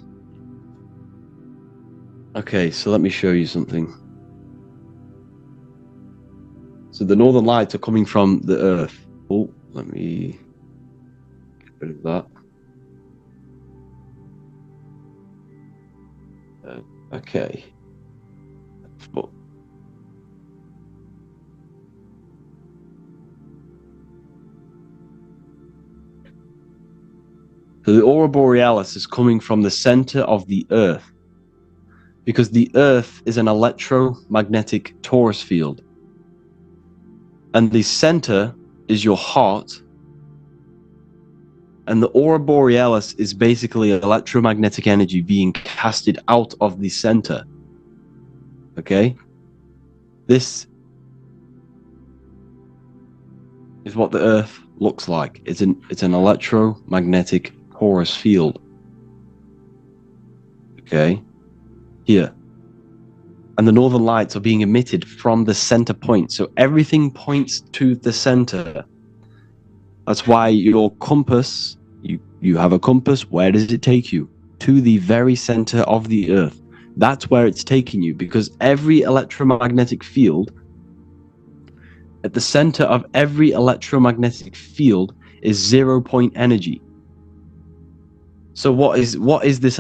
Okay, so let me show you something. So the Northern Lights are coming from the Earth. Oh, let me get rid of that. Okay. So the Aurora Borealis is coming from the center of the Earth, because the Earth is an electromagnetic torus field. And the center is your heart. And the Aurora Borealis is basically electromagnetic energy being casted out of the center. Okay? This is what the Earth looks like. It's an electromagnetic torus field. Okay? Here. And the Northern Lights are being emitted from the center point. So everything points to the center. That's why your compass, you have a compass, where does it take you? To the very center of the Earth. That's where it's taking you, because every electromagnetic field, at the center of every electromagnetic field is 0 point energy. So what is this